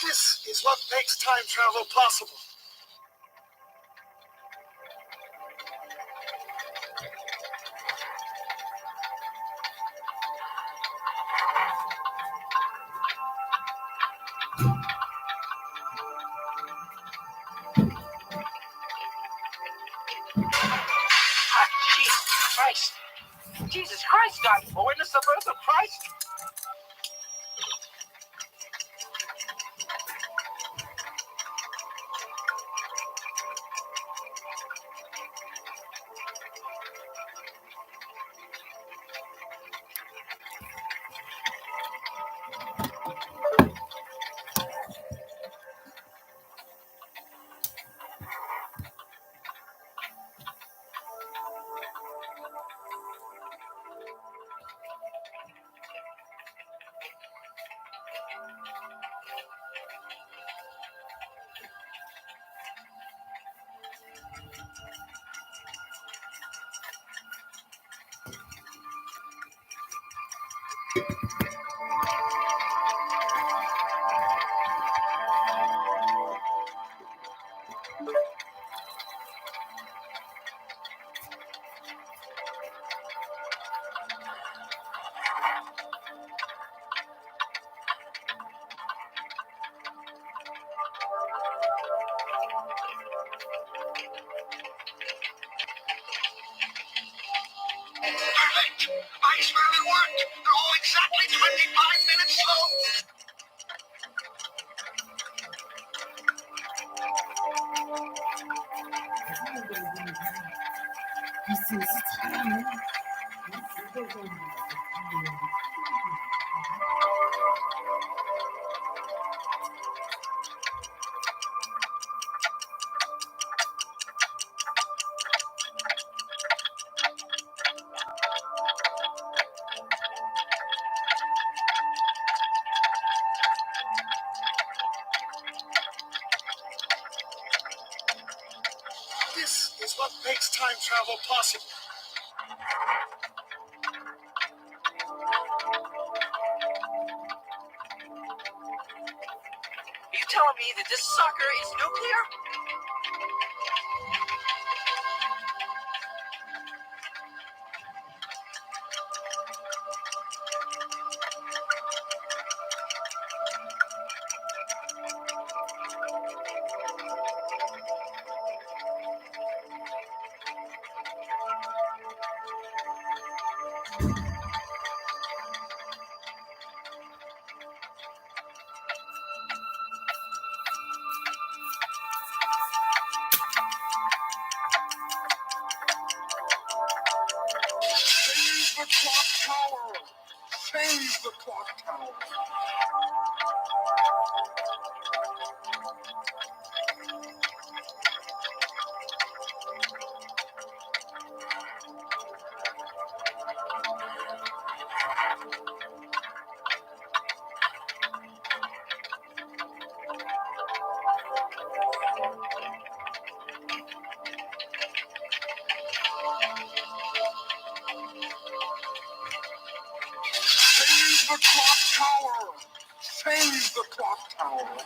This is what makes time travel possible. Jesus Christ. Jesus Christ, God, you witness the birth of Christ? Perfect. My experiment worked. They're all exactly 25 minutes slow. This is what makes time travel possible. Are you telling me that this sucker is nuclear? Save the clock tower! Save the clock tower! Save the clock tower! Save the clock tower!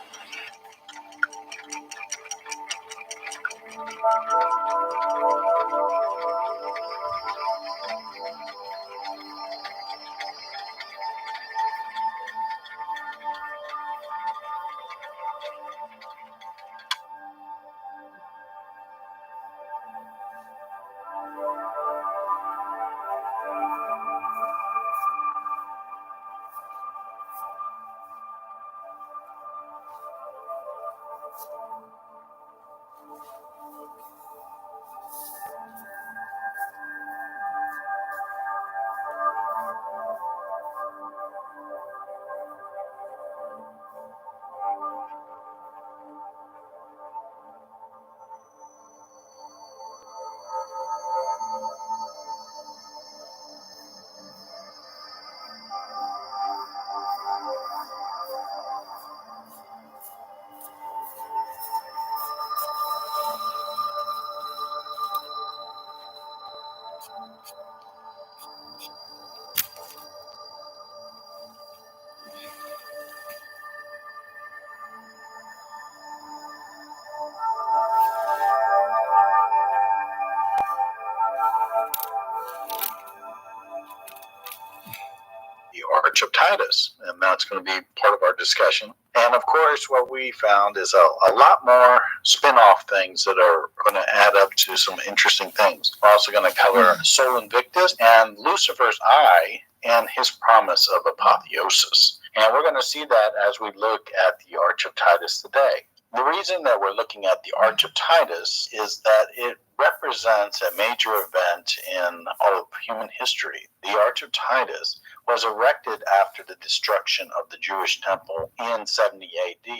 Arch of Titus, and that's going to be part of our discussion. And of course, what we found is a lot more spin-off things that are going to add up to some interesting things. We're also going to cover Sol Invictus and Lucifer's eye and his promise of apotheosis. And we're going to see that as we look at the Arch of Titus today. The reason that we're looking at the Arch of Titus is that it represents a major event in all of human history. The Arch of Titus was erected after the destruction of the Jewish temple in 70 AD,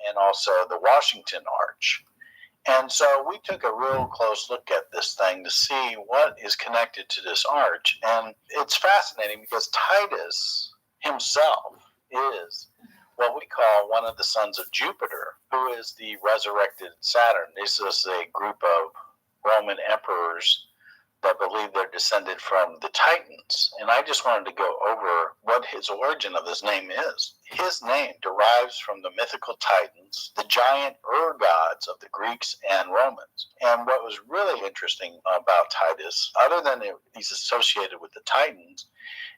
and also the Washington Arch. And so we took a real close look at this thing to see what is connected to this arch. And it's fascinating because Titus himself is what we call one of the sons of Jupiter, who is the resurrected Saturn. This is a group of Roman emperors that believe they're descended from the Titans. And I just wanted to go over what his origin of his name is. His name derives from the mythical Titans, the giant gods of the Greeks and Romans. And what was really interesting about Titus, other than he's associated with the Titans,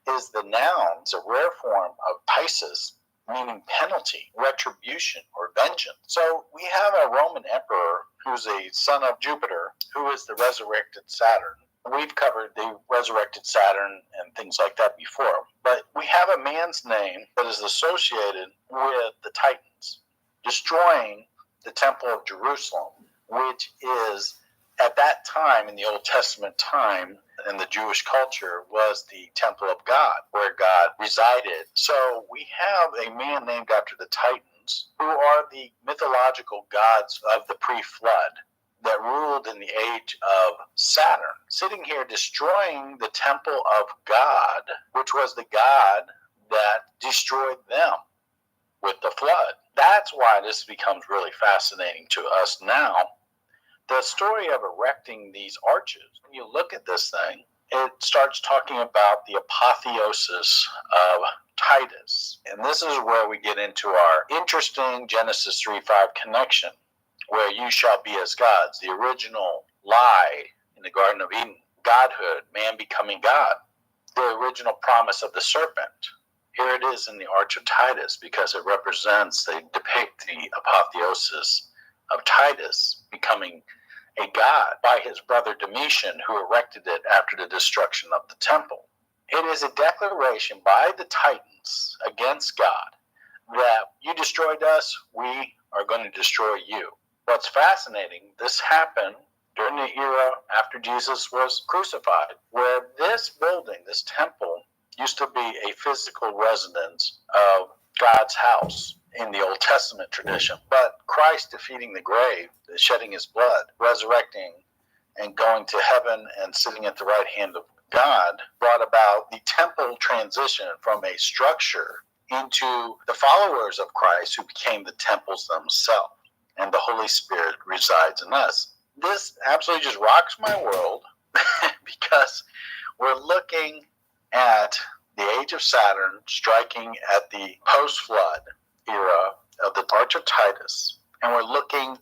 is the noun. It's a rare form of Tisus, meaning penalty, retribution, or vengeance. So we have a Roman emperor who's a son of Jupiter, who is the resurrected Saturn. We've covered the resurrected Saturn and things like that before, but we have a man's name that is associated with the Titans, destroying the Temple of Jerusalem, which is, at that time, in the Old Testament time, in the Jewish culture, was the temple of God, where God resided. So we have a man named after the Titans, who are the mythological gods of the pre-flood that ruled in the age of Saturn, sitting here destroying the temple of God, which was the God that destroyed them with the flood. That's why this becomes really fascinating to us now. The story of erecting these arches, when you look at this thing, it starts talking about the apotheosis of Titus. And this is where we get into our interesting Genesis 3:5 connection, where you shall be as gods, the original lie in the Garden of Eden, godhood, man becoming God, the original promise of the serpent. Here it is in the Arch of Titus, because it represents, they depict the apotheosis of Titus becoming a god by his brother Domitian, who erected it after the destruction of the temple. It is a declaration by the Titans against God that you destroyed us, we are going to destroy you. What's fascinating, this happened during the era after Jesus was crucified, where this building, this temple, used to be a physical residence of God's house in the Old Testament tradition. But Christ defeating the grave, shedding his blood, resurrecting and going to heaven and sitting at the right hand of God, brought about the temple transition from a structure into the followers of Christ, who became the temples themselves. And the Holy Spirit resides in us. This absolutely just rocks my world because we're looking at the age of Saturn striking at the post-flood era of the Arch of Titus. And we're looking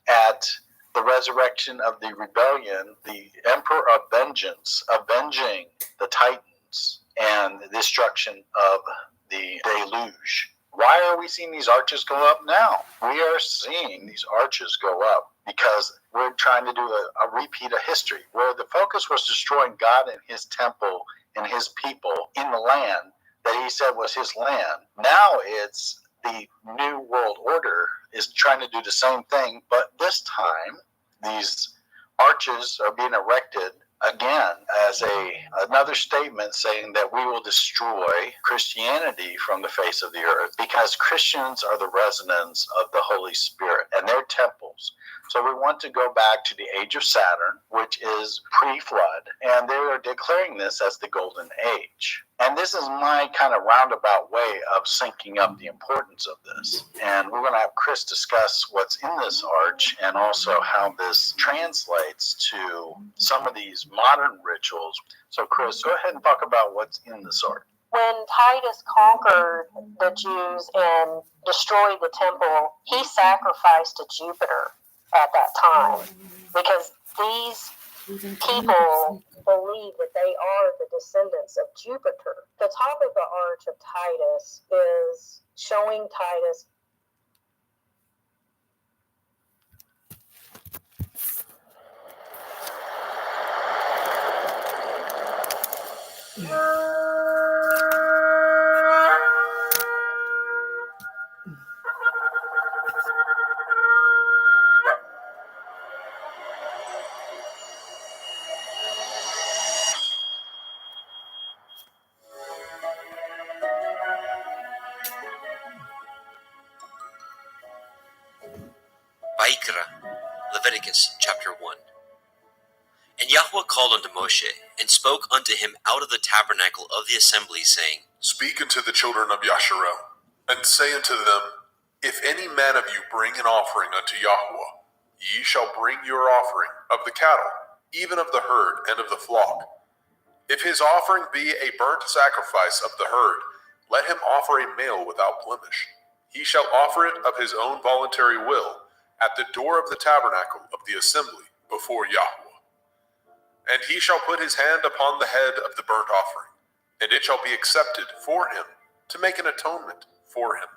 at the resurrection of the rebellion, the Emperor of Vengeance, avenging the Titans, and the destruction of the deluge. Why are we seeing these arches go up now? We are seeing these arches go up because we're trying to do a repeat of history, where the focus was destroying God and his temple and his people in the land that he said was his land. Now it's the New World Order is trying to do the same thing, but this time these arches are being erected again as another statement saying that we will destroy Christianity from the face of the earth, because Christians are the residents of the Holy Spirit and their temples. So we want to go back to the age of Saturn, which is pre-flood, and they are declaring this as the Golden Age. And this is my kind of roundabout way of syncing up the importance of this. And we're going to have Chris discuss what's in this arch and also how this translates to some of these modern rituals. So Chris, go ahead and talk about what's in this arch. When Titus conquered the Jews and destroyed the temple, he sacrificed to Jupiter at that time, because these people believe that they are the descendants of Jupiter. The top of the arch of Titus is showing Titus. Vaikra, Leviticus chapter 1. And Yahweh called unto Moshe, and spoke unto him out of the tabernacle of the assembly, saying, Speak unto the children of Yasharel, and say unto them, If any man of you bring an offering unto Yahweh, ye shall bring your offering of the cattle, even of the herd and of the flock. If his offering be a burnt sacrifice of the herd, let him offer a male without blemish. He shall offer it of his own voluntary will, at the door of the tabernacle of the assembly before Yahweh. And he shall put his hand upon the head of the burnt offering, and it shall be accepted for him to make an atonement for him.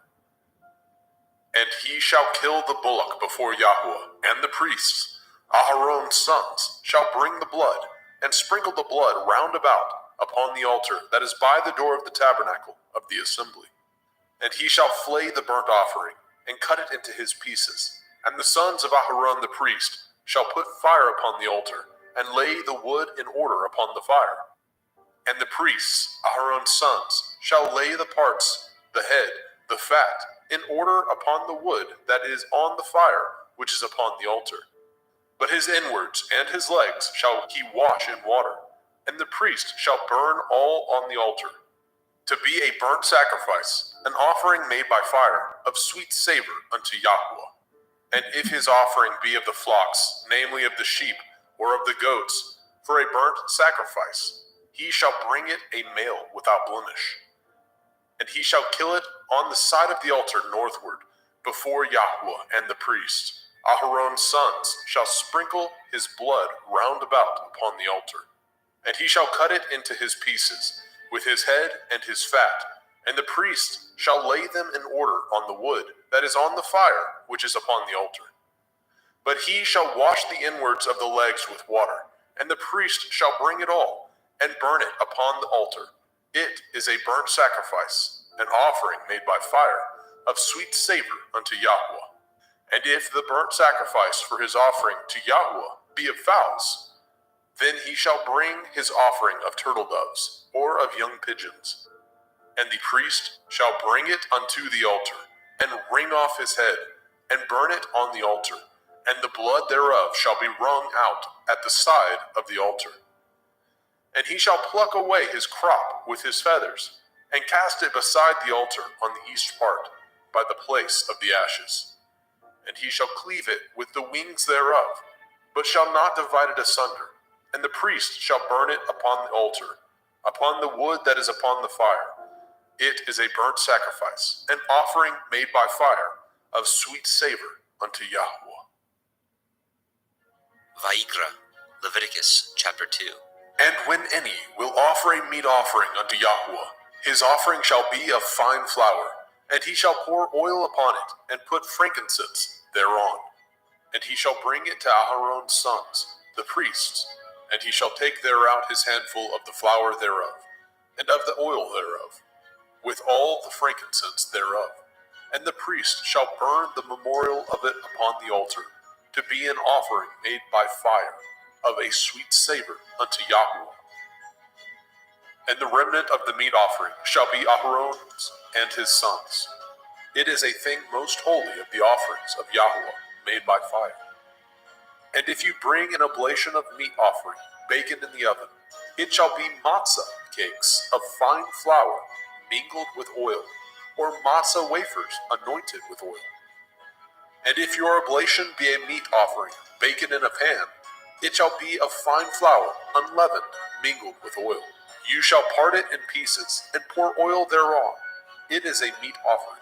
And he shall kill the bullock before Yahweh, and the priests, Aharon's sons, shall bring the blood, and sprinkle the blood round about upon the altar that is by the door of the tabernacle of the assembly. And he shall flay the burnt offering, and cut it into his pieces. And the sons of Aharon the priest shall put fire upon the altar, and lay the wood in order upon the fire. And the priests, Aharon's sons, shall lay the parts, the head, the fat, in order upon the wood that is on the fire, which is upon the altar. But his inwards and his legs shall he wash in water, and the priest shall burn all on the altar, to be a burnt sacrifice, an offering made by fire, of sweet savor unto Yahweh. And if his offering be of the flocks, namely of the sheep, or of the goats, for a burnt sacrifice, he shall bring it a male without blemish. And he shall kill it on the side of the altar northward, before Yahweh and the priest. Aharon's sons shall sprinkle his blood round about upon the altar. And he shall cut it into his pieces, with his head and his fat, and the priest shall lay them in order on the wood that is on the fire, which is upon the altar. But he shall wash the inwards of the legs with water, and the priest shall bring it all, and burn it upon the altar. It is a burnt sacrifice, an offering made by fire, of sweet savor unto Yahweh. And if the burnt sacrifice for his offering to Yahweh be of fowls, then he shall bring his offering of turtle doves, or of young pigeons. And the priest shall bring it unto the altar, and wring off his head, and burn it on the altar, and the blood thereof shall be wrung out at the side of the altar. And he shall pluck away his crop with his feathers, and cast it beside the altar on the east part, by the place of the ashes. And he shall cleave it with the wings thereof, but shall not divide it asunder. And the priest shall burn it upon the altar, upon the wood that is upon the fire. It is a burnt sacrifice, an offering made by fire, of sweet savor unto Yahweh. Vaikra, Leviticus chapter 2. And when any will offer a meat offering unto Yahweh, his offering shall be of fine flour, and he shall pour oil upon it, and put frankincense thereon. And he shall bring it to Aharon's sons, the priests, and he shall take thereout his handful of the flour thereof, and of the oil thereof, with all the frankincense thereof. And the priest shall burn the memorial of it upon the altar, to be an offering made by fire, of a sweet savor unto Yahweh. And the remnant of the meat offering shall be Aharon's and his sons. It is a thing most holy of the offerings of Yahweh, made by fire. And if you bring an oblation of meat offering, baken in the oven, it shall be matzah cakes of fine flour, mingled with oil, or matzah wafers anointed with oil. And if your oblation be a meat offering, baken in a pan, it shall be of fine flour, unleavened, mingled with oil. You shall part it in pieces, and pour oil thereon. It is a meat offering.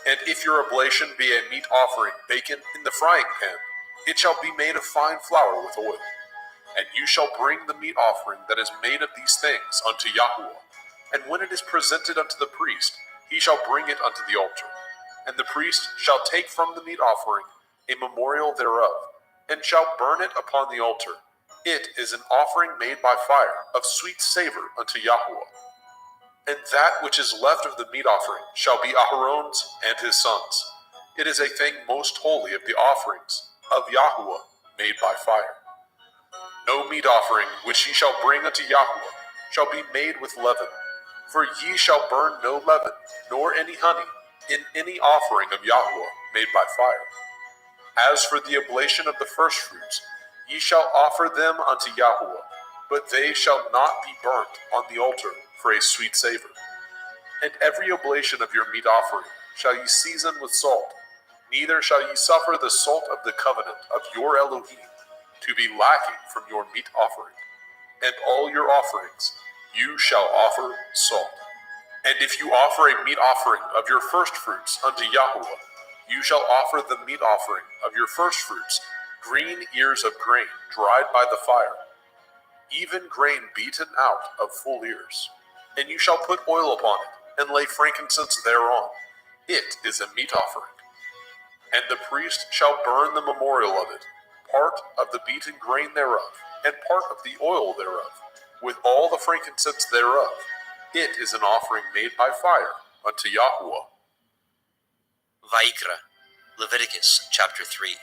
And if your oblation be a meat offering, baken in the frying pan, it shall be made of fine flour with oil. And you shall bring the meat offering that is made of these things unto Yahweh. And when it is presented unto the priest, he shall bring it unto the altar. And the priest shall take from the meat offering a memorial thereof, and shall burn it upon the altar. It is an offering made by fire, of sweet savor unto Yahweh. And that which is left of the meat offering shall be Aharon's and his sons. It is a thing most holy of the offerings of Yahweh made by fire. No meat offering which ye shall bring unto Yahweh shall be made with leaven, for ye shall burn no leaven, nor any honey, in any offering of Yahweh made by fire. As for the oblation of the firstfruits, ye shall offer them unto Yahweh, but they shall not be burnt on the altar for a sweet savor. And every oblation of your meat offering shall ye season with salt, neither shall ye suffer the salt of the covenant of your Elohim to be lacking from your meat offering. And all your offerings you shall offer salt. And if you offer a meat offering of your firstfruits unto Yahweh, you shall offer the meat offering of your firstfruits, green ears of grain dried by the fire, even grain beaten out of full ears. And you shall put oil upon it, and lay frankincense thereon. It is a meat offering. And the priest shall burn the memorial of it, part of the beaten grain thereof, and part of the oil thereof, with all the frankincense thereof. It is an offering made by fire unto Yahweh. Vayikra, Leviticus chapter 3.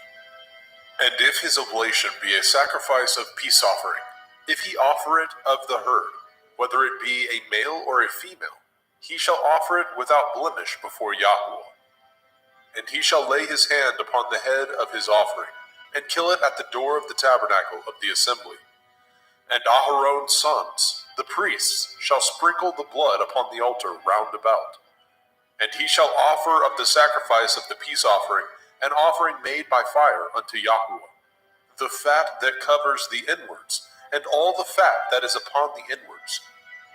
And if his oblation be a sacrifice of peace offering, if he offer it of the herd, whether it be a male or a female, he shall offer it without blemish before Yahweh. And he shall lay his hand upon the head of his offering, and kill it at the door of the tabernacle of the assembly. And Aharon's sons, the priests, shall sprinkle the blood upon the altar round about. And he shall offer of the sacrifice of the peace offering an offering made by fire unto Yahweh, the fat that covers the inwards, and all the fat that is upon the inwards,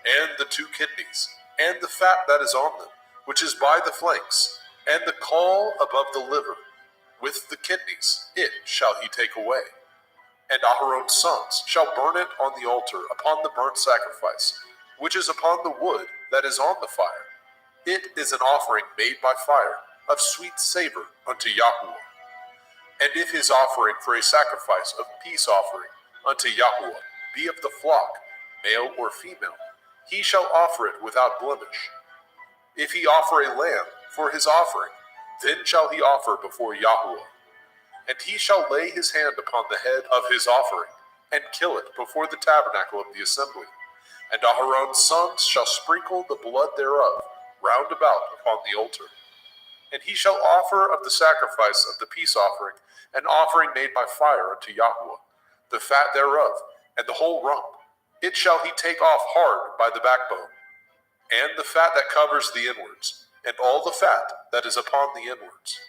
and the 2 kidneys, and the fat that is on them, which is by the flanks, and the caul above the liver, with the kidneys, it shall he take away. And Aharon's sons shall burn it on the altar upon the burnt sacrifice, which is upon the wood that is on the fire. It is an offering made by fire, of sweet savor unto Yahweh. And if his offering for a sacrifice of peace offering unto Yahweh be of the flock, male or female, he shall offer it without blemish. If he offer a lamb for his offering, then shall he offer before Yahweh. And he shall lay his hand upon the head of his offering, and kill it before the tabernacle of the assembly. And Aharon's sons shall sprinkle the blood thereof round about upon the altar. And he shall offer of the sacrifice of the peace offering an offering made by fire unto Yahweh, the fat thereof, and the whole rump. It shall he take off hard by the backbone, and the fat that covers the inwards, and all the fat that is upon the inwards,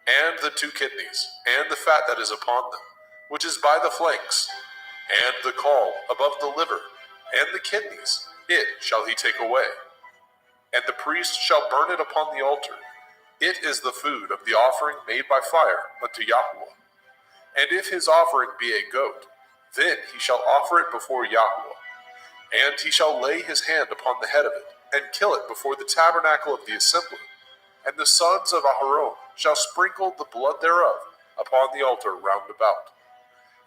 and the 2 kidneys, and the fat that is upon them, which is by the flanks, and the caul above the liver, and the kidneys, it shall he take away. And the priest shall burn it upon the altar. It is the food of the offering made by fire unto Yahweh. And if his offering be a goat, then he shall offer it before Yahweh. And he shall lay his hand upon the head of it, and kill it before the tabernacle of the assembly. And the sons of Aharon shall sprinkle the blood thereof upon the altar round about.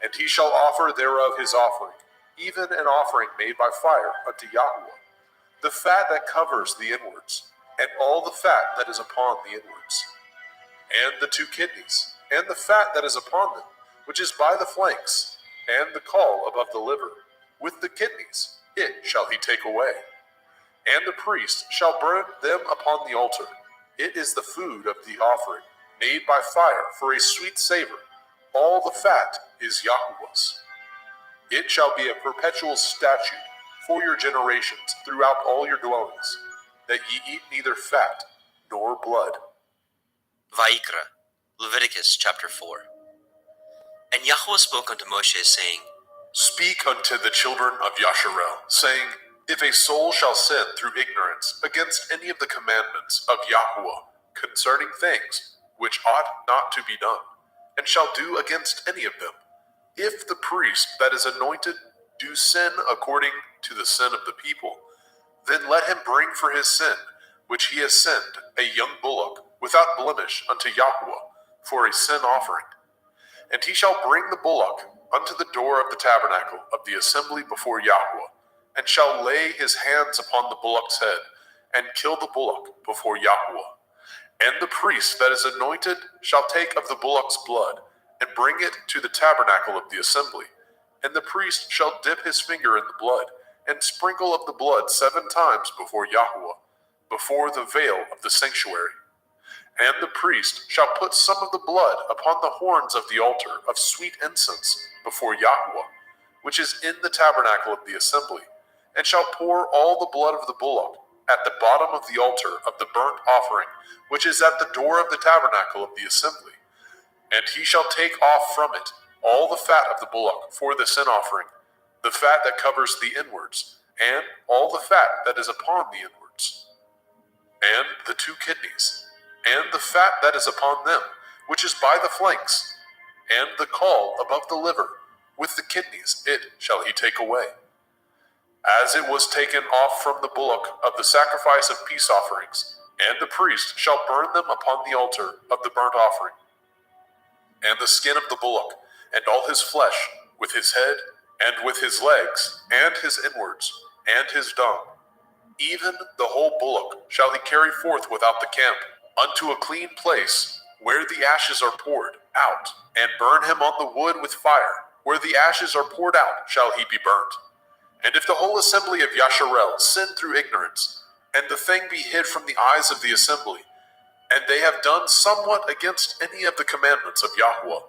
And he shall offer thereof his offering, even an offering made by fire unto Yahweh, the fat that covers the inwards, and all the fat that is upon the inwards, and the 2 kidneys, and the fat that is upon them, which is by the flanks, and the caul above the liver, with the kidneys, it shall he take away. And the priest shall burn them upon the altar. It is the food of the offering, made by fire for a sweet savor. All the fat is Yahweh's. It shall be a perpetual statute for your generations throughout all your dwellings, that ye eat neither fat nor blood. Vayikra, Leviticus chapter 4. And Yahweh spoke unto Moshe, saying, Speak unto the children of Yasharel, saying, If a soul shall sin through ignorance against any of the commandments of Yahweh concerning things which ought not to be done, and shall do against any of them, If the priest that is anointed do sin according to the sin of the people, then let him bring for his sin, which he has sinned, a young bullock, without blemish unto Yahweh, for a sin offering. And he shall bring the bullock unto the door of the tabernacle of the assembly before Yahweh, and shall lay his hands upon the bullock's head, and kill the bullock before Yahweh. And the priest that is anointed shall take of the bullock's blood, and bring it to the tabernacle of the assembly. And the priest shall dip his finger in the blood, and sprinkle of the blood 7 times before Yahweh, before the veil of the sanctuary. And the priest shall put some of the blood upon the horns of the altar of sweet incense before Yahweh, which is in the tabernacle of the assembly, and shall pour all the blood of the bullock at the bottom of the altar of the burnt offering, which is at the door of the tabernacle of the assembly. And he shall take off from it all the fat of the bullock for the sin offering, the fat that covers the inwards, and all the fat that is upon the inwards, and the 2 kidneys, and the fat that is upon them, which is by the flanks, and the caul above the liver, with the kidneys, it shall he take away. As it was taken off from the bullock of the sacrifice of peace offerings, and the priest shall burn them upon the altar of the burnt offering. And the skin of the bullock, and all his flesh, with his head, and with his legs, and his inwards, and his dung, even the whole bullock shall he carry forth without the camp, unto a clean place, where the ashes are poured out, and burn him on the wood with fire. Where the ashes are poured out shall he be burnt. And if the whole assembly of Yasharel sin through ignorance, and the thing be hid from the eyes of the assembly, and they have done somewhat against any of the commandments of Yahweh,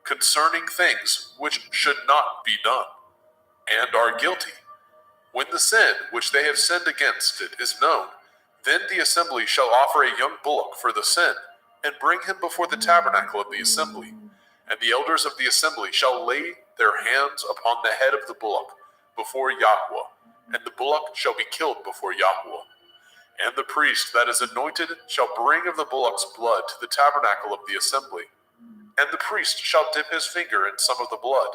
concerning things which should not be done, and are guilty, when the sin which they have sinned against it is known, then the assembly shall offer a young bullock for the sin, and bring him before the tabernacle of the assembly. And the elders of the assembly shall lay their hands upon the head of the bullock before Yahweh, and the bullock shall be killed before Yahweh. And the priest that is anointed shall bring of the bullock's blood to the tabernacle of the assembly. And the priest shall dip his finger in some of the blood,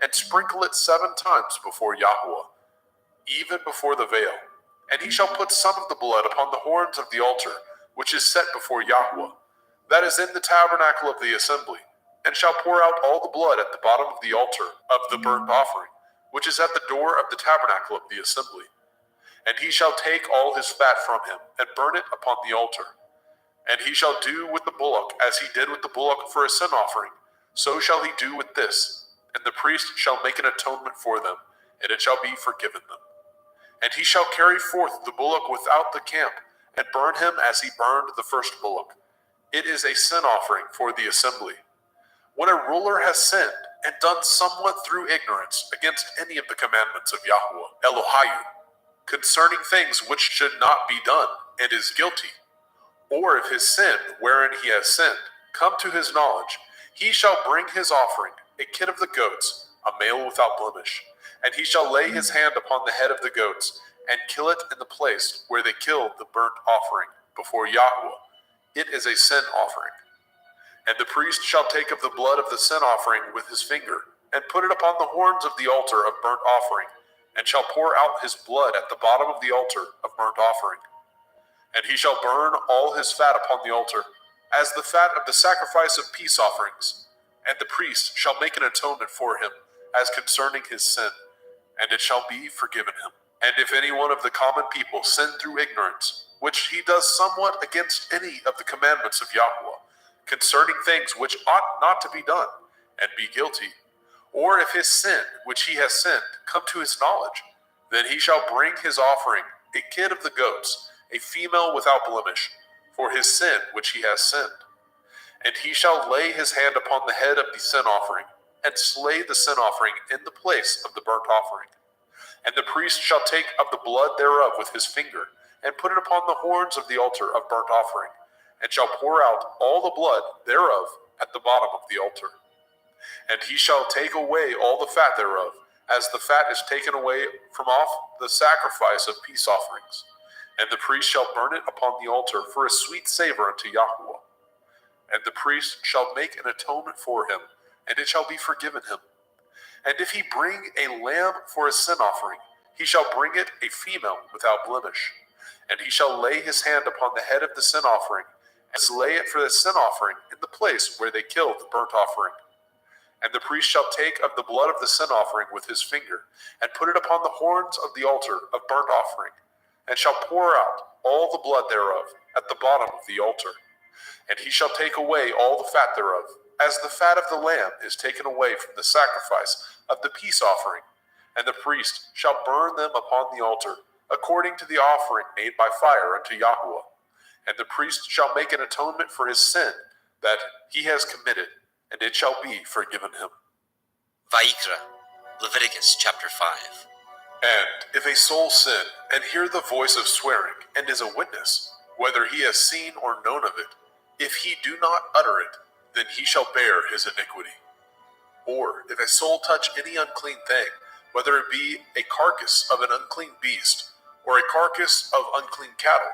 and sprinkle it 7 times before Yahweh, even before the veil. And he shall put some of the blood upon the horns of the altar, which is set before Yahweh, that is in the tabernacle of the assembly, and shall pour out all the blood at the bottom of the altar of the burnt offering, which is at the door of the tabernacle of the assembly. And he shall take all his fat from him, and burn it upon the altar. And he shall do with the bullock as he did with the bullock for a sin offering, so shall he do with this. And the priest shall make an atonement for them, and it shall be forgiven them. And he shall carry forth the bullock without the camp, and burn him as he burned the first bullock. It is a sin offering for the assembly. When a ruler has sinned, and done somewhat through ignorance against any of the commandments of Yahweh, Elohiah, concerning things which should not be done, and is guilty, or if his sin, wherein he has sinned, come to his knowledge, he shall bring his offering, a kid of the goats, a male without blemish, and he shall lay his hand upon the head of the goats, and kill it in the place where they killed the burnt offering before Yahweh. It is a sin offering. And the priest shall take of the blood of the sin offering with his finger, and put it upon the horns of the altar of burnt offering, and shall pour out his blood at the bottom of the altar of burnt offering. And he shall burn all his fat upon the altar, as the fat of the sacrifice of peace offerings. And the priest shall make an atonement for him, as concerning his sin, and it shall be forgiven him. And if any one of the common people sin through ignorance, which he does somewhat against any of the commandments of Yahweh, concerning things which ought not to be done, and be guilty, or if his sin, which he has sinned, come to his knowledge, then he shall bring his offering, a kid of the goats, a female without blemish, for his sin which he has sinned. And he shall lay his hand upon the head of the sin offering, and slay the sin offering in the place of the burnt offering. And the priest shall take of the blood thereof with his finger, and put it upon the horns of the altar of burnt offering, and shall pour out all the blood thereof at the bottom of the altar. And he shall take away all the fat thereof, as the fat is taken away from off the sacrifice of peace offerings. And the priest shall burn it upon the altar for a sweet savor unto Yahweh. And the priest shall make an atonement for him, and it shall be forgiven him. And if he bring a lamb for a sin offering, he shall bring it a female without blemish. And he shall lay his hand upon the head of the sin offering, and slay it for the sin offering in the place where they killed the burnt offering. And the priest shall take of the blood of the sin offering with his finger, and put it upon the horns of the altar of burnt offering, and shall pour out all the blood thereof at the bottom of the altar. And he shall take away all the fat thereof, as the fat of the lamb is taken away from the sacrifice of the peace offering. And the priest shall burn them upon the altar, according to the offering made by fire unto Yahweh. And the priest shall make an atonement for his sin that he has committed, and it shall be forgiven him. Vayikra, Leviticus chapter 5. And if a soul sin, and hear the voice of swearing, and is a witness, whether he has seen or known of it, if he do not utter it, then he shall bear his iniquity. Or if a soul touch any unclean thing, whether it be a carcass of an unclean beast, or a carcass of unclean cattle,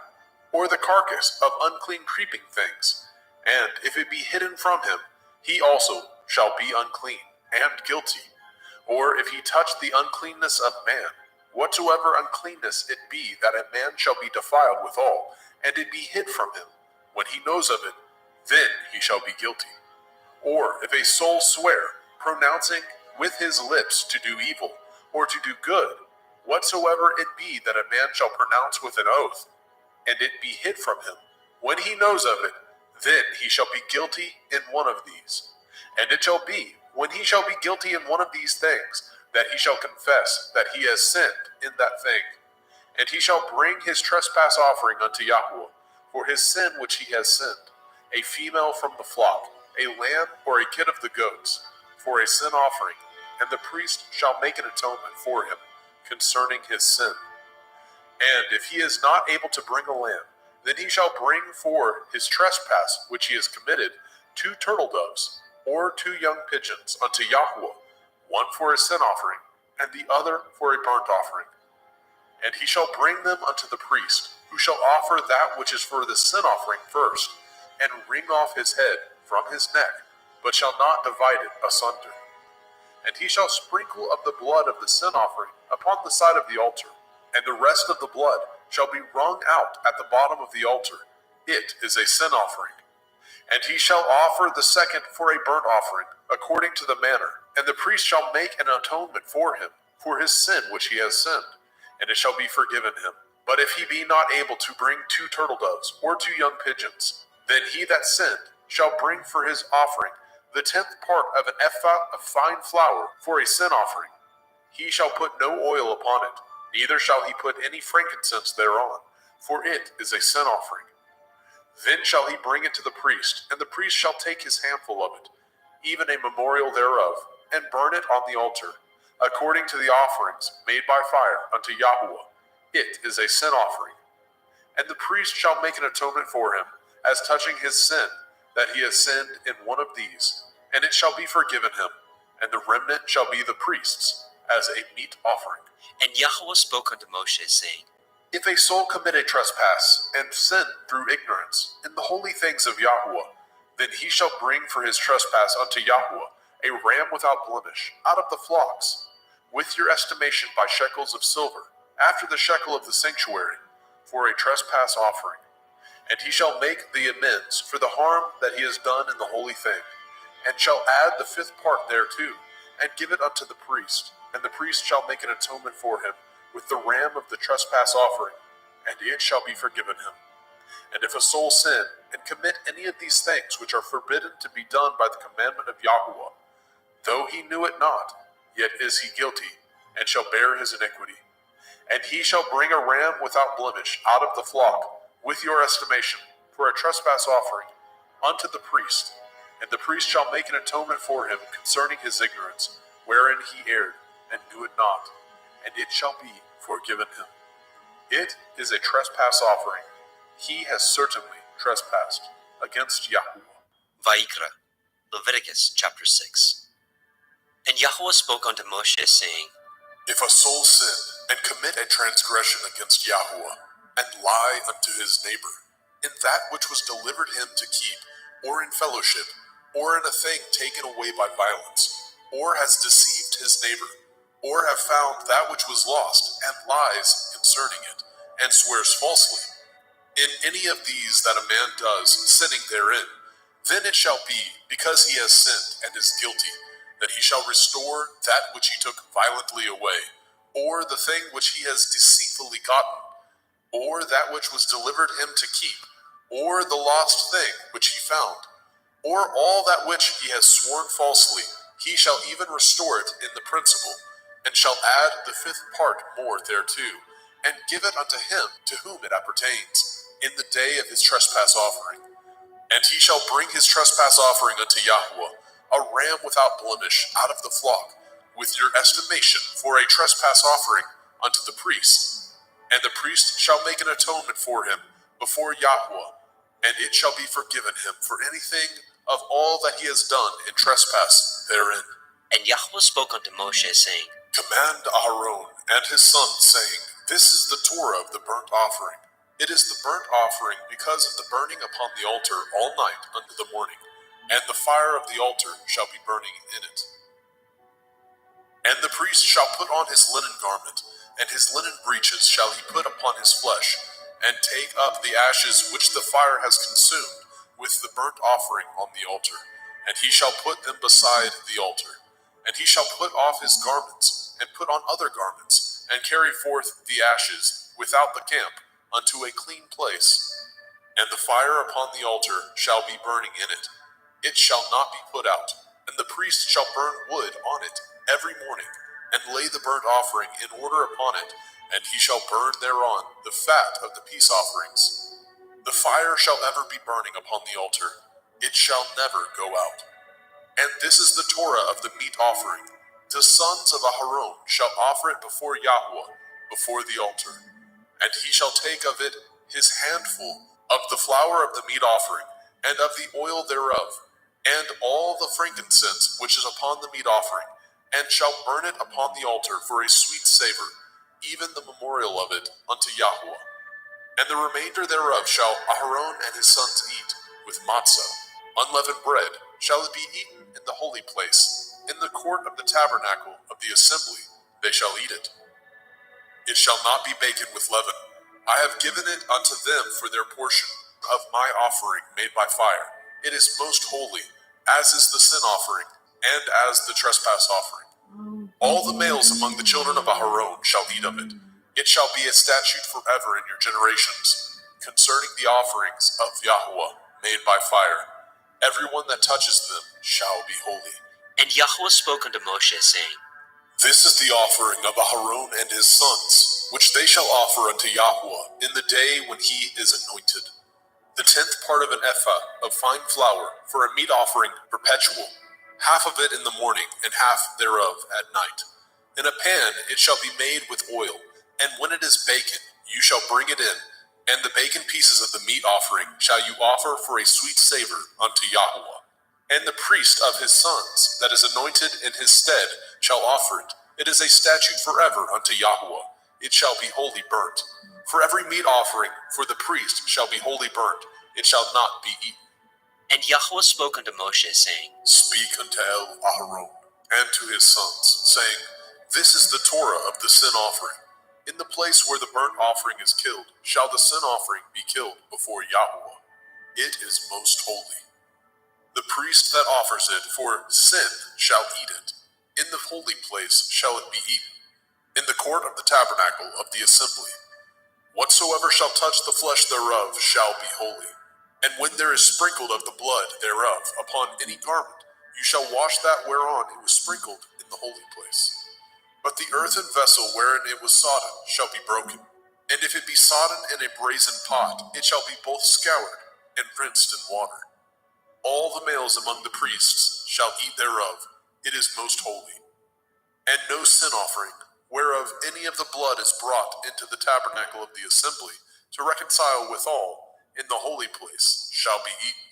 or the carcass of unclean creeping things, and if it be hidden from him, he also shall be unclean and guilty. Or if he touch the uncleanness of man, whatsoever uncleanness it be, that a man shall be defiled withal, and it be hid from him, when he knows of it, then he shall be guilty. Or if a soul swear, pronouncing with his lips to do evil, or to do good, whatsoever it be that a man shall pronounce with an oath, and it be hid from him, when he knows of it, then he shall be guilty in one of these. And it shall be, when he shall be guilty in one of these things, that he shall confess that he has sinned in that thing. And he shall bring his trespass offering unto Yahweh, for his sin which he has sinned, a female from the flock, a lamb or a kid of the goats, for a sin offering, and the priest shall make an atonement for him concerning his sin. And if he is not able to bring a lamb, then he shall bring for his trespass which he has committed 2 turtle doves, or 2 young pigeons unto Yahweh, one for a sin offering, and the other for a burnt offering. And he shall bring them unto the priest, who shall offer that which is for the sin offering first, and wring off his head from his neck, but shall not divide it asunder. And he shall sprinkle of the blood of the sin offering upon the side of the altar, and the rest of the blood shall be wrung out at the bottom of the altar. It is a sin offering. And he shall offer the second for a burnt offering, according to the manner, and the priest shall make an atonement for him, for his sin which he has sinned, and it shall be forgiven him. But if he be not able to bring 2 turtle doves, or 2 young pigeons, then he that sinned shall bring for his offering the 10th part of an ephah of fine flour for a sin offering. He shall put no oil upon it, neither shall he put any frankincense thereon, for it is a sin offering. Then shall he bring it to the priest, and the priest shall take his handful of it, even a memorial thereof, and burn it on the altar, according to the offerings made by fire unto Yahweh. It is a sin offering. And the priest shall make an atonement for him, as touching his sin, that he has sinned in one of these, and it shall be forgiven him, and the remnant shall be the priest's, as a meat offering. And Yahweh spoke unto Moshe, saying, If a soul commit a trespass, and sin through ignorance, in the holy things of Yahweh, then he shall bring for his trespass unto Yahweh a ram without blemish, out of the flocks, with your estimation by shekels of silver, after the shekel of the sanctuary, for a trespass offering. And he shall make the amends for the harm that he has done in the holy thing, and shall add the 5th part thereto, and give it unto the priest, and the priest shall make an atonement for him with the ram of the trespass offering, and it shall be forgiven him. And if a soul sin, and commit any of these things which are forbidden to be done by the commandment of Yahweh, though he knew it not, yet is he guilty, and shall bear his iniquity. And he shall bring a ram without blemish out of the flock, with your estimation, for a trespass offering, unto the priest, and the priest shall make an atonement for him concerning his ignorance, wherein he erred, and knew it not, and it shall be forgiven him. It is a trespass offering. He has certainly trespassed against Yahweh. Vayikra, Leviticus chapter 6. And Yahweh spoke unto Moshe, saying, If a soul sin, and commit a transgression against Yahweh, and lie unto his neighbor, in that which was delivered him to keep, or in fellowship, or in a thing taken away by violence, or has deceived his neighbor, or have found that which was lost, and lies concerning it, and swears falsely, in any of these that a man does, sinning therein, then it shall be, because he has sinned and is guilty, that he shall restore that which he took violently away, or the thing which he has deceitfully gotten, or that which was delivered him to keep, or the lost thing which he found, or all that which he has sworn falsely, he shall even restore it in the principal, and shall add the fifth part more thereto, and give it unto him to whom it appertains, in the day of his trespass offering. And he shall bring his trespass offering unto Yahweh, a ram without blemish out of the flock, with your estimation for a trespass offering unto the priest. And the priest shall make an atonement for him before Yahweh, and it shall be forgiven him for anything of all that he has done in trespass therein. And Yahweh spoke unto Moshe, saying, Command Aaron and his sons, saying, This is the Torah of the burnt offering. It is the burnt offering because of the burning upon the altar all night unto the morning, and the fire of the altar shall be burning in it. And the priest shall put on his linen garment, and his linen breeches shall he put upon his flesh, and take up the ashes which the fire has consumed with the burnt offering on the altar, and he shall put them beside the altar. And he shall put off his garments, and put on other garments, and carry forth the ashes without the camp unto a clean place. And the fire upon the altar shall be burning in it. It shall not be put out. And the priest shall burn wood on it every morning, and lay the burnt offering in order upon it, and he shall burn thereon the fat of the peace offerings. The fire shall ever be burning upon the altar. It shall never go out. And this is the Torah of the meat offering. The sons of Aharon shall offer it before Yahweh, before the altar. And he shall take of it his handful of the flour of the meat offering, and of the oil thereof, and all the frankincense which is upon the meat offering, and shall burn it upon the altar for a sweet savor, even the memorial of it unto Yahweh. And the remainder thereof shall Aharon and his sons eat, with matzah, unleavened bread, shall it be eaten in the holy place, in the court of the tabernacle of the assembly they shall eat it. It shall not be baken with leaven. I have given it unto them for their portion of my offering made by fire. It is most holy, as is the sin offering, and as the trespass offering. All the males among the children of Aharon shall eat of it. It shall be a statute forever in your generations, concerning the offerings of Yahweh made by fire. Everyone that touches them shall be holy. And Yahweh spoke unto Moshe, saying, This is the offering of Aharon and his sons, which they shall offer unto Yahweh in the day when he is anointed. The 10th part of an ephah of fine flour for a meat offering perpetual, half of it in the morning, and half thereof at night. In a pan it shall be made with oil, and when it is baken, you shall bring it in, and the baken pieces of the meat offering shall you offer for a sweet savor unto Yahweh. And the priest of his sons that is anointed in his stead shall offer it. It is a statute forever unto Yahweh. It shall be wholly burnt. For every meat offering for the priest shall be wholly burnt. It shall not be eaten. And Yahweh spoke unto Moshe, saying, Speak unto Aharon and to his sons, saying, This is the Torah of the sin offering. In the place where the burnt offering is killed, shall the sin offering be killed before Yahweh. It is most holy. The priest that offers it for sin shall eat it. In the holy place shall it be eaten, in the court of the tabernacle of the assembly. Whatsoever shall touch the flesh thereof shall be holy. And when there is sprinkled of the blood thereof upon any garment, you shall wash that whereon it was sprinkled in the holy place. But the earthen vessel wherein it was sodden shall be broken. And if it be sodden in a brazen pot, it shall be both scoured and rinsed in water. All the males among the priests shall eat thereof. It is most holy. And no sin offering, whereof any of the blood is brought into the tabernacle of the assembly, to reconcile withal in the holy place, shall be eaten.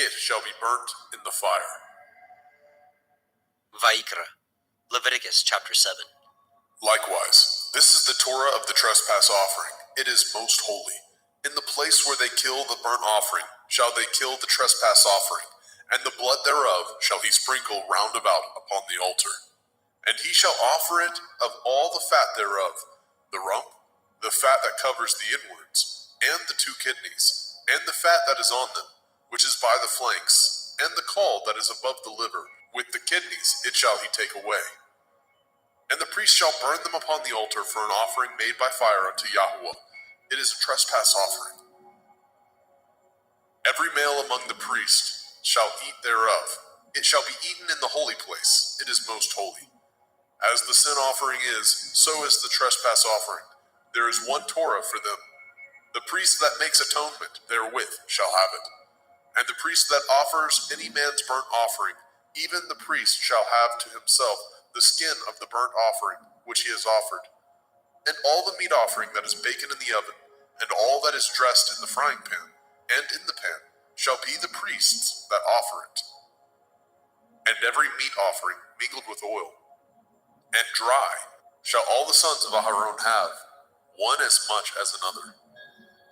It shall be burnt in the fire. Vayikra, Leviticus chapter 7. Likewise, this is the Torah of the trespass offering. It is most holy. In the place where they kill the burnt offering, shall they kill the trespass offering, and the blood thereof shall he sprinkle round about upon the altar. And he shall offer it of all the fat thereof, the rump, the fat that covers the inwards, and the 2 kidneys, and the fat that is on them, which is by the flanks, and the caul that is above the liver, with the kidneys it shall he take away. And the priest shall burn them upon the altar for an offering made by fire unto Yahweh. It is a trespass offering. Every male among the priests shall eat thereof. It shall be eaten in the holy place. It is most holy. As the sin offering is, so is the trespass offering. There is one Torah for them. The priest that makes atonement therewith shall have it. And the priest that offers any man's burnt offering, even the priest shall have to himself the skin of the burnt offering which he has offered. And all the meat offering that is baken in the oven, and all that is dressed in the frying pan, and in the pan, shall be the priest's that offer it. And every meat offering mingled with oil, and dry, shall all the sons of Aharon have, one as much as another.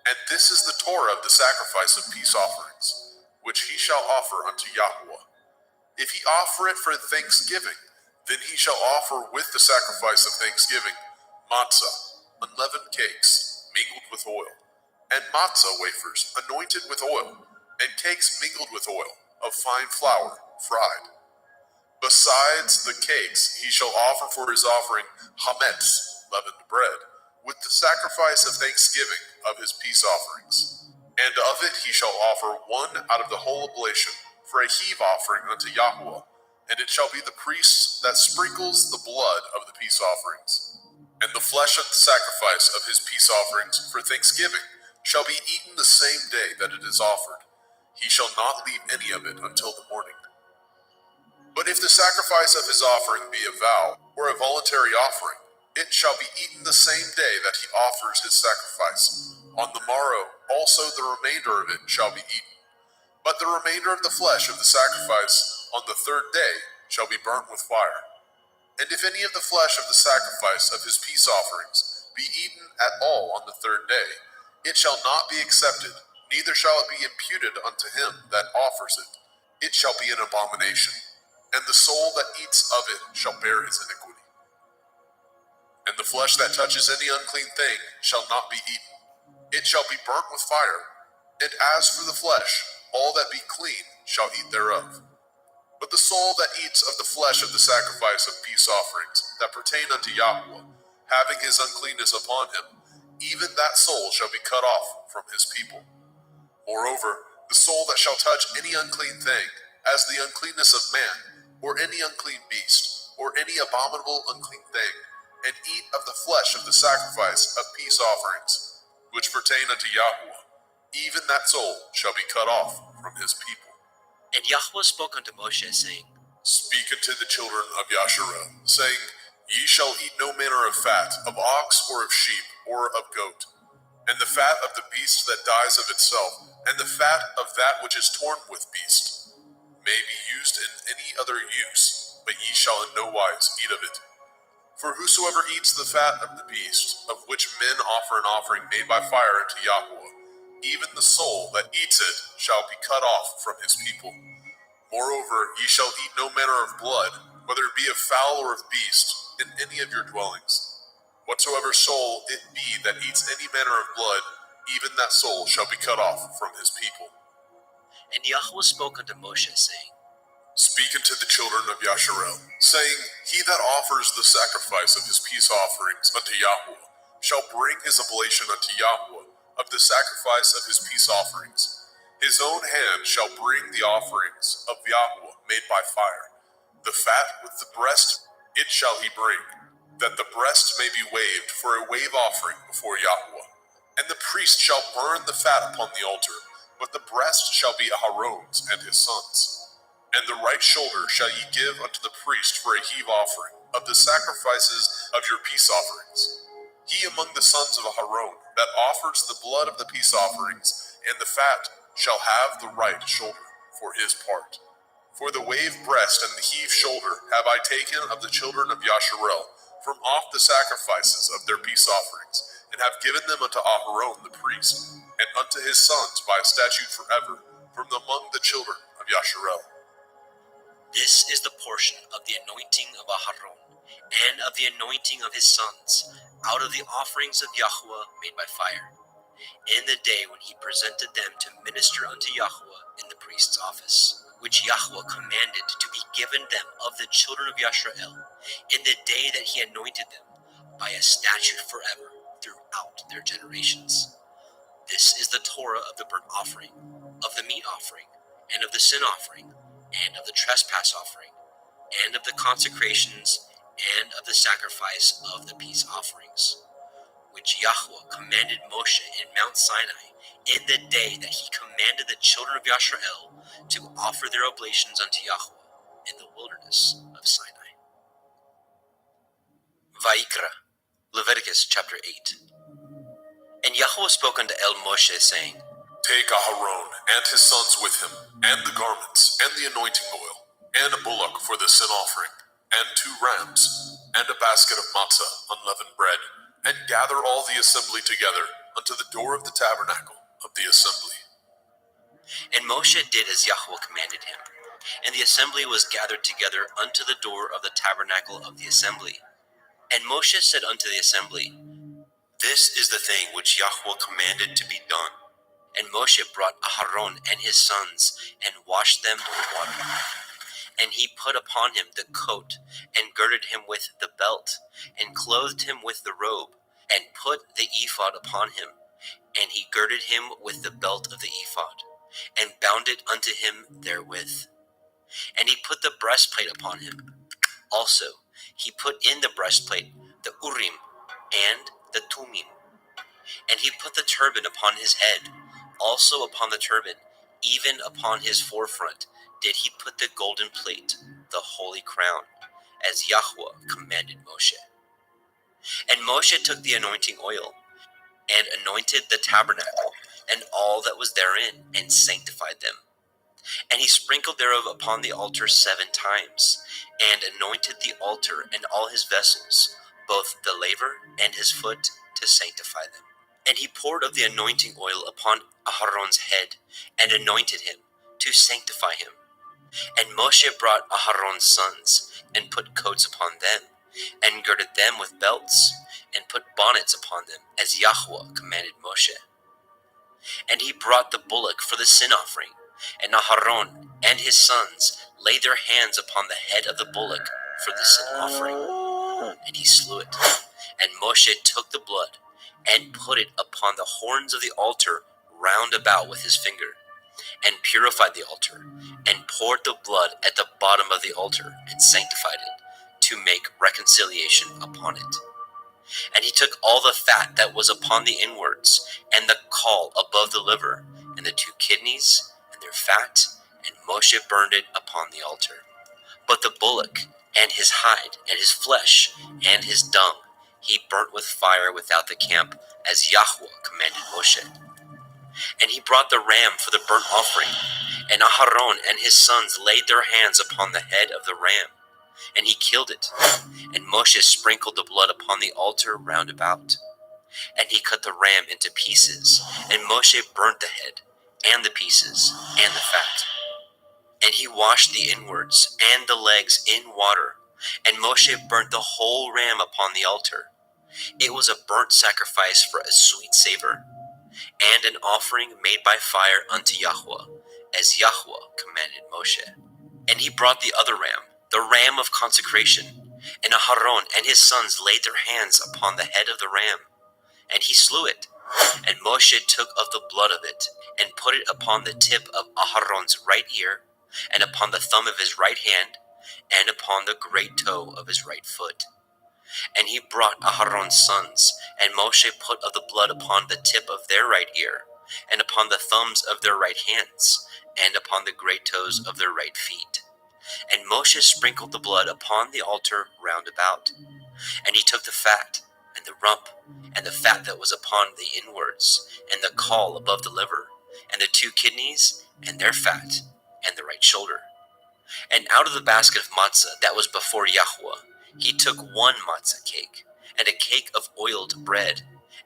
And this is the Torah of the sacrifice of peace offerings, which he shall offer unto Yahweh. If he offer it for thanksgiving, then he shall offer with the sacrifice of thanksgiving matzah, unleavened cakes, mingled with oil, and matzah wafers, anointed with oil, and cakes mingled with oil, of fine flour, fried. Besides the cakes, he shall offer for his offering happyt, leavened bread, with the sacrifice of thanksgiving of his peace offerings. And of it he shall offer one out of the whole oblation, for a heave offering unto Yahweh, and it shall be the priest that sprinkles the blood of the peace offerings. And the flesh of the sacrifice of his peace offerings for thanksgiving shall be eaten the same day that it is offered. He shall not leave any of it until the morning. But if the sacrifice of his offering be a vow, or a voluntary offering, it shall be eaten the same day that he offers his sacrifice. On the morrow also the remainder of it shall be eaten. But the remainder of the flesh of the sacrifice on the 3rd day shall be burnt with fire. And if any of the flesh of the sacrifice of his peace offerings be eaten at all on the 3rd day, it shall not be accepted, neither shall it be imputed unto him that offers it. It shall be an abomination, and the soul that eats of it shall bear his iniquity. And the flesh that touches any unclean thing shall not be eaten. It shall be burnt with fire. And as for the flesh, all that be clean shall eat thereof. But the soul that eats of the flesh of the sacrifice of peace offerings that pertain unto Yahweh, having his uncleanness upon him, even that soul shall be cut off from his people. Moreover, the soul that shall touch any unclean thing, as the uncleanness of man, or any unclean beast, or any abominable unclean thing, and eat of the flesh of the sacrifice of peace offerings, which pertain unto Yahweh, even that soul shall be cut off from his people. And Yahweh spoke unto Moshe, saying, Speak unto the children of Yasharel, saying, Ye shall eat no manner of fat, of ox, or of sheep, or of goat, and the fat of the beast that dies of itself, and the fat of that which is torn with beast, may be used in any other use, but ye shall in no wise eat of it. For whosoever eats the fat of the beast, of which men offer an offering made by fire unto Yahweh, even the soul that eats it shall be cut off from his people. Moreover, ye shall eat no manner of blood, whether it be of fowl or of beast, in any of your dwellings. Whatsoever soul it be that eats any manner of blood, even that soul shall be cut off from his people. And Yahweh spoke unto Moshe, saying, Speak unto the children of Yasharel, saying, He that offers the sacrifice of his peace offerings unto Yahweh shall bring his oblation unto Yahweh of the sacrifice of his peace offerings. His own hand shall bring the offerings of Yahweh made by fire. The fat with the breast it shall he bring, that the breast may be waved for a wave offering before Yahweh. And the priest shall burn the fat upon the altar, but the breast shall be Aharon's and his sons'. And the right shoulder shall ye give unto the priest for a heave offering of the sacrifices of your peace offerings. He among the sons of Aharon that offers the blood of the peace offerings and the fat shall have the right shoulder for his part. For the wave breast and the heave shoulder have I taken of the children of Yasharel from off the sacrifices of their peace offerings, and have given them unto Aharon the priest, and unto his sons by a statute forever, from among the children of of Yasharel. This is the portion of the anointing of Aharon, and of the anointing of his sons, out of the offerings of Yahweh made by fire, in the day when he presented them to minister unto Yahweh in the priest's office, which Yahweh commanded to be given them of the children of Yasharel, in the day that he anointed them, by a statute forever throughout their generations. This is the Torah of the burnt offering, of the meat offering, and of the sin offering, and of the trespass offering, and of the consecrations, and of the sacrifice of the peace offerings, which Yahweh commanded Moshe in Mount Sinai, in the day that he commanded the children of Yasharel to offer their oblations unto Yahweh in the wilderness of Sinai. Vayikra, Leviticus chapter 8. And Yahweh spoke unto Moshe, saying, Take Aharon and his sons with him, and the garments, and the anointing oil, and a bullock for the sin offering, and 2 rams, and a basket of matzah, unleavened bread, and gather all the assembly together unto the door of the tabernacle of the assembly. And Moshe did as Yahweh commanded him, and the assembly was gathered together unto the door of the tabernacle of the assembly. And Moshe said unto the assembly, This is the thing which Yahweh commanded to be done. And Moshe brought Aharon and his sons, and washed them with water. And he put upon him the coat, and girded him with the belt, and clothed him with the robe, and put the ephod upon him. And he girded him with the belt of the ephod, and bound it unto him therewith. And he put the breastplate upon him. Also he put in the breastplate the Urim and the Tumim. And he put the turban upon his head. Also upon the turban, even upon his forefront, did he put the golden plate, the holy crown, as Yahweh commanded Moshe. And Moshe took the anointing oil, and anointed the tabernacle, and all that was therein, and sanctified them. And he sprinkled thereof upon the altar 7 times, and anointed the altar and all his vessels, both the laver and his foot, to sanctify them. And he poured of the anointing oil upon Aharon's head, and anointed him, to sanctify him. And Moshe brought Aharon's sons, and put coats upon them, and girded them with belts, and put bonnets upon them, as Yahweh commanded Moshe. And he brought the bullock for the sin offering, and Aharon and his sons laid their hands upon the head of the bullock for the sin offering, and he slew it. And Moshe took the blood, and put it upon the horns of the altar round about with his finger, and purified the altar, and poured the blood at the bottom of the altar, and sanctified it, to make reconciliation upon it. And he took all the fat that was upon the inwards, and the caul above the liver, and the 2 kidneys, and their fat, and Moshe burned it upon the altar. But the bullock, and his hide, and his flesh, and his dung, he burnt with fire without the camp, as Yahweh commanded Moshe. And he brought the ram for the burnt offering, and Aharon and his sons laid their hands upon the head of the ram, and he killed it. And Moshe sprinkled the blood upon the altar round about. And he cut the ram into pieces, and Moshe burnt the head, and the pieces, and the fat. And he washed the inwards and the legs in water, and Moshe burnt the whole ram upon the altar. It was a burnt sacrifice for a sweet savor, and an offering made by fire unto Yahweh, as Yahweh commanded Moshe. And he brought the other ram, the ram of consecration, and Aharon and his sons laid their hands upon the head of the ram, and he slew it. And Moshe took of the blood of it, and put it upon the tip of Aharon's right ear, and upon the thumb of his right hand, and upon the great toe of his right foot. And he brought Aharon's sons, and Moshe put of the blood upon the tip of their right ear, and upon the thumbs of their right hands, and upon the great toes of their right feet. And Moshe sprinkled the blood upon the altar round about. And he took the fat, and the rump, and the fat that was upon the inwards, and the caul above the liver, and the 2 kidneys, and their fat, and the right shoulder. And out of the basket of matzah that was before Yahweh, he took 1 matzah cake, and a cake of oiled bread,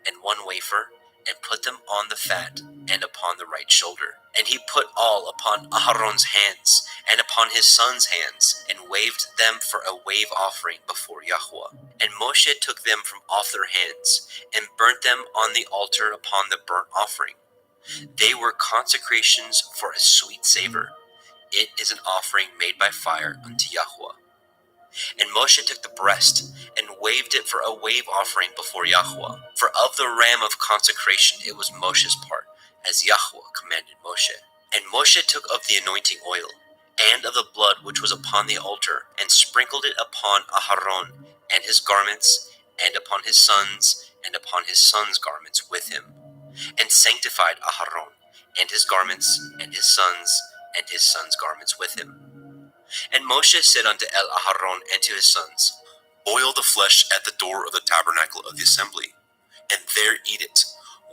and 1 wafer, and put them on the fat, and upon the right shoulder. And he put all upon Aharon's hands and upon his sons' hands, and waved them for a wave offering before Yahweh. And Moshe took them from off their hands, and burnt them on the altar upon the burnt offering. They were consecrations for a sweet savor. It is an offering made by fire unto Yahweh. And Moshe took the breast, and waved it for a wave offering before Yahweh. For of the ram of consecration it was Moshe's part, as Yahweh commanded Moshe. And Moshe took of the anointing oil, and of the blood which was upon the altar, and sprinkled it upon Aharon and his garments, and upon his sons, and upon his sons' garments with him, and sanctified Aharon and his garments, and his sons' garments with him. And Moshe said unto Aharon and to his sons, Boil the flesh at the door of the tabernacle of the assembly, and there eat it,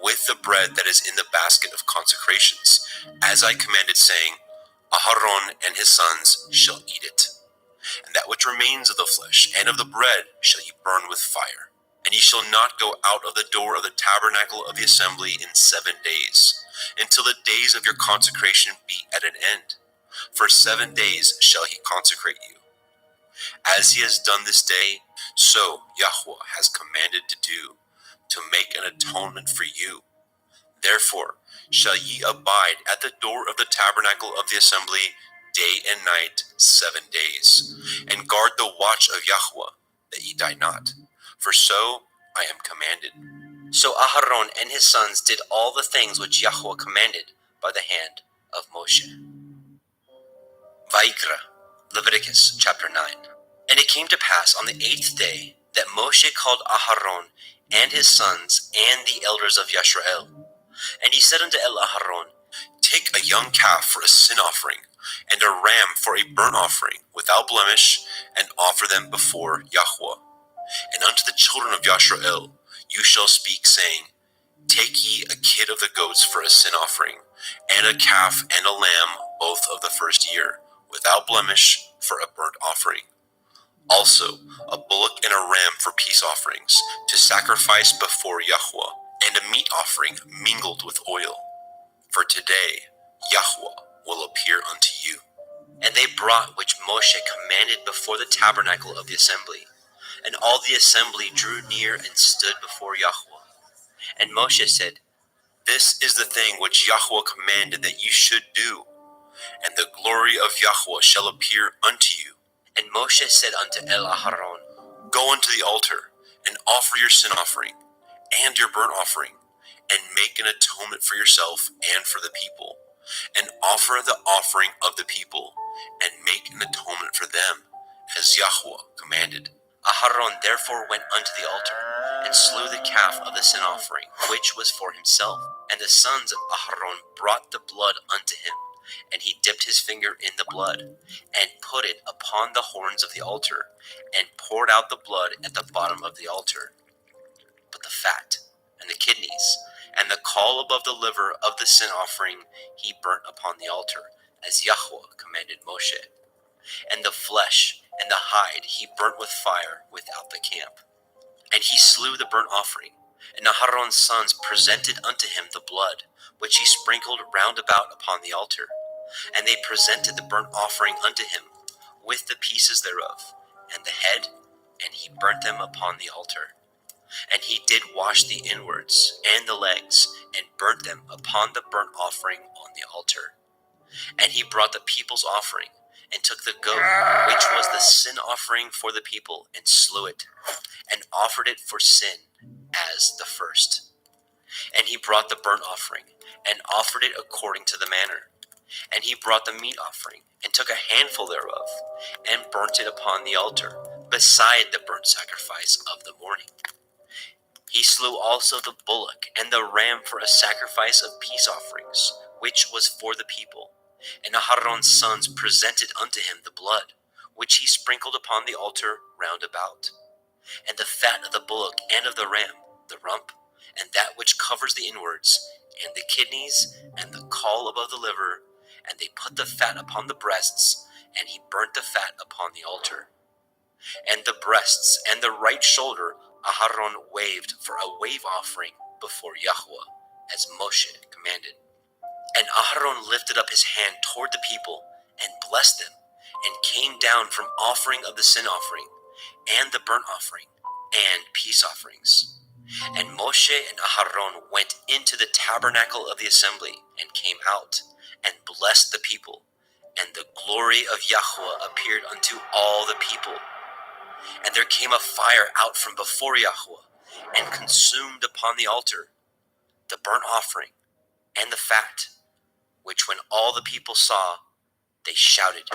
with the bread that is in the basket of consecrations, as I commanded, saying, Aharon and his sons shall eat it. And that which remains of the flesh and of the bread shall ye burn with fire. And ye shall not go out of the door of the tabernacle of the assembly in 7 days, until the days of your consecration be at an end. For 7 days shall he consecrate you. As he has done this day, so Yahweh has commanded to do, to make an atonement for you. Therefore shall ye abide at the door of the tabernacle of the assembly day and night 7 days, and guard the watch of Yahweh, that ye die not. For so I am commanded. So Aharon and his sons did all the things which Yahweh commanded by the hand of Moshe. Vaikra, Leviticus chapter 9. And it came to pass on the 8th day that Moshe called Aharon and his sons and the elders of Yisrael. And he said unto Aharon, Take a young calf for a sin offering, and a ram for a burnt offering, without blemish, and offer them before Yahweh. And unto the children of Yisrael you shall speak, saying, Take ye a kid of the goats for a sin offering, and a calf and a lamb, both of the first year, without blemish, for a burnt offering. Also a bullock and a ram for peace offerings, to sacrifice before Yahweh, and a meat offering mingled with oil. For today Yahweh will appear unto you. And they brought which Moshe commanded before the tabernacle of the assembly. And all the assembly drew near and stood before Yahweh. And Moshe said, This is the thing which Yahweh commanded that you should do, and the glory of Yahweh shall appear unto you. And Moshe said unto Aharon, Go unto the altar, and offer your sin offering, and your burnt offering, and make an atonement for yourself and for the people, and offer the offering of the people, and make an atonement for them, as Yahweh commanded. Aharon therefore went unto the altar, and slew the calf of the sin offering, which was for himself. And the sons of Aharon brought the blood unto him, and he dipped his finger in the blood, and put it upon the horns of the altar, and poured out the blood at the bottom of the altar. But the fat, and the kidneys, and the caul above the liver of the sin offering he burnt upon the altar, as Yahweh commanded Moshe. And the flesh and the hide he burnt with fire without the camp. And he slew the burnt offering, and Aharon's sons presented unto him the blood, which he sprinkled round about upon the altar. And they presented the burnt offering unto him, with the pieces thereof, and the head, and he burnt them upon the altar. And he did wash the inwards and the legs, and burnt them upon the burnt offering on the altar. And he brought the people's offering, and took the goat, which was the sin offering for the people, and slew it, and offered it for sin as the first. And he brought the burnt offering, and offered it according to the manner. And he brought the meat offering, and took a handful thereof, and burnt it upon the altar, beside the burnt sacrifice of the morning. He slew also the bullock and the ram for a sacrifice of peace offerings, which was for the people. And Aharon's sons presented unto him the blood, which he sprinkled upon the altar round about. And the fat of the bullock and of the ram, the rump, and that which covers the inwards, and the kidneys, and the caul above the liver, and they put the fat upon the breasts, and he burnt the fat upon the altar. And the breasts and the right shoulder Aharon waved for a wave offering before Yahweh, as Moshe commanded. And Aharon lifted up his hand toward the people and blessed them, and came down from offering of the sin offering, and the burnt offering, and peace offerings. And Moshe and Aharon went into the tabernacle of the assembly, and came out, and blessed the people. And the glory of Yahweh appeared unto all the people. And there came a fire out from before Yahweh, and consumed upon the altar the burnt offering and the fat, which when all the people saw, they shouted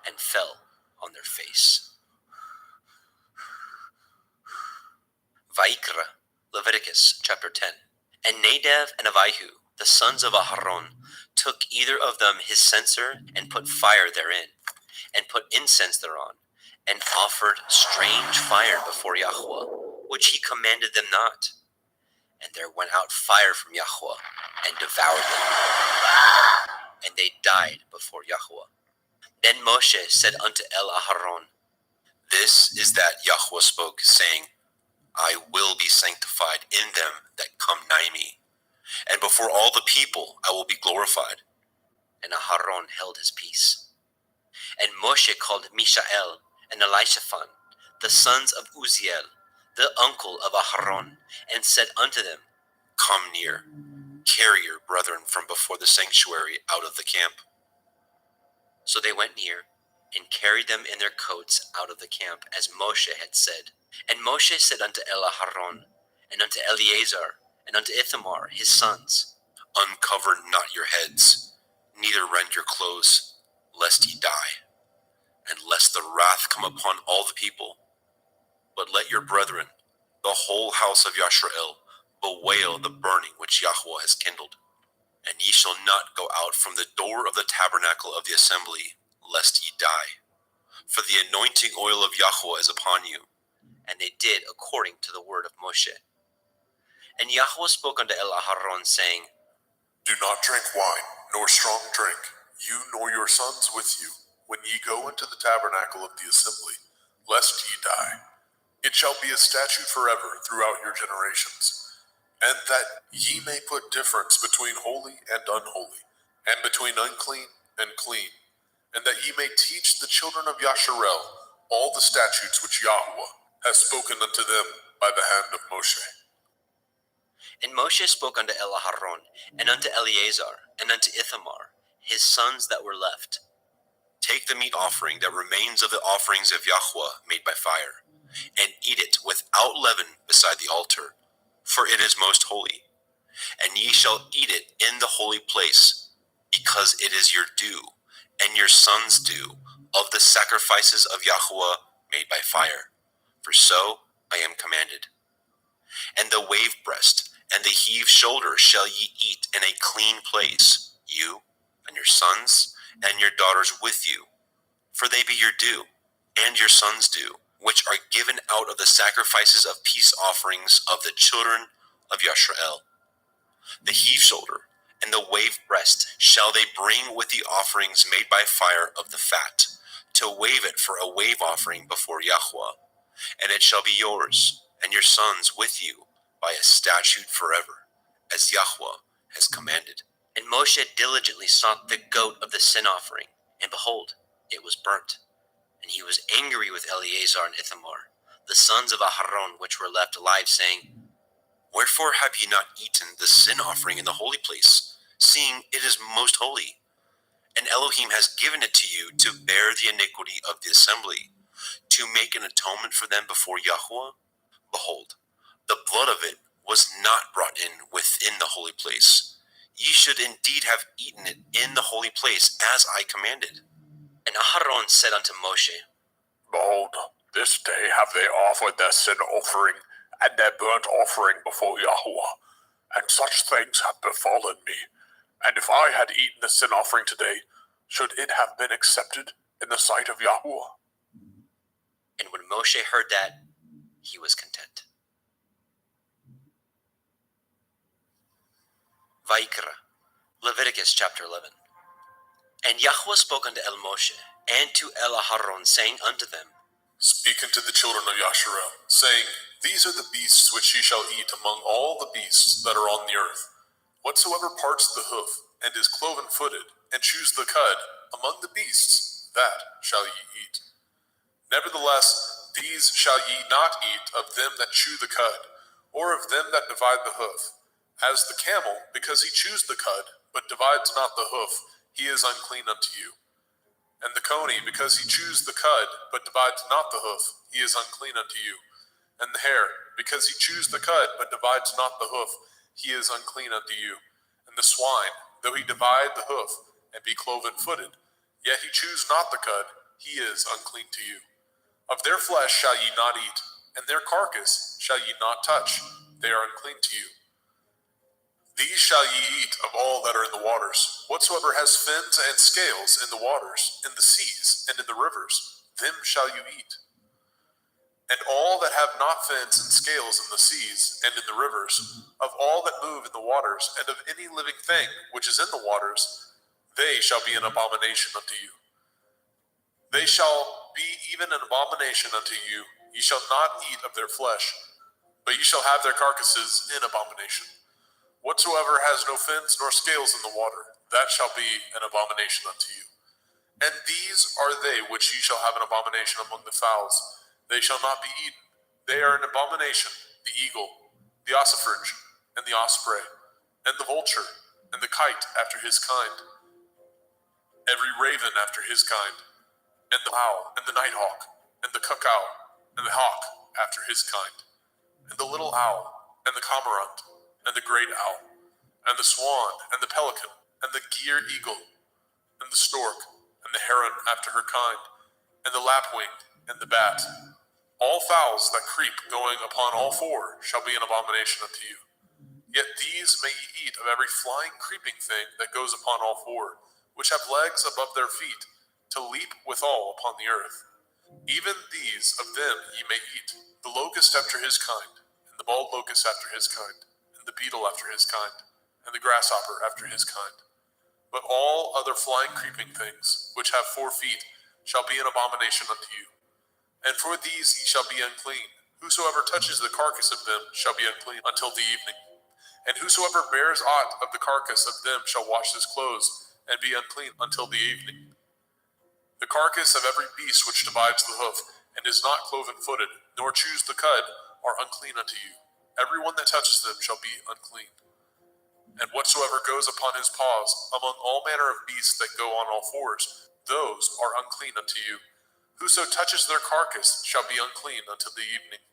and fell on their face. Vaikra, Leviticus chapter 10. And Nadab and Abihu, the sons of Aharon, took either of them his censer, and put fire therein, and put incense thereon, and offered strange fire before Yahweh, which he commanded them not. And there went out fire from Yahweh, and devoured them, and they died before Yahweh. Then Moshe said unto El Aharon, This is that Yahweh spoke, saying, I will be sanctified in them that come nigh me, and before all the people I will be glorified. And Aharon held his peace. And Moshe called Mishael and Elishaphan, the sons of Uzziel, the uncle of Aharon, and said unto them, Come near, carry your brethren from before the sanctuary out of the camp. So they went near, and carried them in their coats out of the camp, as Moshe had said. And Moshe said unto Aharon, and unto Eleazar, and unto Ithamar his sons, Uncover not your heads, neither rend your clothes, lest ye die, and lest the wrath come upon all the people. But let your brethren, the whole house of Yashrael, bewail the burning which Yahweh has kindled. And ye shall not go out from the door of the tabernacle of the assembly, lest ye die. For the anointing oil of Yahweh is upon you. And they did according to the word of Moshe. And Yahweh spoke unto Aharon, saying, Do not drink wine, nor strong drink, you nor your sons with you, when ye go into the tabernacle of the assembly, lest ye die. It shall be a statute forever throughout your generations. And that ye may put difference between holy and unholy, and between unclean and clean, and that ye may teach the children of Yasharel all the statutes which Yahweh has spoken unto them by the hand of Moshe. And Moshe spoke unto Aharon, and unto Eleazar, and unto Ithamar, his sons that were left, Take the meat offering that remains of the offerings of Yahweh made by fire, and eat it without leaven beside the altar, for it is most holy. And ye shall eat it in the holy place, because it is your due, and your sons' due, of the sacrifices of Yahweh made by fire. For so I am commanded. And the wave breast and the heave shoulder shall ye eat in a clean place, you and your sons and your daughters with you, for they be your due, and your sons' due, which are given out of the sacrifices of peace offerings of the children of Yashrael. The heave shoulder and the wave breast shall they bring with the offerings made by fire of the fat, to wave it for a wave offering before Yahweh. And it shall be yours, and your sons with you, by a statute forever, as Yahweh has commanded. And Moshe diligently sought the goat of the sin offering, and behold, it was burnt. And he was angry with Eleazar and Ithamar, the sons of Aharon, which were left alive, saying, Wherefore have ye not eaten the sin offering in the holy place, seeing it is most holy? And Elohim has given it to you to bear the iniquity of the assembly, to make an atonement for them before Yahweh. Behold, the blood of it was not brought in within the holy place. Ye should indeed have eaten it in the holy place, as I commanded. And Aharon said unto Moshe, Behold, this day have they offered their sin offering and their burnt offering before Yahweh, and such things have befallen me. And if I had eaten the sin offering today, should it have been accepted in the sight of Yahweh? And when Moshe heard that, he was content. Vaikra, Leviticus chapter 11. And Yahweh spoke unto El Moshe, and to El Aharon, saying unto them, Speak unto the children of Yasharel, saying, These are the beasts which ye shall eat among all the beasts that are on the earth. Whatsoever parts the hoof, and is cloven-footed, and chews the cud among the beasts, that shall ye eat. Nevertheless, these shall ye not eat of them that chew the cud, or of them that divide the hoof. As the camel, because he chews the cud, but divides not the hoof, he is unclean unto you. And the coney, because he chews the cud, but divides not the hoof, he is unclean unto you. And the hare, because he chews the cud, but divides not the hoof, he is unclean unto you. And the swine, though he divide the hoof, and be cloven-footed, yet he chews not the cud, he is unclean to you. Of their flesh shall ye not eat, and their carcass shall ye not touch, they are unclean to you. These shall ye eat of all that are in the waters. Whatsoever has fins and scales in the waters, in the seas, and in the rivers, them shall you eat. And all that have not fins and scales in the seas and in the rivers, of all that move in the waters, and of any living thing which is in the waters, they shall be an abomination unto you. They shall be even an abomination unto you. Ye shall not eat of their flesh, but ye shall have their carcasses in abomination. Whatsoever has no fins nor scales in the water, that shall be an abomination unto you. And these are they which ye shall have an abomination among the fowls. They shall not be eaten. They are an abomination, the eagle, the ossifrage, and the osprey, and the vulture, and the kite after his kind, every raven after his kind, and the owl, and the nighthawk, and the cuckow, and the hawk after his kind, and the little owl, and the cormorant, and the great owl, and the swan, and the pelican, and the gier eagle, and the stork, and the heron after her kind, and the lapwing, and the bat. All fowls that creep going upon all four shall be an abomination unto you. Yet these may ye eat of every flying creeping thing that goes upon all four, which have legs above their feet, to leap withal upon the earth. Even these of them ye may eat, the locust after his kind, and the bald locust after his kind, the beetle after his kind, and the grasshopper after his kind. But all other flying creeping things, which have 4 feet, shall be an abomination unto you. And for these ye shall be unclean. Whosoever touches the carcass of them shall be unclean until the evening. And whosoever bears aught of the carcass of them shall wash his clothes, and be unclean until the evening. The carcass of every beast which divides the hoof, and is not cloven-footed, nor chews the cud, are unclean unto you. Every one that touches them shall be unclean. And whatsoever goes upon his paws among all manner of beasts that go on all fours, those are unclean unto you. Whoso touches their carcass shall be unclean until the evening.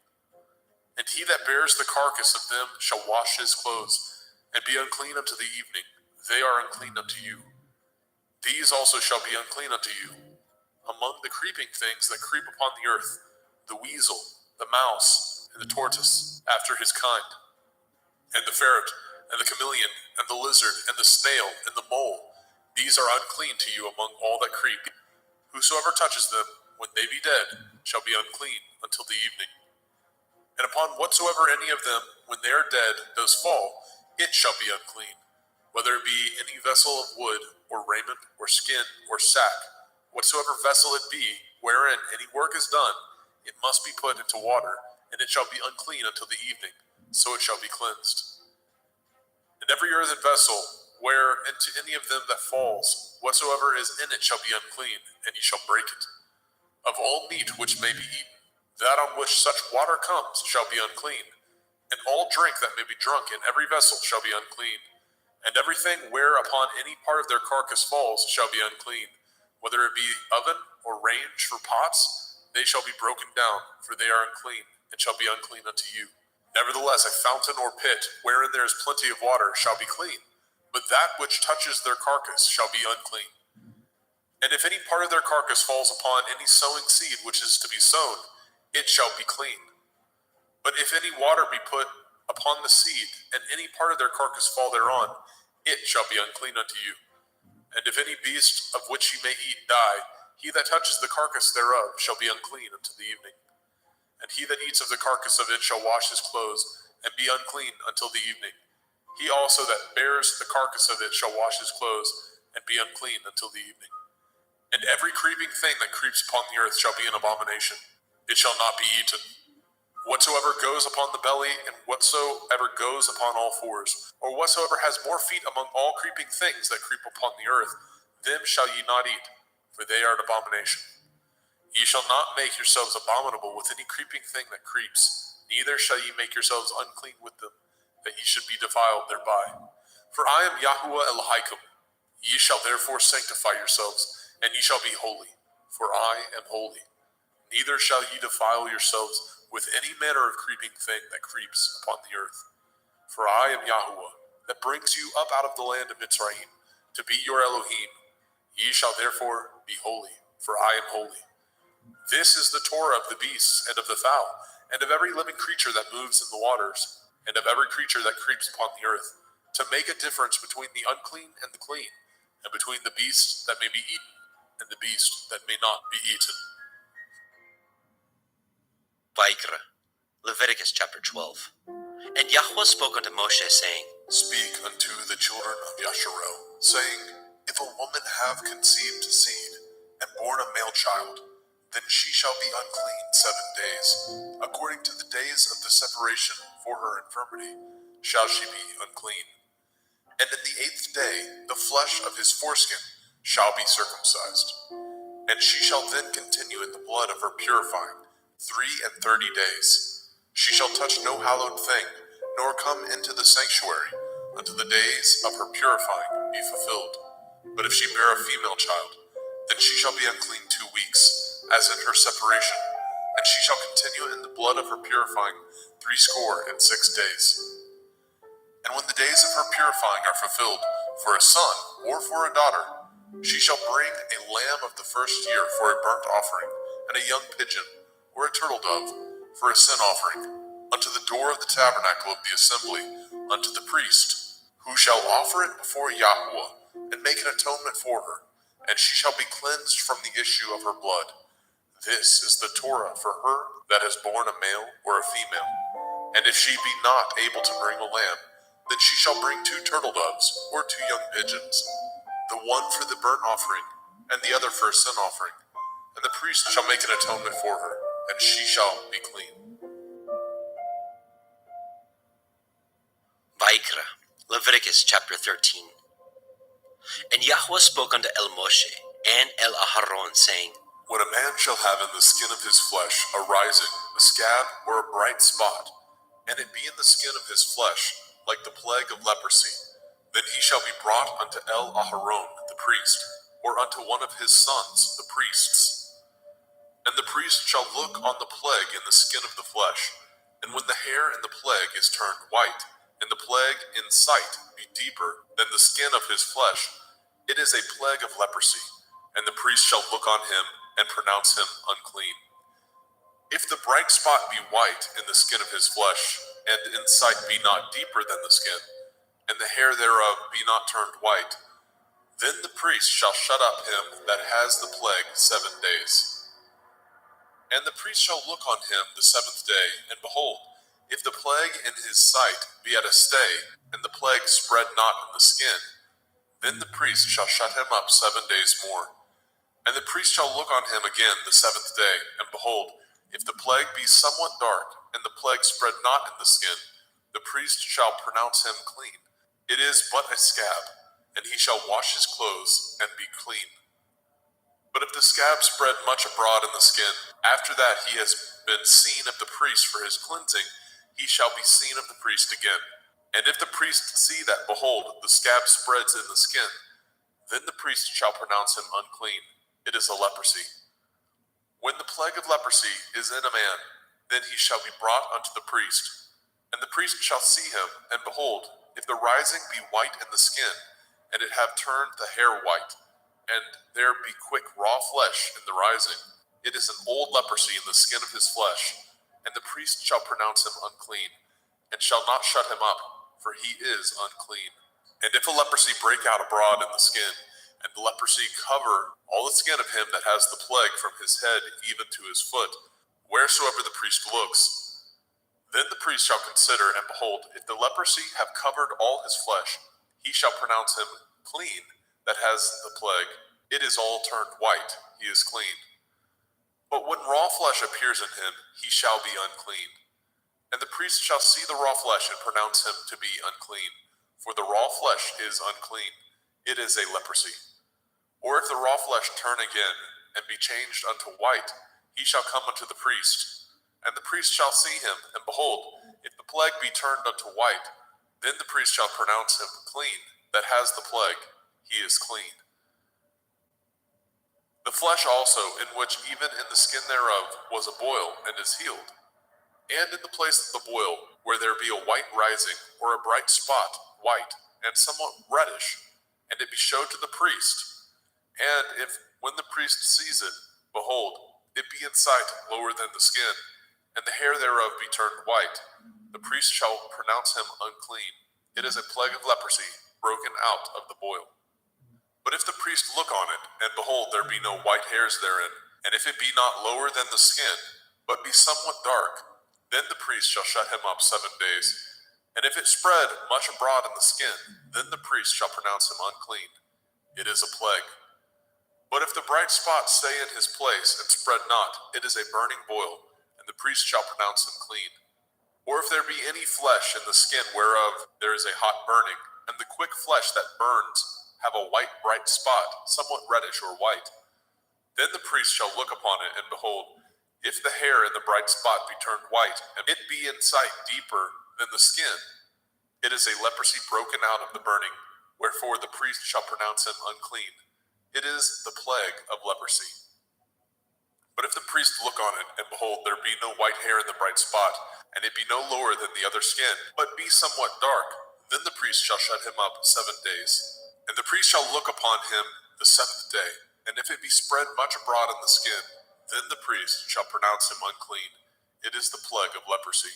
And he that bears the carcass of them shall wash his clothes, and be unclean unto the evening. They are unclean unto you. These also shall be unclean unto you. Among the creeping things that creep upon the earth, the weasel, the mouse, and the tortoise, after his kind, and the ferret, and the chameleon, and the lizard, and the snail, and the mole, these are unclean to you among all that creep. Whosoever touches them, when they be dead, shall be unclean until the evening. And upon whatsoever any of them, when they are dead, does fall, it shall be unclean, whether it be any vessel of wood, or raiment, or skin, or sack, whatsoever vessel it be, wherein any work is done, it must be put into water, and it shall be unclean until the evening, so it shall be cleansed. And every earthen vessel, where into any of them that falls, whatsoever is in it shall be unclean, and ye shall break it. Of all meat which may be eaten, that on which such water comes shall be unclean, and all drink that may be drunk in every vessel shall be unclean. And everything whereupon any part of their carcass falls shall be unclean, whether it be oven or range for pots, they shall be broken down, for they are unclean, and shall be unclean unto you. Nevertheless, a fountain or pit, wherein there is plenty of water, shall be clean, but that which touches their carcass shall be unclean. And if any part of their carcass falls upon any sowing seed which is to be sown, it shall be clean. But if any water be put upon the seed, and any part of their carcass fall thereon, it shall be unclean unto you. And if any beast of which ye may eat die, he that touches the carcass thereof shall be unclean until the evening. And he that eats of the carcass of it shall wash his clothes, and be unclean until the evening. He also that bears the carcass of it shall wash his clothes, and be unclean until the evening. And every creeping thing that creeps upon the earth shall be an abomination. It shall not be eaten. Whatsoever goes upon the belly, and whatsoever goes upon all fours, or whatsoever has more feet among all creeping things that creep upon the earth, them shall ye not eat, for they are an abomination. Ye shall not make yourselves abominable with any creeping thing that creeps, neither shall ye make yourselves unclean with them, that ye should be defiled thereby. For I am Yahuwah Elohim. Ye shall therefore sanctify yourselves, and ye shall be holy, for I am holy. Neither shall ye defile yourselves with any manner of creeping thing that creeps upon the earth. For I am Yahuwah, that brings you up out of the land of Mitzrayim, to be your Elohim. Ye shall therefore be holy, for I am holy. This is the Torah of the beasts, and of the fowl, and of every living creature that moves in the waters, and of every creature that creeps upon the earth, to make a difference between the unclean and the clean, and between the beast that may be eaten, and the beast that may not be eaten. Vaikra, Leviticus chapter 12. And Yahweh spoke unto Moshe, saying, Speak unto the children of Yasharel, saying, If a woman have conceived seed, and born a male child, then she shall be unclean 7 days. According to the days of the separation for her infirmity, shall she be unclean. And in the 8th day, the flesh of his foreskin shall be circumcised. And she shall then continue in the blood of her purifying 33 days. She shall touch no hallowed thing, nor come into the sanctuary, until the days of her purifying be fulfilled. But if she bear a female child, then she shall be unclean 2 weeks, as in her separation, and she shall continue in the blood of her purifying 66 days. And when the days of her purifying are fulfilled, for a son or for a daughter, she shall bring a lamb of the first year for a burnt offering, and a young pigeon, or a turtle dove, for a sin offering, unto the door of the tabernacle of the assembly, unto the priest, who shall offer it before Yahuwah, and make an atonement for her, and she shall be cleansed from the issue of her blood. This is the Torah for her that has borne a male or a female. And if she be not able to bring a lamb, then she shall bring 2 turtle doves, or 2 young pigeons, the one for the burnt offering, and the other for a sin offering. And the priest shall make an atonement for her, and she shall be clean. Vaikra, Leviticus chapter 13. And Yahweh spoke unto El Moshe and El Aharon, saying, When a man shall have in the skin of his flesh a rising, a scab, or a bright spot, and it be in the skin of his flesh, like the plague of leprosy, then he shall be brought unto El Aharon the priest, or unto one of his sons the priests. And the priest shall look on the plague in the skin of the flesh, and when the hair in the plague is turned white, and the plague in sight be deeper than the skin of his flesh, it is a plague of leprosy, and the priest shall look on him and pronounce him unclean. If the bright spot be white in the skin of his flesh, and in sight be not deeper than the skin, and the hair thereof be not turned white, then the priest shall shut up him that has the plague 7 days. And the priest shall look on him the 7th day, and behold, if the plague in his sight be at a stay, and the plague spread not in the skin, then the priest shall shut him up 7 days more. And the priest shall look on him again the 7th day, and behold, if the plague be somewhat dark, and the plague spread not in the skin, the priest shall pronounce him clean. It is but a scab, and he shall wash his clothes and be clean. But if the scab spread much abroad in the skin, after that he has been seen of the priest for his cleansing, he shall be seen of the priest again. And if the priest see that, behold, the scab spreads in the skin, then the priest shall pronounce him unclean. It is a leprosy. When the plague of leprosy is in a man, then he shall be brought unto the priest. And the priest shall see him, and behold, if the rising be white in the skin, and it have turned the hair white, and there be quick raw flesh in the rising, it is an old leprosy in the skin of his flesh, and the priest shall pronounce him unclean, and shall not shut him up, for he is unclean. And if a leprosy break out abroad in the skin, and the leprosy cover all the skin of him that has the plague from his head even to his foot, wheresoever the priest looks, then the priest shall consider, and behold, if the leprosy have covered all his flesh, he shall pronounce him clean that has the plague. It is all turned white, he is clean. But when raw flesh appears in him, he shall be unclean. And the priest shall see the raw flesh and pronounce him to be unclean. For the raw flesh is unclean. It is a leprosy. Or if the raw flesh turn again, and be changed unto white, he shall come unto the priest. And the priest shall see him, and behold, if the plague be turned unto white, then the priest shall pronounce him clean, that has the plague, he is clean. The flesh also, in which even in the skin thereof was a boil, and is healed. And in the place of the boil, where there be a white rising, or a bright spot, white, and somewhat reddish, and it be showed to the priest. And if, when the priest sees it, behold, it be in sight lower than the skin, and the hair thereof be turned white, the priest shall pronounce him unclean. It is a plague of leprosy, broken out of the boil. But if the priest look on it, and behold, there be no white hairs therein, and if it be not lower than the skin, but be somewhat dark, then the priest shall shut him up 7 days. And if it spread much abroad in the skin, then the priest shall pronounce him unclean. It is a plague. But if the bright spot stay in his place, and spread not, it is a burning boil, and the priest shall pronounce him clean. Or if there be any flesh in the skin whereof there is a hot burning, and the quick flesh that burns have a white bright spot, somewhat reddish or white, then the priest shall look upon it, and behold, if the hair in the bright spot be turned white, and it be in sight deeper than the skin, it is a leprosy broken out of the burning, wherefore the priest shall pronounce him unclean. It is the plague of leprosy. But if the priest look on it, and behold, there be no white hair in the bright spot, and it be no lower than the other skin, but be somewhat dark, then the priest shall shut him up 7 days. And the priest shall look upon him the 7th day, and if it be spread much abroad in the skin, then the priest shall pronounce him unclean. It is the plague of leprosy.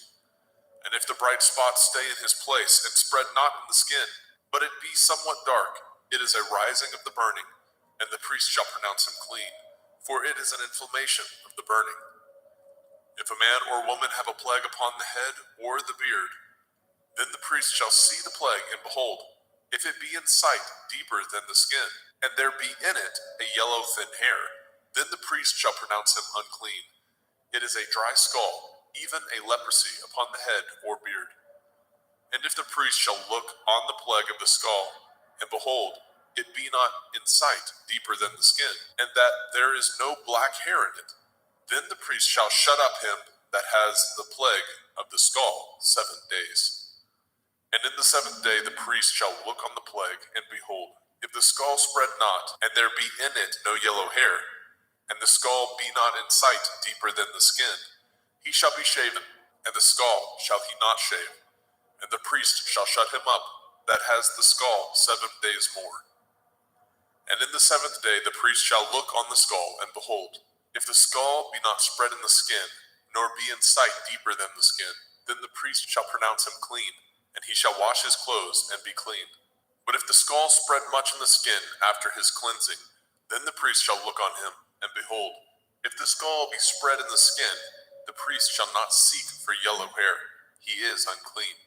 And if the bright spot stay in his place, and spread not in the skin, but it be somewhat dark, it is a rising of the burning, and the priest shall pronounce him clean, for it is an inflammation of the burning. If a man or woman have a plague upon the head or the beard, then the priest shall see the plague, and behold, if it be in sight deeper than the skin, and there be in it a yellow thin hair, then the priest shall pronounce him unclean. It is a dry skull, even a leprosy upon the head or beard. And if the priest shall look on the plague of the skull, and behold, it be not in sight deeper than the skin, and that there is no black hair in it, then the priest shall shut up him that has the plague of the skull 7 days. And in the 7th day the priest shall look on the plague, and behold, if the skull spread not, and there be in it no yellow hair, and the skull be not in sight deeper than the skin, he shall be shaven, and the skull shall he not shave, and the priest shall shut him up that has the skull 7 days more. And in the 7th day the priest shall look on the skull, and behold, if the skull be not spread in the skin, nor be in sight deeper than the skin, then the priest shall pronounce him clean, and he shall wash his clothes and be clean. But if the skull spread much in the skin after his cleansing, then the priest shall look on him, and behold, if the skull be spread in the skin, the priest shall not seek for yellow hair, he is unclean.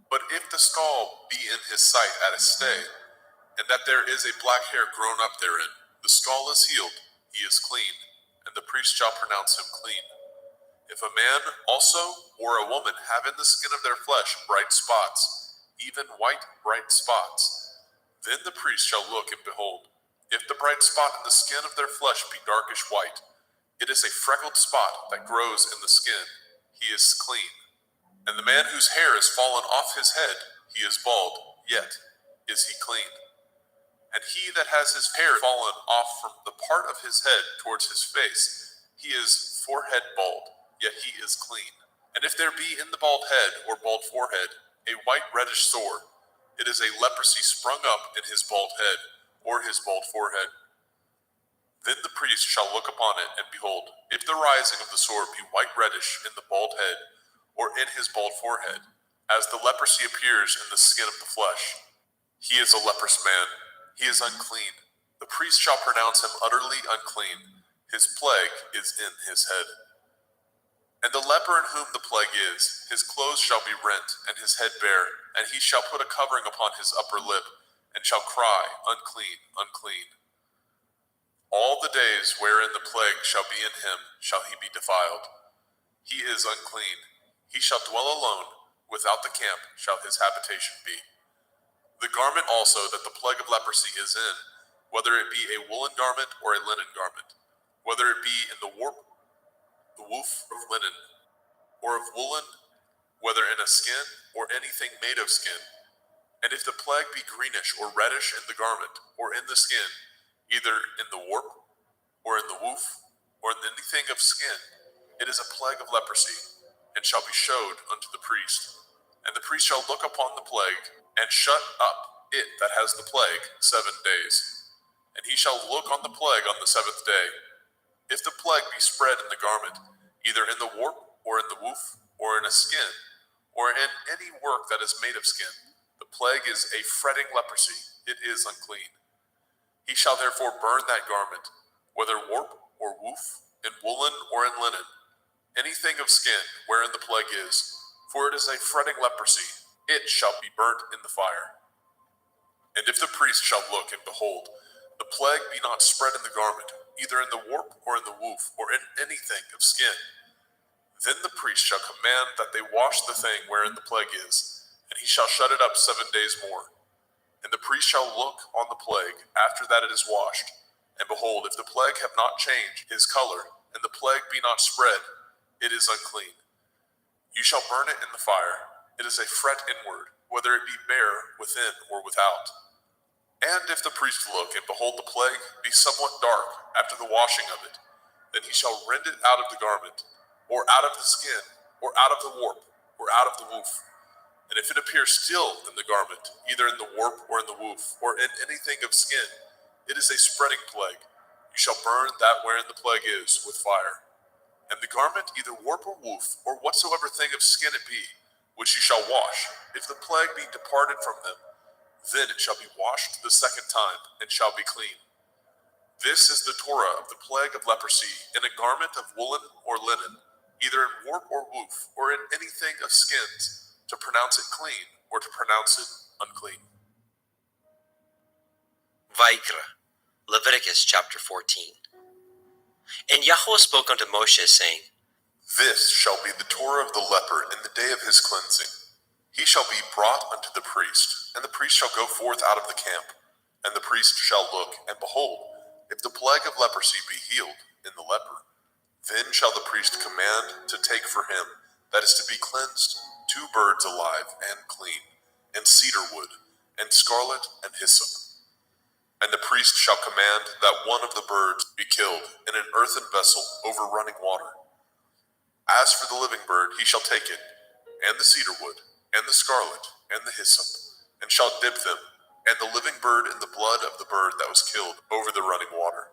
But if the skull be in his sight at a stay, and that there is a black hair grown up therein, the skull is healed, he is clean, and the priest shall pronounce him clean. If a man also or a woman have in the skin of their flesh bright spots, even white bright spots, then the priest shall look, and behold, if the bright spot in the skin of their flesh be darkish white, it is a freckled spot that grows in the skin, he is clean. And the man whose hair is fallen off his head, he is bald, yet is he clean. And he that has his hair fallen off from the part of his head towards his face, he is forehead bald, yet he is clean. And if there be in the bald head or bald forehead a white reddish sore, it is a leprosy sprung up in his bald head or his bald forehead. Then the priest shall look upon it, and behold, if the rising of the sore be white reddish in the bald head or in his bald forehead, as the leprosy appears in the skin of the flesh, he is a leprous man, he is unclean. The priest shall pronounce him utterly unclean. His plague is in his head. And the leper in whom the plague is, his clothes shall be rent, and his head bare, and he shall put a covering upon his upper lip, and shall cry, unclean, unclean. All the days wherein the plague shall be in him shall he be defiled. He is unclean. He shall dwell alone, without the camp shall his habitation be. The garment also that the plague of leprosy is in, whether it be a woolen garment or a linen garment, whether it be in the warp, the woof of linen, or of woolen, whether in a skin or anything made of skin, and if the plague be greenish or reddish in the garment or in the skin, either in the warp or in the woof or in anything of skin, it is a plague of leprosy, and shall be showed unto the priest. And the priest shall look upon the plague, and shut up it that has the plague 7 days. And he shall look on the plague on the 7th day. If the plague be spread in the garment, either in the warp or in the woof or in a skin, or in any work that is made of skin, the plague is a fretting leprosy, it is unclean. He shall therefore burn that garment, whether warp or woof, in woolen or in linen, anything of skin wherein the plague is, for it is a fretting leprosy, it shall be burnt in the fire. And if the priest shall look and behold, the plague be not spread in the garment, either in the warp or in the woof, or in anything of skin, then the priest shall command that they wash the thing wherein the plague is, and he shall shut it up 7 days more. And the priest shall look on the plague after that it is washed, and behold, if the plague have not changed his color, and the plague be not spread, it is unclean. You shall burn it in the fire. It is a fret inward, whether it be bare within or without. And if the priest look and behold the plague be somewhat dark after the washing of it, then he shall rend it out of the garment, or out of the skin, or out of the warp, or out of the woof. And if it appear still in the garment, either in the warp or in the woof, or in anything of skin, it is a spreading plague. You shall burn that wherein the plague is with fire. And the garment, either warp or woof, or whatsoever thing of skin it be, which you shall wash, if the plague be departed from them, then it shall be washed the 2nd time, and shall be clean. This is the Torah of the plague of leprosy, in a garment of woolen or linen, either in warp or woof, or in anything of skins, to pronounce it clean, or to pronounce it unclean. Vaikra, Leviticus chapter 14. And Yahweh spoke unto Moshe, saying, This shall be the Torah of the leper in the day of his cleansing. He shall be brought unto the priest, and the priest shall go forth out of the camp. And the priest shall look, and behold, if the plague of leprosy be healed in the leper, then shall the priest command to take for him that is to be cleansed 2 birds alive and clean, and cedar wood, and scarlet, and hyssop. And the priest shall command that one of the birds be killed in an earthen vessel over running water. As for the living bird, he shall take it, and the cedar wood, and the scarlet, and the hyssop, and shall dip them, and the living bird in the blood of the bird that was killed over the running water.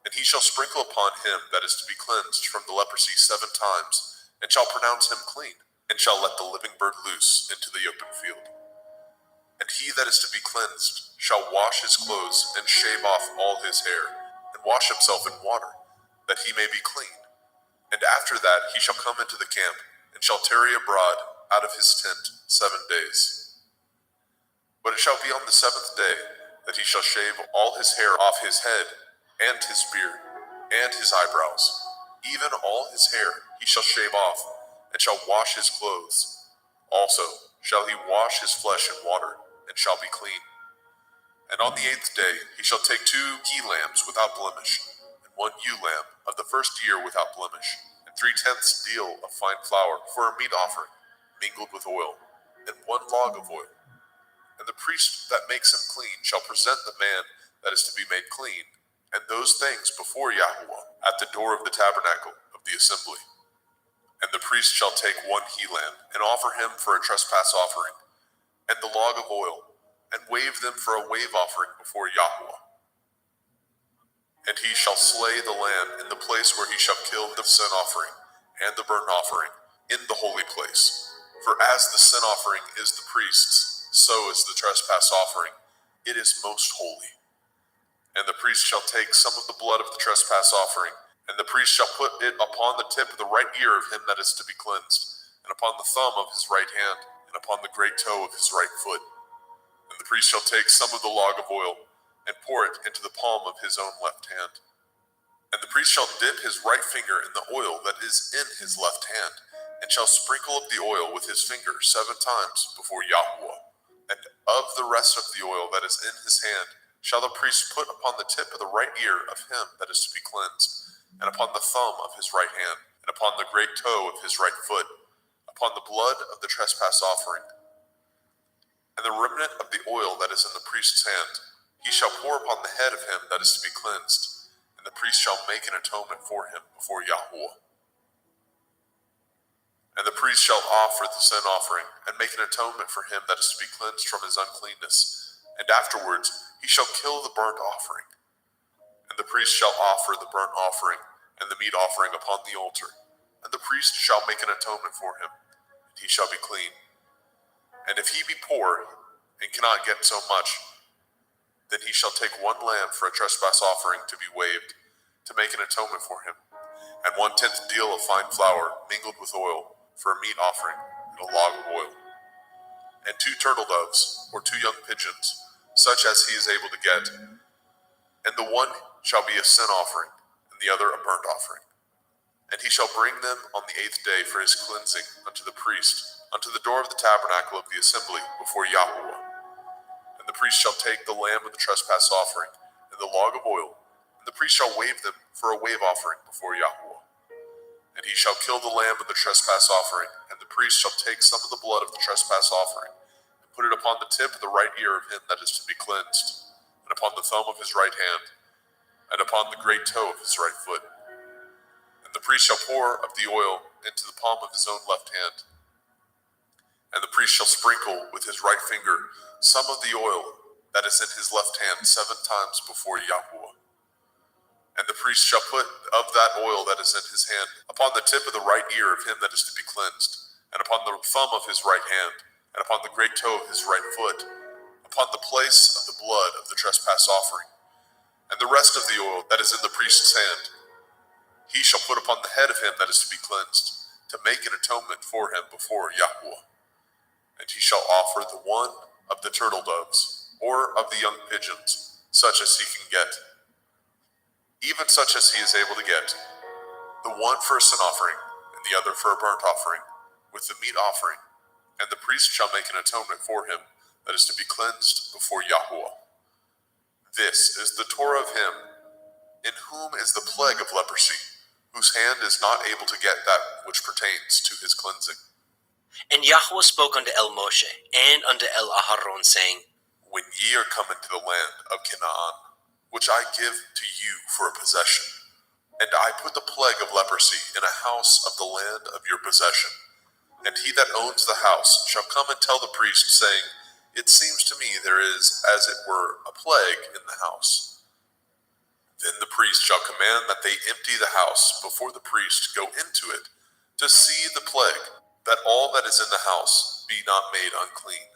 And he shall sprinkle upon him that is to be cleansed from the leprosy 7 times, and shall pronounce him clean, and shall let the living bird loose into the open field. And he that is to be cleansed shall wash his clothes, and shave off all his hair, and wash himself in water, that he may be clean. And after that he shall come into the camp, and shall tarry abroad out of his tent 7 days. But it shall be on the 7th day that he shall shave all his hair off his head, and his beard, and his eyebrows, even all his hair he shall shave off, and shall wash his clothes. Also shall he wash his flesh in water, and shall be clean. And on the 8th day he shall take 2 he-lambs without blemish, and 1 ewe lamb of the 1st year without blemish, and 3/10 deal of fine flour for a meat offering, mingled with oil, and 1 log of oil. And the priest that makes him clean shall present the man that is to be made clean, and those things before Yahweh at the door of the tabernacle of the assembly. And the priest shall take 1 he-lamb, and offer him for a trespass offering, and the log of oil, and wave them for a wave offering before Yahweh. And he shall slay the lamb in the place where he shall kill the sin offering and the burnt offering in the holy place. For as the sin offering is the priest's, so is the trespass offering. It is most holy. And the priest shall take some of the blood of the trespass offering, and the priest shall put it upon the tip of the right ear of him that is to be cleansed, and upon the thumb of his right hand, and upon the great toe of his right foot. And the priest shall take some of the log of oil, and pour it into the palm of his own left hand. And the priest shall dip his right finger in the oil that is in his left hand, and and shall sprinkle of the oil with his finger 7 times before Yahweh. And of the rest of the oil that is in his hand shall the priest put upon the tip of the right ear of him that is to be cleansed, and upon the thumb of his right hand, and upon the great toe of his right foot, upon the blood of the trespass offering. And the remnant of the oil that is in the priest's hand he shall pour upon the head of him that is to be cleansed, and the priest shall make an atonement for him before Yahweh. And the priest shall offer the sin offering, and make an atonement for him that is to be cleansed from his uncleanness, and afterwards he shall kill the burnt offering. And the priest shall offer the burnt offering and the meat offering upon the altar, and the priest shall make an atonement for him, and he shall be clean. And if he be poor, and cannot get so much, then he shall take 1 lamb for a trespass offering to be waved, to make an atonement for him, and 1/10 deal of fine flour mingled with oil for a meat offering, and a log of oil, and 2 turtle doves, or 2 young pigeons, such as he is able to get, and the one shall be a sin offering, and the other a burnt offering. And he shall bring them on the 8th day for his cleansing unto the priest, unto the door of the tabernacle of the assembly before Yahweh. And the priest shall take the lamb of the trespass offering, and the log of oil, and the priest shall wave them for a wave offering before Yahweh. And he shall kill the lamb of the trespass offering, and the priest shall take some of the blood of the trespass offering, and put it upon the tip of the right ear of him that is to be cleansed, and upon the thumb of his right hand, and upon the great toe of his right foot. And the priest shall pour of the oil into the palm of his own left hand. And the priest shall sprinkle with his right finger some of the oil that is in his left hand 7 times before Yahweh. And the priest shall put of that oil that is in his hand upon the tip of the right ear of him that is to be cleansed, and upon the thumb of his right hand, and upon the great toe of his right foot, upon the place of the blood of the trespass offering. And the rest of the oil that is in the priest's hand he shall put upon the head of him that is to be cleansed, to make an atonement for him before Yahweh. And he shall offer the one of the turtle doves, or of the young pigeons, such as he can get, even such as he is able to get, the one for a sin offering, and the other for a burnt offering, with the meat offering. And the priest shall make an atonement for him that is to be cleansed before Yahweh. This is the Torah of him in whom is the plague of leprosy, whose hand is not able to get that which pertains to his cleansing. And Yahweh spoke unto El Moshe and unto El Aharon, saying, When ye are come into the land of Canaan, which I give to you for a possession, and I put the plague of leprosy in a house of the land of your possession, and he that owns the house shall come and tell the priest, saying, It seems to me there is, as it were, a plague in the house. Then the priest shall command that they empty the house before the priest go into it to see the plague, that all that is in the house be not made unclean.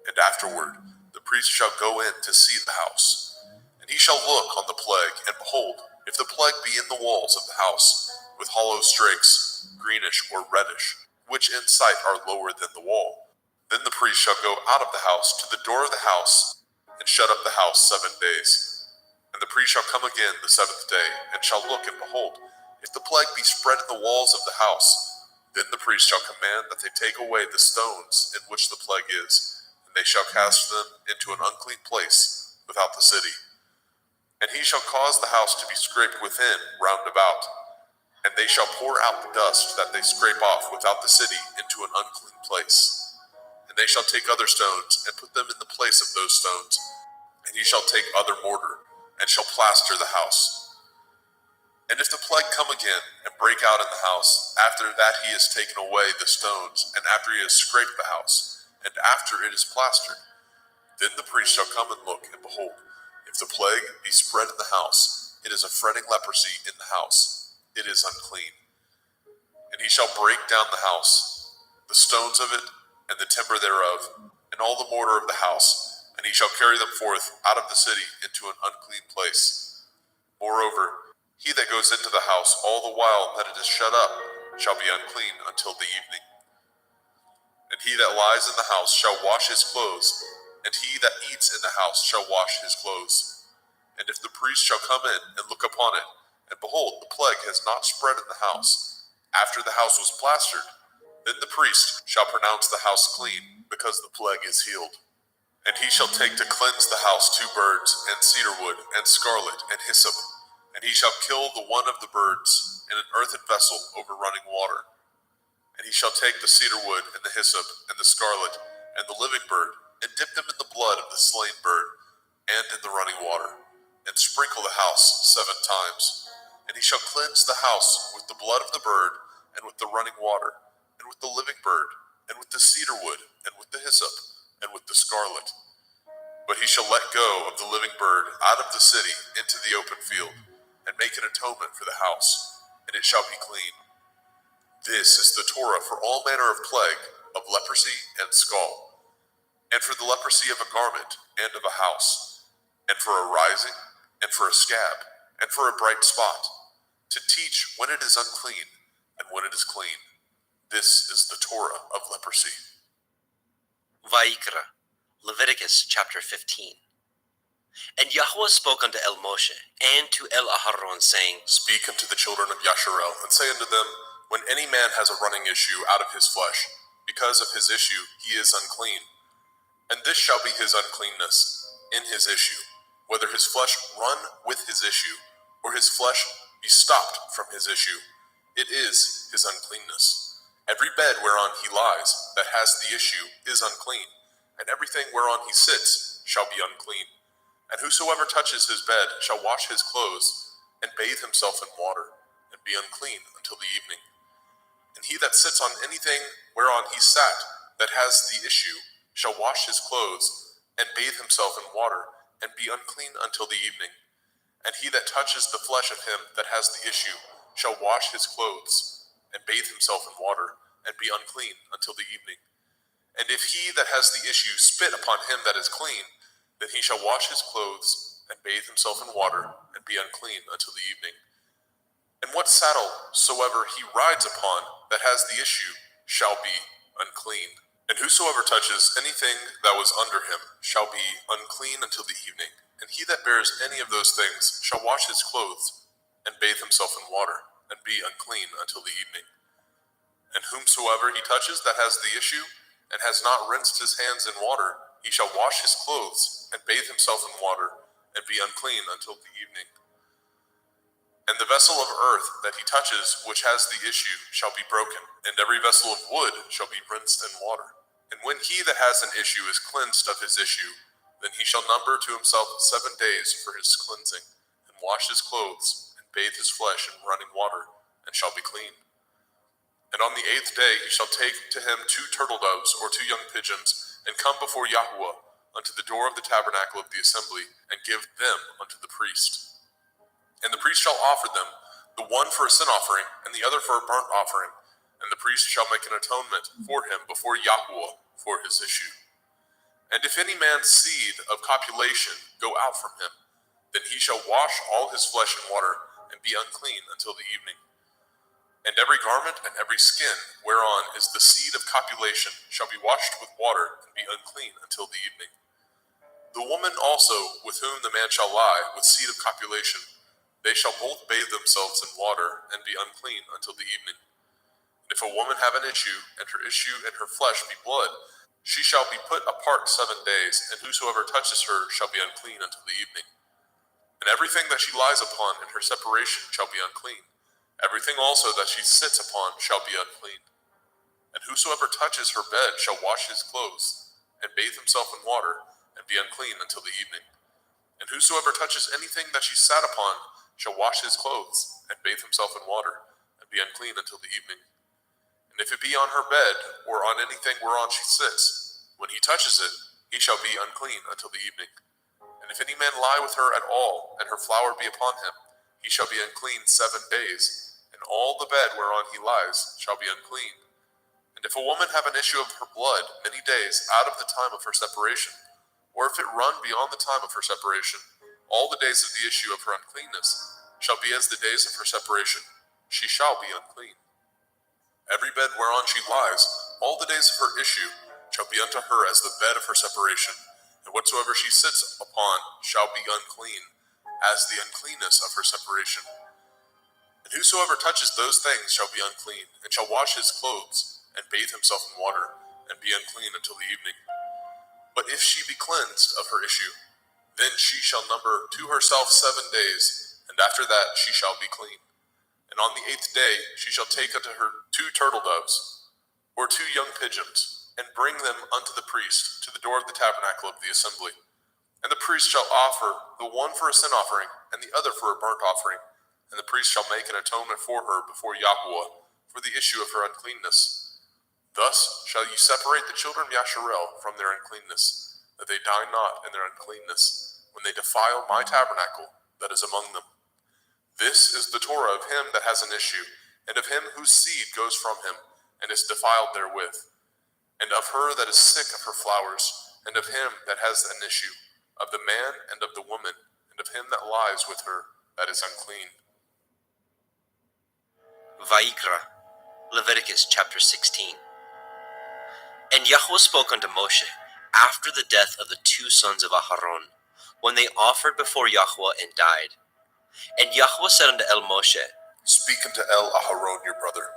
And afterward the priest shall go in to see the house. And he shall look on the plague, and behold, if the plague be in the walls of the house, with hollow strakes, greenish or reddish, which in sight are lower than the wall, then the priest shall go out of the house to the door of the house, and shut up the house 7 days. And the priest shall come again the 7th day, and shall look, and behold, if the plague be spread in the walls of the house, then the priest shall command that they take away the stones in which the plague is, and they shall cast them into an unclean place without the city. And he shall cause the house to be scraped within round about, and they shall pour out the dust that they scrape off without the city into an unclean place. And they shall take other stones, and put them in the place of those stones. And he shall take other mortar, and shall plaster the house. And if the plague come again, and break out in the house, after that he has taken away the stones, and after he has scraped the house, and after it is plastered, then the priest shall come and look, and behold, if the plague be spread in the house, it is a fretting leprosy in the house, it is unclean. And he shall break down the house, the stones of it, and the timber thereof, and all the mortar of the house, and he shall carry them forth out of the city into an unclean place. Moreover, he that goes into the house all the while that it is shut up shall be unclean until the evening. And he that lies in the house shall wash his clothes, and he that eats in the house shall wash his clothes. And if the priest shall come in and look upon it, and behold, the plague has not spread in the house, after the house was plastered, Then the priest shall pronounce the house clean, because the plague is healed. And he shall take to cleanse the house 2 birds, and cedar wood, and scarlet, and hyssop. And he shall kill the one of the birds in an earthen vessel over running water. And he shall take the cedar wood, and the hyssop, and the scarlet, and the living bird, and dip them in the blood of the slain bird, and in the running water, and sprinkle the house 7 times. And he shall cleanse the house with the blood of the bird, and with the running water, and with the living bird, and with the cedar wood, and with the hyssop, and with the scarlet. But he shall let go of the living bird out of the city into the open field, and make an atonement for the house, and it shall be clean. This is the Torah for all manner of plague, of leprosy and scald, and for the leprosy of a garment and of a house, and for a rising, and for a scab, and for a bright spot, to teach when it is unclean and when it is clean. This is the Torah of leprosy. Vayikra, Leviticus chapter 15. And Yahweh spoke unto El Moshe and to El Aharon, saying, Speak unto the children of Yasharel, and say unto them, when any man has a running issue out of his flesh, because of his issue he is unclean. And this shall be his uncleanness in his issue, whether his flesh run with his issue, or his flesh be stopped from his issue. It is his uncleanness. Every bed whereon he lies that has the issue is unclean, and everything whereon he sits shall be unclean. And whosoever touches his bed shall wash his clothes, and bathe himself in water, and be unclean until the evening. And he that sits on anything whereon he sat that has the issue shall wash his clothes, and bathe himself in water, and be unclean until the evening. And he that touches the flesh of him that has the issue shall wash his clothes, and bathe himself in water, and be unclean until the evening. And if he that has the issue spit upon him that is clean, then he shall wash his clothes, and bathe himself in water, and be unclean until the evening. And what saddle soever he rides upon that has the issue shall be unclean. And whosoever touches anything that was under him shall be unclean until the evening. And he that bears any of those things shall wash his clothes, and bathe himself in water, and be unclean until the evening. And whomsoever he touches that has the issue, and has not rinsed his hands in water, he shall wash his clothes, and bathe himself in water, and be unclean until the evening. And the vessel of earth that he touches which has the issue shall be broken, and every vessel of wood shall be rinsed in water. And when he that has an issue is cleansed of his issue, then he shall number to himself 7 days for his cleansing, and wash his clothes, and bathe his flesh in running water, and shall be clean. And on the 8th day he shall take to him 2 turtle doves or 2 young pigeons, and come before Yahuwah unto the door of the tabernacle of the assembly, and give them unto the priest. And the priest shall offer them, the one for a sin offering, and the other for a burnt offering. And the priest shall make an atonement for him before Yahuwah for his issue. And if any man's seed of copulation go out from him, then he shall wash all his flesh in water, and be unclean until the evening. And every garment and every skin whereon is the seed of copulation shall be washed with water, and be unclean until the evening. The woman also with whom the man shall lie with seed of copulation, they shall both bathe themselves in water, and be unclean until the evening. And if a woman have an issue, and her issue in her flesh be blood, she shall be put apart 7 days, and whosoever touches her shall be unclean until the evening. And everything that she lies upon in her separation shall be unclean. Everything also that she sits upon shall be unclean. And whosoever touches her bed shall wash his clothes, and bathe himself in water, and be unclean until the evening. And whosoever touches anything that she sat upon shall wash his clothes, and bathe himself in water, and be unclean until the evening. And if it be on her bed, or on anything whereon she sits, when he touches it, he shall be unclean until the evening. And if any man lie with her at all, and her flower be upon him, he shall be unclean 7 days, and all the bed whereon he lies shall be unclean. And if a woman have an issue of her blood many days out of the time of her separation, or if it run beyond the time of her separation, all the days of the issue of her uncleanness shall be as the days of her separation. She shall be unclean. Every bed whereon she lies, all the days of her issue shall be unto her as the bed of her separation, and whatsoever she sits upon shall be unclean, as the uncleanness of her separation. And whosoever touches those things shall be unclean, and shall wash his clothes, and bathe himself in water, and be unclean until the evening. But if she be cleansed of her issue, then she shall number to herself 7 days, and after that she shall be clean. And on the 8th day she shall take unto her 2 turtle doves, or 2 young pigeons, and bring them unto the priest to the door of the tabernacle of the assembly. And the priest shall offer the one for a sin offering, and the other for a burnt offering. And the priest shall make an atonement for her before Yahweh for the issue of her uncleanness. Thus shall ye separate the children of Yasharel from their uncleanness, that they die not in their uncleanness, when they defile my tabernacle that is among them. This is the Torah of him that has an issue, and of him whose seed goes from him, and is defiled therewith, and of her that is sick of her flowers, and of him that has an issue, of the man and of the woman, and of him that lies with her that is unclean. Vayikra, Leviticus chapter 16. And Yahweh spoke unto Moshe after the death of the 2 sons of Aharon, when they offered before Yahweh and died. And Yahweh said unto El Moshe, Speak unto El Aharon your brother,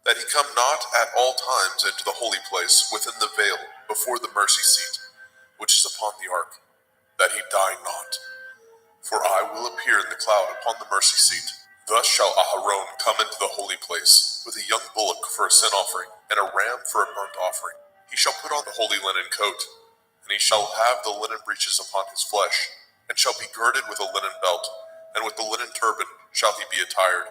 that he come not at all times into the holy place within the veil before the mercy seat, which is upon the ark, that he die not. For I will appear in the cloud upon the mercy seat. Thus shall Aharon come into the holy place, with a young bullock for a sin offering, and a ram for a burnt offering. He shall put on the holy linen coat, and he shall have the linen breeches upon his flesh, and shall be girded with a linen belt, and with the linen turban shall he be attired.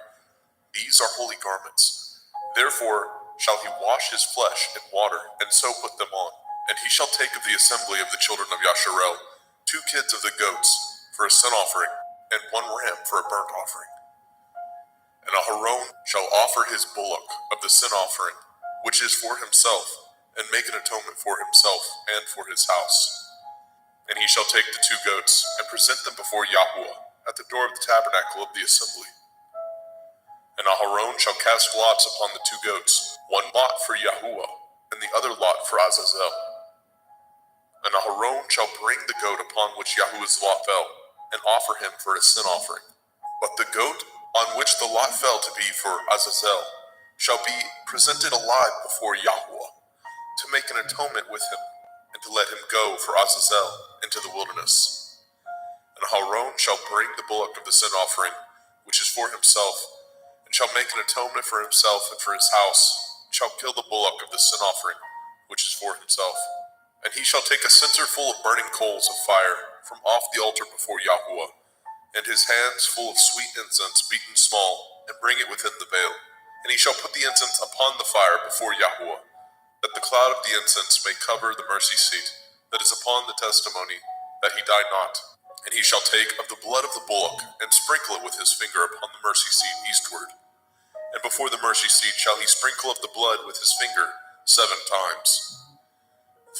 These are holy garments. Therefore shall he wash his flesh in water, and so put them on. And he shall take of the assembly of the children of Yasharel 2 kids of the goats for a sin offering, and 1 ram for a burnt offering. And Aharon shall offer his bullock of the sin offering, which is for himself, and make an atonement for himself and for his house. And he shall take the 2 goats, and present them before Yahweh at the door of the tabernacle of the assembly. And Aharon shall cast lots upon the 2 goats, 1 lot for Yahweh, and the other lot for Azazel. And Aharon shall bring the goat upon which Yahweh's lot fell, and offer him for a sin offering. But the goat on which the lot fell to be for Azazel shall be presented alive before Yahweh, to make an atonement with him, and to let him go for Azazel into the wilderness. And Aharon shall bring the bullock of the sin offering, which is for himself, and shall make an atonement for himself and for his house, and shall kill the bullock of the sin offering, which is for himself. And he shall take a censer full of burning coals of fire from off the altar before Yahweh, and his hands full of sweet incense beaten small, and bring it within the veil. And he shall put the incense upon the fire before Yahweh, that the cloud of the incense may cover the mercy seat that is upon the testimony, that he die not. And he shall take of the blood of the bullock, and sprinkle it with his finger upon the mercy seat eastward. And before the mercy seat shall he sprinkle of the blood with his finger 7 times.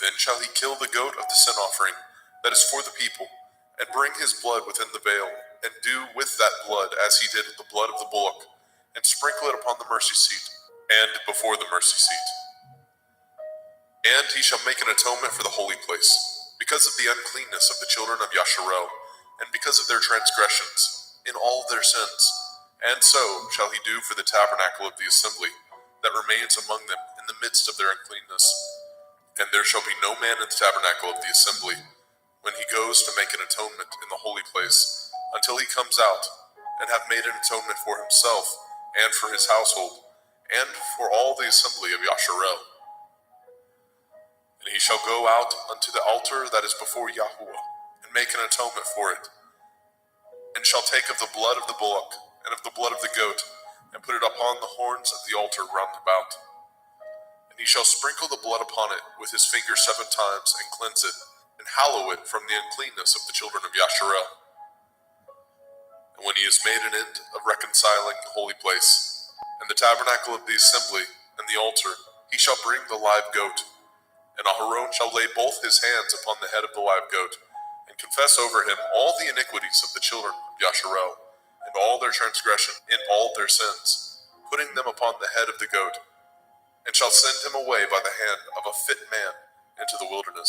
Then shall he kill the goat of the sin offering that is for the people, and bring his blood within the veil, and do with that blood as he did with the blood of the bullock, and sprinkle it upon the mercy seat, and before the mercy seat. And he shall make an atonement for the holy place, because of the uncleanness of the children of Yasharel, and because of their transgressions, in all their sins. And so shall he do for the tabernacle of the assembly, that remains among them in the midst of their uncleanness. And there shall be no man in the tabernacle of the assembly, when he goes to make an atonement in the holy place, until he comes out, and have made an atonement for himself, and for his household, and for all the assembly of Yasharel. And he shall go out unto the altar that is before Yahweh, and make an atonement for it, and shall take of the blood of the bullock, and of the blood of the goat, and put it upon the horns of the altar round about. And he shall sprinkle the blood upon it with his finger 7 times, and cleanse it, and hallow it from the uncleanness of the children of Yasharel. And when he has made an end of reconciling the holy place, and the tabernacle of the assembly, and the altar, he shall bring the live goat. And Aharon shall lay both his hands upon the head of the live goat, and confess over him all the iniquities of the children of Yasharel, and all their transgression in all their sins, putting them upon the head of the goat, and shall send him away by the hand of a fit man into the wilderness.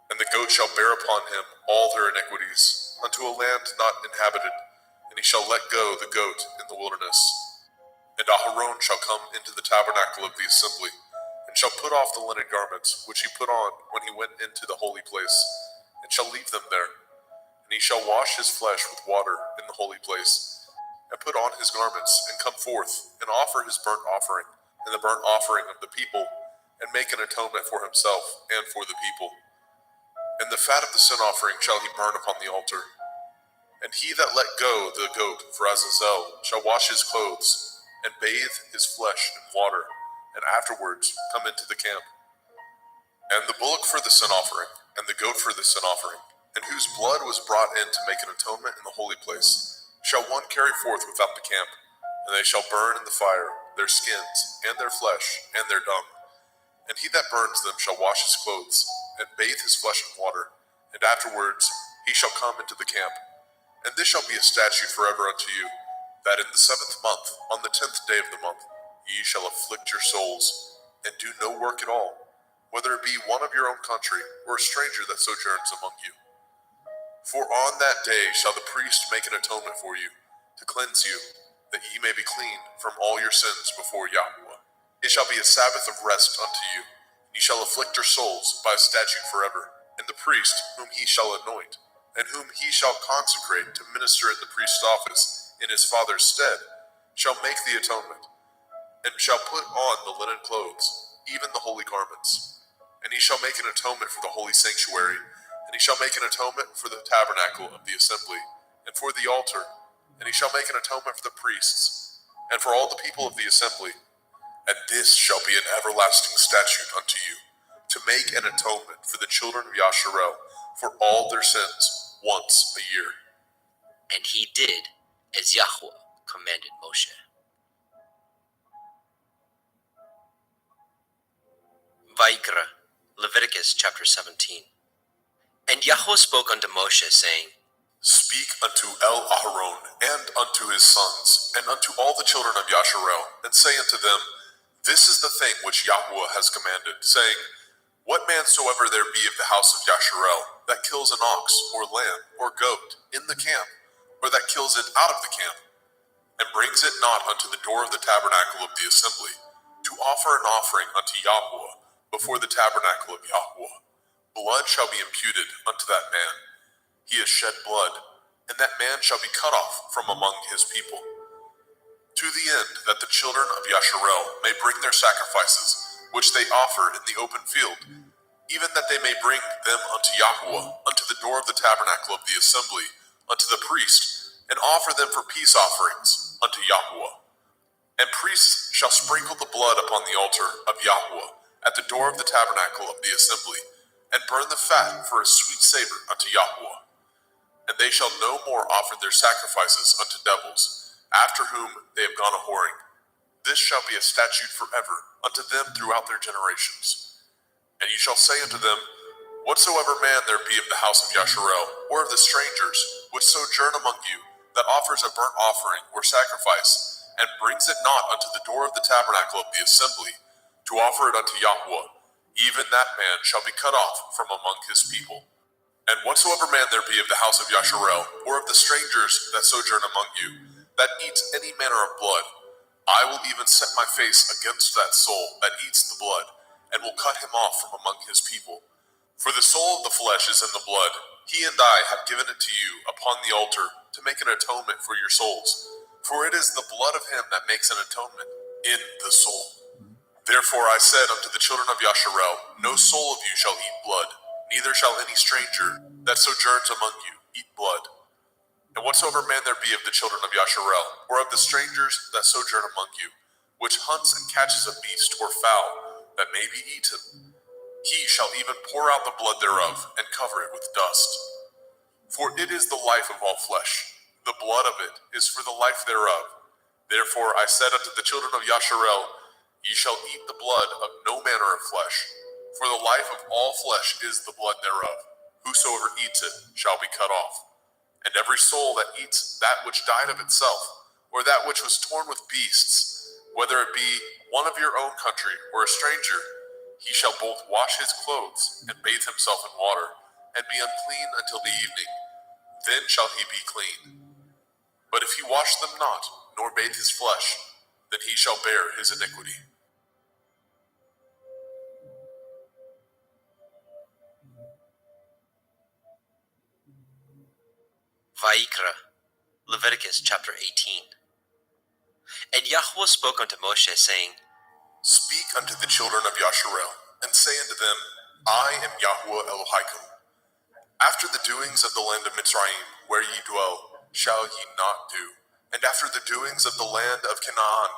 And the goat shall bear upon him all their iniquities, unto a land not inhabited, and he shall let go the goat in the wilderness. And Aharon shall come into the tabernacle of the assembly, and shall put off the linen garments which he put on when he went into the holy place, and shall leave them there. And he shall wash his flesh with water in the holy place, and put on his garments, and come forth, and offer his burnt offering, and the burnt offering of the people, and make an atonement for himself and for the people. And the fat of the sin offering shall he burn upon the altar. And he that let go the goat for Azazel shall wash his clothes, and bathe his flesh in water, and afterwards come into the camp. And the bullock for the sin offering, and the goat for the sin offering, and whose blood was brought in to make an atonement in the holy place, shall one carry forth without the camp, and they shall burn in the fire their skins, and their flesh, and their dung. And he that burns them shall wash his clothes, and bathe his flesh in water, and afterwards he shall come into the camp. And this shall be a statute forever unto you, that in the 7th month, on the 10th day of the month, ye shall afflict your souls, and do no work at all, whether it be one of your own country, or a stranger that sojourns among you. For on that day shall the priest make an atonement for you, to cleanse you, that ye may be clean from all your sins before Yahweh. It shall be a Sabbath of rest unto you, and ye shall afflict your souls by a statute forever. And the priest, whom he shall anoint, and whom he shall consecrate to minister in the priest's office in his father's stead, shall make the atonement, and shall put on the linen clothes, even the holy garments. And he shall make an atonement for the holy sanctuary, and he shall make an atonement for the tabernacle of the assembly, and for the altar, and he shall make an atonement for the priests, and for all the people of the assembly. And this shall be an everlasting statute unto you, to make an atonement for the children of Yasharel for all their sins once a year. And he did as Yahweh commanded Moshe. Vayikra, Leviticus chapter 17. And Yahweh spoke unto Moshe, saying, Speak unto Aharon and unto his sons, and unto all the children of Yasharel, and say unto them, This is the thing which Yahweh has commanded, saying, What man soever there be of the house of Yasharel, that kills an ox, or lamb, or goat, in the camp, or that kills it out of the camp, and brings it not unto the door of the tabernacle of the assembly, to offer an offering unto Yahweh before the tabernacle of Yahweh, blood shall be imputed unto that man. He has shed blood, and that man shall be cut off from among his people. To the end that the children of Yasharel may bring their sacrifices, which they offer in the open field, even that they may bring them unto Yahweh, unto the door of the tabernacle of the assembly, unto the priest, and offer them for peace offerings unto Yahweh. And priests shall sprinkle the blood upon the altar of Yahweh at the door of the tabernacle of the assembly, and burn the fat for a sweet savor unto Yahweh. And they shall no more offer their sacrifices unto devils, after whom they have gone a whoring. This shall be a statute forever unto them throughout their generations. And ye shall say unto them, Whatsoever man there be of the house of Yasharel, or of the strangers, which sojourn among you, that offers a burnt offering or sacrifice, and brings it not unto the door of the tabernacle of the assembly, to offer it unto Yahweh, even that man shall be cut off from among his people. And whatsoever man there be of the house of Yasharel, or of the strangers that sojourn among you, that eats any manner of blood, I will even set my face against that soul that eats the blood, and will cut him off from among his people. For the soul of the flesh is in the blood. He and I have given it to you upon the altar to make an atonement for your souls. For it is the blood of him that makes an atonement in the soul. Therefore I said unto the children of Yasharel, No soul of you shall eat blood, neither shall any stranger that sojourns among you eat blood. And whatsoever man there be of the children of Yasharel, or of the strangers that sojourn among you, which hunts and catches a beast or fowl that may be eaten, he shall even pour out the blood thereof, and cover it with dust. For it is the life of all flesh, the blood of it is for the life thereof. Therefore I said unto the children of Yasharel, Ye shall eat the blood of no manner of flesh, for the life of all flesh is the blood thereof. Whosoever eats it shall be cut off. And every soul that eats that which died of itself, or that which was torn with beasts, whether it be one of your own country or a stranger, he shall both wash his clothes and bathe himself in water, and be unclean until the evening. Then shall he be clean. But if he wash them not, nor bathe his flesh, then he shall bear his iniquity. Vayikra, Leviticus chapter 18. And Yahweh spoke unto Moshe, saying, Speak unto the children of Yasharel, and say unto them, I am Yahweh Elohim. After the doings of the land of Mitzrayim, where ye dwell, shall ye not do. And after the doings of the land of Canaan,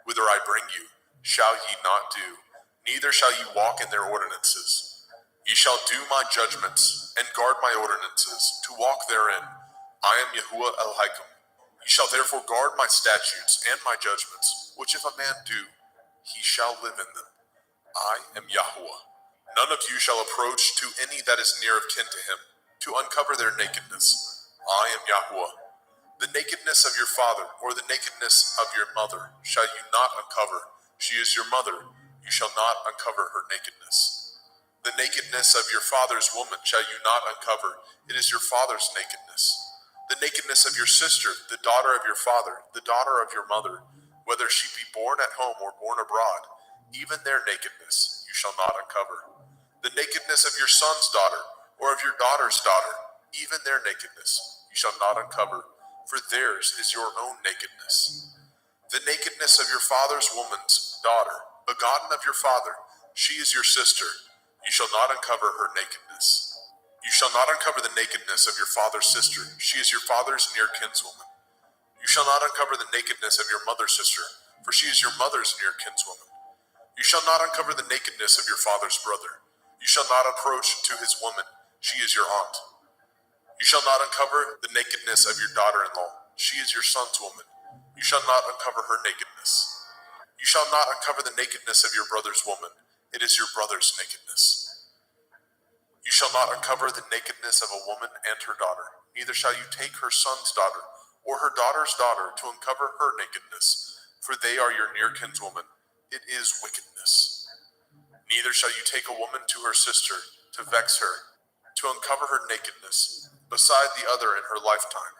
whither I bring you, shall ye not do. Neither shall ye walk in their ordinances. Ye shall do my judgments, and guard my ordinances, to walk therein. I am Yahuwah Elohim. Ye shall therefore guard my statutes and my judgments, which if a man do, he shall live in them. I am Yahuwah. None of you shall approach to any that is near of kin to him, to uncover their nakedness. I am Yahuwah. The nakedness of your father, or the nakedness of your mother, shall you not uncover. She is your mother. You shall not uncover her nakedness. The nakedness of your father's woman shall you not uncover. It is your father's nakedness. The nakedness of your sister, the daughter of your father, the daughter of your mother, whether she be born at home or born abroad, even their nakedness you shall not uncover. The nakedness of your son's daughter, or of your daughter's daughter, even their nakedness you shall not uncover, for theirs is your own nakedness. The nakedness of your father's woman's daughter, begotten of your father, she is your sister. You shall not uncover her nakedness. You shall not uncover the nakedness of your father's sister. She is your father's near kinswoman. You shall not uncover the nakedness of your mother's sister, for she is your mother's near kinswoman. You shall not uncover the nakedness of your father's brother. You shall not approach to his woman. She is your aunt. You shall not uncover the nakedness of your daughter-in-law. She is your son's woman. You shall not uncover her nakedness. You shall not uncover the nakedness of your brother's woman. It is your brother's nakedness. You shall not uncover the nakedness of a woman and her daughter. Neither shall you take her son's daughter or her daughter's daughter to uncover her nakedness, for they are your near kinswoman. It is wickedness. Neither shall you take a woman to her sister to vex her, to uncover her nakedness, beside the other in her lifetime.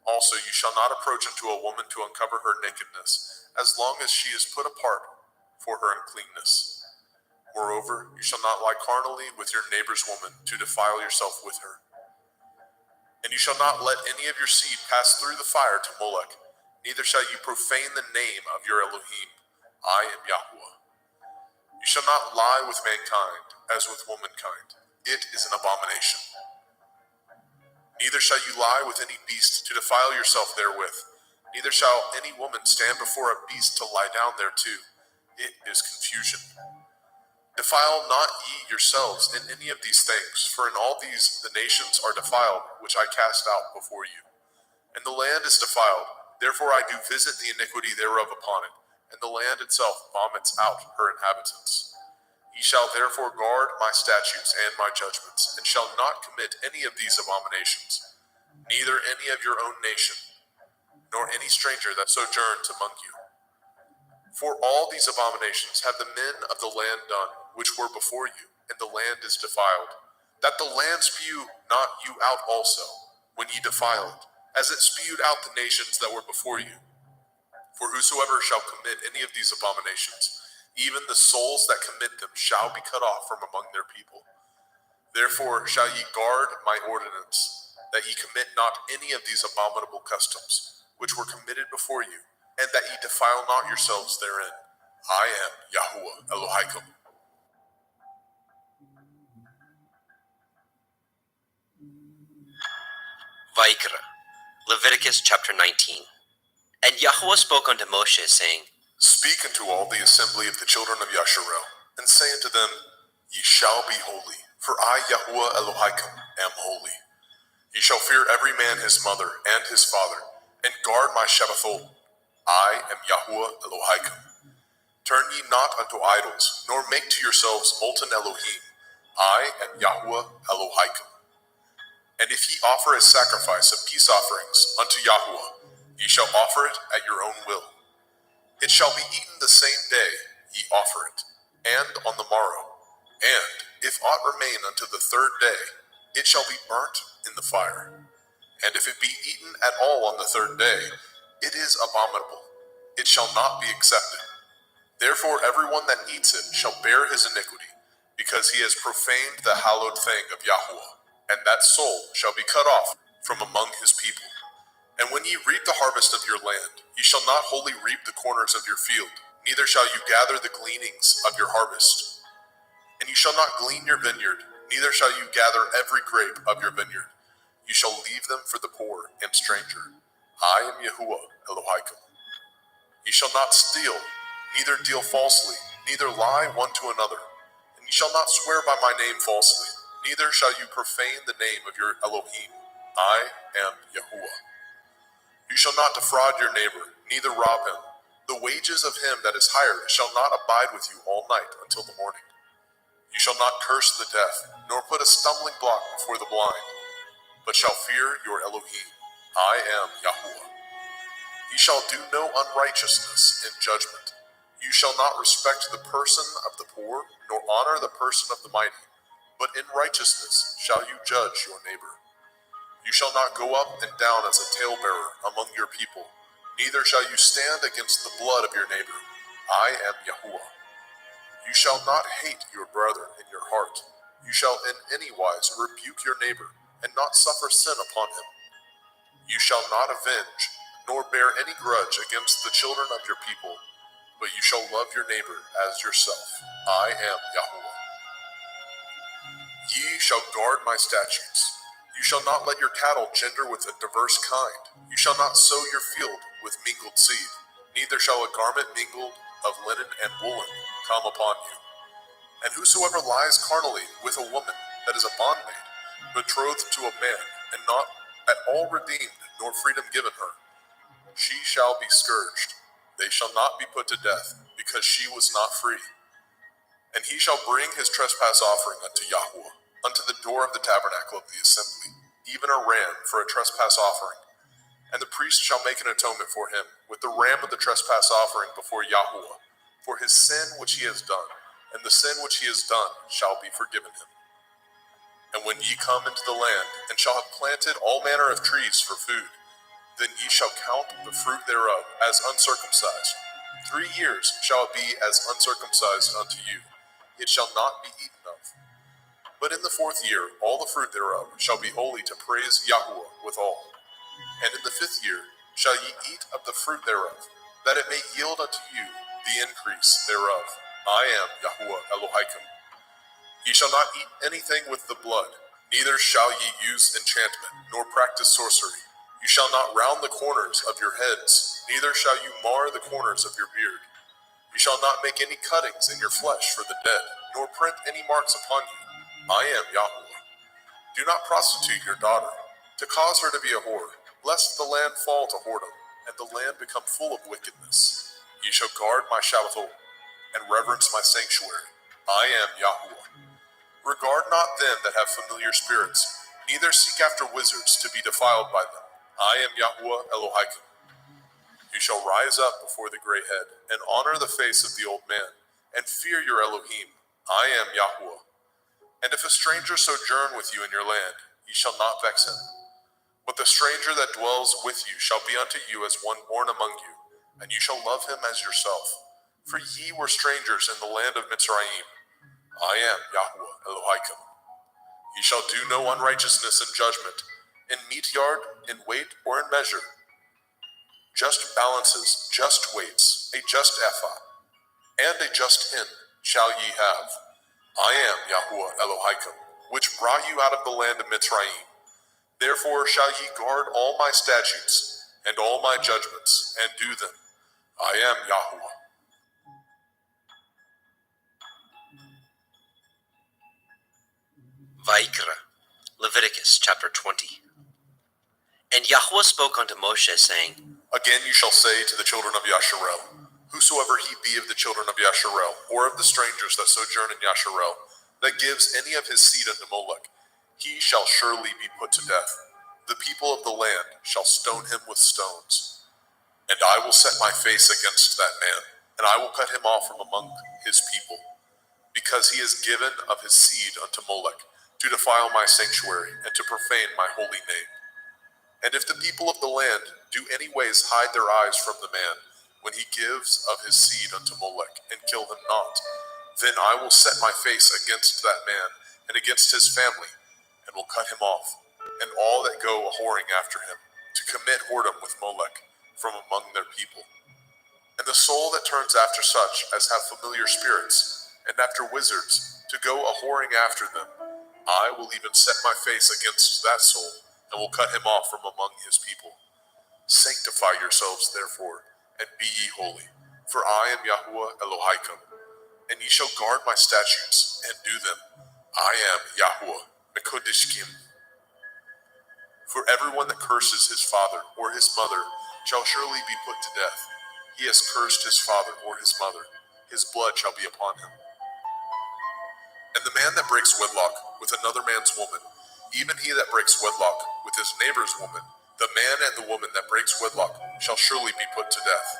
Also you shall not approach unto a woman to uncover her nakedness, as long as she is put apart for her uncleanness. Moreover, you shall not lie carnally with your neighbor's woman to defile yourself with her. And you shall not let any of your seed pass through the fire to Molech, neither shall you profane the name of your Elohim. I am Yahuwah. You shall not lie with mankind as with womankind. It is an abomination. Neither shall you lie with any beast to defile yourself therewith. Neither shall any woman stand before a beast to lie down thereto. It is confusion. Defile not ye yourselves in any of these things, for in all these the nations are defiled, which I cast out before you. And the land is defiled, therefore I do visit the iniquity thereof upon it, and the land itself vomits out her inhabitants. Ye shall therefore guard my statutes and my judgments, and shall not commit any of these abominations, neither any of your own nation, nor any stranger that sojourns among you. For all these abominations have the men of the land done, which were before you, and the land is defiled, that the land spew not you out also, when ye defile it, as it spewed out the nations that were before you. For whosoever shall commit any of these abominations, even the souls that commit them shall be cut off from among their people. Therefore shall ye guard my ordinance, that ye commit not any of these abominable customs, which were committed before you, and that ye defile not yourselves therein. I am Yahuwah Elohim. Vayikra, Leviticus chapter 19. And Yahweh spoke unto Moshe, saying, Speak unto all the assembly of the children of Yasharel, and say unto them, Ye shall be holy, for I, Yahuwah Elohim, am holy. Ye shall fear every man his mother and his father, and guard my Shabbathot. I am Yahuwah Elohim. Turn ye not unto idols, nor make to yourselves molten Elohim. I am Yahuwah Elohim. And if ye offer a sacrifice of peace offerings unto Yahuwah, ye shall offer it at your own will. It shall be eaten the same day ye offer it, and on the morrow. And if aught remain unto the third day, it shall be burnt in the fire. And if it be eaten at all on the third day, it is abominable. it shall not be accepted. Therefore everyone that eats it shall bear his iniquity, because he has profaned the hallowed thing of Yahuwah, and that soul shall be cut off from among his people. And when ye reap the harvest of your land, ye shall not wholly reap the corners of your field, neither shall you gather the gleanings of your harvest. And ye shall not glean your vineyard, neither shall you gather every grape of your vineyard. You shall leave them for the poor and stranger. I am Yahuwah Elohim. Ye shall not steal, neither deal falsely, neither lie one to another. And ye shall not swear by my name falsely, neither shall you profane the name of your Elohim. I am Yahuwah. You shall not defraud your neighbor, neither rob him. The wages of him that is hired shall not abide with you all night until the morning. You shall not curse the deaf, nor put a stumbling block before the blind, but shall fear your Elohim. I am Yahuwah. Ye shall do no unrighteousness in judgment. You shall not respect the person of the poor, nor honor the person of the mighty, but in righteousness shall you judge your neighbor. You shall not go up and down as a talebearer among your people, neither shall you stand against the blood of your neighbor. I am Yahuwah. You shall not hate your brother in your heart. You shall in any wise rebuke your neighbor, and not suffer sin upon him. You shall not avenge, nor bear any grudge against the children of your people, but you shall love your neighbor as yourself. I am Yahuwah. Ye shall guard my statutes. You shall not let your cattle gender with a diverse kind. You shall not sow your field with mingled seed, neither shall a garment mingled of linen and woolen come upon you. And whosoever lies carnally with a woman that is a bondmaid, betrothed to a man, and not at all redeemed, nor freedom given her, she shall be scourged. They shall not be put to death, because she was not free. And he shall bring his trespass offering unto Yahuwah, unto the door of the tabernacle of the assembly, even a ram for a trespass offering. And the priest shall make an atonement for him with the ram of the trespass offering before Yahuwah, for his sin which he has done, and the sin which he has done shall be forgiven him. And when ye come into the land, and shall have planted all manner of trees for food, then ye shall count the fruit thereof as uncircumcised. 3 years shall it be as uncircumcised unto you. It shall not be eaten of. But in the 4th year, all the fruit thereof shall be holy to praise Yahuwah withal. And in the 5th year shall ye eat of the fruit thereof, that it may yield unto you the increase thereof. I am Yahuwah Elohim. Ye shall not eat anything with the blood, neither shall ye use enchantment, nor practice sorcery. You shall not round the corners of your heads, neither shall you mar the corners of your beard. You shall not make any cuttings in your flesh for the dead, nor print any marks upon you. I am Yahuwah. Do not prostitute your daughter, to cause her to be a whore, lest the land fall to whoredom, and the land become full of wickedness. Ye shall guard my Shabbatot, and reverence my sanctuary. I am Yahuwah. Regard not them that have familiar spirits, neither seek after wizards to be defiled by them. I am Yahuwah Elohim. You shall rise up before the gray head, and honor the face of the old man, and fear your Elohim. I am Yahuwah. And if a stranger sojourn with you in your land, ye shall not vex him. But the stranger that dwells with you shall be unto you as one born among you, and you shall love him as yourself. For ye were strangers in the land of Mitzrayim. I am Yahuwah Elohim. Ye shall do no unrighteousness in judgment, in meat yard, in weight, or in measure. Just balances, just weights, a just ephah, and a just hin shall ye have. I am Yahuwah Elohim, which brought you out of the land of Mitzrayim. Therefore shall ye guard all my statutes, and all my judgments, and do them. I am Yahuwah. Vaikra, Leviticus chapter 20. And Yahuwah spoke unto Moshe, saying, Again you shall say to the children of Yasharel, whosoever he be of the children of Yasharel, or of the strangers that sojourn in Yasharel, that gives any of his seed unto Molech, he shall surely be put to death. The people of the land shall stone him with stones. And I will set my face against that man, and I will cut him off from among his people, because he has given of his seed unto Molech, to defile my sanctuary, and to profane my holy name. And if the people of the land do any ways hide their eyes from the man, when he gives of his seed unto Molech, and kill him not, then I will set my face against that man and against his family, and will cut him off, and all that go a-whoring after him, to commit whoredom with Molech from among their people. And the soul that turns after such as have familiar spirits, and after wizards, to go a-whoring after them, I will even set my face against that soul, and will cut him off from among his people. Sanctify yourselves therefore, and be ye holy, for I am Yahuwah Elohaikum, and ye shall guard my statutes, and do them. I am Yahuwah Mekodishkim. For everyone that curses his father or his mother shall surely be put to death. He has cursed his father or his mother, his blood shall be upon him. And the man that breaks wedlock with another man's woman, even he that breaks wedlock with his neighbor's woman, the man and the woman that breaks wedlock shall surely be put to death.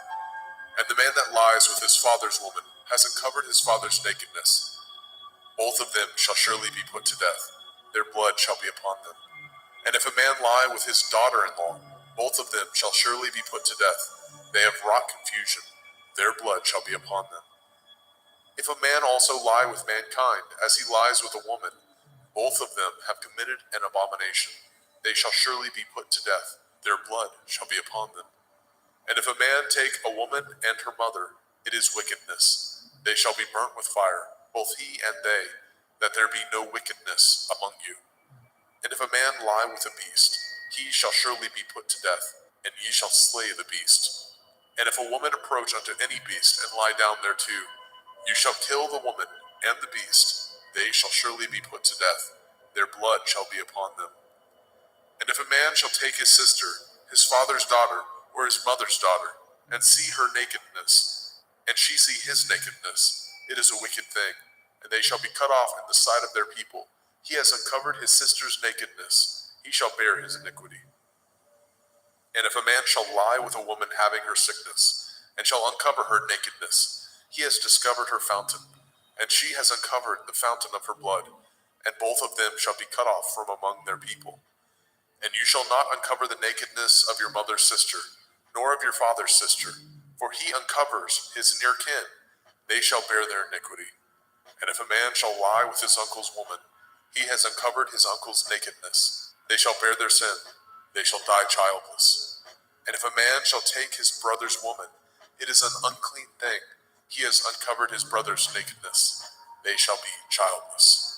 And the man that lies with his father's woman has uncovered his father's nakedness. Both of them shall surely be put to death. Their blood shall be upon them. And if a man lie with his daughter-in-law, both of them shall surely be put to death. They have wrought confusion. Their blood shall be upon them. If a man also lie with mankind, as he lies with a woman, both of them have committed an abomination. They shall surely be put to death. Their blood shall be upon them. And if a man take a woman and her mother, it is wickedness. They shall be burnt with fire, both he and they, that there be no wickedness among you. And if a man lie with a beast, he shall surely be put to death, and ye shall slay the beast. And if a woman approach unto any beast and lie down thereto, you shall kill the woman and the beast. They shall surely be put to death. Their blood shall be upon them. And if a man shall take his sister, his father's daughter, or his mother's daughter, and see her nakedness, and she see his nakedness, it is a wicked thing, and they shall be cut off in the sight of their people. He has uncovered his sister's nakedness. He shall bear his iniquity. And if a man shall lie with a woman having her sickness, and shall uncover her nakedness, he has discovered her fountain, and she has uncovered the fountain of her blood, and both of them shall be cut off from among their people. And you shall not uncover the nakedness of your mother's sister, nor of your father's sister, for he uncovers his near kin. They shall bear their iniquity. And if a man shall lie with his uncle's woman, he has uncovered his uncle's nakedness. They shall bear their sin. They shall die childless. And if a man shall take his brother's woman, it is an unclean thing. He has uncovered his brother's nakedness. They shall be childless.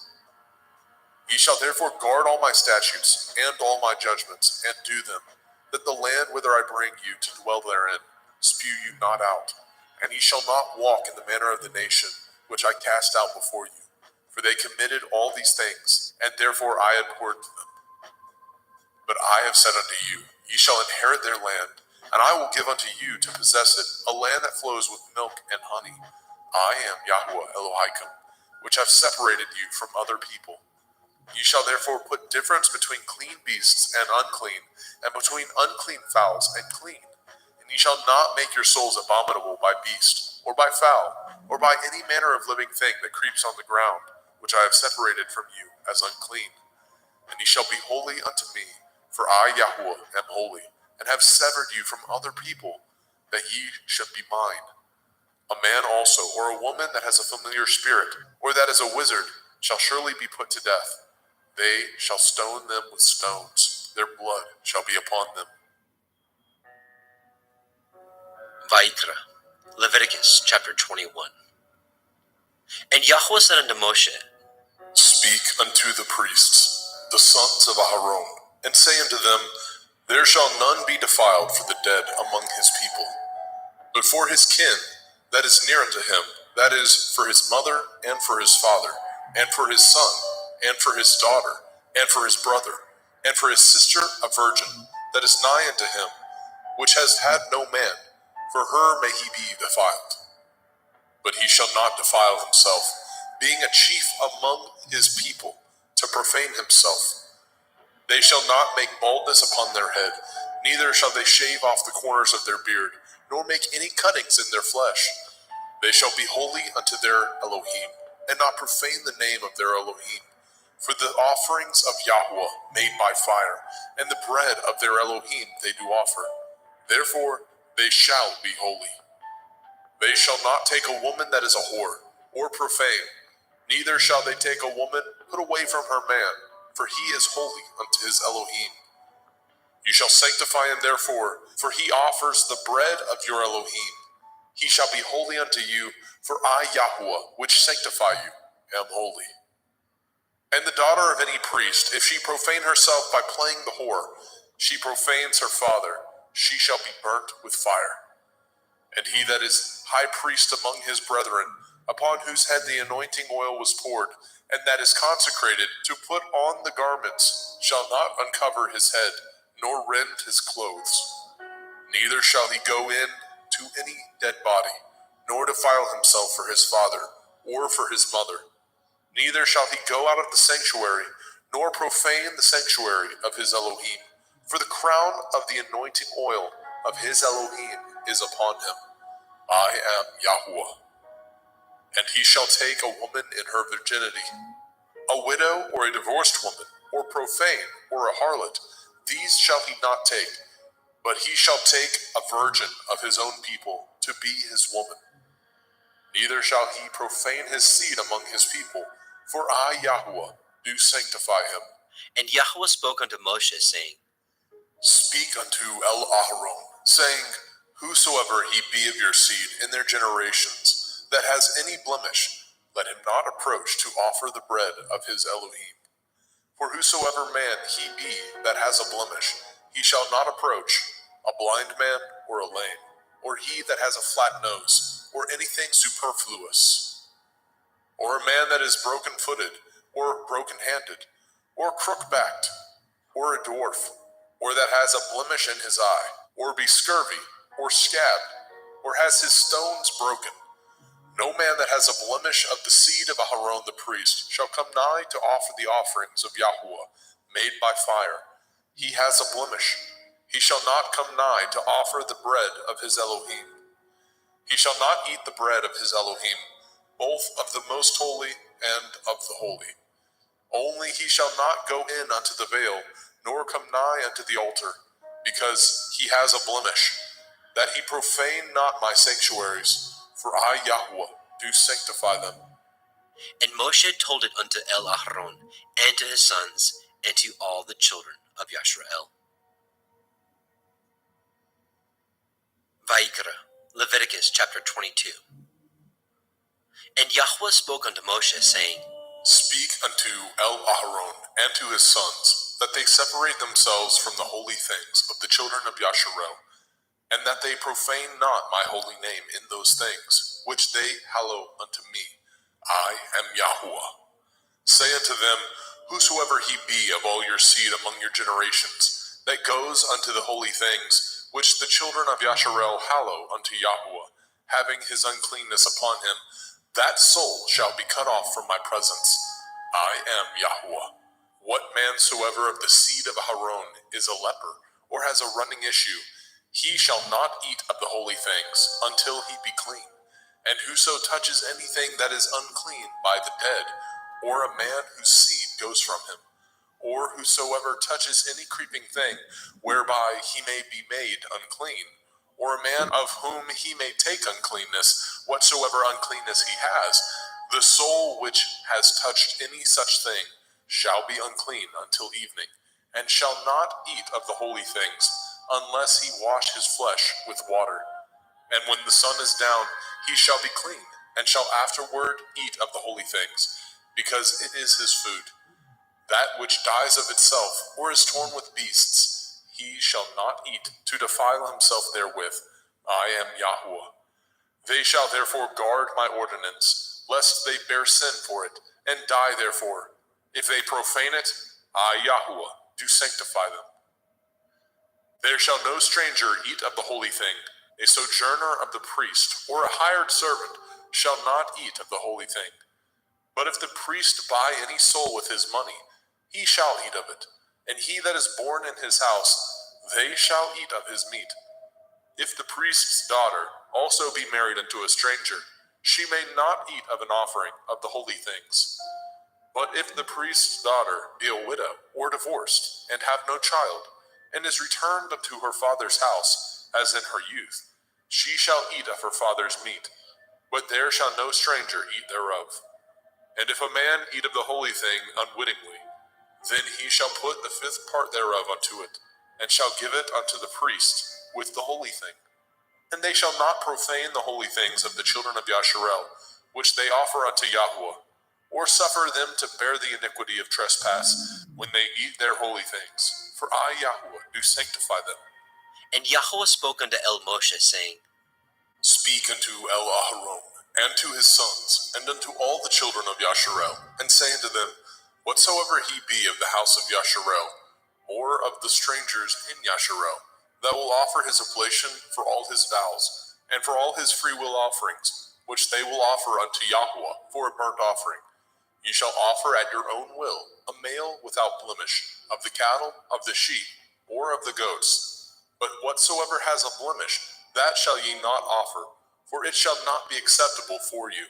Ye shall therefore guard all my statutes and all my judgments, and do them, that the land whither I bring you to dwell therein spew you not out. And ye shall not walk in the manner of the nation which I cast out before you. For they committed all these things, and therefore I abhorred them. But I have said unto you, ye shall inherit their land, and I will give unto you to possess it, a land that flows with milk and honey. I am Yahuwah Elohaikum, which have separated you from other people. Ye shall therefore put difference between clean beasts and unclean, and between unclean fowls and clean. And ye shall not make your souls abominable by beast, or by fowl, or by any manner of living thing that creeps on the ground, which I have separated from you as unclean. And ye shall be holy unto me, for I, Yahuwah, am holy, and have severed you from other people, that ye should be mine. A man also, or a woman that has a familiar spirit, or that is a wizard, shall surely be put to death. They shall stone them with stones. Their blood shall be upon them. Vayikra, Leviticus chapter 21. And Yahweh said unto Moshe, Speak unto the priests, the sons of Aharon, and say unto them, There shall none be defiled for the dead among his people, but for his kin that is near unto him, that is, for his mother, and for his father, and for his son, and for his daughter, and for his brother, and for his sister a virgin, that is nigh unto him, which has had no man, for her may he be defiled. But he shall not defile himself, being a chief among his people, to profane himself. They shall not make baldness upon their head, neither shall they shave off the corners of their beard, nor make any cuttings in their flesh. They shall be holy unto their Elohim, and not profane the name of their Elohim. For the offerings of Yahuwah made by fire, and the bread of their Elohim they do offer. Therefore they shall be holy. They shall not take a woman that is a whore, or profane, neither shall they take a woman put away from her man, for he is holy unto his Elohim. You shall sanctify him therefore, for he offers the bread of your Elohim. He shall be holy unto you, for I, Yahuwah, which sanctify you, am holy. And the daughter of any priest, if she profane herself by playing the whore, she profanes her father, she shall be burnt with fire. And he that is high priest among his brethren, upon whose head the anointing oil was poured, and that is consecrated to put on the garments, shall not uncover his head, nor rend his clothes. Neither shall he go in to any dead body, nor defile himself for his father, or for his mother. Neither shall he go out of the sanctuary, nor profane the sanctuary of his Elohim. For the crown of the anointing oil of his Elohim is upon him. I am Yahuwah. And he shall take a woman in her virginity, a widow or a divorced woman, or profane, or a harlot. These shall he not take, but he shall take a virgin of his own people to be his woman. Neither shall he profane his seed among his people, for I, Yahuwah, do sanctify him. And Yahuwah spoke unto Moshe, saying, Speak unto El-Aharon, saying, Whosoever he be of your seed in their generations, that has any blemish, let him not approach to offer the bread of his Elohim. For whosoever man he be that has a blemish, he shall not approach, a blind man or a lame, or he that has a flat nose, or anything superfluous, or a man that is broken-footed, or broken-handed, or crook-backed, or a dwarf, or that has a blemish in his eye, or be scurvy, or scabbed, or has his stones broken. No man that has a blemish of the seed of Aharon the priest shall come nigh to offer the offerings of Yahuwah, made by fire. He has a blemish. He shall not come nigh to offer the bread of his Elohim. He shall not eat the bread of his Elohim, both of the most holy and of the holy. Only he shall not go in unto the veil, nor come nigh unto the altar, because he has a blemish, that he profane not my sanctuaries, for I, Yahuwah, do sanctify them. And Moshe told it unto El-Aharon, and to his sons, and to all the children of Yashrael. Vayikra, Leviticus chapter 22. And Yahuwah spoke unto Moshe, saying, Speak unto El-Aharon and to his sons, that they separate themselves from the holy things of the children of Yasharel, and that they profane not my holy name in those things, which they hallow unto me. I am Yahuwah. Say unto them, Whosoever he be of all your seed among your generations, that goes unto the holy things, which the children of Yasharel hallow unto Yahuwah, having his uncleanness upon him, that soul shall be cut off from my presence. I am Yahuwah. What man soever of the seed of Aharon is a leper, or has a running issue, he shall not eat of the holy things until he be clean. And whoso touches anything that is unclean by the dead, or a man whose seed goes from him, or whosoever touches any creeping thing whereby he may be made unclean, or a man of whom he may take uncleanness, whatsoever uncleanness he has, the soul which has touched any such thing shall be unclean until evening, and shall not eat of the holy things, unless he wash his flesh with water. And when the sun is down, he shall be clean, and shall afterward eat of the holy things, because it is his food. That which dies of itself, or is torn with beasts, he shall not eat, to defile himself therewith. I am Yahuwah. They shall therefore guard my ordinance, lest they bear sin for it, and die therefore. If they profane it, I, Yahuwah, do sanctify them. There shall no stranger eat of the holy thing. A sojourner of the priest, or a hired servant, shall not eat of the holy thing. But if the priest buy any soul with his money, he shall eat of it, and he that is born in his house, they shall eat of his meat. If the priest's daughter also be married unto a stranger, she may not eat of an offering of the holy things. But if the priest's daughter be a widow or divorced, and have no child, and is returned unto her father's house, as in her youth, She shall eat of her father's meat, but there shall no stranger eat thereof. And if a man eat of the holy thing unwittingly, then he shall put the fifth part thereof unto it, and shall give it unto the priest with the holy thing. And they shall not profane the holy things of the children of Yasharel, which they offer unto Yahweh, or suffer them to bear the iniquity of trespass when they eat their holy things. For I, Yahweh, do sanctify them. And Yahweh spoke unto El Moshe, saying, Speak unto El Aharon, and to his sons, and unto all the children of Yasharel, and say unto them, Whatsoever he be of the house of Yasharel, or of the strangers in Yasharel, that will offer his oblation for all his vows, and for all his freewill offerings, which they will offer unto Yahweh for a burnt offering. Ye shall offer at your own will a male without blemish, of the cattle, of the sheep, or of the goats. But whatsoever has a blemish, that shall ye not offer, for it shall not be acceptable for you.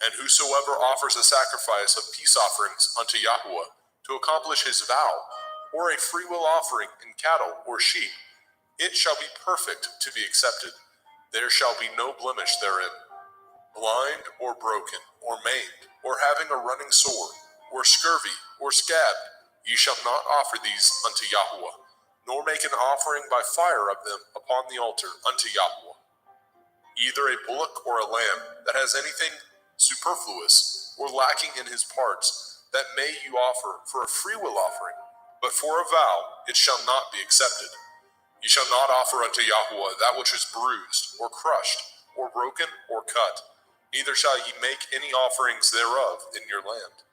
And whosoever offers a sacrifice of peace offerings unto Yahweh to accomplish his vow, or a freewill offering in cattle or sheep, it shall be perfect to be accepted. There shall be no blemish therein. Blind or broken, or maimed, or having a running sore, or scurvy, or scabbed, ye shall not offer these unto Yahweh, nor make an offering by fire of them upon the altar unto Yahweh. Either a bullock or a lamb that has anything superfluous or lacking in his parts, that may you offer for a freewill offering, but for a vow it shall not be accepted. Ye shall not offer unto Yahweh that which is bruised, or crushed, or broken, or cut. Neither shall ye make any offerings thereof in your land.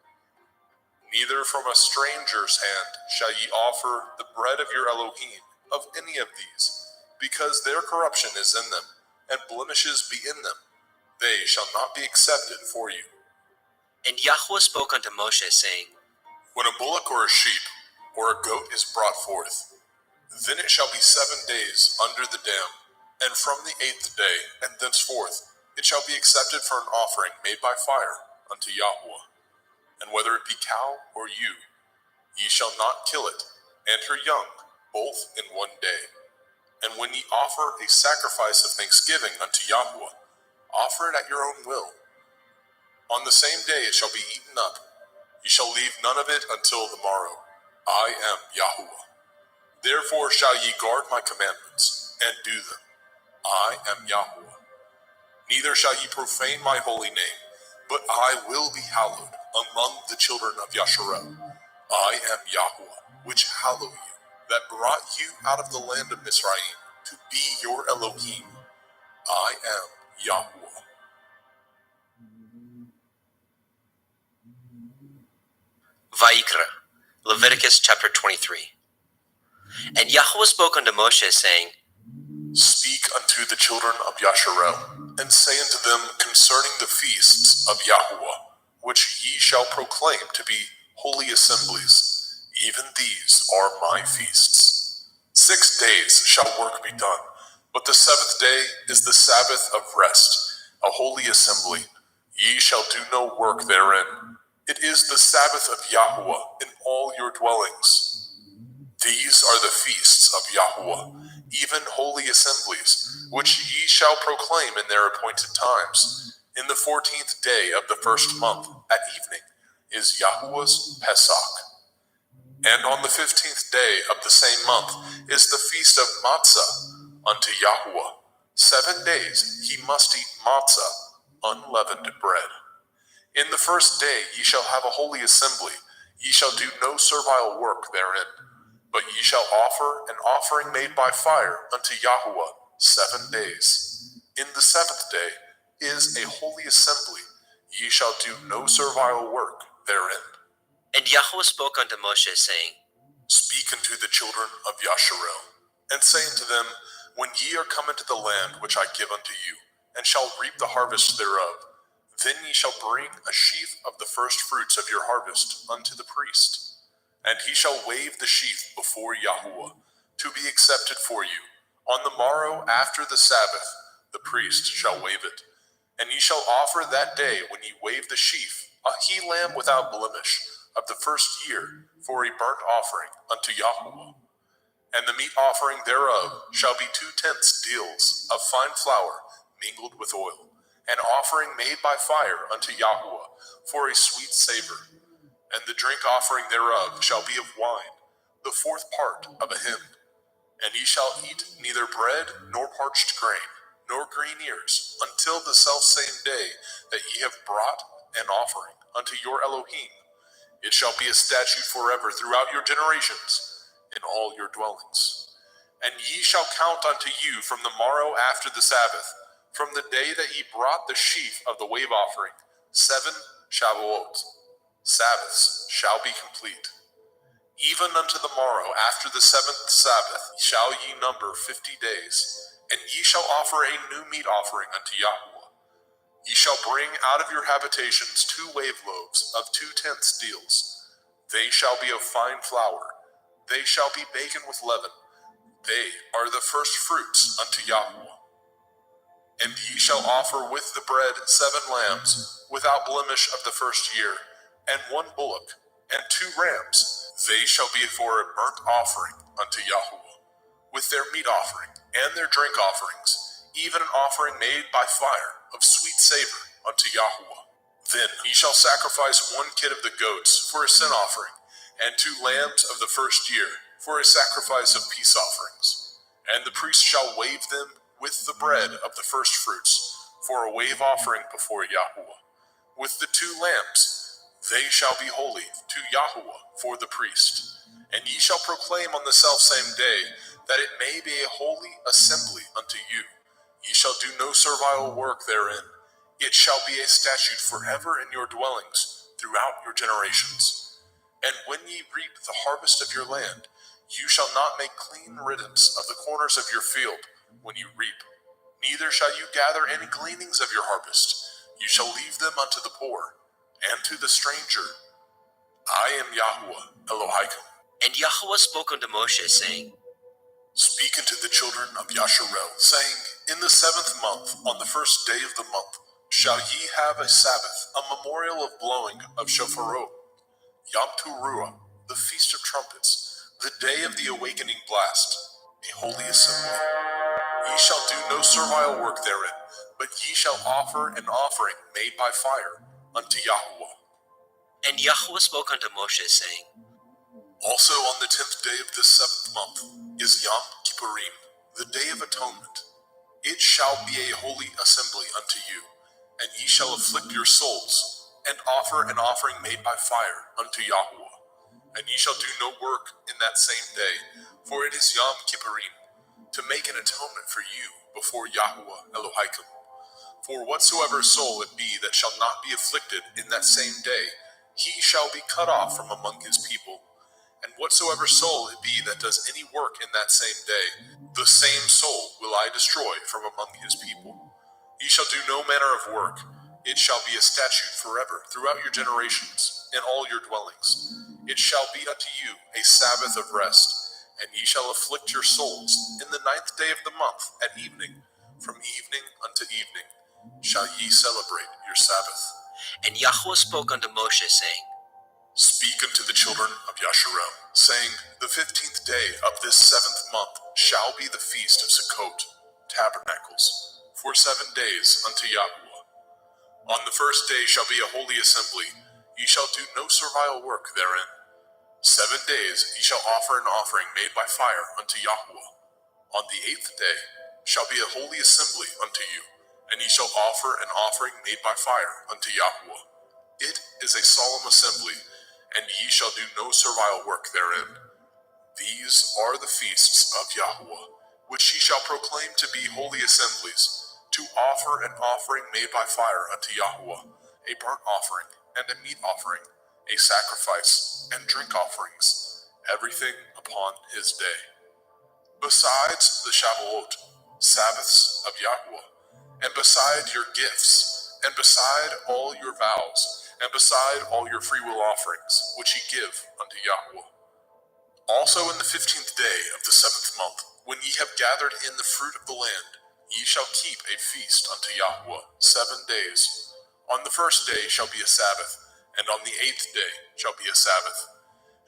Neither from a stranger's hand shall ye offer the bread of your Elohim of any of these, because their corruption is in them, and blemishes be in them. They shall not be accepted for you. And Yahweh spoke unto Moshe, saying, When a bullock or a sheep or a goat is brought forth, then it shall be 7 days under the dam, and from the 8th day, and thenceforth, it shall be accepted for an offering made by fire unto Yahweh. And whether it be cow or ewe, ye shall not kill it, and her young, both in 1 day. And when ye offer a sacrifice of thanksgiving unto Yahweh, offer it at your own will. On the same day it shall be eaten up. Ye shall leave none of it until the morrow. I am Yahweh. Therefore shall ye guard my commandments, and do them. I am Yahweh. Neither shall ye profane my holy name, but I will be hallowed among the children of Yasharel. I am Yahweh, which hallow you, that brought you out of the land of Mizraim, to be your Elohim. I am Yahweh. Vayikra, Leviticus chapter 23. And Yahweh spoke unto Moshe, saying, Speak unto the children of Yasharel, and say unto them concerning the feasts of Yahweh, which ye shall proclaim to be holy assemblies. Even these are my feasts. 6 days shall work be done, but the 7th day is the Sabbath of rest, a holy assembly. Ye shall do no work therein. It is the Sabbath of Yahweh in all your dwellings. These are the feasts of Yahweh, even holy assemblies, which ye shall proclaim in their appointed times. In the 14th day of the first month, at evening, is Yahweh's Pesach. And on the 15th day of the same month is the feast of Matzah unto Yahweh. 7 days he must eat matzah, unleavened bread. In the first day ye shall have a holy assembly. Ye shall do no servile work therein. But ye shall offer an offering made by fire unto Yahweh 7 days. In the 7th day is a holy assembly. Ye shall do no servile work therein. And Yahweh spoke unto Moshe, saying, Speak unto the children of Yasharel, and say unto them, When ye are come into the land which I give unto you, and shall reap the harvest thereof, then ye shall bring a sheaf of the first fruits of your harvest unto the priest. And he shall wave the sheaf before Yahweh, to be accepted for you. On the morrow after the Sabbath, the priest shall wave it. And ye shall offer that day when ye wave the sheaf, a he-lamb without blemish, of the first year, for a burnt offering unto Yahweh. And the meat offering thereof shall be 2/10 deals of fine flour mingled with oil, an offering made by fire unto Yahweh for a sweet savor. And the drink offering thereof shall be of wine, the 4th part of a hin. And ye shall eat neither bread nor parched grain, nor green ears, until the selfsame day that ye have brought an offering unto your Elohim. It shall be a statute forever throughout your generations in all your dwellings. And ye shall count unto you from the morrow after the Sabbath, from the day that ye brought the sheaf of the wave offering, 7 Shavuot. Sabbaths shall be complete. Even unto the morrow after the 7th Sabbath shall ye number 50 days, and ye shall offer a new meat offering unto Yahweh. Ye shall bring out of your habitations 2 wave loaves of 2/10 deals. They shall be of fine flour. They shall be baken with leaven. They are the first fruits unto Yahweh. And ye shall offer with the bread 7 lambs, without blemish of the first year, and 1 bullock, and 2 rams. They shall be for a burnt offering unto Yahweh, with their meat offering, and their drink offerings, even an offering made by fire of sweet savor unto Yahweh. Then ye shall sacrifice 1 kid of the goats for a sin offering, and 2 lambs of the first year for a sacrifice of peace offerings. And the priest shall wave them with the bread of the first fruits for a wave offering before Yahweh. With the 2 lambs, they shall be holy to Yahweh for the priest. And ye shall proclaim on the selfsame day that it may be a holy assembly unto you. Ye shall do no servile work therein. It shall be a statute forever in your dwellings throughout your generations. And when ye reap the harvest of your land, you shall not make clean riddance of the corners of your field when you reap. Neither shall you gather any gleanings of your harvest. You shall leave them unto the poor and to the stranger. I am Yahweh Elohim. And Yahweh spoke unto Moshe, saying, Speak unto the children of Yasharel, saying, In the 7th month, on the 1st day of the month, shall ye have a Sabbath, a memorial of blowing of shofarot, Yom Teruah, the feast of trumpets, the day of the awakening blast, a holy assembly. Ye shall do no servile work therein, but ye shall offer an offering made by fire unto Yahweh. And Yahweh spoke unto Moshe, saying, Also on the 10th day of this 7th month is Yom Kippurim, the day of atonement. It shall be a holy assembly unto you, and ye shall afflict your souls, and offer an offering made by fire unto Yahweh. And ye shall do no work in that same day, for it is Yom Kippurim, to make an atonement for you before Yahweh Elohim. For whatsoever soul it be that shall not be afflicted in that same day, he shall be cut off from among his people. And whatsoever soul it be that does any work in that same day, the same soul will I destroy from among his people. Ye shall do no manner of work. It shall be a statute forever throughout your generations, in all your dwellings. It shall be unto you a Sabbath of rest, and ye shall afflict your souls in the 9th day of the month at evening. From evening unto evening shall ye celebrate your Sabbath. And Yahweh spoke unto Moshe, saying, Speak unto the children of Yasharel, saying, The 15th day of this 7th month shall be the feast of Sukkot, tabernacles, for 7 days unto Yahweh. On the 1st day shall be a holy assembly. Ye shall do no servile work therein. 7 days ye shall offer an offering made by fire unto Yahweh. On the 8th day shall be a holy assembly unto you, and ye shall offer an offering made by fire unto Yahweh. It is a solemn assembly, and ye shall do no servile work therein. These are the feasts of Yahweh, which ye shall proclaim to be holy assemblies, to offer an offering made by fire unto Yahweh, a burnt offering and a meat offering, a sacrifice and drink offerings, everything upon his day. Besides the Shavuot, Sabbaths of Yahweh, and beside your gifts, and beside all your vows, and beside all your freewill offerings, which ye give unto Yahweh. Also in the 15th day of the 7th month, when ye have gathered in the fruit of the land, ye shall keep a feast unto Yahweh 7 days. On the 1st day shall be a Sabbath, and on the 8th day shall be a Sabbath.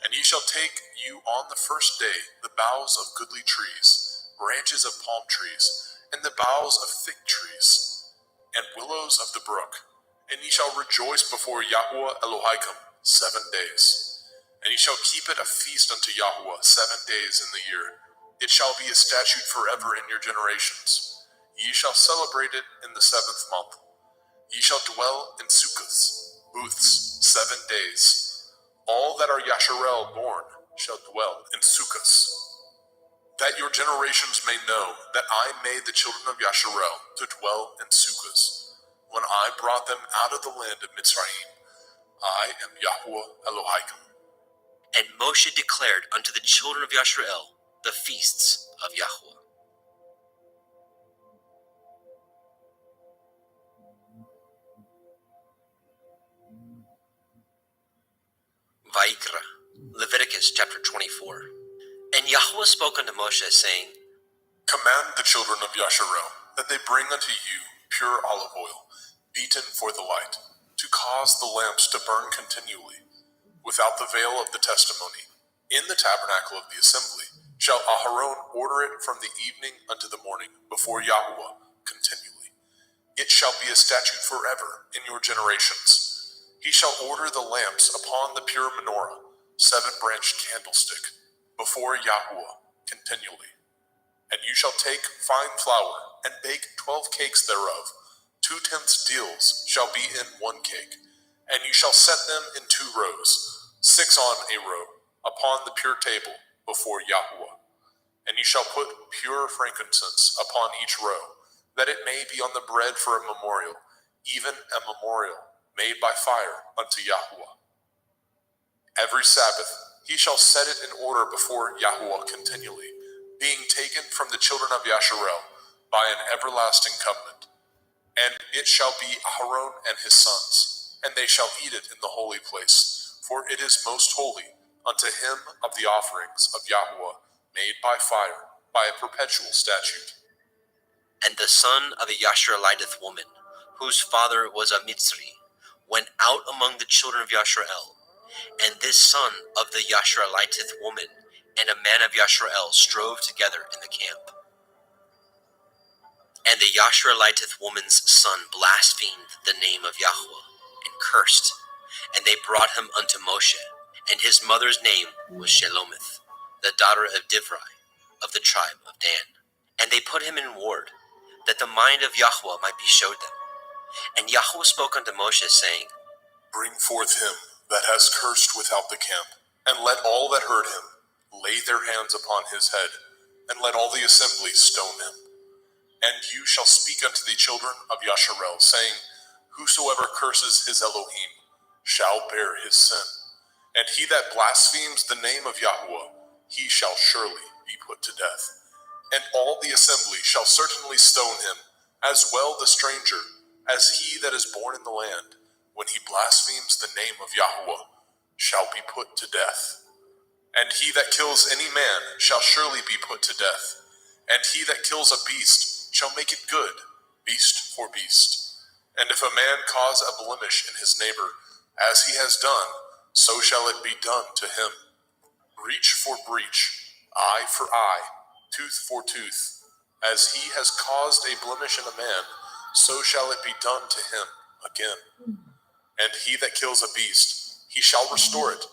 And ye shall take you on the first day the boughs of goodly trees, branches of palm trees, and the boughs of fig trees, and willows of the brook. And ye shall rejoice before Yahweh Elohim 7 days. And ye shall keep it a feast unto Yahweh 7 days in the year. It shall be a statute forever in your generations. Ye shall celebrate it in the 7th month. Ye shall dwell in sukkahs, booths, 7 days. All that are Yasharel born shall dwell in sukkahs, that your generations may know that I made the children of Yasharel to dwell in sukkahs, when I brought them out of the land of Mitzrayim. I am Yahweh Elohim. And Moshe declared unto the children of Yasharel the feasts of Yahweh. Vayikra, Leviticus chapter 24. And Yahweh spoke unto Moshe, saying, Command the children of Yasharel that they bring unto you pure olive oil, beaten for the light, to cause the lamps to burn continually, without the veil of the testimony. In the tabernacle of the assembly shall Aharon order it from the evening unto the morning before Yahweh continually. It shall be a statute forever in your generations. He shall order the lamps upon the pure menorah, 7-branched candlestick, before Yahweh continually. And you shall take fine flour, and bake 12 cakes thereof. 2/10 deals shall be in 1 cake. And you shall set them in 2 rows, 6 on a row, upon the pure table before Yahweh. And you shall put pure frankincense upon each row, that it may be on the bread for a memorial, even a memorial made by fire unto Yahweh. Every Sabbath he shall set it in order before Yahweh continually, being taken from the children of Yasharel by an everlasting covenant. And it shall be Aharon and his sons, and they shall eat it in the holy place, for it is most holy unto him of the offerings of Yahweh made by fire, by a perpetual statute. And the son of a Yashareliteth woman, whose father was a Mitzri, went out among the children of Yasharel. And this son of the Yashareliteth woman and a man of Yasharel strove together in the camp. And the Yashareliteth woman's son blasphemed the name of Yahweh, and cursed. And they brought him unto Moshe, and his mother's name was Shelomith, the daughter of Divri, of the tribe of Dan. And they put him in ward, that the mind of Yahweh might be showed them. And Yahweh spoke unto Moshe, saying, Bring forth him that has cursed without the camp, and let all that heard him lay their hands upon his head, and let all the assembly stone him. And you shall speak unto the children of Yasharel, saying, Whosoever curses his Elohim shall bear his sin. And he that blasphemes the name of Yahweh, he shall surely be put to death. And all the assembly shall certainly stone him, as well the stranger, as he that is born in the land, when he blasphemes the name of Yahweh, shall be put to death. And he that kills any man shall surely be put to death. And he that kills a beast shall make it good, beast for beast. And if a man cause a blemish in his neighbor, as he has done, so shall it be done to him. Breach for breach, eye for eye, tooth for tooth. As he has caused a blemish in a man, so shall it be done to him again. And he that kills a beast, he shall restore it.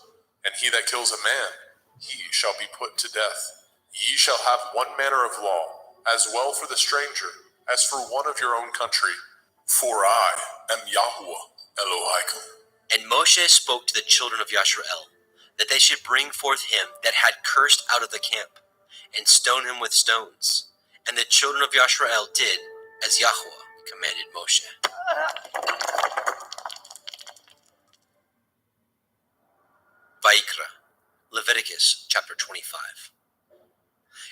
And he that kills a man, he shall be put to death. Ye shall have one manner of law, as well for the stranger, as for one of your own country. For I am Yahweh Elohim. And Moshe spoke to the children of Yasharel, that they should bring forth him that had cursed out of the camp, and stone him with stones. And the children of Yasharel did as Yahweh commanded Moshe. Vayikra, Leviticus chapter 25.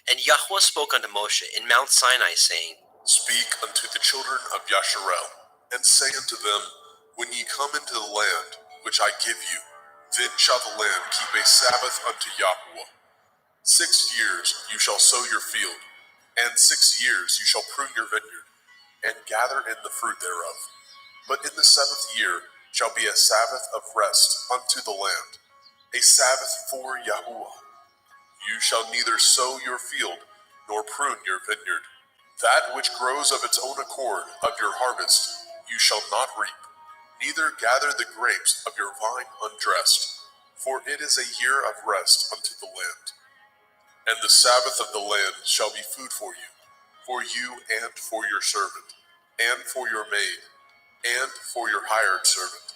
And Yahweh spoke unto Moshe in Mount Sinai, saying, Speak unto the children of Yasharel, and say unto them, When ye come into the land which I give you, then shall the land keep a Sabbath unto Yahweh. 6 years you shall sow your field, and 6 years you shall prune your vineyard, and gather in the fruit thereof. But in the 7th year shall be a Sabbath of rest unto the land. a Sabbath for Yahuwah. You shall neither sow your field, nor prune your vineyard. That which grows of its own accord of your harvest you shall not reap, neither gather the grapes of your vine undressed, for it is a year of rest unto the land. And the Sabbath of the land shall be food for you and for your servant, and for your maid, and for your hired servant,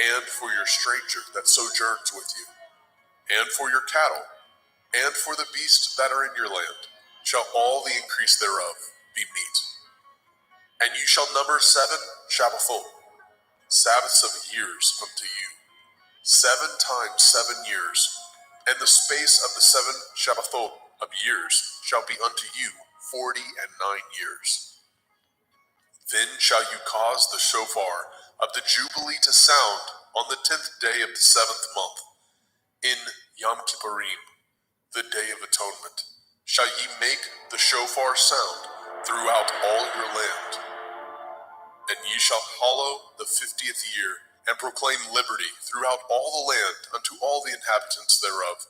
and for your stranger that sojourns with you, and for your cattle, and for the beasts that are in your land, shall all the increase thereof be meat. And you shall number 7 Shabbathot, Sabbaths of years unto you, 7 times 7 years, and the space of the 7 Shabbathot of years shall be unto you 49 years. Then shall you cause the shofar of the Jubilee to sound on the 10th day of the 7th month, in Yom Kippurim, the Day of Atonement, shall ye make the shofar sound throughout all your land. And ye shall hallow the 50th year, and proclaim liberty throughout all the land unto all the inhabitants thereof.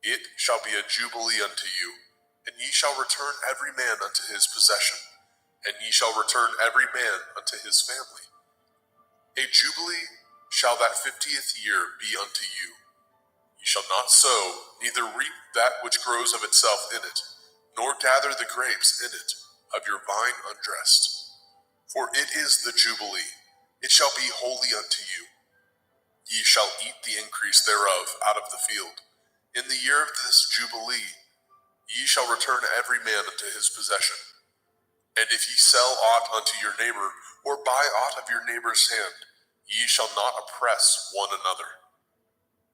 It shall be a jubilee unto you, and ye shall return every man unto his possession, and ye shall return every man unto his family. A jubilee shall that 50th year be unto you. Ye shall not sow, neither reap that which grows of itself in it, nor gather the grapes in it of your vine undressed. For it is the Jubilee, it shall be holy unto you. Ye shall eat the increase thereof out of the field. In the year of this Jubilee, ye shall return every man unto his possession. And if ye sell aught unto your neighbor, or buy aught of your neighbor's hand, ye shall not oppress one another.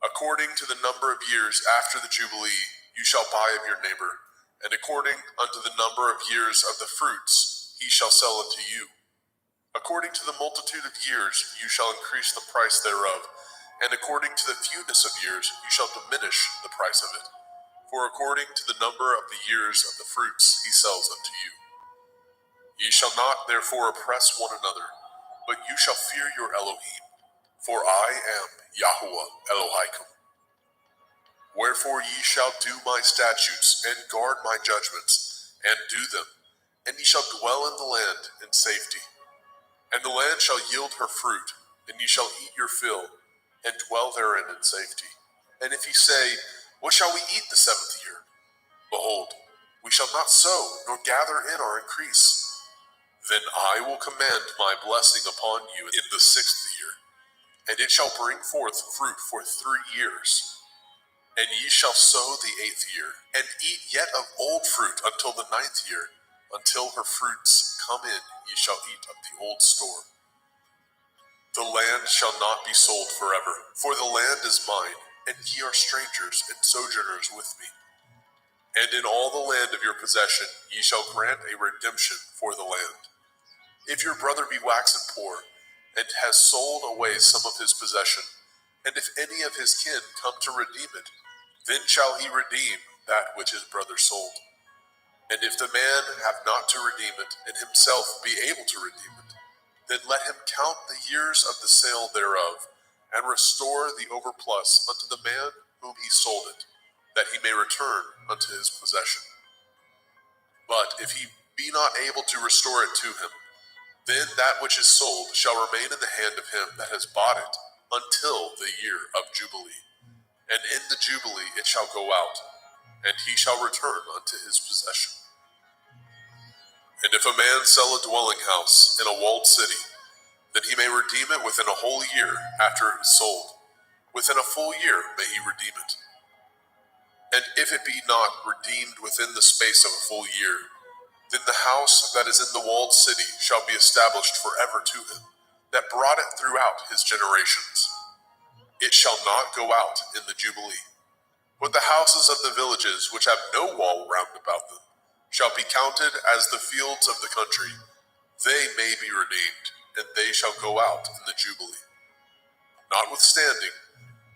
According to the number of years after the Jubilee, you shall buy of your neighbor, and according unto the number of years of the fruits, he shall sell unto you. According to the multitude of years, you shall increase the price thereof, and according to the fewness of years, you shall diminish the price of it. For according to the number of the years of the fruits, he sells unto you. Ye shall not therefore oppress one another, but you shall fear your Elohim, for I am Yahuwah Elohaikum. Wherefore ye shall do my statutes, and guard my judgments, and do them, and ye shall dwell in the land in safety. And the land shall yield her fruit, and ye shall eat your fill, and dwell therein in safety. And if ye say, what shall we eat the 7th year? Behold, we shall not sow, nor gather in our increase. Then I will command my blessing upon you in the 6th year, and it shall bring forth fruit for 3 years. And ye shall sow the 8th year, and eat yet of old fruit until the 9th year. Until her fruits come in, ye shall eat of the old store. The land shall not be sold forever, for the land is mine, and ye are strangers and sojourners with me. And in all the land of your possession ye shall grant a redemption for the land. If your brother be waxen poor, and has sold away some of his possession, and if any of his kin come to redeem it, then shall he redeem that which his brother sold. And if the man have not to redeem it, and himself be able to redeem it, then let him count the years of the sale thereof, and restore the overplus unto the man whom he sold it, that he may return unto his possession. But if he be not able to restore it to him, then that which is sold shall remain in the hand of him that has bought it until the year of Jubilee. And in the Jubilee it shall go out, and he shall return unto his possession. And if a man sell a dwelling house in a walled city, then he may redeem it within a whole year after it is sold. Within a full year may he redeem it. And if it be not redeemed within the space of a full year, then the house that is in the walled city shall be established forever to him, that brought it throughout his generations. It shall not go out in the Jubilee. But the houses of the villages which have no wall round about them shall be counted as the fields of the country. They may be redeemed, and they shall go out in the Jubilee. Notwithstanding,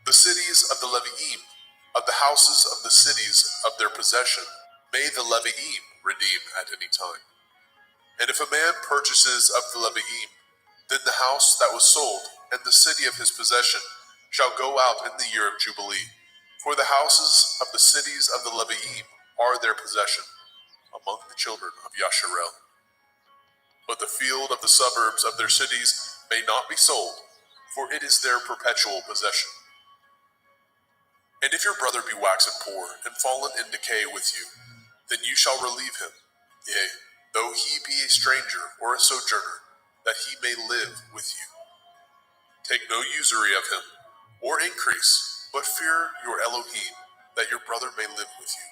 the cities of the Leviim, of the houses of the cities of their possession, may the Leviim redeem at any time. And if a man purchases of the Leviim, then the house that was sold and the city of his possession shall go out in the year of Jubilee. For the houses of the cities of the Leviim are their possession among the children of Yasharel. But the field of the suburbs of their cities may not be sold, for it is their perpetual possession. And if your brother be waxen poor and fallen in decay with you, then you shall relieve him, yea, though he be a stranger or a sojourner, that he may live with you. Take no usury of him, or increase, but fear your Elohim, that your brother may live with you.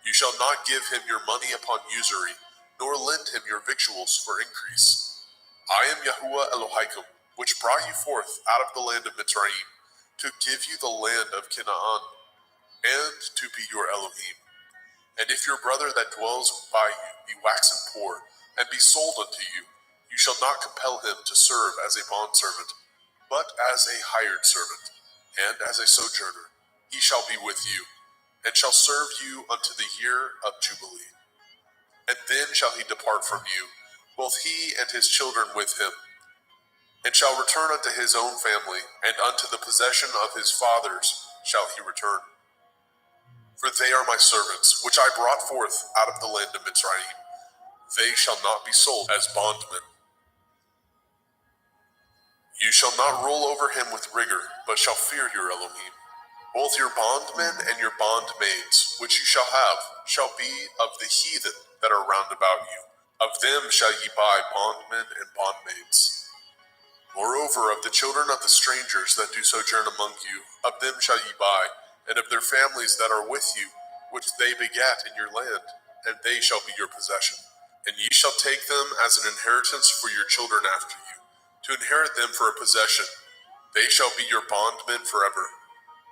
You shall not give him your money upon usury, nor lend him your victuals for increase. I am Yahuwah Elohaikum, which brought you forth out of the land of Mitzrayim, to give you the land of Canaan, and to be your Elohim. And if your brother that dwells by you be waxen poor, and be sold unto you, you shall not compel him to serve as a bondservant, but as a hired servant, and as a sojourner. He shall be with you, and shall serve you unto the year of Jubilee. And then shall he depart from you, both he and his children with him, and shall return unto his own family, and unto the possession of his fathers shall he return. For they are my servants, which I brought forth out of the land of Mitzrayim. They shall not be sold as bondmen. You shall not rule over him with rigor, but shall fear your Elohim. Both your bondmen and your bondmaids, which you shall have, shall be of the heathen that are round about you. Of them shall ye buy bondmen and bondmaids. Moreover, of the children of the strangers that do sojourn among you, of them shall ye buy, and of their families that are with you, which they begat in your land, and they shall be your possession. And ye shall take them as an inheritance for your children after you, to inherit them for a possession. They shall be your bondmen forever.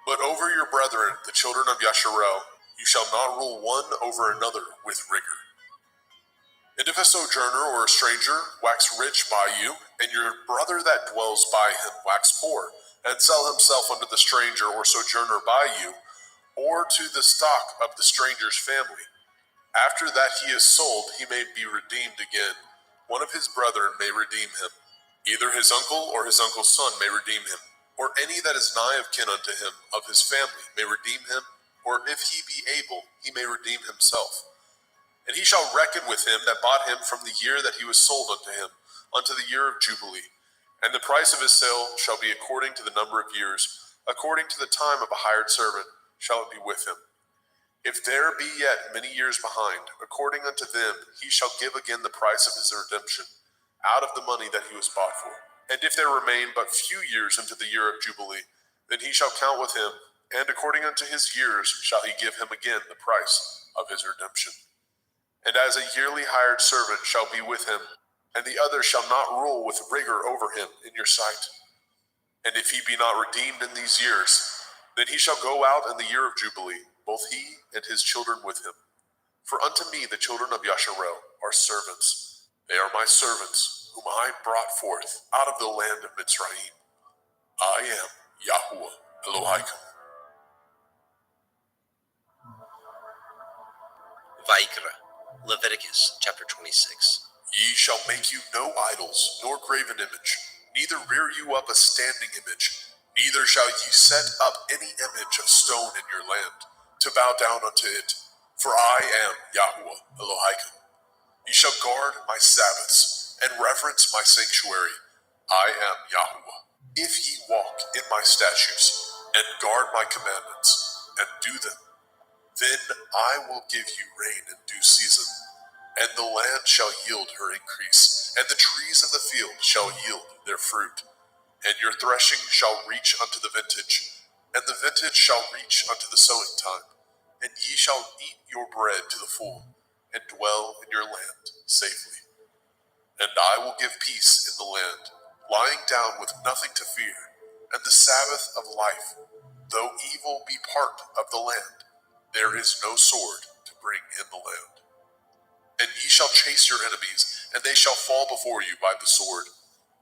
But over your brethren, the children of Yasharel, you shall not rule one over another with rigor. And if a sojourner or a stranger wax rich by you, and your brother that dwells by him wax poor, and sell himself unto the stranger or sojourner by you, or to the stock of the stranger's family, after that he is sold, he may be redeemed again. One of his brethren may redeem him. Either his uncle or his uncle's son may redeem him, or any that is nigh of kin unto him of his family may redeem him, or if he be able, he may redeem himself. And he shall reckon with him that bought him from the year that he was sold unto him, unto the year of Jubilee. And the price of his sale shall be according to the number of years, according to the time of a hired servant shall it be with him. If there be yet many years behind, according unto them he shall give again the price of his redemption, out of the money that he was bought for. And if there remain but few years unto the year of Jubilee, then he shall count with him, and according unto his years shall he give him again the price of his redemption. And as a yearly hired servant shall be with him, and the other shall not rule with rigor over him in your sight. And if he be not redeemed in these years, then he shall go out in the year of Jubilee, both he and his children with him. For unto me the children of Yasharel are servants. They are my servants, whom I brought forth out of the land of Mitzrayim. I am Yahuwah Elohaikum. Vaikra, Leviticus chapter 26. Ye shall make you no idols, nor graven image, neither rear you up a standing image, neither shall ye set up any image of stone in your land, to bow down unto it. For I am Yahuwah Elohaikum. Ye shall guard my Sabbaths, and reverence my sanctuary. I am Yahuwah. If ye walk in my statutes, and guard my commandments, and do them, then I will give you rain in due season, and the land shall yield her increase, and the trees of the field shall yield their fruit. And your threshing shall reach unto the vintage, and the vintage shall reach unto the sowing time. And ye shall eat your bread to the full, and dwell in your land safely. And I will give peace in the land, lying down with nothing to fear, and the Sabbath of life. Though evil be part of the land, there is no sword to bring in the land. And ye shall chase your enemies, and they shall fall before you by the sword.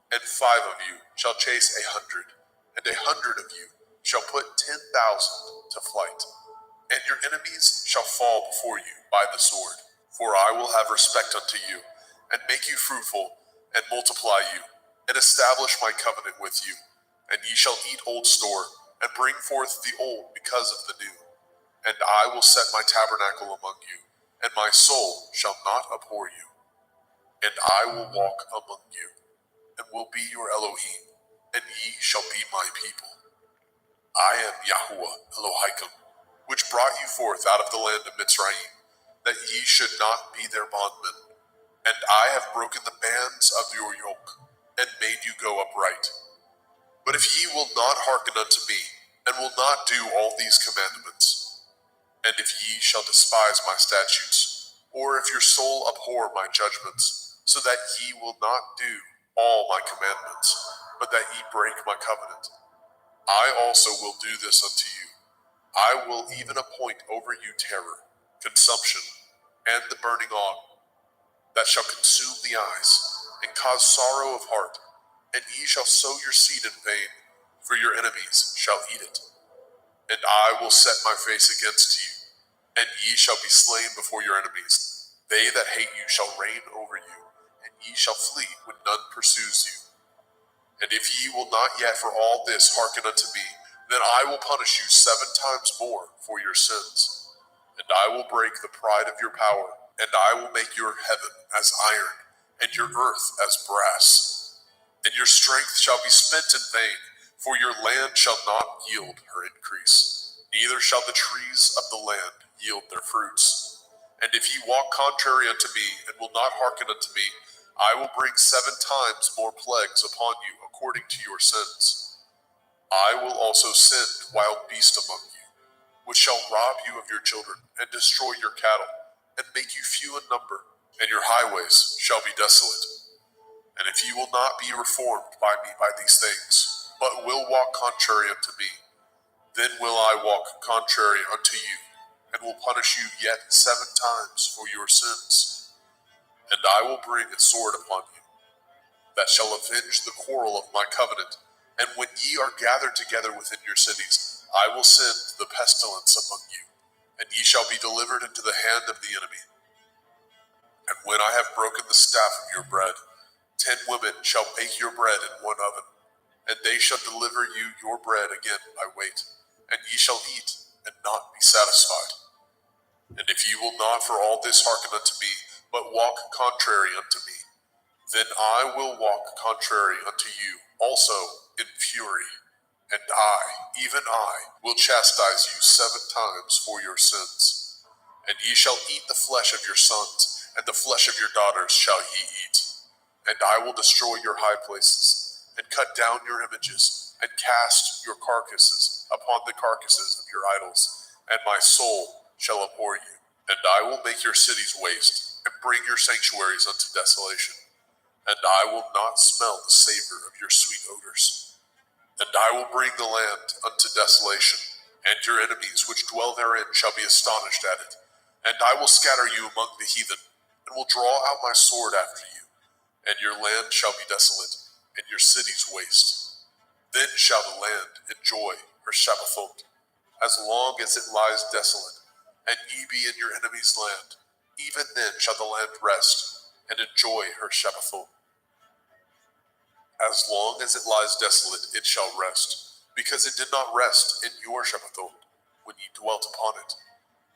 And 5 of you shall chase 100, and 100 of you shall put 10,000 to flight. And your enemies shall fall before you by the sword. For I will have respect unto you, and make you fruitful, and multiply you, and establish my covenant with you. And ye shall eat old store, and bring forth the old because of the new. And I will set my tabernacle among you, and my soul shall not abhor you. And I will walk among you, and will be your Elohim, and ye shall be my people. I am Yahuwah Elohim, which brought you forth out of the land of Mitzrayim, that ye should not be their bondmen. And I have broken the bands of your yoke, and made you go upright. But if ye will not hearken unto me, and will not do all these commandments, and if ye shall despise my statutes, or if your soul abhor my judgments, so that ye will not do all my commandments, but that ye break my covenant, I also will do this unto you. I will even appoint over you terror, consumption, and the burning on, that shall consume the eyes, and cause sorrow of heart, and ye shall sow your seed in vain, for your enemies shall eat it. And I will set my face against you, and ye shall be slain before your enemies. They that hate you shall reign over you, and ye shall flee when none pursues you. And if ye will not yet for all this hearken unto me, then I will punish you 7 times more for your sins. And I will break the pride of your power, and I will make your heaven as iron, and your earth as brass. And your strength shall be spent in vain, for your land shall not yield her increase, neither shall the trees of the land yield their fruits. And if ye walk contrary unto me, and will not hearken unto me, I will bring 7 times more plagues upon you according to your sins. I will also send wild beasts among you, which shall rob you of your children, and destroy your cattle, and make you few in number, and your highways shall be desolate. And if ye will not be reformed by me by these things, but will walk contrary unto me, then will I walk contrary unto you, and will punish you yet 7 times for your sins. And I will bring a sword upon you, that shall avenge the quarrel of my covenant. And when ye are gathered together within your cities, I will send the pestilence among you, and ye shall be delivered into the hand of the enemy. And when I have broken the staff of your bread, 10 women shall bake your bread in one oven, and they shall deliver you your bread again by weight, and ye shall eat and not be satisfied. And if ye will not for all this hearken unto me, but walk contrary unto me, then I will walk contrary unto you also in fury, and I, even I, will chastise you 7 times for your sins. And ye shall eat the flesh of your sons, and the flesh of your daughters shall ye eat. And I will destroy your high places, and cut down your images, and cast your carcasses upon the carcasses of your idols, and my soul shall abhor you. And I will make your cities waste, and bring your sanctuaries unto desolation. And I will not smell the savor of your sweet odors. And I will bring the land unto desolation, and your enemies which dwell therein shall be astonished at it. And I will scatter you among the heathen, and will draw out my sword after you. And your land shall be desolate, and your cities waste. Then shall the land enjoy her Shabbathot, as long as it lies desolate, and ye be in your enemy's land. Even then shall the land rest, and enjoy her Shabbathot. As long as it lies desolate, it shall rest, because it did not rest in your Shabbathot, when ye dwelt upon it.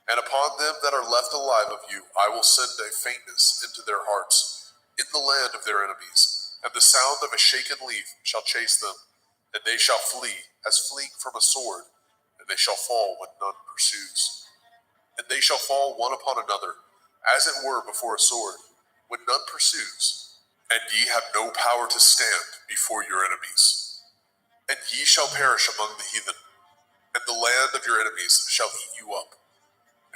And upon them that are left alive of you, I will send a faintness into their hearts, in the land of their enemies, and the sound of a shaken leaf shall chase them, and they shall flee as fleeing from a sword, and they shall fall when none pursues. And they shall fall one upon another, as it were before a sword, when none pursues. And ye have no power to stand before your enemies. And ye shall perish among the heathen, and the land of your enemies shall eat you up.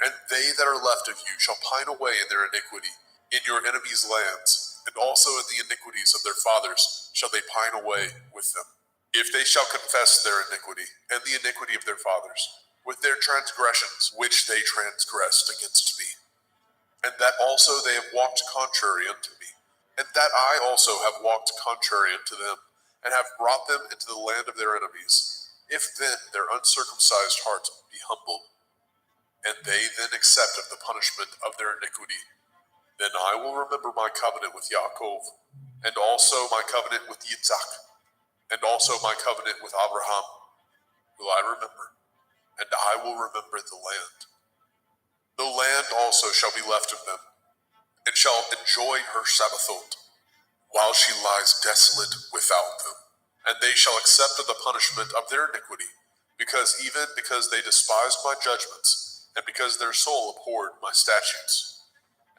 And they that are left of you shall pine away in their iniquity, in your enemies' lands, and also in the iniquities of their fathers shall they pine away with them. If they shall confess their iniquity, and the iniquity of their fathers, with their transgressions which they transgressed against me, and that also they have walked contrary unto me, and that I also have walked contrary unto them, and have brought them into the land of their enemies, if then their uncircumcised heart be humbled, and they then accept of the punishment of their iniquity, then I will remember my covenant with Yaakov, and also my covenant with Yitzhak, And also my covenant with Abraham will I remember, and I will remember the land. The land also shall be left of them, and shall enjoy her Sabbathot, while she lies desolate without them. And they shall accept of the punishment of their iniquity, because they despised my judgments, and because their soul abhorred my statutes.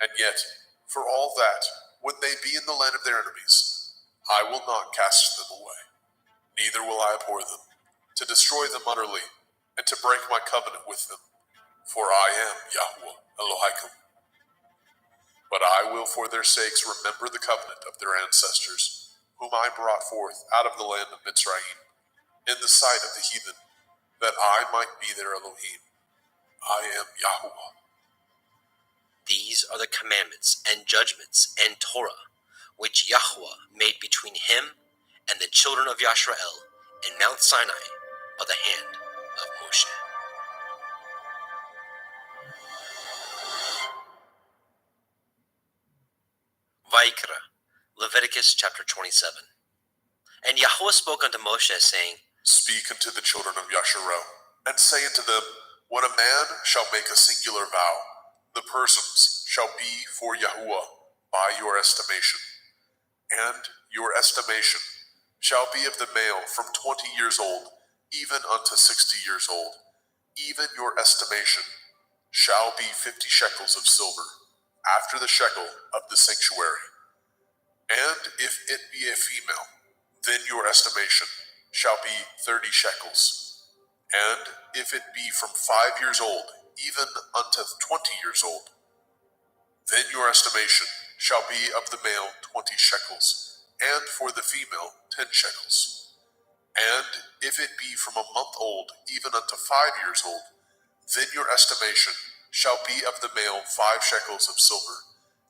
And yet, for all that, when they be in the land of their enemies, I will not cast them away, neither will I abhor them, to destroy them utterly, and to break my covenant with them. For I am Yahweh Elohim. But I will for their sakes remember the covenant of their ancestors, whom I brought forth out of the land of Mitzrayim, in the sight of the heathen, that I might be their Elohim. I am Yahweh. These are the commandments and judgments and Torah, which Yahweh made between him and the children of Yashrael in Mount Sinai by the hand of Moshe. Vayikra, Leviticus chapter 27. And Yahweh spoke unto Moshe, saying, Speak unto the children of Yasharel, and say unto them, when a man shall make a singular vow, the persons shall be for Yahuwah by your estimation. And your estimation shall be of the male from 20 years old, even unto 60 years old. Even your estimation shall be 50 shekels of silver, after the shekel of the sanctuary. And if it be a female, then your estimation shall be 30 shekels. And if it be from 5 years old, even unto 20 years old, then your estimation shall be of the male 20 shekels, and for the female 10 shekels. And if it be from a month old, even unto 5 years old, then your estimation shall be of the male 5 shekels of silver,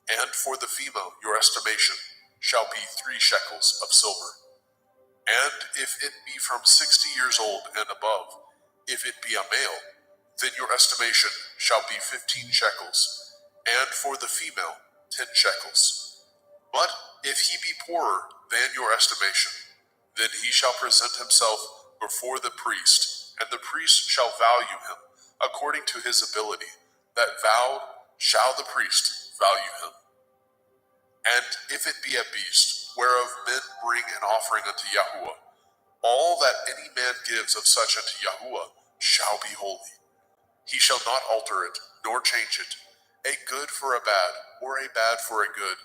and for the female your estimation shall be 3 shekels of silver. And if it be from 60 years old and above, if it be a male, then your estimation shall be 15 shekels, and for the female 10 shekels. But if he be poorer than your estimation, then he shall present himself before the priest, and the priest shall value him according to his ability. That vowed shall the priest value him. And if it be a beast, whereof men bring an offering unto Yahuwah, all that any man gives of such unto Yahuwah shall be holy. He shall not alter it, nor change it, a good for a bad, or a bad for a good.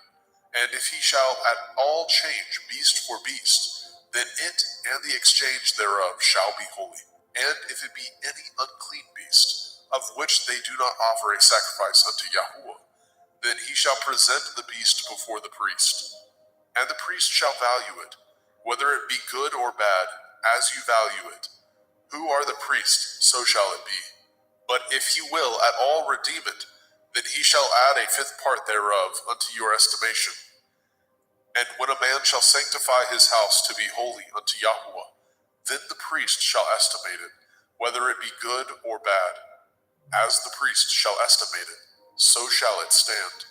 And if he shall at all change beast for beast, then it and the exchange thereof shall be holy. And if it be any unclean beast, of which they do not offer a sacrifice unto Yahuwah, then he shall present the beast before the priest. And the priest shall value it, whether it be good or bad, as you value it. Who are the priest, so shall it be. But if he will at all redeem it, then he shall add a 5th part thereof unto your estimation. And when a man shall sanctify his house to be holy unto Yahuwah, then the priest shall estimate it, whether it be good or bad. As the priest shall estimate it, so shall it stand.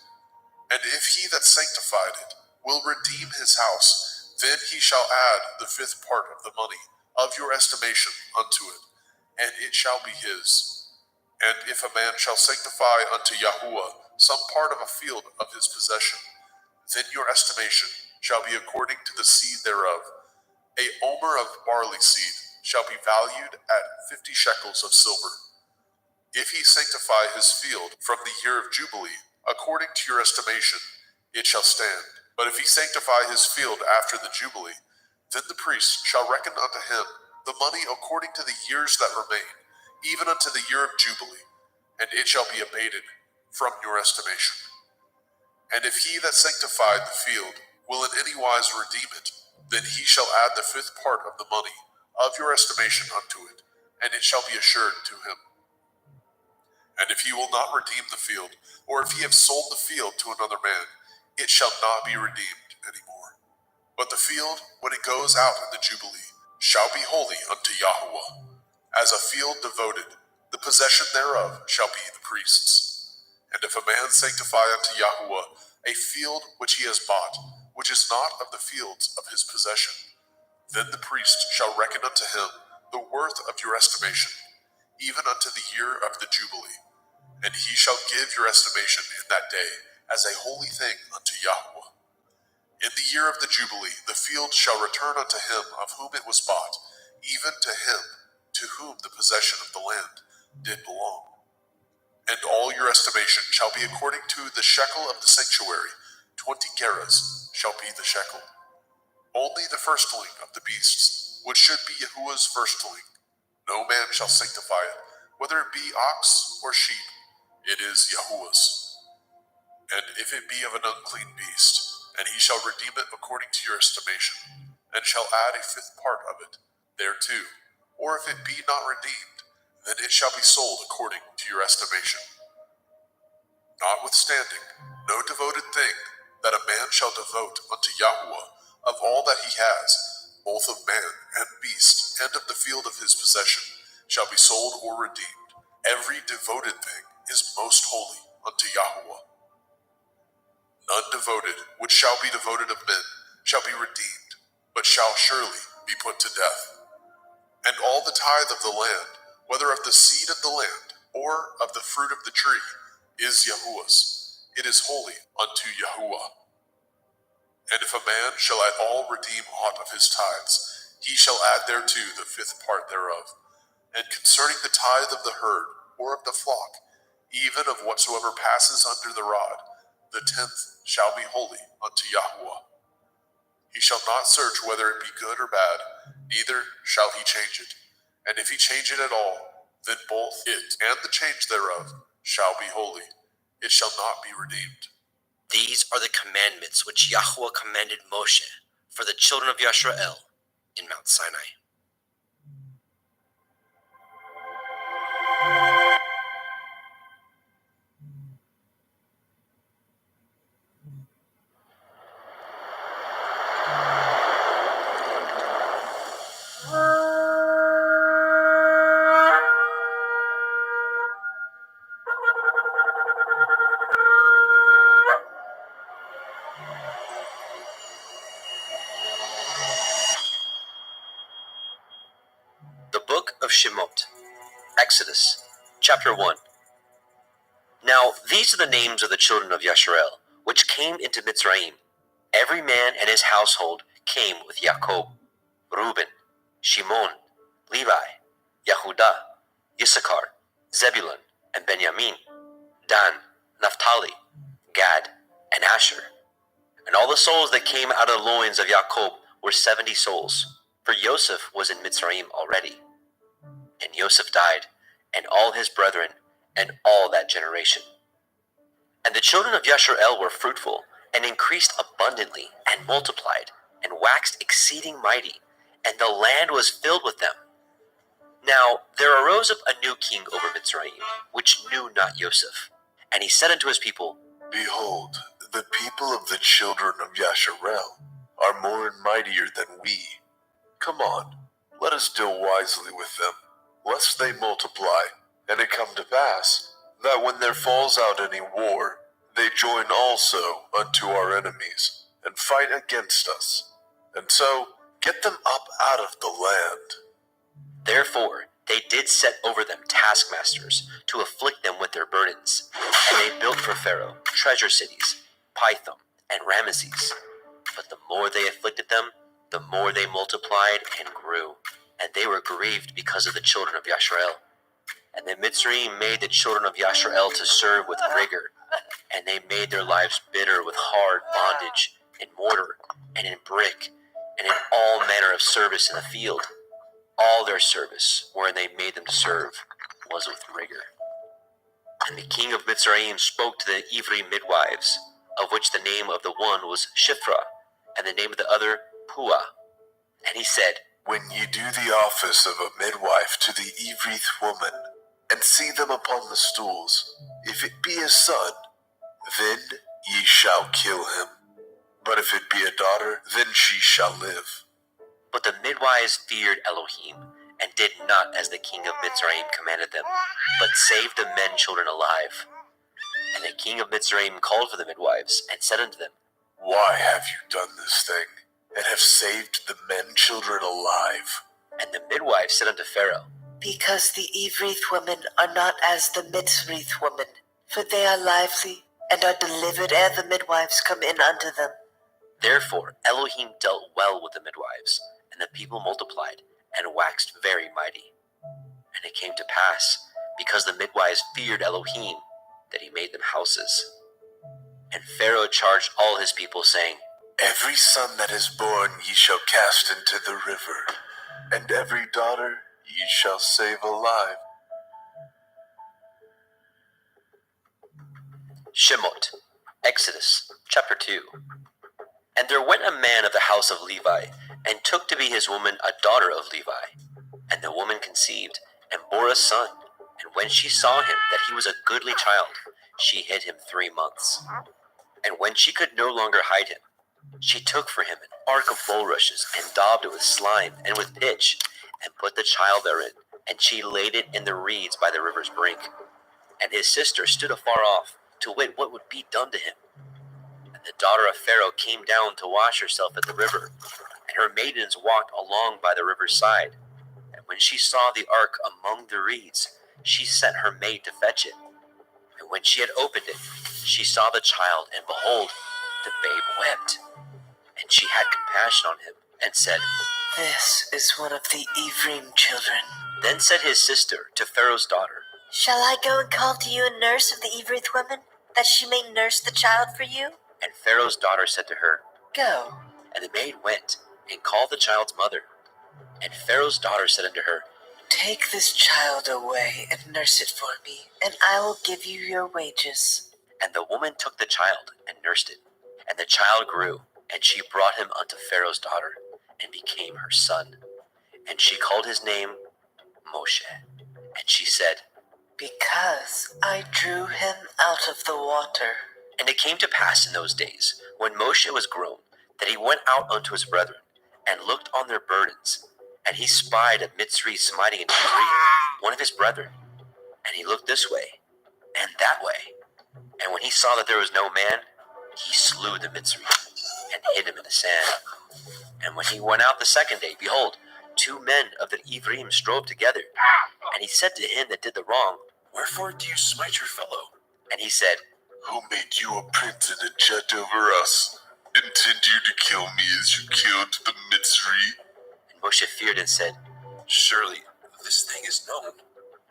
And if he that sanctified it will redeem his house, then he shall add the 5th part of the money of your estimation unto it, and it shall be his. And if a man shall sanctify unto Yahuwah some part of a field of his possession, then your estimation shall be according to the seed thereof. A omer of barley seed shall be valued at 50 shekels of silver. If he sanctify his field from the year of Jubilee, according to your estimation, it shall stand. But if he sanctify his field after the Jubilee, then the priest shall reckon unto him the money according to the years that remain, even unto the year of Jubilee, and it shall be abated from your estimation. And if he that sanctified the field will in any wise redeem it, then he shall add the 5th part of the money of your estimation unto it, and it shall be assured to him. And if he will not redeem the field, or if he have sold the field to another man, it shall not be redeemed any more. But the field, when it goes out in the Jubilee, shall be holy unto Yahuwah. As a field devoted, the possession thereof shall be the priest's. And if a man sanctify unto Yahuwah a field which he has bought, which is not of the fields of his possession, Then the priest shall reckon unto him the worth of your estimation, even unto the year of the Jubilee. And he shall give your estimation in that day as a holy thing unto Yahweh. In the year of the Jubilee, the field shall return unto him of whom it was bought, even to him to whom the possession of the land did belong. And all your estimation shall be according to the shekel of the sanctuary. 20 gerahs shall be the shekel. Only the firstling of the beasts, which should be Yahuwah's firstling. No man shall sanctify it, whether it be ox or sheep. It is Yahuwah's. And if it be of an unclean beast, and he shall redeem it according to your estimation, and shall add a fifth part of it thereto, or if it be not redeemed, then it shall be sold according to your estimation. Notwithstanding, no devoted thing that a man shall devote unto Yahweh of all that he has, both of man and beast, and of the field of his possession, shall be sold or redeemed. Every devoted thing is most holy unto Yahweh. None devoted, which shall be devoted of men, shall be redeemed, but shall surely be put to death. And all the tithe of the land, whether of the seed of the land, or of the fruit of the tree, is Yahuwah's. It is holy unto Yahuwah. And if a man shall at all redeem aught of his tithes, he shall add thereto the fifth part thereof. And concerning the tithe of the herd, or of the flock, even of whatsoever passes under the rod, the 10th shall be holy unto Yahweh. He shall not search whether it be good or bad, neither shall he change it. And if he change it at all, then both it and the change thereof shall be holy. It shall not be redeemed. These are the commandments which Yahweh commanded Moshe for the children of Yisrael in Mount Sinai. The Book of Shemot, Exodus, chapter 1. Now these are the names of the children of Yisrael, which came into Mitzrayim. Every man and his household came with Jacob: Reuben, Shimon, Levi, Yehudah, Issachar, Zebulun, and Benjamin, Dan, Naphtali, Gad, and Asher. And all the souls that came out of the loins of Jacob were 70 souls, for Joseph was in Mitzrayim already. And Joseph died, and all his brethren, and all that generation. And the children of Yisrael were fruitful, and increased abundantly, and multiplied, and waxed exceeding mighty, and the land was filled with them. Now there arose up a new king over Mitzrayim, which knew not Joseph. And he said unto his people, Behold, the people of the children of Yasharel are more and mightier than we. Come on, let us deal wisely with them, lest they multiply, and it come to pass, that when there falls out any war, they join also unto our enemies, and fight against us, and so get them up out of the land. Therefore they did set over them taskmasters, to afflict them with their burdens. And they built for Pharaoh treasure cities, Pithom and Ramesses. But the more they afflicted them, the more they multiplied and grew, and they were grieved because of the children of Yisrael. And the Mitzrayim made the children of Yisrael to serve with rigor, and they made their lives bitter with hard bondage, in mortar, and in brick, and in all manner of service in the field. All their service, wherein they made them to serve, was with rigor. And the king of Mitzrayim spoke to the Ivri midwives, of which the name of the one was Shiphrah, and the name of the other Puah. And he said, When ye do the office of a midwife to the Ivrith woman, and see them upon the stools, if it be a son, then ye shall kill him. But if it be a daughter, then she shall live. But the midwives feared Elohim, and did not as the king of Mitzrayim commanded them, but saved the men children alive. And the king of Mitzrayim called for the midwives, and said unto them, Why have you done this thing? and have saved the men children alive. And the midwife said unto Pharaoh, Because the Evrith women are not as the Mitzrith women, for they are lively, and are delivered ere the midwives come in unto them. Therefore Elohim dealt well with the midwives, and the people multiplied, and waxed very mighty. And it came to pass, because the midwives feared Elohim, that he made them houses. And Pharaoh charged all his people, saying, Every son that is born ye shall cast into the river, and every daughter ye shall save alive. Shemot, Exodus, chapter 2. And there went a man of the house of Levi, and took to be his woman a daughter of Levi. And the woman conceived, and bore a son. And when she saw him that he was a goodly child, she hid him 3 months. And when she could no longer hide him, she took for him an ark of bulrushes, and daubed it with slime and with pitch, and put the child therein, and she laid it in the reeds by the river's brink. And his sister stood afar off, to wit what would be done to him. And the daughter of Pharaoh came down to wash herself at the river, and her maidens walked along by the river's side. And when she saw the ark among the reeds, she sent her maid to fetch it. And when she had opened it, she saw the child, and behold, the babe wept. And she had compassion on him, and said, This is one of the Ephraim children. Then said his sister to Pharaoh's daughter, Shall I go and call to you a nurse of the Evrith women, that she may nurse the child for you? And Pharaoh's daughter said to her, Go. And the maid went, and called the child's mother. And Pharaoh's daughter said unto her, Take this child away and nurse it for me, and I will give you your wages. And the woman took the child, and nursed it. And the child grew, and she brought him unto Pharaoh's daughter, and became her son. And she called his name Moshe. And she said, Because I drew him out of the water. And it came to pass in those days, when Moshe was grown, that he went out unto his brethren, and looked on their burdens. And he spied a Mitzri smiting an Ephraim, one of his brethren. And he looked this way, and that way. And when he saw that there was no man, he slew the Mitzri, and hid him in the sand. And when he went out the second day, behold, 2 men of the Ephraim strove together. And he said to him that did the wrong, Wherefore do you smite your fellow? And he said, Who made you a prince and a judge over us? Intend you to kill me as you killed the Mitzri? And Moshe feared and said, Surely this thing is known.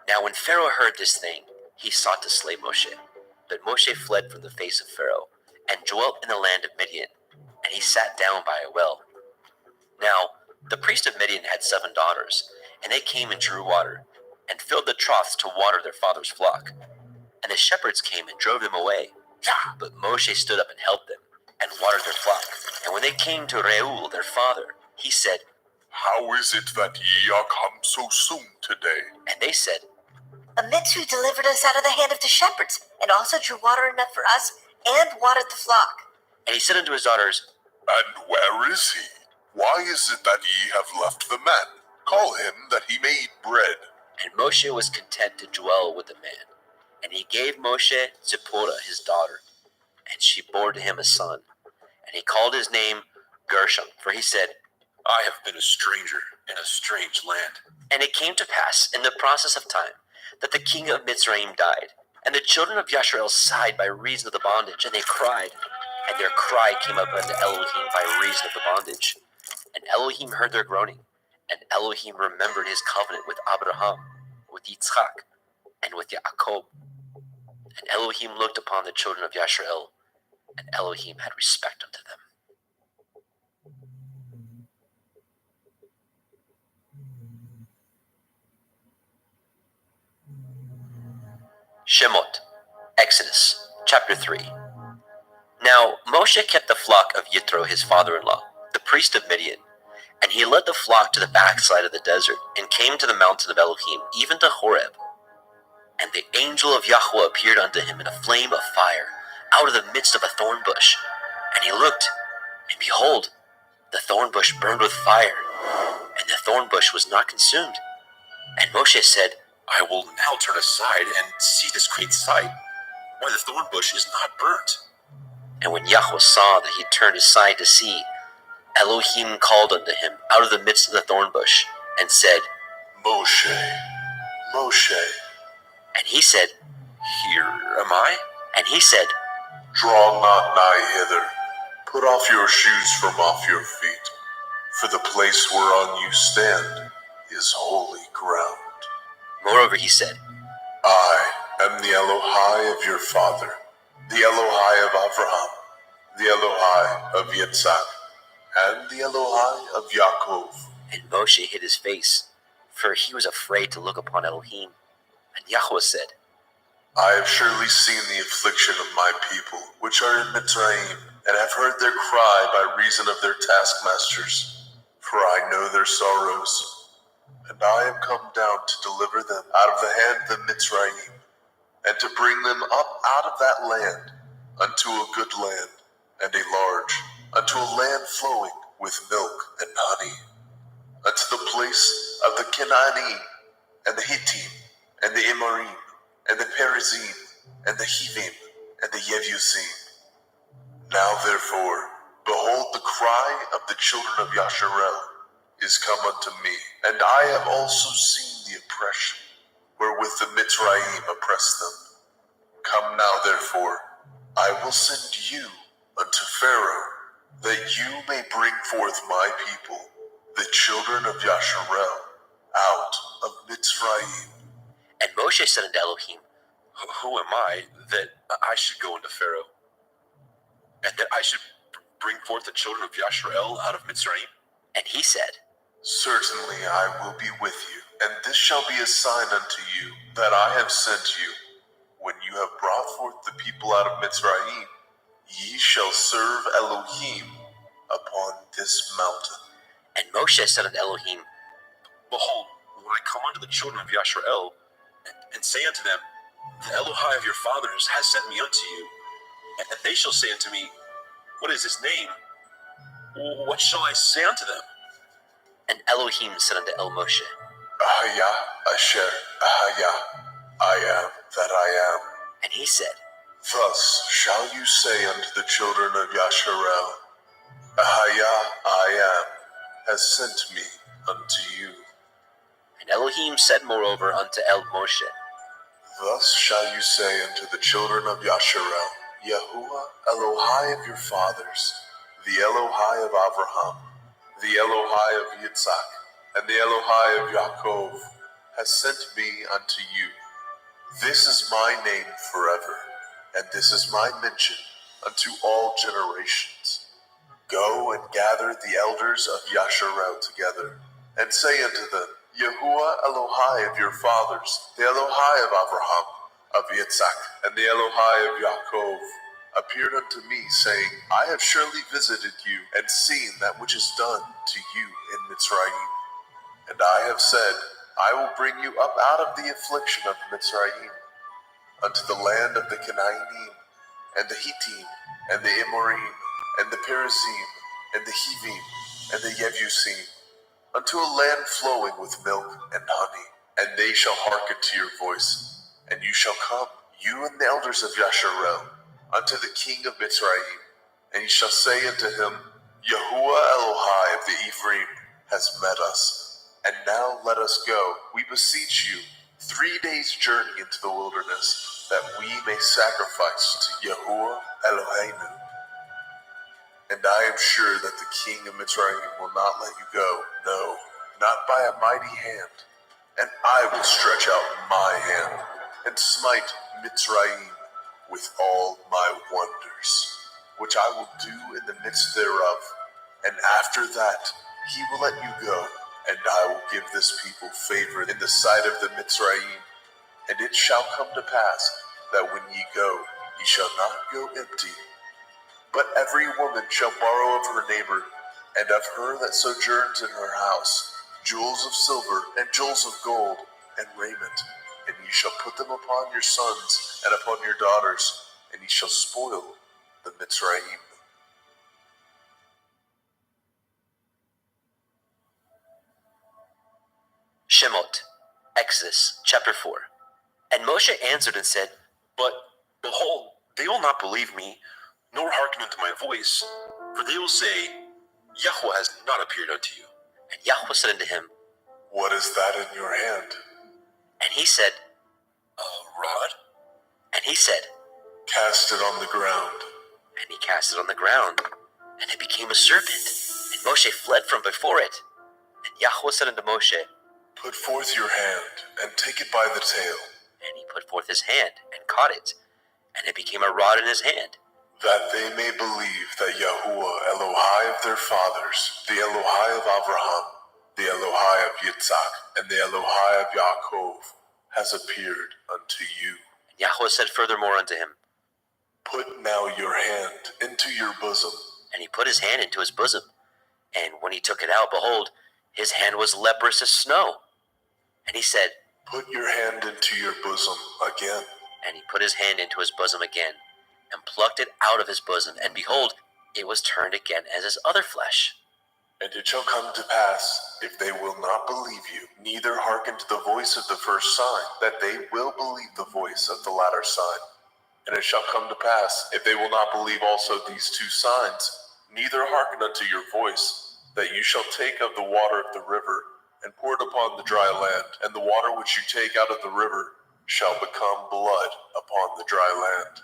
Now when Pharaoh heard this thing, he sought to slay Moshe. But Moshe fled from the face of Pharaoh, and dwelt in the land of Midian, and he sat down by a well. Now the priest of Midian had 7 daughters, and they came and drew water, and filled the troughs to water their father's flock. And the shepherds came and drove them away. But Moshe stood up and helped them, and watered their flock. And when they came to Reuel their father, he said, How is it that ye are come so soon today? And they said, A Mitzri delivered us out of the hand of the shepherds, and also drew water enough for us, and watered the flock. And he said unto his daughters, And where is he? Why is it that ye have left the man? Call him that he may eat bread. And Moshe was content to dwell with the man. And he gave Moshe Zipporah his daughter, and she bore to him a son. And he called his name Gershom, for he said, I have been a stranger in a strange land. And it came to pass in the process of time that the king of Mitzrayim died, and the children of Yasharel sighed by reason of the bondage, and they cried. And their cry came up unto Elohim by reason of the bondage. And Elohim heard their groaning, and Elohim remembered his covenant with Abraham, with Yitzchak, and with Yaakov. And Elohim looked upon the children of Yasharel, and Elohim had respect unto them. Shemot, Exodus, chapter 3. Now Moshe kept the flock of Yitro his father-in-law, the priest of Midian, and he led the flock to the backside of the desert, and came to the mountain of Elohim, even to Horeb. And the angel of Yahweh appeared unto him in a flame of fire, out of the midst of a thorn bush. And he looked, and behold, the thorn bush burned with fire, and the thorn bush was not consumed. And Moshe said, I will now turn aside and see this great sight, why the thorn bush is not burnt. And when Yahweh saw that he turned aside to see, Elohim called unto him out of the midst of the thorn bush, and said, Moshe, Moshe. And he said, Here am I. And he said, Draw not nigh hither. Put off your shoes from off your feet, for the place whereon you stand is holy ground. Moreover he said, I am the Elohai of your father, the Elohai of Abraham, the Elohai of Yitzhak, and the Elohai of Yaakov. And Moshe hid his face, for he was afraid to look upon Elohim. And Yahweh said, I have surely seen the affliction of my people, which are in Mitzrayim, and have heard their cry by reason of their taskmasters. For I know their sorrows, and I am come down to deliver them out of the hand of the Mitzrayim, and to bring them up out of that land unto a good land, and a large, unto a land flowing with milk and honey, unto the place of the Canaanim, and the Hittim, and the Amorim, and the Perizim, and the Hivim, and the Yevusim. Now therefore, behold, the cry of the children of Yasharel is come unto me, and I have also seen the oppression wherewith the Mitzrayim oppress them. Come now therefore, I will send you unto Pharaoh, that you may bring forth my people, the children of Yasharel, out of Mitzrayim. And Moshe said unto Elohim, Who am I that I should go unto Pharaoh, and that I should bring forth the children of Yasharel out of Mitzrayim? And he said, Certainly I will be with you, and this shall be a sign unto you that I have sent you. When you have brought forth the people out of Mitzrayim, ye shall serve Elohim upon this mountain. And Moshe said unto Elohim, Behold, when I come unto the children of Yasharel, and say unto them, The Elohai of your fathers has sent me unto you, and they shall say unto me, What is his name? What shall I say unto them? And Elohim said unto El Moshe, Ahaya Asher Ahaya, I am that I am. And he said, Thus shall you say unto the children of Yasharel, Ahaya I am has sent me unto you. And Elohim said moreover unto El Moshe, Thus shall you say unto the children of Yasharel, Yahuwah Elohai of your fathers, the Elohai of Abraham, the Elohai of Yitzhak, and the Elohai of Yaakov, has sent me unto you. This is my name forever, and this is my mention unto all generations. Go and gather the elders of Yasharel together, and say unto them, Yahuwah Elohai of your fathers, the Elohai of Abraham, of Yitzhak, and the Elohai of Yaakov, appeared unto me, saying, I have surely visited you, and seen that which is done to you in Mitzrayim. And I have said, I will bring you up out of the affliction of Mitzrayim, unto the land of the Canaanim, and the Hittim, and the Amorim, and the Perizim, and the Hivim, and the Yevusim, unto a land flowing with milk and honey. And they shall hearken to your voice, and you shall come, you and the elders of Yasharel, unto the king of Mitzrayim, and ye shall say unto him, Yahuwah Elohai of the Ephraim has met us, and now let us go, we beseech you, 3 days' journey into the wilderness, that we may sacrifice to Yahuwah Eloheinu. And I am sure that the king of Mitzrayim will not let you go, no, not by a mighty hand. And I will stretch out my hand, and smite Mitzrayim with all my wonders, which I will do in the midst thereof. And after that he will let you go, and I will give this people favor in the sight of the Mitzrayim. And it shall come to pass, that when ye go, ye shall not go empty. But every woman shall borrow of her neighbor, and of her that sojourns in her house, jewels of silver, and jewels of gold, and raiment. And ye shall put them upon your sons, and upon your daughters, and ye shall spoil the Mitzrayim. Shemot, Exodus, chapter 4. And Moshe answered and said, But, behold, they will not believe me, nor hearken unto my voice, for they will say, Yahweh has not appeared unto you. And Yahweh said unto him, What is that in your hand? and he said, A rod? And he said, Cast it on the ground. and he cast it on the ground, and it became a serpent. And Moshe fled from before it. And Yahweh said unto Moshe, Put forth your hand, and take it by the tail, and he put forth his hand, and caught it, and it became a rod in his hand. that they may believe that Yahuwah, Elohai of their fathers, the Elohai of Abraham, the Elohai of Yitzhak, and the Elohai of Yaakov, has appeared unto you. And Yahweh said furthermore unto him, Put now your hand into your bosom. and he put his hand into his bosom. And when he took it out, behold, his hand was leprous as snow. And he said, Put your hand into your bosom again. and he put his hand into his bosom again, and plucked it out of his bosom, and behold, it was turned again as his other flesh. And it shall come to pass, if they will not believe you, neither hearken to the voice of the first sign, that they will believe the voice of the latter sign. And it shall come to pass, if they will not believe also these two signs, neither hearken unto your voice, that you shall take of the water of the river, and pour it upon the dry land, and the water which you take out of the river shall become blood upon the dry land.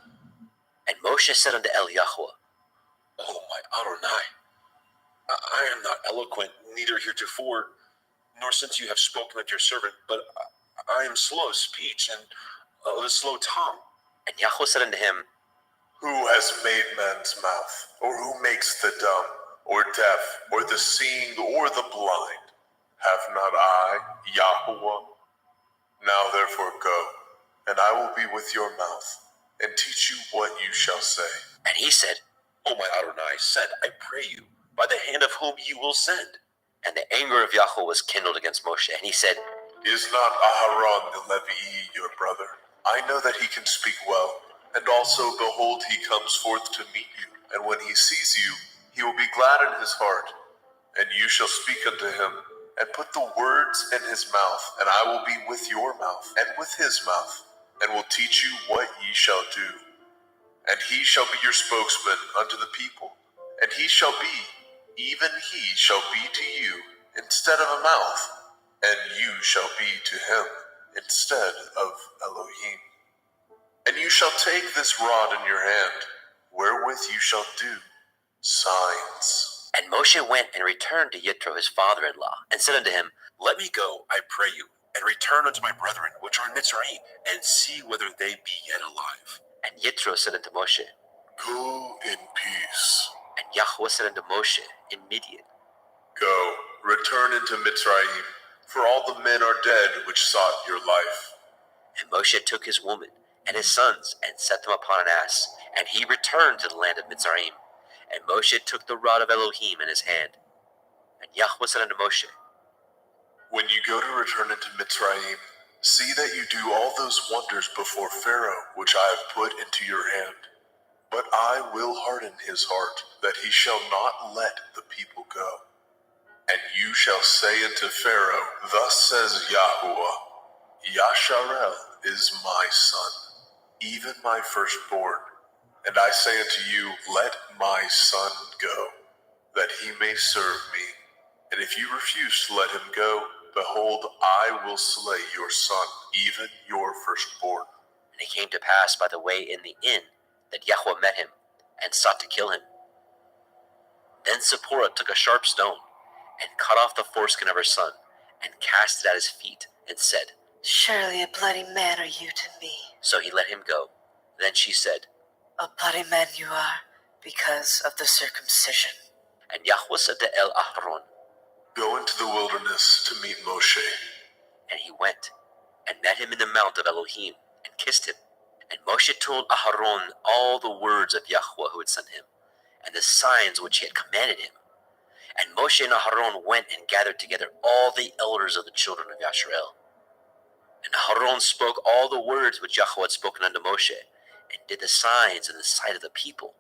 And Moshe said unto Yahweh, O my Adonai, I am not eloquent, neither heretofore, nor since you have spoken unto your servant, but I am slow of speech, and of a slow tongue. And Yahweh said unto him, Who has made man's mouth, or who makes the dumb, or deaf, or the seeing, or the blind? Have not I, Yahuwah? Now therefore go, and I will be with your mouth, and teach you what you shall say. And he said, O my Adonai, send, I pray you, by the hand of whom you will send. And the anger of Yahweh was kindled against Moshe, and he said, Is not Aharon the Levii your brother? I know that he can speak well, and also, behold, he comes forth to meet you. And when he sees you, he will be glad in his heart. And you shall speak unto him, and put the words in his mouth, and I will be with your mouth, and with his mouth, and will teach you what ye shall do. And he shall be your spokesman unto the people, and he shall be, even he shall be to you instead of a mouth, and you shall be to him instead of Elohim. And you shall take this rod in your hand, wherewith you shall do signs. And Moshe went and returned to Yitro his father-in-law, and said unto him, Let me go, I pray you, and return unto my brethren which are in Mitzrayim, and see whether they be yet alive. And Yitro said unto Moshe, Go in peace. and Yahweh said unto Moshe in Midian, Go, return into Mitzrayim, for all the men are dead which sought your life. And Moshe took his woman and his sons, and set them upon an ass, and he returned to the land of Mitzrayim. And Moshe took the rod of Elohim in his hand. And Yahweh said unto Moshe, When you go to return into Mitzrayim, see that you do all those wonders before Pharaoh, which I have put into your hand. But I will harden his heart, that he shall not let the people go. And you shall say unto Pharaoh, Thus says Yahuwah, Yasharel is my son, even my firstborn. And I say unto you, Let my son go, that he may serve me. And if you refuse to let him go, behold, I will slay your son, even your firstborn. and it came to pass by the way in the inn that Yahweh met him, and sought to kill him. Then Zipporah took a sharp stone, and cut off the foreskin of her son, and cast it at his feet, and said, Surely a bloody man are you to me. So he let him go. Then she said, A bloody man you are, because of the circumcision. and Yahweh said to Aharon, Go into the wilderness to meet Moshe. and he went, and met him in the mount of Elohim, and kissed him. And Moshe told Aharon all the words of Yahweh who had sent him, and the signs which he had commanded him. And Moshe and Aharon went and gathered together all the elders of the children of Yasharel. And Aharon spoke all the words which Yahweh had spoken unto Moshe, and did the signs in the sight of the people.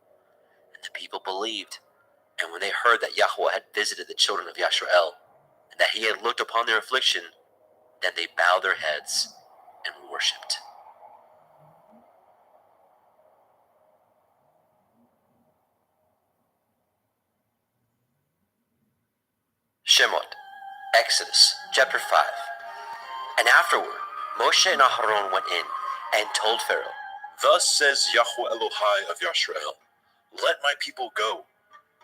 And the people believed. And when they heard that Yahweh had visited the children of Yasharel, and that he had looked upon their affliction, then they bowed their heads and worshipped. Shemot, Exodus chapter 5. And afterward, Moshe and Aharon went in and told Pharaoh, Thus says Yahweh Elohai of Yashrael, let my people go,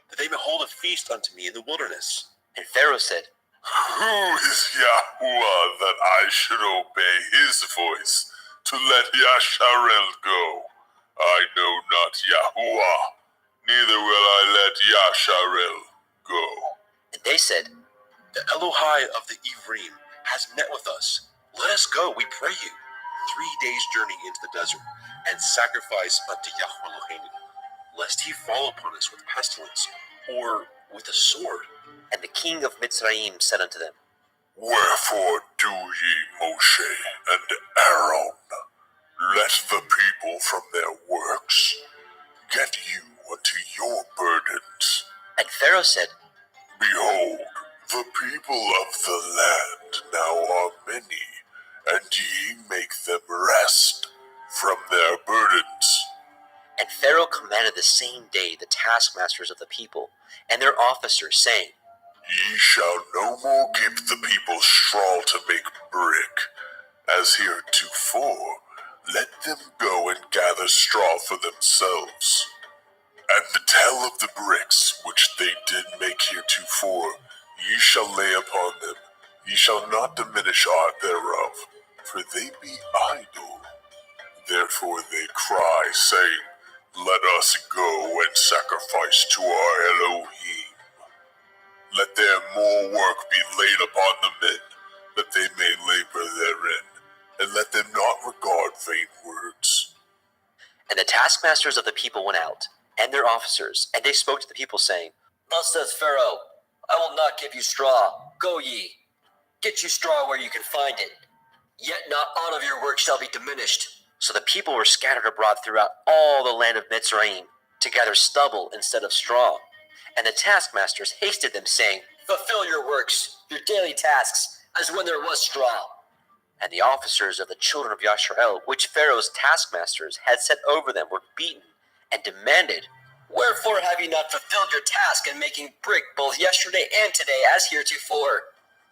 that they may hold a feast unto me in the wilderness. And Pharaoh said, Who is Yahuwah that I should obey his voice to let Yasharel go? I know not Yahuwah, neither will I let Yasharel go. and they said, The Elohai of the Ivrim has met with us. Let us go, we pray you, 3 days' journey into the desert, and sacrifice unto Yahweh Elohim, lest he fall upon us with pestilence, or with a sword. And the king of Mitzrayim said unto them, Wherefore do ye, Moshe and Aaron, let the people from their works get you unto your burdens. And Pharaoh said, Behold, the people of the land now are many, and ye make them rest from their burdens. And Pharaoh commanded the same day the taskmasters of the people and their officers, saying, Ye shall no more give the people straw to make brick, as heretofore. Let them go and gather straw for themselves. And the tell of the bricks which they did make heretofore, ye shall lay upon them. Ye shall not diminish aught thereof, for they be idle. Therefore they cry, saying, Let us go and sacrifice to our Elohim. Let their more work be laid upon the men, that they may labor therein, and let them not regard vain words. And the taskmasters of the people went out, and their officers, and they spoke to the people, saying, Thus says Pharaoh, I will not give you straw. Go ye, get you straw where you can find it. Yet not aught of your work shall be diminished. So the people were scattered abroad throughout all the land of Mitzrayim, to gather stubble instead of straw. And the taskmasters hasted them, saying, Fulfill your works, your daily tasks, as when there was straw. And the officers of the children of Yashrael, which Pharaoh's taskmasters had set over them, were beaten, and demanded, Wherefore have ye not fulfilled your task in making brick both yesterday and today as heretofore?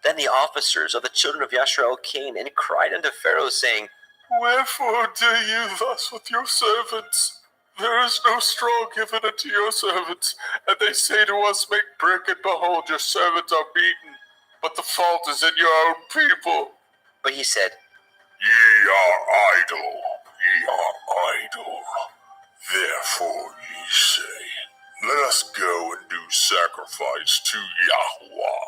Then the officers of the children of Yashrael came and cried unto Pharaoh, saying, Wherefore do you thus with your servants? There is no straw given unto your servants, and they say to us, Make brick, and behold, your servants are beaten. But the fault is in your own people. But he said, Ye are idle, ye are idle. Therefore ye say, Let us go and do sacrifice to Yahuwah.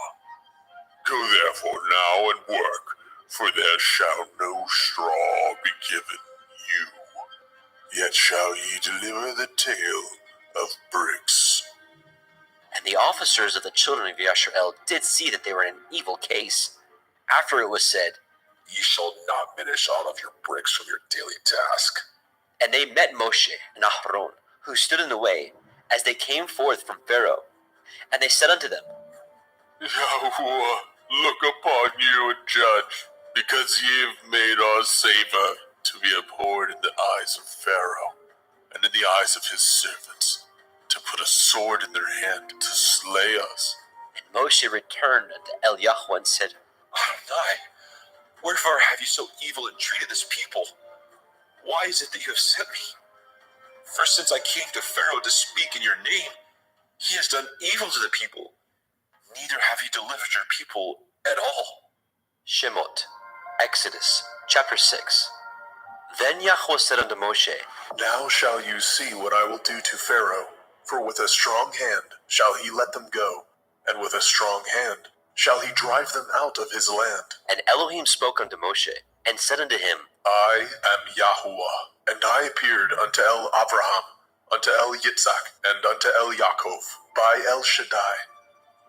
Go therefore now and work, for there shall no straw be given you. Yet shall ye deliver the tale of bricks. And the officers of the children of Yashrael did see that they were in an evil case. After it was said, Ye shall not diminish aught of your bricks from your daily task. and they met Moshe and Aharon, who stood in the way, as they came forth from Pharaoh. And they said unto them, Yahuwah, look upon you and judge, because ye have made our Saviour to be abhorred in the eyes of Pharaoh, and in the eyes of his servants, to put a sword in their hand to slay us. And Moshe returned unto Eliyahu and said, Adonai, wherefore have you so evil entreated this people? Why is it that you have sent me? For since I came to Pharaoh to speak in your name, he has done evil to the people. Neither have you delivered your people at all. Shemot, Exodus chapter 6. Then Yahweh said unto Moshe, Now shall you see what I will do to Pharaoh, for with a strong hand shall he let them go, and with a strong hand shall he drive them out of his land. And Elohim spoke unto Moshe, and said unto him, I am Yahuwah, and I appeared unto El Abraham, unto El Yitzhak, and unto El Yaakov, by El Shaddai.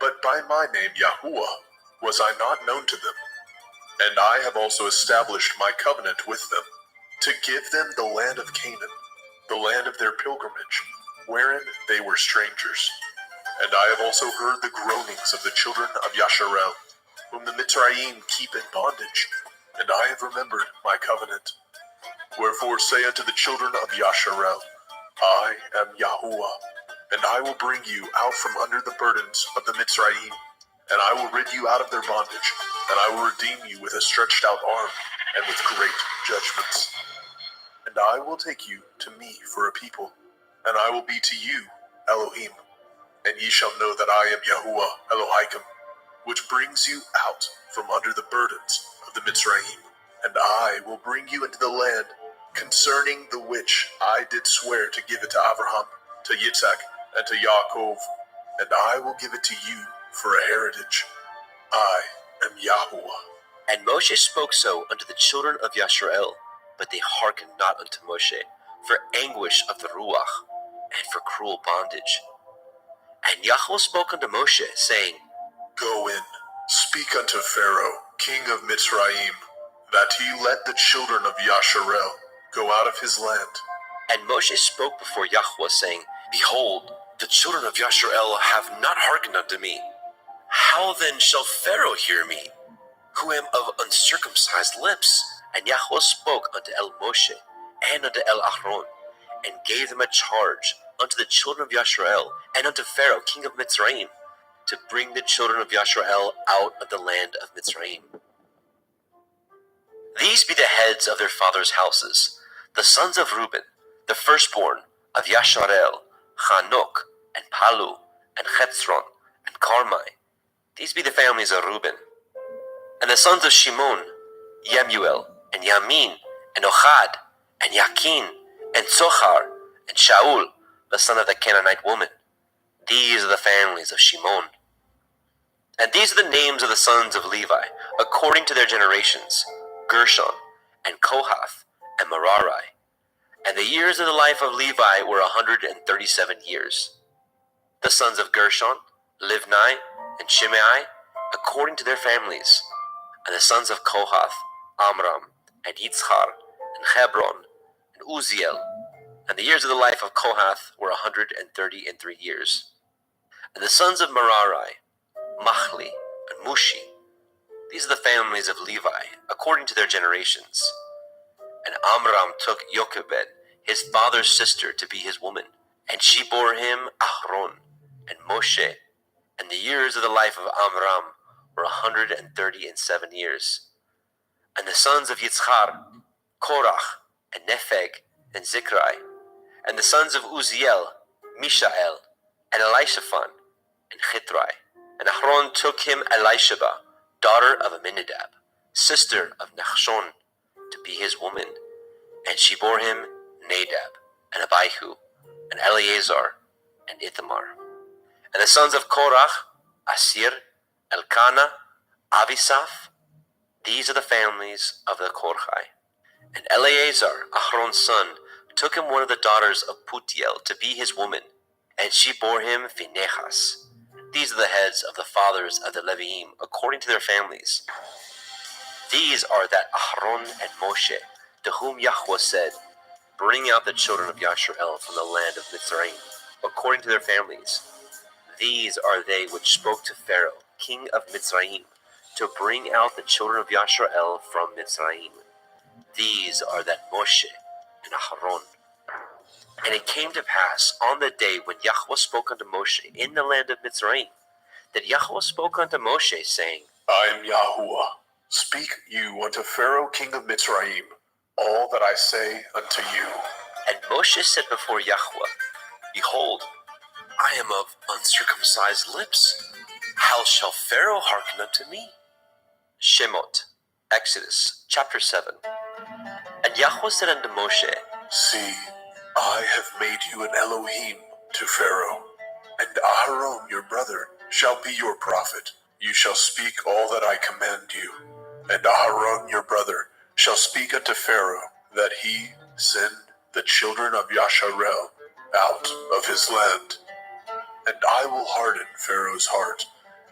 But by my name Yahuwah was I not known to them. And I have also established my covenant with them, to give them the land of Canaan, the land of their pilgrimage, wherein they were strangers. And I have also heard the groanings of the children of Yasharel, whom the Mitzrayim keep in bondage, and I have remembered my covenant. Wherefore say unto the children of Yasharel, I am Yahuwah, and I will bring you out from under the burdens of the Mitzrayim, and I will rid you out of their bondage, and I will redeem you with a stretched out arm and with great judgments. And I will take you to me for a people, and I will be to you Elohim, and ye shall know that I am Yahuwah Elohim, which brings you out from under the burdens of the Mitzrayim. And I will bring you into the land concerning the which I did swear to give it to Abraham, to Yitzhak, and to Yaakov, and I will give it to you for a heritage. I am Yahuwah. And Moshe spoke so unto the children of Yasharel, but they hearkened not unto Moshe, for anguish of the Ruach, and for cruel bondage. And Yahweh spoke unto Moshe, saying, Go in, speak unto Pharaoh, king of Mitzrayim, that he let the children of Yasharel go out of his land. And Moshe spoke before Yahweh, saying, Behold, the children of Yasharel have not hearkened unto me. How then shall Pharaoh hear me, who am of uncircumcised lips? And Yahweh spoke unto El Moshe and unto El Ahron, and gave them a charge unto the children of Yasharel and unto Pharaoh, king of Mitzrayim, to bring the children of Yasharel out of the land of Mitzrayim. These be the heads of their fathers' houses, the sons of Reuben, the firstborn of Yasharel, Chanok, and Palu, and Chetzron, and Carmi. These be the families of Reuben. And the sons of Shimon, Yemuel, and Yamin, and Ochad, and Yakin, and Zohar, and Shaul, the son of the Canaanite woman. These are the families of Shimon. And these are the names of the sons of Levi, according to their generations, Gershon, and Kohath, and Merari. And the years of the life of Levi were 137 years. The sons of Gershon, Livni, and Shimei, according to their families. And the sons of Kohath, Amram, and Yitzchar, and Hebron, and Uziel. And the years of the life of Kohath were 133 years. And the sons of Merari, Machli, and Mushi. These are the families of Levi, according to their generations. And Amram took Jochebed, his father's sister, to be his woman. And she bore him Ahron, and Moshe. And the years of the life of Amram were 137 years. And the sons of Yitzchar, Korach, and Nepheg, and Zikrai. And the sons of Uziel, Mishael, and Elishaphan, and Chitrai. And Ahron took him Elisheba, daughter of Aminadab, sister of Nachshon, to be his woman. And she bore him Nadab, and Abihu, and Eleazar, and Ithamar. And the sons of Korach, Asir, Elkanah, Avisaph. These are the families of the Korchai. And Eleazar, Ahron's son, took him one of the daughters of Putiel to be his woman, and she bore him Phinehas. These are the heads of the fathers of the Leviim, according to their families. These are that Ahron and Moshe, to whom Yahweh said, Bring out the children of Yasharel from the land of Mitzrayim, according to their families. These are they which spoke to Pharaoh, king of Mitzrayim, to bring out the children of Yasharel from Mitzrayim. These are that Moshe and Aharon. And it came to pass on the day when Yahweh spoke unto Moshe in the land of Mitzrayim, that Yahweh spoke unto Moshe, saying, I am Yahuwah. Speak you unto Pharaoh, king of Mitzrayim, all that I say unto you. And Moshe said before Yahweh, Behold, I am of uncircumcised lips. How shall Pharaoh hearken unto me? Shemot, Exodus, chapter 7. And Yahweh said unto Moshe, See, I have made you an Elohim to Pharaoh, and Aharon your brother shall be your prophet. You shall speak all that I command you, and Aharon your brother shall speak unto Pharaoh, that he send the children of Yasharel out of his land. And I will harden Pharaoh's heart,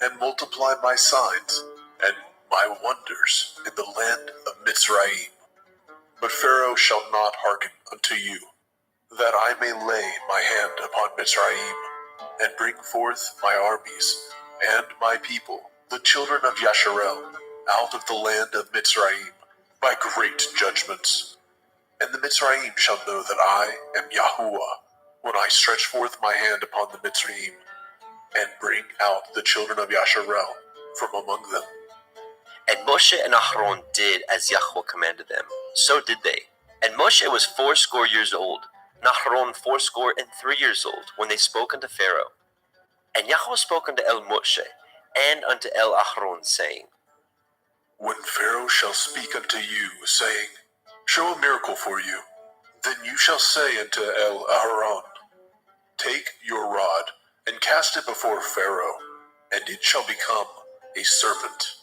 and multiply my signs and my wonders in the land of Mitzrayim. But Pharaoh shall not hearken unto you, that I may lay my hand upon Mitzrayim, and bring forth my armies and my people, the children of Yasharel, out of the land of Mitzrayim, by great judgments. And the Mitzrayim shall know that I am Yahuwah, when I stretch forth my hand upon the Mitzrayim, and bring out the children of Yasharel from among them. And Moshe and Aharon did as Yahweh commanded them. So did they. And Moshe was 80 years old, and Aharon 83 years old, when they spoke unto Pharaoh. And Yahweh spoke unto El Moshe, and unto El Aharon, saying, When Pharaoh shall speak unto you, saying, Show a miracle for you, then you shall say unto El Aharon, Take your rod, and cast it before Pharaoh, and it shall become a serpent.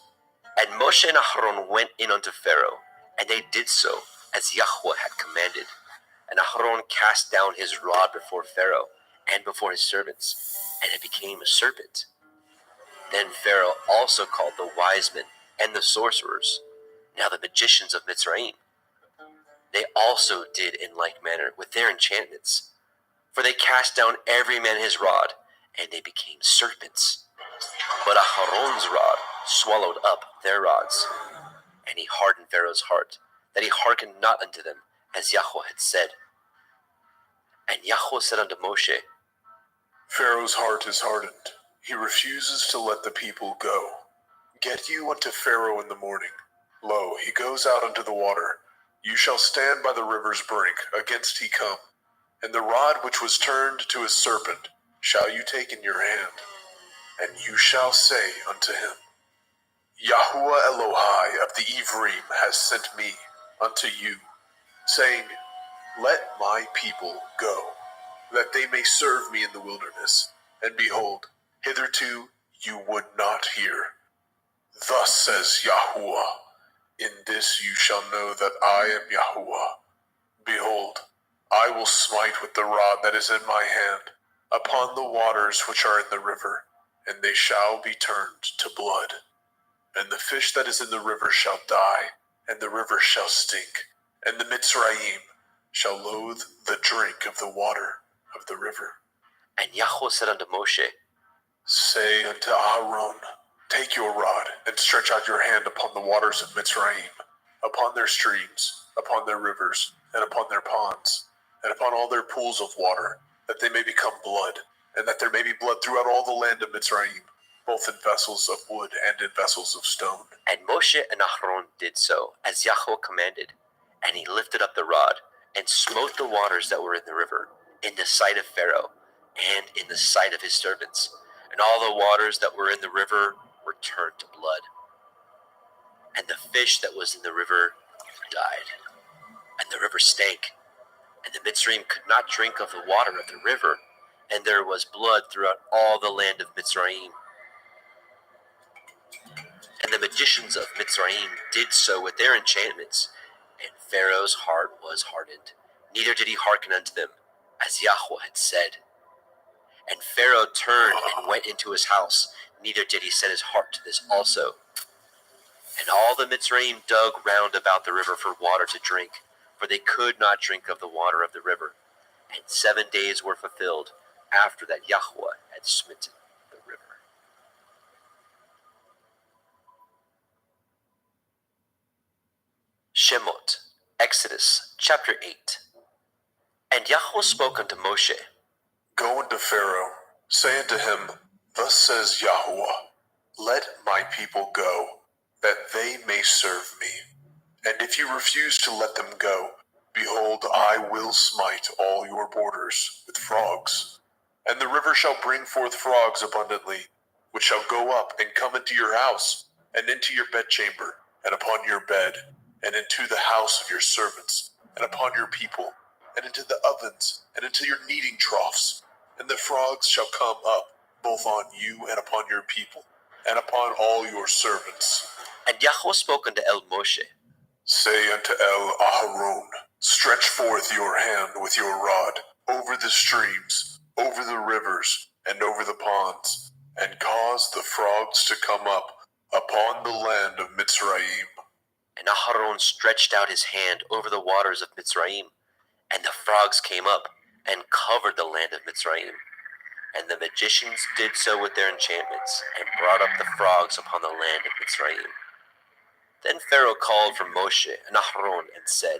And Moshe and Aharon went in unto Pharaoh, and they did so, as Yahweh had commanded. And Aharon cast down his rod before Pharaoh, and before his servants, and it became a serpent. Then Pharaoh also called the wise men and the sorcerers, now the magicians of Mitzrayim. They also did in like manner with their enchantments, for they cast down every man his rod, and they became serpents. But Aharon's rod swallowed up their rods, and he hardened Pharaoh's heart, that he hearkened not unto them, as Yahweh had said. And Yahweh said unto Moshe, Pharaoh's heart is hardened. He refuses to let the people go. Get you unto Pharaoh in the morning. Lo, he goes out unto the water. You shall stand by the river's brink, against he come. And the rod which was turned to a serpent shall you take in your hand. And you shall say unto him, Yahuwah Elohai of the Ephraim has sent me unto you, saying, Let my people go, that they may serve me in the wilderness. And behold, hitherto you would not hear. Thus says Yahuwah, In this you shall know that I am Yahuwah. Behold, I will smite with the rod that is in my hand upon the waters which are in the river, and they shall be turned to blood. And the fish that is in the river shall die, and the river shall stink, and the Mitzrayim shall loathe the drink of the water of the river. and Yahweh said unto Moshe, Say unto Aaron, Take your rod, and stretch out your hand upon the waters of Mitzrayim, upon their streams, upon their rivers, and upon their ponds, and upon all their pools of water, that they may become blood, and that there may be blood throughout all the land of Mitzrayim, both in vessels of wood and in vessels of stone. And Moshe and Aharon did so, as Yahweh commanded. And he lifted up the rod, and smote the waters that were in the river, in the sight of Pharaoh, and in the sight of his servants. And all the waters that were in the river were turned to blood. And the fish that was in the river died, and the river stank. And the Mitzrayim could not drink of the water of the river, and there was blood throughout all the land of Mitzrayim. And the magicians of Mitzrayim did so with their enchantments, and Pharaoh's heart was hardened, neither did he hearken unto them, as Yahweh had said. And Pharaoh turned and went into his house, neither did he set his heart to this also. And all the Mitzrayim dug round about the river for water to drink, for they could not drink of the water of the river. And 7 days were fulfilled after that Yahweh had smitten the river. Shemot, Exodus, chapter 8. And Yahweh spoke unto Moshe, Go unto Pharaoh, say unto him, Thus says Yahuwah, Let my people go, that they may serve me. And if you refuse to let them go, behold, I will smite all your borders with frogs. And the river shall bring forth frogs abundantly, which shall go up and come into your house, and into your bedchamber, and upon your bed, and into the house of your servants, and upon your people, and into the ovens, and into your kneading troughs. And the frogs shall come up, both on you and upon your people, and upon all your servants. And Yahweh spoke unto El Moshe, Say unto El Aharon, Stretch forth your hand with your rod over the streams, over the rivers, and over the ponds, and cause the frogs to come up upon the land of Mitzrayim. And Aharon stretched out his hand over the waters of Mitzrayim, and the frogs came up and covered the land of Mitzrayim. And the magicians did so with their enchantments, and brought up the frogs upon the land of Mitzrayim. Then Pharaoh called for Moshe and Aharon and said,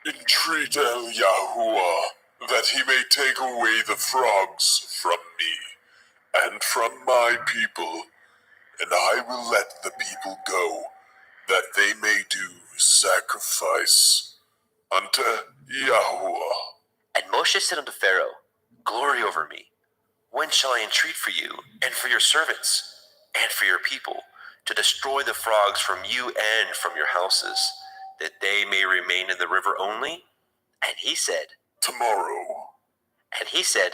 Entreat El Yahuwah, that he may take away the frogs from me, and from my people, and I will let the people go, that they may do sacrifice unto Yahuwah. And Moshe said unto Pharaoh, Glory over me. When shall I entreat for you, and for your servants, and for your people, to destroy the frogs from you and from your houses, that they may remain in the river only? And he said, Tomorrow. And he said,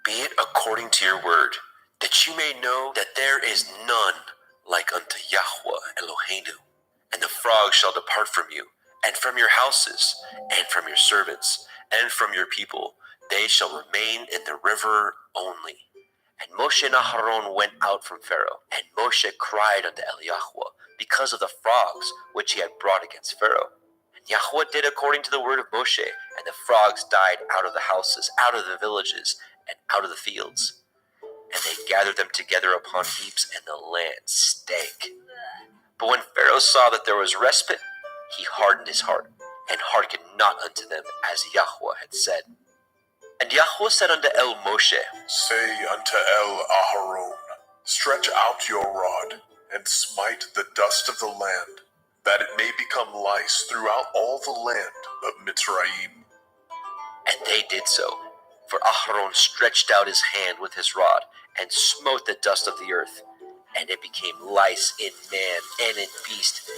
Be it according to your word, that you may know that there is none like unto Yahweh Eloheinu. And the frogs shall depart from you, and from your houses, and from your servants, and from your people. They shall remain in the river only. And Moshe and Aharon went out from Pharaoh, and Moshe cried unto Eliyahu because of the frogs which he had brought against Pharaoh. And Yahweh did according to the word of Moshe, and the frogs died out of the houses, out of the villages, and out of the fields. And they gathered them together upon heaps, and the land stank. But when Pharaoh saw that there was respite, he hardened his heart, and hearkened not unto them, as Yahweh had said. And Yahweh said unto El Moshe, Say unto El Aharon, Stretch out your rod, and smite the dust of the land, that it may become lice throughout all the land of Mitzrayim. And they did so. For Aharon stretched out his hand with his rod, and smote the dust of the earth, and it became lice in man and in beast.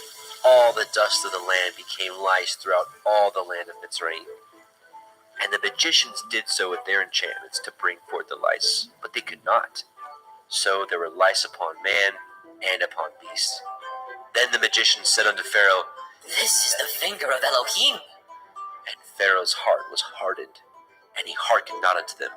All the dust of the land became lice throughout all the land of Mitzrayim. And the magicians did so with their enchantments to bring forth the lice, but they could not. So there were lice upon man and upon beast. Then the magician said unto Pharaoh, This is the finger of Elohim. And Pharaoh's heart was hardened, and he hearkened not unto them,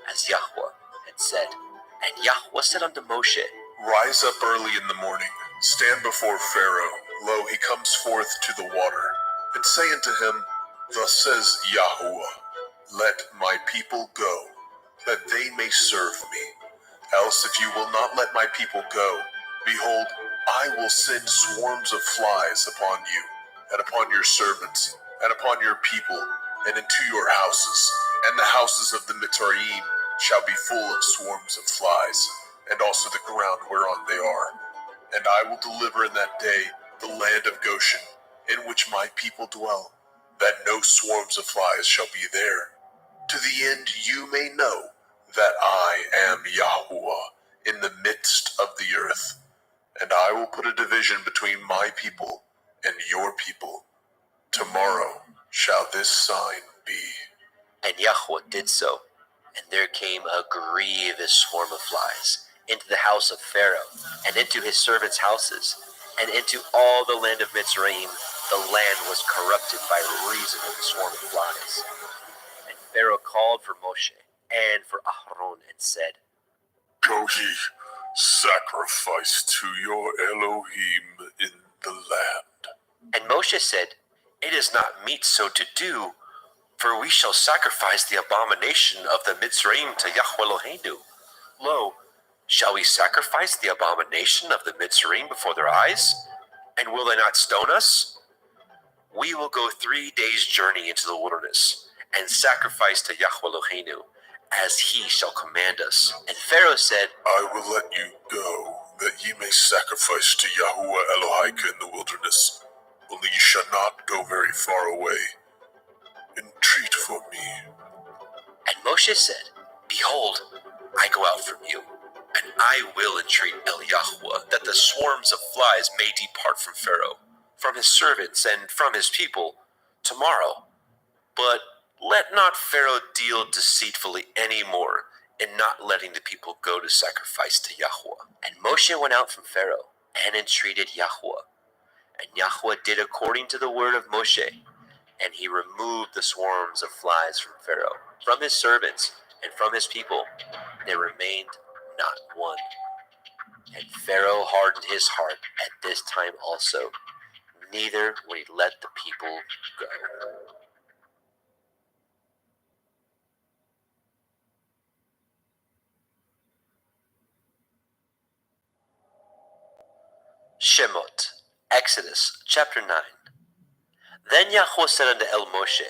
as Yahweh had said. And Yahweh said unto Moshe, Rise up early in the morning, stand before Pharaoh. Lo, he comes forth to the water. And say unto him, Thus says Yahuwah, Let my people go, that they may serve me. Else if you will not let my people go, behold, I will send swarms of flies upon you, and upon your servants, and upon your people, and into your houses. And the houses of the Mitzrayim shall be full of swarms of flies, and also the ground whereon they are. And I will deliver in that day the land of Goshen, in which my people dwell, that no swarms of flies shall be there, to the end you may know that I am Yahuwah in the midst of the earth. And I will put a division between my people and your people. Tomorrow shall this sign be. And Yahweh did so, and there came a grievous swarm of flies into the house of Pharaoh, and into his servants' houses, and into all the land of Mitzrayim. The land was corrupted by reason of the swarm of flies. And Pharaoh called for Moshe and for Aharon, and said, Go ye, sacrifice to your Elohim in the land. And Moshe said, It is not meet so to do, for we shall sacrifice the abomination of the Mitzrayim to Yahweh Eloheinu. Lo, shall we sacrifice the abomination of the Mitzrayim before their eyes? And will they not stone us? We will go 3 days' journey into the wilderness, and sacrifice to Yahweh Eloheinu, as he shall command us. And Pharaoh said, I will let you go, that ye may sacrifice to Yahuwah Elohika in the wilderness. Only ye shall not go very far away. Entreat for me. And Moshe said, Behold, I go out from you, and I will entreat Eliyahu, that the swarms of flies may depart from Pharaoh, from his servants, and from his people, tomorrow. But let not Pharaoh deal deceitfully any more, in not letting the people go to sacrifice to Yahweh. And Moshe went out from Pharaoh, and entreated Yahweh. And Yahweh did according to the word of Moshe, and he removed the swarms of flies from Pharaoh, from his servants, and from his people. There remained not one. And Pharaoh hardened his heart at this time also, neither would he let the people go. Shemot, Exodus, chapter 9. Then Yahweh said unto El Moshe,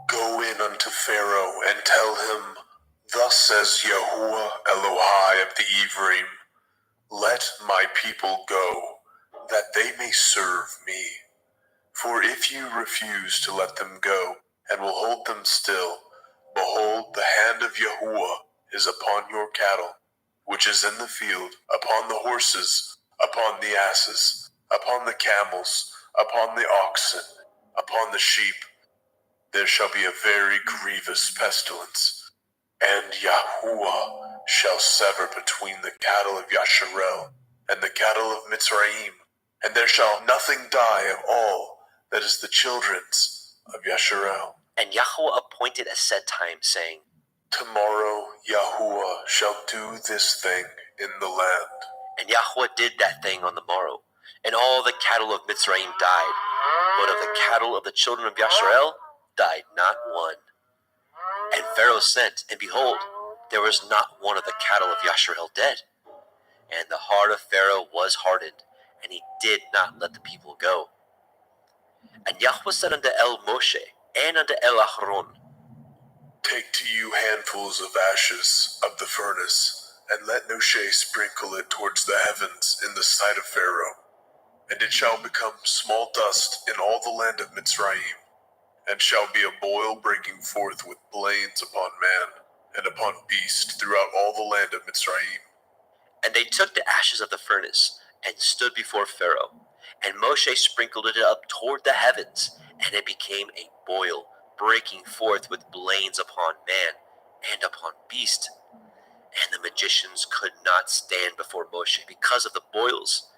Go in unto Pharaoh, and tell him, Thus says Yahuwah Elohai of the Ephraim, Let my people go, that they may serve me. For if you refuse to let them go, and will hold them still, behold, the hand of Yahuwah is upon your cattle, which is in the field, upon the horses, upon the asses, upon the camels, upon the oxen, upon the sheep. There shall be a very grievous pestilence, and Yahuwah shall sever between the cattle of Yasharel and the cattle of Mitzrayim, and there shall nothing die of all that is the children's of Yasharel. And Yahweh appointed a set time, saying, Tomorrow Yahuwah shall do this thing in the land. And Yahweh did that thing on the morrow, and all the cattle of Mitzrayim died, but of the cattle of the children of Yasharel died not one. And Pharaoh sent, and behold, there was not one of the cattle of Yasharel dead. And the heart of Pharaoh was hardened, and he did not let the people go. And Yahweh said unto Moshe, and unto Aharon, Take to you handfuls of ashes of the furnace, and let Moshe sprinkle it towards the heavens in the sight of Pharaoh. And it shall become small dust in all the land of Mitzrayim, and shall be a boil breaking forth with blains upon man, and upon beast throughout all the land of Mitzrayim. And they took the ashes of the furnace, and stood before Pharaoh. And Moshe sprinkled it up toward the heavens, and it became a boil, breaking forth with blains upon man, and upon beast. And the magicians could not stand before Moshe because of the boils,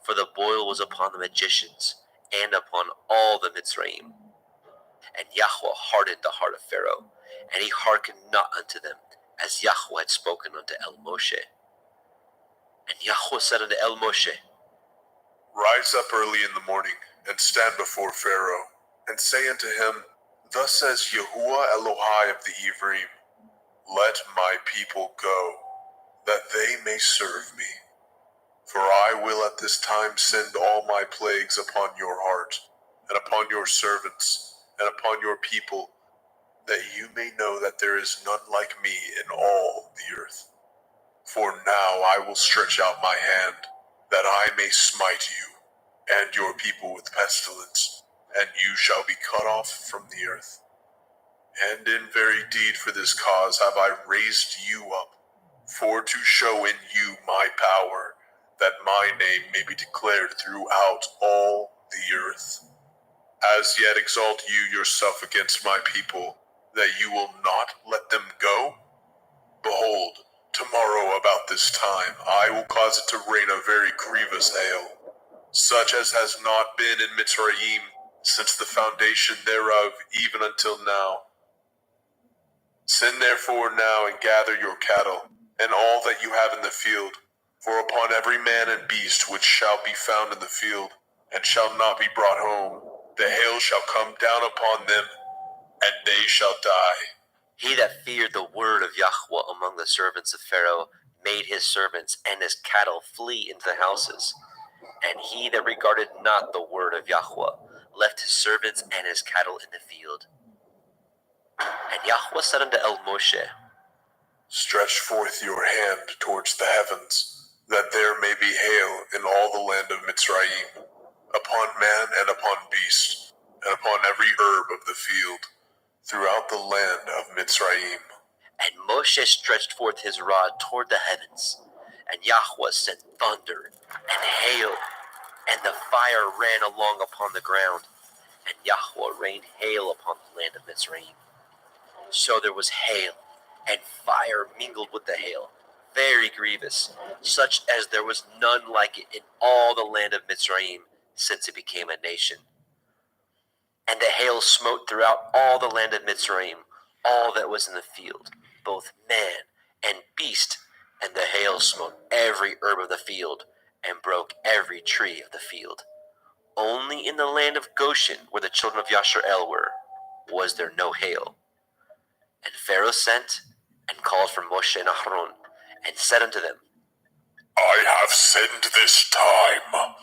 for the boil was upon the magicians, and upon all the Mitzrayim. And Yahweh hardened the heart of Pharaoh, and he hearkened not unto them, as Yahweh had spoken unto Moshe. And Yahweh said unto Moshe, Rise up early in the morning, and stand before Pharaoh, and say unto him, Thus says Yahuwah Elohai of the Ephraim, Let my people go, that they may serve me. For I will at this time send all my plagues upon your heart, and upon your servants, and upon your people, that you may know that there is none like me in all the earth. For now I will stretch out my hand, that I may smite you, and your people with pestilence, and you shall be cut off from the earth. And in very deed for this cause have I raised you up, for to show in you my power, that my name may be declared throughout all the earth. As yet exalt you yourself against my people, that you will not let them go? Behold, tomorrow about this time I will cause it to rain a very grievous hail, such as has not been in Mitzrayim since the foundation thereof even until now. Send therefore now and gather your cattle, and all that you have in the field, for upon every man and beast which shall be found in the field, and shall not be brought home, the hail shall come down upon them, and they shall die. He that feared the word of Yahweh among the servants of Pharaoh made his servants and his cattle flee into the houses. And he that regarded not the word of Yahweh left his servants and his cattle in the field. And Yahweh said unto Moshe, Stretch forth your hand towards the heavens, that there may be hail in all the land of Mitzrayim, upon man and upon beast, and upon every herb of the field, throughout the land of Mitzrayim. And Moshe stretched forth his rod toward the heavens, and Yahweh sent thunder and hail, and the fire ran along upon the ground, and Yahweh rained hail upon the land of Mitzrayim. So there was hail, and fire mingled with the hail, very grievous, such as there was none like it in all the land of Mitzrayim since it became a nation. And the hail smote throughout all the land of Mitzrayim, all that was in the field, both man and beast, and the hail smote every herb of the field, and broke every tree of the field. Only in the land of Goshen, where the children of Yasharel were, was there no hail. And Pharaoh sent and called for Moshe and Aharon, and said unto them, I have sinned this time.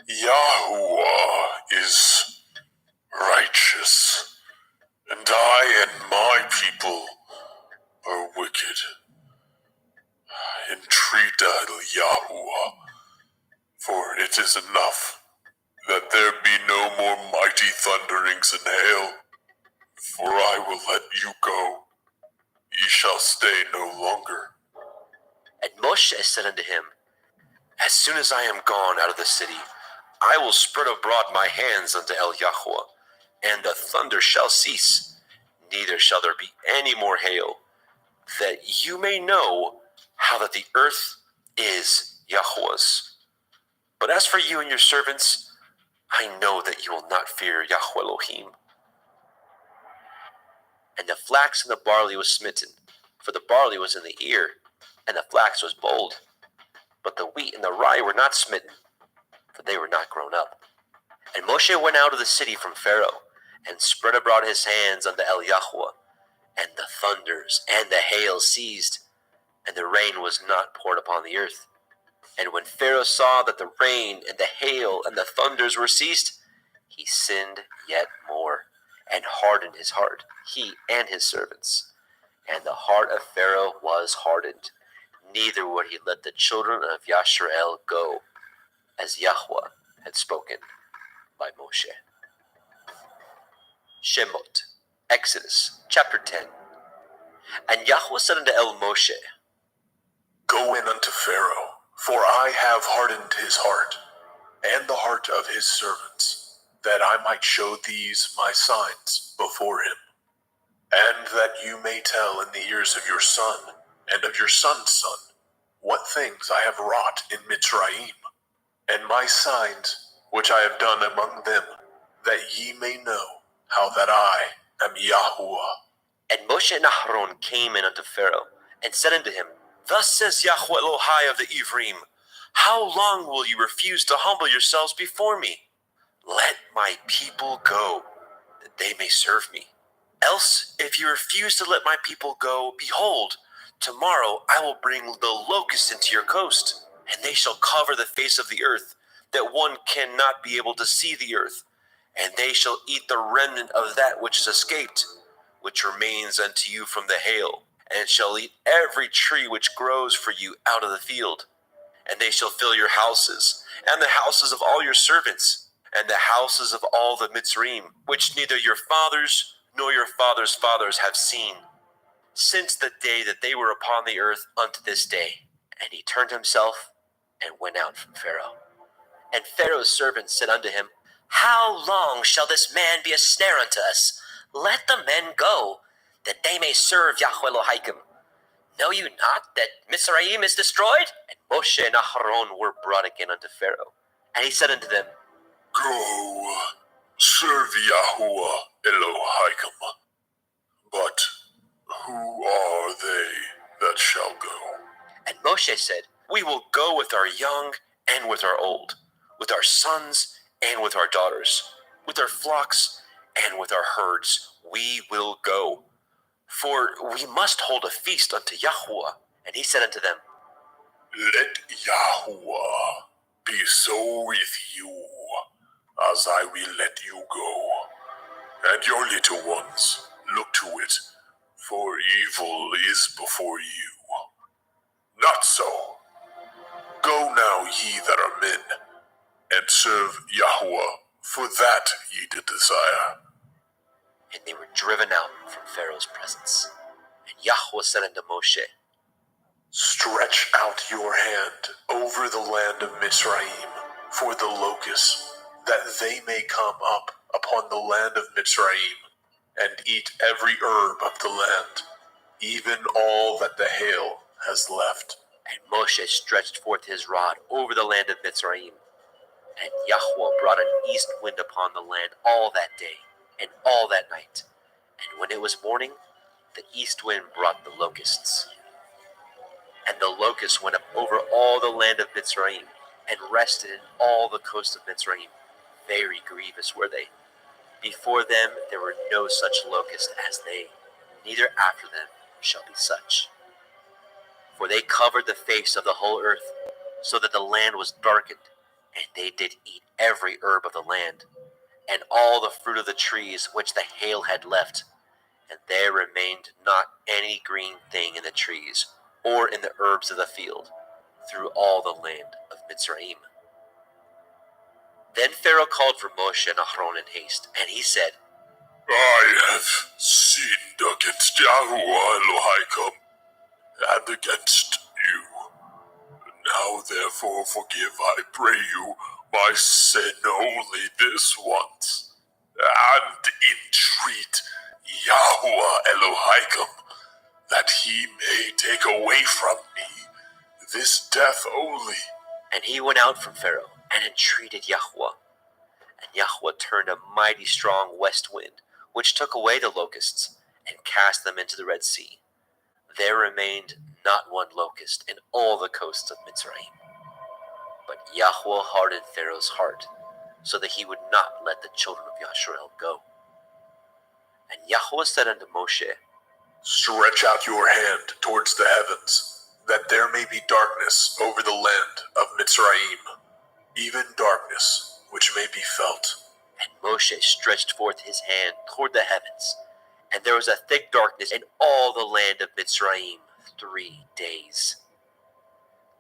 Yahuwah is righteous, and I and my people are wicked. Entreat Yahuwah is enough. That there be no more mighty thunderings and hail, for I will let you go. Ye shall stay no longer. And Moshe said unto him, As soon as I am gone out of the city, I will spread abroad my hands unto El Yahweh, and the thunder shall cease, neither shall there be any more hail, that you may know how that the earth is Yahweh's. But as for you and your servants, I know that you will not fear Yahweh Elohim. And the flax and the barley was smitten, for the barley was in the ear, and the flax was bold. But the wheat and the rye were not smitten, for they were not grown up. And Moshe went out of the city from Pharaoh, and spread abroad his hands unto El Yahweh, and the thunders and the hail ceased, and the rain was not poured upon the earth. And when Pharaoh saw that the rain and the hail and the thunders were ceased, he sinned yet more, and hardened his heart, he and his servants. And the heart of Pharaoh was hardened, neither would he let the children of Yashrael go, as Yahweh had spoken by Moshe. Shemot, Exodus, chapter 10. And Yahweh said unto El Moshe, Go in unto Pharaoh, for I have hardened his heart, and the heart of his servants, that I might show these my signs before him, and that you may tell in the ears of your son, and of your son's son, what things I have wrought in Mitzrayim, and my signs which I have done among them, that ye may know how that I am Yahuwah. And Moshe and Aharon came in unto Pharaoh, and said unto him, Thus says Yahweh Elohai of the Ephraim, How long will you refuse to humble yourselves before me? Let my people go, that they may serve me. Else, if you refuse to let my people go, behold, tomorrow I will bring the locusts into your coast, and they shall cover the face of the earth, that one cannot be able to see the earth. And they shall eat the remnant of that which is escaped, which remains unto you from the hail, and shall eat every tree which grows for you out of the field. And they shall fill your houses, and the houses of all your servants, and the houses of all the Mitzrayim, which neither your fathers nor your fathers' fathers have seen, since the day that they were upon the earth unto this day. And he turned himself and went out from Pharaoh. And Pharaoh's servants said unto him, How long shall this man be a snare unto us? Let the men go, that they may serve Yahweh Elohim. Know you not that Mizraim is destroyed? And Moshe and Aharon were brought again unto Pharaoh. And he said unto them, Go, serve Yahuwah Elohim. But who are they that shall go? And Moshe said, We will go with our young and with our old, with our sons and with our daughters, with our flocks and with our herds. We will go, for we must hold a feast unto Yahweh. And he said unto them, Let Yahuwah be so with you, as I will let you go. And your little ones, look to it, for evil is before you. Not so. Go now, ye that are men, and serve Yahuwah, for that ye did desire. And they were driven out from Pharaoh's presence. And Yahweh said unto Moshe, Stretch out your hand over the land of Mitzrayim for the locusts, that they may come up upon the land of Mitzrayim, and eat every herb of the land, even all that the hail has left. And Moshe stretched forth his rod over the land of Mitzrayim. And Yahweh brought an east wind upon the land all that day, and all that night. And when it was morning, the east wind brought the locusts. And the locusts went up over all the land of Mitzrayim, and rested in all the coast of Mitzrayim. Very grievous were they. Before them there were no such locusts as they, neither after them shall be such. For they covered the face of the whole earth, so that the land was darkened, and they did eat every herb of the land, and all the fruit of the trees which the hail had left, and there remained not any green thing in the trees, or in the herbs of the field, through all the land of Mitzrayim. Then Pharaoh called for Moshe and Aaron in haste, and he said, I have sinned against Yahuwah Elohim and against you. Now therefore forgive, I pray you, my sin only this once, and entreat Yahuwah Elohim that he may take away from me this death only. And he went out from Pharaoh and entreated Yahweh. And Yahweh turned a mighty strong west wind, which took away the locusts and cast them into the Red Sea. There remained not one locust in all the coasts of Mitzrayim. But Yahweh hardened Pharaoh's heart, so that he would not let the children of Yasharel go. And Yahweh said unto Moshe, Stretch out your hand towards the heavens, that there may be darkness over the land of Mitzrayim, even darkness which may be felt. And Moshe stretched forth his hand toward the heavens, and there was a thick darkness in all the land of Mitzrayim 3 days.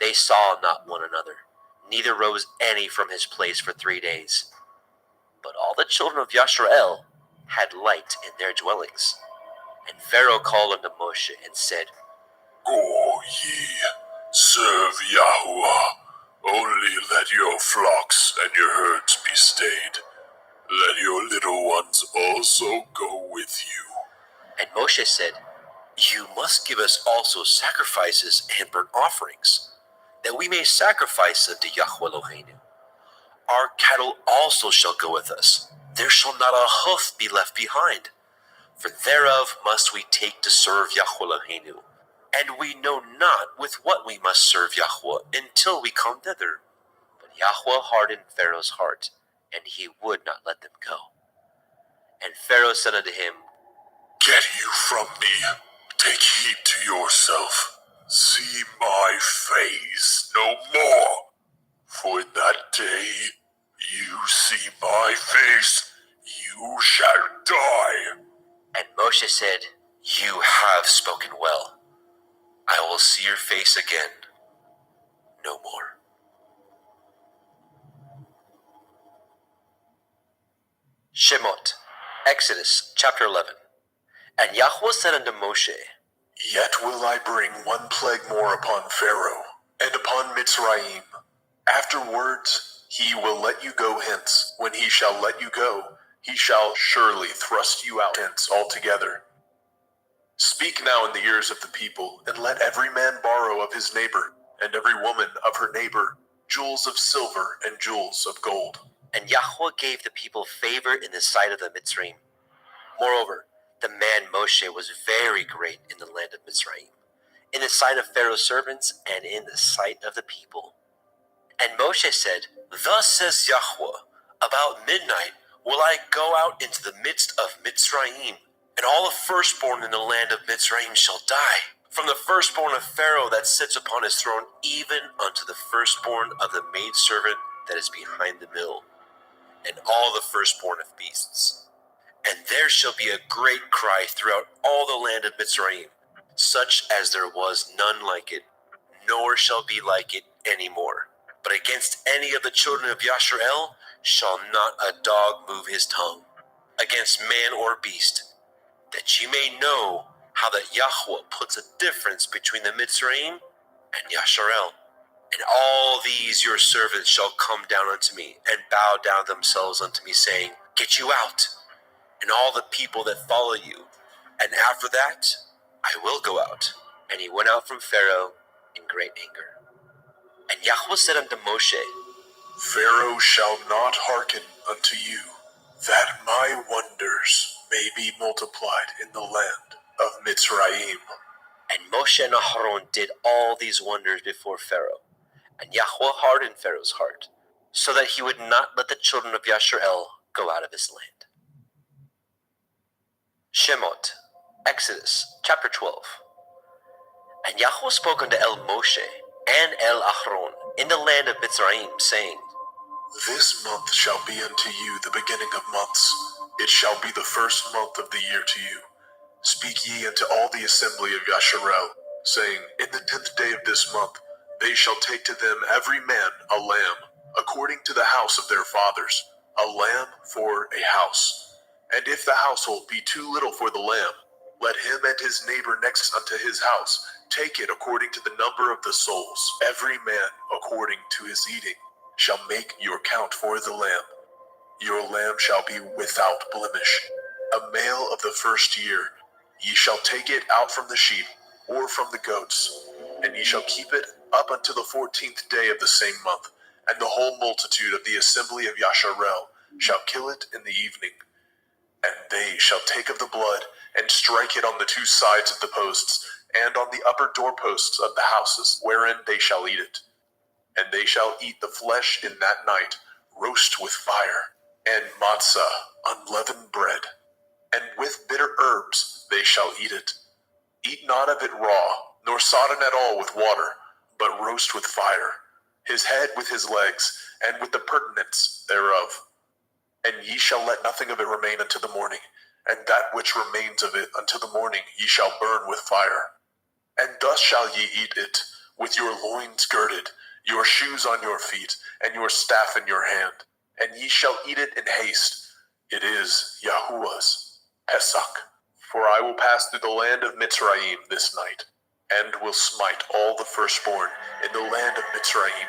They saw not one another, neither rose any from his place for 3 days. But all the children of Yasharel had light in their dwellings. And Pharaoh called unto Moshe and said, Go ye, serve Yahuwah, only let your flocks and your herds be stayed. Let your little ones also go with you. And Moshe said, You must give us also sacrifices and burnt offerings, that we may sacrifice unto Yahweh Eloheinu. Our cattle also shall go with us. There shall not a hoof be left behind. For thereof must we take to serve Yahweh Eloheinu. And we know not with what we must serve Yahweh until we come thither. But Yahweh hardened Pharaoh's heart, and he would not let them go. And Pharaoh said unto him, Get you from me. Take heed to yourself. See my face no more. For in that day you see my face, you shall die. And Moshe said, You have spoken well. I will see your face again no more. Shemot, Exodus chapter 11. And Yahweh said unto Moshe, Yet will I bring one plague more upon Pharaoh, and upon Mitzrayim. Afterwards he will let you go hence. When he shall let you go, he shall surely thrust you out hence altogether. Speak now in the ears of the people, and let every man borrow of his neighbor, and every woman of her neighbor, jewels of silver and jewels of gold. And Yahweh gave the people favor in the sight of the Mitzrayim. Moreover, the man Moshe was very great in the land of Mitzrayim, in the sight of Pharaoh's servants, and in the sight of the people. And Moshe said, Thus says Yahweh, About midnight will I go out into the midst of Mitzrayim, and all the firstborn in the land of Mitzrayim shall die, from the firstborn of Pharaoh that sits upon his throne, even unto the firstborn of the maidservant that is behind the mill, and all the firstborn of beasts. And there shall be a great cry throughout all the land of Mitzrayim, such as there was none like it, nor shall be like it any more. But against any of the children of Yasharel shall not a dog move his tongue, against man or beast, that you may know how that Yahweh puts a difference between the Mitzrayim and Yasharel. And all these your servants shall come down unto me, and bow down themselves unto me, saying, Get you out, and all the people that follow you. And after that I will go out. And he went out from Pharaoh in great anger. And Yahweh said unto Moshe, Pharaoh shall not hearken unto you, that my wonders may be multiplied in the land of Mitzrayim. And Moshe and Aaron did all these wonders before Pharaoh. And Yahweh hardened Pharaoh's heart, so that he would not let the children of Yasharel go out of his land. Shemot, Exodus chapter 12. And Yahweh spoke unto El Moshe and El Aaron in the land of Mitzrayim, saying, This month shall be unto you the beginning of months. It shall be the first month of the year to you. Speak ye unto all the assembly of Yasharel, saying, In the 10th day of this month they shall take to them every man a lamb, according to the house of their fathers, a lamb for a house. And if the household be too little for the lamb, let him and his neighbor next unto his house take it according to the number of the souls. Every man according to his eating shall make your count for the lamb. Your lamb shall be without blemish, a male of the first year. Ye shall take it out from the sheep or from the goats, and ye shall keep it up unto the 14th day of the same month. And the whole multitude of the assembly of Yasharel shall kill it in the evening. And they shall take of the blood and strike it on the two sides of the posts and on the upper doorposts of the houses wherein they shall eat it. And they shall eat the flesh in that night, roast with fire, and matzah, unleavened bread. And with bitter herbs they shall eat it. Eat not of it raw, nor sodden at all with water, but roast with fire, his head with his legs, and with the purtenance thereof. And ye shall let nothing of it remain until the morning, and that which remains of it until the morning ye shall burn with fire. And thus shall ye eat it, with your loins girded, your shoes on your feet, and your staff in your hand. And ye shall eat it in haste. It is Yahuwah's Pesach. For I will pass through the land of Mitzrayim this night, and will smite all the firstborn in the land of Mitzrayim,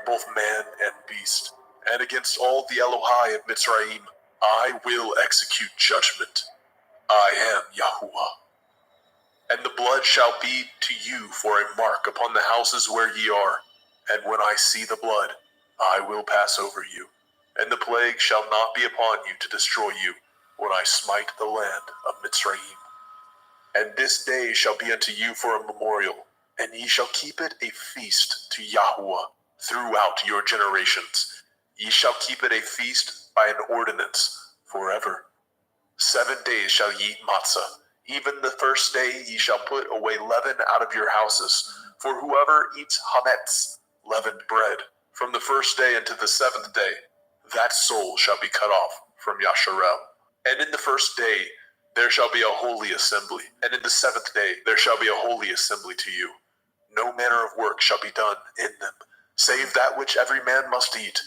both man and beast. And against all the Elohai of Mitzrayim I will execute judgment. I am Yahuwah. And the blood shall be to you for a mark upon the houses where ye are. And when I see the blood, I will pass over you. And the plague shall not be upon you to destroy you, when I smite the land of Mitzrayim. And this day shall be unto you for a memorial, and ye shall keep it a feast to Yahuwah throughout your generations. Ye shall keep it a feast by an ordinance forever. 7 days shall ye eat matzah. Even the first day ye shall put away leaven out of your houses. For whoever eats hametz, leavened bread, from the first day unto the 7th day, that soul shall be cut off from Yasharel. And in the first day there shall be a holy assembly, and in the 7th day there shall be a holy assembly to you. No manner of work shall be done in them, save that which every man must eat,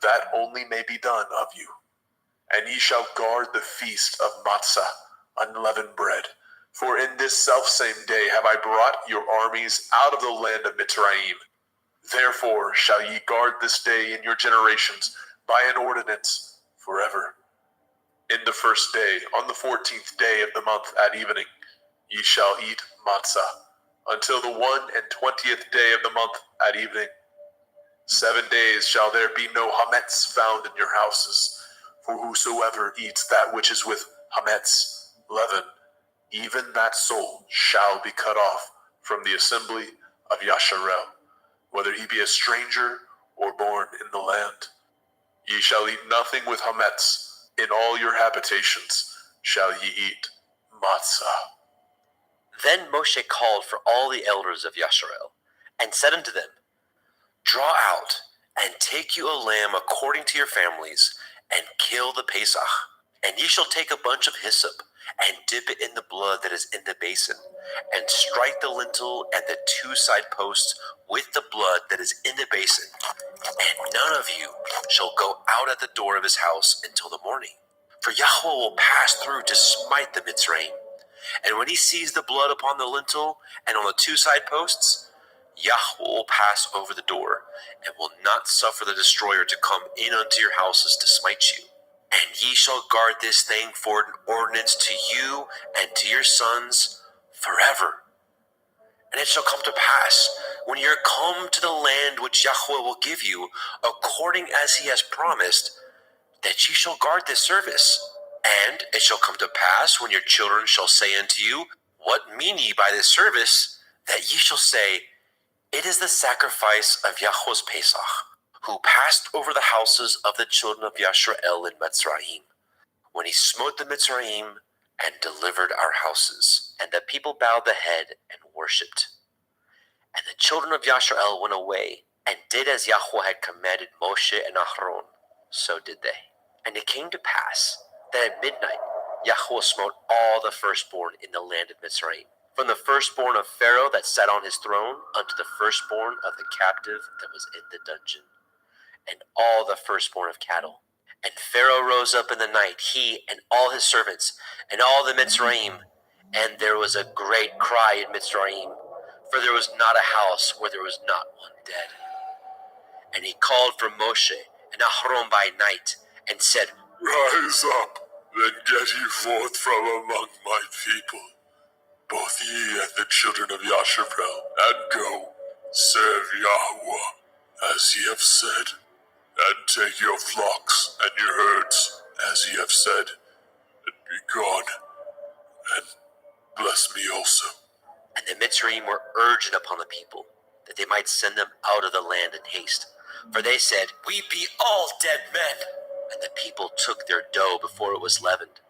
that only may be done of you. And ye shall guard the feast of matzah, unleavened bread. For in this selfsame day have I brought your armies out of the land of Mitzrayim. Therefore shall ye guard this day in your generations by an ordinance forever. In the first day, on the 14th day of the month at evening, ye shall eat matzah, until the 21st day of the month at evening. 7 days shall there be no hametz found in your houses. For whosoever eats that which is with hametz, leaven, even that soul shall be cut off from the assembly of Yasharel, whether he be a stranger or born in the land. Ye shall eat nothing with hametz. In all your habitations shall ye eat matzah. Then Moshe called for all the elders of Yasharel, and said unto them, Draw out, and take you a lamb according to your families, and kill the Pesach. And ye shall take a bunch of hyssop, and dip it in the blood that is in the basin, and strike the lintel and the 2 side posts with the blood that is in the basin. And none of you shall go out at the door of his house until the morning. For Yahweh will pass through to smite the Mitzrayim. And when he sees the blood upon the lintel and on the 2 side posts, Yahweh will pass over the door, and will not suffer the destroyer to come in unto your houses to smite you. And ye shall guard this thing for an ordinance to you and to your sons forever. And it shall come to pass, when ye are come to the land which Yahweh will give you, according as he has promised, that ye shall guard this service. And it shall come to pass, when your children shall say unto you, What mean ye by this service? That ye shall say, It is the sacrifice of Yahweh's Pesach, who passed over the houses of the children of Yasharel in Mitzrayim, when he smote the Mitzrayim and delivered our houses. And the people bowed the head and worshipped. And the children of Yasharel went away, and did as Yahweh had commanded Moshe and Aharon, so did they. And it came to pass that at midnight Yahweh smote all the firstborn in the land of Mitzrayim, from the firstborn of Pharaoh that sat on his throne unto the firstborn of the captive that was in the dungeon. and all the firstborn of cattle. And Pharaoh rose up in the night, he and all his servants, and all the Mitzrayim, and there was a great cry in Mitzrayim, for there was not a house where there was not one dead. And he called for Moshe and Aharon by night, and said, Rise up, then get ye forth from among my people, both ye and the children of Yasharel, and go, serve Yahweh, as ye have said, and take your flocks and your herds, as ye have said, and be gone, and bless me also. And the Mitzrayim were urgent upon the people, that they might send them out of the land in haste. For they said, We be all dead men. And the people took their dough before it was leavened,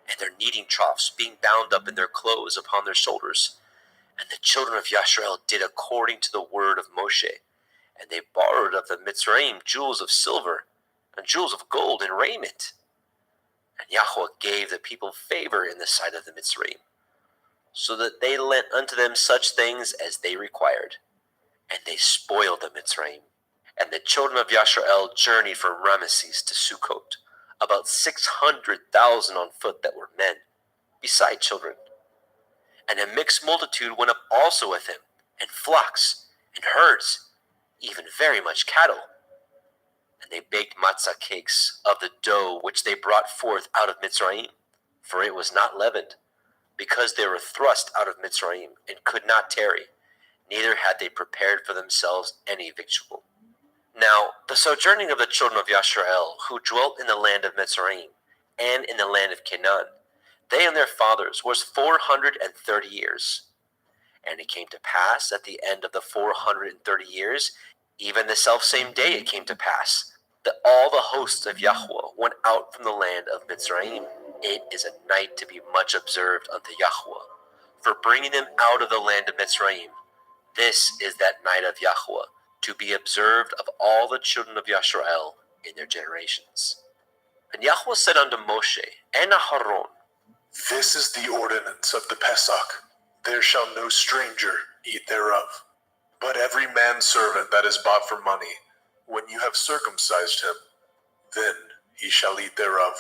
and their kneading troughs being bound up in their clothes upon their shoulders. And the children of Yasharel did according to the word of Moshe. And they borrowed of the Mitzrayim jewels of silver, and jewels of gold and raiment. And Yahweh gave the people favor in the sight of the Mitzrayim, so that they lent unto them such things as they required. And they spoiled the Mitzrayim. And the children of Yasharel journeyed from Ramesses to Sukkot, about 600,000 on foot that were men, beside children. And a mixed multitude went up also with him, and flocks, and herds, even very much cattle. And they baked matzah cakes of the dough which they brought forth out of Mitzrayim, for it was not leavened, because they were thrust out of Mitzrayim, and could not tarry, neither had they prepared for themselves any victual. Now the sojourning of the children of Yasharel, who dwelt in the land of Mitzrayim, and in the land of Canaan, they and their fathers, was 430 years. And it came to pass at the end of the 430 years, even the selfsame day it came to pass, that all the hosts of Yahweh went out from the land of Mitzrayim. It is a night to be much observed unto Yahweh, for bringing them out of the land of Mitzrayim. This is that night of Yahweh, to be observed of all the children of Yasharel in their generations. And Yahweh said unto Moshe and Aharon, This is the ordinance of the Pesach. There shall no stranger eat thereof, but every manservant that is bought for money, when you have circumcised him, then he shall eat thereof.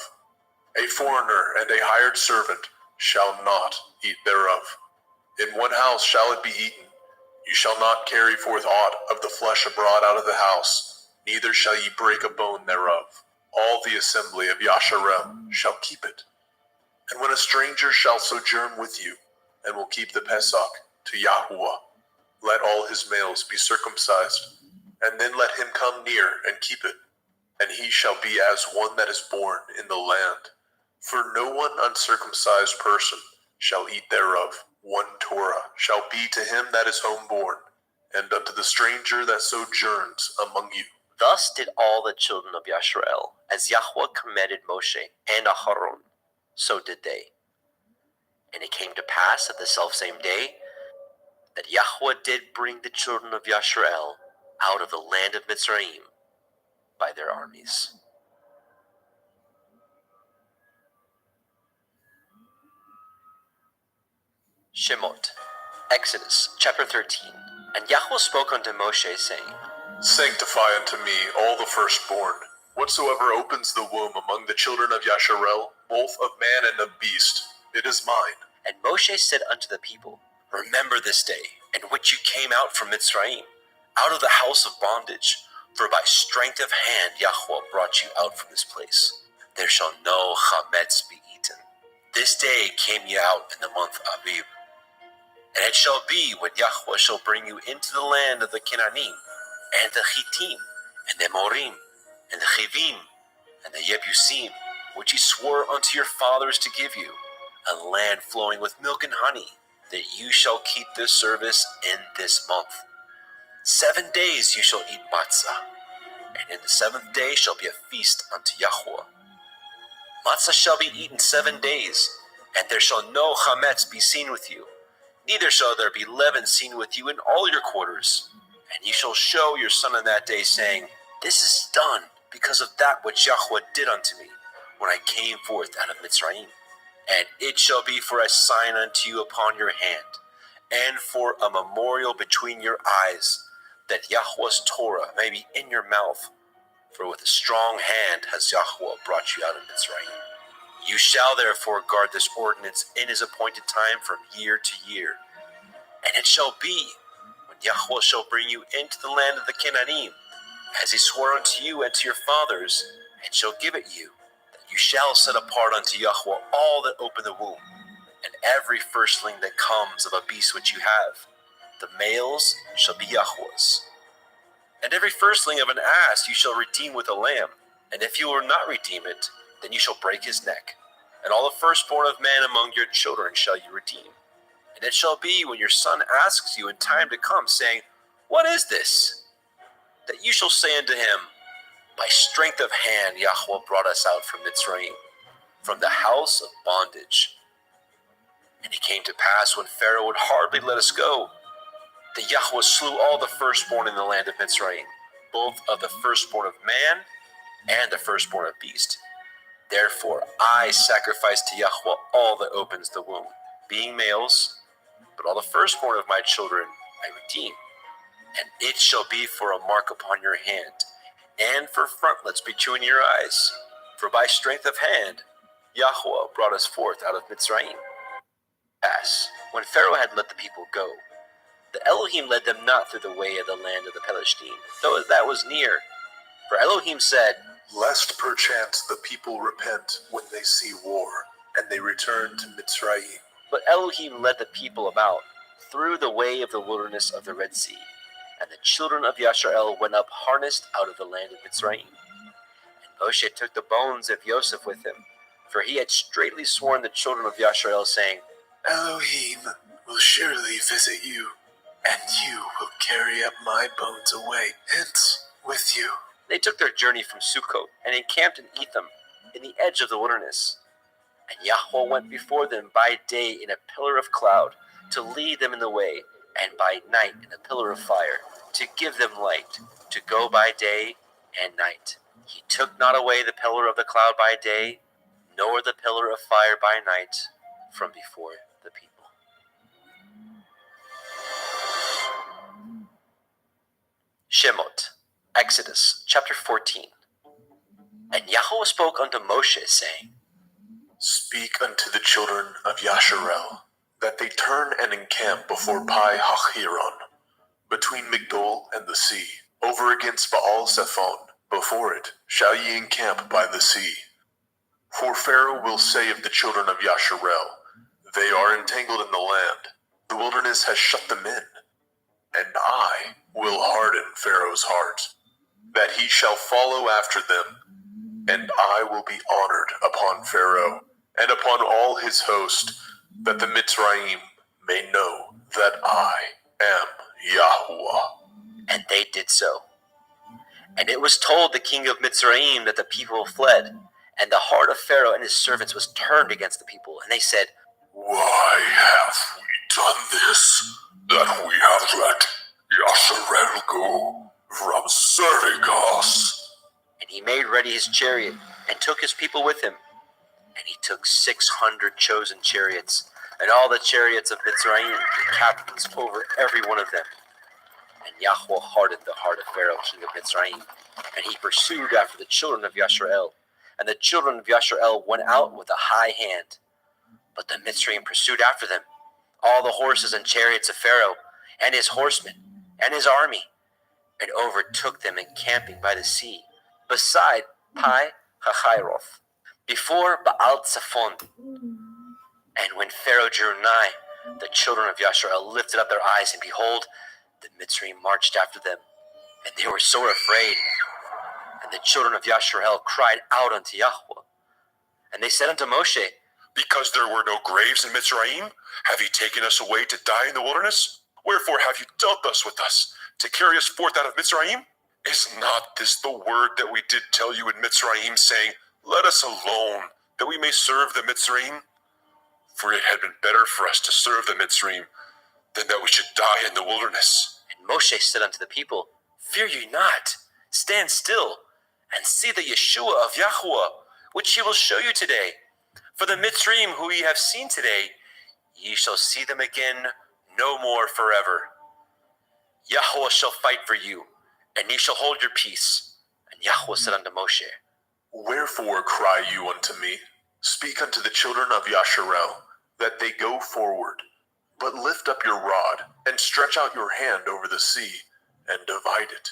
A foreigner and a hired servant shall not eat thereof. In one house shall it be eaten. You shall not carry forth aught of the flesh abroad out of the house, neither shall ye break a bone thereof. All the assembly of Yasharel shall keep it. And when a stranger shall sojourn with you, and will keep the Pesach to Yahuwah, let all his males be circumcised, and then let him come near and keep it. And he shall be as one that is born in the land. For no one uncircumcised person shall eat thereof. 1 Torah shall be to him that is homeborn, and unto the stranger that sojourns among you. Thus did all the children of Yasharel, as Yahweh commanded Moshe and Aharon, so did they. And it came to pass at the selfsame day, that Yahweh did bring the children of Yasharel out of the land of Mitzrayim by their armies. Shemot, Exodus chapter 13. And Yahweh spoke unto Moshe, saying, Sanctify unto me all the firstborn, whatsoever opens the womb among the children of Yasharel, both of man and of beast, it is mine. And Moshe said unto the people, Remember this day, in which you came out from Mitzrayim, out of the house of bondage, for by strength of hand Yahweh brought you out from this place. There shall no chametz be eaten. This day came ye out in the month Aviv. And it shall be when Yahweh shall bring you into the land of the Canaanim, and the Hittim, and the Amorim, and the Chivim, and the Yebusim, which he swore unto your fathers to give you, a land flowing with milk and honey, that you shall keep this service in this month. 7 days you shall eat matzah, and in the 7th day shall be a feast unto Yahweh. Matzah shall be eaten 7 days, and there shall no chametz be seen with you, neither shall there be leaven seen with you in all your quarters. And ye shall show your son in that day, saying, This is done because of that which Yahweh did unto me, when I came forth out of Mitzrayim. And it shall be for a sign unto you upon your hand, and for a memorial between your eyes, that Yahweh's Torah may be in your mouth. For with a strong hand has Yahweh brought you out of Mitzrayim. You shall therefore guard this ordinance in his appointed time from year to year. And it shall be, when Yahweh shall bring you into the land of the Canaanim, as he swore unto you and to your fathers, and shall give it you, that you shall set apart unto Yahweh all that open the womb, and every firstling that comes of a beast which you have. The males shall be Yahweh's. And every firstling of an ass you shall redeem with a lamb, and if you will not redeem it, then you shall break his neck. And all the firstborn of man among your children shall you redeem. And it shall be, when your son asks you in time to come, saying, What is this? That you shall say unto him, By strength of hand Yahweh brought us out from Mitzrayim, from the house of bondage. And it came to pass, when Pharaoh would hardly let us go, that Yahweh slew all the firstborn in the land of Mitzrayim, both of the firstborn of man and the firstborn of beast. Therefore I sacrifice to Yahweh all that opens the womb, being males, but all the firstborn of my children I redeem. And it shall be for a mark upon your hand, and for frontlets between your eyes. For by strength of hand Yahweh brought us forth out of Mitzrayim. As when Pharaoh had let the people go, the Elohim led them not through the way of the land of the Palestine, though that was near. For Elohim said, Lest perchance the people repent when they see war, and they return to Mitzrayim. But Elohim led the people about through the way of the wilderness of the Red Sea. And the children of Yasharel went up harnessed out of the land of Mitzrayim. And Moshe took the bones of Joseph with him, for he had straitly sworn the children of Yasharel, saying, Elohim will surely visit you, and you will carry up my bones away hence with you. They took their journey from Sukkot and encamped in Etham, in the edge of the wilderness. And Yahweh went before them by day in a pillar of cloud, to lead them in the way, and by night in a pillar of fire, to give them light, to go by day and night. He took not away the pillar of the cloud by day, nor the pillar of fire by night, from before the people. Shemot, Exodus chapter 14. And Yahweh spoke unto Moshe, saying, Speak unto the children of Yasharel, that they turn and encamp before Pi Hachiron, between Migdol and the sea, over against Baal Zephon. Before it shall ye encamp by the sea. For Pharaoh will say of the children of Yasharel, They are entangled in the land, the wilderness has shut them in. And I will harden Pharaoh's heart, that he shall follow after them, and I will be honored upon Pharaoh, and upon all his host, that the Mitzrayim may know that I am Yahweh. And they did so. And it was told the king of Mitzrayim that the people fled, and the heart of Pharaoh and his servants was turned against the people. And they said, Why have we done this, that we have let Yasharel go from serving us? And he made ready his chariot, and took his people with him. And he took 600 chosen chariots, and all the chariots of Mitzrayim, and captains over every one of them. And Yahweh hardened the heart of Pharaoh, king of Mitzrayim, and he pursued after the children of Yasharel. And the children of Yasharel went out with a high hand. But the Mitzrayim pursued after them, all the horses and chariots of Pharaoh, and his horsemen, and his army, and overtook them encamping by the sea, beside Pi Hachiroth, before Baal Zephon. And when Pharaoh drew nigh, the children of Yasharel lifted up their eyes, and behold, the Mitzrayim marched after them, and they were sore afraid. And the children of Yasharel cried out unto Yahweh. And they said unto Moshe, Because there were no graves in Mitzrayim, have ye taken us away to die in the wilderness? Wherefore have you dealt thus with us, to carry us forth out of Mitzrayim? Is not this the word that we did tell you in Mitzrayim, saying, Let us alone, that we may serve the Mitzrayim? For it had been better for us to serve the Mitzrayim, than that we should die in the wilderness. And Moshe said unto the people, Fear ye not, stand still, and see the Yeshua of Yahweh, which he will show you today. For the Mitzrayim who ye have seen today, ye shall see them again no more forever. Yahweh shall fight for you, and ye shall hold your peace. And Yahweh said unto Moshe, Wherefore cry you unto me? Speak unto the children of Yasharel, that they go forward. But lift up your rod, and stretch out your hand over the sea, and divide it.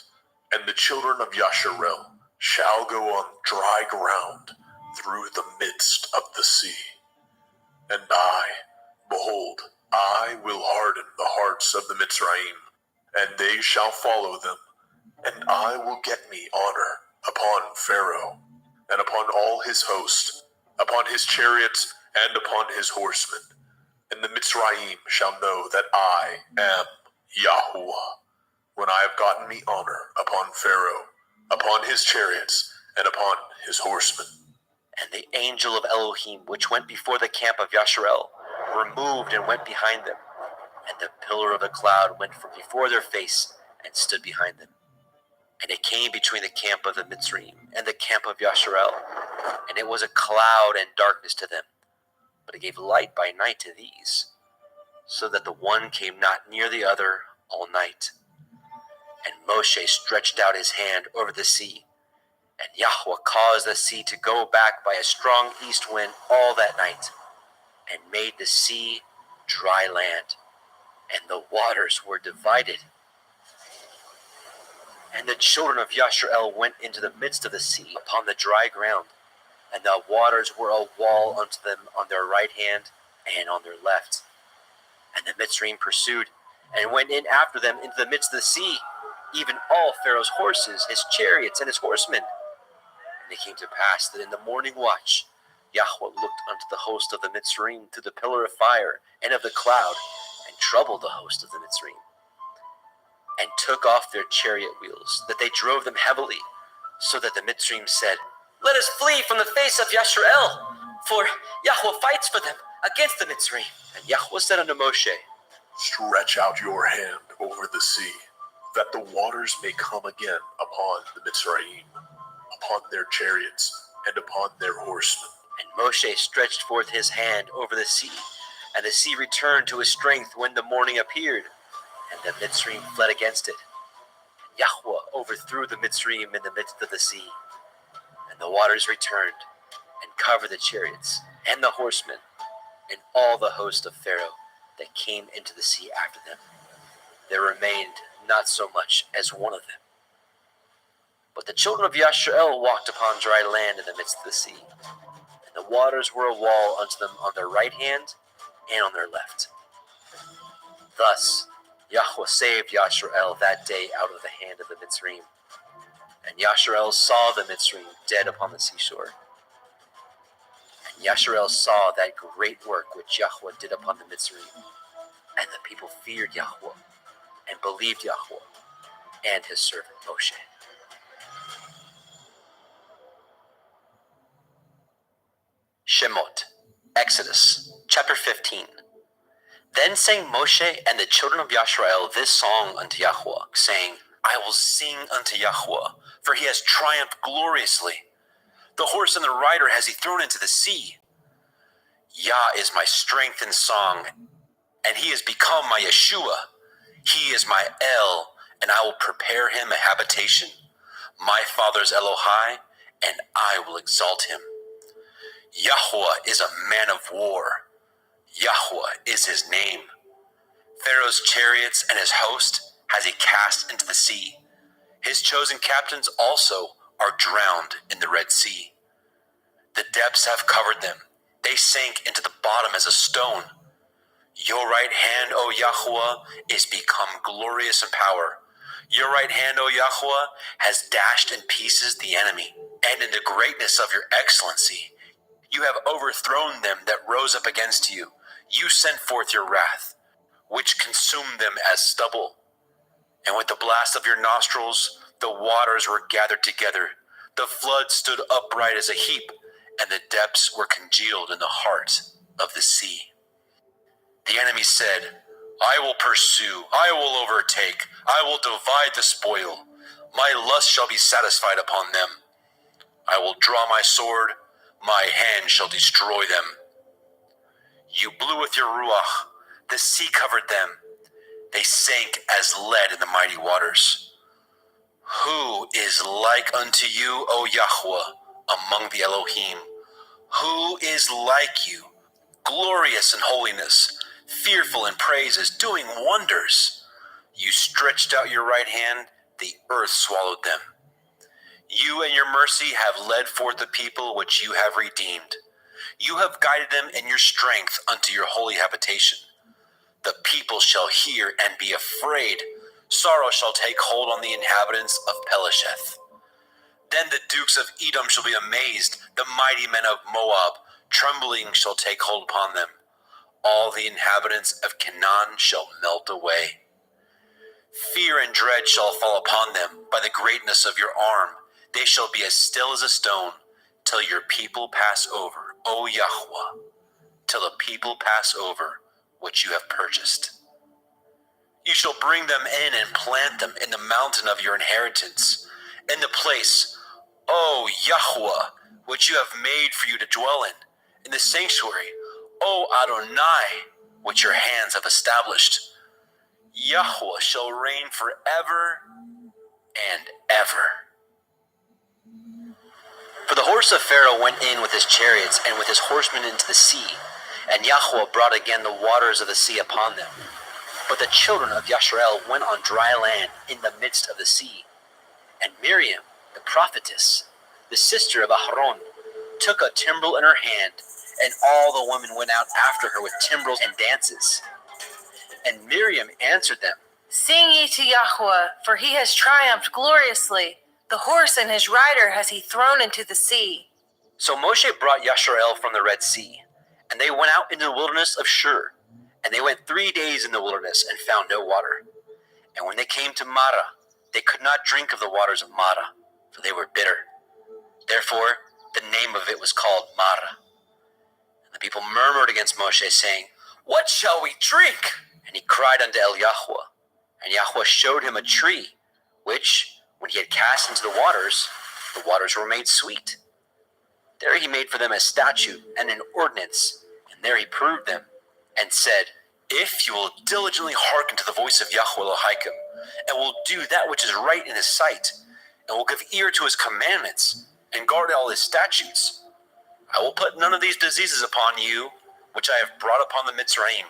And the children of Yasharel shall go on dry ground through the midst of the sea. And I, behold, I will harden the hearts of the Mitzrayim, and they shall follow them. And I will get me honor upon Pharaoh, and upon all his host, upon his chariots, and upon his horsemen. And the Mitzrayim shall know that I am Yahuwah, when I have gotten me honor upon Pharaoh, upon his chariots, and upon his horsemen. And the angel of Elohim, which went before the camp of Yasharel, removed and went behind them. And the pillar of the cloud went from before their face and stood behind them. And it came between the camp of the Mitzrayim and the camp of Yasharel, and it was a cloud and darkness to them, but it gave light by night to these, so that the one came not near the other all night. And Moshe stretched out his hand over the sea, and Yahweh caused the sea to go back by a strong east wind all that night, and made the sea dry land, and the waters were divided. And the children of Yasharel went into the midst of the sea upon the dry ground, and the waters were a wall unto them on their right hand and on their left. And the Mitzrayim pursued, and went in after them into the midst of the sea, even all Pharaoh's horses, his chariots, and his horsemen. And it came to pass that in the morning watch Yahweh looked unto the host of the Mitzrayim through the pillar of fire and of the cloud, and troubled the host of the Mitzrayim, and took off their chariot wheels, that they drove them heavily, so that the Mitzrayim said, Let us flee from the face of Yasharel, for Yahweh fights for them against the Mitzrayim. And Yahweh said unto Moshe, Stretch out your hand over the sea, that the waters may come again upon the Mitzrayim, upon their chariots, and upon their horsemen. And Moshe stretched forth his hand over the sea, and the sea returned to his strength when the morning appeared, and the Mitzrayim fled against it. And Yahweh overthrew the Mitzrayim in the midst of the sea, and the waters returned, and covered the chariots, and the horsemen, and all the host of Pharaoh that came into the sea after them. There remained not so much as one of them. But the children of Yasharel walked upon dry land in the midst of the sea, and the waters were a wall unto them on their right hand and on their left. Thus Yahweh saved Yasharel that day out of the hand of the Mitzrayim. And Yasharel saw the Mitzrayim dead upon the seashore. And Yasharel saw that great work which Yahweh did upon the Mitzrayim. And the people feared Yahweh, and believed Yahweh, and his servant Moshe. Shemot, Exodus, chapter 15. Then sang Moshe and the children of Yasharel this song unto Yahweh, saying, I will sing unto Yahweh, for he has triumphed gloriously. The horse and the rider has he thrown into the sea. Yah is my strength and song, and he has become my Yeshua. He is my El, and I will prepare him a habitation. My father's Elohai, and I will exalt him. Yahweh is a man of war. Yahweh is his name. Pharaoh's chariots and his host has he cast into the sea. His chosen captains also are drowned in the Red Sea. The depths have covered them. They sank into the bottom as a stone. Your right hand, O Yahweh, is become glorious in power. Your right hand, O Yahweh, has dashed in pieces the enemy, and in the greatness of your excellency, you have overthrown them that rose up against you. You sent forth your wrath, which consumed them as stubble. And with the blast of your nostrils, the waters were gathered together. The flood stood upright as a heap, and the depths were congealed in the heart of the sea. The enemy said, I will pursue, I will overtake, I will divide the spoil. My lust shall be satisfied upon them. I will draw my sword, my hand shall destroy them. You blew with your ruach, the sea covered them. They sank as lead in the mighty waters. Who is like unto you, O Yahweh, among the Elohim? Who is like you, glorious in holiness, fearful in praises, doing wonders? You stretched out your right hand, the earth swallowed them. You and your mercy have led forth the people which you have redeemed. You have guided them in your strength unto your holy habitation. The people shall hear and be afraid. Sorrow shall take hold on the inhabitants of Pelesheth. Then the dukes of Edom shall be amazed, the mighty men of Moab, trembling shall take hold upon them. All the inhabitants of Canaan shall melt away. Fear and dread shall fall upon them by the greatness of your arm. They shall be as still as a stone, till your people pass over, O Yahweh, till the people pass over which you have purchased. You shall bring them in and plant them in the mountain of your inheritance, in the place, O Yahweh, which you have made for you to dwell in the sanctuary, O Adonai, which your hands have established. Yahweh shall reign forever and ever. For the horse of Pharaoh went in with his chariots and with his horsemen into the sea, and Yahweh brought again the waters of the sea upon them. But the children of Yasharel went on dry land in the midst of the sea. And Miriam, the prophetess, the sister of Aharon, took a timbrel in her hand, and all the women went out after her with timbrels and dances. And Miriam answered them, Sing ye to Yahweh, for he has triumphed gloriously. The horse and his rider has he thrown into the sea. So Moshe brought Yasharel from the Red Sea, and they went out into the wilderness of Shur. And they went 3 days in the wilderness and found no water. And when they came to Marah, they could not drink of the waters of Marah, for they were bitter. Therefore, the name of it was called Marah. And the people murmured against Moshe, saying, What shall we drink? And he cried unto Yahweh. And Yahweh showed him a tree, which, when he had cast into the waters were made sweet. There he made for them a statute and an ordinance, and there he proved them, and said, If you will diligently hearken to the voice of Yahweh Elohim, and will do that which is right in his sight, and will give ear to his commandments, and guard all his statutes, I will put none of these diseases upon you, which I have brought upon the Mitzrayim,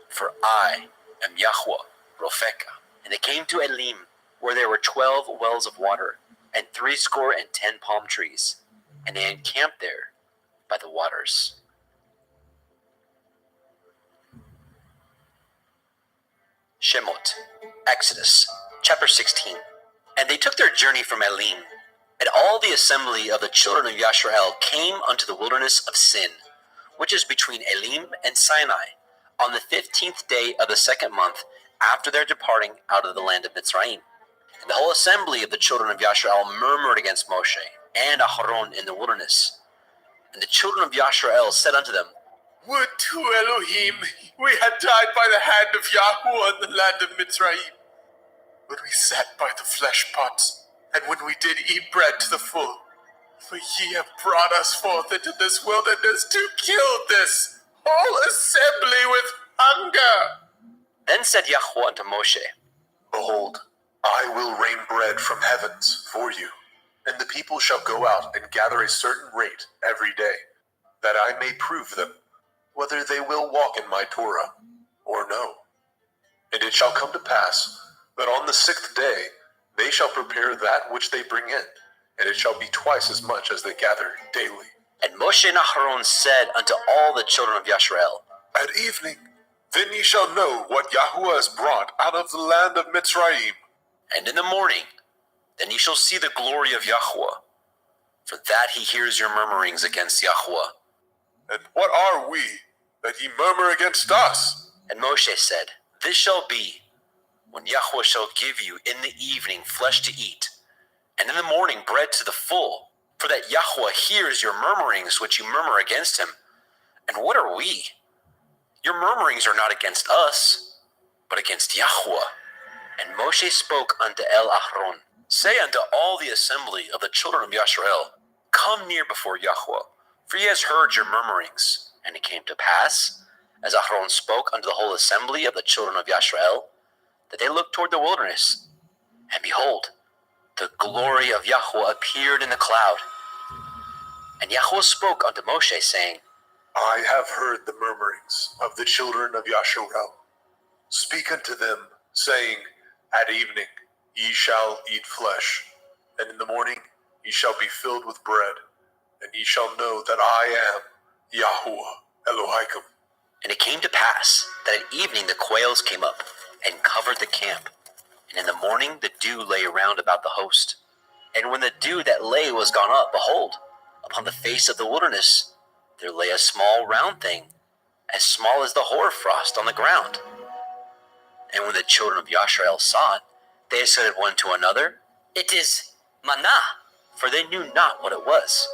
for I am Yahweh Ropheka. And they came to Elim, where there were 12 wells of water, and 70 palm trees, and they encamped there by the waters. Shemot, Exodus, chapter 16. And they took their journey from Elim, and all the assembly of the children of Yasharel came unto the wilderness of Sin, which is between Elim and Sinai, on the 15th day of the 2nd month after their departing out of the land of Mitzrayim. And the whole assembly of the children of Yasharel murmured against Moshe and Aharon in the wilderness. And the children of Yasharel said unto them, Would to Elohim we had died by the hand of Yahweh in the land of Mitzrayim, when we sat by the flesh pots, and when we did eat bread to the full. For ye have brought us forth into this wilderness to kill this whole assembly with hunger. Then said Yahweh unto Moshe, Behold, I will rain bread from heavens for you, and the people shall go out and gather a certain rate every day, that I may prove them, whether they will walk in my Torah or no. And it shall come to pass that on the 6th day they shall prepare that which they bring in, and it shall be twice as much as they gather daily. And Moshe and Aharon said unto all the children of Yasharel, At evening, then ye shall know what Yahweh has brought out of the land of Mitzrayim. And in the morning, then ye shall see the glory of Yahweh, for that he hears your murmurings against Yahweh. And what are we, that ye murmur against us? And Moshe said, This shall be, when Yahweh shall give you in the evening flesh to eat, and in the morning bread to the full, for that Yahweh hears your murmurings which you murmur against him. And what are we? Your murmurings are not against us, but against Yahweh. And Moshe spoke unto Aharon, Say unto all the assembly of the children of Yasharel, Come near before Yahweh, for he has heard your murmurings. And it came to pass, as Aharon spoke unto the whole assembly of the children of Yasharel, that they looked toward the wilderness, and behold, the glory of Yahweh appeared in the cloud. And Yahweh spoke unto Moshe, saying, I have heard the murmurings of the children of Yasharel. Speak unto them, saying, At evening ye shall eat flesh, and in the morning ye shall be filled with bread, and ye shall know that I am Yahuwah Elohim. And it came to pass that at evening the quails came up and covered the camp. And in the morning the dew lay around about the host. And when the dew that lay was gone up, behold, upon the face of the wilderness there lay a small round thing, as small as the hoarfrost on the ground. And when the children of Yasharel saw it, they said one to another, It is manna, for they knew not what it was.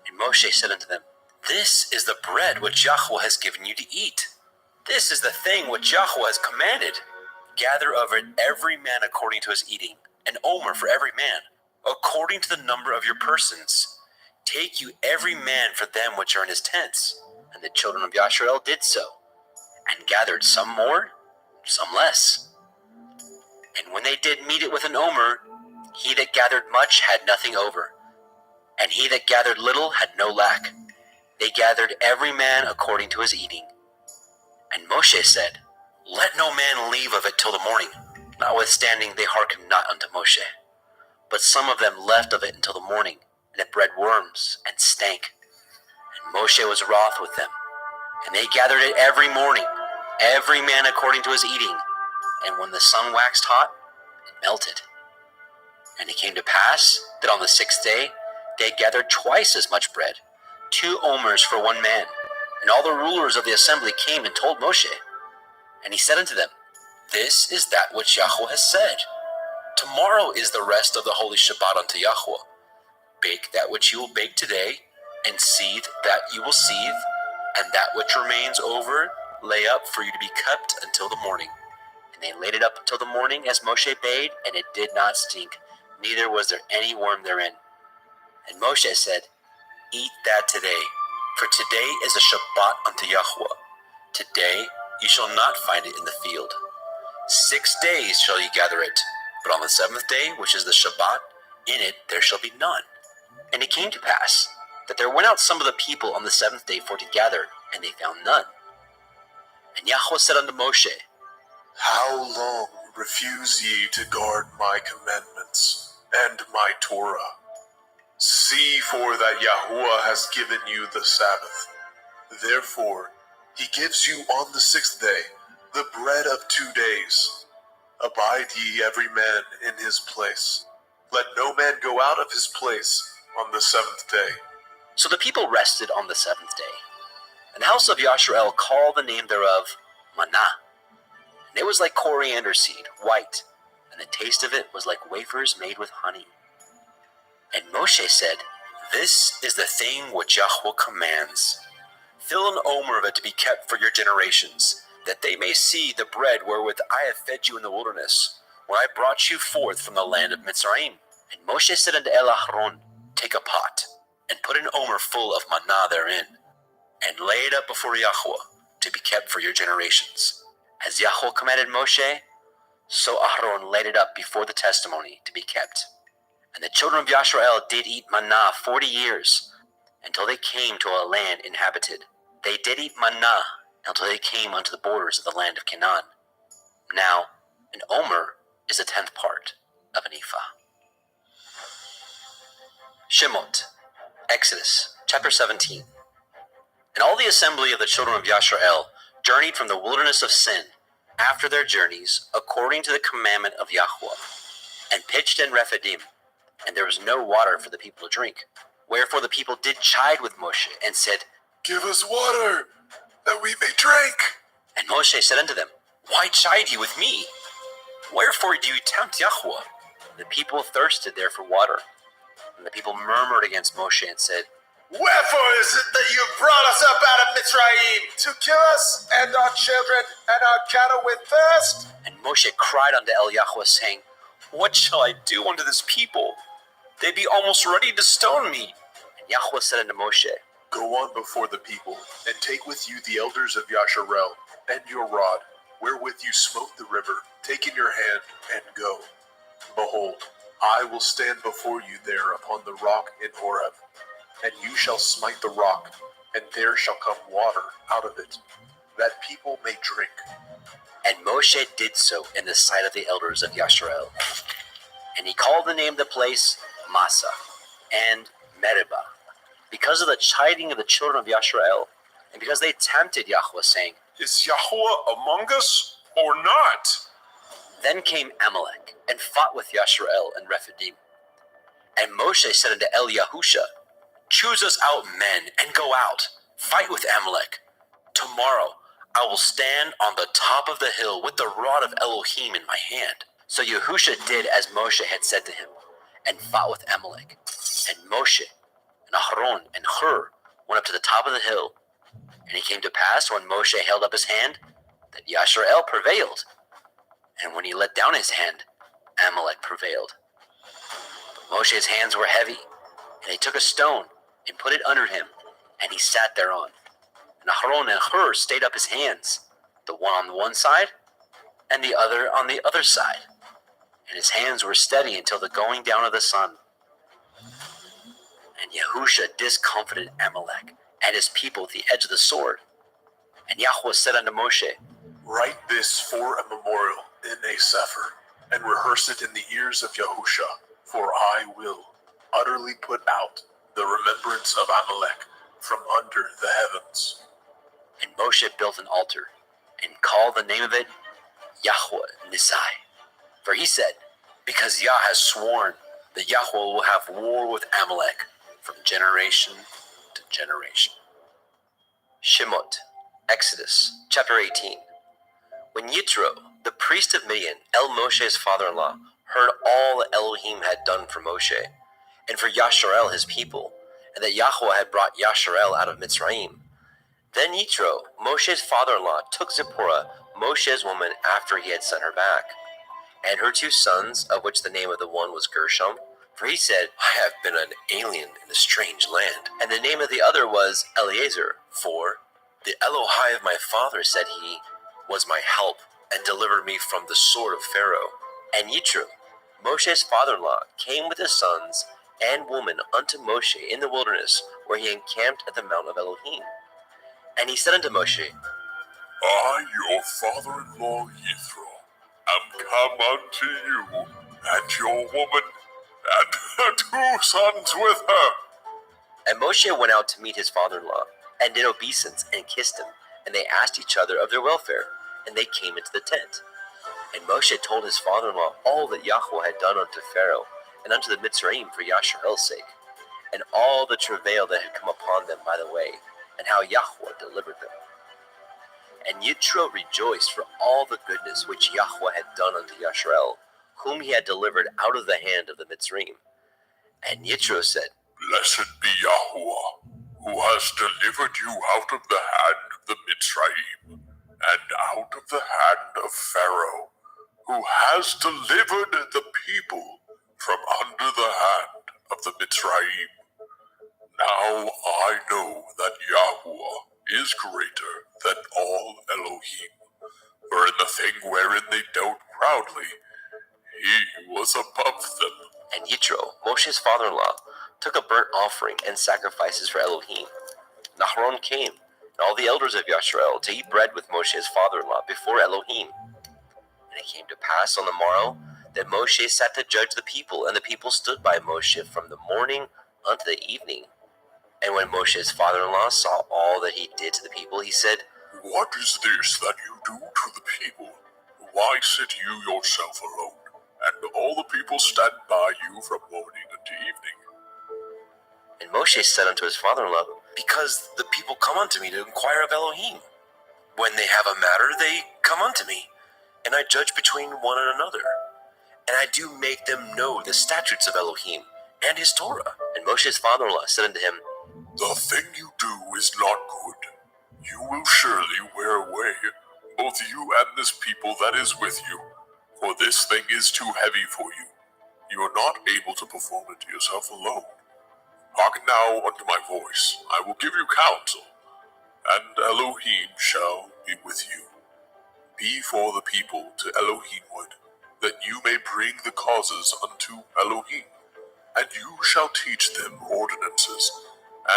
And Moshe said unto them, This is the bread which Yahweh has given you to eat. This is the thing which Yahweh has commanded. Gather of it every man according to his eating, an omer for every man, according to the number of your persons. Take you every man for them which are in his tents. And the children of Yasharel did so, and gathered some more, some less. And when they did meet it with an omer, he that gathered much had nothing over, and he that gathered little had no lack. They gathered every man according to his eating. And Moshe said, Let no man leave of it till the morning. Notwithstanding they hearkened not unto Moshe. But some of them left of it until the morning, and it bred worms, and stank. And Moshe was wroth with them. And they gathered it every morning, every man according to his eating. And when the sun waxed hot, it melted. And it came to pass that on the 6th day they gathered twice as much bread, 2 omers for one man. And all the rulers of the assembly came and told Moshe. And he said unto them, This is that which Yahweh has said. Tomorrow is the rest of the holy Shabbat unto Yahweh. Bake that which you will bake today, and seethe that you will seethe, and that which remains over lay up for you to be kept until the morning. And they laid it up until the morning, as Moshe bade, and it did not stink, neither was there any worm therein. And Moshe said, Eat that today, for today is a Shabbat unto Yahweh. Today ye shall not find it in the field. 6 days shall ye gather it, but on the 7th day, which is the Shabbat, in it there shall be none. And it came to pass that there went out some of the people on the 7th day for to gather, and they found none. And Yahweh said unto Moshe, How long refuse ye to guard my commandments and my Torah? See for that Yahuwah has given you the Sabbath. Therefore, he gives you on the 6th day the bread of 2 days. Abide ye every man in his place. Let no man go out of his place on the 7th day. So the people rested on the 7th day. And the house of Yasharel called the name thereof manna. And it was like coriander seed, white, and the taste of it was like wafers made with honey. And Moshe said, This is the thing which Yahweh commands. Fill an omer of it to be kept for your generations, that they may see the bread wherewith I have fed you in the wilderness, when I brought you forth from the land of Mitzrayim. And Moshe said unto Aaron, Take a pot, and put an omer full of manna therein, and lay it up before Yahweh, to be kept for your generations. As Yahweh commanded Moshe, so Aaron laid it up before the testimony to be kept. And the children of Yasharel did eat manna 40 years, until they came to a land inhabited. They did eat manna until they came unto the borders of the land of Canaan. Now, an omer is a 10th part of an ephah. Shemot, Exodus, chapter 17. And all the assembly of the children of Yasharel journeyed from the wilderness of Sin, after their journeys, according to the commandment of Yahweh, and pitched in Rephidim, and there was no water for the people to drink. Wherefore the people did chide with Moshe, and said, Give us water, that we may drink. And Moshe said unto them, Why chide ye with me? Wherefore do you tempt Yahweh? The people thirsted there for water. And the people murmured against Moshe, and said, Wherefore is it that you brought us up out of Mitzrayim, to kill us and our children and our cattle with thirst? And Moshe cried unto Yahweh, saying, What shall I do unto this people? They be almost ready to stone me. And Yahweh said unto Moshe, Go on before the people, and take with you the elders of Yasharel, and your rod, wherewith you smote the river, take in your hand, and go. Behold, I will stand before you there upon the rock in Horeb, and you shall smite the rock, and there shall come water out of it, that people may drink. And Moshe did so in the sight of the elders of Yasharel. And he called the name of the place Massa and Meribah, because of the chiding of the children of Yasharel, and because they tempted Yahweh, saying, Is Yahweh among us or not? Then came Amalek, and fought with Yasharel and Rephidim. And Moshe said unto Eliahusha, Choose us out men, and go out, fight with Amalek. Tomorrow I will stand on the top of the hill with the rod of Elohim in my hand. So Yahusha did as Moshe had said to him, and fought with Amalek. And Moshe and Aharon and Hur went up to the top of the hill. And it came to pass, when Moshe held up his hand, that Yasharel prevailed. And when he let down his hand, Amalek prevailed. But Moshe's hands were heavy, and he took a stone and put it under him, and he sat thereon. And Aharon and Hur stayed up his hands, the one on the one side, and the other on the other side. And his hands were steady until the going down of the sun. And Yahusha discomfited Amalek and his people with the edge of the sword. And Yahweh said unto Moshe, Write this for a memorial in a sefer, and rehearse it in the ears of Yahusha, for I will utterly put out the remembrance of Amalek from under the heavens. And Moshe built an altar, and called the name of it Yahweh Nisai. For he said, Because Yah has sworn that Yahweh will have war with Amalek from generation to generation. Shemot, Exodus, chapter 18. When Yitro, the priest of Midian, Moshe's father-in-law, heard all that Elohim had done for Moshe, and for Yasharel his people, and that Yahweh had brought Yasharel out of Mitzrayim, then Yitro, Moshe's father-in-law, took Zipporah, Moshe's woman, after he had sent her back, and her 2 sons, of which the name of the one was Gershom, for he said, I have been an alien in a strange land. And the name of the other was Eleazar, for the Elohai of my father, said he, was my help, and delivered me from the sword of Pharaoh. And Yitro, Moshe's father-in-law, came with his sons and woman unto Moshe in the wilderness, where he encamped at the mount of Elohim. And he said unto Moshe, I, your father-in-law Yithro, am come unto you, and your woman, and her 2 sons with her. And Moshe went out to meet his father-in-law, and did obeisance, and kissed him. And they asked each other of their welfare, and they came into the tent. And Moshe told his father-in-law all that Yahweh had done unto Pharaoh, and unto the Mitzrayim for Yasharel's sake, and all the travail that had come upon them by the way, and how Yahweh delivered them. And Yitro rejoiced for all the goodness which Yahweh had done unto Yasharel, whom he had delivered out of the hand of the Mitzrayim. And Yitro said, Blessed be Yahweh, who has delivered you out of the hand of the Mitzrayim, and out of the hand of Pharaoh, who has delivered the people from under the hand of the Mitzrayim. Now I know that Yahweh is greater than all Elohim, for in the thing wherein they dealt proudly, he was above them. And Yitro, Moshe's father-in-law, took a burnt offering and sacrifices for Elohim. And Aharon came, and all the elders of Yasharel, to eat bread with Moshe's father-in-law before Elohim. And it came to pass on the morrow that Moshe sat to judge the people, and the people stood by Moshe from the morning unto the evening. And when Moshe's father-in-law saw all that he did to the people, he said, What is this that you do to the people? Why sit you yourself alone, and all the people stand by you from morning unto evening? And Moshe said unto his father-in-law, Because the people come unto me to inquire of Elohim. When they have a matter, they come unto me, and I judge between one and another. And I do make them know the statutes of Elohim and his Torah. And Moshe's father-in-law said unto him, The thing you do is not good. You will surely wear away, both you and this people that is with you, for this thing is too heavy for you. You are not able to perform it yourself alone. Hearken now unto my voice. I will give you counsel, and Elohim shall be with you. Be for the people to Elohimward, that you may bring the causes unto Elohim. And you shall teach them ordinances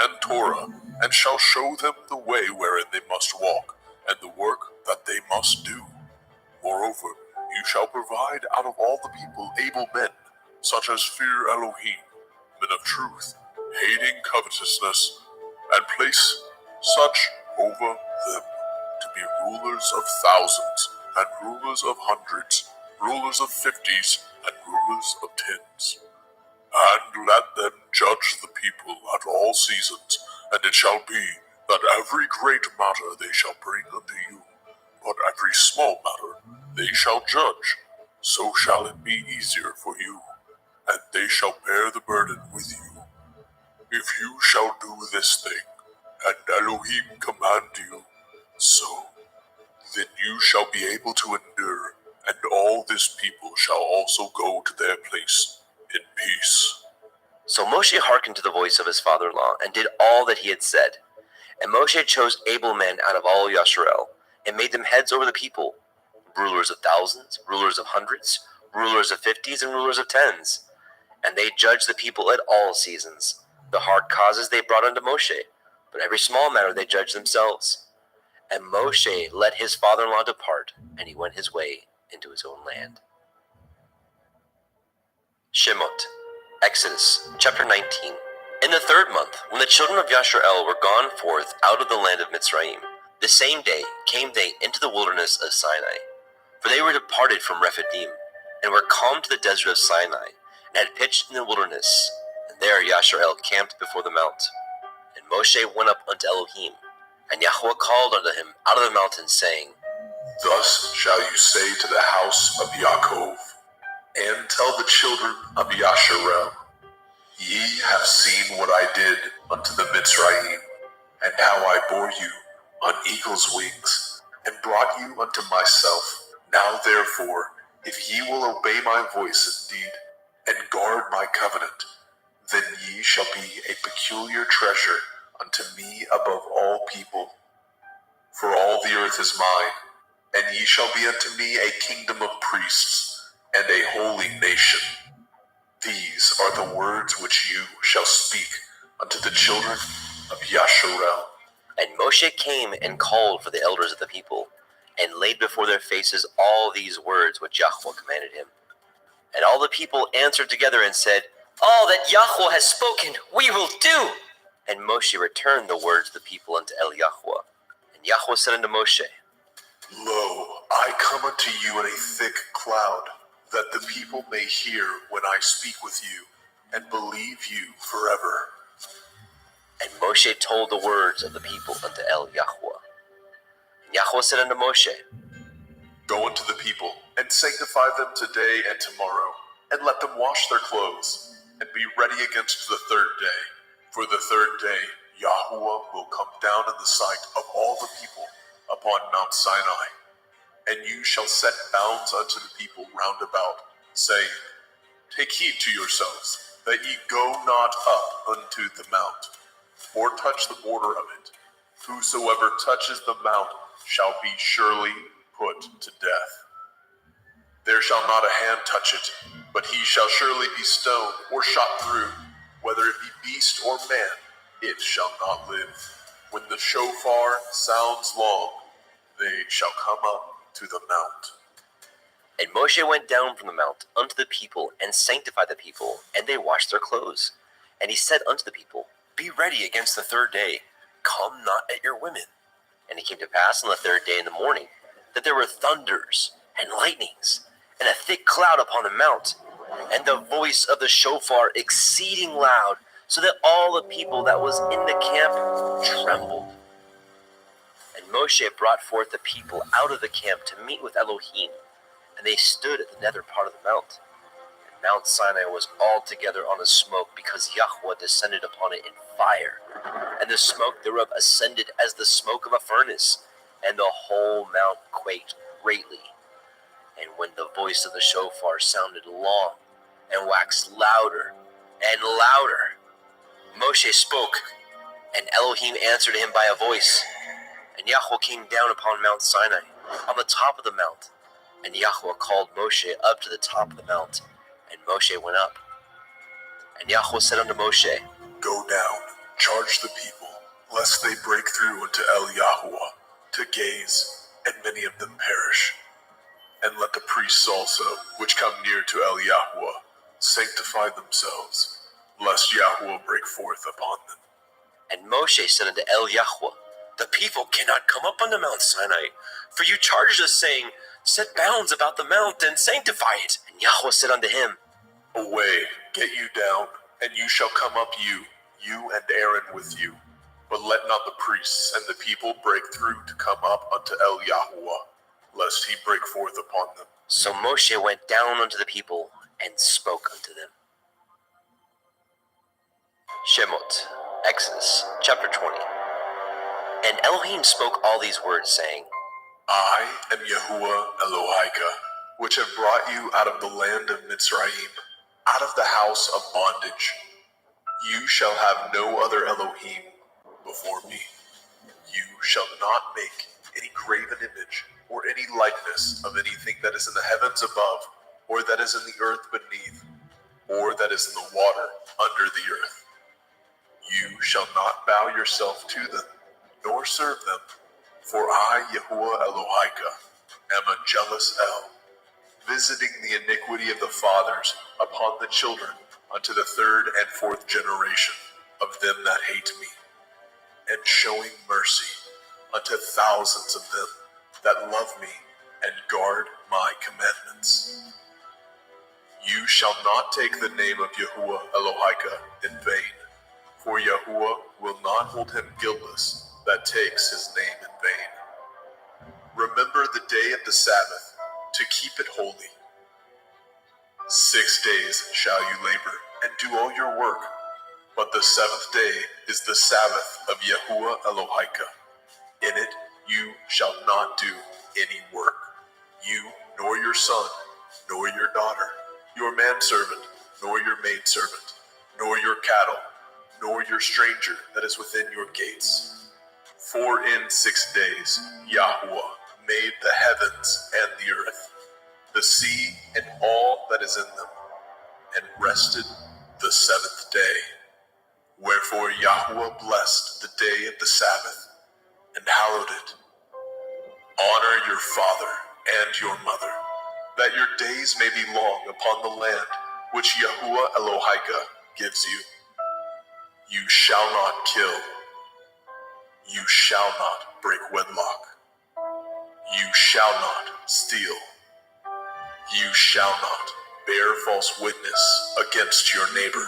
and Torah, and shall show them the way wherein they must walk, and the work that they must do. Moreover, you shall provide out of all the people able men, such as fear Elohim, men of truth, hating covetousness, and place such over them to be rulers of thousands, and rulers of hundreds, rulers of fifties, and rulers of tens. And let them judge the people at all seasons, and it shall be that every great matter they shall bring unto you, but every small matter they shall judge. So shall it be easier for you, and they shall bear the burden with you. If you shall do this thing, and Elohim command you, so, then you shall be able to endure, and all this people shall also go to their place in peace. So Moshe hearkened to the voice of his father-in-law, and did all that he had said. And Moshe chose able men out of all Yasharel, and made them heads over the people, rulers of thousands, rulers of hundreds, rulers of fifties, and rulers of tens. And they judged the people at all seasons. The hard causes they brought unto Moshe, but every small matter they judged themselves. And Moshe let his father-in-law depart, and he went his way into his own land. Shemot, Exodus, chapter 19. In the 3rd month, when the children of Yasharel were gone forth out of the land of Mitzrayim, the same day came they into the wilderness of Sinai. For they were departed from Rephidim, and were come to the desert of Sinai, and had pitched in the wilderness. And there Yasharel camped before the mount. And Moshe went up unto Elohim, and Yahweh called unto him out of the mountain, saying, Thus shall you say to the house of Yaakov, and tell the children of Yasharel, Ye have seen what I did unto the Mitzrayim, and how I bore you on eagle's wings, and brought you unto myself. Now therefore, if ye will obey my voice indeed, and guard my covenant, then ye shall be a peculiar treasure unto me above all people. For all the earth is mine, and ye shall be unto me a kingdom of priests, and a holy nation. These are the words which you shall speak unto the children of Yasharel. And Moshe came and called for the elders of the people, and laid before their faces all these words which Yahweh commanded him. And all the people answered together and said, All that Yahweh has spoken, we will do. And Moshe returned the words of the people unto Yahweh. And Yahweh said unto Moshe, Lo, I come unto you in a thick cloud, that the people may hear when I speak with you, and believe you forever. And Moshe told the words of the people unto Yahweh. And Yahweh said unto Moshe, Go unto the people, and sanctify them today and tomorrow, and let them wash their clothes, and be ready against the 3rd day. For the 3rd day Yahweh will come down in the sight of all the people upon Mount Sinai. And you shall set bounds unto the people round about, saying, Take heed to yourselves, that ye go not up unto the mount, or touch the border of it. Whosoever touches the mount shall be surely put to death. There shall not a hand touch it, but he shall surely be stoned or shot through. Whether it be beast or man, it shall not live. When the shofar sounds long, they shall come up to the mount. And Moshe went down from the mount unto the people, and sanctified the people, and they washed their clothes. And he said unto the people, Be ready against the 3rd day, come not at your women. And it came to pass on the 3rd day in the morning, that there were thunders and lightnings, and a thick cloud upon the mount, and the voice of the shofar exceeding loud, so that all the people that was in the camp trembled. And Moshe brought forth the people out of the camp to meet with Elohim, and they stood at the nether part of the mount. And Mount Sinai was altogether on a smoke, because Yahweh descended upon it in fire, and the smoke thereof ascended as the smoke of a furnace, and the whole mount quaked greatly. And when the voice of the shofar sounded long, and waxed louder and louder, Moshe spoke, and Elohim answered him by a voice. And Yahweh came down upon Mount Sinai, on the top of the mount, And Yahweh called Moshe up to the top of the mount, and Moshe went up. And Yahweh said unto Moshe, Go down, charge the people, lest they break through unto El Yahweh to gaze, and many of them perish. And let the priests also, which come near to El Yahweh, sanctify themselves, lest Yahweh break forth upon them. And Moshe said unto El Yahweh, The people cannot come up unto Mount Sinai, for you charged us, saying, Set bounds about the mount, and sanctify it. And Yahweh said unto him, Away, get you down, and you shall come up you and Aaron with you. But let not the priests and the people break through to come up unto El Yahweh, lest he break forth upon them. So Moshe went down unto the people, and spoke unto them. Shemot, Exodus, chapter 20. And Elohim spoke all these words, saying, I am Yahuwah Elohika, which have brought you out of the land of Mitzrayim, out of the house of bondage. You shall have no other Elohim before me. You shall not make any graven image or any likeness of anything that is in the heavens above, or that is in the earth beneath, or that is in the water under the earth. You shall not bow yourself to them, nor serve them, for I, Yahuwah Elohika, am a jealous El, visiting the iniquity of the fathers upon the children unto the third and fourth generation of them that hate me, and showing mercy unto thousands of them that love me and guard my commandments. You shall not take the name of Yahuwah Elohika in vain, for Yahuwah will not hold him guiltless that takes his name in vain. Remember the day of the Sabbath, to keep it holy. 6 days shall you labor, and do all your work, but the seventh day is the Sabbath of Yahuwah Elohika. In it you shall not do any work, you, nor your son, nor your daughter, your manservant, nor your maidservant, nor your cattle, nor your stranger that is within your gates. For in 6 days Yahweh made the heavens and the earth, the sea and all that is in them, and rested the seventh day. Wherefore Yahweh blessed the day of the Sabbath, and hallowed it. Honor your father and your mother, that your days may be long upon the land which Yahuwah Elohika gives you. You shall not kill. You shall not break wedlock. You shall not steal. You shall not bear false witness against your neighbor.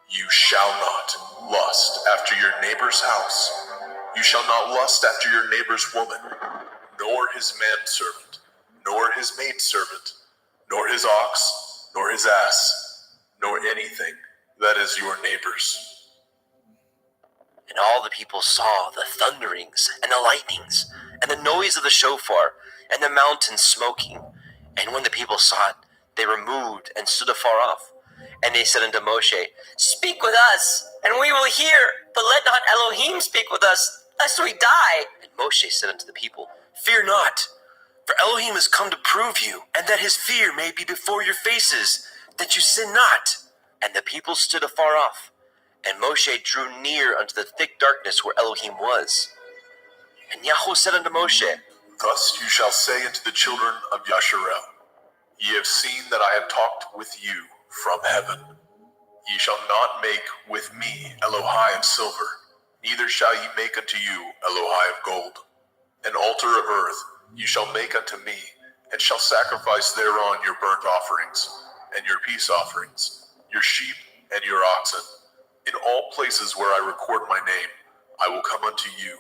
You shall not lust after your neighbor's house. You shall not lust after your neighbor's woman, nor his manservant, nor his maidservant, nor his ox, nor his ass, nor anything that is your neighbor's. And all the people saw the thunderings, and the lightnings, and the noise of the shofar, and the mountain smoking. And when the people saw it, they removed and stood afar off. And they said unto Moshe, Speak with us, and we will hear, but let not Elohim speak with us, lest we die. And Moshe said unto the people, Fear not, for Elohim is come to prove you, and that his fear may be before your faces, that you sin not. And the people stood afar off. And Moshe drew near unto the thick darkness where Elohim was. And Yahweh said unto Moshe, Thus you shall say unto the children of Yasharel, Ye have seen that I have talked with you from heaven. Ye shall not make with me Elohai of silver, neither shall ye make unto you Elohai of gold. An altar of earth you shall make unto me, and shall sacrifice thereon your burnt offerings, and your peace offerings, your sheep and your oxen. In all places where I record my name, I will come unto you,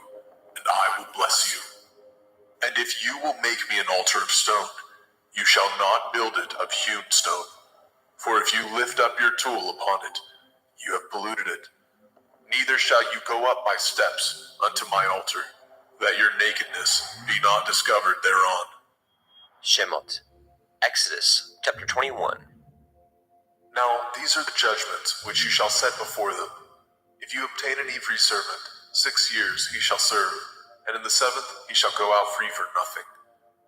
and I will bless you. And if you will make me an altar of stone, you shall not build it of hewn stone. For if you lift up your tool upon it, you have polluted it. Neither shall you go up my steps unto my altar, that your nakedness be not discovered thereon. Shemot, Exodus, chapter 21. Now these are the judgments which you shall set before them. If you obtain an Ivri servant, 6 years he shall serve, and in the 7th he shall go out free for nothing.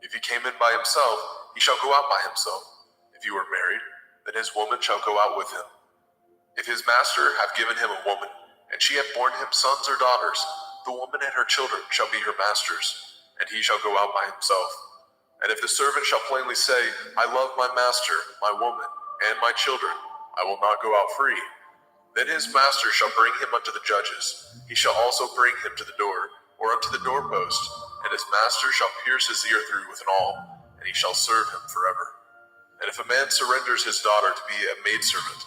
If he came in by himself, he shall go out by himself. If he were married, then his woman shall go out with him. If his master have given him a woman, and she have borne him sons or daughters, the woman and her children shall be her master's, and he shall go out by himself. And if the servant shall plainly say, I love my master, my woman, and my children, I will not go out free, then his master shall bring him unto the judges. He shall also bring him to the door, or unto the doorpost, and his master shall pierce his ear through with an awl, and he shall serve him forever. And if a man surrenders his daughter to be a maidservant,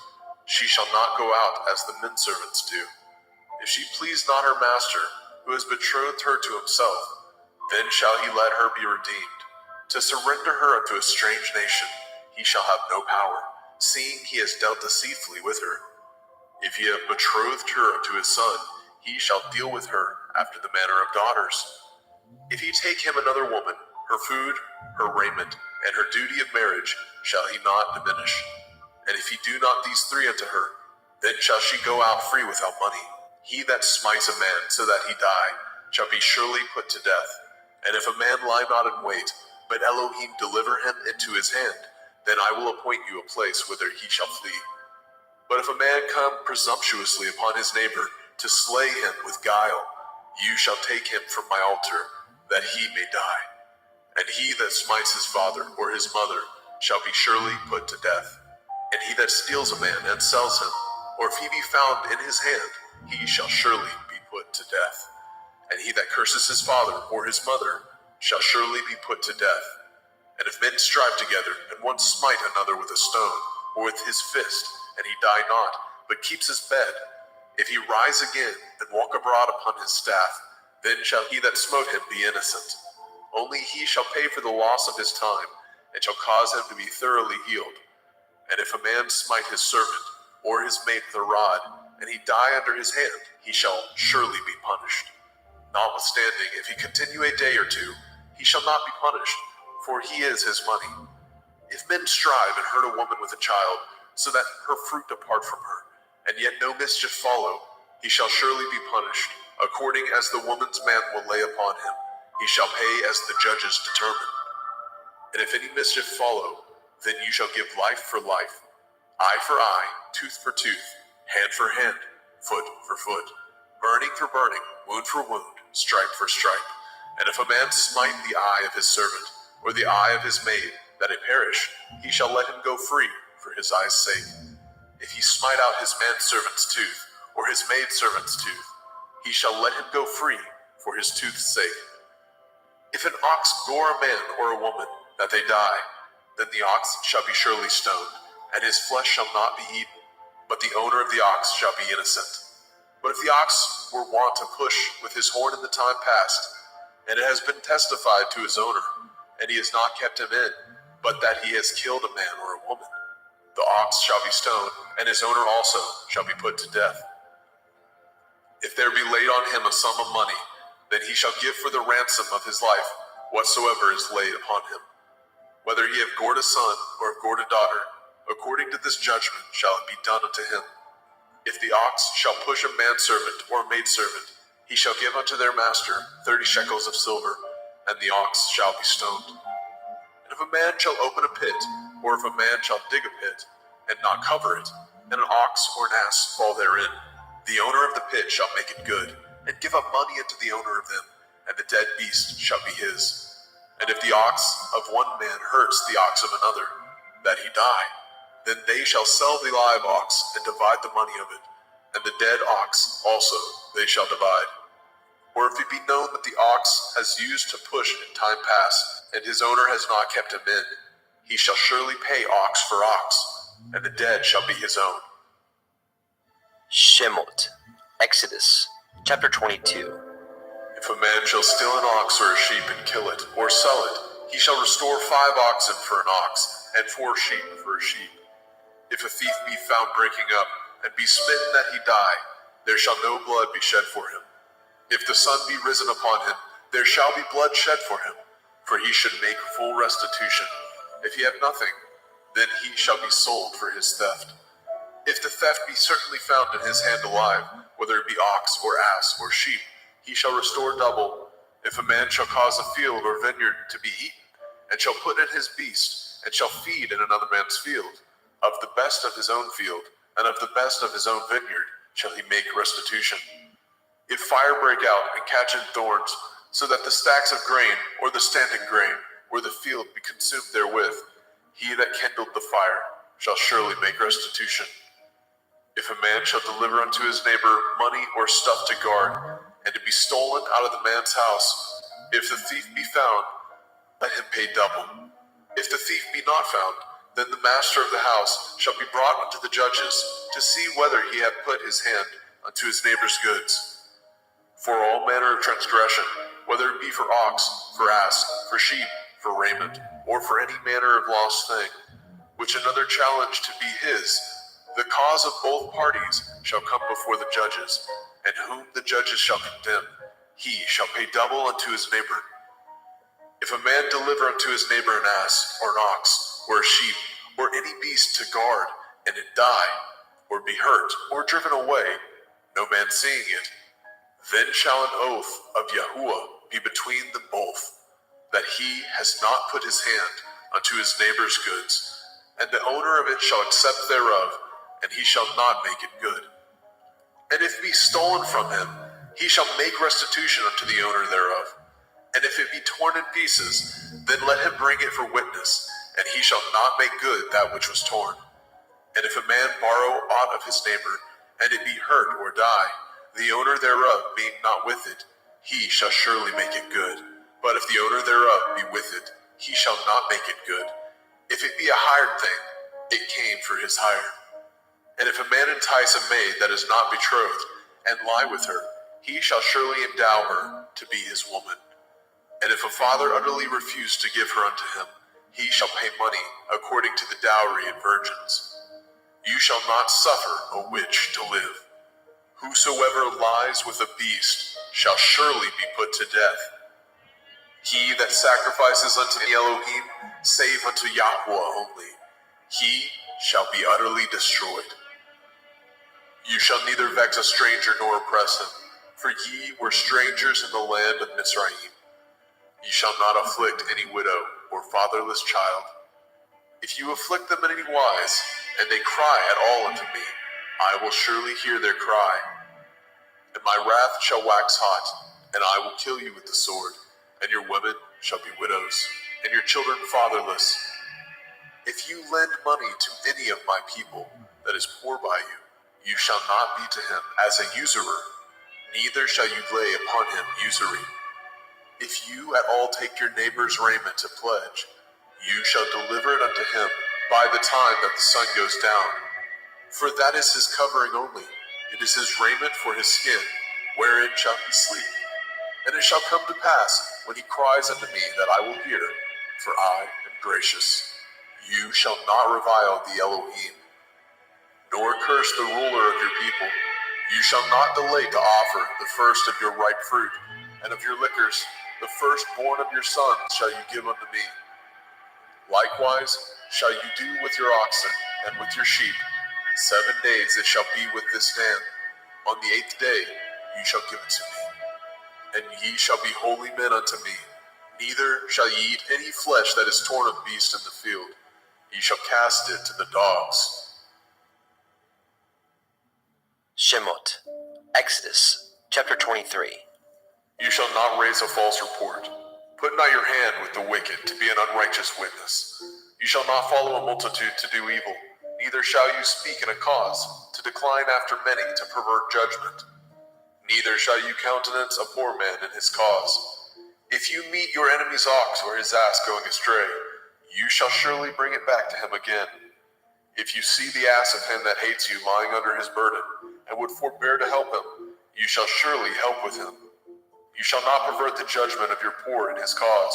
she shall not go out as the menservants do. If she please not her master, who has betrothed her to himself, then shall he let her be redeemed. To surrender her unto a strange nation, he shall have no power, seeing he has dealt deceitfully with her. If he have betrothed her unto his son, he shall deal with her after the manner of daughters. If he take him another woman, her food, her raiment, and her duty of marriage shall he not diminish. And if he do not these three unto her, then shall she go out free without money. He that smites a man so that he die shall be surely put to death. And if a man lie not in wait, but Elohim deliver him into his hand, then I will appoint you a place whither he shall flee. But if a man come presumptuously upon his neighbor to slay him with guile, you shall take him from my altar, that he may die. And he that smites his father or his mother shall be surely put to death. And he that steals a man and sells him, or if he be found in his hand, he shall surely be put to death. And he that curses his father or his mother shall surely be put to death. And if men strive together, and one smite another with a stone, or with his fist, and he die not, but keeps his bed, if he rise again, and walk abroad upon his staff, then shall he that smote him be innocent. Only he shall pay for the loss of his time, and shall cause him to be thoroughly healed. And if a man smite his servant, or his maid with a rod, and he die under his hand, he shall surely be punished. Notwithstanding, if he continue a day or two, he shall not be punished, for he is his money. If men strive and hurt a woman with a child, so that her fruit depart from her, and yet no mischief follow, he shall surely be punished, according as the woman's man will lay upon him. He shall pay as the judges determine. And if any mischief follow, then you shall give life for life, eye for eye, tooth for tooth, hand for hand, foot for foot, burning for burning, wound for wound, stripe for stripe. And if a man smite the eye of his servant, or the eye of his maid, that it perish, he shall let him go free for his eye's sake. If he smite out his manservant's tooth, or his maidservant's tooth, he shall let him go free for his tooth's sake. If an ox gore a man or a woman, that they die, then the ox shall be surely stoned, and his flesh shall not be eaten, but the owner of the ox shall be innocent. But if the ox were wont to push with his horn in the time past, and it has been testified to his owner, and he has not kept him in, but that he has killed a man or a woman, the ox shall be stoned, and his owner also shall be put to death. If there be laid on him a sum of money, then he shall give for the ransom of his life whatsoever is laid upon him. Whether he have gored a son or have gored a daughter, according to this judgment shall it be done unto him. If the ox shall push a manservant or a maidservant, he shall give unto their master 30 shekels of silver, and the ox shall be stoned. And if a man shall open a pit, or if a man shall dig a pit, and not cover it, and an ox or an ass fall therein, the owner of the pit shall make it good, and give up money unto the owner of them, and the dead beast shall be his. And if the ox of one man hurts the ox of another, that he die, then they shall sell the live ox, and divide the money of it, and the dead ox also they shall divide. Or if it be known that the ox has used to push in time past, and his owner has not kept him in, he shall surely pay ox for ox, and the dead shall be his own. Shemot, Exodus, chapter 22. If a man shall steal an ox or a sheep and kill it, or sell it, he shall restore 5 oxen for an ox, and 4 sheep for a sheep. If a thief be found breaking up, and be smitten that he die, there shall no blood be shed for him. If the sun be risen upon him, there shall be blood shed for him, for he should make full restitution. If he have nothing, then he shall be sold for his theft. If the theft be certainly found in his hand alive, whether it be ox or ass or sheep, he shall restore double. If a man shall cause a field or vineyard to be eaten, and shall put in his beast, and shall feed in another man's field, of the best of his own field, and of the best of his own vineyard shall he make restitution. If fire break out and catch in thorns, so that the stacks of grain, or the standing grain, or the field be consumed therewith, he that kindled the fire shall surely make restitution. If a man shall deliver unto his neighbor money or stuff to guard, and to be stolen out of the man's house, if the thief be found, let him pay double. If the thief be not found, then the master of the house shall be brought unto the judges, to see whether he have put his hand unto his neighbor's goods. For all manner of transgression, whether it be for ox, for ass, for sheep, for raiment, or for any manner of lost thing, which another challenge to be his, the cause of both parties shall come before the judges, and whom the judges shall condemn, he shall pay double unto his neighbor. If a man deliver unto his neighbor an ass, or an ox, or a sheep, or any beast to guard, and it die, or be hurt, or driven away, no man seeing it, then shall an oath of Yahuwah be between them both, that he has not put his hand unto his neighbor's goods, and the owner of it shall accept thereof, and he shall not make it good. And if it be stolen from him, he shall make restitution unto the owner thereof. And if it be torn in pieces, then let him bring it for witness, and he shall not make good that which was torn. And if a man borrow aught of his neighbor, and it be hurt or die, the owner thereof being not with it, he shall surely make it good. But if the owner thereof be with it, he shall not make it good. If it be a hired thing, it came for his hire. And if a man entice a maid that is not betrothed, and lie with her, he shall surely endow her to be his woman. And if a father utterly refuse to give her unto him, he shall pay money according to the dowry in virgins. You shall not suffer a witch to live. Whosoever lies with a beast shall surely be put to death. He that sacrifices unto the Elohim, save unto Yahuwah only, he shall be utterly destroyed. You shall neither vex a stranger nor oppress him, for ye were strangers in the land of Mizraim. Ye shall not afflict any widow or fatherless child. If you afflict them in any wise, and they cry at all unto me, I will surely hear their cry. And my wrath shall wax hot, and I will kill you with the sword, and your women shall be widows, and your children fatherless. If you lend money to any of my people that is poor by you, you shall not be to him as a usurer, neither shall you lay upon him usury. If you at all take your neighbor's raiment to pledge, you shall deliver it unto him by the time that the sun goes down. For that is his covering only, it is his raiment for his skin, wherein shall he sleep. And it shall come to pass, when he cries unto me, that I will hear, for I am gracious. You shall not revile the Elohim, nor curse the ruler of your people. You shall not delay to offer the first of your ripe fruit, and of your liquors, the firstborn of your sons shall you give unto me. Likewise shall you do with your oxen and with your sheep. 7 days it shall be with this stand. On the 8th day you shall give it to me. And ye shall be holy men unto me. Neither shall ye eat any flesh that is torn of beast in the field. Ye shall cast it to the dogs. Shemot, Exodus, chapter 23. You shall not raise a false report. Put not your hand with the wicked to be an unrighteous witness. You shall not follow a multitude to do evil, neither shall you speak in a cause, to decline after many to pervert judgment. Neither shall you countenance a poor man in his cause. If you meet your enemy's ox or his ass going astray, you shall surely bring it back to him again. If you see the ass of him that hates you lying under his burden, and would forbear to help him, you shall surely help with him. You shall not pervert the judgment of your poor in his cause.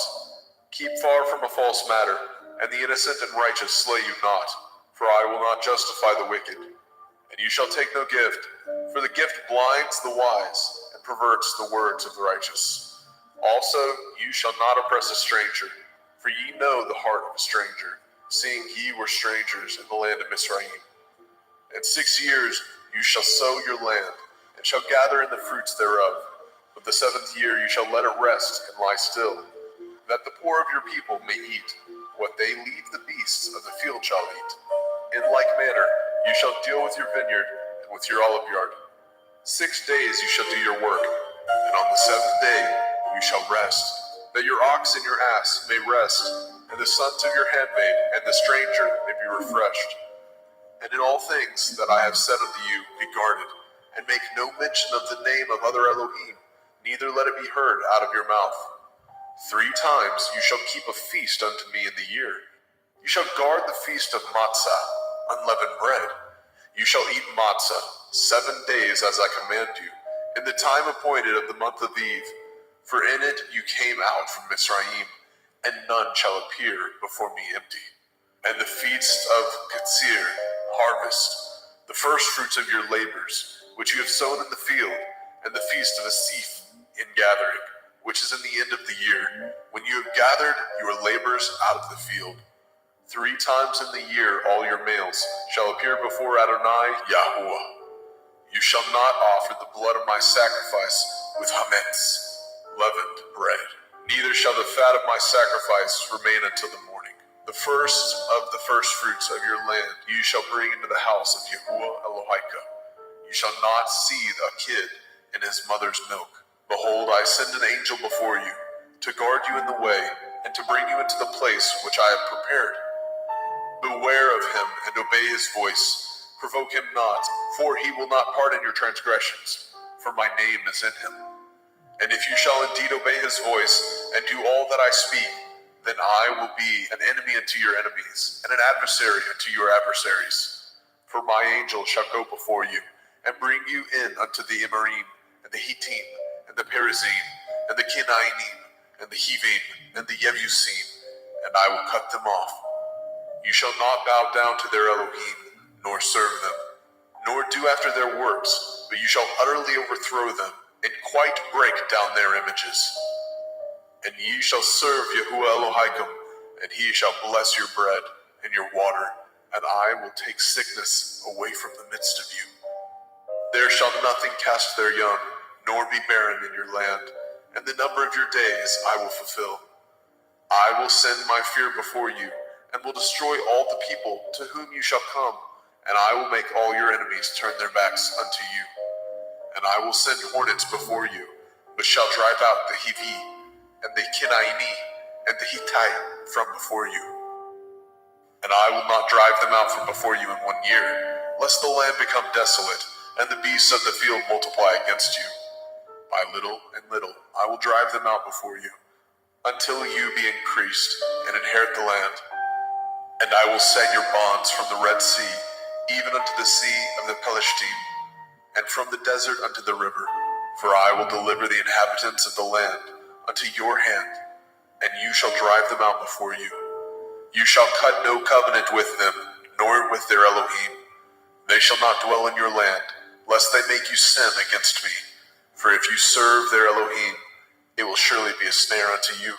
Keep far from a false matter, and the innocent and righteous slay you not, for I will not justify the wicked. And you shall take no gift, for the gift blinds the wise, and perverts the words of the righteous. Also, you shall not oppress a stranger, for ye know the heart of a stranger, seeing ye were strangers in the land of Mizraim. In 6 years you shall sow your land, and shall gather in the fruits thereof. But the 7th year you shall let it rest and lie still. that the poor of your people may eat. What they leave the beasts of the field shall eat. In like manner, you shall deal with your vineyard and with your olive yard. 6 days you shall do your work, and on the seventh day you shall rest, that your ox and your ass may rest, and the sons of your handmaid and the stranger may be refreshed. And in all things that I have said unto you, be guarded, and make no mention of the name of other Elohim, neither let it be heard out of your mouth. 3 times you shall keep a feast unto me in the year. You shall guard the feast of matzah, unleavened bread. You shall eat matzah 7 days as I command you, in the time appointed of the month of Eve. For in it you came out from Mizraim, and none shall appear before me empty. And the feast of Katsir, harvest, the first fruits of your labors, which you have sown in the field, and the feast of Asif in gathering, which is in the end of the year, when you have gathered your labors out of the field. 3 times in the year all your males shall appear before Adonai Yahuwah. You shall not offer the blood of my sacrifice with hametz, leavened bread. Neither shall the fat of my sacrifice remain until the morning. The first of the first fruits of your land you shall bring into the house of Yahuwah Elohika. You shall not seethe a kid in his mother's milk. Behold, I send an angel before you, to guard you in the way, and to bring you into the place which I have prepared. Beware of him, and obey his voice. Provoke him not, for he will not pardon your transgressions, for my name is in him. And if you shall indeed obey his voice, and do all that I speak, then I will be an enemy unto your enemies, and an adversary unto your adversaries. For my angel shall go before you, and bring you in unto the Emorym, and the Hittim, and the Perizim, and the Kenainim, and the Hivim, and the Yebusim, and I will cut them off. You shall not bow down to their Elohim, nor serve them, nor do after their works, but you shall utterly overthrow them, and quite break down their images. And ye shall serve Yahuwah Elohim, and he shall bless your bread and your water, and I will take sickness away from the midst of you. There shall nothing cast their young, nor be barren in your land, and the number of your days I will fulfill. I will send my fear before you, and will destroy all the people to whom you shall come, and I will make all your enemies turn their backs unto you. And I will send hornets before you, but shall drive out the Hivi, and the Kenaini, and the Hittite from before you. And I will not drive them out from before you in 1 year, lest the land become desolate, and the beasts of the field multiply against you. By little and little I will drive them out before you, until you be increased and inherit the land. And I will set your bonds from the Red Sea, even unto the sea of the Pelishtim, and from the desert unto the river. For I will deliver the inhabitants of the land unto your hand, and you shall drive them out before you. You shall cut no covenant with them, nor with their Elohim. They shall not dwell in your land, lest they make you sin against me. For if you serve their Elohim, it will surely be a snare unto you.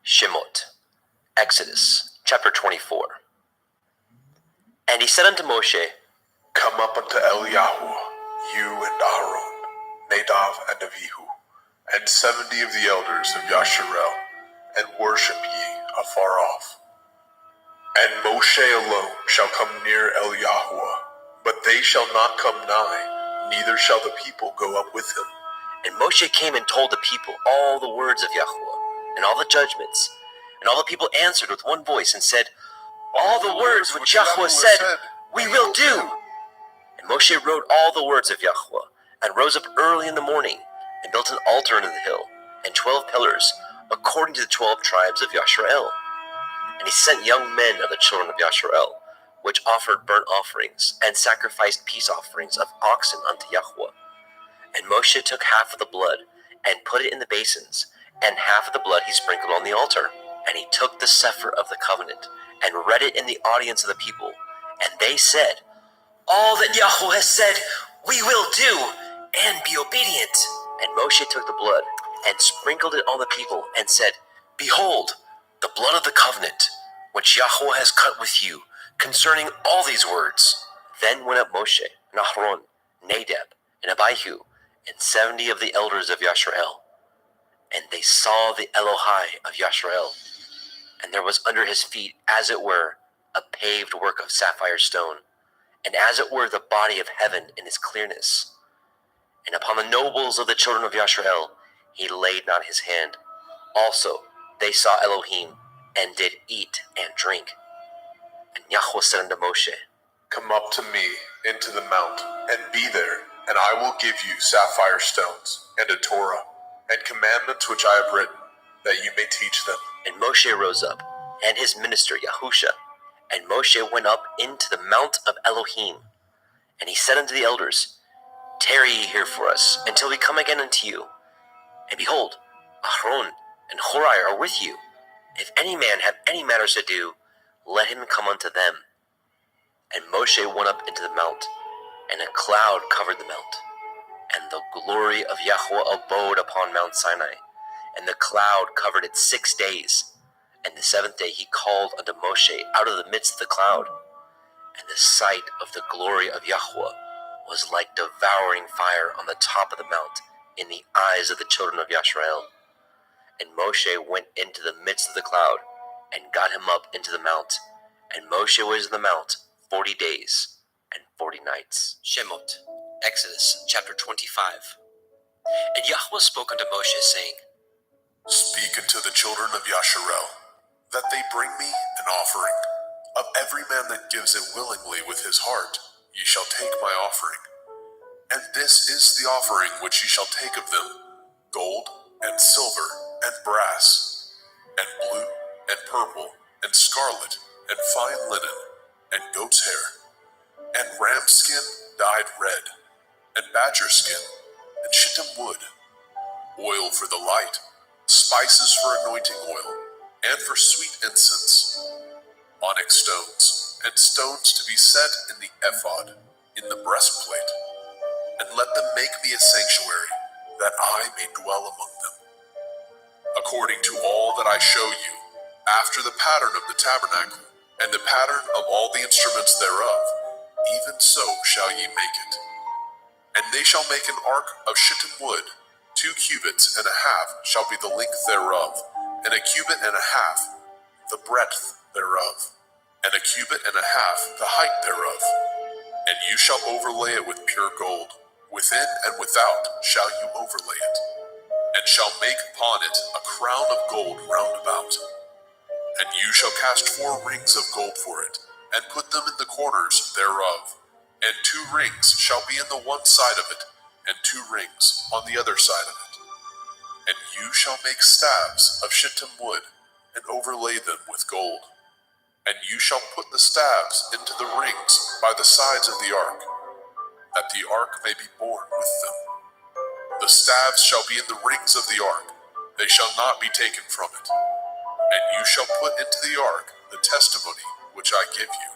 Shemot, Exodus, chapter 24. And he said unto Moshe, Come up unto Eliyahu, you and Aaron, Nadav and Abihu, and 70 of the elders of Yasharel, and worship ye afar off. And Moshe alone shall come near Eliyahu, but they shall not come nigh, neither shall the people go up with him. And Moshe came and told the people all the words of Yahuwah, and all the judgments. And all the people answered with one voice and said, All the words which Yahuwah said, we will do. And Moshe wrote all the words of Yahuwah, and rose up early in the morning, and built an altar unto the hill, and 12 pillars, according to the 12 tribes of Yasharel. And he sent young men of the children of Yasharel, which offered burnt offerings, and sacrificed peace offerings of oxen unto Yahuwah. And Moshe took half of the blood, and put it in the basins, and half of the blood he sprinkled on the altar. And he took the sefer of the covenant, and read it in the audience of the people. And they said, All that Yahuwah has said, we will do, and be obedient. And Moshe took the blood, and sprinkled it on the people, and said, Behold, the blood of the covenant, which Yahuwah has cut with you, concerning all these words. Then went up Moshe, and Aaron, Nadab, and Abihu, and 70 of the elders of Yasharel, And they saw the Elohai of Yashrael, and there was under his feet, as it were, a paved work of sapphire stone, and as it were the body of heaven in its clearness. And upon the nobles of the children of Yashrael he laid not his hand. Also they saw Elohim, and did eat and drink. And Yahweh said unto Moshe, Come up to me into the mount, and be there, and I will give you sapphire stones, and a Torah, and commandments which I have written, that you may teach them. And Moshe rose up, and his minister Yahusha, and Moshe went up into the mount of Elohim. And he said unto the elders, Tarry ye here for us, until we come again unto you. And behold, Ahron and Horai are with you. If any man have any matters to do, let him come unto them. And Moshe went up into the mount, and a cloud covered the mount. And the glory of Yahweh abode upon Mount Sinai, and the cloud covered it 6 days. And the seventh day he called unto Moshe out of the midst of the cloud. And the sight of the glory of Yahweh was like devouring fire on the top of the mount in the eyes of the children of Yashrael. And Moshe went into the midst of the cloud, and got him up into the mount. And Moshe was in the mount 40 days and 40 nights. Shemot, Exodus chapter 25. And Yahweh spoke unto Moshe, saying, Speak unto the children of Yasharel, that they bring me an offering. Of every man that gives it willingly with his heart, ye shall take my offering. And this is the offering which ye shall take of them: gold, and silver, and brass, and blue, and purple, and scarlet, and fine linen, and goat's hair, and ram skin dyed red, and badger skin, and shittim wood, oil for the light, spices for anointing oil, and for sweet incense, onyx stones, and stones to be set in the ephod, in the breastplate. And let them make me a sanctuary, that I may dwell among them. According to all that I show you, after the pattern of the tabernacle, and the pattern of all the instruments thereof, even so shall ye make it. And they shall make an ark of shittim wood, 2 cubits and a half shall be the length thereof, and 1 cubit and a half the breadth thereof, and 1 cubit and a half the height thereof. And you shall overlay it with pure gold, within and without shall you overlay it, and shall make upon it a crown of gold round about. And you shall cast 4 rings of gold for it, and put them in the corners thereof, and 2 rings shall be in the one side of it, and 2 rings on the other side of it. And you shall make staves of shittim wood, and overlay them with gold. And you shall put the staves into the rings by the sides of the ark, that the ark may be borne with them. The staves shall be in the rings of the ark, they shall not be taken from it. And you shall put into the ark the testimony which I give you.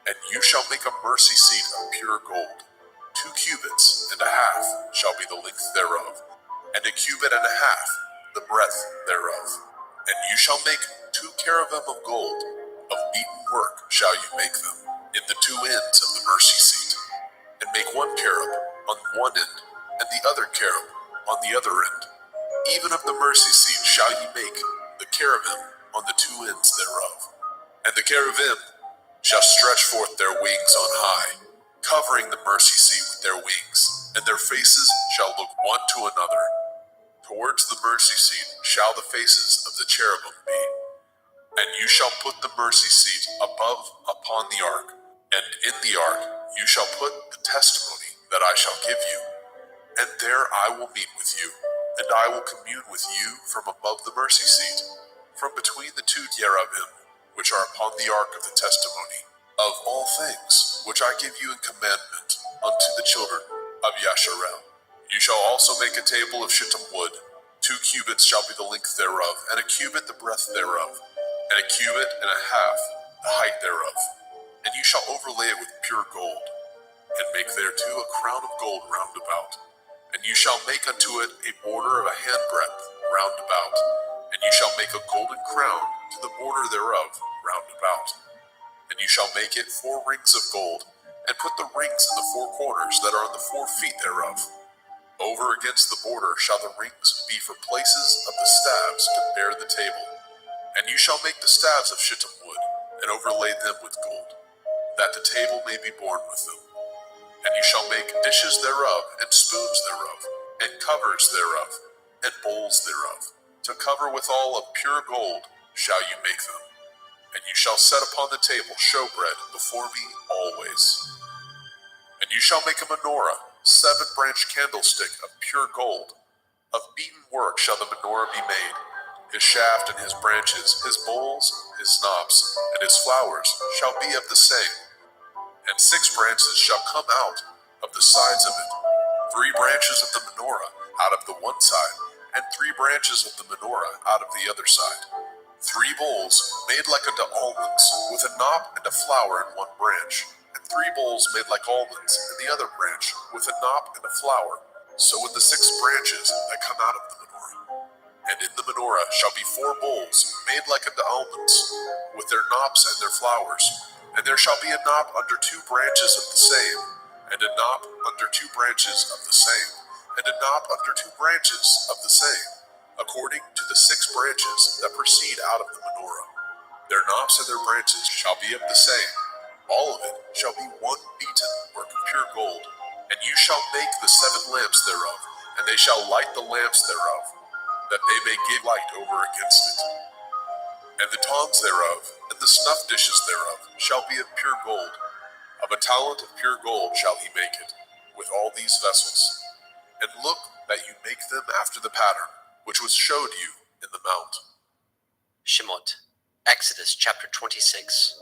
And you shall make a mercy seat of pure gold. 2 cubits and a half shall be the length thereof, and 1 cubit and a half the breadth thereof. And you shall make 2 cherubim of gold, of beaten work shall you make them, in the 2 ends of the mercy seat. And make 1 cherub on one end, and the other cherub on the other end. Even of the mercy seat shall ye make the cherubim on the 2 ends thereof. And the cherubim shall stretch forth their wings on high, covering the mercy seat with their wings, and their faces shall look one to another. Towards the mercy seat shall the faces of the cherubim be. And you shall put the mercy seat above upon the ark, and in the ark you shall put the testimony that I shall give you. And there I will meet with you, and I will commune with you from above the mercy seat, from between the 2 cherubim, which are upon the ark of the testimony, of all things which I give you in commandment unto the children of Yasharel. You shall also make a table of shittim wood. 2 cubits shall be the length thereof, and 1 cubit the breadth thereof, and 1 cubit and a half the height thereof. And you shall overlay it with pure gold, and make thereto a crown of gold round about. And you shall make unto it a border of a handbreadth round about. And you shall make a golden crown to the border thereof round about. And you shall make it 4 rings of gold, and put the rings in the 4 corners that are on the 4 feet thereof. Over against the border shall the rings be for places of the staves to bear the table. And you shall make the staves of shittim wood, and overlay them with gold, that the table may be borne with them. And you shall make dishes thereof, and spoons thereof, and covers thereof, and bowls thereof. To cover withal of pure gold shall you make them. And you shall set upon the table showbread before me always. And you shall make a menorah, 7-branched candlestick of pure gold. Of beaten work shall the menorah be made. His shaft and his branches, his bowls, his knobs, and his flowers shall be of the same. And 6 branches shall come out of the sides of it, 3 branches of the menorah out of the one side, and 3 branches of the menorah out of the other side. 3 bowls made like unto almonds, with a knob and a flower in one branch, and 3 bowls made like almonds in the other branch, with a knob and a flower. So in the 6 branches that come out of the menorah. And in the menorah shall be 4 bowls made like unto almonds, with their knobs and their flowers. And there shall be a knob under 2 branches of the same, and a knob under 2 branches of the same, and a knob under 2 branches of the same, according to the 6 branches that proceed out of the menorah. Their knobs and their branches shall be of the same. All of it shall be one beaten work of pure gold. And you shall make the 7 lamps thereof, and they shall light the lamps thereof, that they may give light over against it. And the tongs thereof, and the snuff dishes thereof, shall be of pure gold. Of a talent of pure gold shall he make it, with all these vessels. And look that you make them after the pattern, which was showed you in the mount. Shemot, Exodus chapter 26.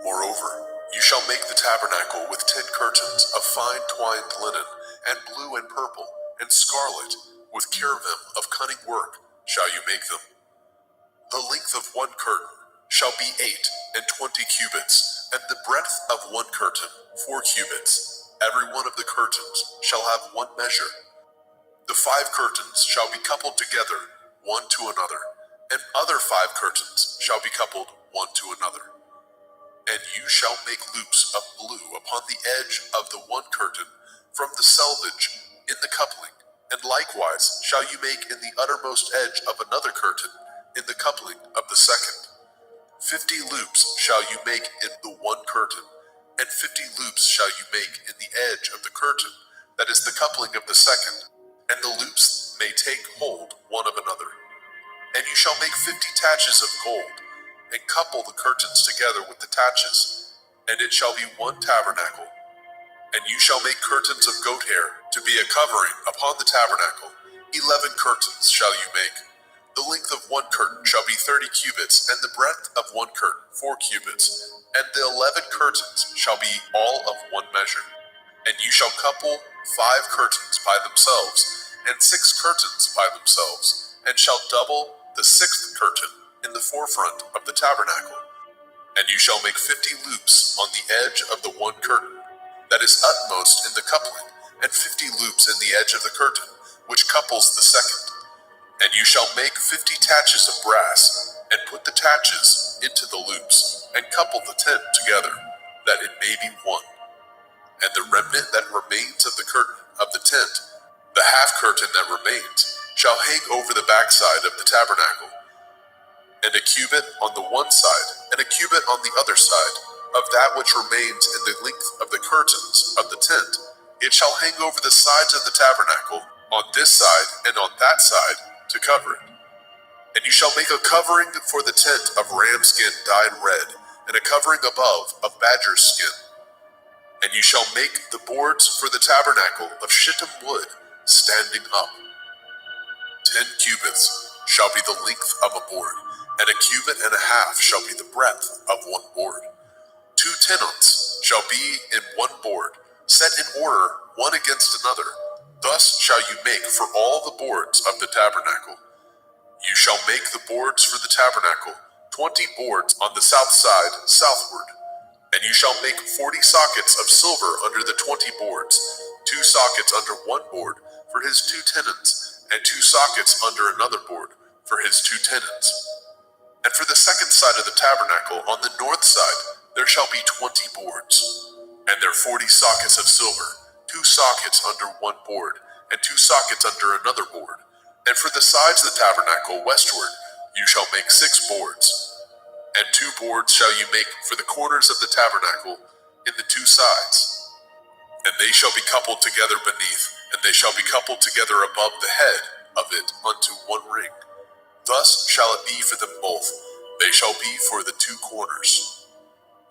Moreover, you shall make the tabernacle with 10 curtains of fine twined linen, and blue and purple, and scarlet, with cherubim of cunning work shall you make them. The length of one curtain shall be 28 cubits, and the breadth of one curtain 4 cubits. Every one of the curtains shall have one measure. The 5 curtains shall be coupled together, one to another, and other 5 curtains shall be coupled one to another. And you shall make loops of blue upon the edge of the one curtain from the selvage in the coupling, and likewise shall you make in the uttermost edge of another curtain in the coupling of the second. 50 loops shall you make in the one curtain, and 50 loops shall you make in the edge of the curtain that is the coupling of the second, and the loops may take hold one of another. And you shall make 50 taches of gold, and couple the curtains together with the taches, and it shall be one tabernacle. And you shall make curtains of goat hair to be a covering upon the tabernacle. 11 curtains shall you make. The length of one curtain shall be 30 cubits, and the breadth of one curtain 4 cubits, and the 11 curtains shall be all of one measure. And you shall couple 5 curtains by themselves, and 6 curtains by themselves, and shall double the 6th curtain in the forefront of the tabernacle. And you shall make 50 loops on the edge of the one curtain that is utmost in the coupling, and 50 loops in the edge of the curtain which couples the second. And you shall make 50 taches of brass, and put the taches into the loops, and couple the tent together, that it may be one. And the remnant that remains of the curtain of the tent, the half curtain that remains, shall hang over the backside of the tabernacle, and a cubit on the one side, and a cubit on the other side, of that which remains in the length of the curtains of the tent. It shall hang over the sides of the tabernacle, on this side and on that side, to cover it. And you shall make a covering for the tent of ram skin dyed red, and a covering above of badger skin. And you shall make the boards for the tabernacle of shittim wood, standing up. 10 cubits shall be the length of a board, and a cubit and a half shall be the breadth of one board. 2 tenons shall be in one board, set in order one against another. Thus shall you make for all the boards of the tabernacle. You shall make the boards for the tabernacle, 20 boards on the south side southward. And you shall make 40 sockets of silver under the 20 boards, 2 sockets under one board for his 2 tenons, and 2 sockets under another board for his 2 tenons. And for the second side of the tabernacle, on the north side, there shall be 20 boards, and their 40 sockets of silver, 2 sockets under one board, and 2 sockets under another board. And for the sides of the tabernacle westward, you shall make 6 boards. And 2 boards shall you make for the corners of the tabernacle in the 2 sides. And they shall be coupled together beneath, and they shall be coupled together above the head of it unto 1 ring. Thus shall it be for them both. They shall be for the 2 corners.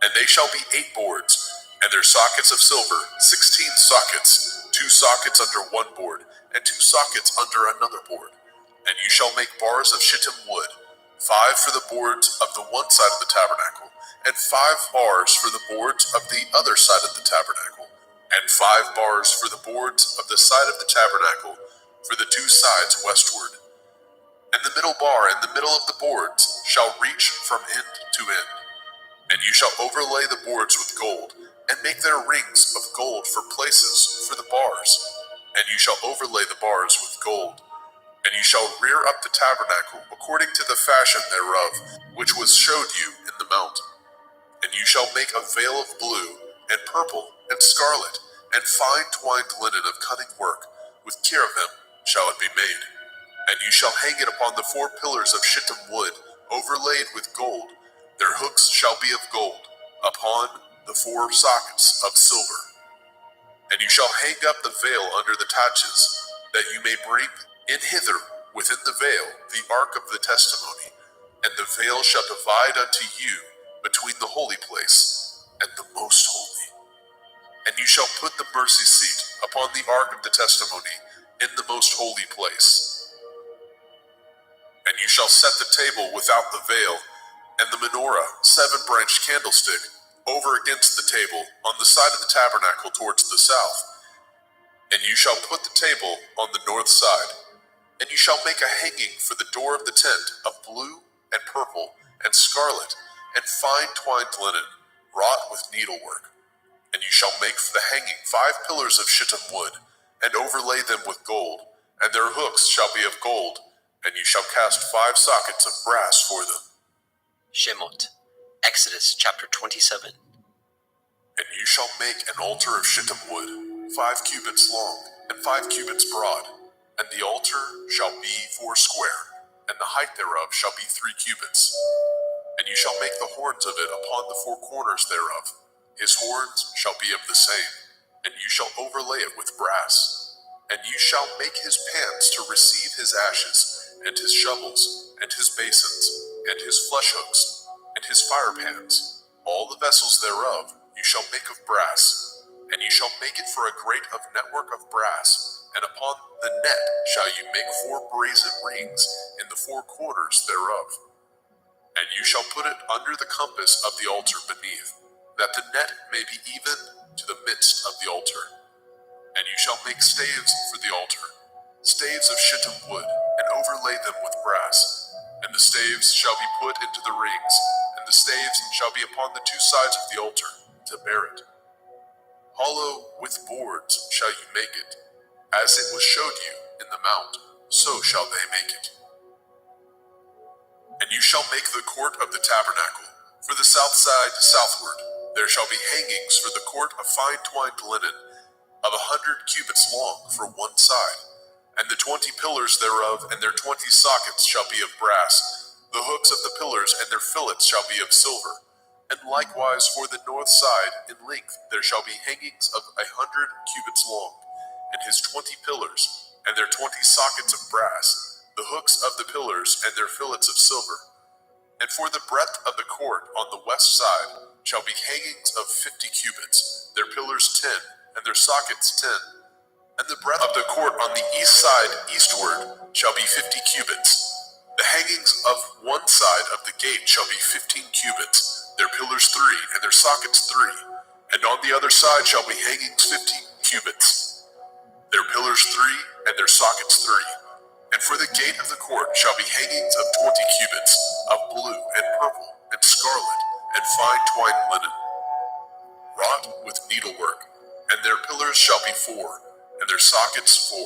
And they shall be 8 boards, and their sockets of silver, 16 sockets, 2 sockets under 1 board, and 2 sockets under another board. And you shall make bars of shittim wood, 5 for the boards of the one side of the tabernacle, and 5 bars for the boards of the other side of the tabernacle, and 5 bars for the boards of the side of the tabernacle for the 2 sides westward. And the middle bar in the middle of the boards shall reach from end to end. And you shall overlay the boards with gold, and make their rings of gold for places for the bars. And you shall overlay the bars with gold. And you shall rear up the tabernacle according to the fashion thereof, which was showed you in the mount. And you shall make a veil of blue, and purple, and scarlet, and fine twined linen of cunning work, with cherubim shall it be made. And you shall hang it upon the 4 pillars of shittim wood, overlaid with gold. Their hooks shall be of gold, upon the 4 sockets of silver. And you shall hang up the veil under the taches, that you may bring in hither within the veil the ark of the testimony. And the veil shall divide unto you between the holy place and the most holy. And you shall put the mercy seat upon the ark of the testimony in the most holy place. And you shall set the table without the veil, and the menorah, 7-branched candlestick, over against the table, on the side of the tabernacle towards the south. And you shall put the table on the north side. And you shall make a hanging for the door of the tent of blue and purple and scarlet and fine twined linen, wrought with needlework. And you shall make for the hanging 5 pillars of shittim wood, and overlay them with gold, and their hooks shall be of gold. And you shall cast 5 sockets of brass for them. Shemot, Exodus chapter 27. And you shall make an altar of shittim wood, 5 cubits long, and 5 cubits broad. And the altar shall be 4 square, and the height thereof shall be 3 cubits. And you shall make the horns of it upon the 4 corners thereof. His horns shall be of the same, and you shall overlay it with brass. And you shall make his pans to receive his ashes, and his shovels, and his basins, and his flesh hooks, and his fire pans. All the vessels thereof you shall make of brass. And you shall make it for a grate of network of brass, and upon the net shall you make 4 brazen rings in the 4 corners thereof. And you shall put it under the compass of the altar beneath, that the net may be even to the midst of the altar. And you shall make staves for the altar, staves of shittim wood, and overlay them with brass. And the staves shall be put into the rings, and the staves shall be upon the 2 sides of the altar, to bear it. Hollow with boards shall you make it, as it was showed you in the mount, so shall they make it. And you shall make the court of the tabernacle. For the south side southward, there shall be hangings for the court of fine twined linen, of 100 cubits long for one side. And the 20 pillars thereof and their 20 sockets shall be of brass. The hooks of the pillars and their fillets shall be of silver. And likewise for the north side in length there shall be hangings of 100 cubits long, and his 20 pillars, and their 20 sockets of brass, the hooks of the pillars and their fillets of silver. And for the breadth of the court on the west side shall be hangings of 50 cubits, their pillars 10, and their sockets 10. And the breadth of the court on the east side eastward shall be 50 cubits. The hangings of one side of the gate shall be 15 cubits, their pillars 3, and their sockets 3. And on the other side shall be hangings 15 cubits, their pillars 3, and their sockets 3. And for the gate of the court shall be hangings of 20 cubits, of blue and purple and scarlet and fine twined linen, wrought with needlework. And their pillars shall be 4, and their sockets 4.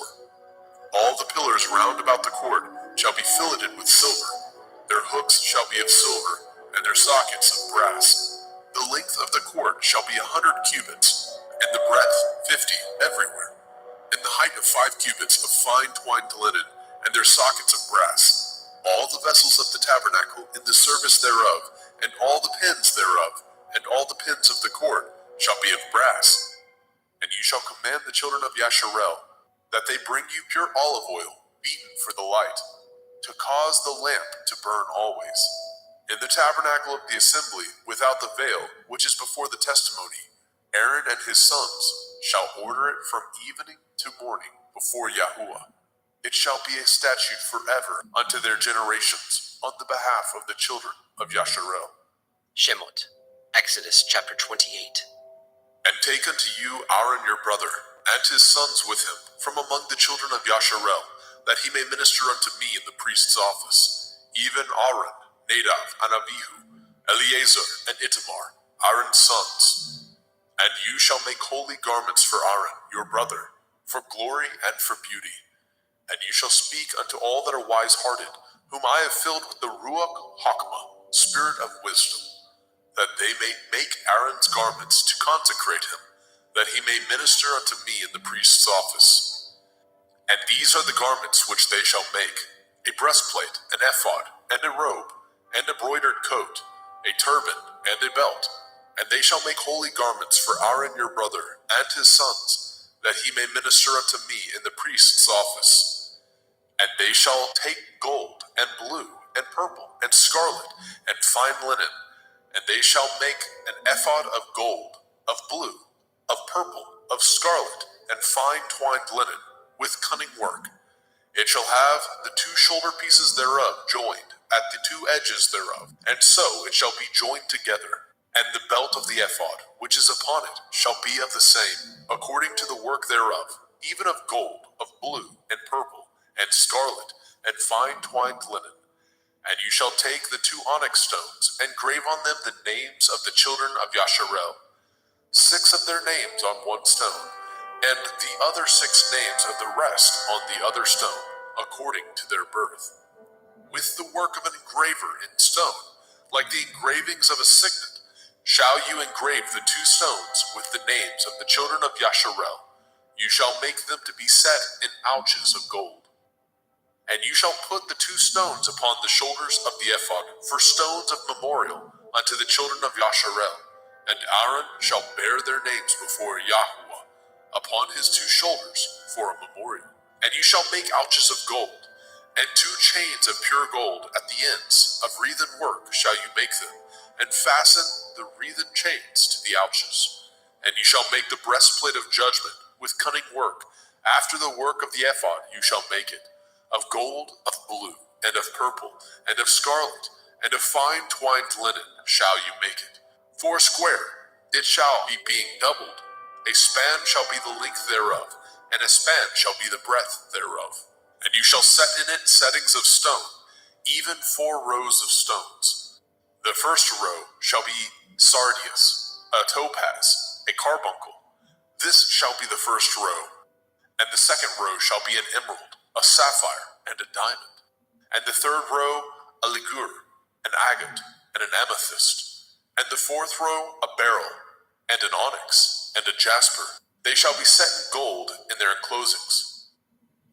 All the pillars round about the court shall be filleted with silver. Their hooks shall be of silver, and their sockets of brass. The length of the court shall be 100 cubits, and the breadth 50 everywhere. and the height of 5 cubits of fine twined linen, and their sockets of brass. All the vessels of the tabernacle in the service thereof, and all the pins thereof, and all the pins of the cord shall be of brass. And you shall command the children of Yasharel that they bring you pure olive oil, beaten for the light, to cause the lamp to burn always. In the tabernacle of the assembly, without the veil, which is before the testimony, Aaron and his sons shall order it from evening to morning before Yahuwah. It shall be a statute forever unto their generations on the behalf of the children of Yasharel. Shemot, Exodus chapter 28. And take unto you Aaron your brother, and his sons with him, from among the children of Yasharel, that he may minister unto me in the priest's office, even Aaron, Nadab, and Abihu, Eleazar, and Itamar, Aaron's sons. And you shall make holy garments for Aaron your brother, for glory and for beauty. And you shall speak unto all that are wise-hearted, whom I have filled with the Ruach Hakmah, spirit of wisdom, that they may make Aaron's garments to consecrate him, that he may minister unto me in the priest's office. And these are the garments which they shall make: a breastplate, an ephod, and a robe, and a broidered coat, a turban, and a belt. And they shall make holy garments for Aaron your brother and his sons, that he may minister unto me in the priest's office. And they shall take gold, and blue, and purple, and scarlet, and fine linen, and they shall make an ephod of gold, of blue, of purple, of scarlet, and fine twined linen, with cunning work. It shall have the 2 shoulder pieces thereof joined at the 2 edges thereof, and so it shall be joined together. And the belt of the ephod, which is upon it, shall be of the same, according to the work thereof, even of gold, of blue, and purple, and scarlet, and fine twined linen. And you shall take the 2 onyx stones, and grave on them the names of the children of Yasharel, 6 of their names on 1 stone, and the other 6 names of the rest on the other stone, according to their birth, with the work of an engraver in stone, like the engravings of a signet. Shall you engrave the 2 stones with the names of the children of Yasharel? You shall make them to be set in ouches of gold. And you shall put the 2 stones upon the shoulders of the ephod for stones of memorial unto the children of Yasharel. And Aaron shall bear their names before Yahuwah upon his 2 shoulders for a memorial. And you shall make ouches of gold, and 2 chains of pure gold at the ends of wreathen work shall you make them, and fasten the wreathen chains to the ouches. And you shall make the breastplate of judgment with cunning work. After the work of the ephod you shall make it, of gold, of blue, and of purple, and of scarlet, and of fine twined linen shall you make it. 4 square it shall be, being doubled. A span shall be the length thereof, and a span shall be the breadth thereof. And you shall set in it settings of stone, even 4 rows of stones. The first row shall be sardius, a topaz, a carbuncle. This shall be the first row. And the second row shall be an emerald, a sapphire, and a diamond. And the third row a ligure, an agate, and an amethyst. And the fourth row a beryl, and an onyx, and a jasper. They shall be set in gold in their enclosings.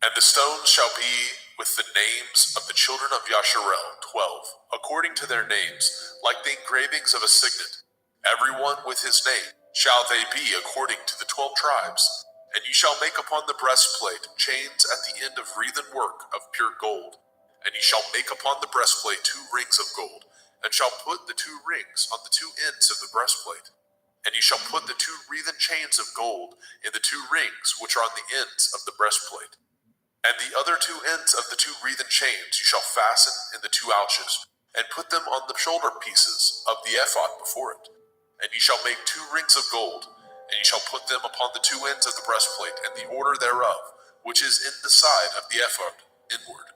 And the stones shall be with the names of the children of Yasharel, 12, according to their names, like the engravings of a signet. Every one with his name shall they be according to the 12 tribes. And you shall make upon the breastplate chains at the end of wreathen work of pure gold. And you shall make upon the breastplate 2 rings of gold, and shall put the 2 rings on the 2 ends of the breastplate. And you shall put the 2 wreathen chains of gold in the 2 rings which are on the ends of the breastplate. And the other 2 ends of the 2 wreathen chains you shall fasten in the 2 ouches, and put them on the shoulder pieces of the ephod before it. And you shall make 2 rings of gold, and you shall put them upon the 2 ends of the breastplate, and the order thereof, which is in the side of the ephod inward.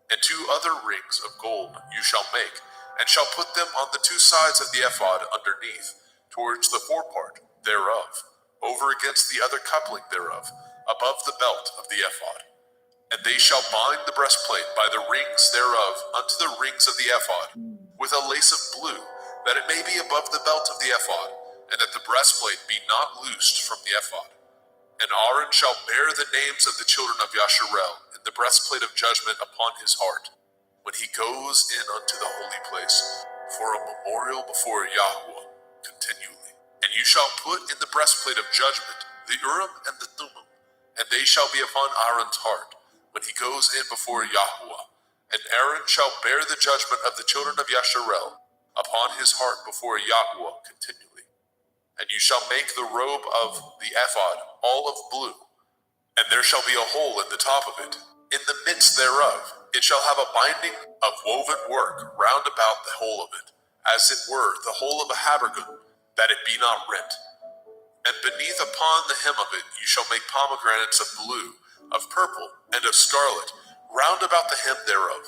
And 2 other rings of gold you shall make, and shall put them on the 2 sides of the ephod underneath, towards the forepart thereof, over against the other coupling thereof, above the belt of the ephod. And they shall bind the breastplate by the rings thereof unto the rings of the ephod, with a lace of blue, that it may be above the belt of the ephod, and that the breastplate be not loosed from the ephod. And Aaron shall bear the names of the children of Yasharel in the breastplate of judgment upon his heart, when he goes in unto the holy place, for a memorial before Yahweh continually. And you shall put in the breastplate of judgment the Urim and the Thummim, and they shall be upon Aaron's heart, when he goes in before Yahweh. And Aaron shall bear the judgment of the children of Yasharel upon his heart before Yahweh continually. And you shall make the robe of the ephod all of blue, and there shall be a hole in the top of it. In the midst thereof it shall have a binding of woven work round about the whole of it, as it were the hole of a habergeon, that it be not rent. And beneath upon the hem of it you shall make pomegranates of blue, of purple, and of scarlet, round about the hem thereof,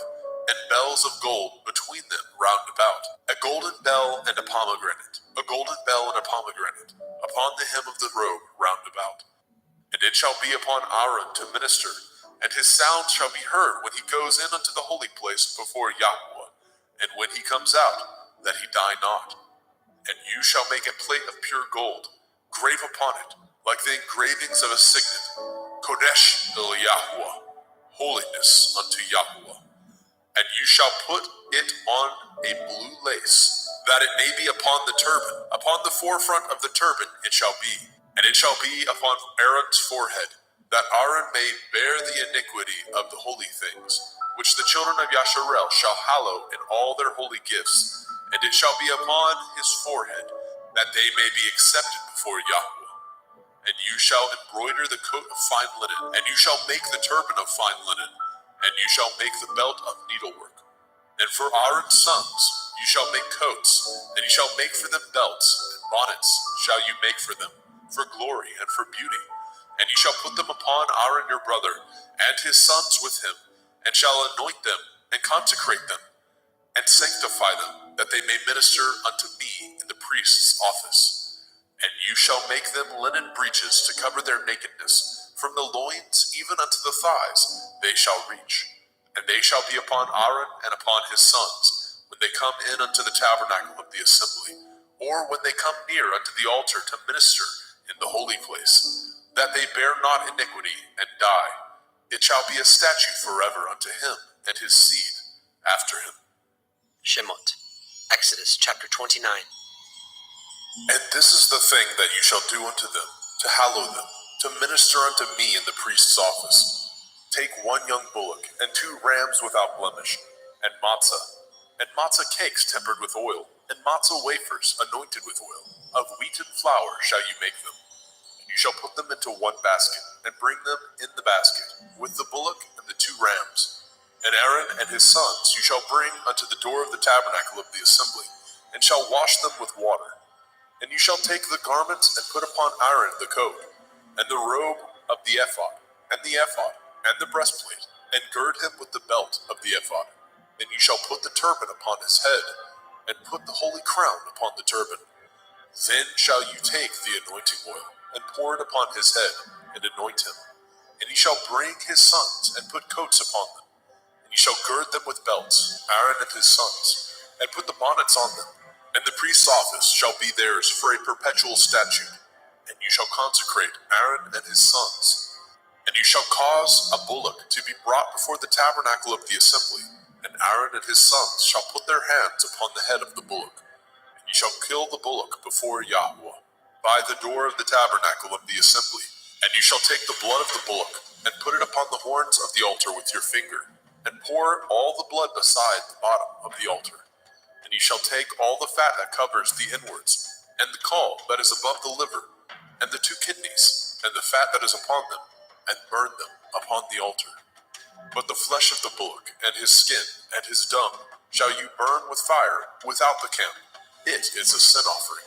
and bells of gold between them round about. A golden bell and a pomegranate, a golden bell and a pomegranate, upon the hem of the robe round about. And it shall be upon Aaron to minister, and his sound shall be heard when he goes in unto the holy place before Yahweh, and when he comes out, that he die not. And you shall make a plate of pure gold, grave upon it, like the engravings of a signet, Kodesh el Yahweh, holiness unto Yahweh. And you shall put it on a blue lace, that it may be upon the turban. Upon the forefront of the turban it shall be, and it shall be upon Aaron's forehead, that Aaron may bear the iniquity of the holy things, which the children of Yasharel shall hallow in all their holy gifts, and it shall be upon his forehead, that they may be accepted before Yahweh. And you shall embroider the coat of fine linen, and you shall make the turban of fine linen, and you shall make the belt of needlework. And for Aaron's sons you shall make coats, and you shall make for them belts, and bonnets shall you make for them, for glory and for beauty. And you shall put them upon Aaron your brother, and his sons with him, and shall anoint them, and consecrate them, and sanctify them, that they may minister unto me in the priest's office. And you shall make them linen breeches to cover their nakedness, from the loins even unto the thighs they shall reach. And they shall be upon Aaron and upon his sons, when they come in unto the tabernacle of the assembly, or when they come near unto the altar to minister in the holy place, that they bear not iniquity and die. It shall be a statute forever unto him and his seed after him. Shemot, Exodus chapter 29. And this is the thing that you shall do unto them, to hallow them, to minister unto me in the priest's office. Take 1 young bullock, and 2 rams without blemish, and matzah cakes tempered with oil, and matzah wafers anointed with oil. Of wheaten flour shall you make them. And you shall put them into 1 basket, and bring them in the basket, with the bullock and the 2 rams. And Aaron and his sons you shall bring unto the door of the tabernacle of the assembly, and shall wash them with water. And you shall take the garments and put upon Aaron the coat, and the robe of the ephod, and the breastplate, and gird him with the belt of the ephod. And you shall put the turban upon his head, and put the holy crown upon the turban. Then shall you take the anointing oil, and pour it upon his head, and anoint him. And he shall bring his sons, and put coats upon them. And you shall gird them with belts, Aaron and his sons, and put the bonnets on them. And the priest's office shall be theirs for a perpetual statute. And you shall consecrate Aaron and his sons. And you shall cause a bullock to be brought before the tabernacle of the assembly. And Aaron and his sons shall put their hands upon the head of the bullock. And you shall kill the bullock before Yahweh, by the door of the tabernacle of the assembly. And you shall take the blood of the bullock, and put it upon the horns of the altar with your finger, and pour all the blood beside the bottom of the altar. And you shall take all the fat that covers the inwards, and the caul that is above the liver, and the 2 kidneys, and the fat that is upon them, and burn them upon the altar. But the flesh of the bullock, and his skin, and his dung, shall you burn with fire without the camp. It is a sin offering.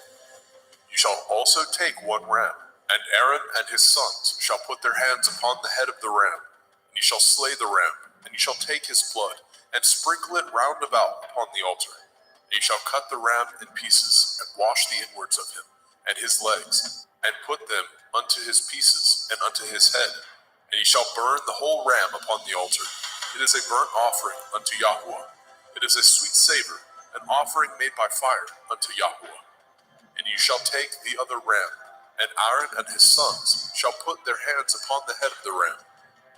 You shall also take 1 ram, and Aaron and his sons shall put their hands upon the head of the ram. And you shall slay the ram, and you shall take his blood, and sprinkle it round about upon the altar. And you shall cut the ram in pieces, and wash the inwards of him, and his legs, and put them unto his pieces, and unto his head. And ye shall burn the whole ram upon the altar. It is a burnt offering unto Yahweh. It is a sweet savor, an offering made by fire unto Yahweh. And you shall take the other ram, And Aaron and his sons shall put their hands upon the head of the ram,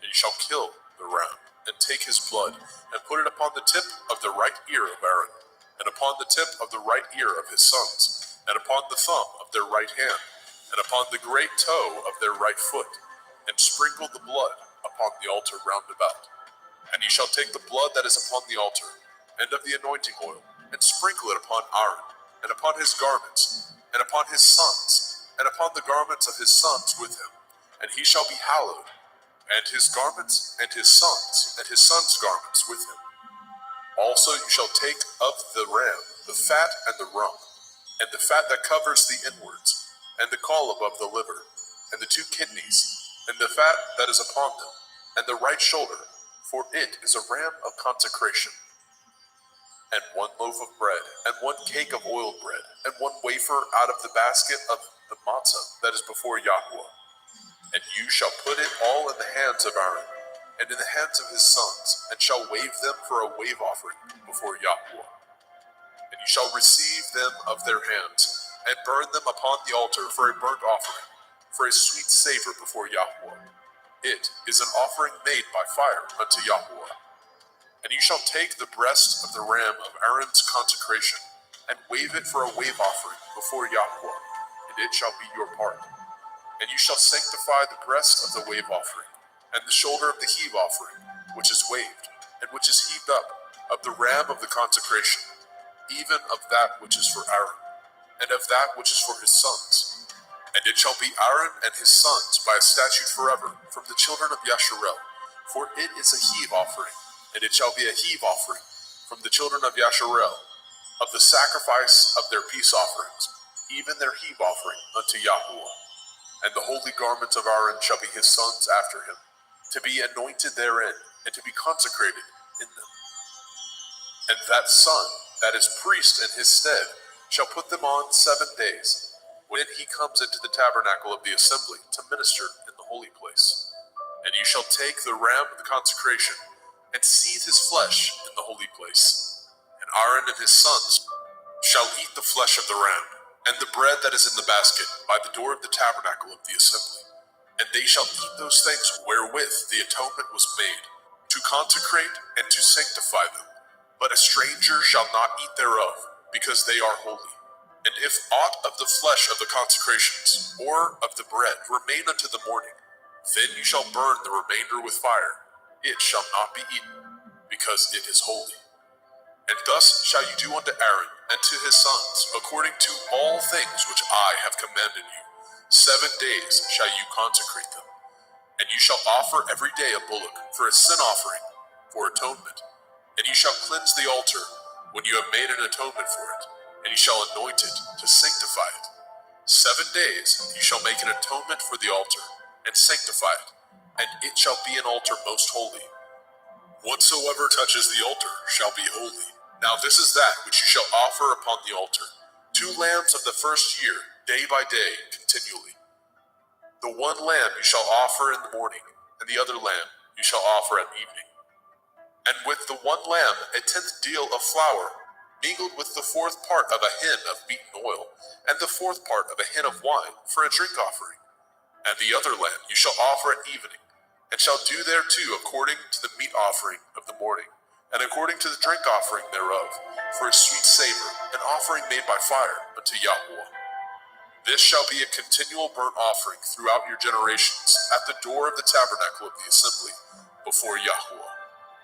and you shall kill the ram, and take his blood, and put it upon the tip of the right ear of Aaron, and upon the tip of the right ear of his sons, and upon the thumb of their right hand, and upon the great toe of their right foot, and sprinkle the blood upon the altar round about. And ye shall take the blood that is upon the altar, and of the anointing oil, and sprinkle it upon Aaron, and upon his garments, and upon his sons, and upon the garments of his sons with him, and he shall be hallowed, and his garments, and his sons' garments with him. Also you shall take of the ram the fat and the rump, and the fat that covers the inwards, and the caul above the liver, and the 2 kidneys, and the fat that is upon them, and the right shoulder, for it is a ram of consecration. And 1 loaf of bread, and 1 cake of oiled bread, and 1 wafer out of the basket of the matzah that is before Yahweh. And you shall put it all in the hands of Aaron, and in the hands of his sons, and shall wave them for a wave offering before Yahweh. And you shall receive them of their hands, and burn them upon the altar for a burnt offering, for a sweet savor before Yahweh. It is an offering made by fire unto Yahweh. And you shall take the breast of the ram of Aaron's consecration, and wave it for a wave offering before Yahweh, and it shall be your part. And you shall sanctify the breast of the wave offering, and the shoulder of the heave offering, which is waved, and which is heaved up, of the ram of the consecration, even of that which is for Aaron, and of that which is for his sons. And it shall be Aaron and his sons by a statute forever from the children of Yasharel, for it is a heave offering, and it shall be a heave offering from the children of Yasharel, of the sacrifice of their peace offerings, even their heave offering unto Yahweh. And the holy garments of Aaron shall be his sons after him, to be anointed therein, and to be consecrated in them. And that son that is priest in his stead shall put them on 7 days, when he comes into the tabernacle of the assembly to minister in the holy place. And you shall take the ram of the consecration, and seethe his flesh in the holy place. And Aaron and his sons shall eat the flesh of the ram, and the bread that is in the basket by the door of the tabernacle of the assembly. And they shall eat those things wherewith the atonement was made, to consecrate and to sanctify them. But a stranger shall not eat thereof, because they are holy. And if aught of the flesh of the consecrations, or of the bread, remain unto the morning, then you shall burn the remainder with fire. It shall not be eaten, because it is holy. And thus shall you do unto Aaron and to his sons, according to all things which I have commanded you. 7 days shall you consecrate them. And you shall offer every day a bullock for a sin offering, for atonement. And you shall cleanse the altar when you have made an atonement for it, and you shall anoint it to sanctify it. 7 days you shall make an atonement for the altar, and sanctify it, and it shall be an altar most holy. Whatsoever touches the altar shall be holy. Now this is that which you shall offer upon the altar: 2 lambs of the first year, day by day, continually. The 1 lamb you shall offer in the morning, and the other lamb you shall offer at evening. And with the 1 lamb 1/10 deal of flour, mingled with the 4th part of a hin of beaten oil, and the 4th part of a hin of wine, for a drink offering. And the other lamb you shall offer at evening, and shall do thereto according to the meat offering of the morning, and according to the drink offering thereof, for a sweet savor, an offering made by fire unto Yahweh. This shall be a continual burnt offering throughout your generations, at the door of the tabernacle of the assembly, before Yahweh,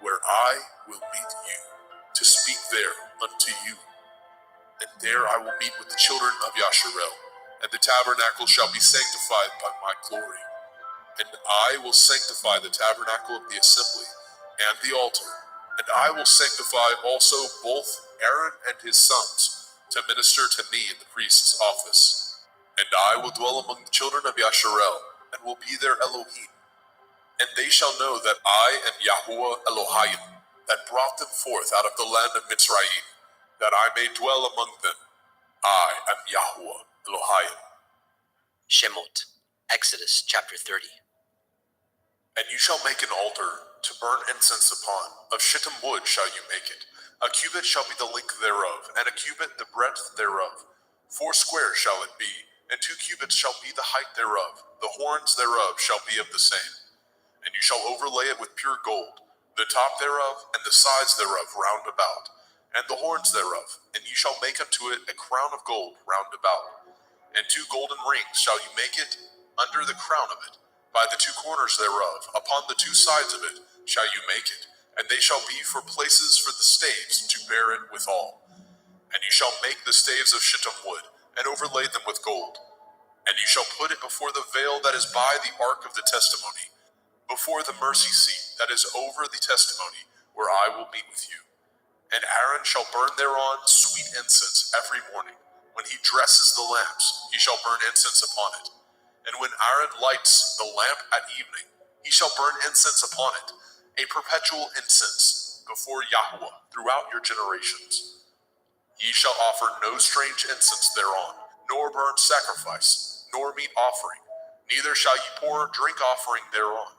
where I will meet you, to speak there unto you. And there I will meet with the children of Yasharel, and the tabernacle shall be sanctified by my glory. And I will sanctify the tabernacle of the assembly, and the altar, and I will sanctify also both Aaron and his sons, to minister to me in the priest's office. And I will dwell among the children of Yasharel, and will be their Elohim. And they shall know that I am Yahuwah Elohim, that brought them forth out of the land of Mitzrayim, that I may dwell among them. I am Yahuwah Elohim. Shemot, Exodus chapter 30. And you shall make an altar to burn incense upon. Of shittim wood shall you make it. A cubit shall be the length thereof, and a cubit the breadth thereof. 4 square shall it be, and 2 cubits shall be the height thereof. The horns thereof shall be of the same. And you shall overlay it with pure gold, the top thereof, and the sides thereof round about, and the horns thereof. And ye shall make unto it a crown of gold round about. And 2 golden rings shall you make it under the crown of it. By the 2 corners thereof, upon the 2 sides of it, shall you make it. And they shall be for places for the staves to bear it withal. And you shall make the staves of shittim wood, and overlay them with gold. And you shall put it before the veil that is by the ark of the testimony, before the mercy seat that is over the testimony, where I will meet with you. And Aaron shall burn thereon sweet incense every morning. When he dresses the lamps, he shall burn incense upon it. And when Aaron lights the lamp at evening, he shall burn incense upon it, a perpetual incense before Yahweh throughout your generations. Ye shall offer no strange incense thereon, nor burnt sacrifice, nor meat offering, neither shall ye pour drink offering thereon.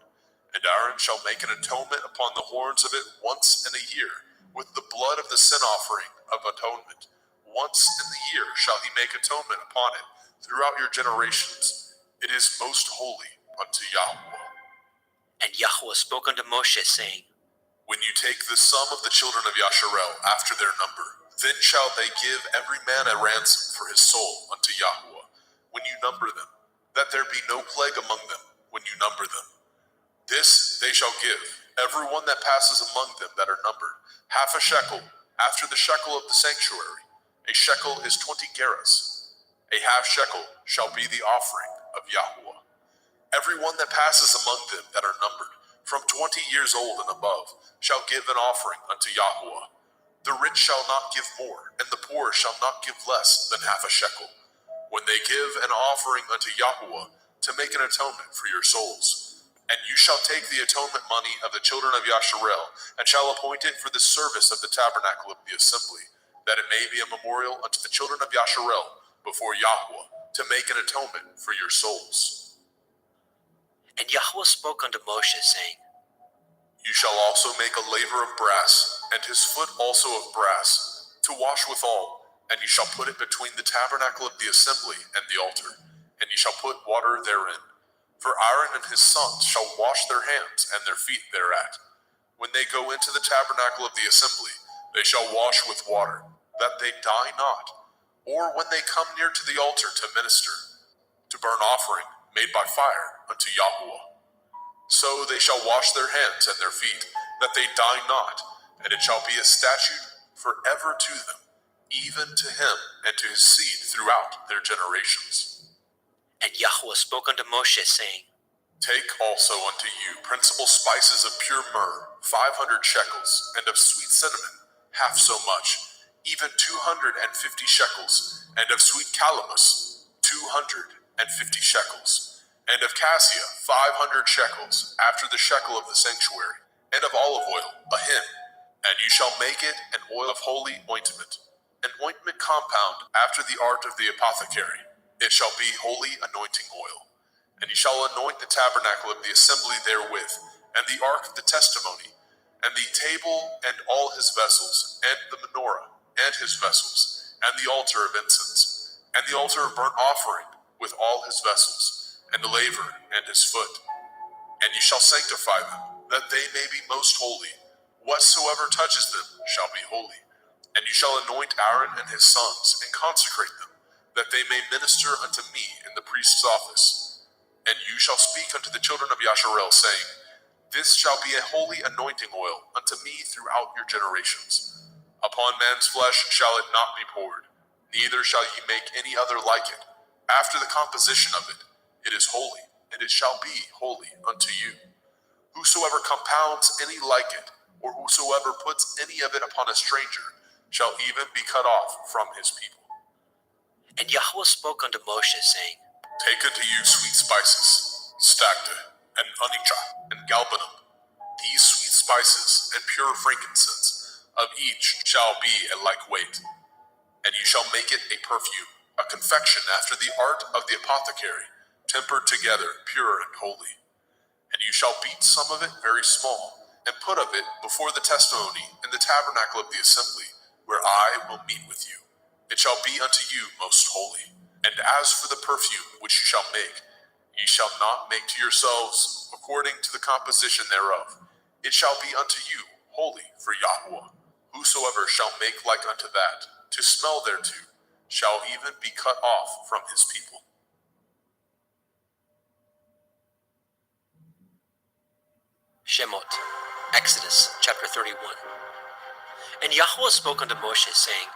And Aaron shall make an atonement upon the horns of it once in a year, with the blood of the sin offering of atonement. Once in the year shall he make atonement upon it throughout your generations. It is most holy unto Yahweh. And Yahweh spoke unto Moshe, saying, When you take the sum of the children of Yasharel after their number, then shall they give every man a ransom for his soul unto Yahweh, when you number them, that there be no plague among them when you number them. This they shall give, every one that passes among them that are numbered, half a shekel, after the shekel of the sanctuary. A shekel is 20 gerahs. A half shekel shall be the offering of Yahweh. Every one that passes among them that are numbered, from 20 years old and above, shall give an offering unto Yahweh. The rich shall not give more, and the poor shall not give less than half a shekel, when they give an offering unto Yahweh to make an atonement for your souls. And you shall take the atonement money of the children of Yasharel, and shall appoint it for the service of the tabernacle of the assembly, that it may be a memorial unto the children of Yasharel before Yahweh, to make an atonement for your souls. And Yahweh spoke unto Moshe, saying, You shall also make a laver of brass, and his foot also of brass, to wash withal, and you shall put it between the tabernacle of the assembly and the altar, and you shall put water therein. For Aaron and his sons shall wash their hands and their feet thereat. When they go into the tabernacle of the assembly, they shall wash with water, that they die not, or when they come near to the altar to minister, to burn offering made by fire unto Yahweh. So they shall wash their hands and their feet, that they die not, and it shall be a statute forever to them, even to him and to his seed throughout their generations. And Yahweh spoke unto Moshe, saying, Take also unto you principal spices of pure myrrh, 500 shekels, and of sweet cinnamon, half so much, even 250 shekels, and of sweet calamus, 250 shekels, and of cassia, 500 shekels, after the shekel of the sanctuary, and of olive oil, a hin. And you shall make it an oil of holy ointment, an ointment compound after the art of the apothecary. It shall be holy anointing oil. And you shall anoint the tabernacle of the assembly therewith, and the ark of the testimony, and the table and all his vessels, and the menorah and his vessels, and the altar of incense, and the altar of burnt offering with all his vessels, and the laver and his foot. And you shall sanctify them, that they may be most holy. Whatsoever touches them shall be holy. And you shall anoint Aaron and his sons, and consecrate them, that they may minister unto me in the priest's office. And you shall speak unto the children of Yasharel, saying, This shall be a holy anointing oil unto me throughout your generations. Upon man's flesh shall it not be poured, neither shall ye make any other like it. After the composition of it, it is holy, and it shall be holy unto you. Whosoever compounds any like it, or whosoever puts any of it upon a stranger, shall even be cut off from his people. And Yahweh spoke unto Moshe, saying, Take unto you sweet spices, stacte, and onycha, and galbanum. These sweet spices and pure frankincense, of each shall be a like weight. And you shall make it a perfume, a confection after the art of the apothecary, tempered together, pure and holy. And you shall beat some of it very small, and put of it before the testimony in the tabernacle of the assembly, where I will meet with you. It shall be unto you most holy. And as for the perfume which you shall make, ye shall not make to yourselves according to the composition thereof. It shall be unto you holy for Yahweh. Whosoever shall make like unto that, to smell thereto, shall even be cut off from his people. Shemot, Exodus chapter 31. And Yahweh spoke unto Moshe, saying,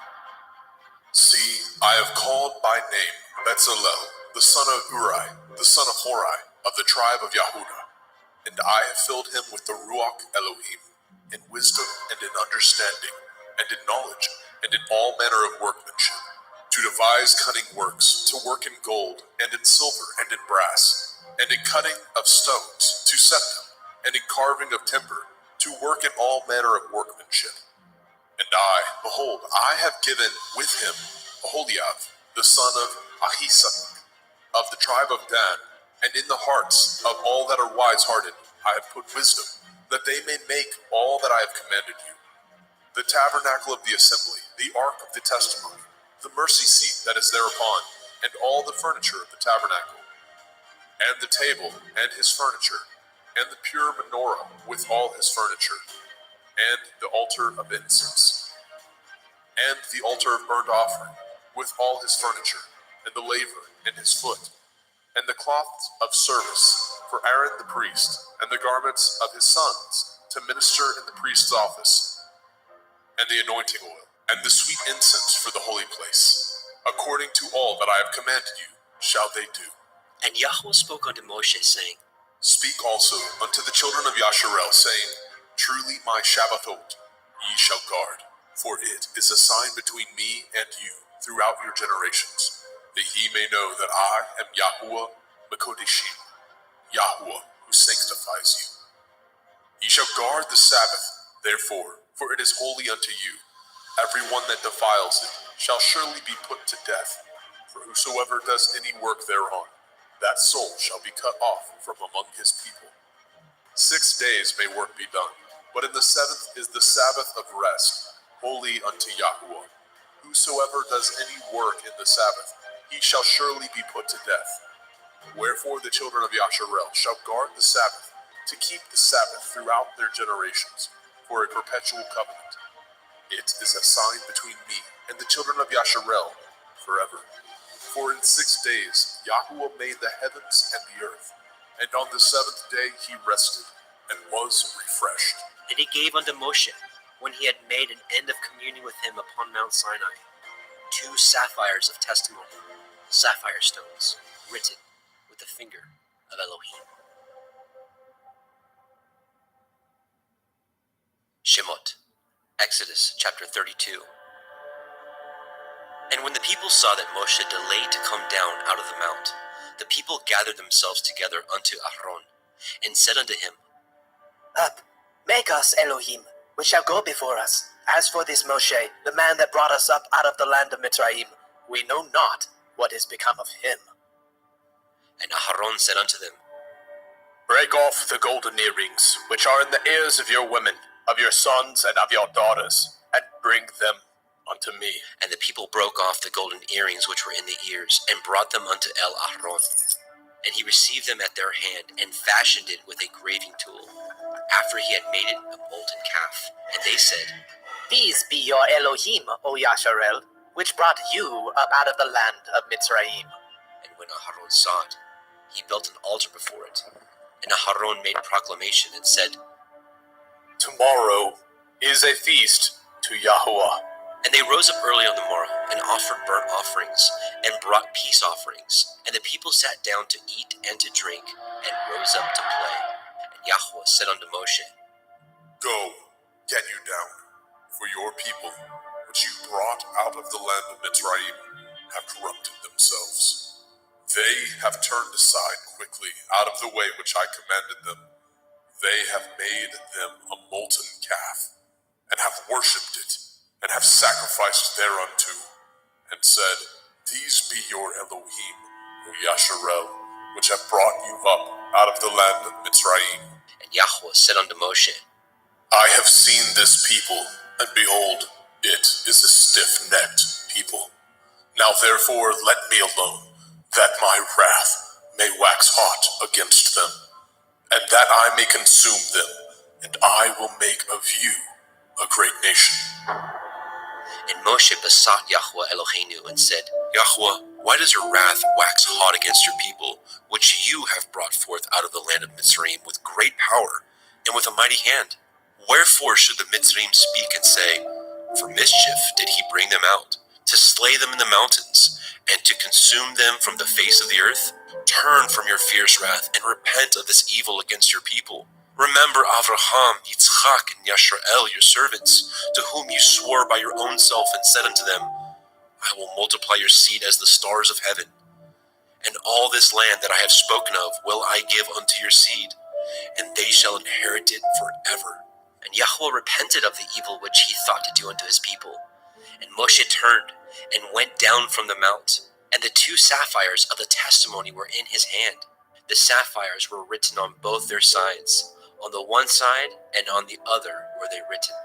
See, I have called by name Bezalel, the son of Uri, the son of Hori, of the tribe of Yehudah, and I have filled him with the Ruach Elohim, in wisdom and in understanding, and in knowledge, and in all manner of workmanship, to devise cunning works, to work in gold, and in silver, and in brass, and in cutting of stones, to set them, and in carving of timber, to work in all manner of workmanship. And I, behold, I have given with him Aholiab, the son of Ahisamach, of the tribe of Dan, and in the hearts of all that are wise-hearted I have put wisdom, that they may make all that I have commanded you. The tabernacle of the assembly, the ark of the testimony, the mercy seat that is thereupon, and all the furniture of the tabernacle, and the table and his furniture, and the pure menorah with all his furniture, and the altar of incense, and the altar of burnt offering, with all his furniture, and the laver and his foot, and the cloths of service for Aaron the priest, and the garments of his sons, to minister in the priest's office, and the anointing oil, and the sweet incense for the holy place. According to all that I have commanded you, shall they do. And Yahweh spoke unto Moshe, saying, Speak also unto the children of Yasharel, saying, Truly my Shabbathot ye shall guard, for it is a sign between me and you throughout your generations, that ye may know that I am Yahuwah Mekodeshim, Yahuwah who sanctifies you. Ye shall guard the Sabbath, therefore, for it is holy unto you. Every one that defiles it shall surely be put to death, for whosoever does any work thereon, that soul shall be cut off from among his people. 6 days may work be done, but in the seventh is the Sabbath of rest, holy unto Yahuwah. Whosoever does any work in the Sabbath, he shall surely be put to death. Wherefore the children of Yasharel shall guard the Sabbath, to keep the Sabbath throughout their generations, for a perpetual covenant. It is a sign between me and the children of Yasharel forever. For in 6 days Yahuwah made the heavens and the earth, and on the seventh day he rested, and was refreshed. And he gave unto Moshe, when he had made an end of communing with him upon Mount Sinai, 2 sapphires of testimony, sapphire stones, written with the finger of Elohim. Shemot, Exodus chapter 32. And when the people saw that Moshe delayed to come down out of the mount, the people gathered themselves together unto Aaron, and said unto him, Up, make us Elohim, which shall go before us. As for this Moshe, the man that brought us up out of the land of Mitzrayim, we know not what is become of him. And Aaron said unto them, Break off the golden earrings, which are in the ears of your women, of your sons and of your daughters, and bring them unto me. And the people broke off the golden earrings which were in the ears, and brought them unto Aaron. And he received them at their hand, and fashioned it with a graving tool, after he had made it a molten calf. And they said, These be your Elohim, O Yasharel, which brought you up out of the land of Mitzrayim. And when Aaron saw it, he built an altar before it. And Aaron made proclamation, and said, Tomorrow is a feast to Yahuwah. And they rose up early on the morrow, and offered burnt offerings, and brought peace offerings. And the people sat down to eat and to drink, and rose up to play. And Yahweh said unto Moshe, Go, get you down, for your people, which you brought out of the land of Mitzrayim, have corrupted themselves. They have turned aside quickly out of the way which I commanded them. They have made them a molten calf, and have worshipped it, and have sacrificed thereunto, and said, These be your Elohim, O Yasharel, which have brought you up out of the land of Mitzrayim. And Yahweh said unto Moshe, I have seen this people, and behold, it is a stiff-necked people. Now therefore let me alone, that my wrath may wax hot against them, and that I may consume them, and I will make of you a great nation. And Moshe besought Yahweh Eloheinu and said, Yahweh, why does your wrath wax hot against your people, which you have brought forth out of the land of Mitzrayim with great power and with a mighty hand? Wherefore should the Mitzrayim speak and say, for mischief did he bring them out, to slay them in the mountains, and to consume them from the face of the earth? Turn from your fierce wrath, and repent of this evil against your people. Remember Avraham, Yitzchak, and Yashrael, your servants, to whom you swore by your own self and said unto them, I will multiply your seed as the stars of heaven. And all this land that I have spoken of will I give unto your seed, and they shall inherit it forever. And Yahweh repented of the evil which he thought to do unto his people. And Moshe turned and went down from the mount, and the 2 sapphires of the testimony were in his hand. The sapphires were written on both their sides. On the one side and on the other were they written.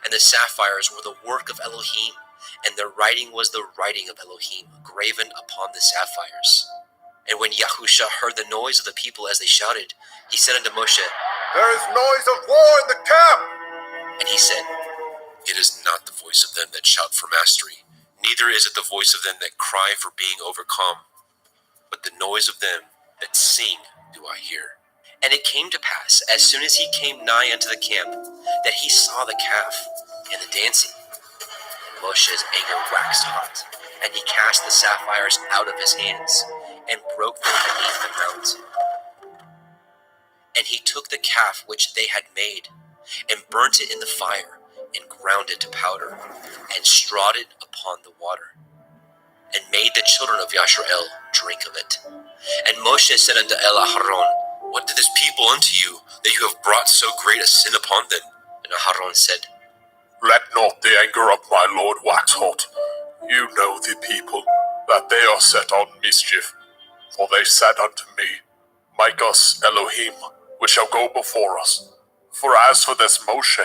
And the sapphires were the work of Elohim, and their writing was the writing of Elohim, graven upon the sapphires. And when Yahusha heard the noise of the people as they shouted, he said unto Moshe, There is noise of war in the camp! and he said, It is not the voice of them that shout for mastery, neither is it the voice of them that cry for being overcome, but the noise of them that sing do I hear. And it came to pass, as soon as he came nigh unto the camp, that he saw the calf and the dancing. Moshe's anger waxed hot, and he cast the sapphires out of his hands, and broke them beneath the mount. And he took the calf which they had made, and burnt it in the fire, and ground it to powder, and strawed it upon the water, and made the children of Yashrael drink of it. And Moshe said unto Aharon, What did this people unto you, that you have brought so great a sin upon them? And Aharon said, Let not the anger of my lord wax hot. You know the people, that they are set on mischief. For they said unto me, Make us Elohim, which shall go before us. For as for this Moshe,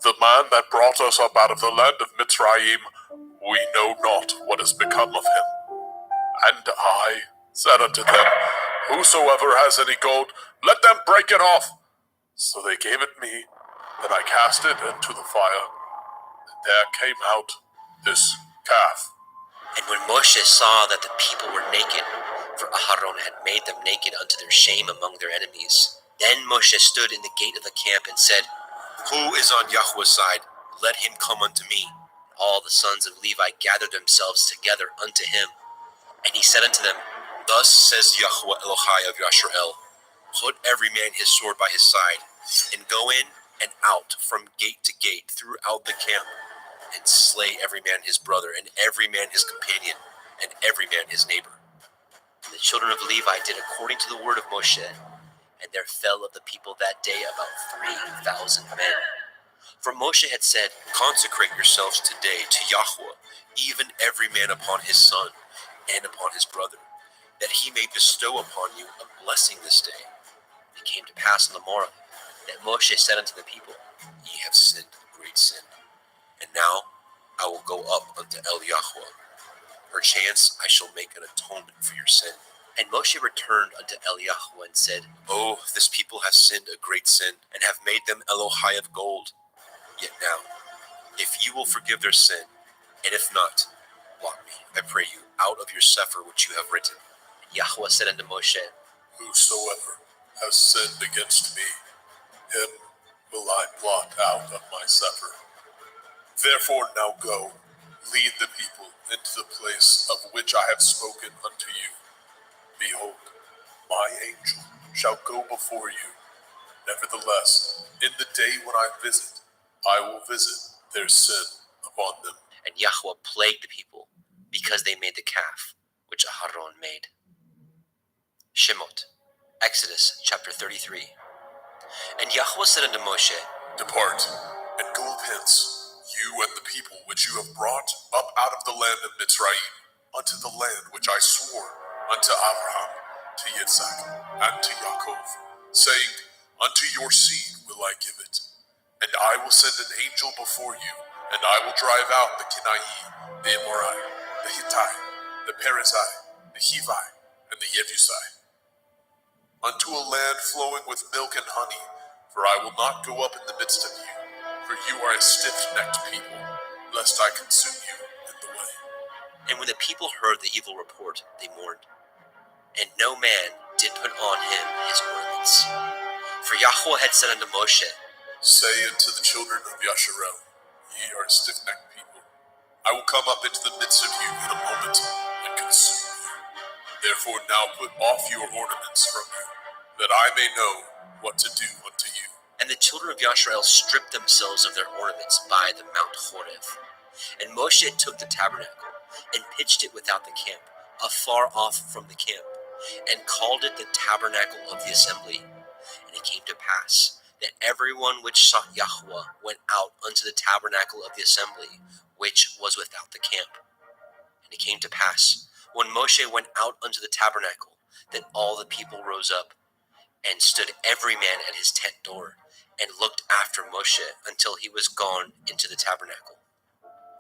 the man that brought us up out of the land of Mitzrayim, we know not what is become of him. And I said unto them, Whosoever has any gold, let them break it off. So they gave it me, and I cast it into the fire. And there came out this calf. And when Moshe saw that the people were naked, for Aharon had made them naked unto their shame among their enemies, then Moshe stood in the gate of the camp and said, Who is on Yahweh's side? Let him come unto me. All the sons of Levi gathered themselves together unto him. And he said unto them, Thus says Yahweh Elohai of Yashrael, Put every man his sword by his side, and go in and out from gate to gate throughout the camp, and slay every man his brother, and every man his companion, and every man his neighbor. And the children of Levi did according to the word of Moshe, and there fell of the people that day about 3,000 men. For Moshe had said, Consecrate yourselves today to Yahweh, even every man upon his son, and upon his brother, that he may bestow upon you a blessing this day. It came to pass on the morrow, that Moshe said unto the people, Ye have sinned a great sin, and now I will go up unto El Yahweh. Perchance I shall make an atonement for your sin. And Moshe returned unto El Yahweh and said, Oh, this people have sinned a great sin, and have made them Elohai of gold. Yet now, if you will forgive their sin, and if not, blot me, I pray you, out of your sefer which you have written. And Yahweh said unto Moshe, Whosoever has sinned against me, him will I blot out of my sefer. Therefore now go, lead the people into the place of which I have spoken unto you. Behold, my angel shall go before you. Nevertheless, in the day when I visit, I will visit their sin upon them. And Yahweh plagued the people, because they made the calf, which Aharon made. Shemot, Exodus chapter 33. And Yahweh said unto Moshe, Depart, and go hence, you and the people which you have brought up out of the land of Mitzrayim, unto the land which I swore unto Abraham, to Yitzchak, and to Yaakov, saying, Unto your seed will I give it. And I will send an angel before you, and I will drive out the Kenai, the Amorite, the Hittite, the Perizzai, the Hivi, and the Jebusai, unto a land flowing with milk and honey, for I will not go up in the midst of you, for you are a stiff-necked people, lest I consume you in the way. And when the people heard the evil report, they mourned. And no man did put on him his ornaments. For Yahweh had said unto Moshe, Say unto the children of Yasharel, ye are a stiff-necked people. I will come up into the midst of you in a moment and consume you. Therefore now put off your ornaments from you, that I may know what to do unto you. And the children of Yasharel stripped themselves of their ornaments by the Mount Horeb. And Moshe took the tabernacle, and pitched it without the camp, afar off from the camp, and called it the tabernacle of the assembly. And it came to pass that everyone which sought Yahweh went out unto the tabernacle of the assembly, which was without the camp. And it came to pass, when Moshe went out unto the tabernacle, that all the people rose up, and stood every man at his tent door, and looked after Moshe until he was gone into the tabernacle.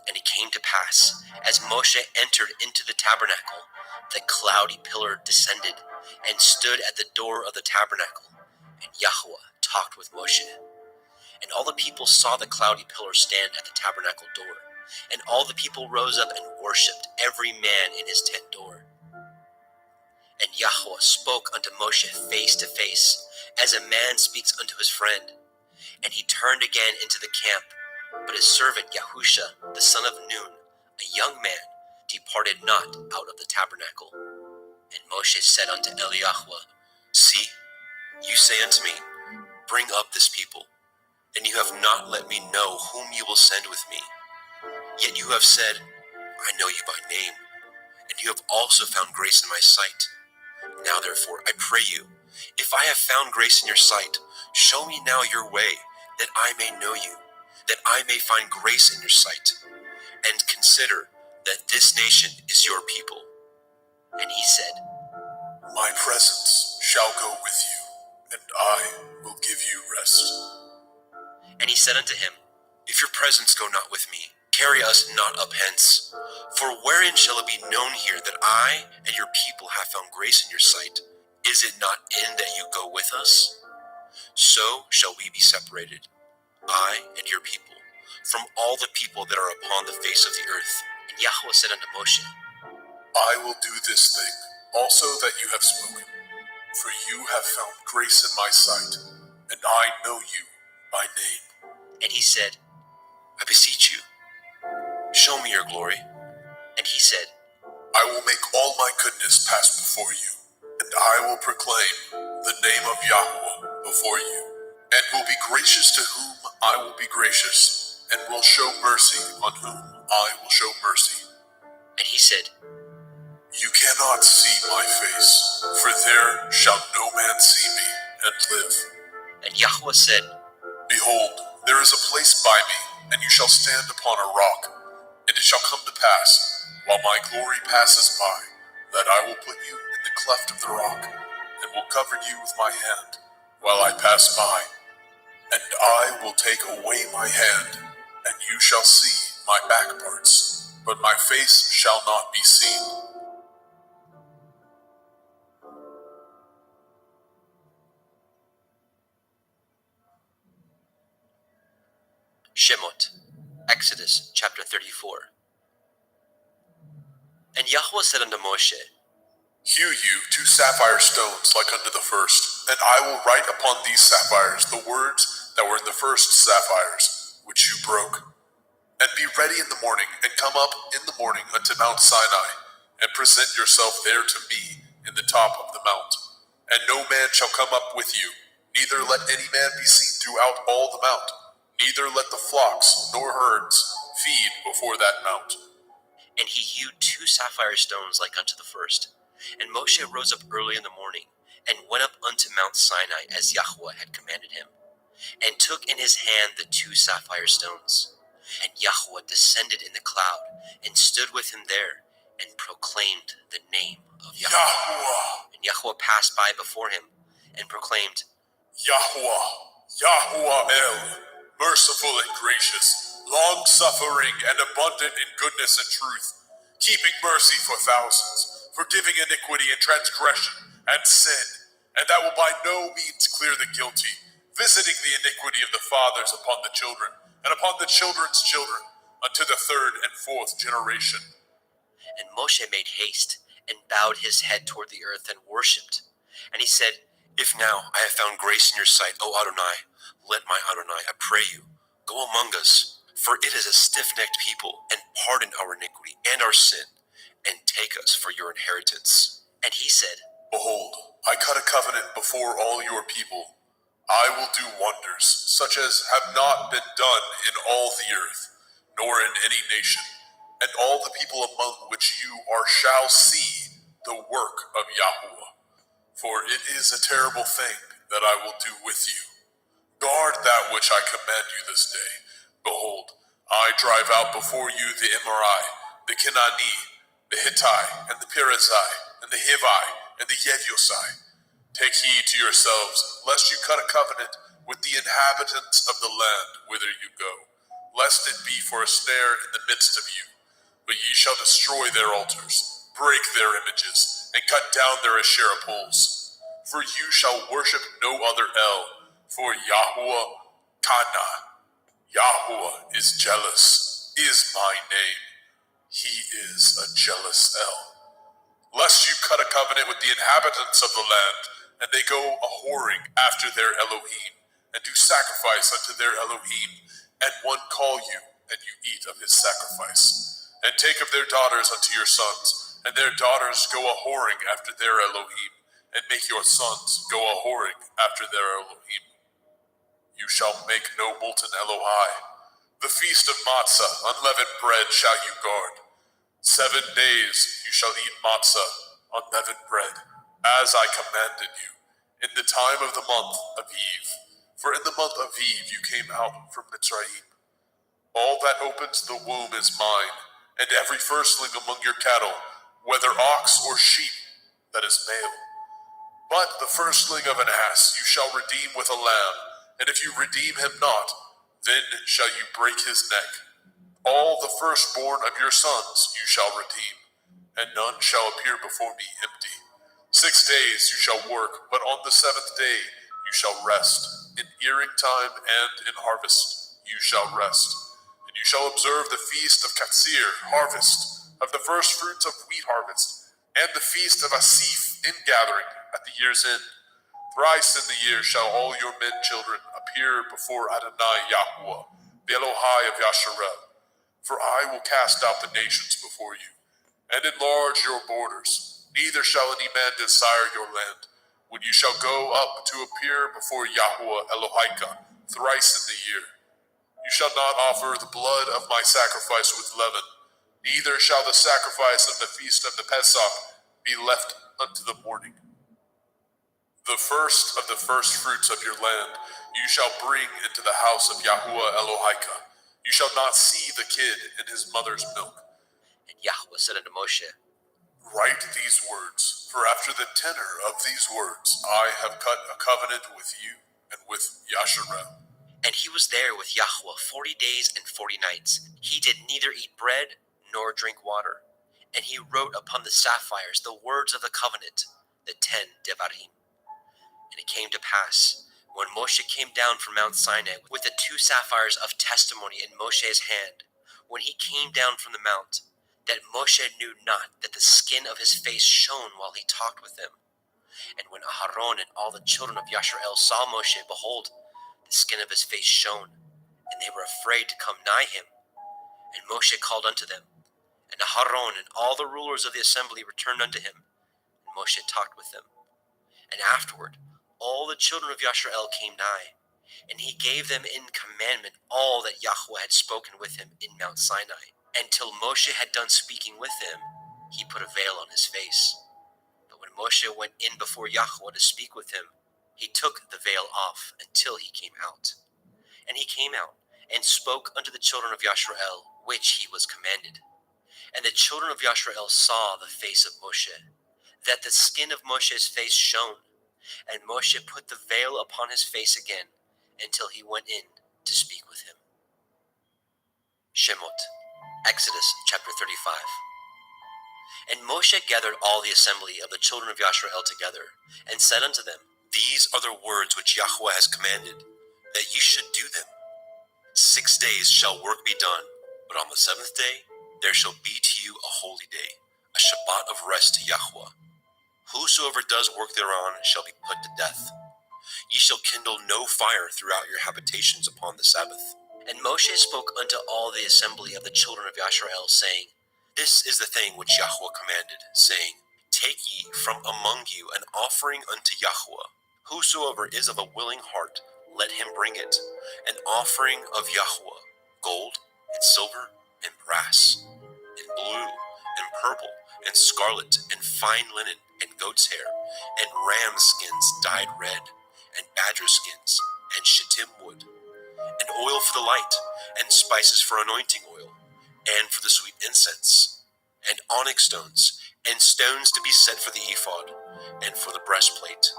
And it came to pass, as Moshe entered into the tabernacle, the cloudy pillar descended, and stood at the door of the tabernacle, and Yahweh talked with Moshe. And all the people saw the cloudy pillar stand at the tabernacle door, and all the people rose up and worshipped, every man in his tent door. And Yahweh spoke unto Moshe face to face, as a man speaks unto his friend. And he turned again into the camp, but his servant Yahusha, the son of Nun, a young man, departed not out of the tabernacle. And Moshe said unto Eliyahu, See, you say unto me, Bring up this people, and you have not let me know whom you will send with me. Yet you have said, I know you by name, and you have also found grace in my sight. Now therefore, I pray you, if I have found grace in your sight, show me now your way, that I may know you, that I may find grace in your sight, and consider that this nation is your people. And he said, My presence shall go with you, and I will give you rest. And he said unto him, If your presence go not with me, carry us not up hence. For wherein shall it be known here that I and your people have found grace in your sight? Is it not in that you go with us? So shall we be separated, I and your people, from all the people that are upon the face of the earth. And Yahweh said unto Moshe, I will do this thing also that you have spoken, for you have found grace in my sight, and I know you by name. And he said, I beseech you, show me your glory. And he said, I will make all my goodness pass before you, and I will proclaim the name of Yahweh before you, and will be gracious to whom I will be gracious, and will show mercy on whom I will show mercy. And he said, You cannot see my face, for there shall no man see me and live. And Yahweh said, Behold, there is a place by me, and you shall stand upon a rock. And it shall come to pass, while my glory passes by, that I will put you in the cleft of the rock, and will cover you with my hand, while I pass by. And I will take away my hand, and you shall see my back parts, but my face shall not be seen. Shemot, Exodus chapter 34. And Yahweh said unto Moshe, Hew you 2 sapphire stones like unto the first, and I will write upon these sapphires the words that were in the first sapphires, which you broke. And be ready in the morning, and come up in the morning unto Mount Sinai, and present yourself there to me in the top of the mount. And no man shall come up with you, neither let any man be seen throughout all the mount, neither let the flocks nor herds feed before that mount. And he hewed 2 sapphire stones like unto the first. And Moshe rose up early in the morning, and went up unto Mount Sinai as Yahweh had commanded him, and took in his hand the 2 sapphire stones. And Yahweh descended in the cloud, and stood with him there, and proclaimed the name of Yahweh. And Yahweh passed by before him, and proclaimed, Yahweh, Yahweh El, merciful and gracious, long-suffering and abundant in goodness and truth, keeping mercy for thousands, forgiving iniquity and transgression and sin, and that will by no means clear the guilty, visiting the iniquity of the fathers upon the children, and upon the children's children, unto the third and fourth generation. And Moshe made haste, and bowed his head toward the earth, and worshipped. And he said, If now I have found grace in your sight, O Adonai, let my Adonai, I pray you, go among us, for it is a stiff-necked people, and pardon our iniquity and our sin, and take us for your inheritance. And he said, Behold, I cut a covenant before all your people. I will do wonders, such as have not been done in all the earth, nor in any nation. And all the people among which you are shall see the work of Yahuwah. For it is a terrible thing that I will do with you. Guard that which I command you this day. Behold, I drive out before you the Emorai, the Kenani, the Hittite, and the Perizzai, and the Hivi, and the Yebusai. Take heed to yourselves, lest you cut a covenant with the inhabitants of the land whither you go, lest it be for a snare in the midst of you. But ye shall destroy their altars, break their images, and cut down their Asherah poles. For you shall worship no other El, for Yahuwah Kana. Yahuwah is jealous, is my name. He is a jealous El. Lest you cut a covenant with the inhabitants of the land, and they go a-whoring after their Elohim, and do sacrifice unto their Elohim, and one call you, and you eat of his sacrifice. And take of their daughters unto your sons, and their daughters go a-whoring after their Elohim, and make your sons go a-whoring after their Elohim. You shall make no molten Elohai. The feast of matzah, unleavened bread, shall you guard. 7 days you shall eat matzah, unleavened bread, as I commanded you, in the time of the month of Eve. For in the month of Eve you came out from Mitzrayim. All that opens the womb is mine, and every firstling among your cattle, whether ox or sheep, that is male. But the firstling of an ass you shall redeem with a lamb, and if you redeem him not, then shall you break his neck. All the firstborn of your sons you shall redeem, and none shall appear before me empty. 6 days you shall work, but on the 7th day you shall rest. In earing time and in harvest you shall rest. And you shall observe the feast of Katsir, harvest, of the first fruits of wheat harvest, and the feast of Asif, ingathering, at the year's end. Thrice in the year shall all your men children appear before Adonai Yahuwah, the Elohai of Yasharel. For I will cast out the nations before you, and enlarge your borders. Neither shall any man desire your land, when you shall go up to appear before Yahuwah Elohika thrice in the year. You shall not offer the blood of my sacrifice with leaven, neither shall the sacrifice of the feast of the Pesach be left unto the morning. The first of the first fruits of your land you shall bring into the house of Yahuwah Elohika. You shall not see the kid in his mother's milk. And Yahweh said unto Moshe, Write these words, for after the tenor of these words I have cut a covenant with you and with Yasharel. And he was there with Yahweh 40 days and 40 nights. He did neither eat bread nor drink water. And he wrote upon the sapphires the words of the covenant, the 10 Devarim. And it came to pass, when Moshe came down from Mount Sinai with the 2 sapphires of testimony in Moshe's hand, when he came down from the mount, that Moshe knew not that the skin of his face shone while he talked with him. And when Aharon and all the children of Yasharel saw Moshe, behold, the skin of his face shone, and they were afraid to come nigh him. And Moshe called unto them, and Aharon and all the rulers of the assembly returned unto him, and Moshe talked with them. And afterward all the children of Yasharel came nigh, and he gave them in commandment all that Yahweh had spoken with him in Mount Sinai. And till Moshe had done speaking with them, he put a veil on his face. But when Moshe went in before Yahweh to speak with him, he took the veil off until he came out. And he came out and spoke unto the children of Yasharel, which he was commanded. And the children of Yasharel saw the face of Moshe, that the skin of Moshe's face shone. And Moshe put the veil upon his face again until he went in to speak with him. Shemot, Exodus chapter 35. And Moshe gathered all the assembly of the children of Yashrael together, and said unto them, These are the words which Yahweh has commanded, that ye should do them. 6 days shall work be done, but on the seventh day there shall be to you a holy day, a Shabbat of rest to Yahweh. Whosoever does work thereon shall be put to death. Ye shall kindle no fire throughout your habitations upon the Sabbath. And Moshe spoke unto all the assembly of the children of Yashrael, saying, This is the thing which Yahweh commanded, saying, Take ye from among you an offering unto Yahweh. Whosoever is of a willing heart, let him bring it, an offering of Yahweh, gold and silver and brass, and blue and purple and scarlet and fine linen and goat's hair, and ram skins dyed red, and badger skins, and shittim wood, and oil for the light, and spices for anointing oil, and for the sweet incense, and onyx stones, and stones to be set for the ephod, and for the breastplate.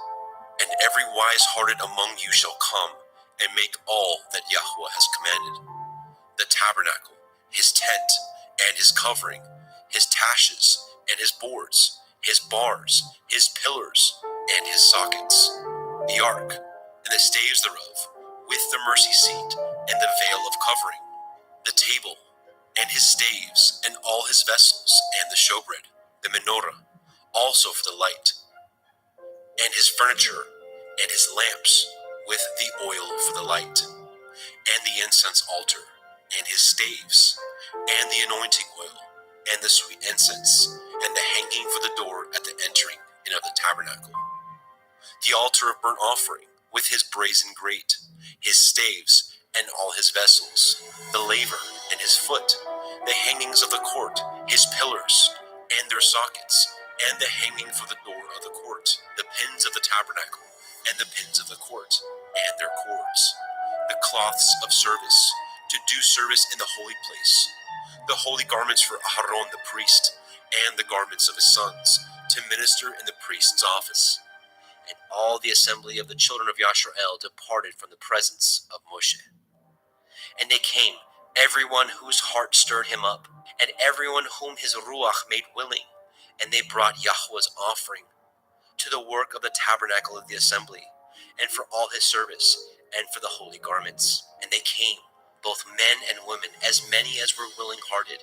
And every wise-hearted among you shall come, and make all that Yahweh has commanded. The tabernacle, his tent, and his covering, his taches, and his boards, his bars, his pillars, and his sockets, the ark, and the staves thereof, with the mercy seat, and the veil of covering, the table, and his staves, and all his vessels, and the showbread, the menorah, also for the light, and his furniture, and his lamps, with the oil for the light, and the incense altar, and his staves, and the anointing oil, and the sweet incense, and the hanging for the door at the entering in of the tabernacle, the altar of burnt offering, with his brazen grate, his staves, and all his vessels, the laver, and his foot, the hangings of the court, his pillars, and their sockets, and the hanging for the door of the court, the pins of the tabernacle, and the pins of the court, and their cords, the cloths of service, to do service in the holy place, the holy garments for Aharon the priest, and the garments of his sons, to minister in the priest's office. And all the assembly of the children of Yashrael departed from the presence of Moshe. And they came, everyone whose heart stirred him up, and everyone whom his ruach made willing, and they brought Yahweh's offering to the work of the tabernacle of the assembly, and for all his service, and for the holy garments. And they came, both men and women, as many as were willing-hearted,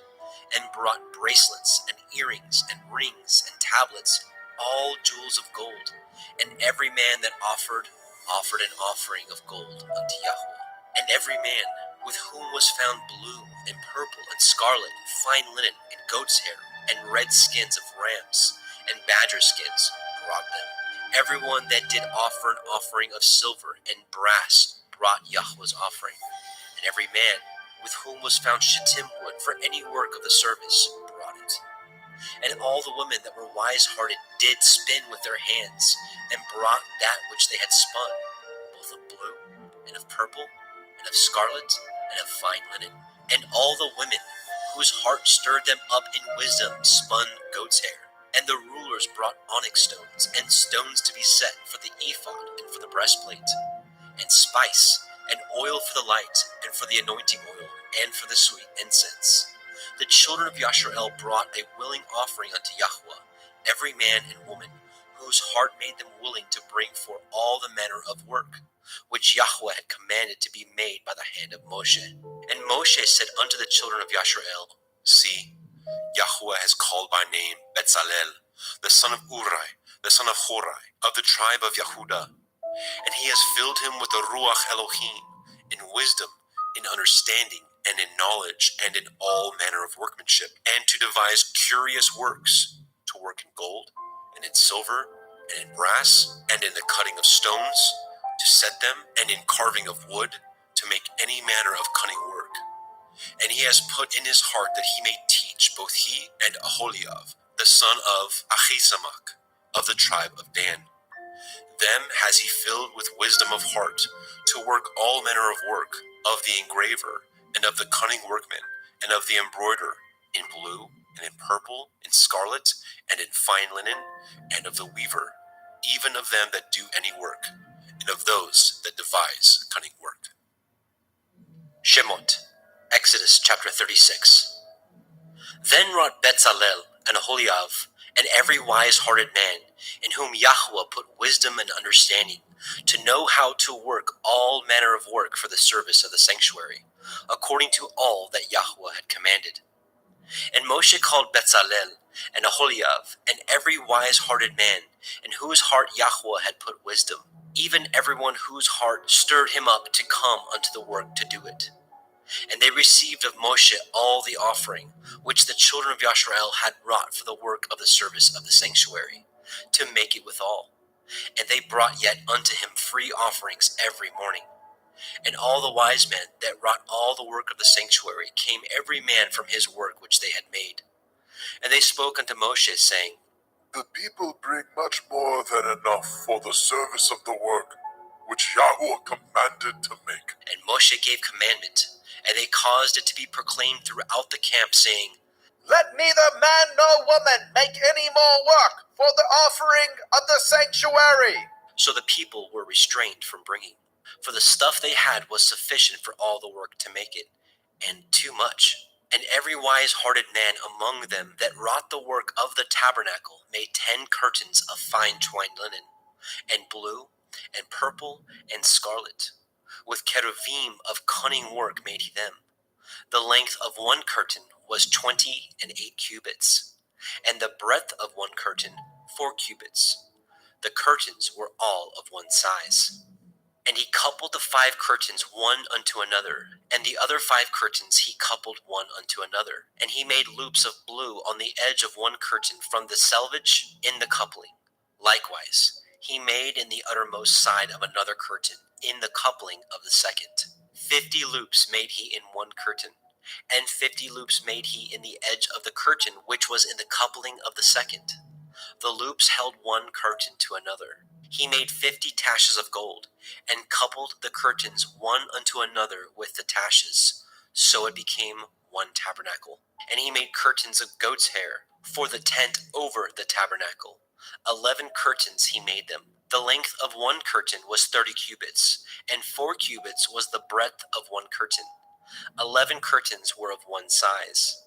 and brought bracelets, and earrings, and rings, and tablets, all jewels of gold. And every man that offered an offering of gold unto Yahweh. And every man with whom was found blue, and purple, and scarlet, and fine linen, and goat's hair, and red skins of rams, and badger skins, brought them. Everyone that did offer an offering of silver and brass brought Yahweh's offering. And every man with whom was found shittim wood for any work of the service brought it. And all the women that were wise-hearted did spin with their hands, and brought that which they had spun, both of blue, and of purple, and of scarlet, and of fine linen. And all the women whose heart stirred them up in wisdom spun goat's hair. And the rulers brought onyx stones, and stones to be set for the ephod, and for the breastplate, and spice, and oil for the light, and for the anointing oil, and for the sweet incense. The children of Yashrael brought a willing offering unto Yahweh, every man and woman, whose heart made them willing to bring for all the manner of work, which Yahweh had commanded to be made by the hand of Moshe. And Moshe said unto the children of Yashrael, See, Yahweh has called by name Betzalel, the son of Uri, the son of Horai, of the tribe of Yehudah, and he has filled him with the Ruach Elohim, in wisdom, in understanding, and in knowledge, and in all manner of workmanship, and to devise curious works, to work in gold, and in silver, and in brass, and in the cutting of stones, to set them, and in carving of wood, to make any manner of cunning work. And he has put in his heart that he may teach both he and Aholiab, the son of Achisamach, of the tribe of Dan. Them has he filled with wisdom of heart, to work all manner of work, of the engraver, and of the cunning workman, and of the embroiderer, in blue, and in purple, in scarlet, and in fine linen, and of the weaver, even of them that do any work, and of those that devise cunning work. Shemot, Exodus chapter 36. Then wrought Betzalel and Aholiab, and every wise-hearted man, in whom Yahweh put wisdom and understanding, to know how to work all manner of work for the service of the sanctuary, according to all that Yahweh had commanded. And Moshe called Bezalel and Aholiab, and every wise-hearted man, in whose heart Yahweh had put wisdom, even everyone whose heart stirred him up to come unto the work to do it. And they received of Moshe all the offering, which the children of Yashrael had brought for the work of the service of the sanctuary, to make it withal. And they brought yet unto him free offerings every morning. And all the wise men that wrought all the work of the sanctuary came every man from his work which they had made. And they spoke unto Moshe, saying, The people bring much more than enough for the service of the work which Yahweh commanded to make. And Moshe gave commandment, and they caused it to be proclaimed throughout the camp, saying, Let neither man nor woman make any more work for the offering of the sanctuary. So the people were restrained from bringing, for the stuff they had was sufficient for all the work to make it, and too much. And every wise-hearted man among them that wrought the work of the tabernacle made 10 curtains of fine twined linen, and blue, and purple, and scarlet. With cherubim of cunning work made he them. The length of one curtain was 28 cubits, and the breadth of one curtain 4 cubits. The curtains were all of one size. And he coupled the 5 curtains one unto another, and the other 5 curtains he coupled one unto another. And he made loops of blue on the edge of one curtain from the selvage in the coupling. Likewise, he made in the uttermost side of another curtain in the coupling of the second. 50 loops made he in one curtain, and 50 loops made he in the edge of the curtain which was in the coupling of the second. The loops held one curtain to another. He made 50 taches of gold, and coupled the curtains one unto another with the taches. So it became one tabernacle. And he made curtains of goat's hair for the tent over the tabernacle. 11 curtains he made them. The length of one curtain was 30 cubits, and 4 cubits was the breadth of one curtain. 11 curtains were of one size.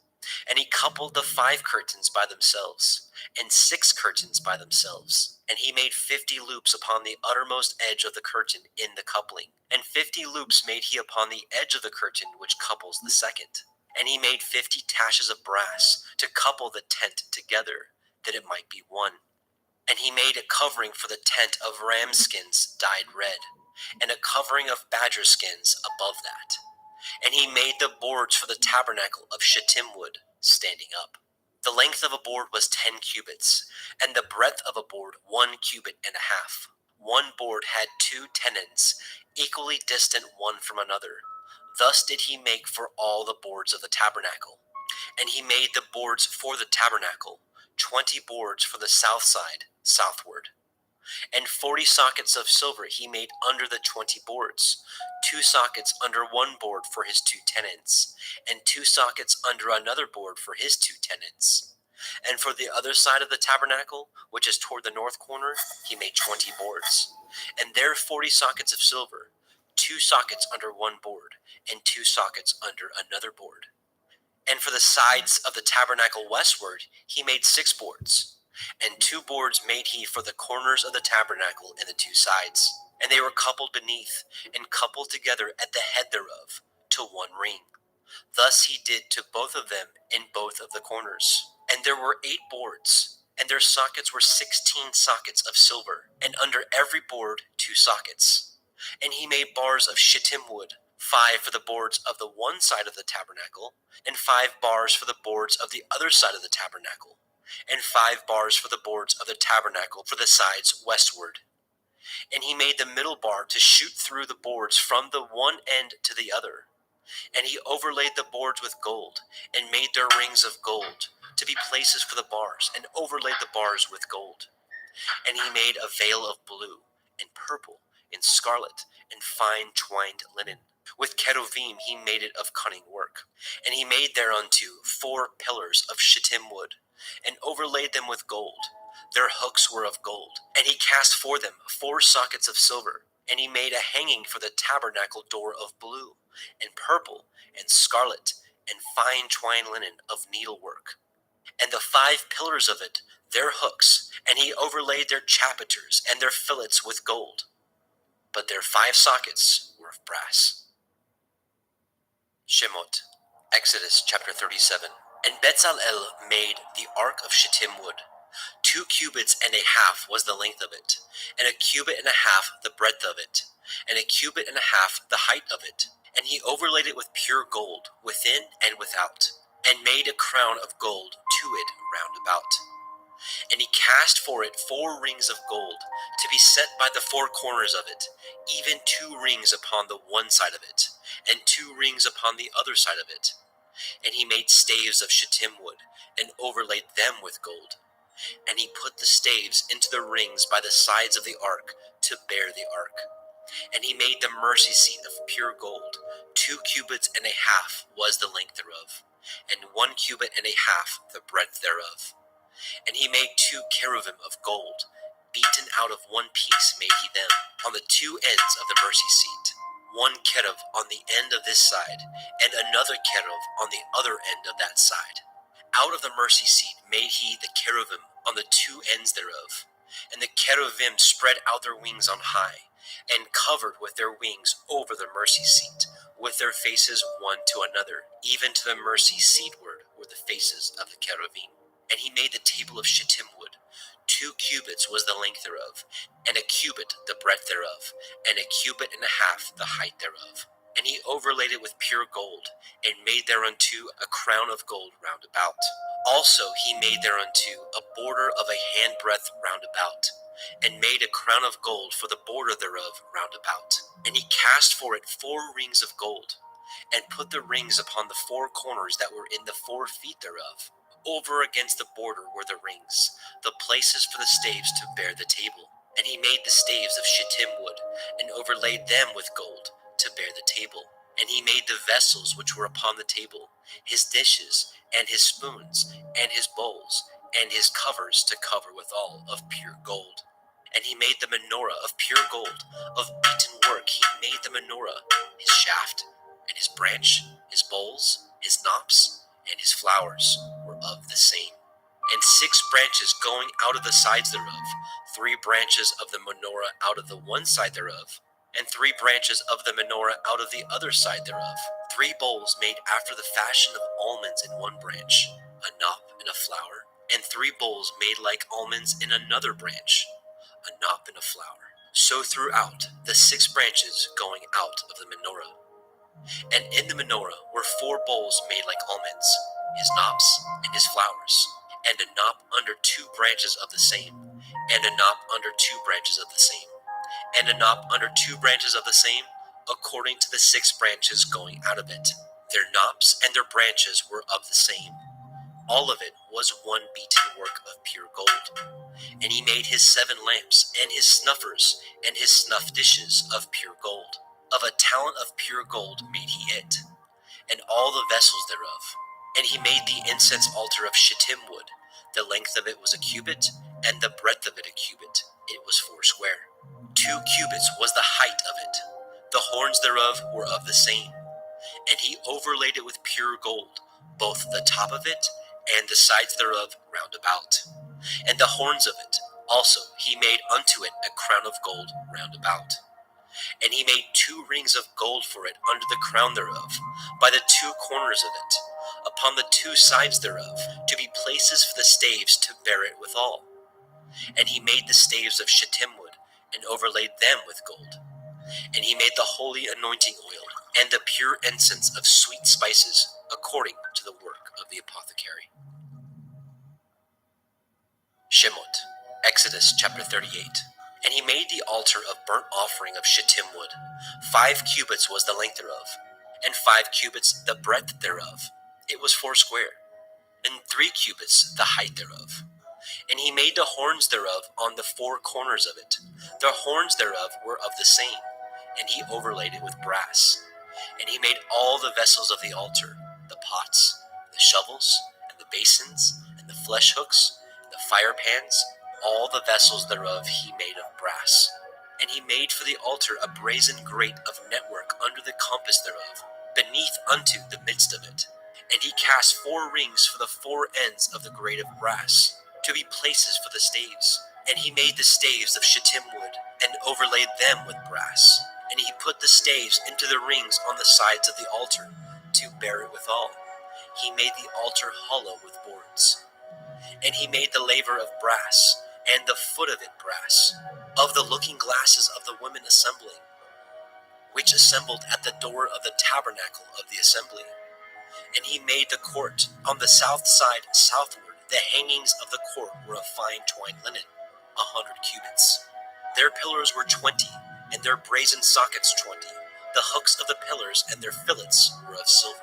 And he coupled the 5 curtains by themselves, and 6 curtains by themselves. And he made 50 loops upon the uttermost edge of the curtain in the coupling, and 50 loops made he upon the edge of the curtain which couples the second. And he made 50 taches of brass to couple the tent together, that it might be one. And he made a covering for the tent of ram skins dyed red, and a covering of badger skins above that. And he made the boards for the tabernacle of shittim wood, standing up. The length of a board was 10 cubits, and the breadth of a board 1 cubit and a half. One board had 2 tenons, equally distant one from another. Thus did he make for all the boards of the tabernacle. And he made the boards for the tabernacle, 20 boards for the south side, southward. And 40 sockets of silver he made under the 20 boards, 2 sockets under one board for his 2 tenons, and 2 sockets under another board for his 2 tenons. And for the other side of the tabernacle, which is toward the north corner, he made 20 boards. And there 40 sockets of silver, 2 sockets under one board, and 2 sockets under another board. And for the sides of the tabernacle westward, he made 6 boards. And 2 boards made he for the corners of the tabernacle in the 2 sides. And they were coupled beneath, and coupled together at the head thereof, to one ring. Thus he did to both of them in both of the corners. And there were 8 boards, and their sockets were 16 sockets of silver, and under every board 2 sockets. And he made bars of shittim wood, 5 for the boards of the one side of the tabernacle, and 5 bars for the boards of the other side of the tabernacle, and 5 bars for the boards of the tabernacle for the sides westward. And he made the middle bar to shoot through the boards from the one end to the other. And he overlaid the boards with gold, and made their rings of gold, to be places for the bars, and overlaid the bars with gold. And he made a veil of blue, and purple, and scarlet, and fine twined linen. With cherubim he made it of cunning work. And he made thereunto 4 pillars of shittim wood, and overlaid them with gold. Their hooks were of gold. And he cast for them 4 sockets of silver. And he made a hanging for the tabernacle door of blue, and purple, and scarlet, and fine twined linen of needlework. And the 5 pillars of it, their hooks, and he overlaid their chapiters and their fillets with gold. But their 5 sockets were of brass. Shemot, Exodus chapter 37. And Bezalel made the ark of shittim wood. 2 cubits and a half was the length of it, and a cubit and a half the breadth of it, and a cubit and a half the height of it. And he overlaid it with pure gold, within and without, and made a crown of gold to it round about. And he cast for it 4 rings of gold, to be set by the 4 corners of it, even 2 rings upon the one side of it, and 2 rings upon the other side of it. And he made staves of shittim wood, and overlaid them with gold. And he put the staves into the rings by the sides of the ark, to bear the ark. And he made the mercy seat of pure gold. 2 cubits and a half was the length thereof, and 1 cubit and a half the breadth thereof. And he made 2 cherubim of gold, beaten out of 1 piece made he them, on the 2 ends of the mercy seat. 1 cherub on the end of this side, and another cherub on the other end of that side. Out of the mercy seat made he the cherubim on the 2 ends thereof. And the cherubim spread out their wings on high, and covered with their wings over the mercy seat, with their faces one to another, even to the mercy seatward were the faces of the cherubim. And he made the table of shittim wood. 2 cubits was the length thereof, and a cubit the breadth thereof, and a cubit and a half the height thereof. And he overlaid it with pure gold, and made thereunto a crown of gold round about. Also he made thereunto a border of a handbreadth round about, and made a crown of gold for the border thereof round about. And he cast for it 4 rings of gold, and put the rings upon the 4 corners that were in the 4 feet thereof. Over against the border were the rings, the places for the staves to bear the table. And he made the staves of shittim wood, and overlaid them with gold, to bear the table. And he made the vessels which were upon the table, his dishes, and his spoons, and his bowls, and his covers to cover withal, of pure gold. And he made the menorah of pure gold, of beaten work he made the menorah, his shaft, and his branch, his bowls, his knops, and his flowers were of the same. And 6 branches going out of the sides thereof, 3 branches of the menorah out of the one side thereof, and 3 branches of the menorah out of the other side thereof. 3 bowls made after the fashion of almonds in one branch, a knop and a flower, and 3 bowls made like almonds in another branch, a knop and a flower. So throughout the 6 branches going out of the menorah. And in the menorah were 4 bowls made like almonds, his knops and his flowers, and a knop under 2 branches of the same, and a knop under 2 branches of the same, and a knop under 2 branches of the same, according to the 6 branches going out of it. Their knops and their branches were of the same. All of it was one beaten work of pure gold. And he made his 7 lamps, and his snuffers, and his snuff dishes of pure gold. Of a talent of pure gold made he it, and all the vessels thereof. And he made the incense altar of shittim wood. The length of it was a cubit, and the breadth of it a cubit. It was 4 square. 2 cubits was the height of it. The horns thereof were of the same. And he overlaid it with pure gold, both the top of it and the sides thereof round about. And the horns of it also he made unto it a crown of gold round about. And he made 2 rings of gold for it under the crown thereof, by the 2 corners of it, upon the 2 sides thereof, to be places for the staves to bear it withal. And he made the staves of shittim wood, and overlaid them with gold. And he made the holy anointing oil, and the pure incense of sweet spices, according to the work of the apothecary. Shemot, Exodus chapter 38. And he made the altar of burnt offering of shittim wood. 5 cubits was the length thereof, and 5 cubits the breadth thereof. It was 4 square, and 3 cubits the height thereof. And he made the horns thereof on the 4 corners of it. The horns thereof were of the same, and he overlaid it with brass. And he made all the vessels of the altar, the pots, the shovels, and the basins, and the flesh hooks, and the fire pans, all the vessels thereof he made of brass. And he made for the altar a brazen grate of network under the compass thereof, beneath unto the midst of it. And he cast 4 rings for the 4 ends of the grate of brass, to be places for the staves. And he made the staves of shittim wood, and overlaid them with brass. And he put the staves into the rings on the sides of the altar, to bear it withal. He made the altar hollow with boards. And he made the laver of brass, and the foot of it brass, of the looking glasses of the women assembling, which assembled at the door of the tabernacle of the assembly. And he made the court on the south side southward. The hangings of the court were of fine twined linen, 100 cubits. Their pillars were 20, and their brazen sockets 20. The hooks of the pillars and their fillets were of silver.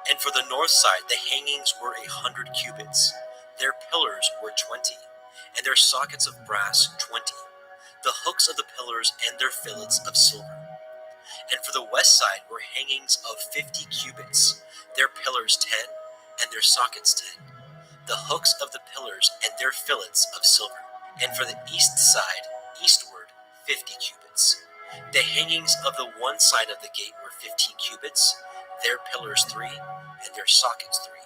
And for the north side the hangings were 100 cubits. Their pillars were 20, and their sockets of brass 20. The hooks of the pillars and their fillets of silver. And for the west side were hangings of 50 cubits, their pillars 10, and their sockets 10. The hooks of the pillars and their fillets of silver. And for the east side, eastward, 50 cubits. The hangings of the one side of the gate were 15 cubits, their pillars 3, and their sockets 3.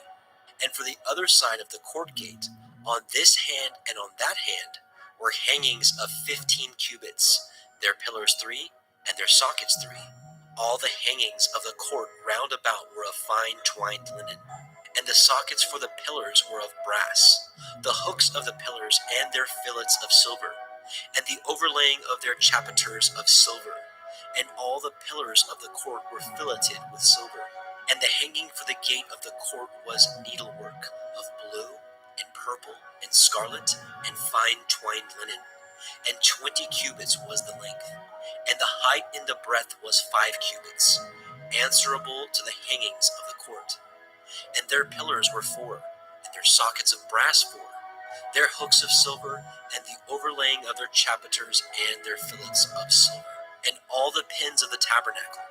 And for the other side of the court gate, on this hand and on that hand, were hangings of 15 cubits, their pillars 3, and their sockets 3. All the hangings of the court round about were of fine twined linen. And the sockets for the pillars were of brass, the hooks of the pillars and their fillets of silver, and the overlaying of their chapiters of silver. And all the pillars of the court were filleted with silver. And the hanging for the gate of the court was needlework of blue, and purple, and scarlet, and fine twined linen. And 20 cubits was the length. And the height in the breadth was 5 cubits, answerable to the hangings of the court. And their pillars were 4, and their sockets of brass 4, their hooks of silver, and the overlaying of their chapiters and their fillets of silver. And all the pins of the tabernacle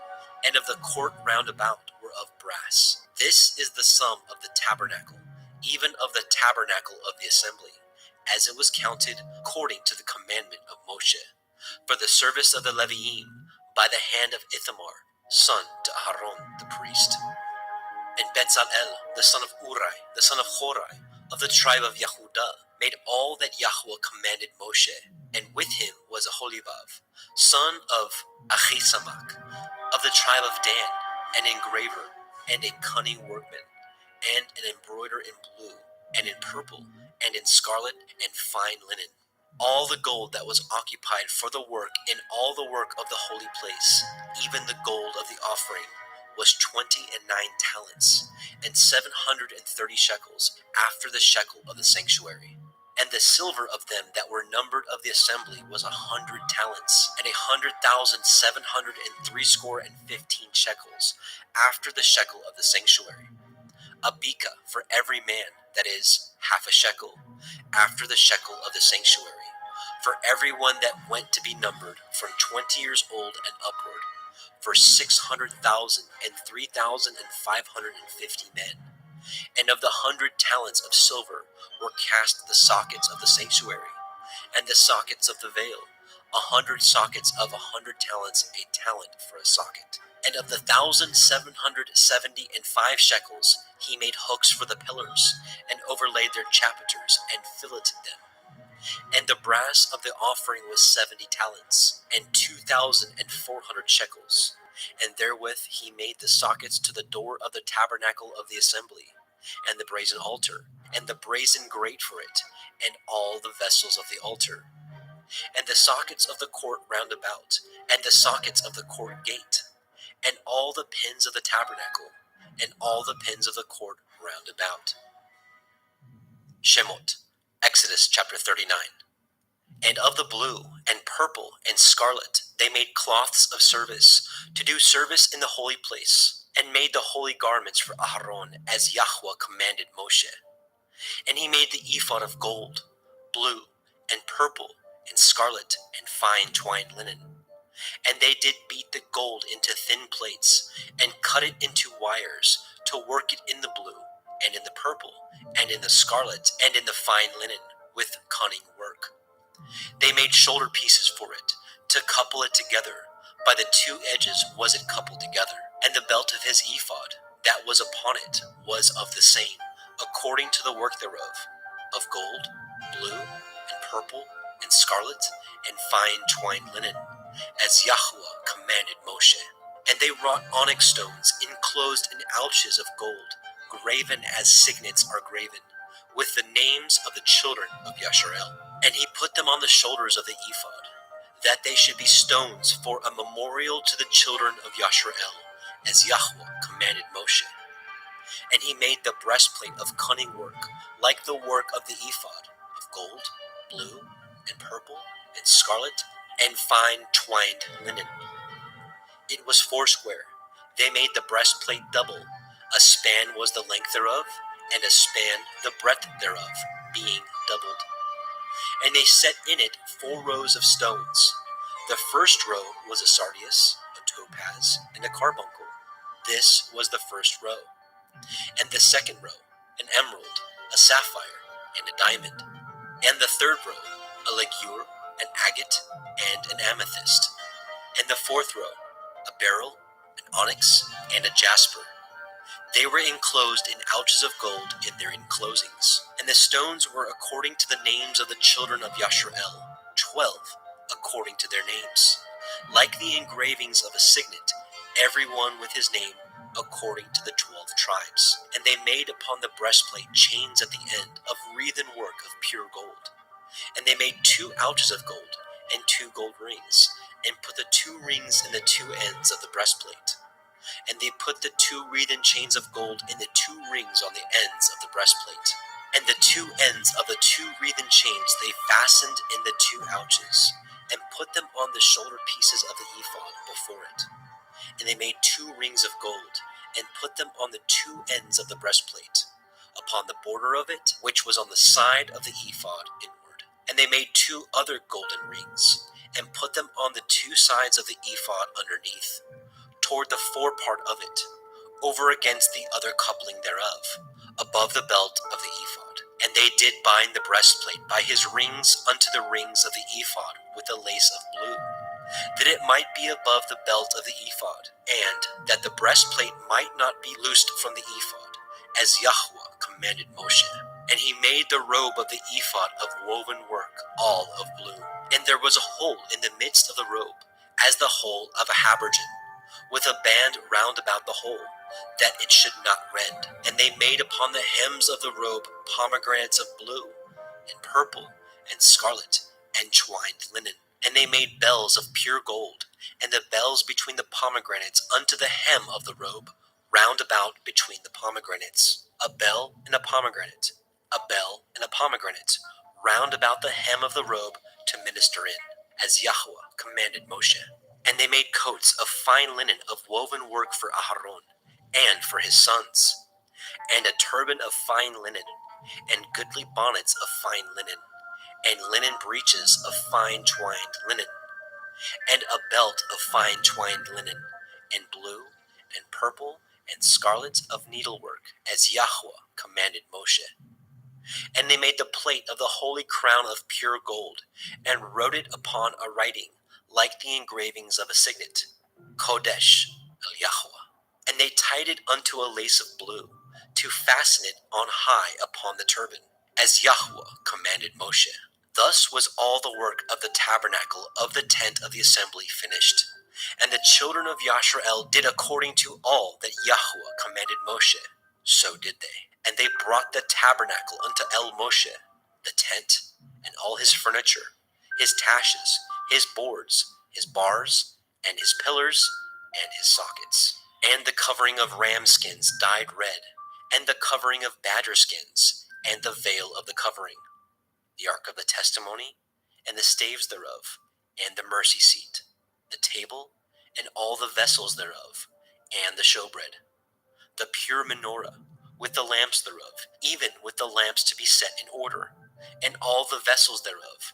and of the court round about were of brass. This is the sum of the tabernacle, even of the tabernacle of the assembly, as it was counted according to the commandment of Moshe, for the service of the Leviim, by the hand of Ithamar, son to Aharon the priest. And Bezalel, the son of Uri, the son of Horai, of the tribe of Yehudah, made all that Yahweh commanded Moshe, and with him was Aholibav, son of Achisamach, of the tribe of Dan, an engraver, and a cunning workman, and an embroiderer in blue, and in purple, and in scarlet, and fine linen. All the gold that was occupied for the work in all the work of the holy place, even the gold of the offering, was 29 talents, and 730 shekels, after the shekel of the sanctuary. And the silver of them that were numbered of the assembly was 100 talents, and 100,703 shekels, after the shekel of the sanctuary. A beka for every man, that is, half a shekel, after the shekel of the sanctuary, for everyone that went to be numbered from 20 years old and upward, for 600,000 and 3,550 men. And of the 100 talents of silver were cast the sockets of the sanctuary, and the sockets of the veil, 100 sockets of 100 talents, a talent for a socket. And of the 1,775 shekels he made hooks for the pillars, and overlaid their chapiters, and filleted them. And the brass of the offering was 70 talents, and 2,400 shekels. And therewith he made the sockets to the door of the tabernacle of the assembly, and the brazen altar, and the brazen grate for it, and all the vessels of the altar, and the sockets of the court round about, and the sockets of the court gate, and all the pins of the tabernacle, and all the pins of the court round about. Shemot, Exodus chapter 39. And of the blue, and purple, and scarlet, they made cloths of service, to do service in the holy place, and made the holy garments for Aharon, as Yahweh commanded Moshe. And he made the ephod of gold, blue, and purple, and scarlet, and fine twined linen. And they did beat the gold into thin plates, and cut it into wires, to work it in the blue, and in the purple, and in the scarlet, and in the fine linen, with cunning work. They made shoulder pieces for it, to couple it together. By the 2 edges was it coupled together. And the belt of his ephod, that was upon it was of the same, according to the work thereof, of gold, blue, and purple, and scarlet, and fine twined linen, as Yahweh commanded Moshe. And they wrought onyx stones enclosed in ouches of gold, graven as signets are graven, with the names of the children of Yasharel. And he put them on the shoulders of the ephod, that they should be stones for a memorial to the children of Yasharel, as Yahweh commanded Moshe. And he made the breastplate of cunning work, like the work of the ephod, of gold, blue, and purple, and scarlet, and fine twined linen. It was foursquare. They made the breastplate double. A span was the length thereof, and a span the breadth thereof, being doubled. And they set in it 4 rows of stones. The first row was a sardius, a topaz, and a carbuncle. This was the first row. And the second row, an emerald, a sapphire, and a diamond. And the third row, a ligure, an agate, and an amethyst. And the fourth row, a beryl, an onyx, and a jasper. They were enclosed in ouches of gold in their enclosings. And the stones were according to the names of the children of Yasharel, 12, according to their names, like the engravings of a signet, every one with his name, according to the 12 tribes. And they made upon the breastplate chains at the end of wreathen work of pure gold. And they made 2 ouches of gold, and 2 gold rings, and put the 2 rings in the 2 ends of the breastplate. And they put the 2 wreathen chains of gold in the 2 rings on the ends of the breastplate. And the 2 ends of the 2 wreathen chains they fastened in the 2 ouches, and put them on the shoulder pieces of the ephod before it. And they made 2 rings of gold, and put them on the 2 ends of the breastplate, upon the border of it, which was on the side of the ephod inward. And they made 2 other golden rings, and put them on the 2 sides of the ephod underneath, toward the forepart of it, over against the other coupling thereof, above the belt of the ephod. And they did bind the breastplate by his rings unto the rings of the ephod with a lace of blue, that it might be above the belt of the ephod, and that the breastplate might not be loosed from the ephod, as Yahweh commanded Moshe. And he made the robe of the ephod of woven work, all of blue. And there was a hole in the midst of the robe, as the hole of a habergeon, with a band round about the hole, that it should not rend. And they made upon the hems of the robe pomegranates of blue, and purple, and scarlet, and twined linen. And they made bells of pure gold, and the bells between the pomegranates unto the hem of the robe, round about between the pomegranates. A bell and a pomegranate, a bell and a pomegranate, round about the hem of the robe to minister in, as Yahweh commanded Moshe. And they made coats of fine linen of woven work for Aharon, and for his sons, and a turban of fine linen, and goodly bonnets of fine linen, and linen breeches of fine twined linen, and a belt of fine twined linen, and blue, and purple, and scarlet of needlework, as Yahweh commanded Moshe. And they made the plate of the holy crown of pure gold, and wrote it upon a writing, like the engravings of a signet, Kodesh El Yahweh. And they tied it unto a lace of blue, to fasten it on high upon the turban, as Yahweh commanded Moshe. Thus was all the work of the tabernacle of the tent of the assembly finished. And the children of Yasharel did according to all that Yahweh commanded Moshe. So did they. And they brought the tabernacle unto El Moshe, the tent, and all his furniture, his taches, his boards, his bars, and his pillars, and his sockets, and the covering of ram skins dyed red, and the covering of badger skins, and the veil of the covering, the ark of the testimony, and the staves thereof, and the mercy seat, the table, and all the vessels thereof, and the showbread, the pure menorah, with the lamps thereof, even with the lamps to be set in order, and all the vessels thereof,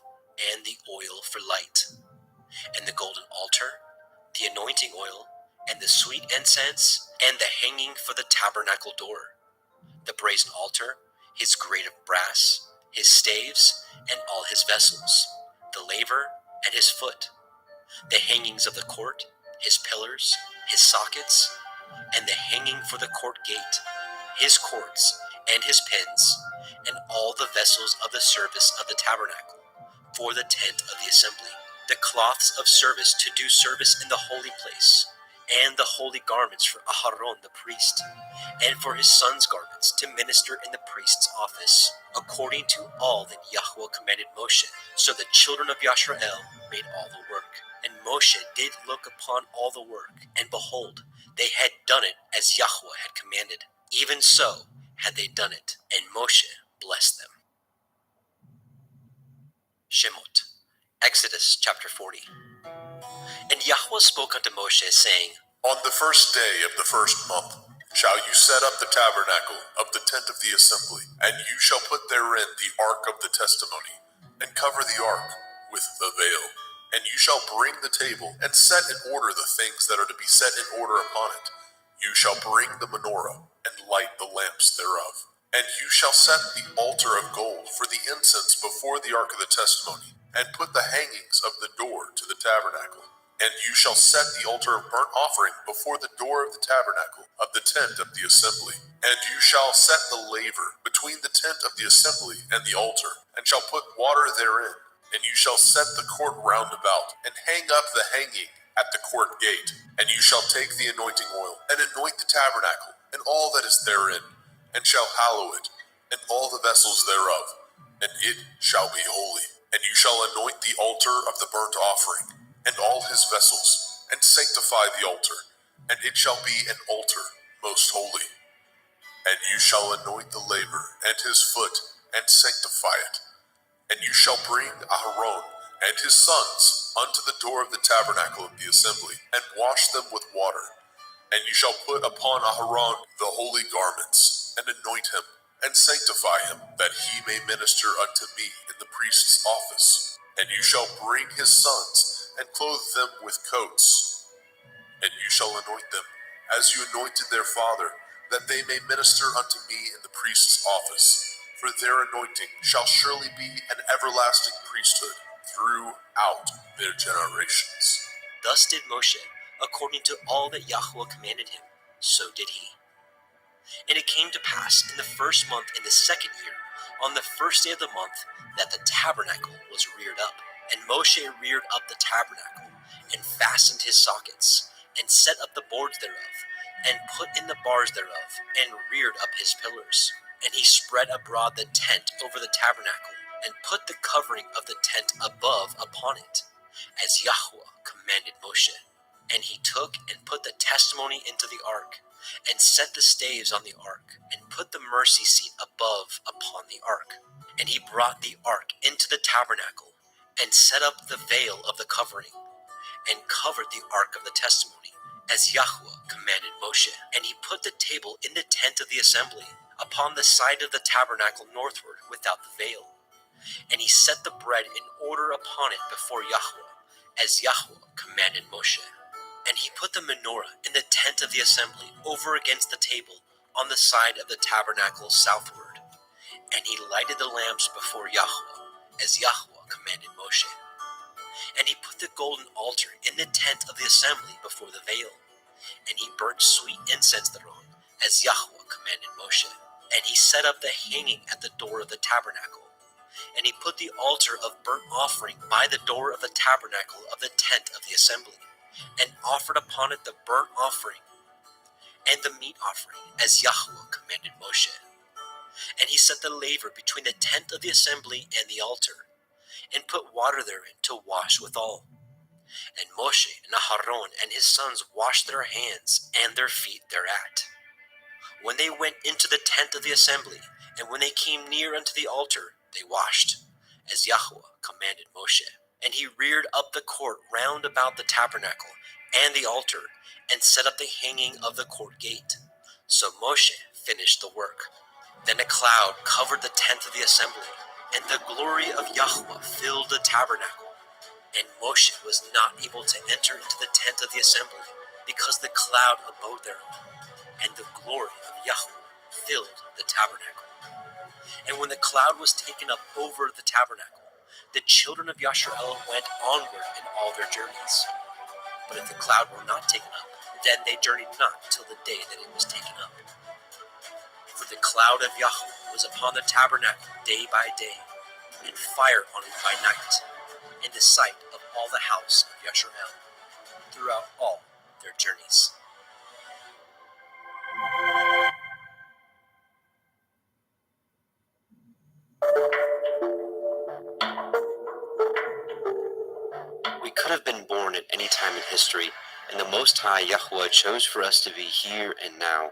and the oil for light, and the golden altar, the anointing oil, and the sweet incense, and the hanging for the tabernacle door, the brazen altar, his grate of brass, his staves, and all his vessels, the laver, and his foot, the hangings of the court, his pillars, his sockets, and the hanging for the court gate, his cords, and his pins, and all the vessels of the service of the tabernacle, for the tent of the assembly, the cloths of service to do service in the holy place, and the holy garments for Aharon the priest, and for his son's garments to minister in the priest's office, according to all that Yahweh commanded Moshe. So the children of Yashrael made all the work. And Moshe did look upon all the work, and behold, they had done it as Yahweh had commanded. Even so had they done it, and Moshe blessed them. Shemot, Exodus chapter 40. And Yahweh spoke unto Moshe, saying, On the first day of the first month shall you set up the tabernacle of the tent of the assembly, and you shall put therein the ark of the testimony, and cover the ark with the veil. And you shall bring the table, and set in order the things that are to be set in order upon it. You shall bring the menorah, and light the lamps thereof. And you shall set the altar of gold for the incense before the ark of the testimony, and put the hangings of the door to the tabernacle. And you shall set the altar of burnt offering before the door of the tabernacle of the tent of the assembly. And you shall set the laver between the tent of the assembly and the altar, and shall put water therein. And you shall set the court round about, and hang up the hanging at the court gate. And you shall take the anointing oil, and anoint the tabernacle, and all that is therein, and shall hallow it, and all the vessels thereof, and it shall be holy. And you shall anoint the altar of the burnt offering, and all his vessels, and sanctify the altar, and it shall be an altar most holy. And you shall anoint the laver and his foot, and sanctify it. And you shall bring Aharon and his sons unto the door of the tabernacle of the assembly, and wash them with water. And you shall put upon Aharon the holy garments, and anoint him, and sanctify him, that he may minister unto me in the priest's office. And you shall bring his sons, and clothe them with coats. And you shall anoint them, as you anointed their father, that they may minister unto me in the priest's office. For their anointing shall surely be an everlasting priesthood throughout their generations. Thus did Moshe, according to all that Yahweh commanded him, so did he. And it came to pass in the first month in the second year, on the first day of the month, that the tabernacle was reared up. And Moshe reared up the tabernacle, and fastened his sockets, and set up the boards thereof, and put in the bars thereof, and reared up his pillars. And he spread abroad the tent over the tabernacle, and put the covering of the tent above upon it, as Yahweh commanded Moshe. And he took and put the testimony into the ark, and set the staves on the ark, and put the mercy seat above upon the ark. And he brought the ark into the tabernacle, and set up the veil of the covering, and covered the ark of the testimony, as Yahweh commanded Moshe. And he put the table in the tent of the assembly, upon the side of the tabernacle northward, without the veil. And he set the bread in order upon it before Yahweh, as Yahweh commanded Moshe. And he put the menorah in the tent of the assembly, over against the table, on the side of the tabernacle southward. And he lighted the lamps before Yahweh, as Yahweh commanded Moshe. And he put the golden altar in the tent of the assembly before the veil. And he burnt sweet incense thereon, as Yahweh commanded Moshe. And he set up the hanging at the door of the tabernacle. And he put the altar of burnt offering by the door of the tabernacle of the tent of the assembly, and offered upon it the burnt offering and the meat offering, as Yahweh commanded Moshe. And he set the laver between the tent of the assembly and the altar, and put water therein to wash withal. And Moshe and Aharon and his sons washed their hands and their feet thereat, when they went into the tent of the assembly, and when they came near unto the altar, they washed, as Yahweh commanded Moshe. And he reared up the court round about the tabernacle and the altar, and set up the hanging of the court gate. So Moshe finished the work. Then a cloud covered the tent of the assembly, and the glory of Yahweh filled the tabernacle. And Moshe was not able to enter into the tent of the assembly, because the cloud abode thereon, and the glory of Yahweh filled the tabernacle. And when the cloud was taken up over the tabernacle, the children of Yashrael went onward in all their journeys. But if the cloud were not taken up, Then they journeyed not till the day that it was taken up. For the cloud of Yahweh was upon the tabernacle day by day, and fire on it by night, in the sight of all the house of Yasharel, throughout all their journeys. We could have been born at any time in history, and the Most High Yahweh chose for us to be here and now,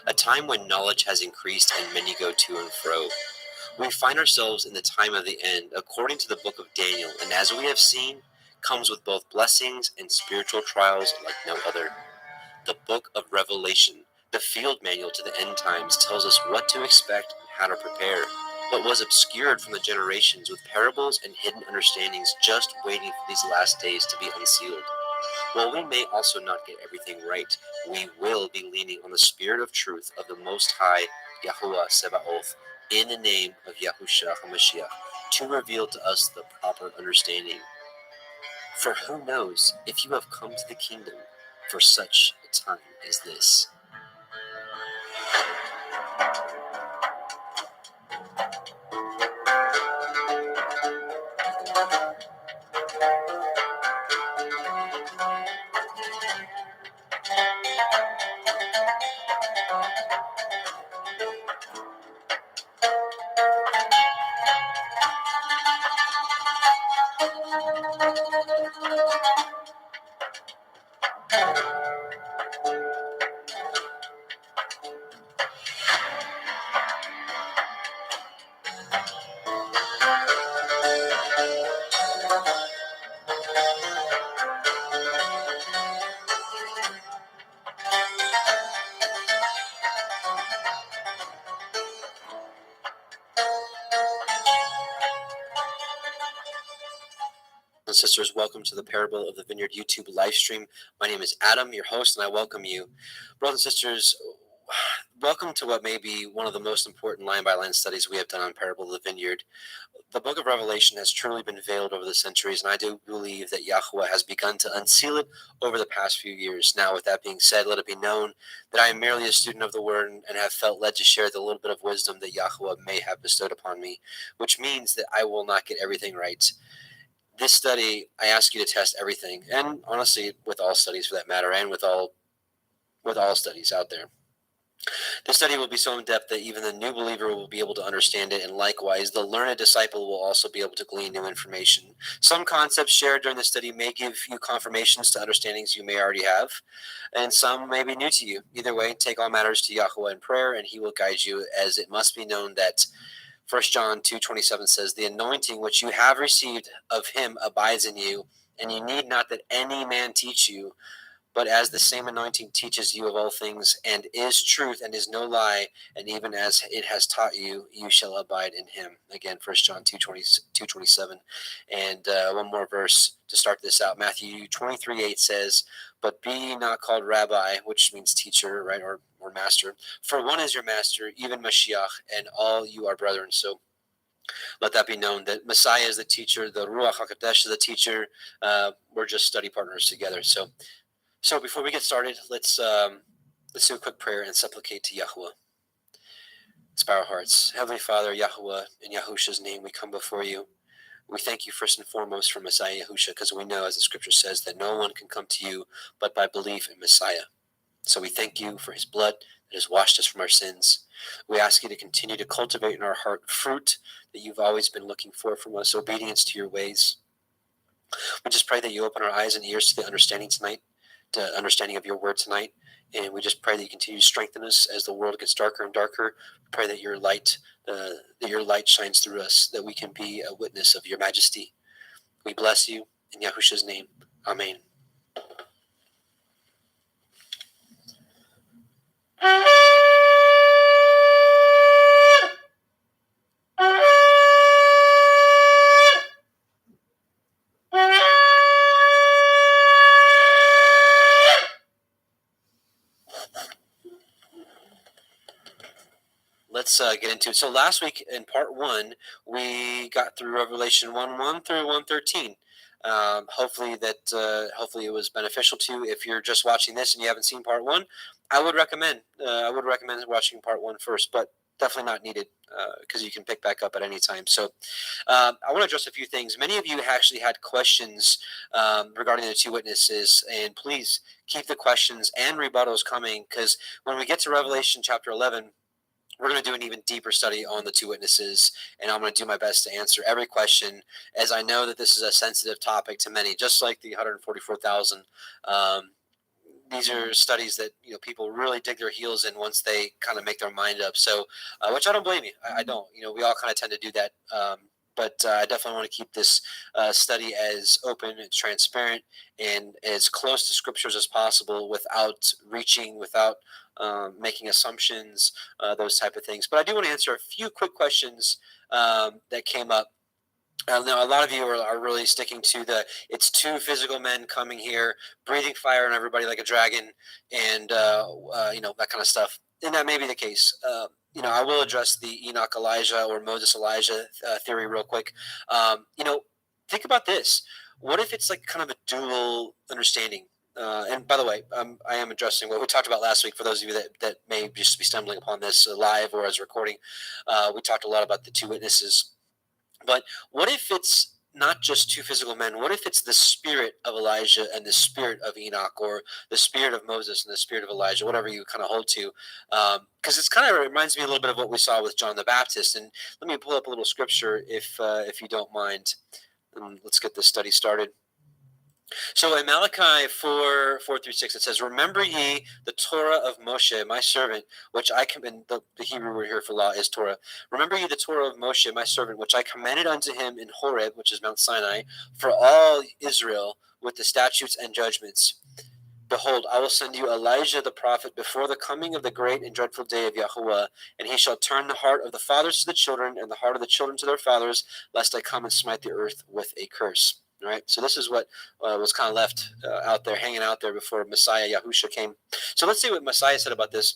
a time when knowledge has increased and many go to and fro. We find ourselves in the time of the end, according to the book of Daniel, and as we have seen, comes with both blessings and spiritual trials like no other. The book of Revelation, the field manual to the end times, tells us what to expect and how to prepare, but was obscured from the generations with parables and hidden understandings just waiting for these last days to be unsealed. While we may also not get everything right, we will be leaning on the spirit of truth of the Most High Yahuwah Sebaoth in the name of Yahushua HaMashiach to reveal to us the proper understanding. For who knows if you have come to the kingdom for such a time as this. And sisters, welcome to the Parable of the Vineyard YouTube live stream. My name is Adam, your host, and I welcome you. Brothers and sisters, welcome to what may be one of the most important line-by-line studies we have done on Parable of the Vineyard. The book of Revelation has truly been veiled over the centuries, and I do believe that Yahweh has begun to unseal it over the past few years. Now, with that being said, let it be known that I am merely a student of the Word and have felt led to share the little bit of wisdom that Yahweh may have bestowed upon me, which means that I will not get everything right. This study, I ask you to test everything, and honestly, with all studies for that matter, and with all studies out there. This study will be so in depth that even the new believer will be able to understand it, and likewise, the learned disciple will also be able to glean new information. Some concepts shared during the study may give you confirmations to understandings you may already have, and some may be new to you. Either way, take all matters to Yahweh in prayer, and he will guide you, as it must be known that 1 John 2:27 says, "The anointing which you have received of him abides in you, and you need not that any man teach you, but as the same anointing teaches you of all things, and is truth, and is no lie, and even as it has taught you, you shall abide in him." Again, 1 John 2:27. And one more verse to start this out. Matthew 23:8 says, "But be ye not called rabbi," which means teacher, right, or master, "for one is your master, even Mashiach, and all you are brethren." So let that be known that Messiah is the teacher, the Ruach HaKodesh is the teacher. We're just study partners together. So before we get started, let's do a quick prayer and supplicate to Yahuwah. Let's bow our hearts. Heavenly Father, Yahuwah, in Yahusha's name we come before you. We thank you first and foremost for Messiah Yahusha, because we know, as the scripture says, that no one can come to you but by belief in Messiah. So we thank you for his blood that has washed us from our sins. We ask you to continue to cultivate in our heart fruit that you've always been looking for from us, obedience to your ways. We just pray that you open our eyes and ears to the understanding tonight, to understanding of your word tonight. And we just pray that you continue to strengthen us as the world gets darker and darker. We pray that your light shines through us, that we can be a witness of your majesty. We bless you in Yahusha's name. Amen. Let's get into it. So last week in part 1, we got through Revelation 1:1 through 1:13. Hopefully hopefully it was beneficial to you. If you're just watching this and you haven't seen part one, I would recommend watching part one first, but definitely not needed because you can pick back up at any time. So I want to address a few things. Many of you actually had questions regarding the two witnesses, and please keep the questions and rebuttals coming, because when we get to Revelation chapter 11, we're going to do an even deeper study on the two witnesses, and I'm going to do my best to answer every question, as I know that this is a sensitive topic to many, just like the 144,000. These are studies that people really dig their heels in once they kind of make their mind up. So, which I don't blame you. I don't. We all kind of tend to do that. But I definitely want to keep this study as open and transparent and as close to scriptures as possible, without reaching, without making assumptions, those type of things. But I do want to answer a few quick questions that came up. Now, a lot of you are really sticking to it's two physical men coming here, breathing fire on everybody like a dragon, and that kind of stuff. And that may be the case. I will address the Enoch Elijah or Moses Elijah theory real quick. Think about this. What if it's like kind of a dual understanding? And by the way, I am addressing what we talked about last week. For those of you that may just be stumbling upon this live or as recording, we talked a lot about the two witnesses. But what if it's not just two physical men? What if it's the spirit of Elijah and the spirit of Enoch, or the spirit of Moses and the spirit of Elijah, whatever you kind of hold to? Because it's kind of reminds me a little bit of what we saw with John the Baptist. And let me pull up a little scripture if you don't mind. And let's get this study started. So in Malachi 4:4-6, it says, "Remember ye the Torah of Moshe, my servant, which I command." The Hebrew word here for law is Torah. "Remember ye the Torah of Moshe, my servant, which I commanded unto him in Horeb," which is Mount Sinai, "for all Israel with the statutes and judgments. Behold, I will send you Elijah the prophet before the coming of the great and dreadful day of Yahuwah, and he shall turn the heart of the fathers to the children, and the heart of the children to their fathers, lest I come and smite the earth with a curse." All right, so this is what was kind of left out there, hanging out there before Messiah Yahusha came. So let's see what Messiah said about this.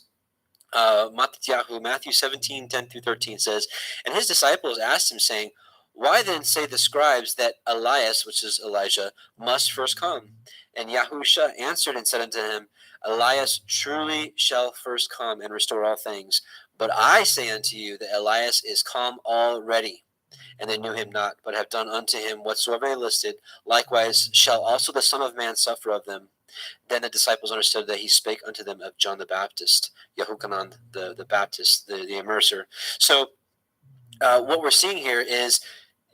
Matthew 17:10-13 says, "And his disciples asked him, saying, Why then say the scribes that Elias," which is Elijah, "must first come? And Yahusha answered and said unto him, Elias truly shall first come and restore all things. But I say unto you that Elias is come already, and they knew him not, but have done unto him whatsoever they listed. Likewise shall also the Son of Man suffer of them. Then the disciples understood that he spake unto them of John the Baptist," Yehochanan the Baptist, the immerser. So what we're seeing here is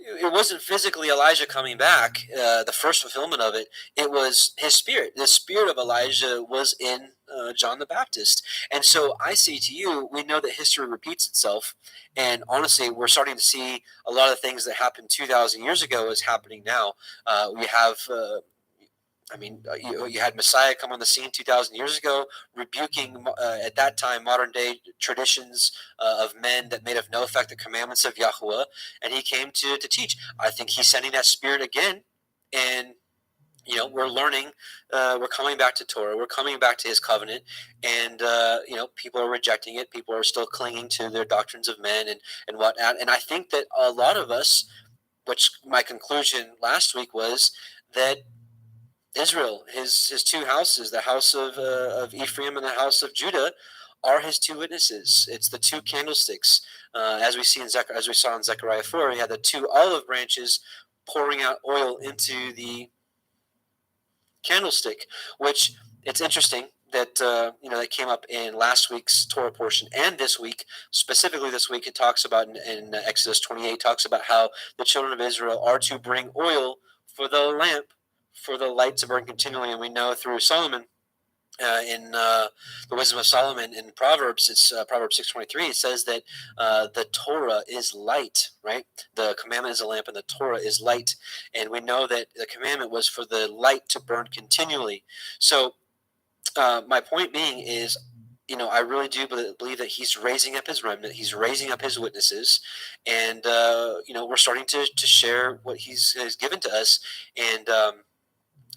it wasn't physically Elijah coming back, the first fulfillment of it. It was his spirit. The spirit of Elijah was in John the Baptist. And so I say to you, we know that history repeats itself. And honestly, we're starting to see a lot of things that happened 2,000 years ago is happening now. We have... you had Messiah come on the scene 2,000 years ago, rebuking at that time modern day traditions of men that made of no effect the commandments of Yahuwah, and he came to teach. I think he's sending that spirit again, and we're learning. We're coming back to Torah. We're coming back to his covenant, and people are rejecting it. People are still clinging to their doctrines of men and whatnot. And I think that a lot of us, which my conclusion last week was that Israel, his two houses, the house of Ephraim and the house of Judah, are his two witnesses. It's the two candlesticks, as we saw in Zechariah 4. He had the two olive branches pouring out oil into the candlestick, which it's interesting that that came up in last week's Torah portion and this week. Specifically, this week it talks about in Exodus 28 talks about how the children of Israel are to bring oil for the lamp, for the light to burn continually. And we know through Solomon, in the wisdom of Solomon in Proverbs, it's Proverbs 6:23. It says that the Torah is light, right? The commandment is a lamp, and the Torah is light. And we know that the commandment was for the light to burn continually. So my point being is, I really do believe that he's raising up his remnant. He's raising up his witnesses, and we're starting to share what he's given to us, and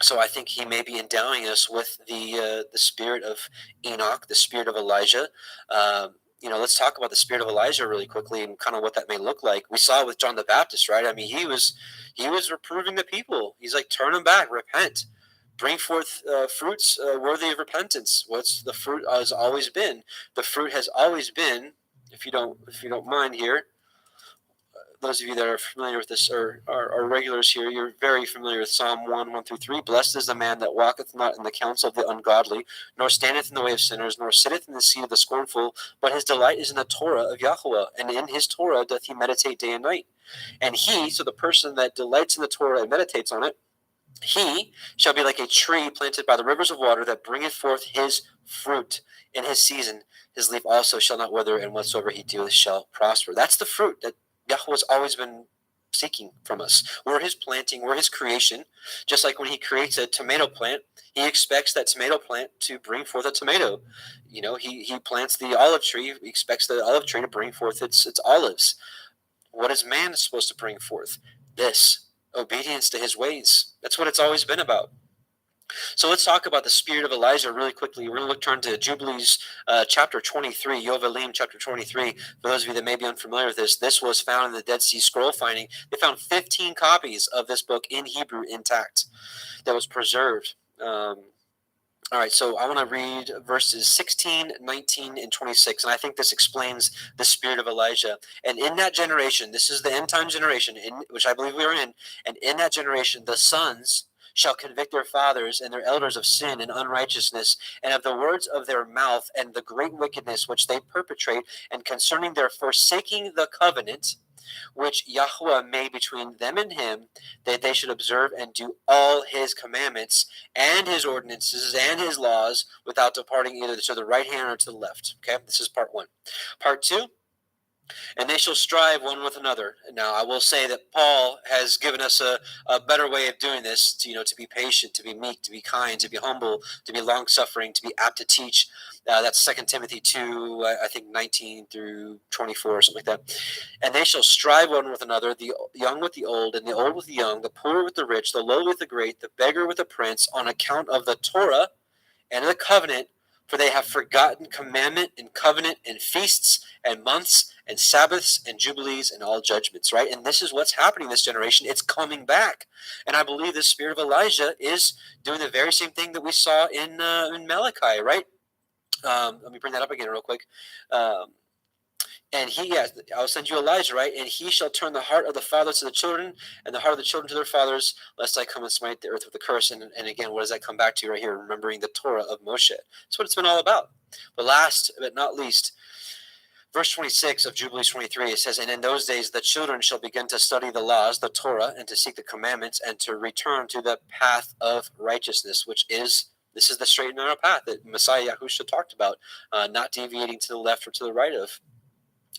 so I think he may be endowing us with the spirit of Enoch, the spirit of Elijah. let's talk about the spirit of Elijah really quickly and kind of what that may look like. We saw with John the Baptist, right? I mean, he was reproving the people. He's like, turn them back, repent, bring forth fruits worthy of repentance. What's the fruit has always been? The fruit has always been, if you don't mind here, those of you that are familiar with this or are regulars here, you're very familiar with Psalm 1:1-3. Blessed is the man that walketh not in the counsel of the ungodly, nor standeth in the way of sinners, nor sitteth in the seat of the scornful, but his delight is in the Torah of Yahweh, and in his Torah doth he meditate day and night. And he, so the person that delights in the Torah and meditates on it, he shall be like a tree planted by the rivers of water that bringeth forth his fruit in his season. His leaf also shall not wither, and whatsoever he doeth shall prosper. That's the fruit that Yahweh's always been seeking from us. We're his planting, we're his creation. Just like when he creates a tomato plant, he expects that tomato plant to bring forth a tomato. He plants the olive tree, he expects the olive tree to bring forth its olives. What is man supposed to bring forth? This, obedience to his ways. That's what it's always been about. So let's talk about the spirit of Elijah really quickly. We're going to turn to Jubilees chapter 23, Yovelim chapter 23. For those of you that may be unfamiliar with this was found in the Dead Sea Scroll finding. They found 15 copies of this book in Hebrew intact that was preserved. All right, so I want to read verses 16, 19, and 26, and I think this explains the spirit of Elijah. And in that generation, this is the end time generation, in which I believe we are in, and in that generation, the sons shall convict their fathers and their elders of sin and unrighteousness, and of the words of their mouth, and the great wickedness which they perpetrate, and concerning their forsaking the covenant which Yahweh made between them and him, that they should observe and do all his commandments and his ordinances and his laws without departing either to the right hand or to the left. Okay, this is part one. Part two, and they shall strive one with another. Now, I will say that Paul has given us a better way of doing this, to be patient, to be meek, to be kind, to be humble, to be long-suffering, to be apt to teach. That's 2 Timothy 2, I think 19-24 or something like that. And they shall strive one with another, the young with the old, and the old with the young, the poor with the rich, the low with the great, the beggar with the prince, on account of the Torah and the covenant, for they have forgotten commandment and covenant and feasts and months and Sabbaths and jubilees and all judgments, right? And this is what's happening in this generation. It's coming back. And I believe the spirit of Elijah is doing the very same thing that we saw in Malachi, right? Let me bring that up again real quick. And I'll send you Elijah, right? And he shall turn the heart of the fathers to the children, and the heart of the children to their fathers, lest I come and smite the earth with a curse. And again, what does that come back to right here? Remembering the Torah of Moshe. That's what it's been all about. But last but not least, verse 26 of Jubilees 23, it says, and in those days the children shall begin to study the laws, the Torah, and to seek the commandments, and to return to the path of righteousness, this is the straight and narrow path that Messiah Yahushua talked about, not deviating to the left or to the right of.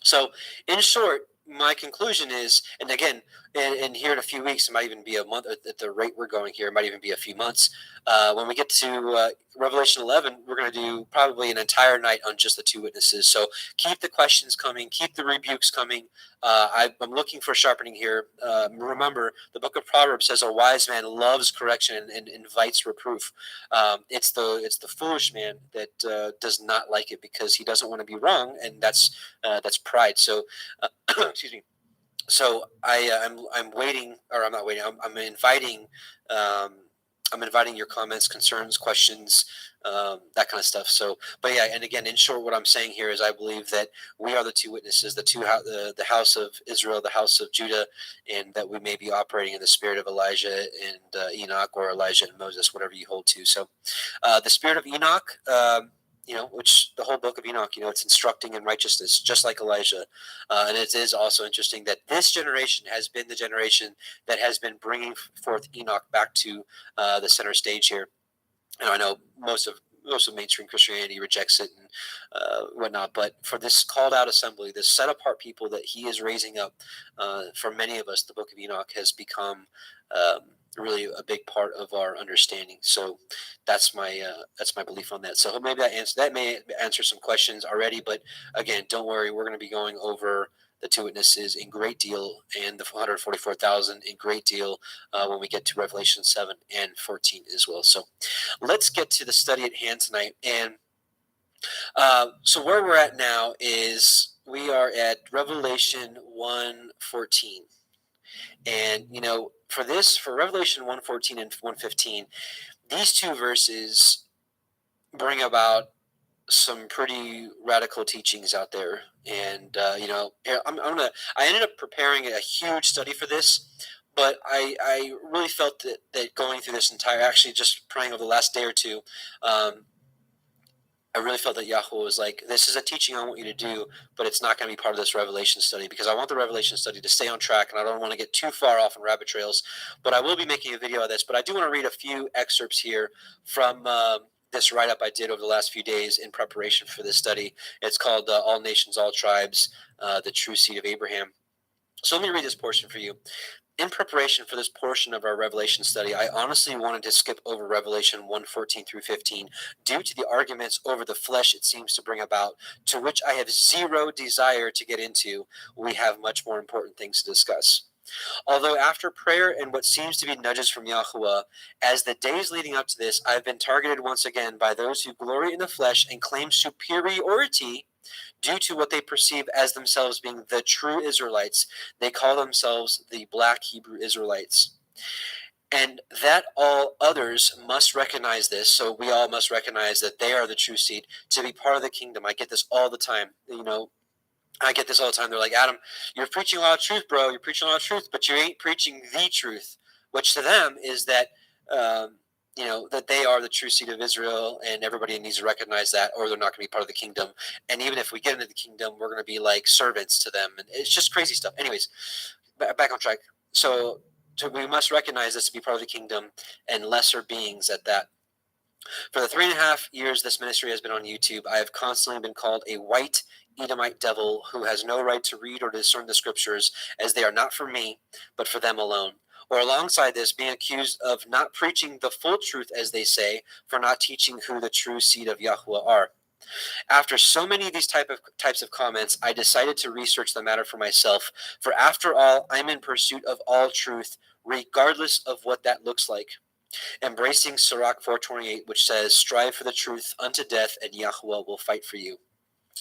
So, in short, my conclusion is, and again, and here in a few weeks, it might even be a month at the rate we're going here, it might even be a few months. When we get to Revelation 11, we're going to do probably an entire night on just the two witnesses. So keep the questions coming, keep the rebukes coming. I'm looking for sharpening here. Remember, the book of Proverbs says a wise man loves correction and invites reproof. It's the foolish man that does not like it because he doesn't want to be wrong, and that's pride. So, excuse me. So I'm waiting, or I'm not waiting. I'm inviting. I'm inviting your comments, concerns, questions, that kind of stuff. So, but yeah, and again, in short, what I'm saying here is I believe that we are the two witnesses, the house of Israel, the house of Judah, and that we may be operating in the spirit of Elijah and Enoch, or Elijah and Moses, whatever you hold to. So, the spirit of Enoch, which the whole book of Enoch, it's instructing in righteousness, just like Elijah. And it is also interesting that this generation has been the generation that has been bringing forth Enoch back to the center stage here. And I know most of mainstream Christianity rejects it and whatnot, but for this called out assembly, this set apart people that he is raising up, for many of us, the book of Enoch has become really a big part of our understanding. So that's my belief on that. So maybe that may answer some questions already, but again, don't worry, we're going to be going over the two witnesses in great deal and the 144,000 in great deal when we get to Revelation 7 and 14 as well. So let's get to the study at hand tonight. And So where we're at now is we are at Revelation 1:14. And, for Revelation 1:14 and 1:15, these two verses bring about some pretty radical teachings out there. And, I ended up preparing a huge study for this, but I really felt that going through this actually just praying over the last day or two, I really felt that Yahweh was like, this is a teaching I want you to do, but it's not going to be part of this Revelation study because I want the Revelation study to stay on track and I don't want to get too far off on rabbit trails. But I will be making a video of this. But I do want to read a few excerpts here from this write-up I did over the last few days in preparation for this study. It's called All Nations, All Tribes, the True Seed of Abraham. So let me read this portion for you. In preparation for this portion of our Revelation study, I honestly wanted to skip over Revelation 1:14 through 15 due to the arguments over the flesh it seems to bring about, to which I have zero desire to get into. We have much more important things to discuss. Although after prayer and what seems to be nudges from Yahuwah, as the days leading up to this, I have been targeted once again by those who glory in the flesh and claim superiority due to what they perceive as themselves being the true Israelites. They call themselves the black Hebrew Israelites. And that all others must recognize this, so we all must recognize that they are the true seed to be part of the kingdom. I get this all the time. I get this all the time. They're like, Adam, you're preaching a lot of truth, bro. You're preaching a lot of truth, but you ain't preaching the truth, which to them is that, that they are the true seed of Israel, and everybody needs to recognize that, or they're not going to be part of the kingdom. And even if we get into the kingdom, we're going to be like servants to them. And it's just crazy stuff. Anyways, back on track. So we must recognize this to be part of the kingdom and lesser beings at that. For the 3.5 years this ministry has been on YouTube, I have constantly been called a white Edomite devil who has no right to read or discern the scriptures, as they are not for me, but for them alone. Or alongside this, being accused of not preaching the full truth, as they say, for not teaching who the true seed of Yahuwah are. After so many of these types of comments, I decided to research the matter for myself, for after all, I'm in pursuit of all truth, regardless of what that looks like. Embracing Sirach 4:28, which says, strive for the truth unto death, and Yahuwah will fight for you.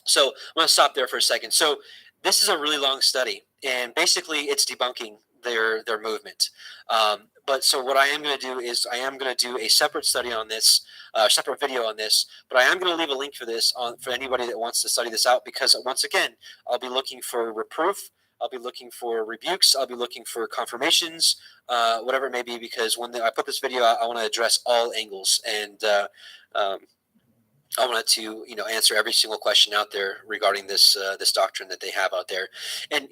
So I'm going to stop there for a second. So this is a really long study, and basically it's debunking their movement. But so what I am going to do is I am going to do a separate study on this, separate video on this, but I am going to leave a link for this for anybody that wants to study this out, because once again, I'll be looking for reproof. I'll be looking for rebukes. I'll be looking for confirmations, whatever it may be, because when I put this video out, I want to address all angles, and I wanted to, answer every single question out there regarding this doctrine that they have out there. And,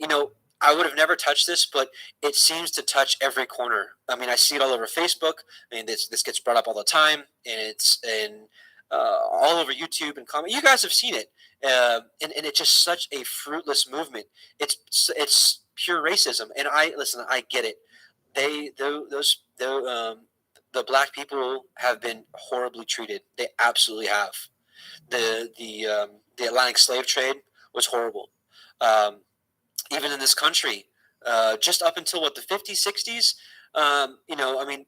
I would have never touched this, but it seems to touch every corner. I mean, I see it all over Facebook. I mean, this gets brought up all the time, and it's all over YouTube and comment. You guys have seen it, and it's just such a fruitless movement. It's pure racism, and I get it. The black people have been horribly treated. They absolutely have. The Atlantic slave trade was horrible. Even in this country, just up until the 50s, 60s,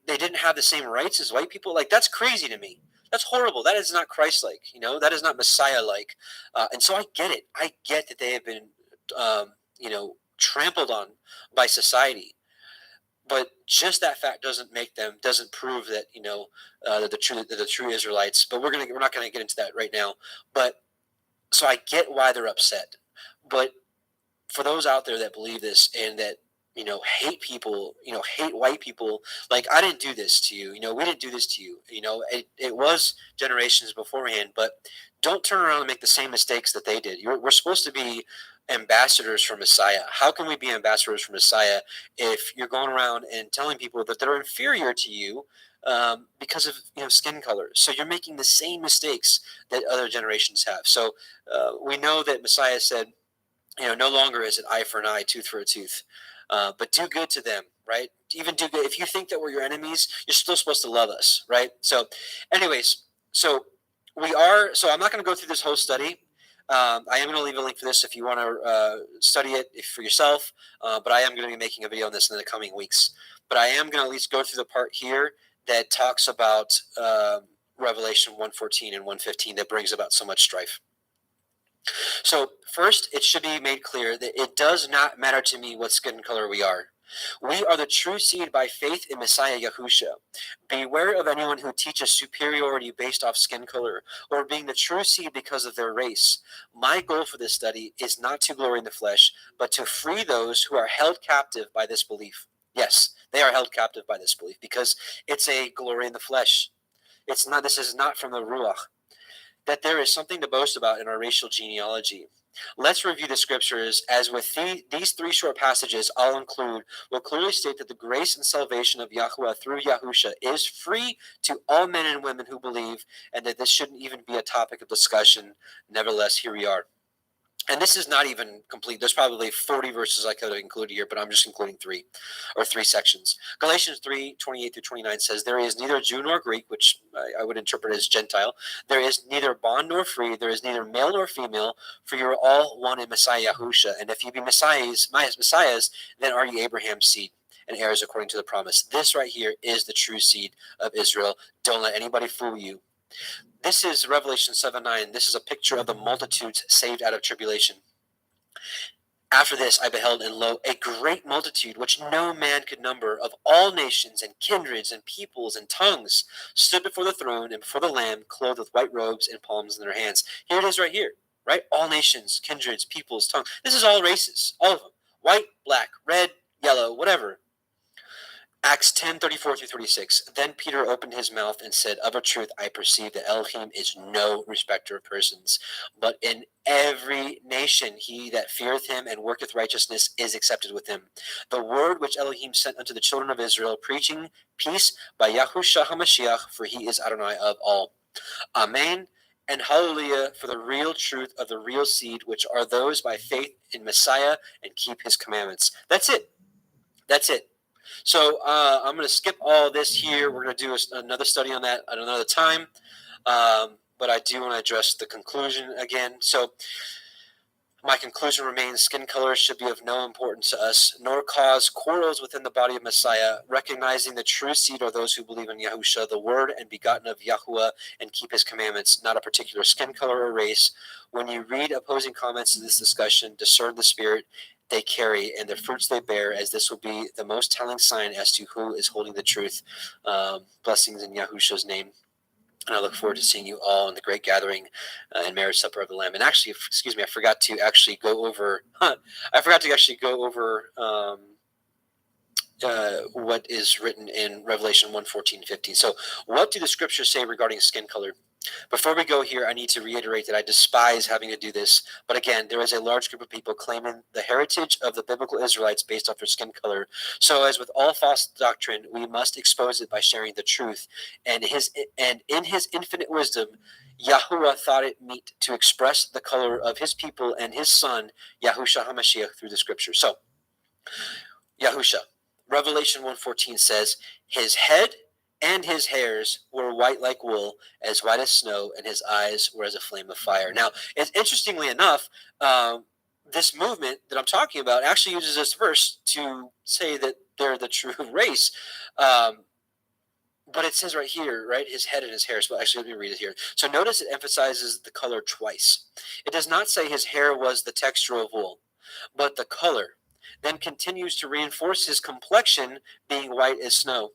they didn't have the same rights as white people. Like, that's crazy to me. That's horrible. That is not Christ-like. That is not Messiah-like. And so I get it. I get that they have been, trampled on by society. But just that fact doesn't prove that the true Israelites. But we're not gonna get into that right now. But so I get why they're upset. But for those out there that believe this and that hate people, hate white people, like, I didn't do this to you. We didn't do this to you. It was generations beforehand. But don't turn around and make the same mistakes that they did. We're supposed to be ambassadors for Messiah. How can we be ambassadors for Messiah if you're going around and telling people that they're inferior to you because of skin color? So you're making the same mistakes that other generations have. So we know that Messiah said, no longer is it eye for an eye, tooth for a tooth, but do good to them, right? Even do good. If you think that we're your enemies, you're still supposed to love us, right? So anyways, so I'm not going to go through this whole study. I am going to leave a link for this if you want to study it for yourself, but I am going to be making a video on this in the coming weeks. But I am going to at least go through the part here that talks about Revelation 1:14 and 1:15 that brings about so much strife. So first, it should be made clear that it does not matter to me what skin color we are. We are the true seed by faith in Messiah Yahusha. Beware of anyone who teaches superiority based off skin color or being the true seed because of their race. My goal for this study is not to glory in the flesh, but to free those who are held captive by this belief. Yes, they are held captive by this belief because it's a glory in the flesh. It's not. This is not from the Ruach. That there is something to boast about in our racial genealogy. Let's review the scriptures, as with these three short passages I'll include will clearly state that the grace and salvation of Yahweh through Yahusha is free to all men and women who believe, and that this shouldn't even be a topic of discussion. Nevertheless, here we are. And this is not even complete. There's probably 40 verses I could have included here, but I'm just including three sections. Galatians 3:28 through 29 says, there is neither Jew nor Greek, which I would interpret as Gentile. There is neither bond nor free. There is neither male nor female, for you are all one in Messiah Yahusha. And if you be messiahs, then are ye Abraham's seed and heirs according to the promise. This right here is the true seed of Israel. Don't let anybody fool you. This is Revelation 7:9. This is a picture of the multitudes saved out of tribulation. After this I beheld, and lo, a great multitude, which no man could number, of all nations and kindreds and peoples and tongues, stood before the throne and before the Lamb, clothed with white robes and palms in their hands. Here it is right here, right? All nations, kindreds, peoples, tongues. This is all races, all of them. White, black, red, yellow, whatever. Acts 10:34 through 36. Then Peter opened his mouth and said, of a truth I perceive that Elohim is no respecter of persons, but in every nation he that feareth him and worketh righteousness is accepted with him. The word which Elohim sent unto the children of Israel, preaching peace by Yahushua HaMashiach, for he is Adonai of all. Amen and hallelujah for the real truth of the real seed, which are those by faith in Messiah and keep his commandments. That's it. That's it. So I'm going to skip all this here. We're going to do another study on that at another time. But I do want to address the conclusion again. So my conclusion remains: skin color should be of no importance to us, nor cause quarrels within the body of Messiah, recognizing the true seed are those who believe in Yahusha, the word and begotten of Yahuwah, and keep his commandments, not a particular skin color or race. When you read opposing comments to this discussion, discern the spirit they carry and the fruits they bear, as this will be the most telling sign as to who is holding the truth. Blessings in Yahusha's name. And I look forward to seeing you all in the great gathering and marriage supper of the Lamb. And actually, excuse me, I forgot to actually go over what is written in Revelation 1:14-15. So what do the scriptures say regarding skin color? Before we go here, I need to reiterate that I despise having to do this. But again, there is a large group of people claiming the heritage of the biblical Israelites based off their skin color. So as with all false doctrine, we must expose it by sharing the truth. And in his infinite wisdom, Yahuwah thought it meet to express the color of his people and his son, Yahushua HaMashiach, through the scripture. So, Yahusha. Revelation 1:14 says, his head and his hairs were white like wool, as white as snow, and his eyes were as a flame of fire. Now, interestingly enough, this movement that I'm talking about actually uses this verse to say that they're the true race. But it says right here, right, his head and his hairs. Well, actually, let me read it here. So notice it emphasizes the color twice. It does not say his hair was the texture of wool, but the color. Then continues to reinforce his complexion being white as snow.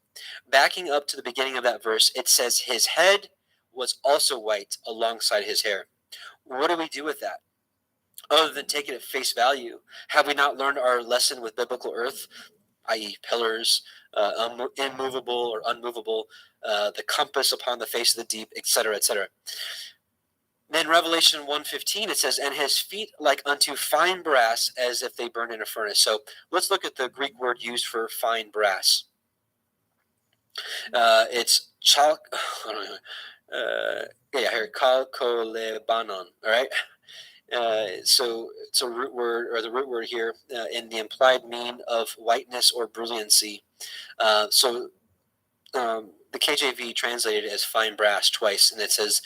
Backing up to the beginning of that verse, it says his head was also white alongside his hair. What do we do with that? Other than take it at face value, have we not learned our lesson with biblical earth, i.e. pillars, immovable or unmovable, the compass upon the face of the deep, etc., etc.? Then Revelation 1:15, it says, and his feet like unto fine brass, as if they burn in a furnace. So let's look at the Greek word used for fine brass. It's kalkolebanon, all right? So it's a root word, or the root word here, in the implied mean of whiteness or brilliancy. The KJV translated it as fine brass twice, and it says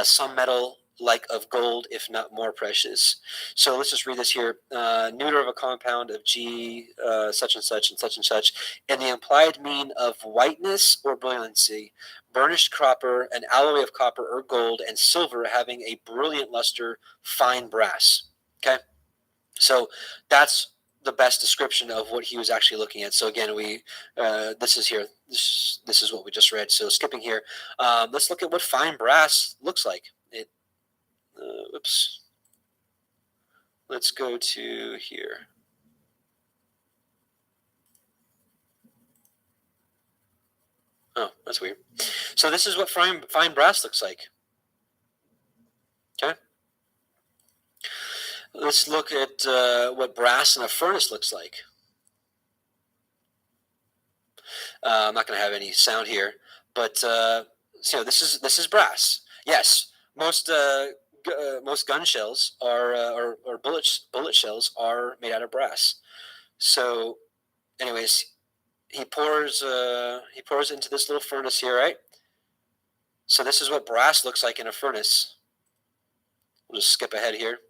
some metal like of gold, if not more precious. So let's just read this here. Neuter of a compound of G, such and such and such and such, and the implied mean of whiteness or brilliancy. burnished copper, an alloy of copper or gold, and silver having a brilliant luster, fine brass. Okay, so that's the best description of what he was actually looking at. So again, this is here. This is what we just read. So skipping here, let's look at what fine brass looks like. Oops. Let's go to here. Oh, that's weird. So this is what fine brass looks like. Okay. Let's look at what brass in a furnace looks like. I'm not going to have any sound here, but so this is brass. Yes, most gun shells are or bullet shells are made out of brass. So, anyways, he pours into this little furnace here, right? So this is what brass looks like in a furnace. We'll just skip ahead here.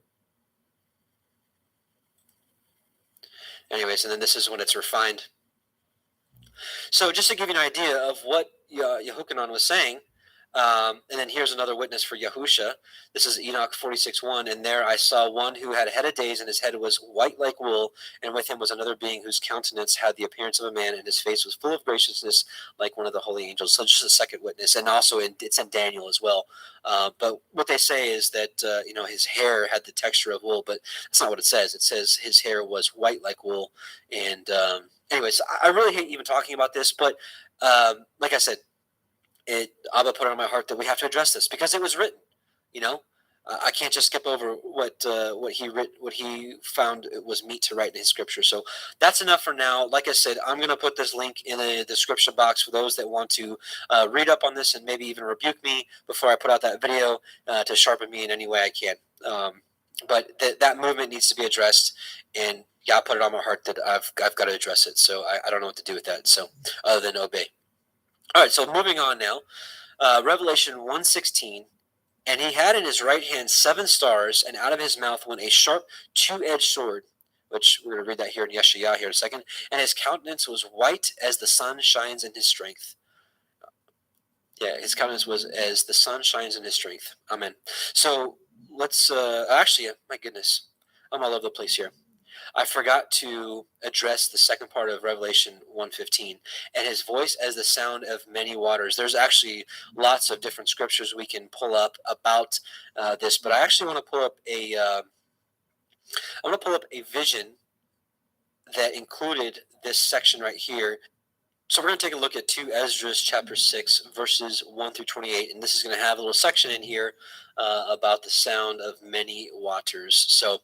Anyways, and then this is when it's refined. So just to give you an idea of what Yehukanan was saying, and then here's another witness for Yahusha. This is Enoch 46:1, and there I saw one who had a head of days, and his head was white like wool, and with him was another being whose countenance had the appearance of a man, and his face was full of graciousness like one of the holy angels. So just a second witness, and also it's in Daniel as well. But what they say is that his hair had the texture of wool, but that's not what it says. It says his hair was white like wool, and anyways, I really hate even talking about this, but like I said, Abba put it on my heart that we have to address this because it was written. I can't just skip over what he found it was meet to write in his scripture. So that's enough for now. Like I said, I'm going to put this link in the description box for those that want to read up on this and maybe even rebuke me before I put out that video to sharpen me in any way I can. But that movement needs to be addressed, and God put it on my heart that I've got to address it. So I don't know what to do with that. So other than obey. All right, so moving on now. Revelation 1:16, and he had in his right hand 7 stars, and out of his mouth went a sharp 2-edged sword, which we're going to read that here in Yeshayah here in a second, and his countenance was white as the sun shines in his strength. Yeah, his countenance was as the sun shines in his strength. Amen. So let's, actually, my goodness, I'm all over the place here. I forgot to address the second part of Revelation 1:15, and his voice as the sound of many waters. There's actually lots of different scriptures we can pull up about this, but I actually want to pull up a vision that included this section right here. So we're going to take a look at 2 Esdras chapter 6, verses 1 through 28, and this is going to have a little section in here about the sound of many waters. So,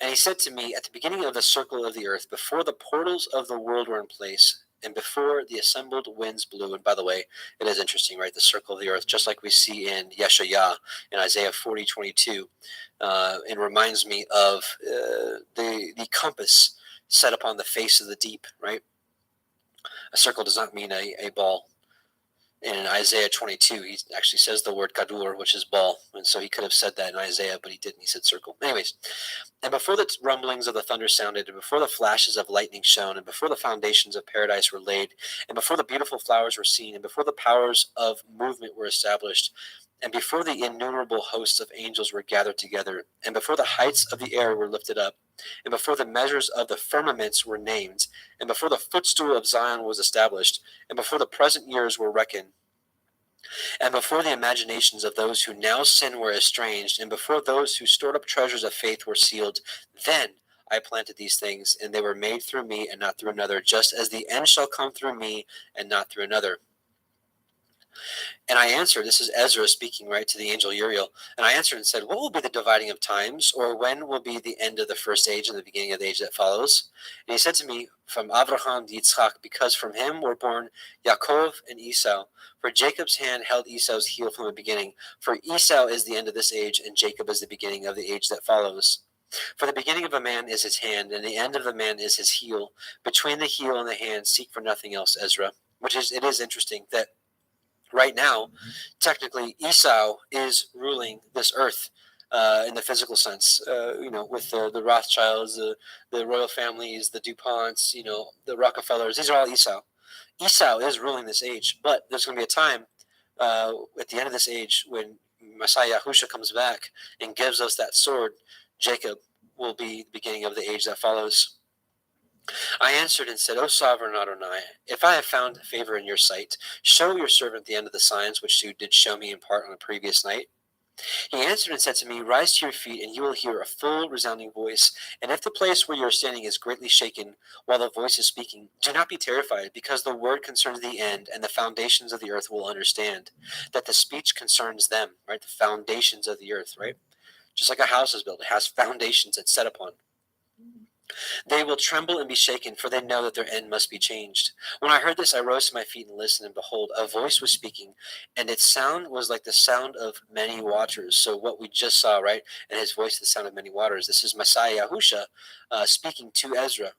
and he said to me, at the beginning of the circle of the earth, before the portals of the world were in place, and before the assembled winds blew, and by the way, it is interesting, right? The circle of the earth, just like we see in Yeshayah, in Isaiah 40:22, it reminds me of the compass set upon the face of the deep, right? A circle does not mean a ball. And in Isaiah 22, he actually says the word kadur, which is ball. And so he could have said that in Isaiah, but he didn't. He said circle. Anyways, and before the rumblings of the thunder sounded, and before the flashes of lightning shone, and before the foundations of paradise were laid, and before the beautiful flowers were seen, and before the powers of movement were established, and before the innumerable hosts of angels were gathered together, and before the heights of the air were lifted up, and before the measures of the firmaments were named, and before the footstool of Zion was established, and before the present years were reckoned, and before the imaginations of those who now sin were estranged, and before those who stored up treasures of faith were sealed, then I planted these things, and they were made through me and not through another, just as the end shall come through me and not through another. And I answered, this is Ezra speaking, right, to the angel Uriel, and I answered and said, what will be the dividing of times, or when will be the end of the first age and the beginning of the age that follows? And he said to me, from Abraham to Yitzchak, because from him were born Yaakov and Esau. For Jacob's hand held Esau's heel from the beginning. For Esau is the end of this age, and Jacob is the beginning of the age that follows. For the beginning of a man is his hand, and the end of the man is his heel. Between the heel and the hand, seek for nothing else, Ezra. It is interesting that right now, technically, Esau is ruling this earth in the physical sense. With the Rothschilds, the royal families, the DuPonts, the Rockefellers. These are all Esau. Esau is ruling this age, but there's going to be a time at the end of this age, when Messiah Yahusha comes back and gives us that sword, Jacob will be the beginning of the age that follows. I answered and said, O sovereign Adonai, if I have found favor in your sight, show your servant the end of the signs which you did show me in part on the previous night. He answered and said to me, Rise to your feet, and you will hear a full resounding voice. And if the place where you are standing is greatly shaken while the voice is speaking, do not be terrified, because the word concerns the end, and the foundations of the earth will understand that the speech concerns them, right? The foundations of the earth, right? Just like a house is built, it has foundations it's set upon. They will tremble and be shaken, for they know that their end must be changed. When I heard this, I rose to my feet and listened, and behold, a voice was speaking, and its sound was like the sound of many waters. So what we just saw, right? And his voice, the sound of many waters. This is Messiah Yahusha speaking to Ezra.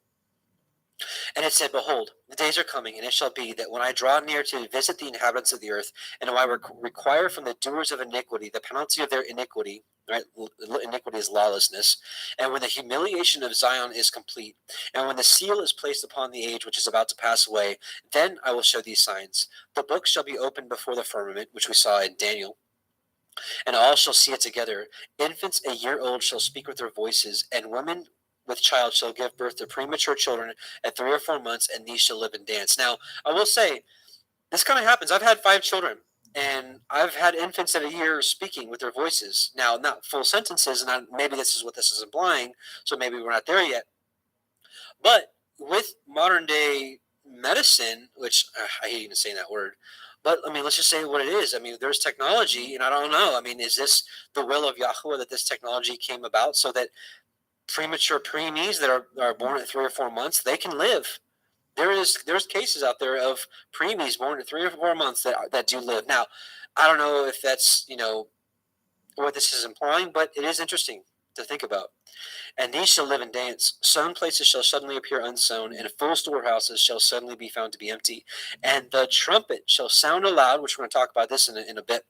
And it said, Behold, the days are coming, and it shall be that when I draw near to visit the inhabitants of the earth, and when I require from the doers of iniquity the penalty of their iniquity, right? Iniquity is lawlessness. And when the humiliation of Zion is complete, and when the seal is placed upon the age which is about to pass away, then I will show these signs. The book shall be opened before the firmament, which we saw in Daniel, and all shall see it together. Infants a year old shall speak with their voices, and women with child shall give birth to premature children at 3 or 4 months, and these shall live and dance. Now, I will say, this kind of happens. I've had 5 children, and I've had infants at a year speaking with their voices. Now, not full sentences, and maybe this is what this is implying, so maybe we're not there yet. But with modern day medicine, which I hate even saying that word, but I mean, let's just say what it is. I mean, there's technology, and I don't know. I mean, is this the will of Yahweh that this technology came about so that premature preemies that are born at 3 or 4 months, they can live? There's cases out there of preemies born at 3 or 4 months that do live. Now, I don't know if that's what this is implying, but it is interesting to think about. And these shall live and dance. Sown places shall suddenly appear unsown, and full storehouses shall suddenly be found to be empty. And the trumpet shall sound aloud, which we're going to talk about this in a bit.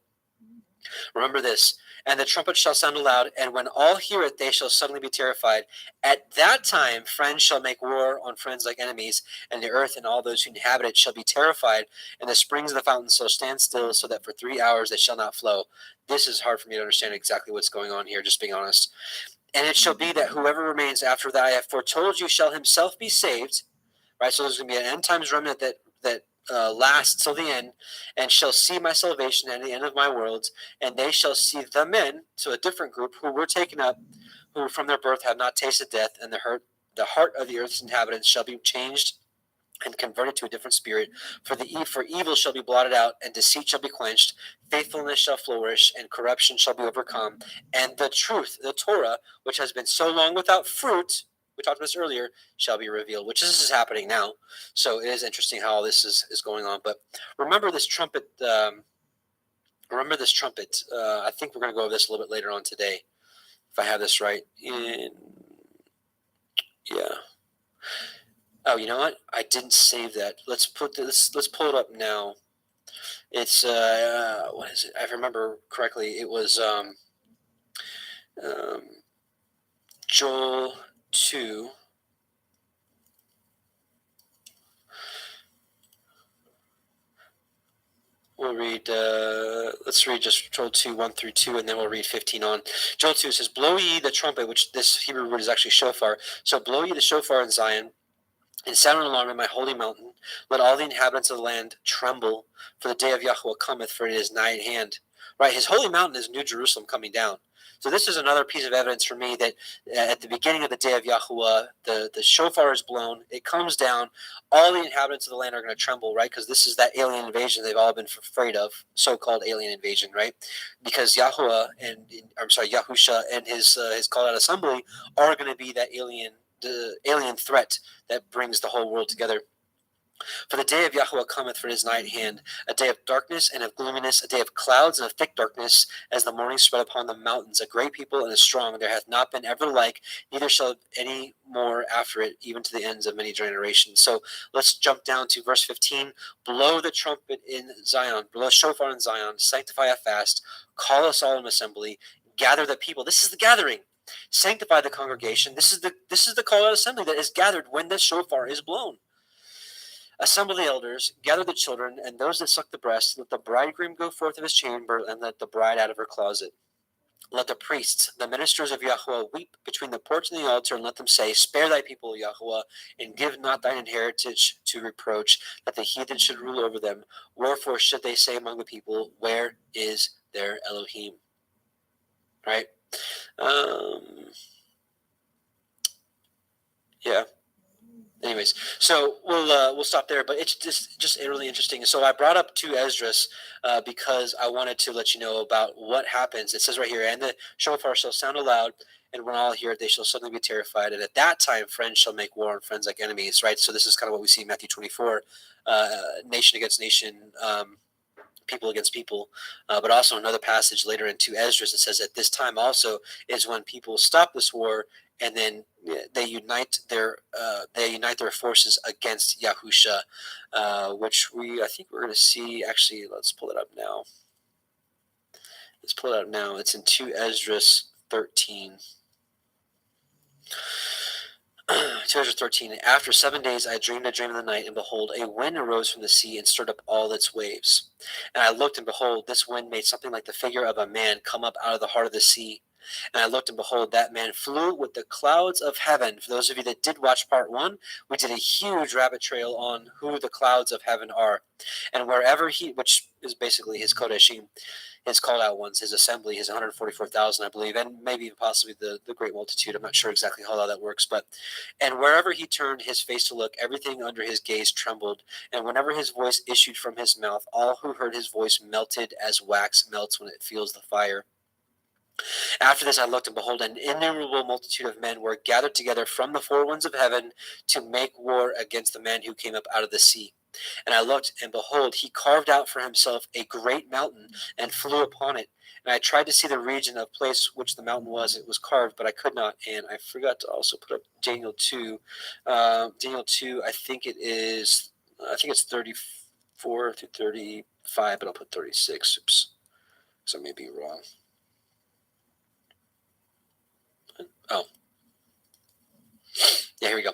Remember this. And the trumpet shall sound aloud, and when all hear it, they shall suddenly be terrified. At that time, friends shall make war on friends like enemies, and the earth and all those who inhabit it shall be terrified, and the springs of the fountains shall stand still, so that for 3 hours they shall not flow. This is hard for me to understand exactly what's going on here, just being honest. And it shall be that whoever remains after that I have foretold you shall himself be saved. Right, so there's going to be an end times remnant that lasts till the end, and shall see my salvation at the end of my world, and they shall see the men, so a different group, who were taken up, who from their birth have not tasted death, and the heart of the earth's inhabitants shall be changed and converted to a different spirit. For evil shall be blotted out, and deceit shall be quenched, faithfulness shall flourish, and corruption shall be overcome, and the truth, the Torah, which has been so long without fruit, we talked about this earlier, shall be revealed, which this is happening now. So it is interesting how all this is going on. But remember this trumpet. I think we're going to go over this a little bit later on today, if I have this right. Yeah. Oh, you know what? I didn't save that. Let's pull it up now. It's what is it? If I remember correctly, it was Joel 2. We'll read, let's read just Joel 2, 1 through 2, and then we'll read 15 on. Joel 2 says, Blow ye the trumpet, which this Hebrew word is actually shofar. So blow ye the shofar in Zion, and sound an alarm in my holy mountain. Let all the inhabitants of the land tremble, for the day of Yahweh cometh, for it is nigh at hand. Right, his holy mountain is New Jerusalem coming down. So this is another piece of evidence for me that at the beginning of the day of Yahuwah, the shofar is blown, it comes down, all the inhabitants of the land are going to tremble, right? Because this is that alien invasion they've all been afraid of, so-called alien invasion, right? Because Yahusha and his called out assembly are going to be that alien threat that brings the whole world together. For the day of Yahweh cometh, for it is nigh at hand, a day of darkness and of gloominess, a day of clouds and of thick darkness, as the morning spread upon the mountains, a great people and a strong, there hath not been ever like, neither shall any more after it, even to the ends of many generations. So let's jump down to verse 15. Blow the trumpet in Zion, blow shofar in Zion, sanctify a fast, call us all in assembly, gather the people. This is the gathering. Sanctify the congregation. This is the call out assembly that is gathered when the shofar is blown. Assemble the elders, gather the children, and those that suck the breast. Let the bridegroom go forth of his chamber, and let the bride out of her closet. Let the priests, the ministers of Yahweh, weep between the porch and the altar, and let them say, Spare thy people, Yahweh, and give not thine inheritance to reproach, that the heathen should rule over them. Wherefore should they say among the people, Where is their Elohim? Right? Yeah. Anyways, so we'll stop there, but it's just really interesting. So I brought up 2 Esdras because I wanted to let you know about what happens. It says right here, and the shofar shall sound aloud, and when all hear it, they shall suddenly be terrified. And at that time, friends shall make war on friends like enemies. Right. So this is kind of what we see in Matthew 24, nation against nation. People against people, but also another passage later in 2 Esdras, it says at this time also is when people stop this war, and then they unite their forces against Yahusha, which I think we're going to see. Actually, let's pull it up now. It's in 2 Esdras 13. 2 Esdras 13. After 7 days I dreamed a dream in the night, and behold, a wind arose from the sea and stirred up all its waves. And I looked, and behold, this wind made something like the figure of a man come up out of the heart of the sea. And I looked, and behold, that man flew with the clouds of heaven. For those of you that did watch part 1, we did a huge rabbit trail on who the clouds of heaven are. And wherever which is basically his Kodeshim, his called out ones, his assembly, his 144,000, I believe, and maybe possibly the great multitude. I'm not sure exactly how that works, and wherever he turned his face to look, everything under his gaze trembled. And whenever his voice issued from his mouth, all who heard his voice melted as wax melts when it feels the fire. After this I looked, and behold, an innumerable multitude of men were gathered together from the 4 winds of heaven to make war against the man who came up out of the sea. And I looked, and behold, he carved out for himself a great mountain and flew upon it. And I tried to see the region of place which the mountain was. It was carved, but I could not. And I forgot to also put up Daniel 2. Daniel 2, I think it's 34 through 35, but I'll put 36. Oops. So I may be wrong. Oh. Yeah, here we go.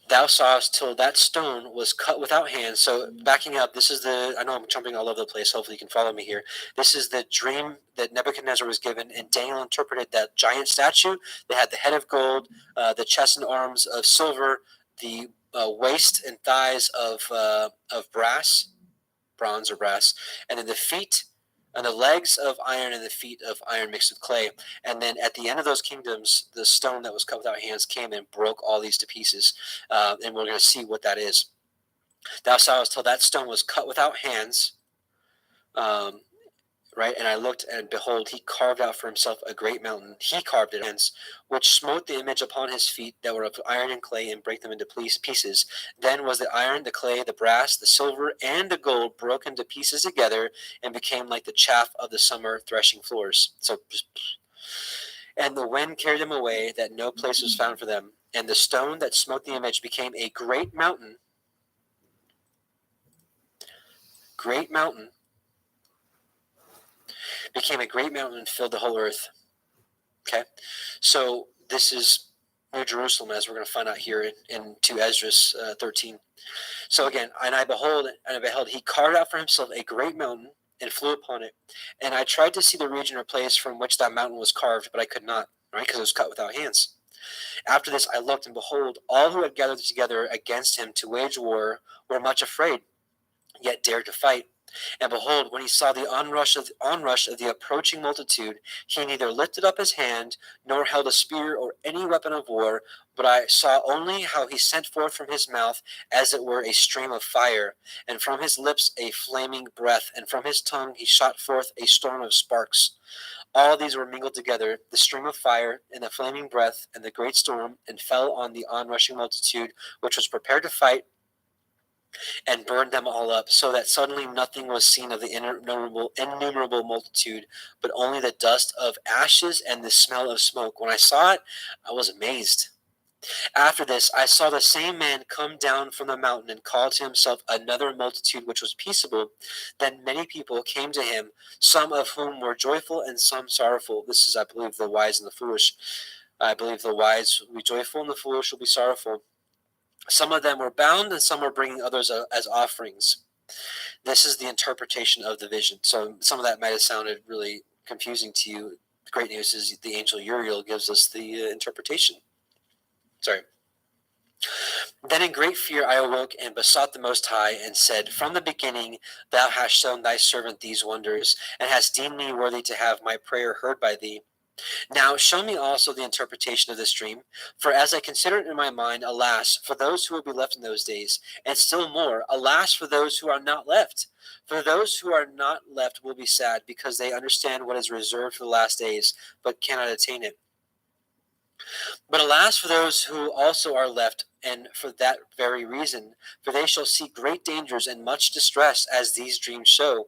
Thou sawest till that stone was cut without hands. So backing up, I know I'm jumping all over the place. Hopefully you can follow me here. This is the dream that Nebuchadnezzar was given, and Daniel interpreted that giant statue that had the head of gold, the chest and arms of silver, the waist and thighs of bronze or brass, and then the feet and the legs of iron and the feet of iron mixed with clay. And then at the end of those kingdoms, the stone that was cut without hands came and broke all these to pieces. And we're going to see what that is. Thou sawest till that stone was cut without hands. Right, and I looked, and behold, he carved out for himself a great mountain. He carved it hands, which smote the image upon his feet that were of iron and clay, and brake them into pieces. Then was the iron, the clay, the brass, the silver, and the gold broken to pieces together, and became like the chaff of the summer threshing floors. And the wind carried them away, that no place was found for them. And the stone that smote the image became a great mountain. Became a great mountain and filled the whole earth. Okay, so this is New Jerusalem, as we're going to find out here in 2 Esdras 13. So again, and I beheld, he carved out for himself a great mountain and flew upon it. And I tried to see the region or place from which that mountain was carved, but I could not, right, because it was cut without hands. After this I looked, and behold, all who had gathered together against him to wage war were much afraid, yet dared to fight. And behold, when he saw the onrush of the approaching multitude, he neither lifted up his hand, nor held a spear or any weapon of war, but I saw only how he sent forth from his mouth as it were a stream of fire, and from his lips a flaming breath, and from his tongue he shot forth a storm of sparks. All these were mingled together, the stream of fire, and the flaming breath, and the great storm, and fell on the onrushing multitude, which was prepared to fight, and burned them all up, so that suddenly nothing was seen of the innumerable multitude, but only the dust of ashes and the smell of smoke. When I saw it, I was amazed. After this, I saw the same man come down from the mountain and call to himself another multitude which was peaceable. Then many people came to him, some of whom were joyful and some sorrowful. This is, I believe, the wise and the foolish. I believe the wise will be joyful and the foolish will be sorrowful. Some of them were bound, and some were bringing others as offerings. This is the interpretation of the vision. So some of that might have sounded really confusing to you. The great news is the angel Uriel gives us the interpretation. Sorry. Then in great fear I awoke and besought the Most High and said, From the beginning thou hast shown thy servant these wonders, and hast deemed me worthy to have my prayer heard by thee. Now show me also the interpretation of this dream, for as I consider it in my mind, alas, for those who will be left in those days, and still more, alas, for those who are not left. For those who are not left will be sad, because they understand what is reserved for the last days, but cannot attain it. But alas for those who also are left, and for that very reason, for they shall see great dangers and much distress, as these dreams show.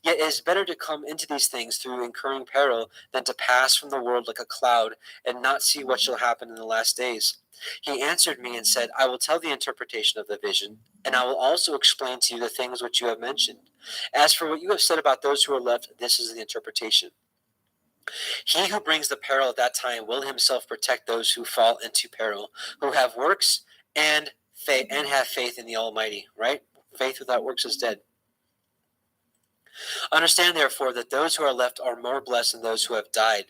Yet it is better to come into these things through incurring peril than to pass from the world like a cloud and not see what shall happen in the last days. He answered me and said, I will tell the interpretation of the vision, and I will also explain to you the things which you have mentioned. As for what you have said about those who are left, this is the interpretation. He who brings the peril at that time will himself protect those who fall into peril, who have works and faith and have faith in the Almighty, right? Faith without works is dead. Understand, therefore, that those who are left are more blessed than those who have died.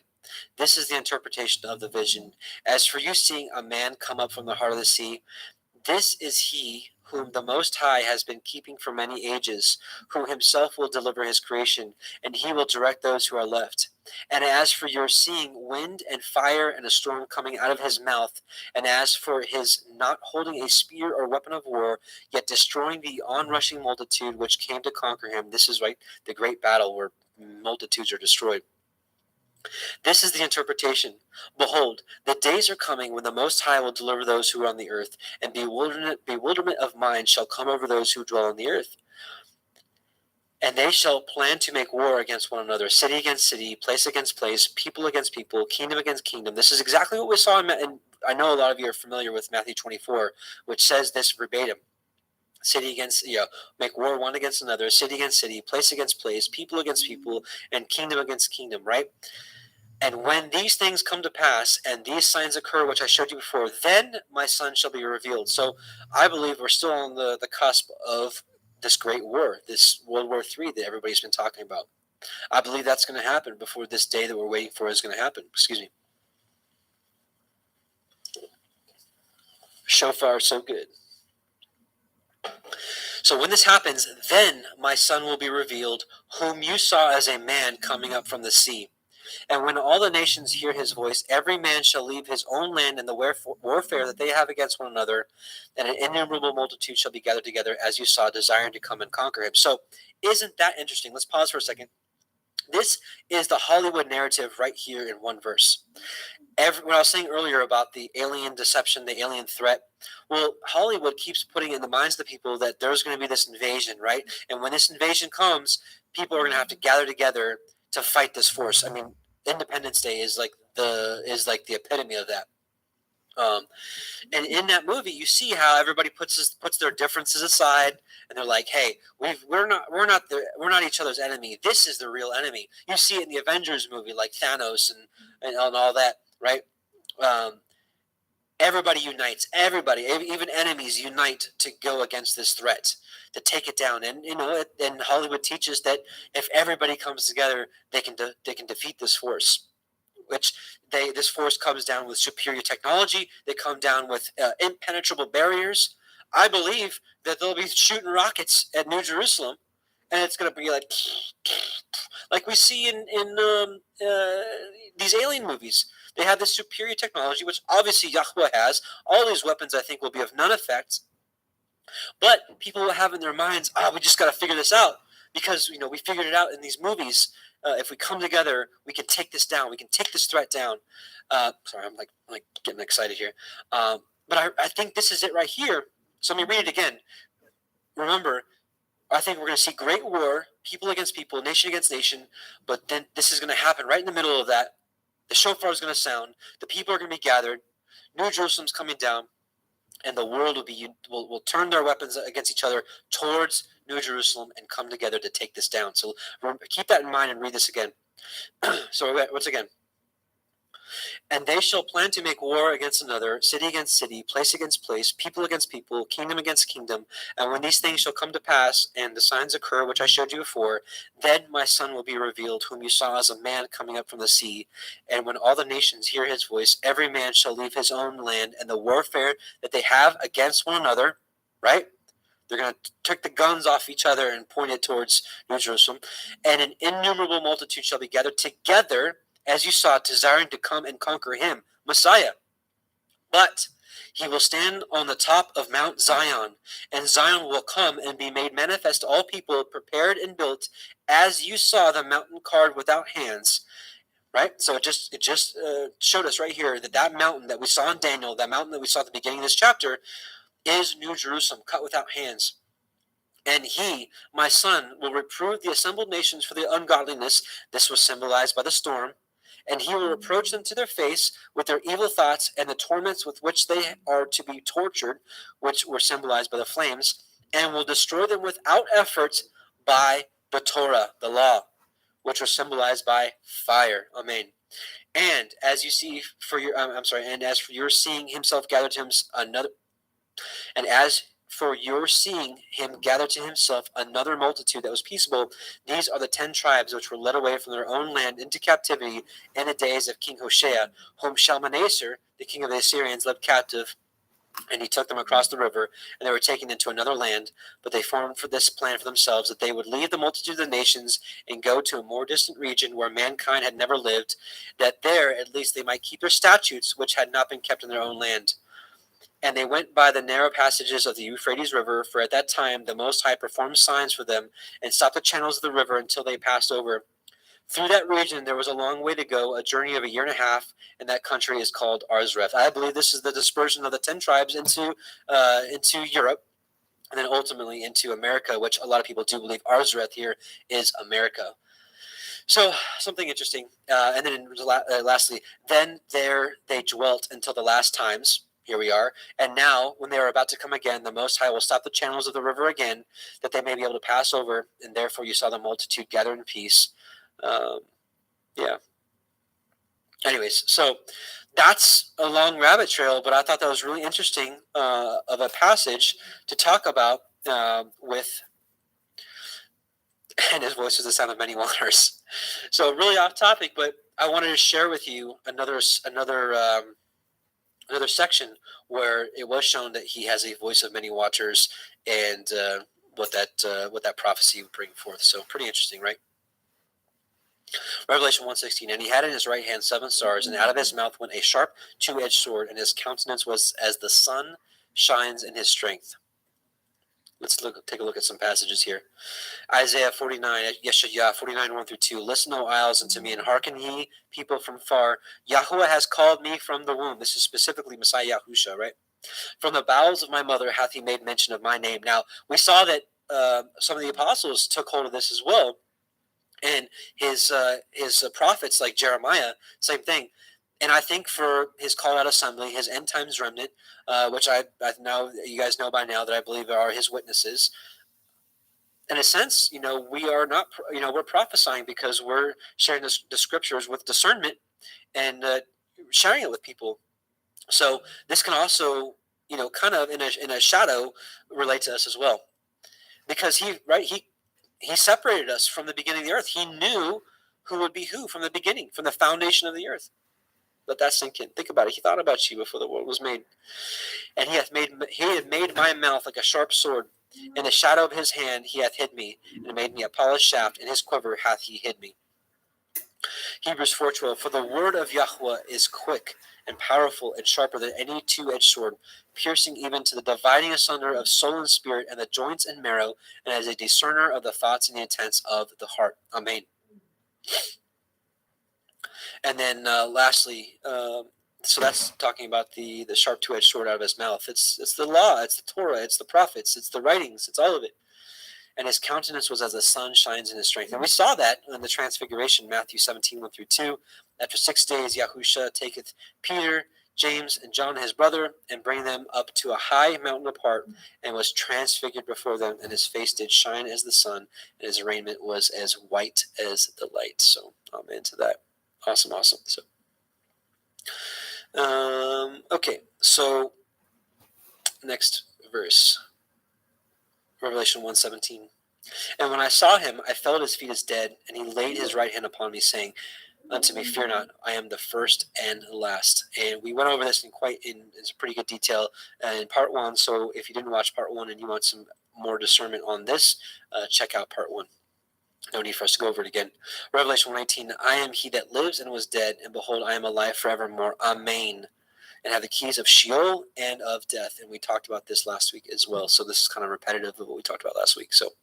This is the interpretation of the vision. As for you seeing a man come up from the heart of the sea, this is he whom the Most High has been keeping for many ages, who himself will deliver his creation, and he will direct those who are left. And as for your seeing wind and fire and a storm coming out of his mouth, and as for his not holding a spear or weapon of war, yet destroying the onrushing multitude which came to conquer him, this is right, the great battle where multitudes are destroyed. This is the interpretation. Behold, the days are coming when the Most High will deliver those who are on the earth, and bewilderment of mind shall come over those who dwell on the earth. And they shall plan to make war against one another, city against city, place against place, people against people, kingdom against kingdom. This is exactly what we saw in I know a lot of you are familiar with Matthew 24, which says this verbatim. City against, make war one against another, city against city, place against place, people against people, and kingdom against kingdom, right? And when these things come to pass and these signs occur, which I showed you before, then my son shall be revealed. So I believe we're still on the cusp of this great war, this World War III that everybody's been talking about. I believe that's going to happen before this day that we're waiting for is going to happen. Excuse me. Shofar, so good. So when this happens, then my son will be revealed, whom you saw as a man coming up from the sea. And when all the nations hear his voice, every man shall leave his own land and the warfare that they have against one another, and an innumerable multitude shall be gathered together, as you saw, desiring to come and conquer him. So isn't that interesting? Let's pause for a second. This is the Hollywood narrative right here in one verse. What I was saying earlier about the alien deception, the alien threat, well, Hollywood keeps putting in the minds of the people that there's going to be this invasion, right? And when this invasion comes, people are going to have to gather together to fight this force. I mean, Independence Day is like the epitome of that. And in that movie, you see how everybody puts their differences aside, and they're like, "Hey, we're not each other's enemy. This is the real enemy." You see it in the Avengers movie, like Thanos and all that, right? Everybody unites. Everybody, even enemies, unite to go against this threat, to take it down. And and Hollywood teaches that if everybody comes together, they can defeat this force. This force comes down with superior technology. They come down with impenetrable barriers. I believe that they'll be shooting rockets at New Jerusalem, and it's going to be like we see in these alien movies. They have this superior technology, which obviously Yahweh has. All these weapons, I think, will be of none effect. But people will have in their minds, we just got to figure this out, because we figured it out in these movies. If we come together, we can take this down. We can take this threat down. Sorry, I'm like getting excited here. But I think this is it right here. So let me read it again. Remember, I think we're going to see great war, people against people, nation against nation. But then this is going to happen right in the middle of that. The shofar is going to sound. The people are going to be gathered. New Jerusalem's coming down, and the world will turn their weapons against each other towards New Jerusalem and come together to take this down. So keep that in mind and read this again. So once again, And they shall plan to make war against another, city against city, place against place, people against people, kingdom against kingdom. And when these things shall come to pass, and the signs occur which I showed you before, then my son will be revealed, whom you saw as a man coming up from the sea. And when all the nations hear his voice, every man shall leave his own land, and the warfare that they have against one another, right? They're going to take the guns off each other and point it towards New Jerusalem. And an innumerable multitude shall be gathered together, as you saw, desiring to come and conquer him, Messiah. But he will stand on the top of Mount Zion, and Zion will come and be made manifest to all people, prepared and built, as you saw the mountain carved without hands. Right? So it just showed us right here that mountain that we saw in Daniel, that mountain that we saw at the beginning of this chapter, is New Jerusalem, cut without hands. And he, my son, will reprove the assembled nations for their ungodliness. This was symbolized by the storm. And he will reproach them to their face with their evil thoughts and the torments with which they are to be tortured, which were symbolized by the flames, and will destroy them without effort by the Torah, the law, which was symbolized by fire. Amen. And as you see for your, and as for your seeing himself gather to him another, and as for your seeing him gather to himself another multitude that was peaceable, these are the 10 tribes which were led away from their own land into captivity in the days of King Hoshea, whom Shalmaneser, the king of the Assyrians, led captive. And he took them across the river, and they were taken into another land. But they formed for this plan for themselves, that they would leave the multitude of the nations and go to a more distant region where mankind had never lived, that there at least they might keep their statutes, which had not been kept in their own land. And they went by the narrow passages of the Euphrates River, for at that time the Most High performed signs for them, and stopped the channels of the river until they passed over. Through that region there was a long way to go, a journey of a year and a half, and that country is called Arzref. I believe this is the dispersion of the 10 tribes into Europe, and then ultimately into America, which a lot of people do believe Arzref here is America. So something interesting. And then lastly, then there they dwelt until the last times. Here we are. And now, when they are about to come again, the Most High will stop the channels of the river again, that they may be able to pass over. And therefore you saw the multitude gather in peace. Yeah. Anyways, so that's a long rabbit trail, but I thought that was really interesting of a passage to talk about with, and his voice is the sound of many waters. So really off topic, but I wanted to share with you another section where it was shown that he has a voice of many waters, and what that prophecy would bring forth. So pretty interesting, right? Revelation 1:16, and he had in his right hand 7 stars, and out of his mouth went a sharp 2-edged sword, and his countenance was as the sun shines in his strength. Let's take a look at some passages here. Isaiah 49, Yeshayah 49, 1-2. Listen, O isles, unto me, and hearken ye, people from far. Yahuwah has called me from the womb. This is specifically Messiah Yahusha, right? From the bowels of my mother hath he made mention of my name. Now, we saw that some of the apostles took hold of this as well. And his prophets like Jeremiah, same thing. And I think for his call out assembly, his end times remnant, which I know you guys know by now that I believe are his witnesses. In a sense, we are not, we're prophesying because we're sharing the scriptures with discernment and sharing it with people. So this can also, kind of in a shadow relate to us as well, because he separated us from the beginning of the earth. He knew who would be who from the beginning, from the foundation of the earth. Let that sink in. Think about it. He thought about you before the world was made. And he had made my mouth like a sharp sword. In the shadow of his hand he hath hid me, and made me a polished shaft. In his quiver hath he hid me. Hebrews 4:12. For the word of Yahweh is quick and powerful and sharper than any 2-edged sword, piercing even to the dividing asunder of soul and spirit and the joints and marrow, and as a discerner of the thoughts and the intents of the heart. Amen. And then lastly, so that's talking about the sharp 2-edged sword out of his mouth. It's the law, it's the Torah, it's the prophets, it's the writings, it's all of it. And his countenance was as the sun shines in his strength. And we saw that in the transfiguration, Matthew 17, 1-2. After 6 days, Yahusha taketh Peter, James, and John his brother, and bring them up to a high mountain apart, and was transfigured before them, and his face did shine as the sun, and his raiment was as white as the light. So amen to that. Awesome. So Okay, so next verse, Revelation 1:17. And when I saw him, I fell at his feet as dead, and he laid his right hand upon me, saying unto me, Fear not, I am the first and the last. And we went over this in some pretty good detail in part one. So if you didn't watch part one and you want some more discernment on this, check out part one. No need for us to go over it again. Revelation 1:19, I am he that lives and was dead, and behold, I am alive forevermore. Amen. And have the keys of Sheol and of death. And we talked about this last week as well. So this is kind of repetitive of what we talked about last week. So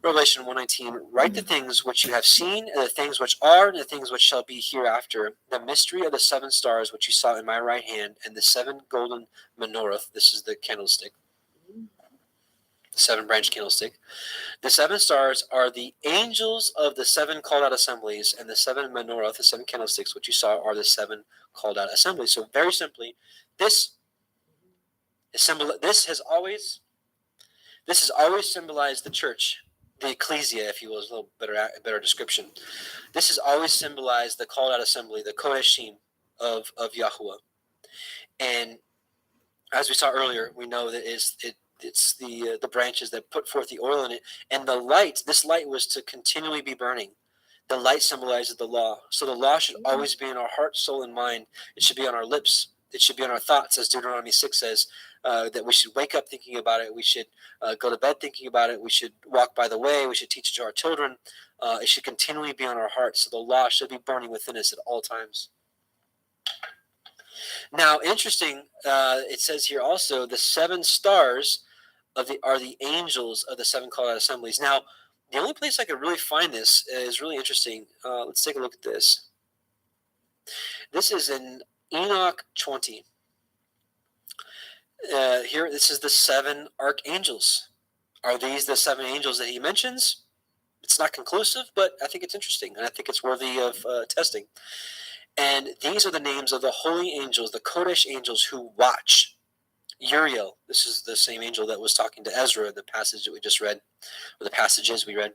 Revelation 1:19, write the things which you have seen, and the things which are, and the things which shall be hereafter, the mystery of the 7 stars which you saw in my right hand, and the 7 golden menorahs. This is the candlestick, the 7-branch candlestick. The 7 stars are the angels of the 7 called out assemblies, and the 7 menorahs, the 7 candlesticks which you saw, are the 7 called out assemblies. So very simply, this has always symbolized the church, the ecclesia, if you will, is a little better description. This has always symbolized the called out assembly, the kodeshim of Yahuwah. And as we saw earlier, we know that it's the branches that put forth the oil in it, and the light. This light was to continually be burning. The light symbolizes the law. So the law should always be in our heart, soul, and mind. It should be on our lips. It should be on our thoughts, as Deuteronomy 6 says, that we should wake up thinking about it. We should go to bed thinking about it. We should walk by the way. We should teach it to our children. It should continually be on our hearts. So the law should be burning within us at all times. Now, interesting, it says here also, the 7 stars are the angels of the 7 called out assemblies. Now, the only place I could really find this is really interesting. Let's take a look at this. This is in Enoch 20. Here, this is the 7 archangels. Are these the 7 angels that he mentions? It's not conclusive, but I think it's interesting, and I think it's worthy of testing. And these are the names of the holy angels, the Kodesh angels who watch. Uriel, this is the same angel that was talking to Ezra in the passage that we just read, or the passages we read.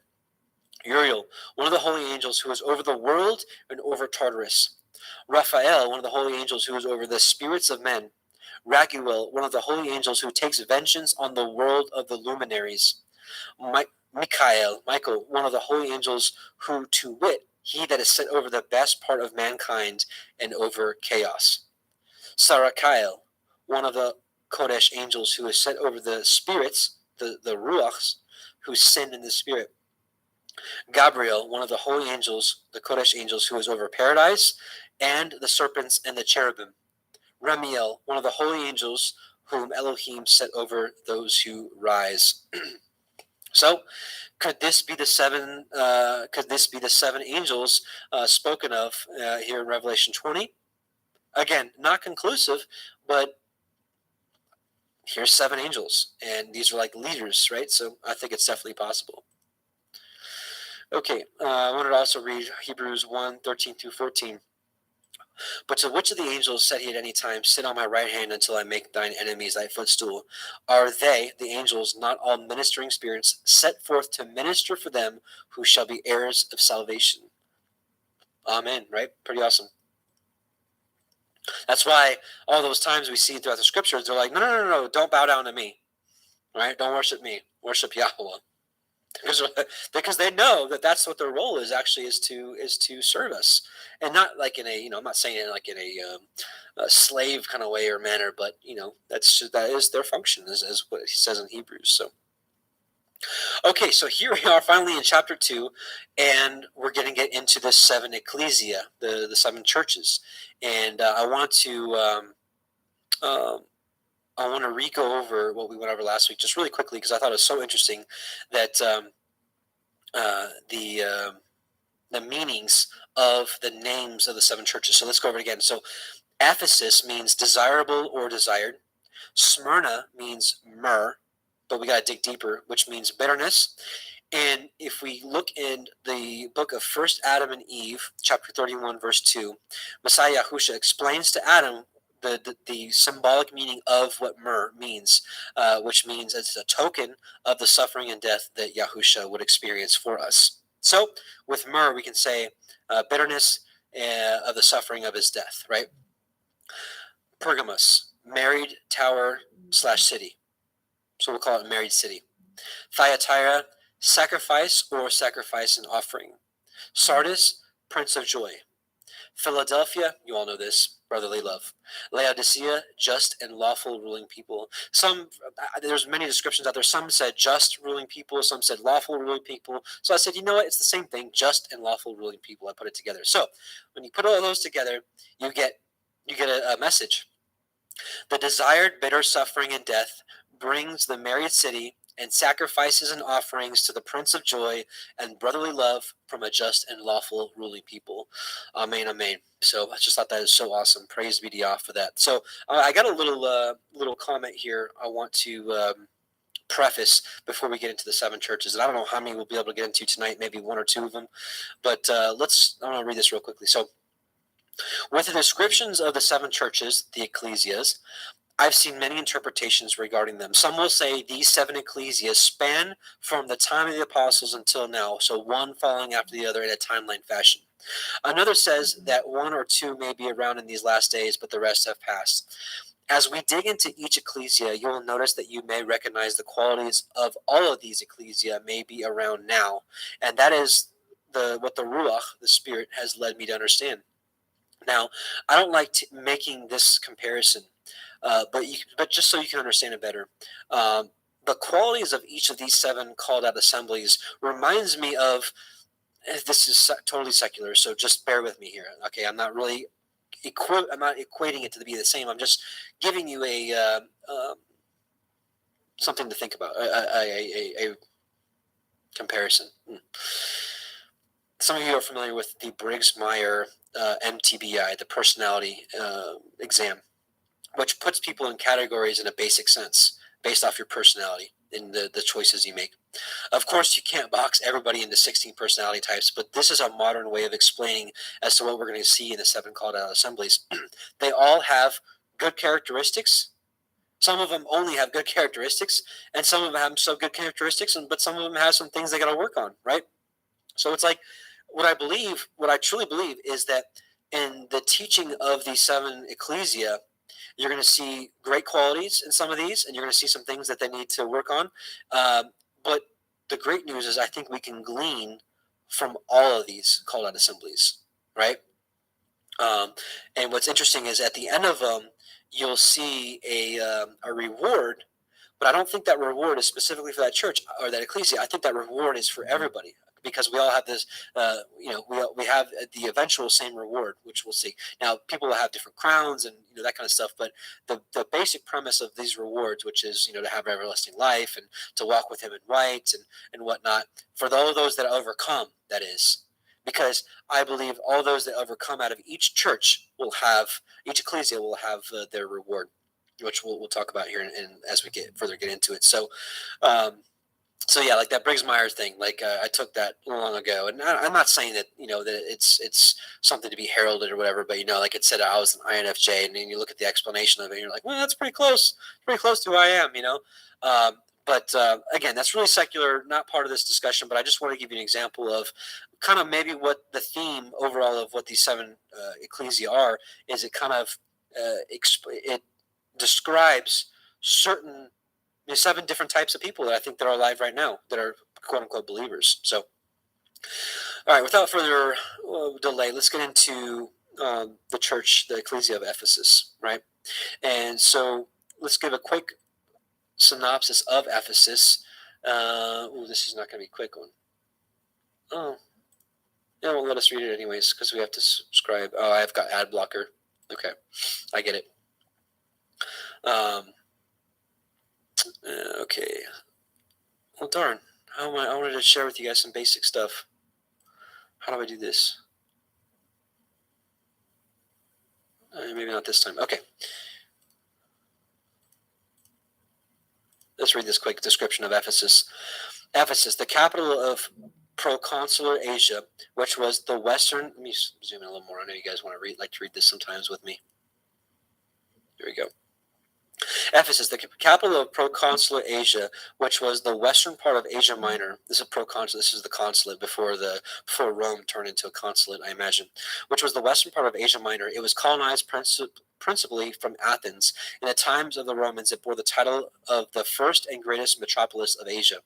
Uriel, one of the holy angels who is over the world and over Tartarus. Raphael, one of the holy angels who is over the spirits of men. Raguel, one of the holy angels who takes vengeance on the world of the luminaries. Michael, one of the holy angels who, to wit, he that is set over the best part of mankind and over chaos. Sarakiel, one of the Kodesh angels who is set over the spirits, the ruachs, who sin in the spirit. Gabriel, one of the holy angels, the Kodesh angels, who is over paradise and the serpents and the cherubim. Ramiel, one of the holy angels, whom Elohim set over those who rise. So, could this be the 7? Could this be the 7 angels spoken of here in Revelation 20? Again, not conclusive, but here's 7 angels, and these are like leaders, right? So I think it's definitely possible. Okay, I wanted to also read Hebrews 1:13-14. But to which of the angels said he at any time, sit on my right hand until I make thine enemies thy footstool? Are they, the angels, not all ministering spirits, set forth to minister for them who shall be heirs of salvation? Amen, right? Pretty awesome. That's why all those times we see throughout the scriptures, they're like, no, don't bow down to me, right? Don't worship me, worship Yahweh. Because they know that that's what their role is, actually, is to serve us, and not like in a, I'm not saying it like in a slave kind of way or manner, but that is their function, as what he says in Hebrews. So okay, so here we are finally in chapter 2, and we're going to get into the 7 ecclesia, the 7 churches, and I want to re-go over what we went over last week just really quickly, because I thought it was so interesting that the meanings of the names of the 7 churches. So let's go over it again. So Ephesus means desirable or desired. Smyrna means myrrh, but we got to dig deeper, which means bitterness. And if we look in the book of 1 Adam and Eve, chapter 31, verse 2, Messiah Yahusha explains to Adam the symbolic meaning of what myrrh means, which means it's a token of the suffering and death that Yahusha would experience for us. So with myrrh, we can say bitterness, of the suffering of his death, right? Pergamos, married tower / city. So we'll call it married city. Thyatira, sacrifice or sacrifice and offering. Sardis, prince of joy. Philadelphia, you all know this, brotherly love. Laodicea, just and lawful ruling people. There's many descriptions out there. Some said just ruling people, some said lawful ruling people. So I said, you know what, it's the same thing, just and lawful ruling people. I put it together. So when you put all those together, you get a message. The desired bitter suffering and death brings the married city and sacrifices and offerings to the Prince of Joy and brotherly love from a just and lawful ruling people. Amen, amen. So I just thought that is so awesome. Praise be to Yah for that. So I got a little comment here I want to preface before we get into the 7 churches. And I don't know how many we'll be able to get into tonight, maybe 1 or 2 of them. But I want to read this real quickly. So with the descriptions of the 7 churches, the ecclesias, I've seen many interpretations regarding them. Some will say these 7 ecclesias span from the time of the apostles until now, so one following after the other in a timeline fashion. Another says that 1 or 2 may be around in these last days, but the rest have passed. As we dig into each ecclesia, you will notice that you may recognize the qualities of all of these ecclesia may be around now, and that is what the Ruach, the Spirit, has led me to understand. Now, I don't like making this comparison, but just so you can understand it better, the qualities of each of these 7 called out assemblies reminds me of, this is totally secular, so just bear with me here. Okay, I'm not really I'm not equating it to be the same. I'm just giving you a something to think about, a comparison. Some of you are familiar with the Briggs-Meyer MTBI, the personality exam, which puts people in categories in a basic sense based off your personality and the choices you make. Of course, you can't box everybody into 16 personality types, but this is a modern way of explaining as to what we're going to see in the 7 called out assemblies. They all have good characteristics. Some of them only have good characteristics, and some of them have some good characteristics, but some of them have some things they got to work on, right? So it's like what I truly believe is that in the teaching of these 7 ecclesia, you're going to see great qualities in some of these, and you're going to see some things that they need to work on. But the great news is I think we can glean from all of these called out assemblies, right? And what's interesting is at the end of them, you'll see a reward, but I don't think that reward is specifically for that church or that ecclesia. I think that reward is for everybody, because we all have this, we have the eventual same reward, which we'll see. Now, people will have different crowns and that kind of stuff, but the basic premise of these rewards, which is to have everlasting life and to walk with Him in white and whatnot, for all those that overcome, that is. Because I believe all those that overcome out of each church each ecclesia will have their reward, which we'll talk about here as we get into it. So, yeah, like that Briggs-Meyer thing, I took that long ago, and I'm not saying that that it's something to be heralded or whatever, but like it said, I was an INFJ, and then you look at the explanation of it, and you're like, well, that's pretty close to who I am, But again, that's really secular, not part of this discussion. But I just want to give you an example of kind of maybe what the theme overall of what these 7 ecclesia are. Is it kind of it describes certain 7 different types of people that I think that are alive right now that are quote unquote believers. So, all right, without further delay, let's get into the church, the ecclesia of Ephesus, right? And so let's give a quick synopsis of Ephesus. This is not going to be a quick one. Oh, yeah, well, let us read it anyways because we have to subscribe. Oh, I've got ad blocker. Okay, I get it. Okay. Well, darn. I wanted to share with you guys some basic stuff. How do I do this? Maybe not this time. Okay. Let's read this quick description of Ephesus. Ephesus, the capital of proconsular Asia, which was the western. Let me zoom in a little more. I know you guys want to like to read this sometimes with me. Here we go. Ephesus, the capital of proconsular Asia, which was the western part of Asia Minor. This is proconsul. This is the consulate before Rome turned into a consulate, I imagine. Which was the western part of Asia Minor. It was colonized principally from Athens. In the times of the Romans, it bore the title of the first and greatest metropolis of Asia.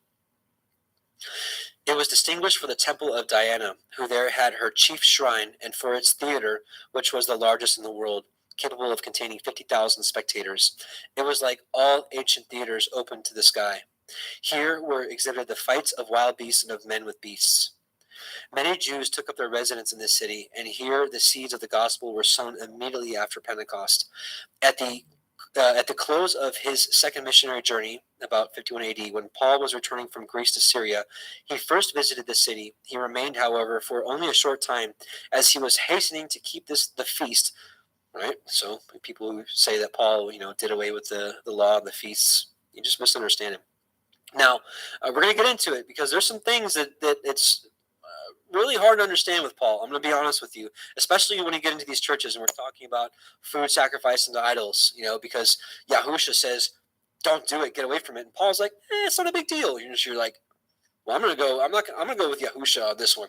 It was distinguished for the temple of Diana, who there had her chief shrine, and for its theater, which was the largest in the world, capable of containing 50,000 spectators. It was like all ancient theaters open to the sky. Here were exhibited the fights of wild beasts and of men with beasts. Many Jews took up their residence in this city, and here the seeds of the gospel were sown immediately after Pentecost. At the close of his second missionary journey, about 51 AD, when Paul was returning from Greece to Syria, he first visited the city. He remained, however, for only a short time, as he was hastening to keep the feast. Right? So people who say that Paul, did away with the law and the feasts, you just misunderstand him. Now, we're going to get into it because there's some things that it's really hard to understand with Paul. I'm going to be honest with you, especially when you get into these churches and we're talking about food sacrificed into idols, because Yahusha says, don't do it, get away from it. And Paul's like, it's not a big deal. You're like, well, I'm going to go with Yahusha on this one.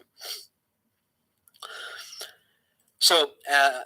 So,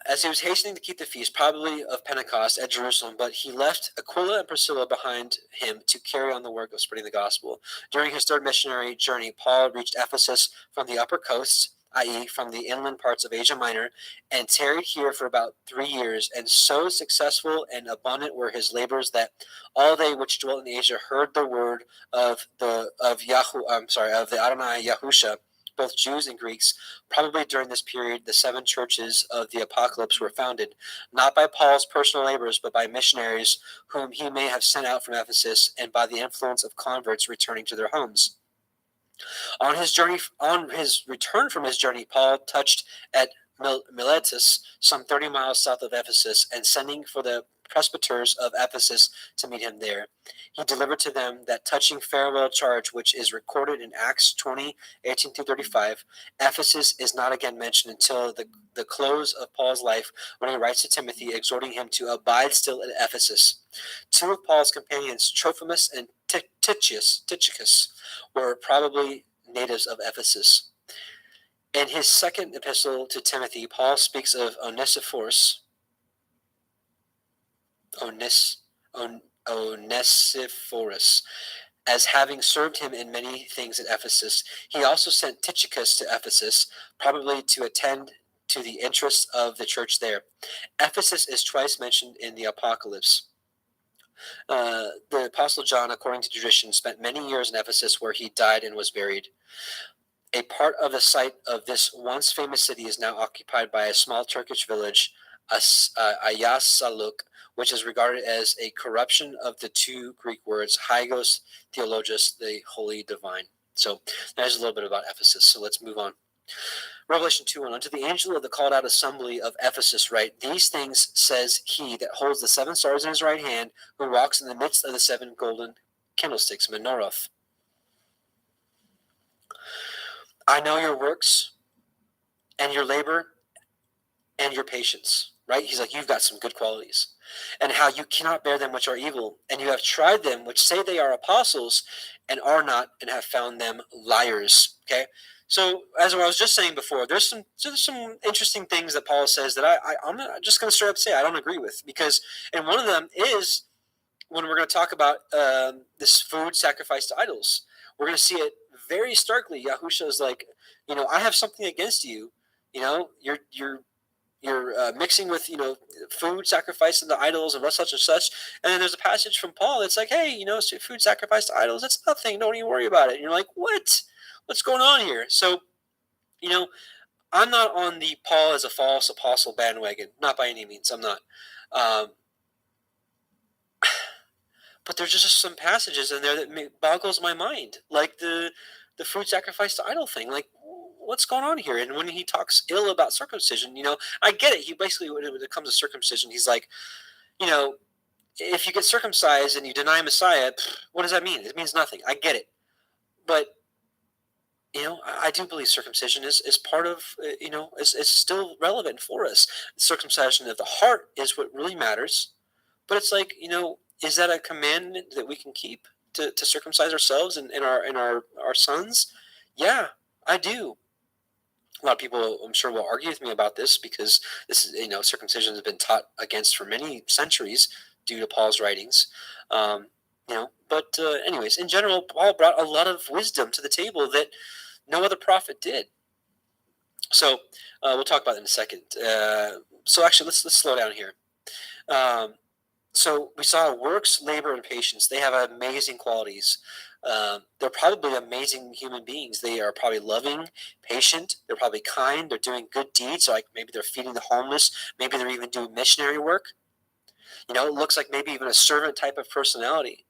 as he was hastening to keep the feast, probably of Pentecost at Jerusalem, but he left Aquila and Priscilla behind him to carry on the work of spreading the gospel. During his third missionary journey, Paul reached Ephesus from the upper coasts, i.e., from the inland parts of Asia Minor, and tarried here for about 3 years. And so successful and abundant were his labors that all they which dwelt in Asia heard the word of the Adonai Yahusha, both Jews and Greeks. Probably during this period, the 7 churches of the Apocalypse were founded, not by Paul's personal labors, but by missionaries whom he may have sent out from Ephesus, and by the influence of converts returning to their homes. On his return from his journey, Paul touched at Miletus, some 30 miles south of Ephesus, and sending for the presbyters of Ephesus to meet him there, he delivered to them that touching farewell charge which is recorded in Acts 20, 18-35. Ephesus is not again mentioned until the close of Paul's life, when he writes to Timothy, exhorting him to abide still at Ephesus. 2 of Paul's companions, Trophimus and Tychicus, were probably natives of Ephesus. In his second epistle to Timothy, Paul speaks of Onesiphorus as having served him in many things at Ephesus. He also sent Tychicus to Ephesus, probably to attend to the interests of the church there. Ephesus is twice mentioned in the Apocalypse. The Apostle John, according to tradition, spent many years in Ephesus, where he died and was buried. A part of the site of this once famous city is now occupied by a small Turkish village, Ayasaluk, which is regarded as a corruption of the 2 Greek words, Hygos Theologos, the holy divine. So there's a little bit about Ephesus. So let's move on. Revelation 2:1. Unto the angel of the called out assembly of Ephesus write, these things says he that holds the 7 stars in his right hand, who walks in the midst of the 7 golden candlesticks, menorah. I know your works and your labor and your patience, right? He's like, you've got some good qualities, and how you cannot bear them which are evil, and you have tried them which say they are apostles and are not, and have found them liars. Okay. So as I was just saying before, there's some interesting things that Paul says that I'm just going to straight up say I don't agree with, and one of them is when we're going to talk about this food sacrificed to idols. We're going to see it very starkly. Yahusha is like, I have something against you. You're mixing with food sacrificed to the idols and such and such. And then there's a passage from Paul that's like, hey, food sacrificed to idols, that's nothing. Don't even worry about it. And you're like, what? What's going on here? So, I'm not on the Paul as a false apostle bandwagon. Not by any means. I'm not. But there's just some passages in there that boggles my mind, like the food sacrifice to idol thing. Like, what's going on here? And when he talks ill about circumcision, I get it. He basically, when it comes to circumcision, he's like, if you get circumcised and you deny Messiah, what does that mean? It means nothing. I get it. But, I do believe circumcision is part of, is still relevant for us. Circumcision of the heart is what really matters. But it's like, Is that a commandment that we can keep to circumcise ourselves and our sons? Yeah, I do. A lot of people, I'm sure, will argue with me about this because this is, circumcision has been taught against for many centuries due to Paul's writings. But anyways, in general, Paul brought a lot of wisdom to the table that no other prophet did. So we'll talk about that in a second. So actually, let's slow down here. So we saw works, labor, and patience. They have amazing qualities. They're probably amazing human beings. They are probably loving, patient. They're probably kind. They're doing good deeds, like maybe they're feeding the homeless. Maybe they're even doing missionary work. It looks like maybe even a servant type of personality.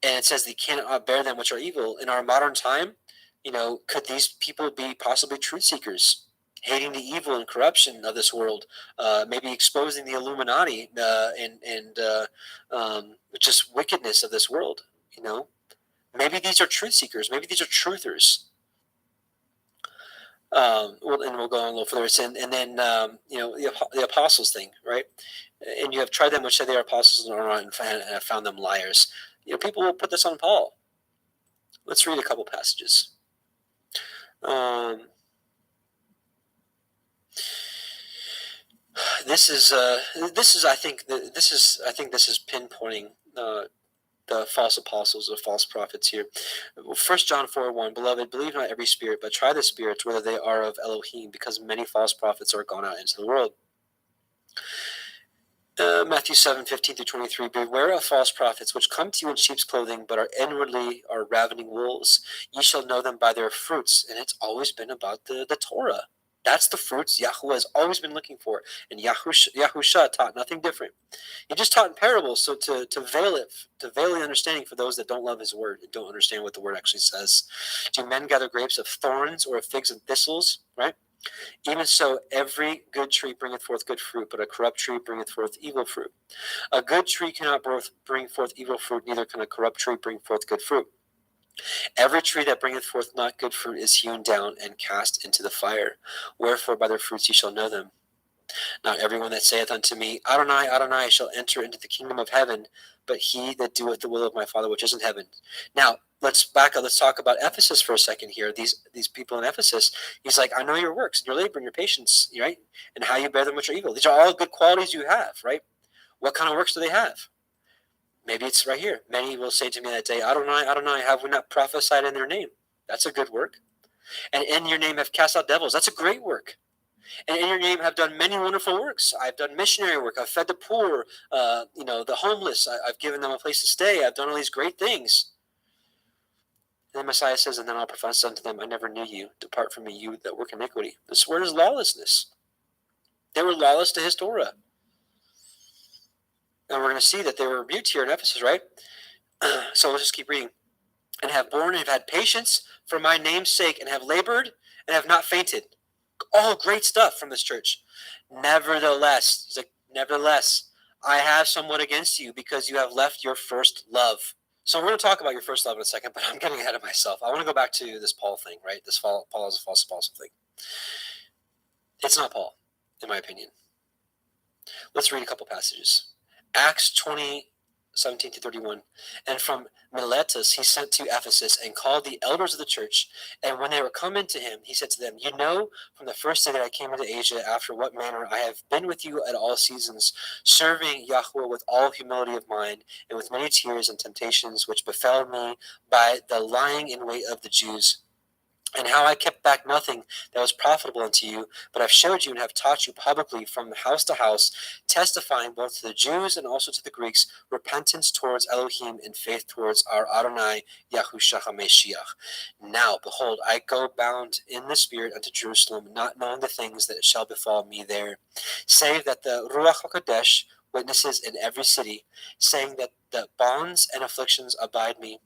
And it says they cannot bear them which are evil. In our modern time, could these people be possibly truth seekers? Hating the evil and corruption of this world, maybe exposing the Illuminati and just wickedness of this world. Maybe these are truth seekers. Maybe these are truthers. And we'll go on a little further. And then the apostles thing, right? And you have tried them which say they are apostles and are not, and have found them liars. People will put this on Paul. Let's read a couple passages. This is pinpointing the false apostles or false prophets here. 1 John 4:1, Beloved, believe not every spirit, but try the spirits whether they are of Elohim, because many false prophets are gone out into the world. Matthew 7:15-23, Beware of false prophets, which come to you in sheep's clothing, but inwardly are ravening wolves. Ye shall know them by their fruits. And it's always been about the Torah. That's the fruits Yahuwah has always been looking for. And Yahusha taught nothing different. He just taught in parables, so to veil the understanding for those that don't love his word and don't understand what the word actually says. Do men gather grapes of thorns or of figs and thistles? Right? Even so, every good tree bringeth forth good fruit, but a corrupt tree bringeth forth evil fruit. A good tree cannot bring forth evil fruit, neither can a corrupt tree bring forth good fruit. Every tree that bringeth forth not good fruit is hewn down and cast into the fire. Wherefore by their fruits ye shall know them. Not everyone that saith unto me, Adonai, Adonai, shall enter into the kingdom of heaven, but he that doeth the will of my Father which is in heaven. Now, let's back up. Let's talk about Ephesus for a second here. These people in Ephesus, he's like, I know your works, and your labor, and your patience, right? And how you bear them which are evil. These are all good qualities you have, right? What kind of works do they have? Maybe it's right here. Many will say to me that day, Adonai, Adonai, have we not prophesied in their name? That's a good work. And in your name have cast out devils. That's a great work. And in your name have done many wonderful works. I've done missionary work. I've fed the poor, the homeless. I've given them a place to stay. I've done all these great things. And then Messiah says, and then I'll profess unto them, I never knew you. Depart from me, you that work iniquity. This word is lawlessness. They were lawless to his Torah. And we're going to see that they were rebuked here in Ephesus, right? So let's just keep reading. And have borne and have had patience for my name's sake, and have labored and have not fainted. All great stuff from this church. Nevertheless, he's like, nevertheless, I have somewhat against you because you have left your first love. So we're going to talk about your first love in a second, but I'm getting ahead of myself. I want to go back to this Paul thing, right? This Paul is a false apostle thing. It's not Paul, in my opinion. Let's read a couple passages. Acts 20:17-31. And from Miletus he sent to Ephesus and called the elders of the church. And when they were come into him, he said to them, You know from the first day that I came into Asia, after what manner I have been with you at all seasons, serving Yahweh with all humility of mind, and with many tears and temptations which befell me by the lying in wait of the Jews. And how I kept back nothing that was profitable unto you, but have showed you and have taught you publicly from house to house, testifying both to the Jews and also to the Greeks, repentance towards Elohim and faith towards our Adonai Yahushua HaMashiach. Now, behold, I go bound in the Spirit unto Jerusalem, not knowing the things that shall befall me there, save that the Ruach HaKodesh witnesses in every city, saying that the bonds and afflictions abide me.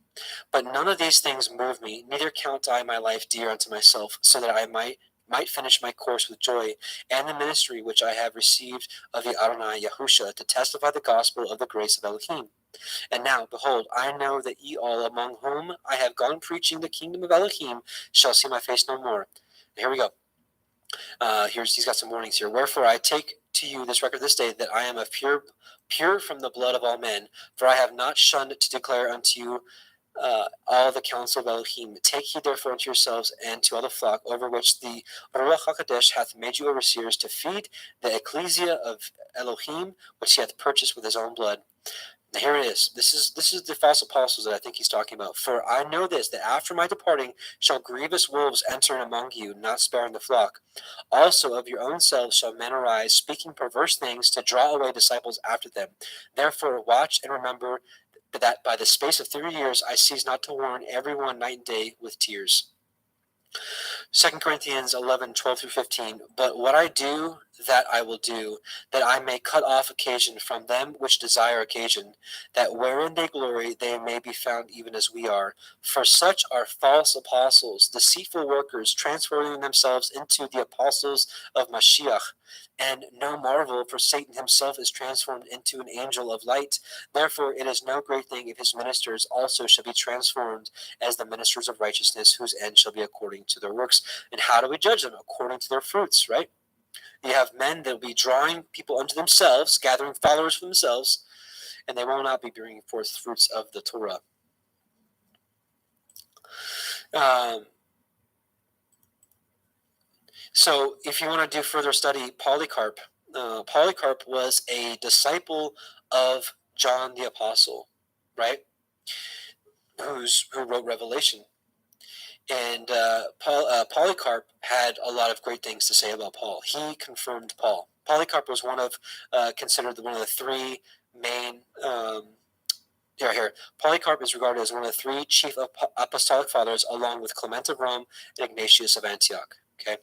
But none of these things move me, neither count I my life dear unto myself, so that I might finish my course with joy, and the ministry which I have received of the Adonai Yahushua, to testify the gospel of the grace of Elohim. And now, behold, I know that ye all among whom I have gone preaching the kingdom of Elohim shall see my face no more. And here we go. He's got some warnings here. Wherefore I take to you this record this day, that I am of pure from the blood of all men, for I have not shunned to declare unto you all the counsel of Elohim. Take heed therefore unto yourselves and to all the flock over which the Ruach HaKodesh hath made you overseers, to feed the ecclesia of Elohim, which he hath purchased with his own blood. Now here it is. This is the false apostles that I think he's talking about. For I know this, that after my departing shall grievous wolves enter in among you, not sparing the flock. Also of your own selves shall men arise, speaking perverse things, to draw away disciples after them. Therefore watch and remember that by the space of 3 years I cease not to warn every one night and day with tears. 2 Corinthians 11:12-15. But what I do, that I will do, that I may cut off occasion from them which desire occasion, that wherein they glory they may be found even as we are. For such are false apostles, deceitful workers, transforming themselves into the apostles of Mashiach. And no marvel, for Satan himself is transformed into an angel of light. Therefore it is no great thing if his ministers also shall be transformed as the ministers of righteousness, whose end shall be according to their works. And how do we judge them? According to their fruits, right? You have men that will be drawing people unto themselves, gathering followers for themselves, and they will not be bringing forth fruits of the Torah. So if you want to do further study, Polycarp was a disciple of John the Apostle, right? Who wrote Revelation. And Polycarp had a lot of great things to say about Paul. He confirmed Paul. Polycarp was considered one of the three main. Here, Polycarp is regarded as one of the three chief apostolic fathers, along with Clement of Rome and Ignatius of Antioch. Okay,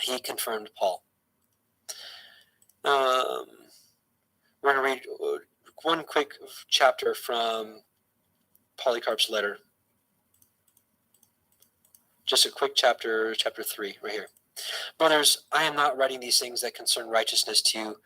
he confirmed Paul. We're going to read one quick chapter from Polycarp's letter. Just a quick chapter 3, right here. Brothers, I am not writing these things that concern righteousness to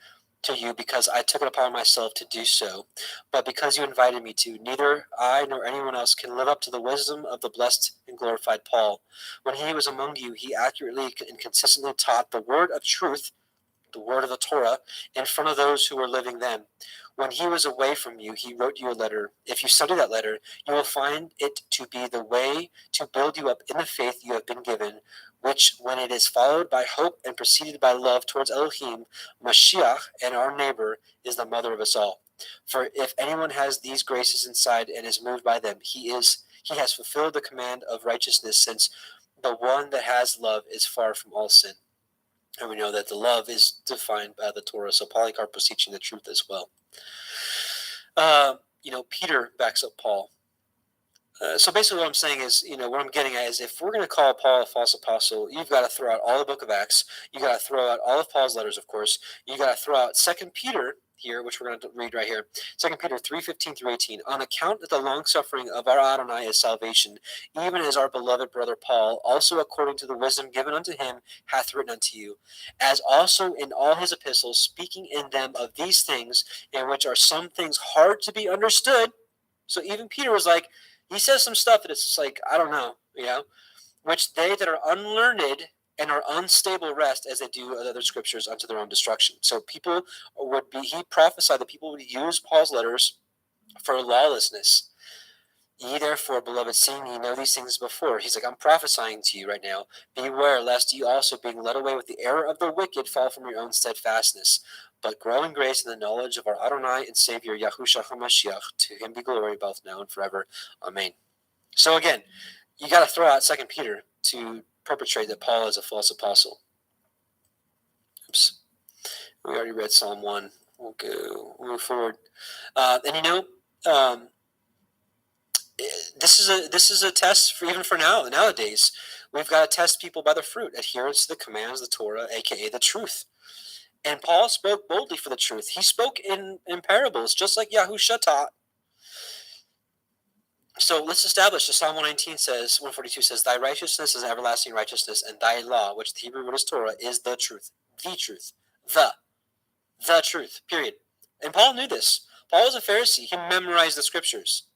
you because I took it upon myself to do so, but because you invited me to. Neither I nor anyone else can live up to the wisdom of the blessed and glorified Paul. When he was among you, he accurately and consistently taught the word of truth, the word of the Torah, in front of those who were living then. When he was away from you, he wrote you a letter. If you study that letter, you will find it to be the way to build you up in the faith you have been given, which, when it is followed by hope and preceded by love towards Elohim, Mashiach, and our neighbor, is the mother of us all. For if anyone has these graces inside and is moved by them, he has fulfilled the command of righteousness, since the one that has love is far from all sin. And we know that the love is defined by the Torah, so Polycarp was teaching the truth as well. Peter backs up Paul. So basically what I'm saying is, what I'm getting at is, if we're going to call Paul a false apostle, you've got to throw out all the book of Acts. You got to throw out all of Paul's letters, of course. You got to throw out 2 Peter here, which we're going to read right here. 2 Peter 3:15-18. On account that the long suffering of our Adonai is salvation, even as our beloved brother Paul, also according to the wisdom given unto him, hath written unto you, as also in all his epistles, speaking in them of these things, in which are some things hard to be understood. So even Peter was like, he says some stuff that it's just like, I don't know, which they that are unlearned and are unstable rest, as they do other scriptures, unto their own destruction. So he prophesied that people would use Paul's letters for lawlessness. Ye therefore, beloved, seeing ye know these things before. He's like, I'm prophesying to you right now. Beware lest ye also, being led away with the error of the wicked, fall from your own steadfastness. But grow in grace and the knowledge of our Adonai and Savior, Yahushua HaMashiach. To him be glory both now and forever. Amen. So again, you got to throw out 2 Peter to perpetrate that Paul is a false apostle. Oops. We already read Psalm 1. We'll move forward. This is a test for nowadays. We've got to test people by the fruit, adherence to the commands of the Torah, aka the truth. And Paul spoke boldly for the truth. He spoke in parables, just like Yahushua taught. So let's establish that Psalm 142 says, Thy righteousness is everlasting righteousness, and thy law, which the Hebrew word is Torah, is the truth. The truth. The truth, period. And Paul knew this. Paul was a Pharisee. He memorized the scriptures.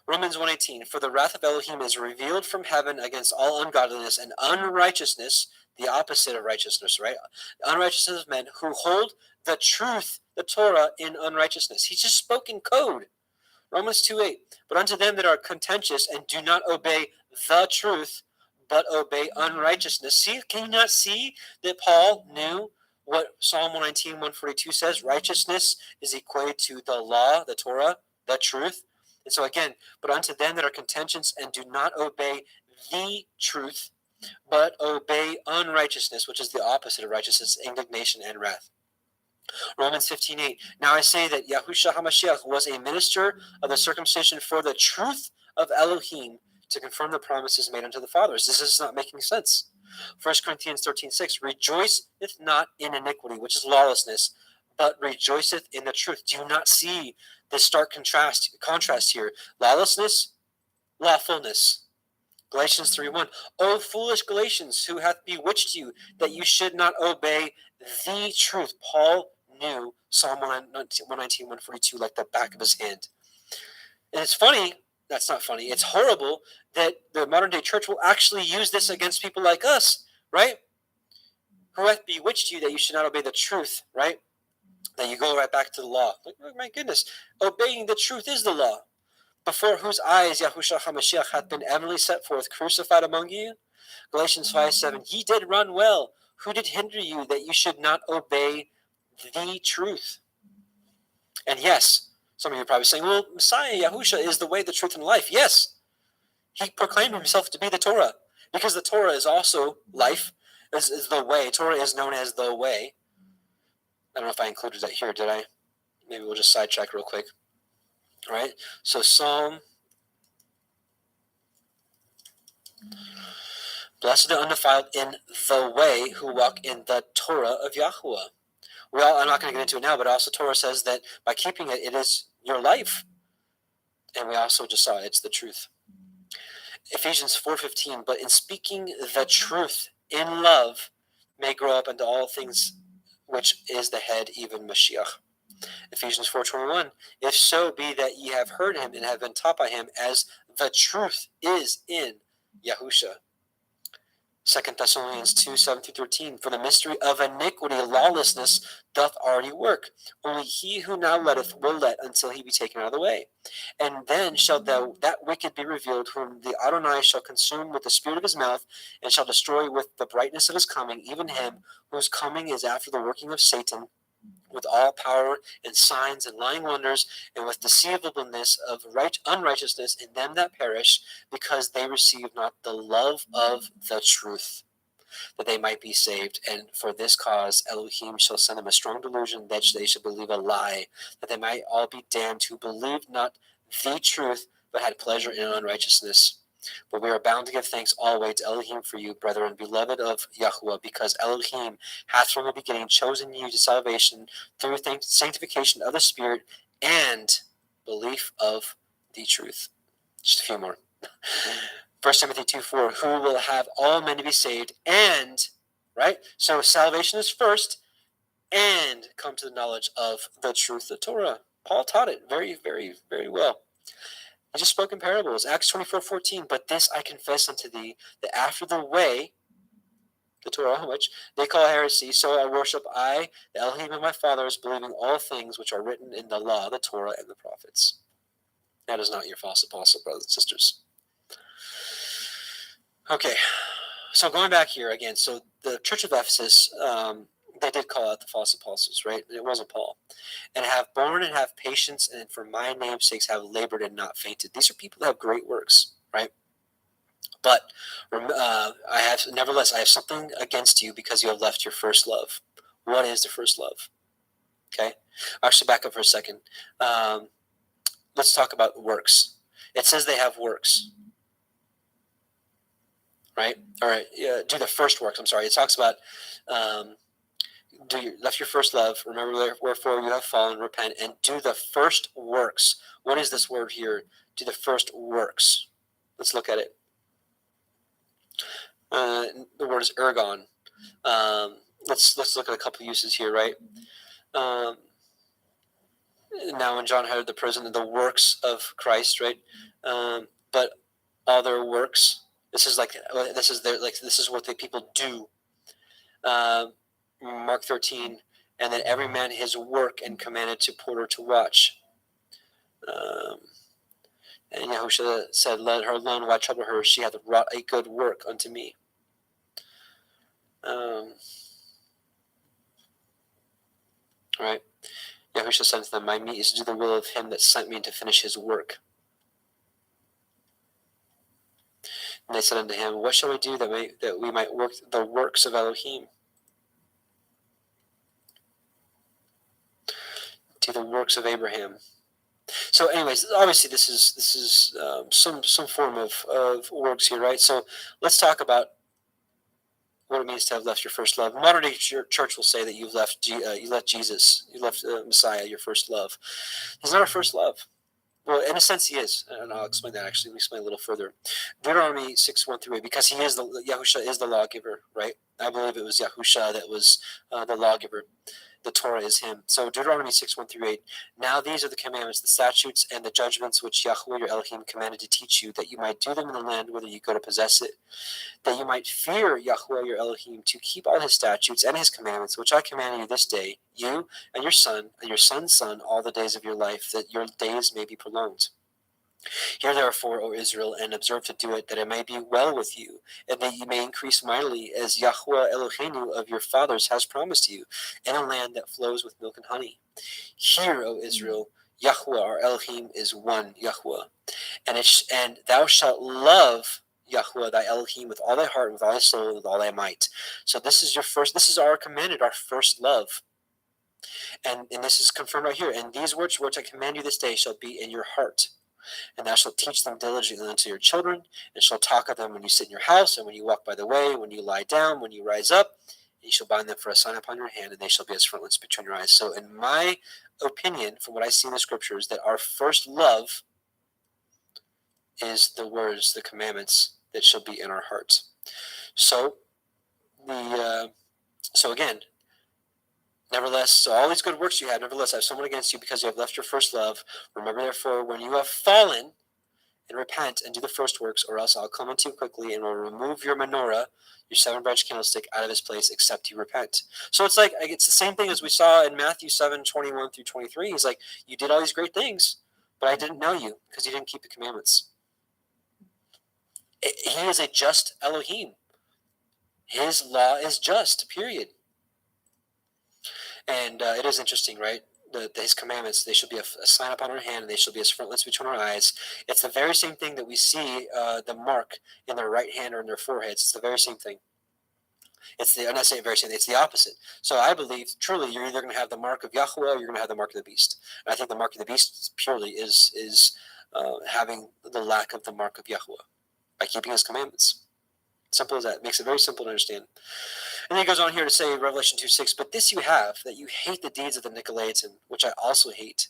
Romans 1:18, for the wrath of Elohim is revealed from heaven against all ungodliness and unrighteousness, the opposite of righteousness, right? Unrighteousness of men who hold the truth, the Torah, in unrighteousness. He's just spoken code. Romans 2:8, but unto them that are contentious and do not obey the truth, but obey unrighteousness. See, can you not see that Paul knew what Psalm 119, 142 says? Righteousness is equated to the law, the Torah, the truth. And so again, but unto them that are contentious and do not obey the truth, but obey unrighteousness, which is the opposite of righteousness, indignation and wrath. Romans 15:8. Now I say that Yahushua HaMashiach was a minister of the circumcision for the truth of Elohim to confirm the promises made unto the fathers. This is not making sense. 1 Corinthians 13:6. Rejoiceth not in iniquity, which is lawlessness, but rejoiceth in the truth. Do you not see this stark contrast here? Lawlessness, lawfulness. Galatians 3:1. O foolish Galatians, who hath bewitched you, that you should not obey the truth? Paul knew Psalm 119, 142 like the back of his hand. And it's funny, that's not funny, it's horrible that the modern day church will actually use this against people like us, right? Who hath bewitched you that you should not obey the truth, right? That you go right back to the law. Like, oh my goodness, obeying the truth is the law. Before whose eyes Yahushua HaMashiach hath been evidently set forth, crucified among you. Galatians 5:7. Ye did run well. Who did hinder you that you should not obey the truth? And yes, some of you are probably saying, well, Messiah, Yahushua, is the way, the truth, and life. Yes, he proclaimed himself to be the Torah, because the Torah is also life, is the way. Torah is known as the way. I don't know if I included that here, did I? Maybe we'll just sidetrack real quick. All right, so Psalm. Blessed and undefiled in the way who walk in the Torah of Yahuwah. I'm not going to get into it now, but also Torah says that by keeping it, it is your life. And we also just saw it's the truth. Ephesians 4:15, but in speaking the truth in love may grow up into all things which is the head, even Mashiach. Ephesians 4:21, if so be that ye have heard him and have been taught by him as the truth is in Yahusha. 2 Thessalonians 2:7-13, for the mystery of iniquity, lawlessness, doth already work. Only he who now letteth will let until he be taken out of the way. And then shall that wicked be revealed, whom the Adonai shall consume with the spirit of his mouth, and shall destroy with the brightness of his coming, even him whose coming is after the working of Satan, with all power and signs and lying wonders, and with deceivableness of unrighteousness in them that perish, because they receive not the love of the truth, that they might be saved. And for this cause Elohim shall send them a strong delusion, that they should believe a lie, that they might all be damned who believed not the truth, but had pleasure in unrighteousness. But we are bound to give thanks always to Elohim for you, brethren, beloved of Yahuwah, because Elohim hath from the beginning chosen you to salvation through sanctification of the Spirit and belief of the truth. Just a few more. 1 Timothy 2:4, who will have all men to be saved and, right? So salvation is first, and come to the knowledge of the truth, the Torah. Paul taught it very, very, very well. I just spoke in parables. Acts 24:14. But this I confess unto thee, that after the way, the Torah, which they call heresy, so I worship I, the Elohim of my fathers, believing all things which are written in the law, the Torah, and the prophets. That is not your false apostle, brothers and sisters. Okay, so going back here again, so the Church of Ephesus, they did call out the false apostles, right? It wasn't Paul. And have borne and have patience, and for my name's sakes have labored and not fainted. These are people that have great works, right? But nevertheless, I have something against you, because you have left your first love. What is the first love? Okay, actually, back up for a second. Let's talk about works. It says they have works, right? All right, do the first works. I'm sorry. It talks about left your first love. Remember, wherefore you have fallen, repent, and do the first works. What is this word here? Do the first works. Let's look at it. The word is ergon. Let's look at a couple uses here, right? now in John heard the prison, the works of Christ, right? But all their works. This is what the people do. Mark 13, and then every man his work, and commanded to porter to watch. And Yahushua said, "Let her alone, why trouble her? She hath wrought a good work unto me." Right? Yahushua said to them, "My meat is to do the will of him that sent me, and to finish his work." And they said unto him, "What shall we do that we might work the works of Elohim?" Do the works of Abraham. So, anyways, obviously this is some form of works here, right? So let's talk about what it means to have left your first love. Modern day church will say that you left Jesus, you left Messiah, your first love. He's not our first love. Well, in a sense, he is, and I'll explain that. Actually, let me explain a little further. Deuteronomy 6:1-8, because he is Yahusha is the lawgiver, right? I believe it was Yahusha that was the lawgiver. The Torah is him. So Deuteronomy 6:1-8. Now these are the commandments, the statutes, and the judgments which Yahweh your Elohim commanded to teach you, that you might do them in the land whither you go to possess it, that you might fear Yahweh your Elohim, to keep all his statutes and his commandments, which I command you this day, you and your son's son, all the days of your life, that your days may be prolonged. Hear therefore, O Israel, and observe to do it, that it may be well with you, and that you may increase mightily, as Yahweh Eloheinu of your fathers has promised you, in a land that flows with milk and honey. Hear, O Israel, Yahweh our Elohim is one Yahweh, and thou shalt love Yahweh thy Elohim with all thy heart, and with all thy soul, and with all thy might. So this is our commanded, our first love. And this is confirmed right here. And these words which I command you this day shall be in your heart. And thou shalt teach them diligently unto your children, and shalt talk of them when you sit in your house, and when you walk by the way, when you lie down, when you rise up. And you shall bind them for a sign upon your hand, and they shall be as frontlets between your eyes. So in my opinion, from what I see in the scriptures, that our first love is the words, the commandments that shall be in our hearts. So again, nevertheless, so all these good works you have, nevertheless, I have someone against you, because you have left your first love. Remember, therefore, when you have fallen, and repent and do the first works, or else I'll come unto you quickly and will remove your menorah, your 7-branch candlestick, out of his place, except you repent. So it's the same thing as we saw in Matthew 7:21-23. He's like, you did all these great things, but I didn't know you, because you didn't keep the commandments. He is a just Elohim. His law is just, period. And it is interesting, right? His commandments, they shall be a sign upon our hand, and they shall be as frontlets between our eyes. It's the very same thing that we see the mark in their right hand or in their foreheads. It's the very same thing. I'm not saying very same thing, it's the opposite. So I believe, truly, you're either going to have the mark of Yahweh, or you're going to have the mark of the beast. And I think the mark of the beast purely is having the lack of the mark of Yahweh by keeping his commandments. Simple as that. It makes it very simple to understand. And then he goes on here to say, Revelation 2:6, but this you have, that you hate the deeds of the Nicolaitans, which I also hate.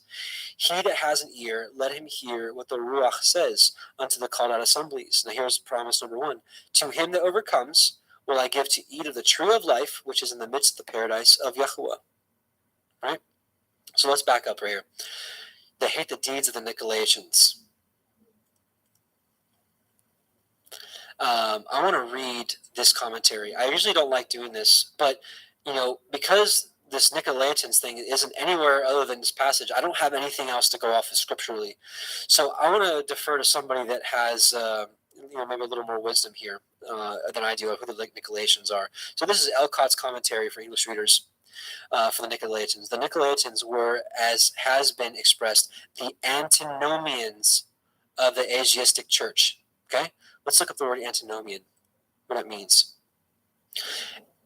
He that has an ear, let him hear what the Ruach says unto the called out assemblies. Now here's promise number 1. To him that overcomes will I give to eat of the tree of life, which is in the midst of the paradise of Yahuwah. Right? So let's back up right here. They hate the deeds of the Nicolaitans. I want to read this commentary. I usually don't like doing this, but because this Nicolaitans thing isn't anywhere other than this passage, I don't have anything else to go off of scripturally. So I want to defer to somebody that has maybe a little more wisdom here than I do of who the Nicolaitans are. So this is Elcott's commentary for English readers for the Nicolaitans. The Nicolaitans were, as has been expressed, the antinomians of the Asiatic church. Okay? Let's look up the word antinomian, what it means.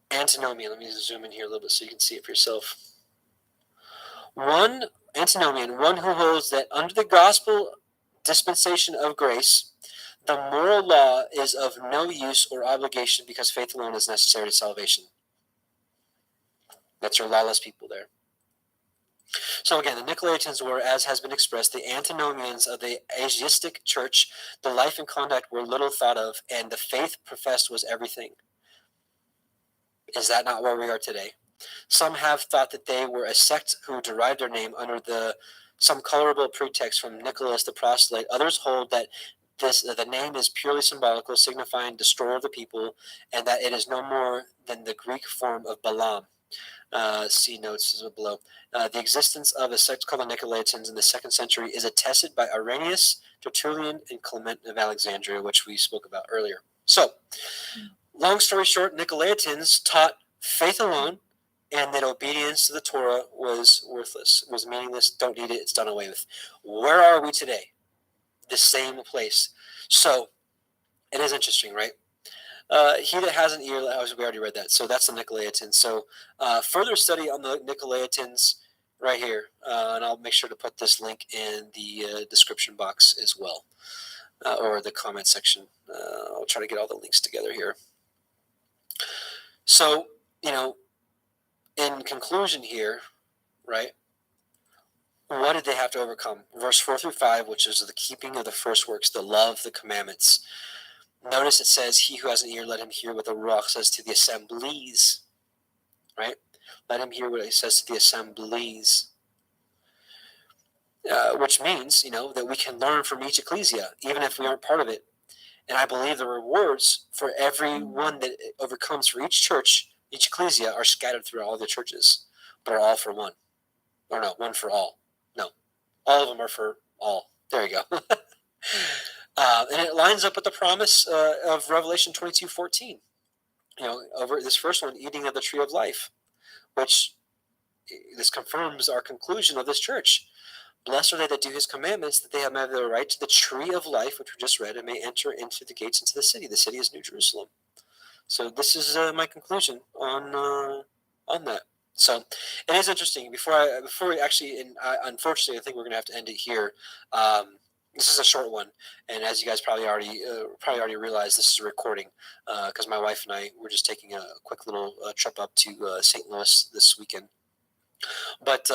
Antinomian, let me zoom in here a little bit so you can see it for yourself. Antinomian, one who holds that under the gospel dispensation of grace, the moral law is of no use or obligation, because faith alone is necessary to salvation. That's your lawless people there. So again, the Nicolaitans were, as has been expressed, the antinomians of the Asiatic church. The life and conduct were little thought of, and the faith professed was everything. Is that not where we are today? Some have thought that they were a sect who derived their name under the some colorable pretext from Nicholas the proselyte. Others hold that the name is purely symbolical, signifying destroyer of the people, and that it is no more than the Greek form of Balaam. See notes below. The existence of a sect called the Nicolaitans in the 2nd century is attested by Irenaeus, Tertullian, and Clement of Alexandria, which we spoke about earlier. So, long story short, Nicolaitans taught faith alone, and that obedience to the Torah was worthless, was meaningless, don't need it, it's done away with. Where are we today? The same place. So, it is interesting, right? He that has an ear, we already read that. So that's the Nicolaitans. So further study on the Nicolaitans right here. And I'll make sure to put this link in the description box as well, or the comment section. I'll try to get all the links together here. So, in conclusion here, right, what did they have to overcome? Verse 4 through 5, which is the keeping of the first works, the love, the commandments. Notice it says, he who has an ear, let him hear what the Ruach says to the assemblies, right? Let him hear what he says to the assemblies, which means, that we can learn from each ecclesia, even if we aren't part of it. And I believe the rewards for everyone that it overcomes for each church, each ecclesia, are scattered through all the churches, but are all for one. Or no, one for all. No, all of them are for all. There you go. And it lines up with the promise of Revelation 22:14. Over this first one, eating of the tree of life, which this confirms our conclusion of this church. Blessed are they that do his commandments, that they have the right to the tree of life, which we just read, and may enter into the gates into the city. The city is New Jerusalem. So this is my conclusion on that. So it is interesting. Before we actually, and unfortunately, I think we're going to have to end it here. This is a short one, and as you guys probably already realized, this is a recording because my wife and I were just taking a quick little trip up to St. Louis this weekend. But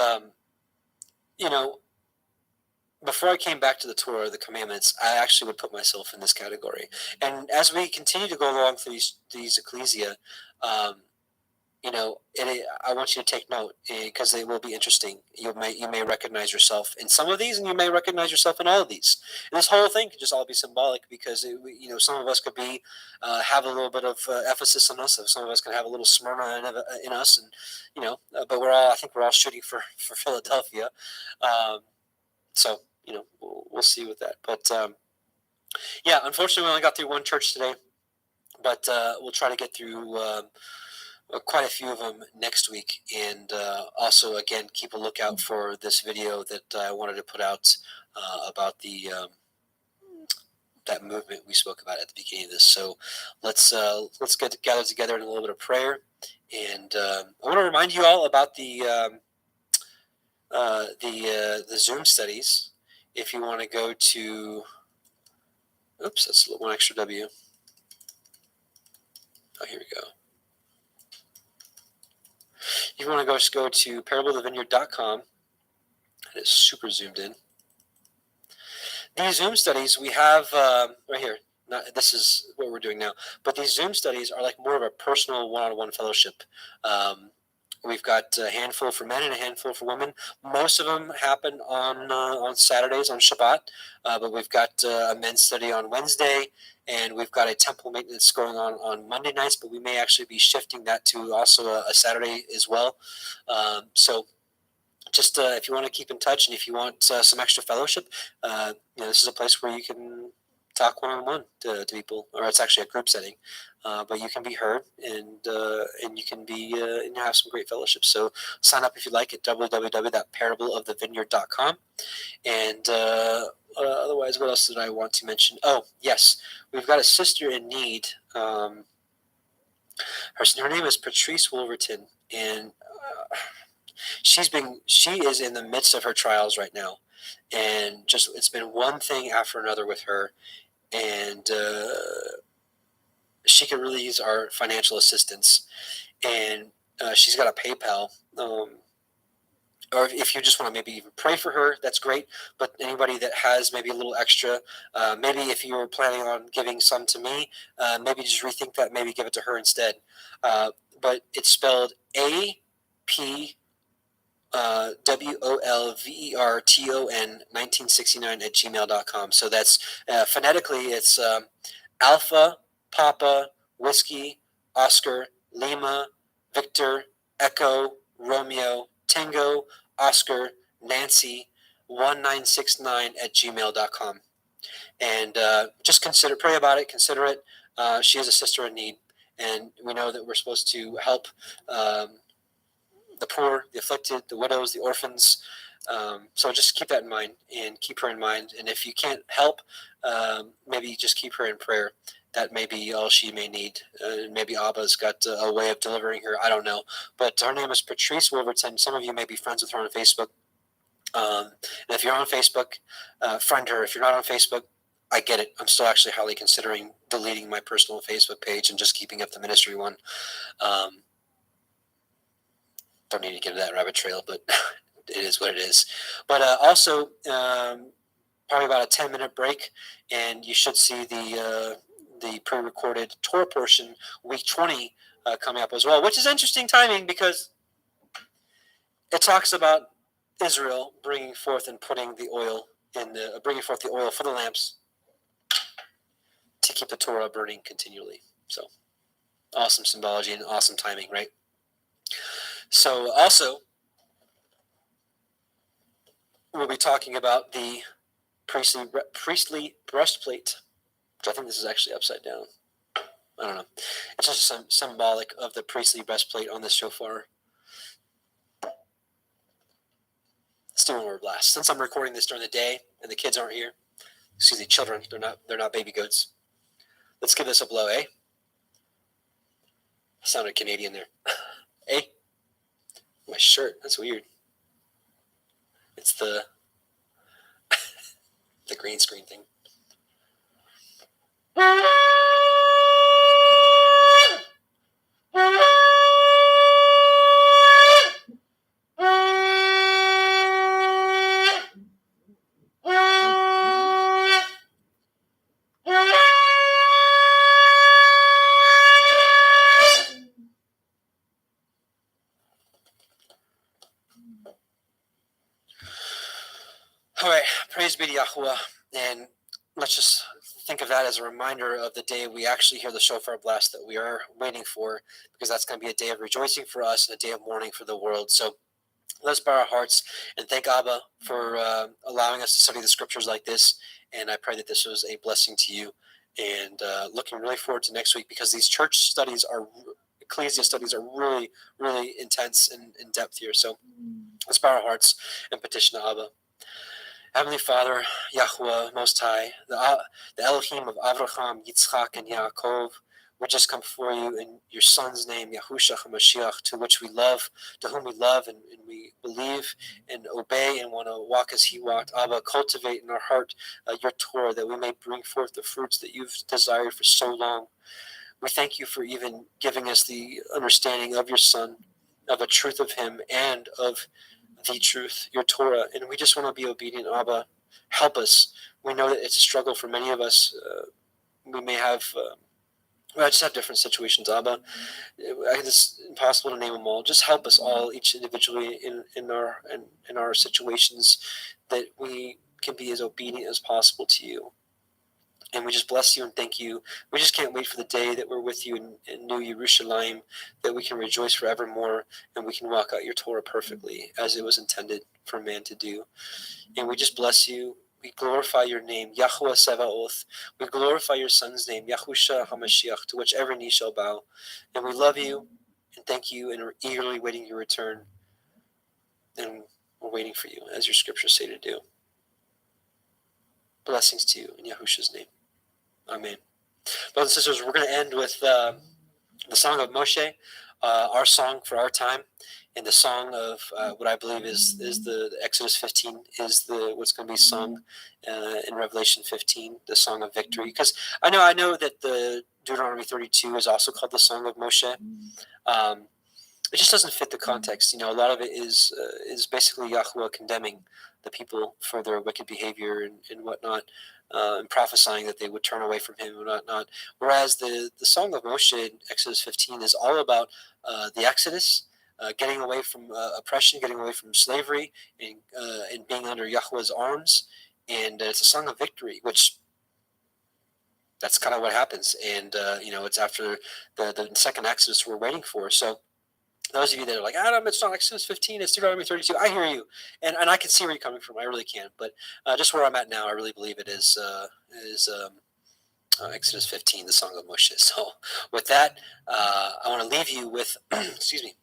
before I came back to the Torah, the commandments, I actually would put myself in this category. And as we continue to go along through these ecclesia, I want you to take note because they will be interesting. You may recognize yourself in some of these, and you may recognize yourself in all of these. And this whole thing could just all be symbolic because some of us could be have a little bit of Ephesus in us. Some of us can have a little Smyrna in us, and but I think we're all shooting for Philadelphia. So we'll see with that. But unfortunately, we only got through one church today, but we'll try to get through quite a few of them next week. And also, again, keep a lookout for this video that I wanted to put out about the that movement we spoke about at the beginning of this. So let's gather together in a little bit of prayer. And I want to remind you all about the Zoom studies. If you want to go to, oops, that's one extra W. Oh, here we go. You want to go to parableofthevineyard.com. It is super zoomed in. These Zoom studies we have right here. This is what we're doing now. But these Zoom studies are like more of a personal one-on-one fellowship. We've got a handful for men and a handful for women. Most of them happen on Saturdays, on Shabbat. But we've got a men's study on Wednesday, and we've got a temple maintenance going on Monday nights. But we may actually be shifting that to also a Saturday as well. So just if you want to keep in touch and if you want some extra fellowship, this is a place where you can talk one-on-one to people, or it's actually a group setting, but you can be heard and you can be and have some great fellowship. So sign up if you like at www.parableofthevineyard.com. And otherwise, what else did I want to mention? Oh, yes, we've got a sister in need. Her name is Patrice Wolverton, and she is in the midst of her trials right now, and just it's been one thing after another with her. And she could really use our financial assistance. And she's got a PayPal. Or if you just want to maybe even pray for her, that's great. But anybody that has maybe a little extra, maybe if you were planning on giving some to me, maybe just rethink that, maybe give it to her instead. But it's spelled APOSTLE WOLVERTON1969 @gmail.com. So that's phonetically, it's Alpha, Papa, Whiskey, Oscar, Lima, Victor, Echo, Romeo, Tango, Oscar, Nancy, 1969 @gmail.com. And just pray about it, consider it. She is a sister in need, and we know that we're supposed to help the poor, the afflicted, the widows, the orphans. So just keep that in mind and keep her in mind. And if you can't help, maybe just keep her in prayer. That may be all she may need. Maybe Abba's got a way of delivering her. I don't know. But her name is Patrice Wolverton. Some of you may be friends with her on Facebook. And if you're on Facebook, friend her. If you're not on Facebook, I get it. I'm still actually highly considering deleting my personal Facebook page and just keeping up the ministry one. Don't need to get into that rabbit trail, but it is what it is. But also, probably about a 10-minute break, and you should see the pre-recorded Torah portion, week 20, coming up as well, which is interesting timing because it talks about Israel bringing forth and putting the oil bringing forth the oil for the lamps to keep the Torah burning continually. So awesome symbology and awesome timing, right? So also, we'll be talking about the priestly breastplate, which I think this is actually upside down. I don't know. It's just symbolic of the priestly breastplate on this shofar. Let's do one more blast. Since I'm recording this during the day and the kids aren't here, excuse me, children, they're not baby goats. Let's give this a blow, eh? Sounded Canadian there. Eh? My shirt, that's weird. It's the the green screen thing. All right, praise be to Yahuwah, and let's just think of that as a reminder of the day we actually hear the shofar blast that we are waiting for, because that's going to be a day of rejoicing for us and a day of mourning for the world. So let's bow our hearts and thank Abba for allowing us to study the scriptures like this, and I pray that this was a blessing to you, and looking really forward to next week, because these church studies ecclesia studies are really, really intense and in depth here. So let's bow our hearts and petition Abba. Heavenly Father, Yahuwah, Most High, the Elohim of Avraham, Yitzchak, and Yaakov, we just come before you in your Son's name, Yahushua HaMashiach, to whom we love and we believe and obey and want to walk as he walked. Abba, cultivate in our heart your Torah, that we may bring forth the fruits that you've desired for so long. We thank you for even giving us the understanding of your Son, of the truth of him, and of the truth, your Torah, and we just want to be obedient. Abba, help us. We know that it's a struggle for many of us. We may have, I just have different situations, Abba. It's impossible to name them all. Just help us all, each individually, in our situations, that we can be as obedient as possible to you. And we just bless you and thank you. We just can't wait for the day that we're with you in New Yerushalayim, that we can rejoice forevermore and we can walk out your Torah perfectly as it was intended for man to do. And we just bless you. We glorify your name, Yahuwah Sevaoth. We glorify your Son's name, Yahushua HaMashiach, to which every knee shall bow. And we love you and thank you, and are eagerly waiting your return. And we're waiting for you, as your scriptures say to do. Blessings to you in Yahushua's name. Amen. Brothers and sisters, we're going to end with the song of Moshe, our song for our time, and the song of what I believe is the Exodus 15 is what's going to be sung in Revelation 15, the song of victory. Because I know that the Deuteronomy 32 is also called the song of Moshe. It just doesn't fit the context. A lot of it is basically Yahuwah condemning the people for their wicked behavior and whatnot, and prophesying that they would turn away from him and whatnot. Whereas the song of Moshe in Exodus 15 is all about the Exodus, getting away from oppression, getting away from slavery, and being under Yahweh's arms. And it's a song of victory, which that's kind of what happens. And, it's after the second Exodus we're waiting for. So those of you that are like, Adam, it's not Exodus 15, it's Deuteronomy 32. I hear you. And I can see where you're coming from. I really can. But just where I'm at now, I really believe it is Exodus 15, the Song of Moshe. So with that, I want to leave you with, excuse me,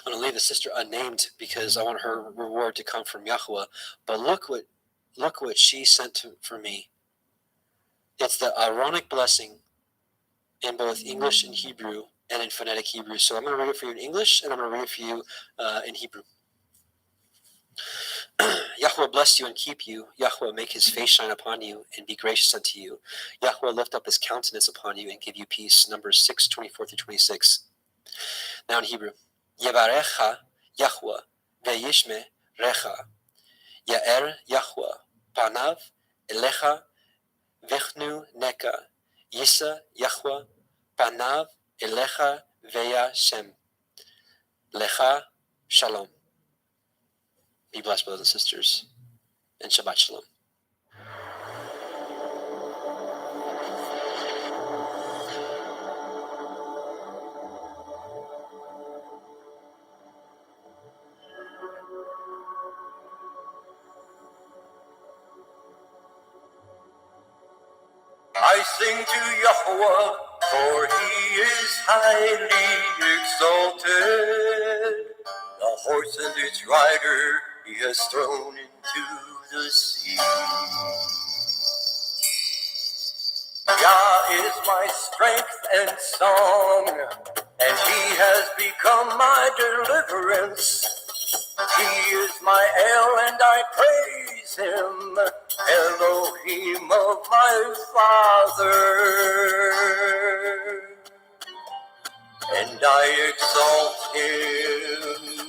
I'm going to leave the sister unnamed because I want her reward to come from Yahweh. But look what she sent for me. It's the Aaronic blessing in both English and Hebrew and in phonetic Hebrew. So I'm going to read it for you in English and I'm going to read it for you in Hebrew. Yahweh bless you and keep you. Yahweh make his face shine upon you and be gracious unto you. Yahweh lift up his countenance upon you and give you peace. Numbers 6:24-26. Now in Hebrew. Yevarecha Yahweh ve'yishme recha. Ya'er Yahweh panav elecha vechnu neka. Yisa Yahweh panav elecha ve'yashem. Lecha shalom. Be blessed, brothers and sisters, and Shabbat Shalom. I sing to Yahweh, for he is highly exalted. The horse and its rider he has thrown into the sea. Yah is my strength and song, and he has become my deliverance. He is my El, and I praise him, Elohim of my father. And I exalt him.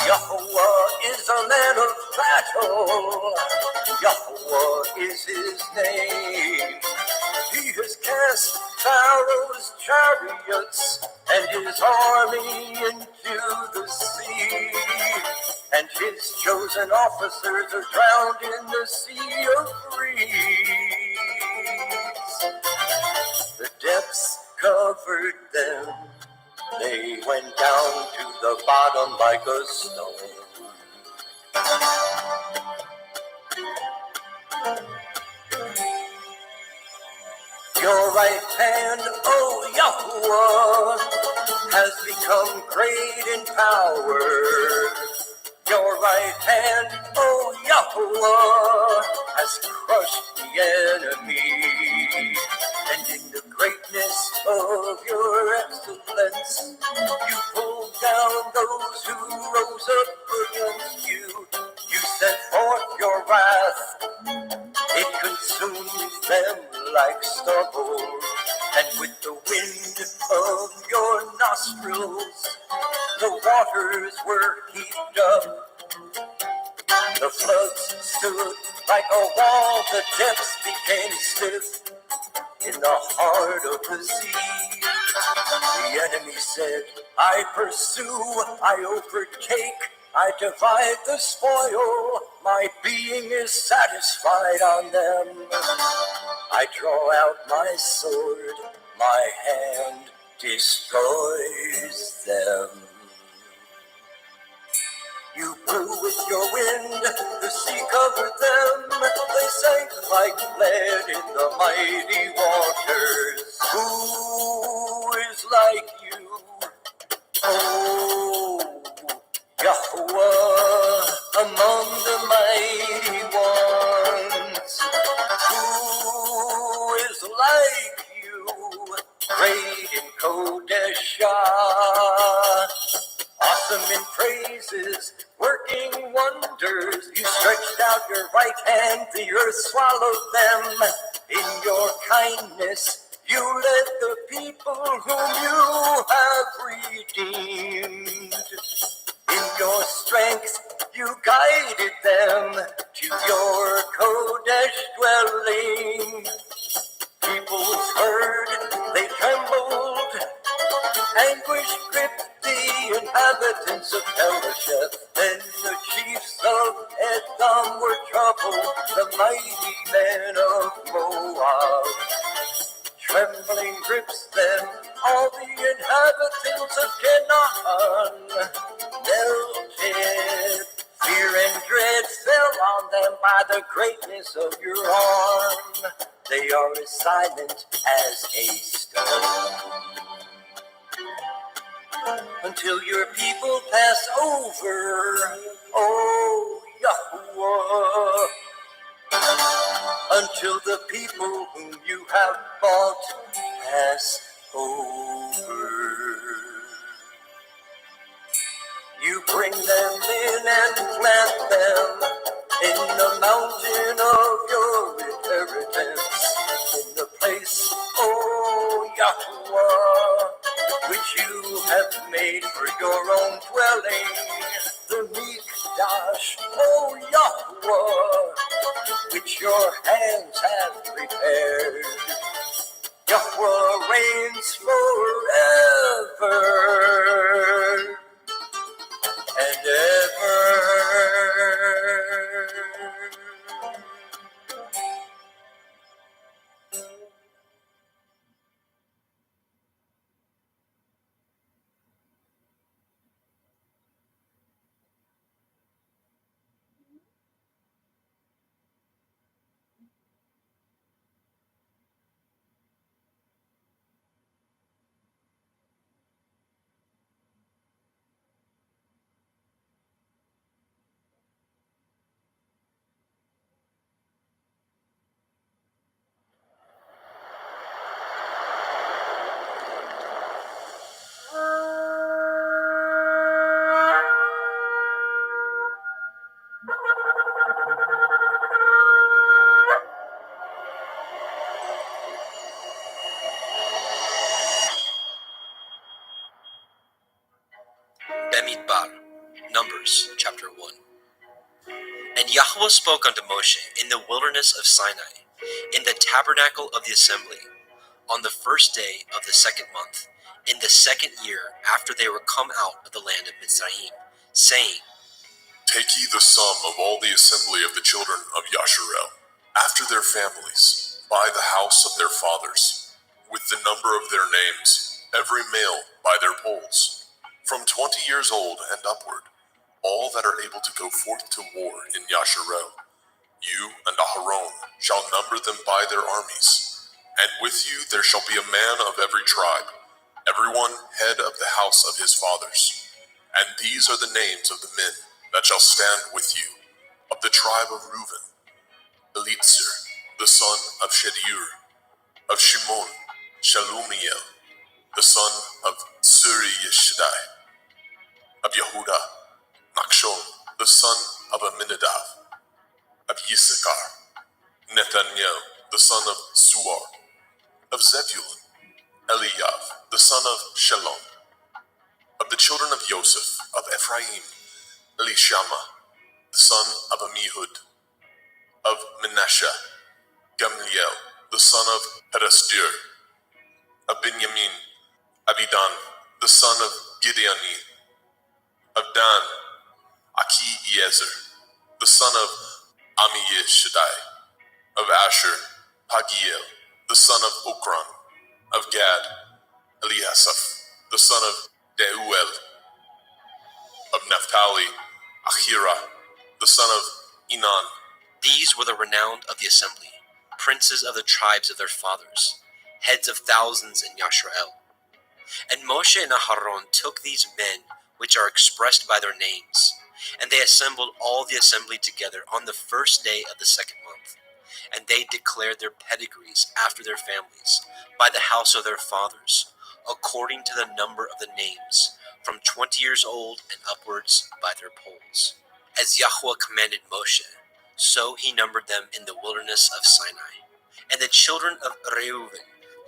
Yahweh is a man of battle. Yahweh is his name. He has cast Pharaoh's chariots and his army into the sea. And his chosen officers are drowned in the sea of reeds. The depths covered them. They went down to the bottom like a stone. Your right hand, O Yahweh, has become great in power. Your right hand, O Yahweh, has crushed the enemy. And in the greatness of your excellence, you pulled down those who rose up against you. You sent forth your wrath. It consumed them like stubble, and with the wind of your nostrils, the waters were heaped up. The floods stood like a wall, the depths became stiff in the heart of the sea. The enemy said, I pursue, I overtake, I divide the spoil, my being is satisfied on them. I draw out my sword, my hand destroys them. You blew with your wind, the sea covered them, they sank like lead in the mighty waters. Who is like you, oh Yahweh, among the mighty ones? Who is like you, great in Kodeshah? Awesome in praises, working wonders. You stretched out your right hand, the earth swallowed them. In your kindness, you led the people whom you have redeemed. In your strength, you guided them to your Kodesh dwelling. Peoples heard, they trembled, Anguish gripped the inhabitants of Elisheth. Then the chiefs of Edom were troubled, the mighty men of Moab. Trembling grips them, all the inhabitants of Canaan melted. Fear and dread fell on them by the greatness of your arm. They are as silent as a stone. Until your people pass over, oh Yahuwah. Until the people whom you have bought pass over. You bring them in and plant them in the mountain of your inheritance, in the place, oh Yahuwah, which you have made for your own dwelling, the Mikdash, oh Yahuwah, which your hands have prepared. Yahuwah reigns forever and ever. Bemidbar, Numbers, chapter 1. And Yahweh spoke unto Moshe in the wilderness of Sinai, in the tabernacle of the assembly, on the first day of the second month, in the second year after they were come out of the land of Mitzrayim, saying, Take ye the sum of all the assembly of the children of Yasharel, after their families, by the house of their fathers, with the number of their names, every male by their polls, from 20 years old and upward, all that are able to go forth to war in Yasharel. You and Aharon shall number them by their armies, and with you there shall be a man of every tribe, everyone head of the house of his fathers. And these are the names of the men that shall stand with you. Of the tribe of Reuben, Elitzer, the son of Shedeur; of Shimon, Shalumiel, the son of Suri Yeshadai; of Yehuda, Nachshon, the son of Aminadav; of Yissachar, Nathaniel, the son of Suar; of Zebulun, Eliav, the son of Shalom; of the children of Joseph; of Ephraim, Elishama, the son of Amihud; of Manasseh, Gamliel, the son of Pedasdur; of Benjamin, Abidan, the son of Gideoni; of Dan, Achiezer, the son of Amishadai; of Asher, Pagiel, the son of Okran; of Gad, Eliasaph, the son of Deuel; of Naphtali, Ahira, the son of Enan. These were the renowned of the assembly, princes of the tribes of their fathers, heads of thousands in Yashrael. And Moshe and Aharon took these men which are expressed by their names, and they assembled all the assembly together on the first day of the second month. And they declared their pedigrees after their families, by the house of their fathers, according to the number of the names, from 20 years old and upwards by their polls. As Yahweh commanded Moshe, so he numbered them in the wilderness of Sinai. And the children of Reuben,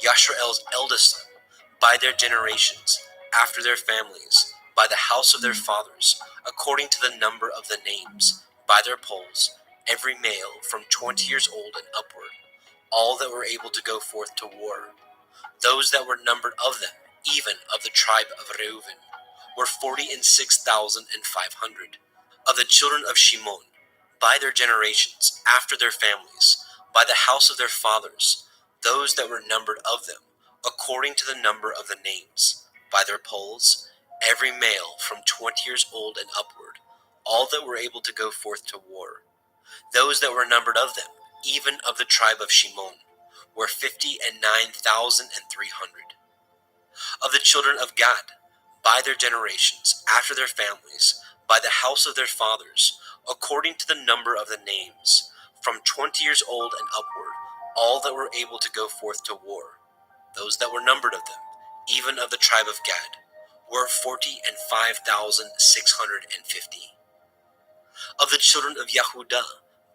Yashrael's eldest son, by their generations, after their families, by the house of their fathers, according to the number of the names, by their polls, every male from 20 years old and upward, all that were able to go forth to war. Those that were numbered of them even of the tribe of Reuven, were 46,500. Of the children of Shimon, by their generations, after their families, by the house of their fathers, those that were numbered of them, according to the number of the names, by their polls, every male from 20 years old and upward, all that were able to go forth to war. Those that were numbered of them, even of the tribe of Shimon, were 59,300. Of the children of Gad, by their generations, after their families, by the house of their fathers, according to the number of the names, from 20 years old and upward, all that were able to go forth to war. Those that were numbered of them, even of the tribe of Gad, were 45,650. Of the children of Yehudah,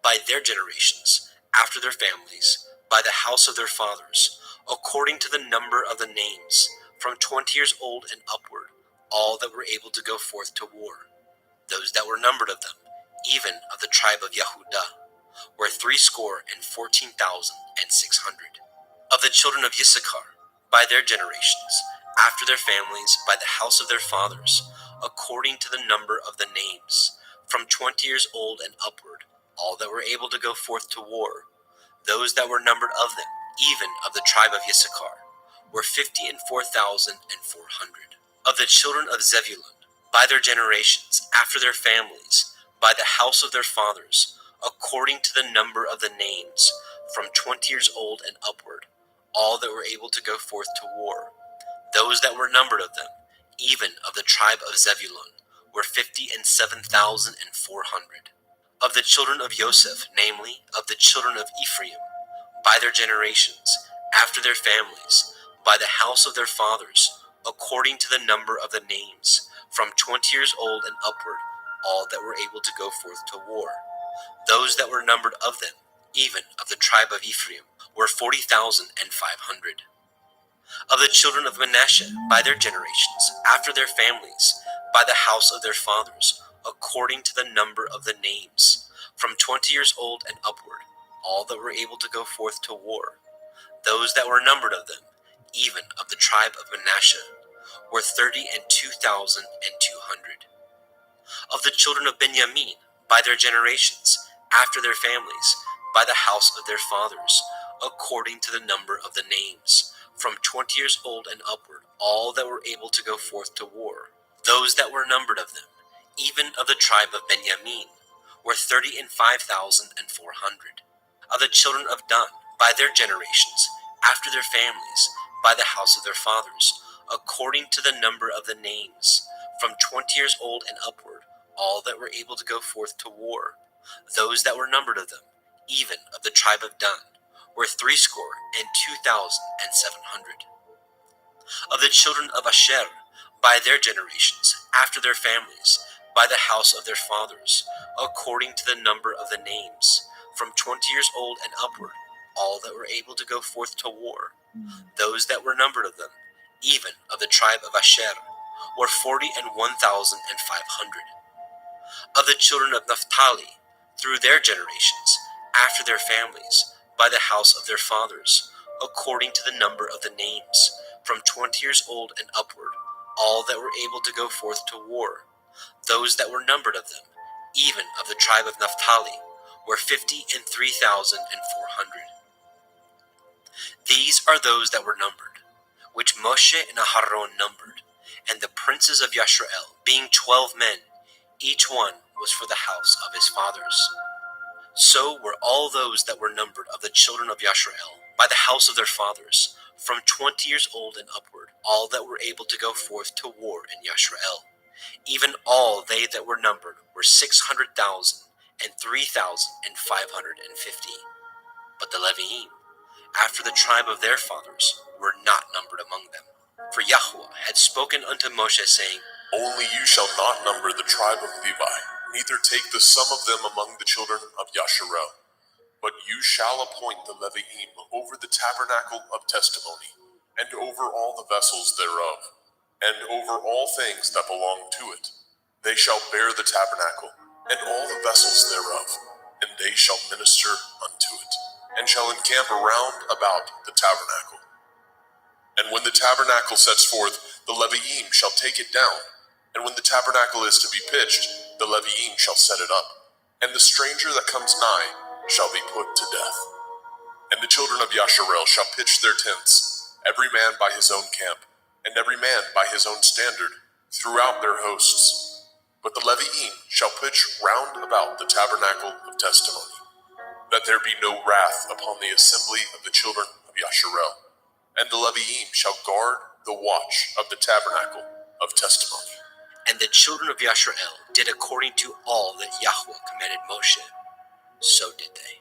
by their generations, after their families, by the house of their fathers, according to the number of the names, from 20 years old and upward, all that were able to go forth to war. Those that were numbered of them, even of the tribe of Yehudah, were 314,600. Of the children of Issachar, by their generations, after their families, by the house of their fathers, according to the number of the names, from 20 years old and upward, all that were able to go forth to war. Those that were numbered of them, even of the tribe of Issachar, were 54,400. Of the children of Zebulun, by their generations, after their families, by the house of their fathers, according to the number of the names, from 20 years old and upward, all that were able to go forth to war. Those that were numbered of them, even of the tribe of Zebulun, were 57,400. Of the children of Joseph, namely, of the children of Ephraim, by their generations, after their families, by the house of their fathers, according to the number of the names, from 20 years old and upward, all that were able to go forth to war. Those that were numbered of them, even of the tribe of Ephraim, were 40,500. Of the children of Manasseh, by their generations, after their families, by the house of their fathers, according to the number of the names, from 20 years old and upward, all that were able to go forth to war. Those that were numbered of them, even of the tribe of Manasseh, were 32,200. Of the children of Benjamin, by their generations, after their families, by the house of their fathers, according to the number of the names, from 20 years old and upward, all that were able to go forth to war. Those that were numbered of them, even of the tribe of Benjamin, were 35,400. Of the children of Dan, by their generations, after their families, by the house of their fathers, according to the number of the names, from 20 years old and upward, all that were able to go forth to war. Those that were numbered of them, even of the tribe of Dan, were 62,700. Of the children of Asher, by their generations, after their families, by the house of their fathers, according to the number of the names, from 20 years old and upward, all that were able to go forth to war. Those that were numbered of them, even of the tribe of Asher, were 41,500. Of the children of Naphtali, through their generations, after their families, by the house of their fathers, according to the number of the names, from 20 years old and upward, all that were able to go forth to war. Those that were numbered of them, even of the tribe of Naphtali, were 53,400. These are those that were numbered, which Moshe and Aharon numbered, and the princes of Yashrael, being 12 men, each one was for the house of his fathers. So were all those that were numbered of the children of Yashrael, by the house of their fathers, from 20 years old and upward, all that were able to go forth to war in Yashrael. Even all they that were numbered were 600,000 and 3,550. But the Leviim, after the tribe of their fathers, were not numbered among them. For Yahweh had spoken unto Moshe, saying, Only you shall not number the tribe of Levi, neither take the sum of them among the children of Yasharel. But you shall appoint the Leviim over the tabernacle of testimony, and over all the vessels thereof, and over all things that belong to it. They shall bear the tabernacle, and all the vessels thereof, and they shall minister unto it, and shall encamp around about the tabernacle. And when the tabernacle sets forth, the Leviim shall take it down. And when the tabernacle is to be pitched, the Leviim shall set it up. And the stranger that comes nigh shall be put to death. And the children of Yasharel shall pitch their tents, every man by his own camp, and every man by his own standard, throughout their hosts. But the Leviim shall pitch round about the tabernacle of testimony, that there be no wrath upon the assembly of the children of Yasharel. And the Leviim shall guard the watch of the tabernacle of testimony. And the children of Yasharel did according to all that Yahweh commanded Moshe. So did they.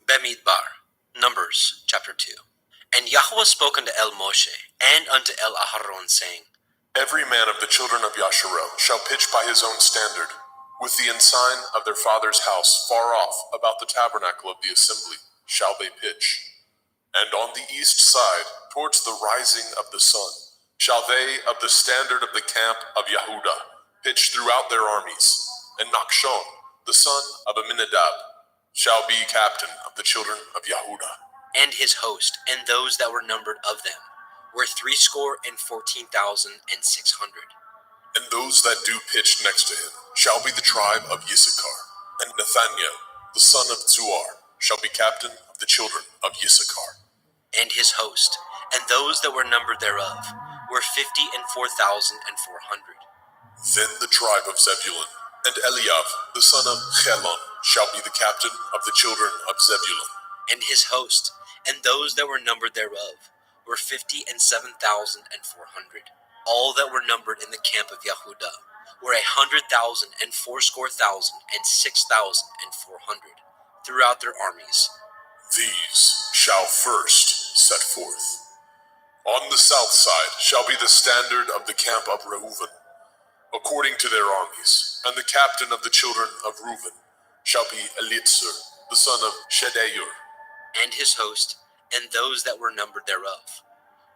Bemidbar, Numbers chapter 2. And Yahweh spoke unto El Moshe and unto El Aharon, saying, Every man of the children of Yasharel shall pitch by his own standard, with the ensign of their father's house far off about the tabernacle of the assembly shall they pitch. And on the east side, towards the rising of the sun, shall they of the standard of the camp of Yehuda pitch throughout their armies. And Nachshon, the son of Aminadab, shall be captain of the children of Yehuda. And his host, and those that were numbered of them, were 314,600. And those that do pitch next to him shall be the tribe of Issachar. And Nathaniel, the son of Zuar, shall be captain of the children of Issachar. And his host, and those that were numbered thereof, were 54,400. Then the tribe of Zebulun, and Eliav, the son of Chelon, shall be the captain of the children of Zebulun. And his host, and those that were numbered thereof, were 57,400. All that were numbered in the camp of Yehuda were 100,000, 6,400 throughout their armies. These shall first set forth. On the south side shall be the standard of the camp of Reuven, according to their armies. And the captain of the children of Reuven shall be Elitzur, the son of Shedeur. And his host, and those that were numbered thereof,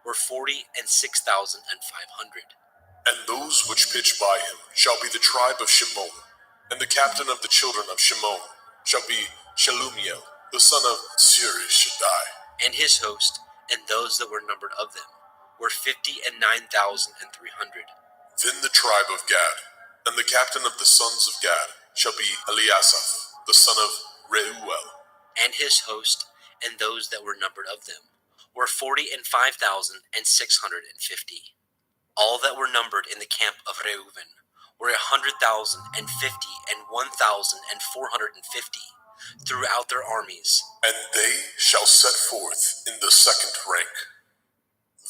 were 46,500. And those which pitch by him shall be the tribe of Shimon. And the captain of the children of Shimon shall be Shelumiel, the son of Shaddai. And his host, and those that were numbered of them, were 59,300. Then the tribe of Gad, and the captain of the sons of Gad shall be Eliasaph, the son of Reuel. And his host, and those that were numbered of them, were 45,650. All that were numbered in the camp of Reuven were 100,050 and 1,450 throughout their armies. And they shall set forth in the second rank.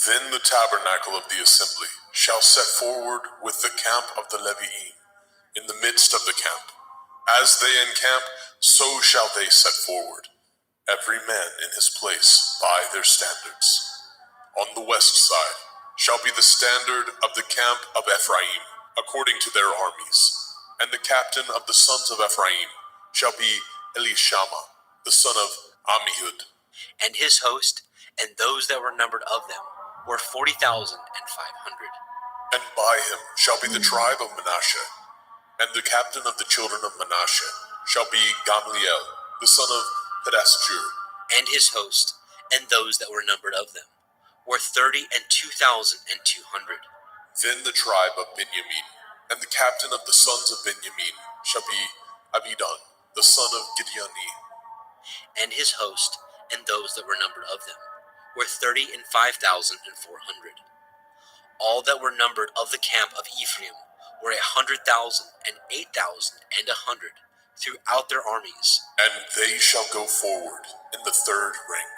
Then the tabernacle of the assembly shall set forward with the camp of the Leviim in the midst of the camp. As they encamp, so shall they set forward, every man in his place by their standards. On the west side shall be the standard of the camp of Ephraim, according to their armies. And the captain of the sons of Ephraim shall be Elishama, the son of Ammihud. And his host, and those that were numbered of them, were 40,500. And by him shall be the tribe of Manasseh. And the captain of the children of Manasseh shall be Gamliel, the son of Pedasjur. And his host, and those that were numbered of them, were 32,200. Then the tribe of Benjamin, and the captain of the sons of Benjamin shall be Abidan, the son of Gideoni. And his host, and those that were numbered of them, were 35,400. All that were numbered of the camp of Ephraim were 100,000 and 8,100 throughout their armies. And they shall go forward in the third rank.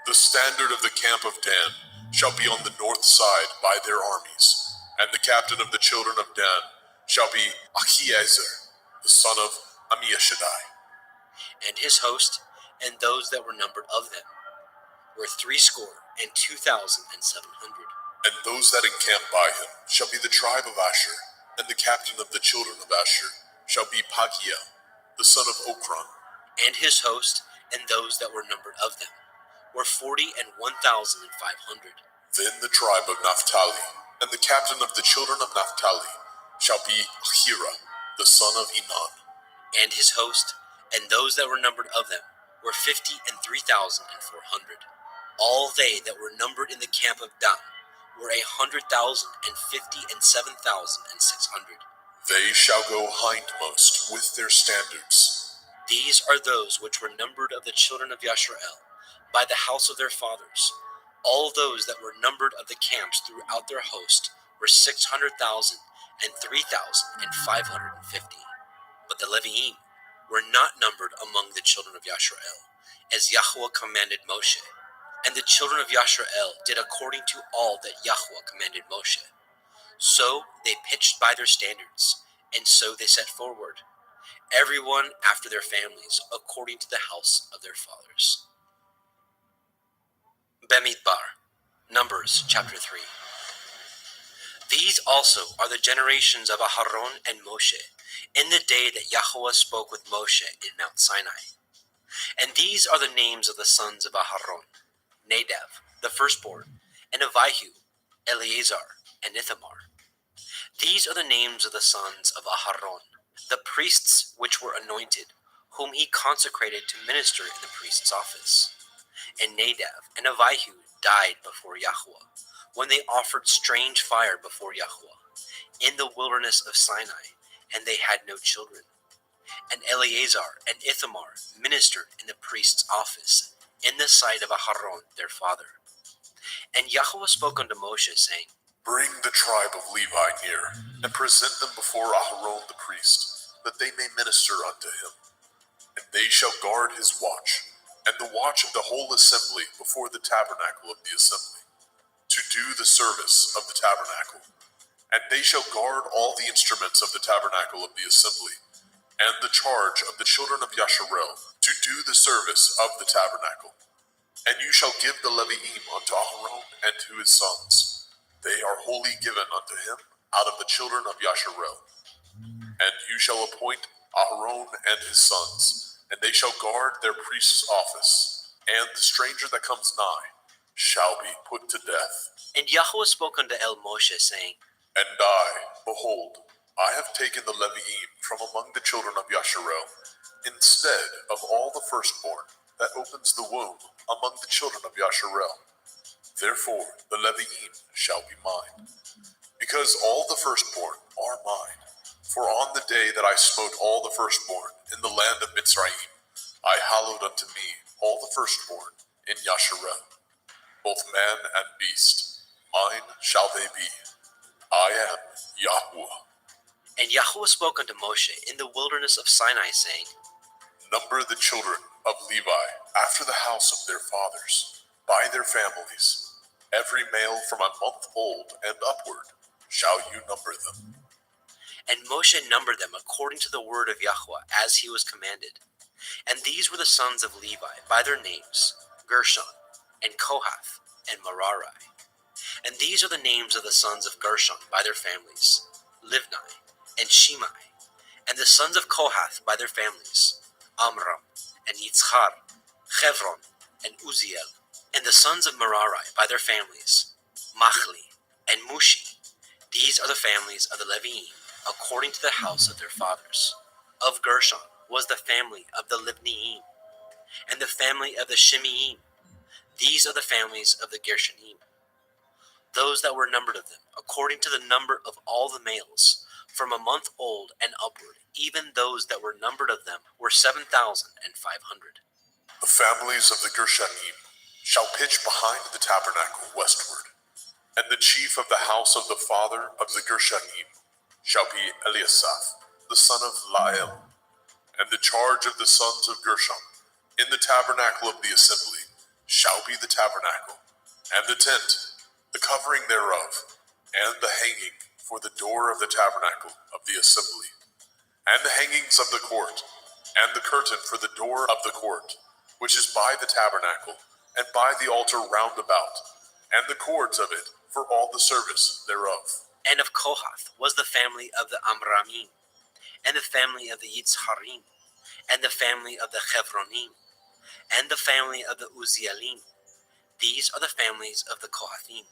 The standard of the camp of Dan shall be on the north side by their armies. And the captain of the children of Dan shall be Achiezer, the son of Ammishaddai. And his host, and those that were numbered of them, were 62,700. And those that encamp by him shall be the tribe of Asher. And the captain of the children of Asher shall be Pagiel, the son of Okran. And his host, and those that were numbered of them, were 41,500. Then the tribe of Naphtali, and the captain of the children of Naphtali shall be Ahira, the son of Enan. And his host, And those that were numbered of them were 53,400. All they that were numbered in the camp of Dan were 100,057,600. They shall go hindmost with their standards. These are those which were numbered of the children of Yasharel, by the house of their fathers. All those that were numbered of the camps throughout their host were 600,000 and 3,550. But the Leviim were not numbered among the children of Yasharel, as Yahweh commanded Moshe. And the children of Yasharel did according to all that Yahweh commanded Moshe. So they pitched by their standards, and so they set forward, everyone after their families, according to the house of their fathers. Bemidbar, Numbers chapter 3. These also are the generations of Aharon and Moshe, in the day that Yahweh spoke with Moshe in Mount Sinai. And these are the names of the sons of Aharon: Nadav, the firstborn, and Abihu, Eleazar, and Ithamar. These are the names of the sons of Aharon, the priests which were anointed, whom he consecrated to minister in the priest's office. And Nadav and Abihu died before Yahweh, when they offered strange fire before Yahweh, in the wilderness of Sinai, and they had no children. And Eleazar and Ithamar ministered in the priest's office, in the sight of Aharon their father. And Yahweh spoke unto Moshe, saying, Bring the tribe of Levi near, and present them before Aharon the priest, that they may minister unto him. And they shall guard his watch, and the watch of the whole assembly before the tabernacle of the assembly, to do the service of the tabernacle. And they shall guard all the instruments of the tabernacle of the assembly, and the charge of the children of Yasharel, to do the service of the tabernacle. And you shall give the Leviim unto Aharon and to his sons. They are wholly given unto him out of the children of Yasharel. And you shall appoint Aharon and his sons, and they shall guard their priest's office, and the stranger that comes nigh shall be put to death. And Yahweh spoke unto Moshe, saying, And I, behold, I have taken the Leviim from among the children of Yasharel, instead of all the firstborn that opens the womb among the children of Yasharel. Therefore the Leviim shall be mine, because all the firstborn are mine. For on the day that I smote all the firstborn in the land of Mitzrayim, I hallowed unto me all the firstborn in Yasharel, both man and beast. Mine shall they be. I am Yahweh. And Yahweh spoke unto Moshe in the wilderness of Sinai, saying, Number the children of Levi after the house of their fathers, by their families. Every male from a month old and upward shall you number them. And Moshe numbered them according to the word of Yahweh, as he was commanded. And these were the sons of Levi by their names, Gershon, and Kohath, and Merari. And these are the names of the sons of Gershon by their families, Livni, and Shimei. And the sons of Kohath by their families, Amram, and Yitzchar, Chevron, and Uziel. And the sons of Merari by their families, Machli, and Mushi. These are the families of the Leviim, according to the house of their fathers. Of Gershon was the family of the Libniim, and the family of the Shimeim. These are the families of the Gershonim. Those that were numbered of them, according to the number of all the males, from a month old and upward, even those that were numbered of them were 7,500. The families of the Gershonim shall pitch behind the tabernacle westward, and the chief of the house of the father of the Gershonim shall be Eliasaph, the son of Lael. And the charge of the sons of Gershon in the tabernacle of the assembly shall be the tabernacle, and the tent, the covering thereof, and the hanging for the door of the tabernacle of the assembly, and the hangings of the court, and the curtain for the door of the court, which is by the tabernacle, and by the altar round about, and the cords of it for all the service thereof. And of Kohath was the family of the Amramim, and the family of the Yitzharim, and the family of the Chevronim, and the family of the Uzielim. These are the families of the Kohathim.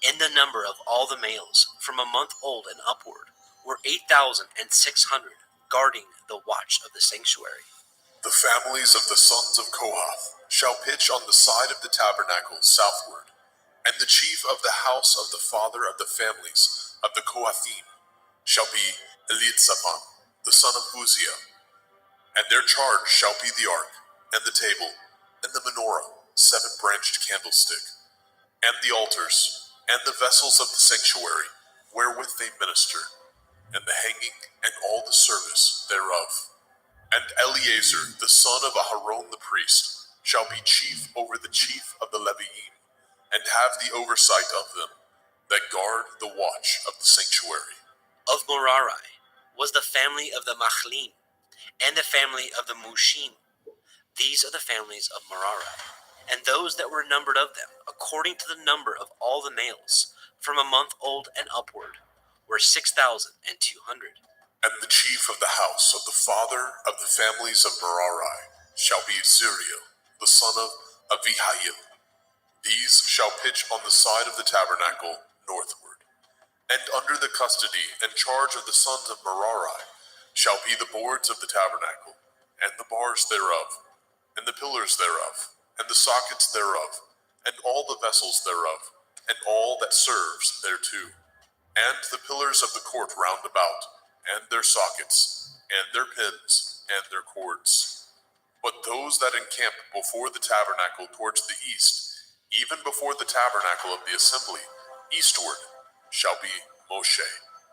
In the number of all the males, from a month old and upward, were 8,600, guarding the watch of the sanctuary. The families of the sons of Kohath shall pitch on the side of the tabernacle southward, and the chief of the house of the father of the families of the Kohathim shall be Elitzaphan, the son of Uzziah, and their charge shall be the ark, and the table, and the menorah, 7-branched candlestick, and the altars, and the vessels of the sanctuary, wherewith they minister, and the hanging, and all the service thereof. And Eleazar, the son of Aharon the priest, shall be chief over the chief of the Leviim, and have the oversight of them, that guard the watch of the sanctuary. Of Merari was the family of the Machlim, and the family of the Mushim. These are the families of Merari, and those that were numbered of them, according to the number of all the males, from a month old and upward, were 6,200. And the chief of the house of the father of the families of Merari shall be Zuriel, the son of Avihail. These shall pitch on the side of the tabernacle northward. And under the custody and charge of the sons of Merari shall be the boards of the tabernacle, and the bars thereof, and the pillars thereof, and the sockets thereof, and all the vessels thereof, and all that serves thereto, and the pillars of the court round about, and their sockets, and their pins, and their cords. But those that encamp before the tabernacle towards the east, even before the tabernacle of the assembly, eastward, shall be Moshe,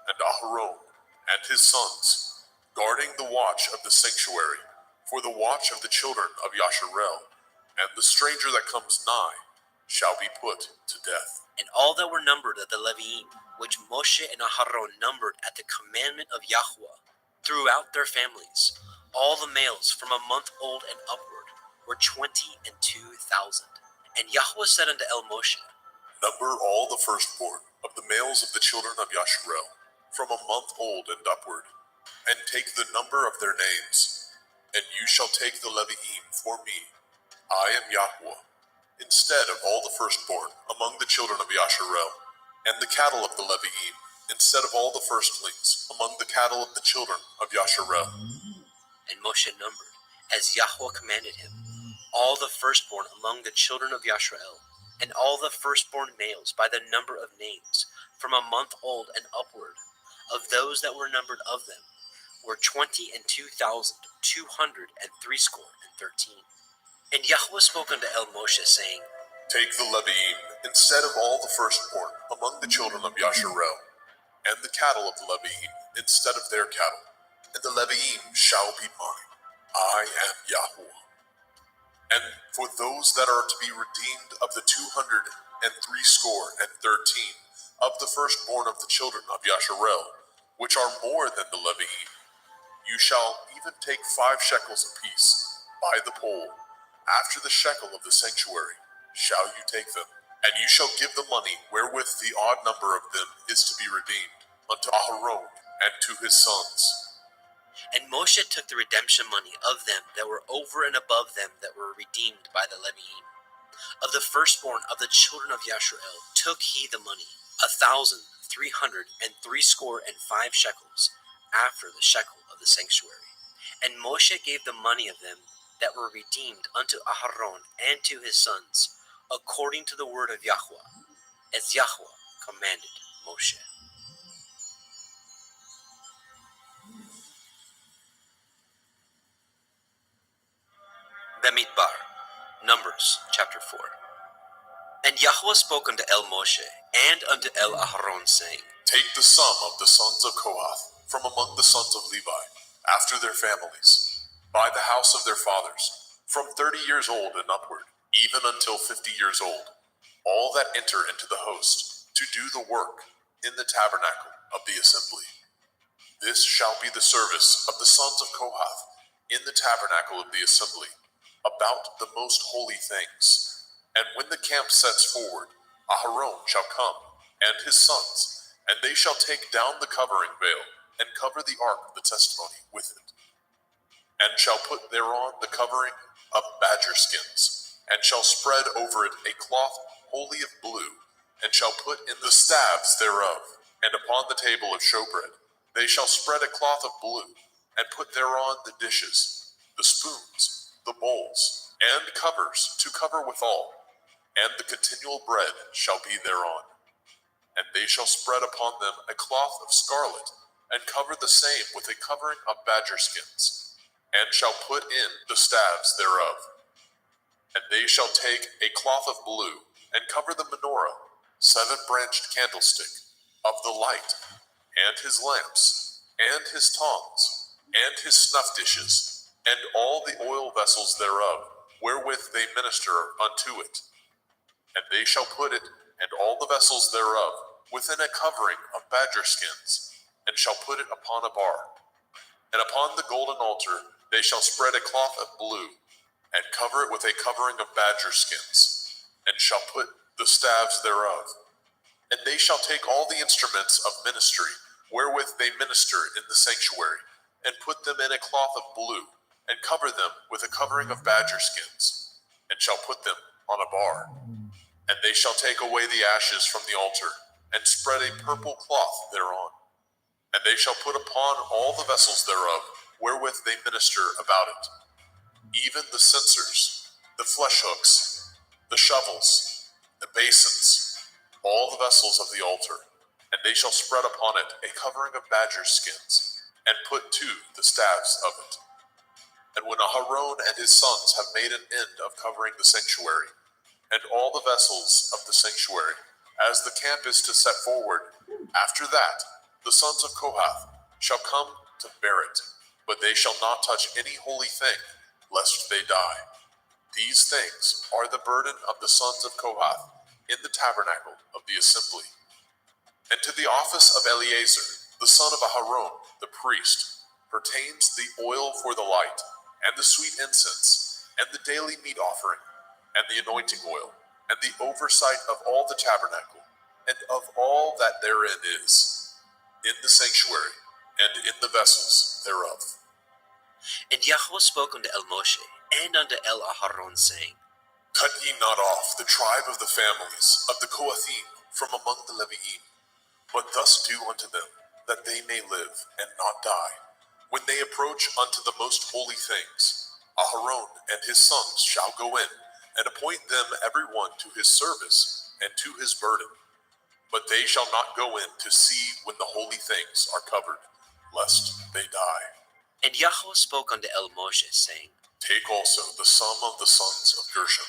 and Aharon, and his sons, guarding the watch of the sanctuary, for the watch of the children of Yasharel, and the stranger that comes nigh shall be put to death. And all that were numbered of the Leviim, which Moshe and Aharon numbered at the commandment of Yahweh, throughout their families, all the males from a month old and upward, were 22,000. And Yahweh said unto Moshe, Number all the firstborn of the males of the children of Yasharel, from a month old and upward, and take the number of their names, and you shall take the Leviim for me. I am Yahweh, instead of all the firstborn among the children of Yasharel, and the cattle of the Leviim, instead of all the firstlings among the cattle of the children of Yasharel. And Moshe numbered, as Yahweh commanded him, all the firstborn among the children of Yasharel, and all the firstborn males by the number of names, from a month old and upward, of those that were numbered of them, were 22,213. And Yahweh spoke unto Moshe, saying, Take the Leviim, instead of all the firstborn among the children of Yasharel, and the cattle of the Leviim, instead of their cattle, and the Leviim shall be mine. I am Yahweh. And for those that are to be redeemed of the 213 of the firstborn of the children of Yasharel, which are more than the Leviim, you shall even take 5 shekels apiece by the poll. After the shekel of the sanctuary shall you take them, and you shall give the money wherewith the odd number of them is to be redeemed unto Aharon and to his sons. And Moshe took the redemption money of them that were over and above them that were redeemed by the Leviim. Of the firstborn of the children of Yasharel took he the money, 1,365 shekels, after the shekel of the sanctuary. And Moshe gave the money of them that were redeemed unto Aharon and to his sons, according to the word of Yahweh, as Yahweh commanded Moshe. Bamidbar, Numbers, chapter 4. And Yahweh spoke unto Moshe and unto Aharon, saying, Take the sum of the sons of Kohath from among the sons of Levi, after their families, by the house of their fathers, from 30 years old and upward, even until 50 years old, all that enter into the host to do the work in the tabernacle of the assembly. This shall be the service of the sons of Kohath in the tabernacle of the assembly, about the most holy things. And when the camp sets forward, Aharon shall come, and his sons, and they shall take down the covering veil, and cover the ark of the testimony with it, and shall put thereon the covering of badger skins, and shall spread over it a cloth wholly of blue, and shall put in the staves thereof, and upon the table of showbread they shall spread a cloth of blue, and put thereon the dishes, the spoons, the bowls, and covers to cover withal, and the continual bread shall be thereon. And they shall spread upon them a cloth of scarlet, and cover the same with a covering of badger skins, and shall put in the staves thereof. And they shall take a cloth of blue, and cover the menorah, 7-branched candlestick, of the light, and his lamps, and his tongs, and his snuff dishes, and all the oil vessels thereof, wherewith they minister unto it. And they shall put it, and all the vessels thereof, within a covering of badger skins, and shall put it upon a bar. And upon the golden altar they shall spread a cloth of blue, and cover it with a covering of badger skins, and shall put the staves thereof. And they shall take all the instruments of ministry, wherewith they minister in the sanctuary, and put them in a cloth of blue, and cover them with a covering of badger skins, and shall put them on a bar. And they shall take away the ashes from the altar, and spread a purple cloth thereon. And they shall put upon all the vessels thereof, wherewith they minister about it, even the censers, the flesh hooks, the shovels, the basins, all the vessels of the altar. And they shall spread upon it a covering of badger skins, and put to the staves of it. And when Aharon and his sons have made an end of covering the sanctuary, and all the vessels of the sanctuary, as the camp is to set forward, after that the sons of Kohath shall come to bear it, but they shall not touch any holy thing, lest they die. These things are the burden of the sons of Kohath in the tabernacle of the assembly. And to the office of Eleazar, the son of Aharon, the priest, pertains the oil for the light, and the sweet incense, and the daily meat offering, and the anointing oil, and the oversight of all the tabernacle, and of all that therein is, in the sanctuary, and in the vessels thereof. And Yahweh spoke unto El Moshe, and unto El Aharon, saying, Cut ye not off the tribe of the families of the Kohathim from among the Leviim, but thus do unto them, that they may live and not die. When they approach unto the most holy things, Aharon and his sons shall go in, and appoint them every one to his service and to his burden. But they shall not go in to see when the holy things are covered, lest they die. And Yahweh spoke unto El Moshe, saying, Take also the sum of the sons of Gershon,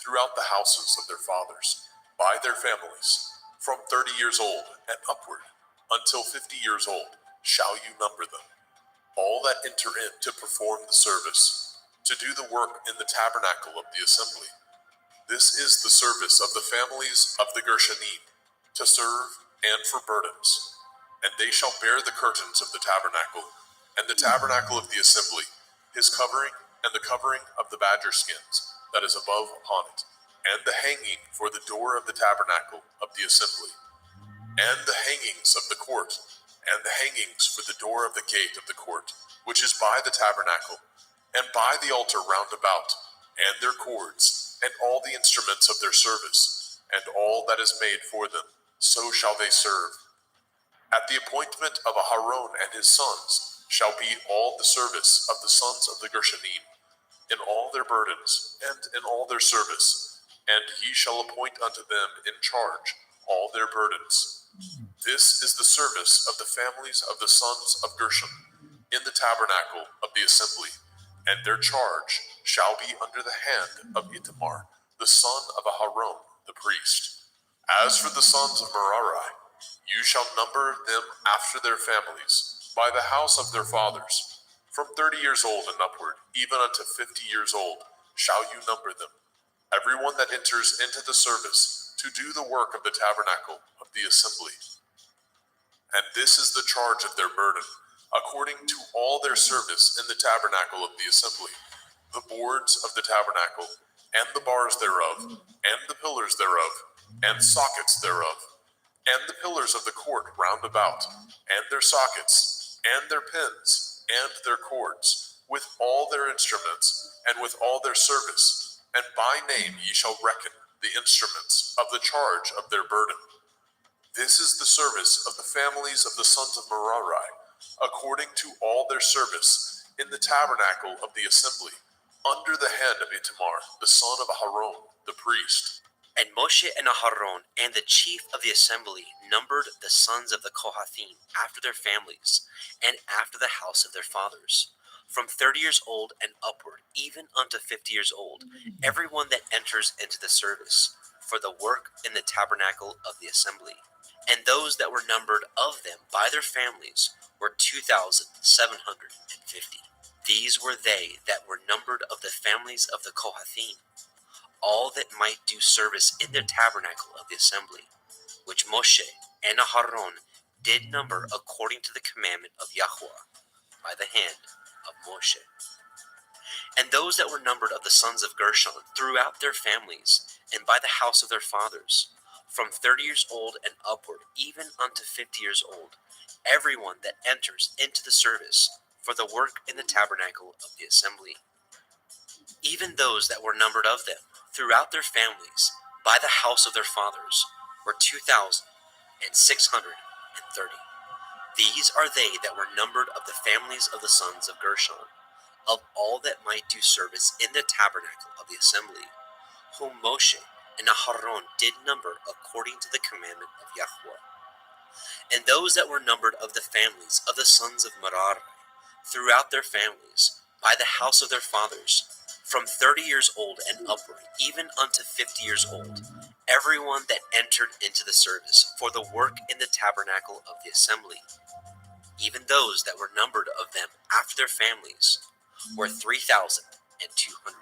throughout the houses of their fathers, by their families, from 30 years old and upward, until 50 years old, shall you number them. All that enter in to perform the service, to do the work in the tabernacle of the assembly. This is the service of the families of the Gershonim, to serve and for burdens. And they shall bear the curtains of the tabernacle, and the tabernacle of the assembly, his covering, and the covering of the badger skins that is above upon it, and the hanging for the door of the tabernacle of the assembly, and the hangings of the court, and the hangings for the door of the gate of the court, which is by the tabernacle, and by the altar round about, and their cords, and all the instruments of their service, and all that is made for them, so shall they serve. At the appointment of Aharon and his sons shall be all the service of the sons of the Gershonim, in all their burdens, and in all their service, and ye shall appoint unto them in charge all their burdens. This is the service of the families of the sons of Gershon, in the tabernacle of the assembly, and their charge shall be under the hand of Ithamar, the son of Aharon, the priest. As for the sons of Merari, you shall number them after their families, by the house of their fathers. From 30 years old and upward, even unto 50 years old, shall you number them. Every one that enters into the service to do the work of the tabernacle of the assembly. And this is the charge of their burden, according to all their service in the tabernacle of the assembly, the boards of the tabernacle, and the bars thereof, and the pillars thereof, and sockets thereof, and the pillars of the court round about, and their sockets, and their pins, and their cords, with all their instruments, and with all their service, and by name ye shall reckon the instruments of the charge of their burden. This is the service of the families of the sons of Merari, according to all their service in the tabernacle of the assembly, under the hand of Itamar, the son of Aharon, the priest. And Moshe and Aharon and the chief of the assembly numbered the sons of the Kohathim after their families and after the house of their fathers, from 30 years old and upward, even unto 50 years old, everyone that enters into the service for the work in the tabernacle of the assembly. And those that were numbered of them by their families were 2,750. These were they that were numbered of the families of the Kohathim, all that might do service in the tabernacle of the assembly, which Moshe and Aharon did number according to the commandment of Yahweh by the hand of Moshe. And those that were numbered of the sons of Gershon throughout their families and by the house of their fathers, from 30 years old and upward, even unto 50 years old, everyone that enters into the service for the work in the tabernacle of the assembly. Even those that were numbered of them throughout their families by the house of their fathers were 2,630. These are they that were numbered of the families of the sons of Gershon, of all that might do service in the tabernacle of the assembly, whom Moshe and Aharon did number according to the commandment of Yahweh. And those that were numbered of the families of the sons of Merari, throughout their families, by the house of their fathers, from 30 years old and upward, even unto 50 years old, everyone that entered into the service for the work in the tabernacle of the assembly. Even those that were numbered of them after their families were 3,200.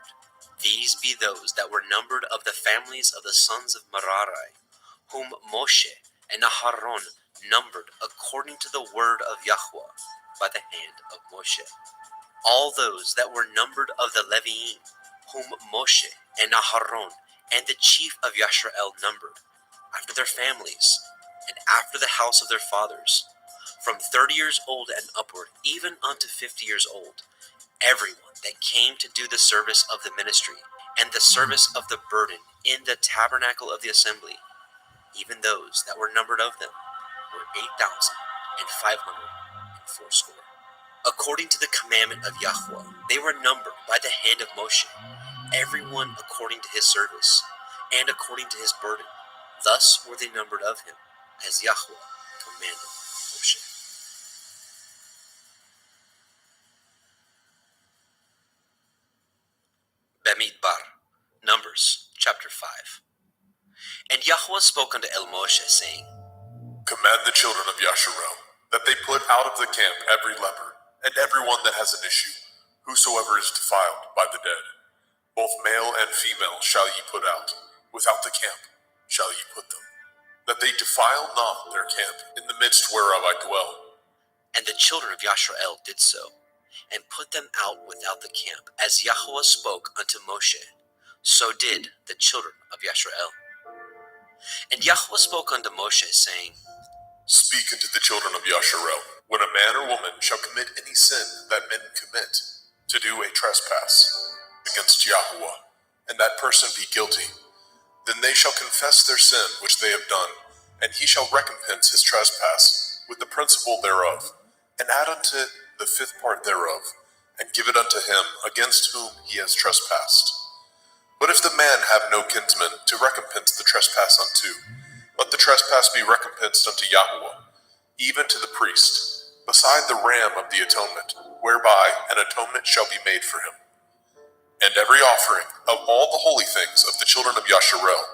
These be those that were numbered of the families of the sons of Merari, whom Moshe and Aharon numbered according to the word of Yahweh by the hand of Moshe. All those that were numbered of the Leviim, whom Moshe and Aharon and the chief of Yashrael numbered, after their families, and after the house of their fathers, from 30 years old and upward, even unto 50 years old, everyone that came to do the service of the ministry, and the service of the burden in the tabernacle of the assembly, even those that were numbered of them, were 8,540. According to the commandment of Yahweh, they were numbered by the hand of Moshe, everyone according to his service, and according to his burden. Thus were they numbered of him, as Yahweh commanded Moshe. Bamidbar, Numbers, chapter 5. And Yahweh spoke unto El Moshe, saying, Command the children of Yasharel that they put out of the camp every leper, and every one that has an issue, whosoever is defiled by the dead. Both male and female shall ye put out, without the camp shall ye put them, that they defile not their camp in the midst whereof I dwell. And the children of Yashrael did so, and put them out without the camp, as Yahweh spoke unto Moshe. So did the children of Yashrael. And Yahweh spoke unto Moshe, saying, Speak unto the children of Yasharel, when a man or woman shall commit any sin that men commit, to do a trespass against Yahweh, and that person be guilty, then they shall confess their sin which they have done, and he shall recompense his trespass with the principal thereof, and add unto it the fifth part thereof, and give it unto him against whom he has trespassed. But if the man have no kinsman to recompense the trespass unto, let the trespass be recompensed unto Yahweh, even to the priest, beside the ram of the atonement, whereby an atonement shall be made for him. And every offering of all the holy things of the children of Yasharel,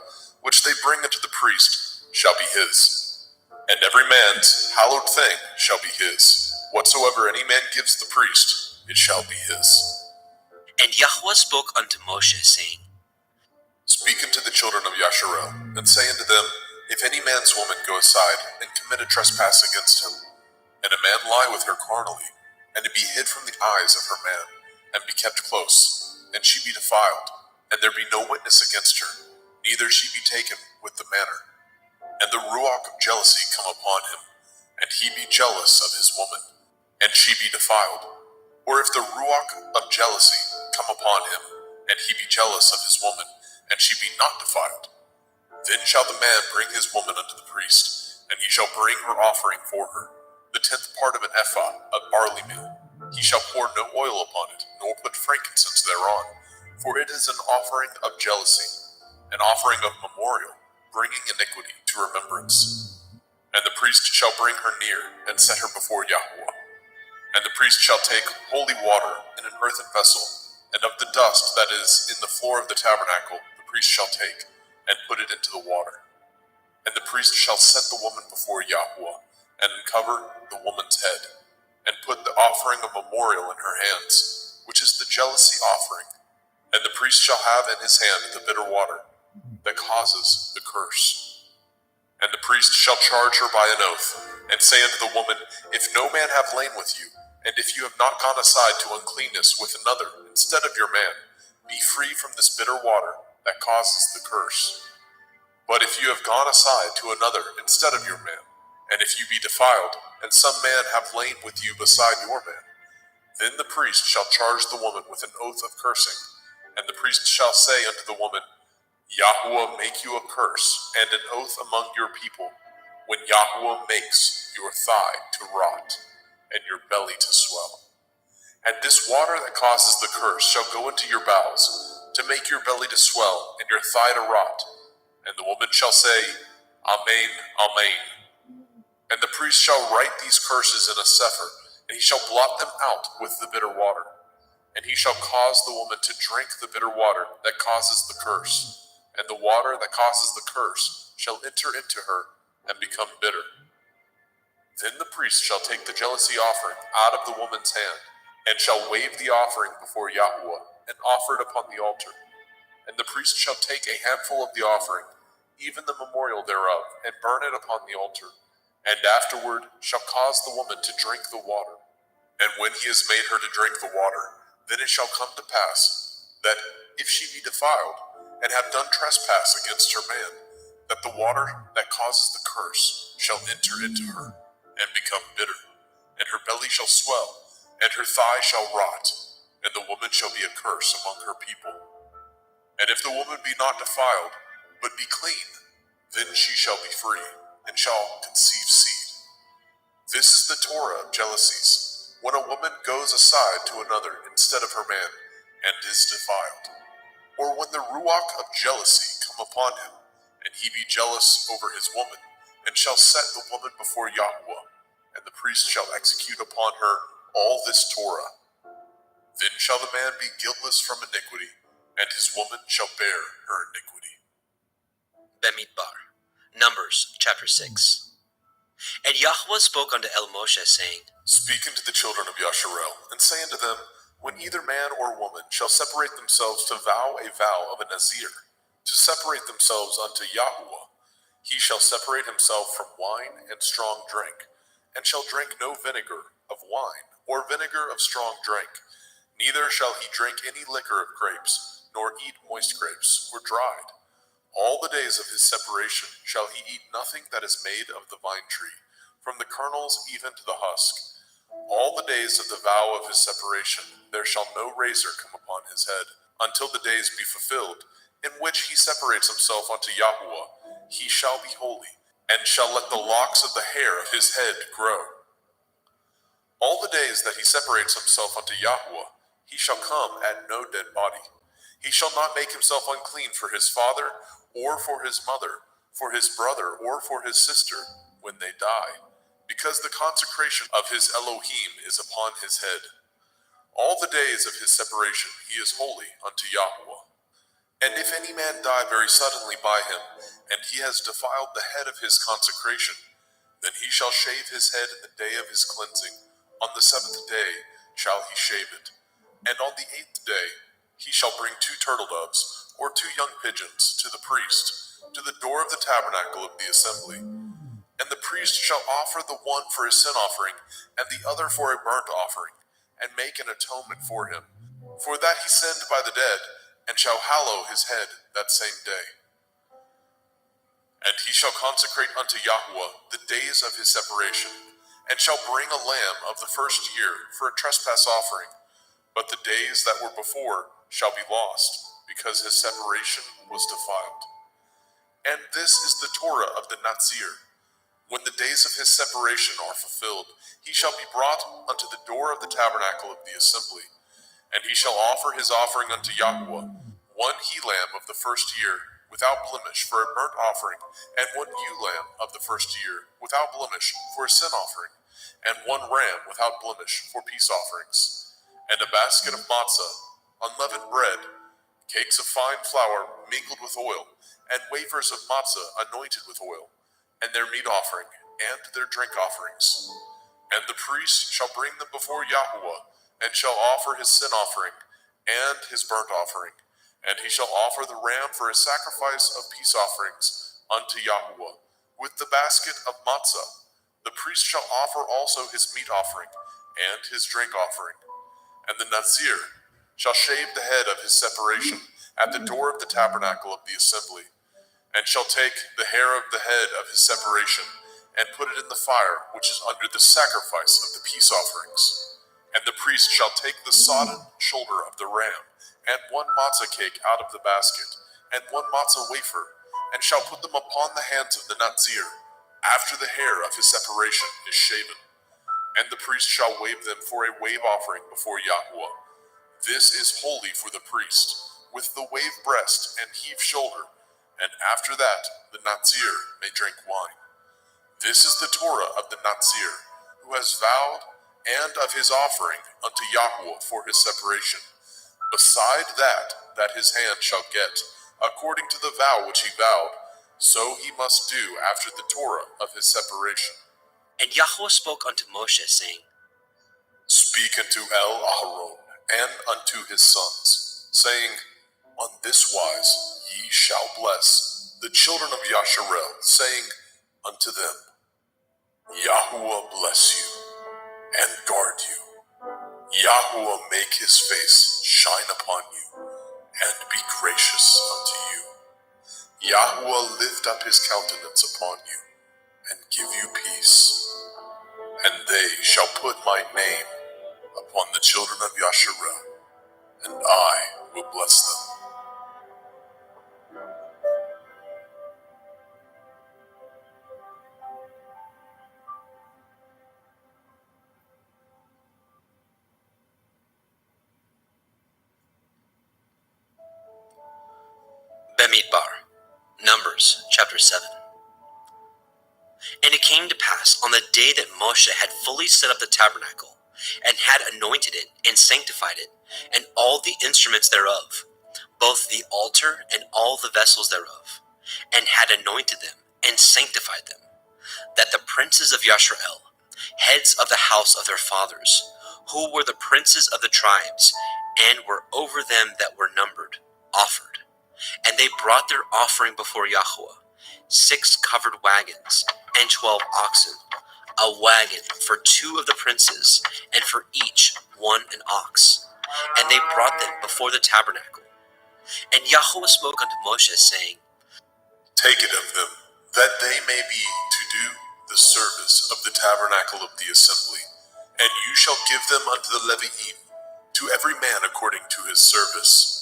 which they bring unto the priest, shall be his. And every man's hallowed thing shall be his. Whatsoever any man gives the priest, it shall be his. And Yahweh spoke unto Moshe, saying, Speak unto the children of Yasharel, and say unto them, If any man's woman go aside and commit a trespass against him, and a man lie with her carnally, and it be hid from the eyes of her man, and be kept close, and she be defiled, and there be no witness against her, neither she be taken with the manner, and the ruach of jealousy come upon him, and he be jealous of his woman, and she be defiled, or if the ruach of jealousy come upon him, and he be jealous of his woman, and she be not defiled, then shall the man bring his woman unto the priest, and he shall bring her offering for her, the the 10th part of an ephah of barley meal. He shall pour no oil upon it, nor put frankincense thereon, for it is an offering of jealousy, an offering of memorial, bringing iniquity to remembrance. And the priest shall bring her near, and set her before Yahweh. And the priest shall take holy water in an earthen vessel, and of the dust that is in the floor of the tabernacle the priest shall take, and put it into the water. And the priest shall set the woman before Yahweh, and uncover the woman's head, and put the offering of memorial in her hands, which is the jealousy offering. And the priest shall have in his hand the bitter water that causes the curse. And the priest shall charge her by an oath, and say unto the woman, If no man have lain with you, and if you have not gone aside to uncleanness with another instead of your man, be free from this bitter water that causes the curse. But if you have gone aside to another instead of your man, and if you be defiled, and some man have lain with you beside your man, then the priest shall charge the woman with an oath of cursing, and the priest shall say unto the woman, Yahweh make you a curse and an oath among your people, when Yahweh makes your thigh to rot and your belly to swell. And this water that causes the curse shall go into your bowels, to make your belly to swell and your thigh to rot. And the woman shall say, Amen, Amen. And the priest shall write these curses in a sefer, and he shall blot them out with the bitter water. And he shall cause the woman to drink the bitter water that causes the curse. And the water that causes the curse shall enter into her and become bitter. Then the priest shall take the jealousy offering out of the woman's hand, and shall wave the offering before Yahweh, and offer it upon the altar. And the priest shall take a handful of the offering, even the memorial thereof, and burn it upon the altar, and afterward shall cause the woman to drink the water. And when he has made her to drink the water, then it shall come to pass, that if she be defiled, and have done trespass against her man, that the water that causes the curse shall enter into her, and become bitter, and her belly shall swell, and her thigh shall rot, and the woman shall be a curse among her people. And if the woman be not defiled, but be clean, then she shall be free, and shall conceive seed. This is the Torah of jealousies, when a woman goes aside to another instead of her man, and is defiled. Or when the ruach of jealousy come upon him, and he be jealous over his woman, and shall set the woman before Yahweh, and the priest shall execute upon her all this Torah. Then shall the man be guiltless from iniquity, and his woman shall bear her iniquity. Bemidbar, Numbers chapter 6. And Yahweh spoke unto Moshe, saying, Speak unto the children of Yasharel, and say unto them, When either man or woman shall separate themselves to vow a vow of a Nazir, to separate themselves unto Yahweh, he shall separate himself from wine and strong drink, and shall drink no vinegar of wine, or vinegar of strong drink. Neither shall he drink any liquor of grapes, nor eat moist grapes, or dried. All the days of his separation shall he eat nothing that is made of the vine tree, from the kernels even to the husk. All the days of the vow of his separation there shall no razor come upon his head, until the days be fulfilled, in which he separates himself unto Yahweh. He shall be holy, and shall let the locks of the hair of his head grow. All the days that he separates himself unto Yahweh, he shall come at no dead body. He shall not make himself unclean for his father, or for his mother, for his brother, or for his sister, when they die, because the consecration of his Elohim is upon his head. All the days of his separation he is holy unto Yahweh. And if any man die very suddenly by him, and he has defiled the head of his consecration, then he shall shave his head in the day of his cleansing. On the 7th day shall he shave it. And on the 8th day he shall bring 2 turtle doves, or 2 young pigeons, to the priest, to the door of the tabernacle of the assembly. And the priest shall offer the one for a sin offering, and the other for a burnt offering, and make an atonement for him, for that he sinned by the dead, and shall hallow his head that same day. And he shall consecrate unto Yahweh the days of his separation, and shall bring a lamb of the first year for a trespass offering. But the days that were before shall be lost, because his separation was defiled. And this is the Torah of the Nazir. When the days of his separation are fulfilled, he shall be brought unto the door of the tabernacle of the assembly, and he shall offer his offering unto Yahweh, one he-lamb of the first year, without blemish, for a burnt offering, and one ewe-lamb of the first year, without blemish, for a sin offering, and one ram without blemish, for peace offerings, and a basket of matzah, unleavened bread, cakes of fine flour mingled with oil, and wafers of matzah anointed with oil, and their meat offering, and their drink offerings. And the priest shall bring them before Yahweh, and shall offer his sin offering, and his burnt offering, and he shall offer the ram for a sacrifice of peace offerings unto Yahweh, with the basket of matzah. The priest shall offer also his meat offering, and his drink offering. And the Nazir shall shave the head of his separation at the door of the tabernacle of the assembly, and shall take the hair of the head of his separation, and put it in the fire which is under the sacrifice of the peace offerings. And the priest shall take the sodden shoulder of the ram, and one matzah cake out of the basket, and one matzah wafer, and shall put them upon the hands of the Nazir, after the hair of his separation is shaven. And the priest shall wave them for a wave offering before Yahweh. This is holy for the priest, with the wave breast and heave shoulder, and after that the Nazir may drink wine. This is the Torah of the Nazir, who has vowed, and of his offering unto Yahweh for his separation, beside that his hand shall get, according to the vow which he vowed, so he must do after the Torah of his separation. And Yahweh spoke unto Moshe, saying, Speak unto Aaron and unto his sons, saying, On this wise ye shall bless the children of Yasharel, saying unto them, Yahuwah bless you and guard you. Yahuwah make his face shine upon you and be gracious unto you. Yahuwah lift up his countenance upon you and give you peace. And they shall put my name upon the children of Yasharel, and I will bless them. Bemidbar, Numbers chapter 7. And it came to pass on the day that Moshe had fully set up the tabernacle, and had anointed it, and sanctified it, and all the instruments thereof, both the altar and all the vessels thereof, and had anointed them, and sanctified them, that the princes of Yasharel, heads of the house of their fathers, who were the princes of the tribes, and were over them that were numbered, offered. And they brought their offering before Yahweh, 6 covered wagons, and 12 oxen, a wagon for 2 of the princes, and for each one an ox. And they brought them before the tabernacle. And Yahweh spoke unto Moshe, saying, Take it of them, that they may be to do the service of the tabernacle of the assembly, and you shall give them unto the Leviim, to every man according to his service.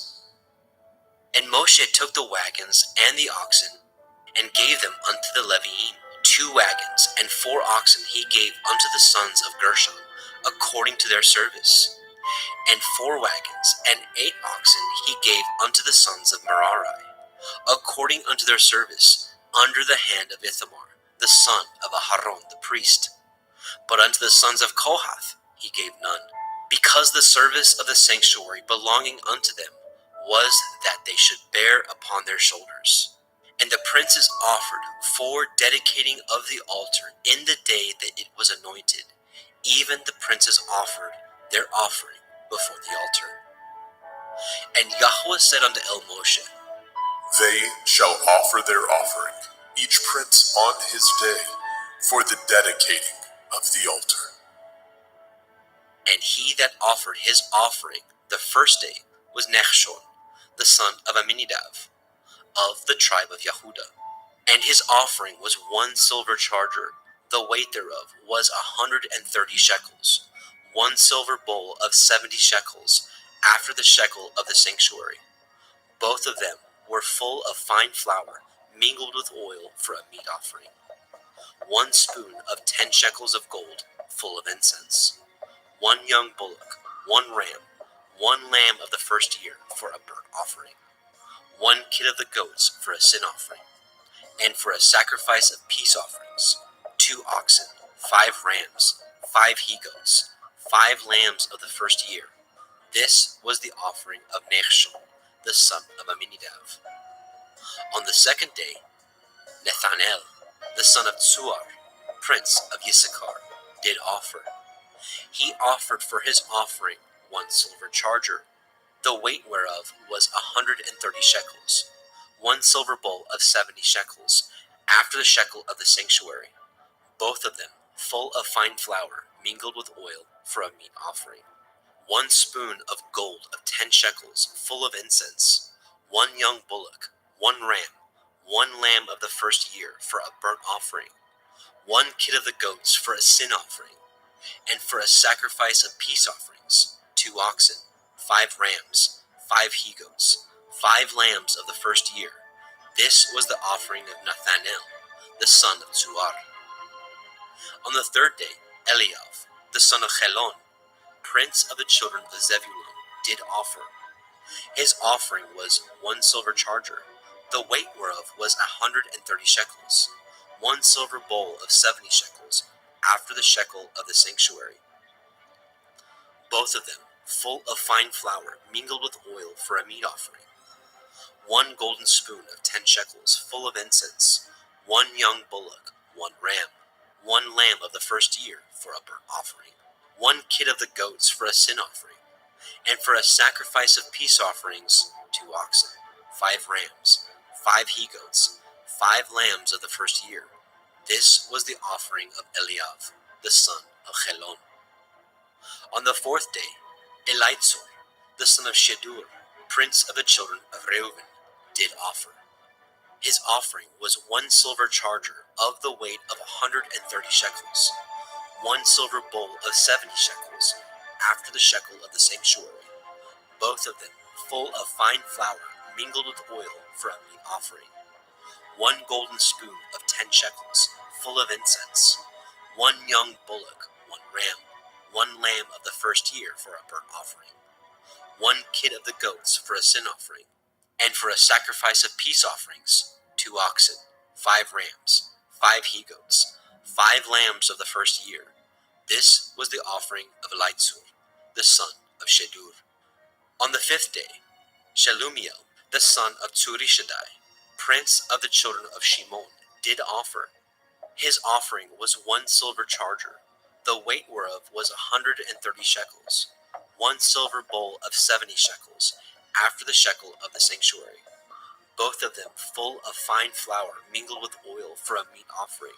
And Moshe took the wagons and the oxen, and gave them unto the Leviim. 2 wagons and 4 oxen he gave unto the sons of Gershon, according to their service. And 4 wagons and 8 oxen he gave unto the sons of Merari, according unto their service, under the hand of Ithamar, the son of Aharon the priest. But unto the sons of Kohath he gave none, because the service of the sanctuary belonging unto them was that they should bear upon their shoulders. And the princes offered for dedicating of the altar in the day that it was anointed. Even the princes offered their offering before the altar. And Yahweh said unto Moshe, They shall offer their offering, each prince on his day, for the dedicating of the altar. And he that offered his offering the first day was Nechshon, the son of Amminadab, of the tribe of Yehudah. And his offering was 1 silver charger, the weight thereof was 130 shekels, 1 silver bowl of 70 shekels, after the shekel of the sanctuary. Both of them were full of fine flour, mingled with oil for a meat offering. 1 spoon of 10 shekels of gold full of incense, 1 young bullock, 1 ram, 1 lamb of the first year for a burnt offering, 1 kid of the goats for a sin offering, and for a sacrifice of peace offerings, 2 oxen, 5 rams, 5 he-goats, 5 lambs of the first year. This was the offering of Nechshon, the son of Amminadab. On the second day, Nethanel, the son of Tzuar, prince of Issachar, did offer. He offered for his offering 1 silver charger, the weight whereof was 130 shekels, 1 silver bowl of 70 shekels, after the shekel of the sanctuary, both of them full of fine flour mingled with oil for a meat offering, 1 spoon of gold of 10 shekels full of incense, 1 young bullock, 1 ram, 1 lamb of the first year for a burnt offering, 1 kid of the goats for a sin offering, and for a sacrifice of peace offerings, 2 oxen, 5 rams, 5 he-goats, 5 lambs of the first year. This was the offering of Nethanel, the son of Tzuar. On the third day, Eliav, the son of Chelon, prince of the children of Zebulun, did offer. His offering was 1 silver charger, the weight whereof was 130 shekels, 1 silver bowl of 70 shekels, after the shekel of the sanctuary, both of them full of fine flour mingled with oil for a meat offering, 1 golden spoon of 10 shekels full of incense, 1 young bullock, 1 ram, 1 lamb of the first year for a burnt offering, 1 kid of the goats for a sin offering, and for a sacrifice of peace offerings, 2 oxen, 5 rams, 5 he-goats, 5 lambs of the first year. This was the offering of Eliav, the son of Chelon. On the fourth day, Elitzur, the son of Shedur, prince of the children of Reuben, did offer. His offering was 1 silver charger of the weight of 130 shekels, 1 silver bowl of 70 shekels, after the shekel of the sanctuary, both of them full of fine flour mingled with oil for a meat offering, 1 golden spoon of 10 shekels, full of incense, 1 young bullock, 1 ram, 1 lamb of the first year for a burnt offering, 1 kid of the goats for a sin offering, and for a sacrifice of peace offerings, 2 oxen, 5 rams, 5 he-goats, 5 lambs of the first year. This was the offering of Elitzur, the son of Shedur. On the fifth day, Shelumiel, the son of Tzurishaddai, prince of the children of Shimon, did offer. His offering was 1 silver charger, the weight whereof was 130 shekels, 1 silver bowl of 70 shekels, after the shekel of the sanctuary, both of them full of fine flour mingled with oil for a meat offering,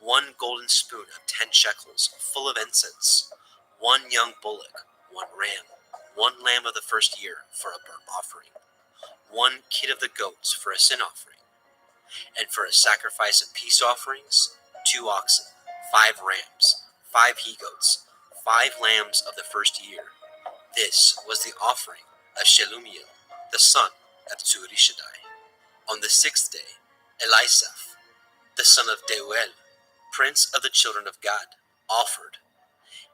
1 golden spoon of 10 shekels, full of incense, 1 young bullock, 1 ram, 1 lamb of the first year for a burnt offering, 1 kid of the goats for a sin offering, and for a sacrifice of peace offerings, 2 oxen, 5 rams, 5 he-goats, 5 lambs of the first year. This was the offering of Shelumiel, the son of Tzurishaddai. On the sixth day, Elisaph, the son of Deuel, prince of the children of Gad, offered.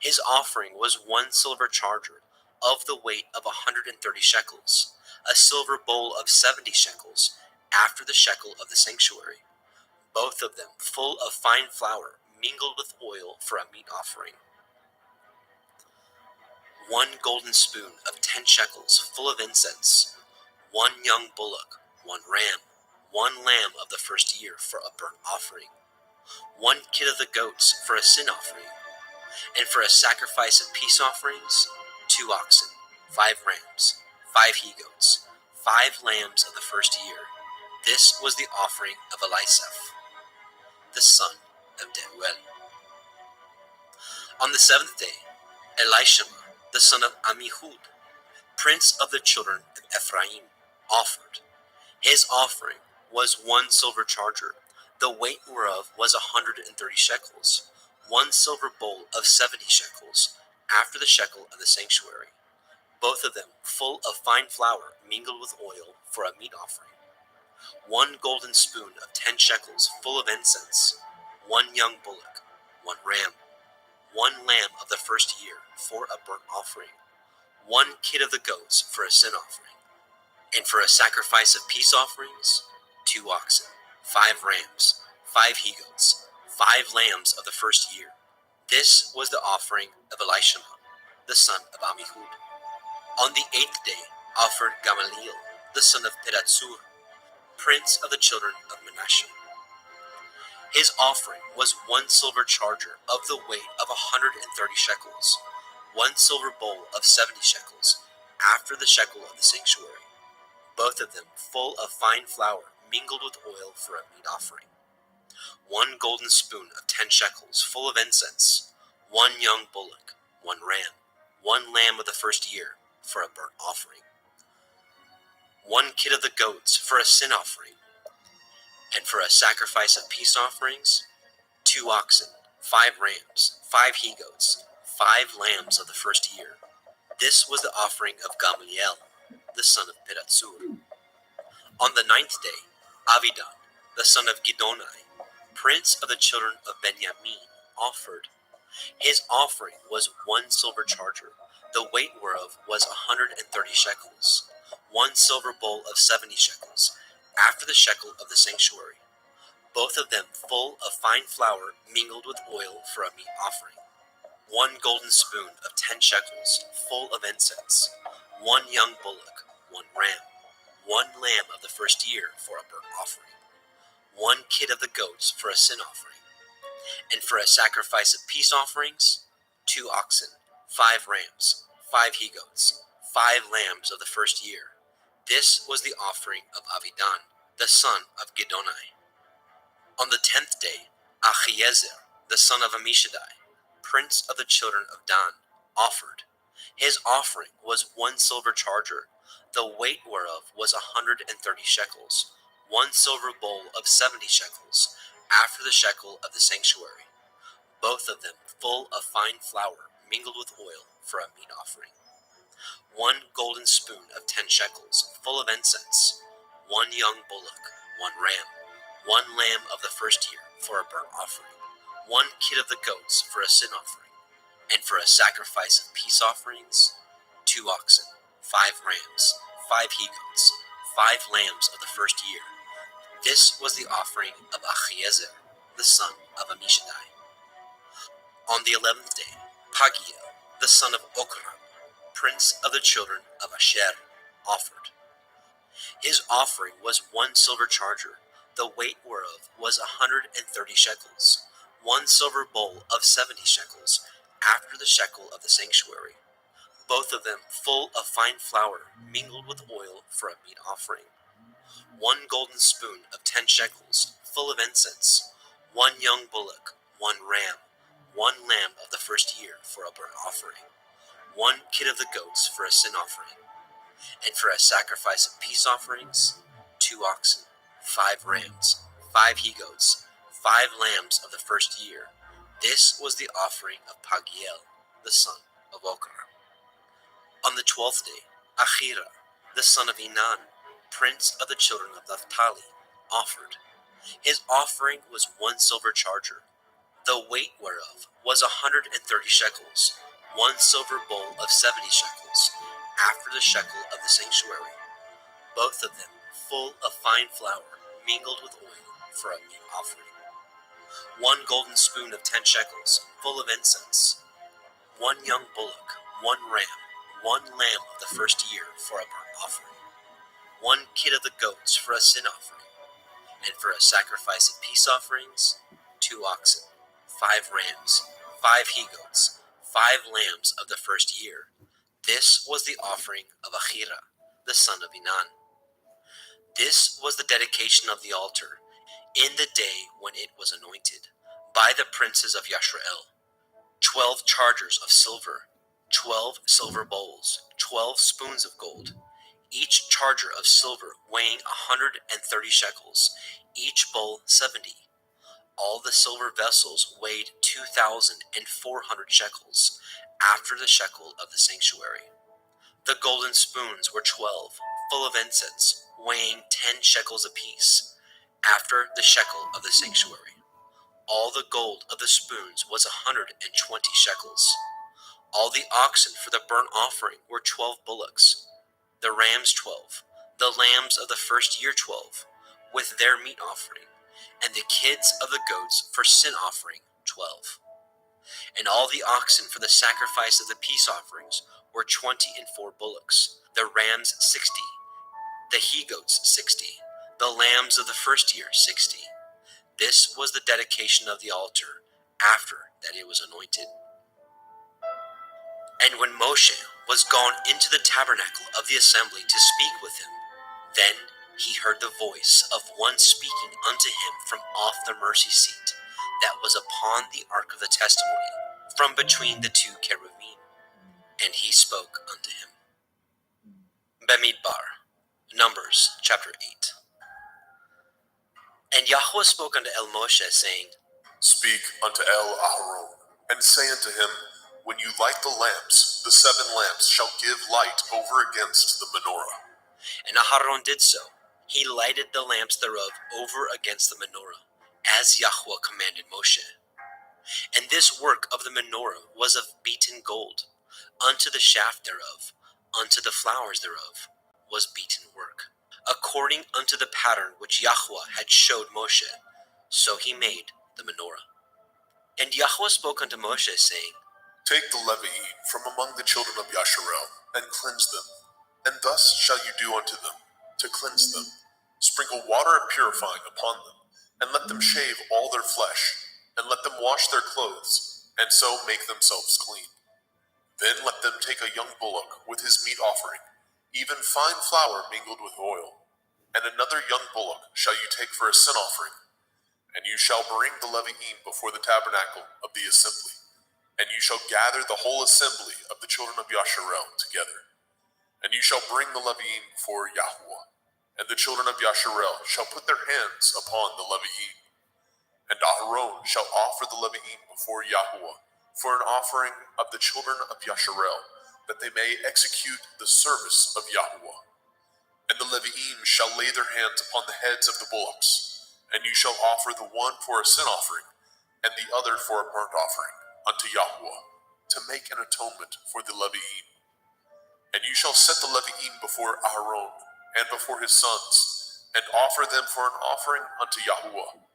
His offering was 1 silver charger of the weight of 130 shekels, a silver bowl of 70 shekels, after the shekel of the sanctuary, both of them full of fine flour mingled with oil for a meat offering, 1 golden spoon of 10 shekels full of incense, 1 young bullock, 1 ram, 1 lamb of the first year for a burnt offering, 1 kid of the goats for a sin offering, and for a sacrifice of peace offerings, 2 oxen, 5 rams, 5 he-goats, 5 lambs of the first year. This was the offering of Elisaph, the son of Deuel. On the seventh day, Elishama, the son of Ammihud, prince of the children of Ephraim, offered. His offering was 1 silver charger, the weight whereof was 130 shekels, 1 silver bowl of 70 shekels, after the shekel of the sanctuary, both of them full of fine flour mingled with oil for a meat offering, 1 golden spoon of 10 shekels full of incense, 1 young bullock, 1 ram, 1 lamb of the first year for a burnt offering, 1 kid of the goats for a sin offering, and for a sacrifice of peace offerings, 2 oxen, 5 rams, 5 he-goats, 5 lambs of the first year. This was the offering of Elishama, the son of Ammihud. On the 8th day offered Gamaliel, the son of Pedatsur, prince of the children of Manasseh. His offering was 1 silver charger of the weight of 130 shekels, 1 silver bowl of 70 shekels, after the shekel of the sanctuary, both of them full of fine flour mingled with oil for a meat offering, 1 golden spoon of 10 shekels full of incense, 1 young bullock, 1 ram, 1 lamb of the first year for a burnt offering, 1 kid of the goats for a sin offering, and for a sacrifice of peace offerings, 2 oxen, 5 rams, 5 he-goats, 5 lambs of the first year. This was the offering of Gamaliel, the son of Pedatsur. On the 9th day, Avidan, the son of Gidonai, prince of the children of Benjamin, offered. His offering was 1 silver charger, the weight whereof was 130 shekels, 1 silver bowl of 70 shekels, after the shekel of the sanctuary, both of them full of fine flour mingled with oil for a meat offering, 1 golden spoon of 10 shekels full of incense, 1 young bullock, 1 ram, 1 lamb of the first year for a burnt offering, 1 kid of the goats for a sin offering, and for a sacrifice of peace offerings, 2 oxen, 5 rams, 5 he-goats, 5 lambs of the first year. This was the offering of Avidan, the son of Gidonai. On the 10th day, Achiezer, the son of Ammishaddai, prince of the children of Dan, offered. His offering was 1 silver charger, the weight whereof was 130 shekels, 1 silver bowl of 70 shekels, after the shekel of the sanctuary, both of them full of fine flour mingled with oil for a meat offering, 1 golden spoon of 10 shekels full of incense, 1 young bullock, 1 ram, 1 lamb of the first year for a burnt offering, 1 kid of the goats for a sin offering, and for a sacrifice of peace offerings, 2 oxen, 5 rams, 5 he-goats, 5 lambs of the first year. This was the offering of Achiezer, the son of Ammishaddai. On the 11th day, Pagiel, the son of Okran, prince of the children of Asher, offered. His offering was 1 silver charger, the weight whereof was 130 shekels, 1 silver bowl of 70 shekels, after the shekel of the sanctuary, both of them full of fine flour mingled with oil for a meat offering, 1 golden spoon of 10 shekels full of incense, 1 young bullock, 1 ram, 1 lamb of the first year for a burnt offering, 1 kid of the goats for a sin offering, and for a sacrifice of peace offerings, 2 oxen, 5 rams, 5 he-goats, 5 lambs of the first year. This was the offering of Pagiel, the son of Okran. On the 12th day, Achira, the son of Enan, prince of the children of Naphtali, offered. His offering was 1 silver charger, the weight whereof was 130 shekels, 1 silver bowl of 70 shekels, after the shekel of the sanctuary, both of them full of fine flour mingled with oil for a meat offering, 1 golden spoon of 10 shekels full of incense, 1 young bullock, 1 ram, 1 lamb of the first year for a burnt offering, 1 kid of the goats for a sin offering, and for a sacrifice of peace offerings, 2 oxen, 5 rams, 5 he-goats, 5 lambs of the first year. This was the offering of Achira, the son of Enan. This was the dedication of the altar in the day when it was anointed by the princes of Yashrael. 12 chargers of silver, 12 silver bowls, 12 spoons of gold, each charger of silver weighing 130 shekels, each bowl 70. All the silver vessels weighed 2,400 shekels, after the shekel of the sanctuary. The golden spoons were 12, full of incense, weighing 10 shekels apiece, after the shekel of the sanctuary. all the gold of the spoons was 120 shekels. All the oxen for the burnt offering were 12 bullocks, the rams 12, the lambs of the first year 12, with their meat offering, and the kids of the goats for sin offering 12. And all the oxen for the sacrifice of the peace offerings were 24 bullocks, the rams 60, the he-goats 60, the lambs of the first year 60. This was the dedication of the altar after that it was anointed. And when Moshe was gone into the tabernacle of the assembly to speak with him, then he heard the voice of one speaking unto him from off the mercy seat that was upon the ark of the testimony, from between the two cherubim. And he spoke unto him. Bemidbar, Numbers chapter 8. And Yahweh spoke unto El Moshe, saying, Speak unto El Aharon, and say unto him, When you light the lamps, the 7 lamps shall give light over against the menorah. And Aharon did so. He lighted the lamps thereof over against the menorah, as Yahweh commanded Moshe. And this work of the menorah was of beaten gold. Unto the shaft thereof, unto the flowers thereof, was beaten work, according unto the pattern which Yahweh had showed Moshe. So he made the menorah. And Yahweh spoke unto Moshe, saying, Take the Levi'im from among the children of Yasharel, and cleanse them. And thus shall you do unto them, to cleanse them. Sprinkle water purifying upon them, and let them shave all their flesh, and let them wash their clothes, and so make themselves clean. Then let them take a young bullock with his meat offering, even fine flour mingled with oil. And another young bullock shall you take for a sin offering. And you shall bring the Levi'im before the tabernacle of the assembly. And you shall gather the whole assembly of the children of Yasharel together. And you shall bring the Levi'im before Yahweh. And the children of Yasharel shall put their hands upon the Levi'im. And Aharon shall offer the Levi'im before Yahweh for an offering of the children of Yasharel, that they may execute the service of Yahweh. And the Levi'im shall lay their hands upon the heads of the bullocks, and you shall offer the one for a sin offering, and the other for a burnt offering unto Yahweh, to make an atonement for the Levi'im. And you shall set the Levi'im before Aharon and before his sons, and offer them for an offering unto Yahweh.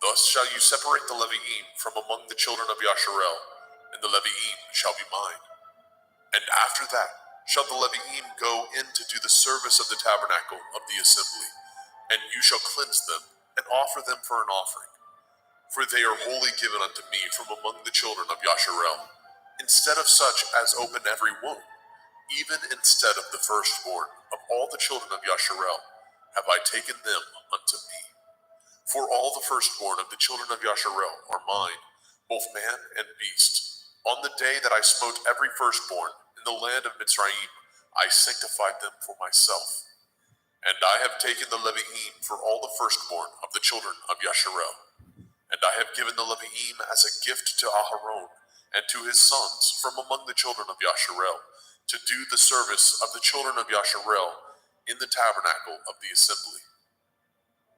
Thus shall you separate the Levi'im from among the children of Yasharel, and the Levi'im shall be mine. And after that shall the Levi'im go in to do the service of the tabernacle of the assembly, and you shall cleanse them, and offer them for an offering. For they are wholly given unto me from among the children of Yasharel, instead of such as open every womb, even instead of the firstborn of all the children of Yasharel, have I taken them unto me. For all the firstborn of the children of Yasharel are mine, both man and beast. On the day that I smote every firstborn in the land of Mitzrayim, I sanctified them for myself. And I have taken the Levi'im for all the firstborn of the children of Yasharel. And I have given the Levi'im as a gift to Aharon and to his sons from among the children of Yasharel, to do the service of the children of Yasharel in the tabernacle of the assembly,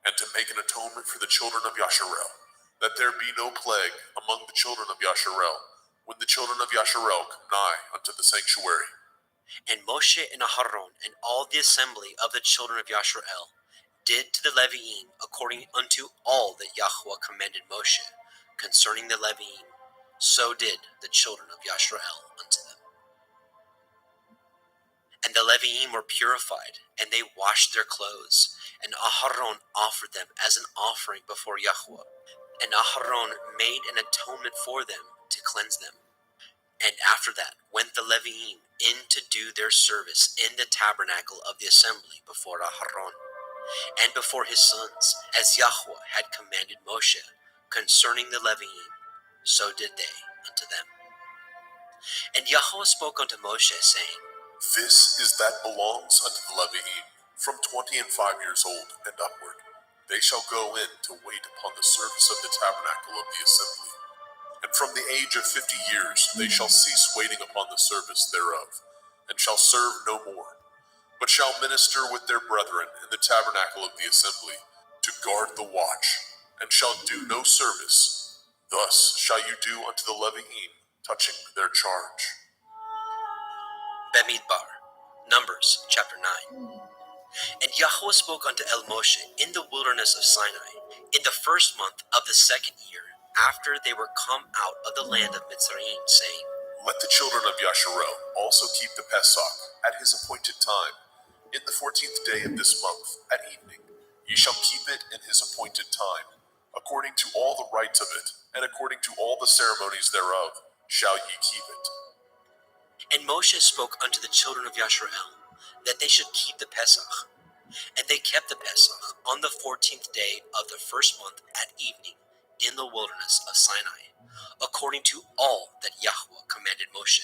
and to make an atonement for the children of Yasharel, that there be no plague among the children of Yasharel, when the children of Yasharel come nigh unto the sanctuary. And Moshe and Aharon and all the assembly of the children of Yasharel did to the Levi'im according unto all that Yahweh commanded Moshe concerning the Levi'im. So did the children of Yasharel unto them. And the Levi'im were purified, and they washed their clothes, and Aharon offered them as an offering before Yahweh. And Aharon made an atonement for them to cleanse them. And after that went the Levi'im in to do their service in the tabernacle of the assembly before Aharon, and before his sons, as Yahweh had commanded Moshe concerning the Levi'im, so did they unto them. And Yahweh spoke unto Moshe, saying, This is that belongs unto the Levi'im, from 25 years old and upward. They shall go in to wait upon the service of the tabernacle of the assembly. And from the age of 50 years they shall cease waiting upon the service thereof, and shall serve no more, but shall minister with their brethren in the tabernacle of the assembly, to guard the watch. and shall do no service. Thus shall you do unto the Leviim touching their charge. Bamidbar, Numbers chapter 9. And Yahweh spoke unto El Moshe in the wilderness of Sinai, in the first month of the second year, after they were come out of the land of Mitzrayim, saying, Let the children of Yasharel also keep the Pesach at his appointed time, in the 14th day of this month at evening. Ye shall keep it in his appointed time, according to all the rites of it, and according to all the ceremonies thereof, shall ye keep it. And Moshe spoke unto the children of Yasharel, that they should keep the Pesach. And they kept the Pesach on the 14th day of the first month at evening, in the wilderness of Sinai, according to all that Yahweh commanded Moshe.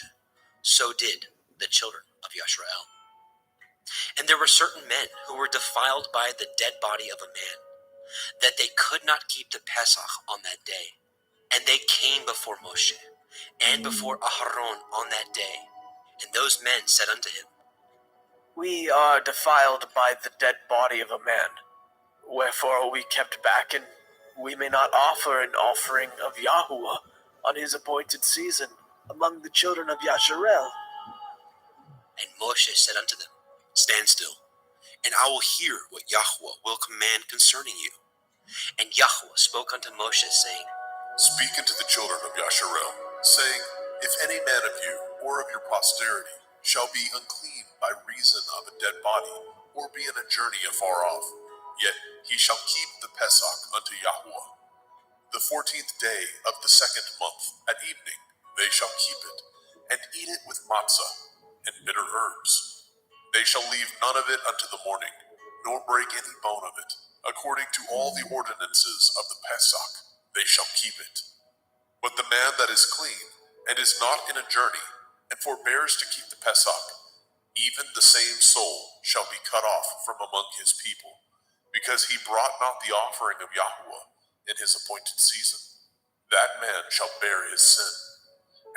So did the children of Yasharel. And there were certain men who were defiled by the dead body of a man, that they could not keep the Pesach on that day. And they came before Moshe, and before Aharon on that day. And those men said unto him, We are defiled by the dead body of a man. Wherefore are we kept back, and we may not offer an offering of Yahuwah on his appointed season among the children of Yasharel. And Moshe said unto them, Stand still, and I will hear what Yahweh will command concerning you. And Yahweh spoke unto Moshe, saying, Speak unto the children of Yasharel, saying, If any man of you, or of your posterity, shall be unclean by reason of a dead body, or be in a journey afar off, yet he shall keep the Pesach unto Yahuwah. The 14th day of the second month at evening they shall keep it, and eat it with matzah and bitter herbs. They shall leave none of it unto the morning, nor break any bone of it. According to all the ordinances of the Pesach, they shall keep it. But the man that is clean, and is not in a journey, and forbears to keep the Pesach, even the same soul shall be cut off from among his people, because he brought not the offering of Yahuwah in his appointed season. That man shall bear his sin.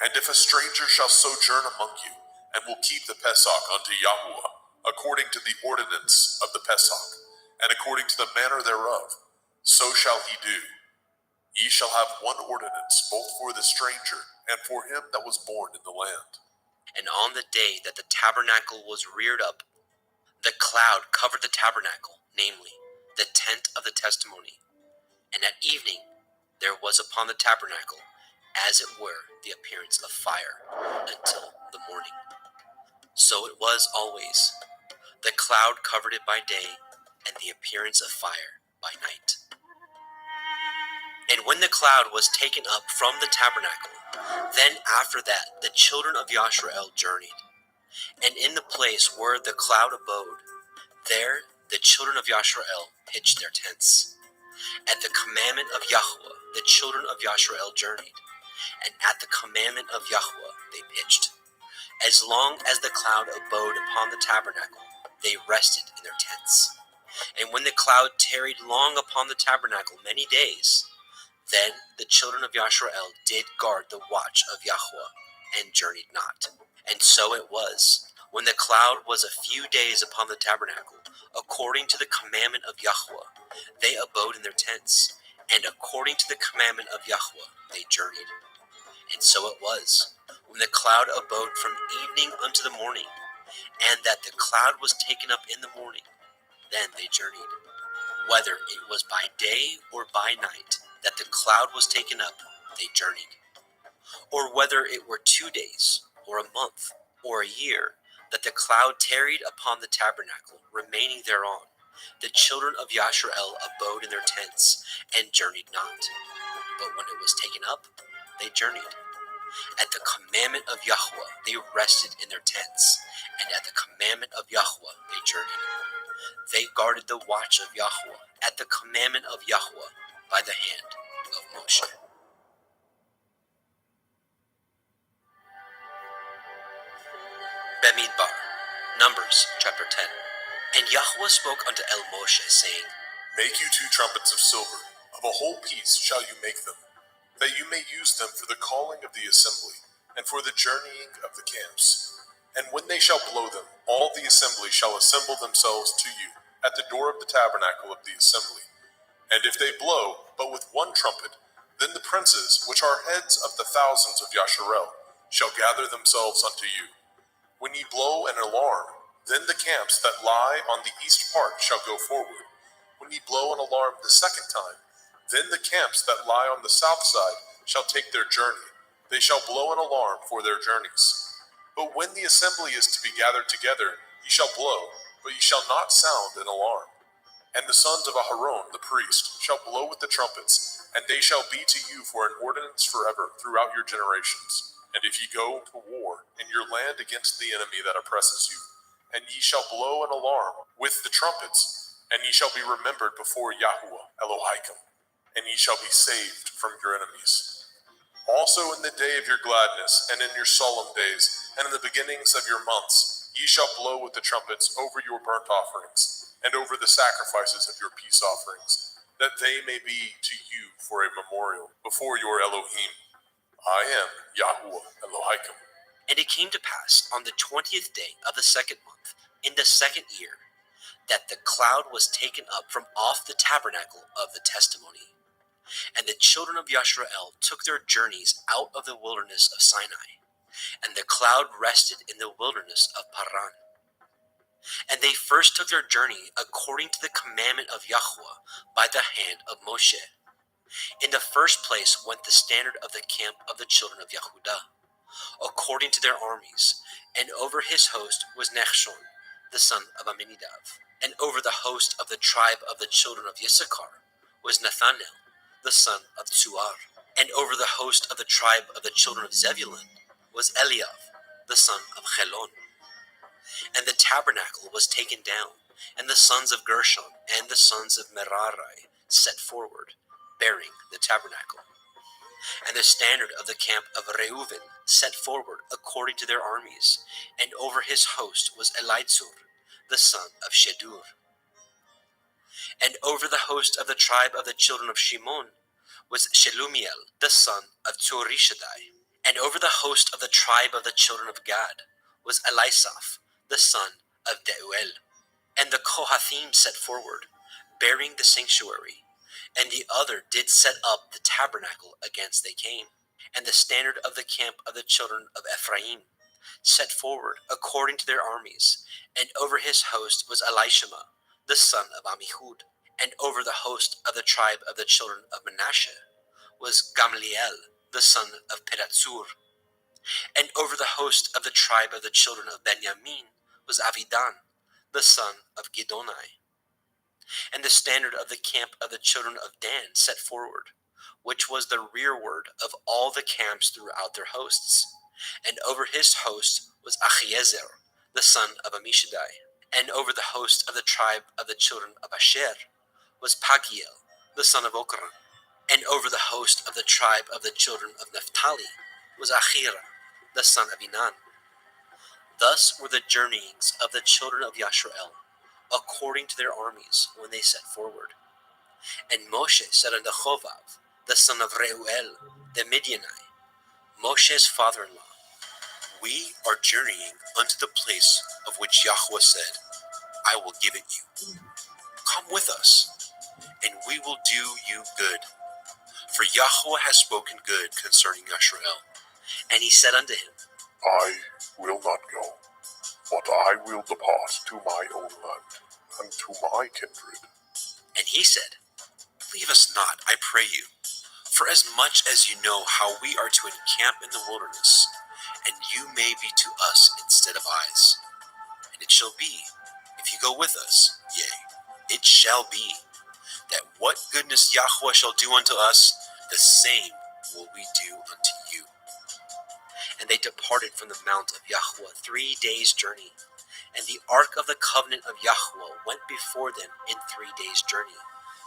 And if a stranger shall sojourn among you, and will keep the Pesach unto Yahuwah, according to the ordinance of the Pesach, and according to the manner thereof, so shall he do. Ye shall have one ordinance both for the stranger and for him that was born in the land. And on the day that the tabernacle was reared up, the cloud covered the tabernacle, namely, the tent of the testimony. And at evening there was upon the tabernacle, as it were, the appearance of fire, until the morning. So it was always. The cloud covered it by day, and the appearance of fire by night. And when the cloud was taken up from the tabernacle, then after that the children of Yasharel journeyed. And in the place where the cloud abode, there the children of Yasharel pitched their tents. At the commandment of Yahweh the children of Yasharel journeyed, and at the commandment of Yahweh they pitched. As long as the cloud abode upon the tabernacle, they rested in their tents. And when the cloud tarried long upon the tabernacle many days, then the children of Yasharel did guard the watch of Yahweh, and journeyed not. And so it was, when the cloud was a few days upon the tabernacle, according to the commandment of Yahweh, they abode in their tents, and according to the commandment of Yahweh they journeyed. And so it was, when the cloud abode from evening unto the morning, and that the cloud was taken up in the morning, then they journeyed. Whether it was by day or by night that the cloud was taken up, they journeyed. Or whether it were 2 days, or a month, or a year, that the cloud tarried upon the tabernacle, remaining thereon, the children of Yasharel abode in their tents, and journeyed not. But when it was taken up, they journeyed. At the commandment of Yahweh they rested in their tents, and at the commandment of Yahweh they journeyed. They guarded the watch of Yahweh at the commandment of Yahweh by the hand of Moshe. Bamidbar, Numbers chapter 10. And Yahweh spoke unto El Moshe, saying, Make you 2 trumpets of silver, of a whole piece shall you make them, that you may use them for the calling of the assembly, and for the journeying of the camps. And when they shall blow them, all the assembly shall assemble themselves to you at the door of the tabernacle of the assembly. And if they blow, but with one trumpet, then the princes, which are heads of the thousands of Yasharel, shall gather themselves unto you. When ye blow an alarm, then the camps that lie on the east part shall go forward. When ye blow an alarm the second time, then the camps that lie on the south side shall take their journey. They shall blow an alarm for their journeys. But when the assembly is to be gathered together, ye shall blow, but ye shall not sound an alarm. And the sons of Aharon the priest shall blow with the trumpets, and they shall be to you for an ordinance forever throughout your generations. And if ye go to war in your land against the enemy that oppresses you, and ye shall blow an alarm with the trumpets, and ye shall be remembered before Yahuwah Elohim, and ye shall be saved from your enemies. Also in the day of your gladness, and in your solemn days, and in the beginnings of your months, ye shall blow with the trumpets over your burnt offerings, and over the sacrifices of your peace offerings, that they may be to you for a memorial before your Elohim. I am Yahuwah Elohim. And it came to pass on the 20th day of the second month, in the second year, that the cloud was taken up from off the tabernacle of the testimony. And the children of Yashrael took their journeys out of the wilderness of Sinai, and the cloud rested in the wilderness of Paran. And they first took their journey according to the commandment of Yahweh by the hand of Moshe. In the first place went the standard of the camp of the children of Yehudah, according to their armies, and over his host was Nechshon, the son of Amminadab. And over the host of the tribe of the children of Issachar was Nathanael, the son of Tzuar. And over the host of the tribe of the children of Zebulun was Eliav, the son of Chelon. And the tabernacle was taken down, and the sons of Gershon and the sons of Merari set forward, bearing the tabernacle. And the standard of the camp of Reuven set forward according to their armies, and over his host was Elitzur, the son of Shedur. And over the host of the tribe of the children of Shimon was Shelumiel, the son of Tzurishaddai. And over the host of the tribe of the children of Gad was Elisaph, the son of Deuel. And the Kohathim set forward, bearing the sanctuary, and the other did set up the tabernacle against they came. And the standard of the camp of the children of Ephraim set forward according to their armies, and over his host was Elishama, the son of Ammihud. And over the host of the tribe of the children of Manasseh was Gamliel, the son of Pedatsur. And over the host of the tribe of the children of Benjamin was Avidan, the son of Gidonai. And the standard of the camp of the children of Dan set forward, which was the rearward of all the camps throughout their hosts. And over his host was Achiezer, the son of Ammishaddai. And over the host of the tribe of the children of Asher was Pagiel, the son of Okran. And over the host of the tribe of the children of Naphtali was Achira, the son of Enan. Thus were the journeyings of the children of Yashrael, according to their armies, when they set forward. And Moshe said unto Chovav, the son of Reuel, the Midianite, Moshe's father-in-law, We are journeying unto the place of which Yahweh said, I will give it you. Come with us, and we will do you good. For Yahweh has spoken good concerning Yashrael. And he said unto him, I will not go, but I will depart to my own land, and to my kindred. And he said, Leave us not, I pray you, for as much as you know how we are to encamp in the wilderness, and you may be to us instead of eyes. And it shall be, if you go with us, yea, it shall be, that what goodness Yahweh shall do unto us, the same will we do unto you. And they departed from the mount of Yahweh 3 days' journey, and the ark of the covenant of Yahweh went before them in 3 days' journey,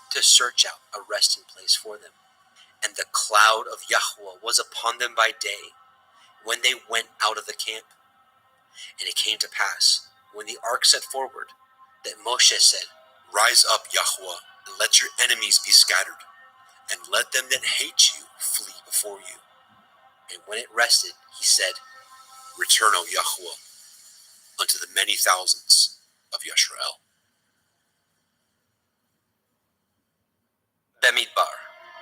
to search out a resting place for them. And the cloud of Yahweh was upon them by day, when they went out of the camp. And it came to pass, when the ark set forward, that Moshe said, Rise up, Yahweh, and let your enemies be scattered, and let them that hate you flee before you. And when it rested, he said, Return, O Yahweh, unto the many thousands of Yashrael. Bamidbar,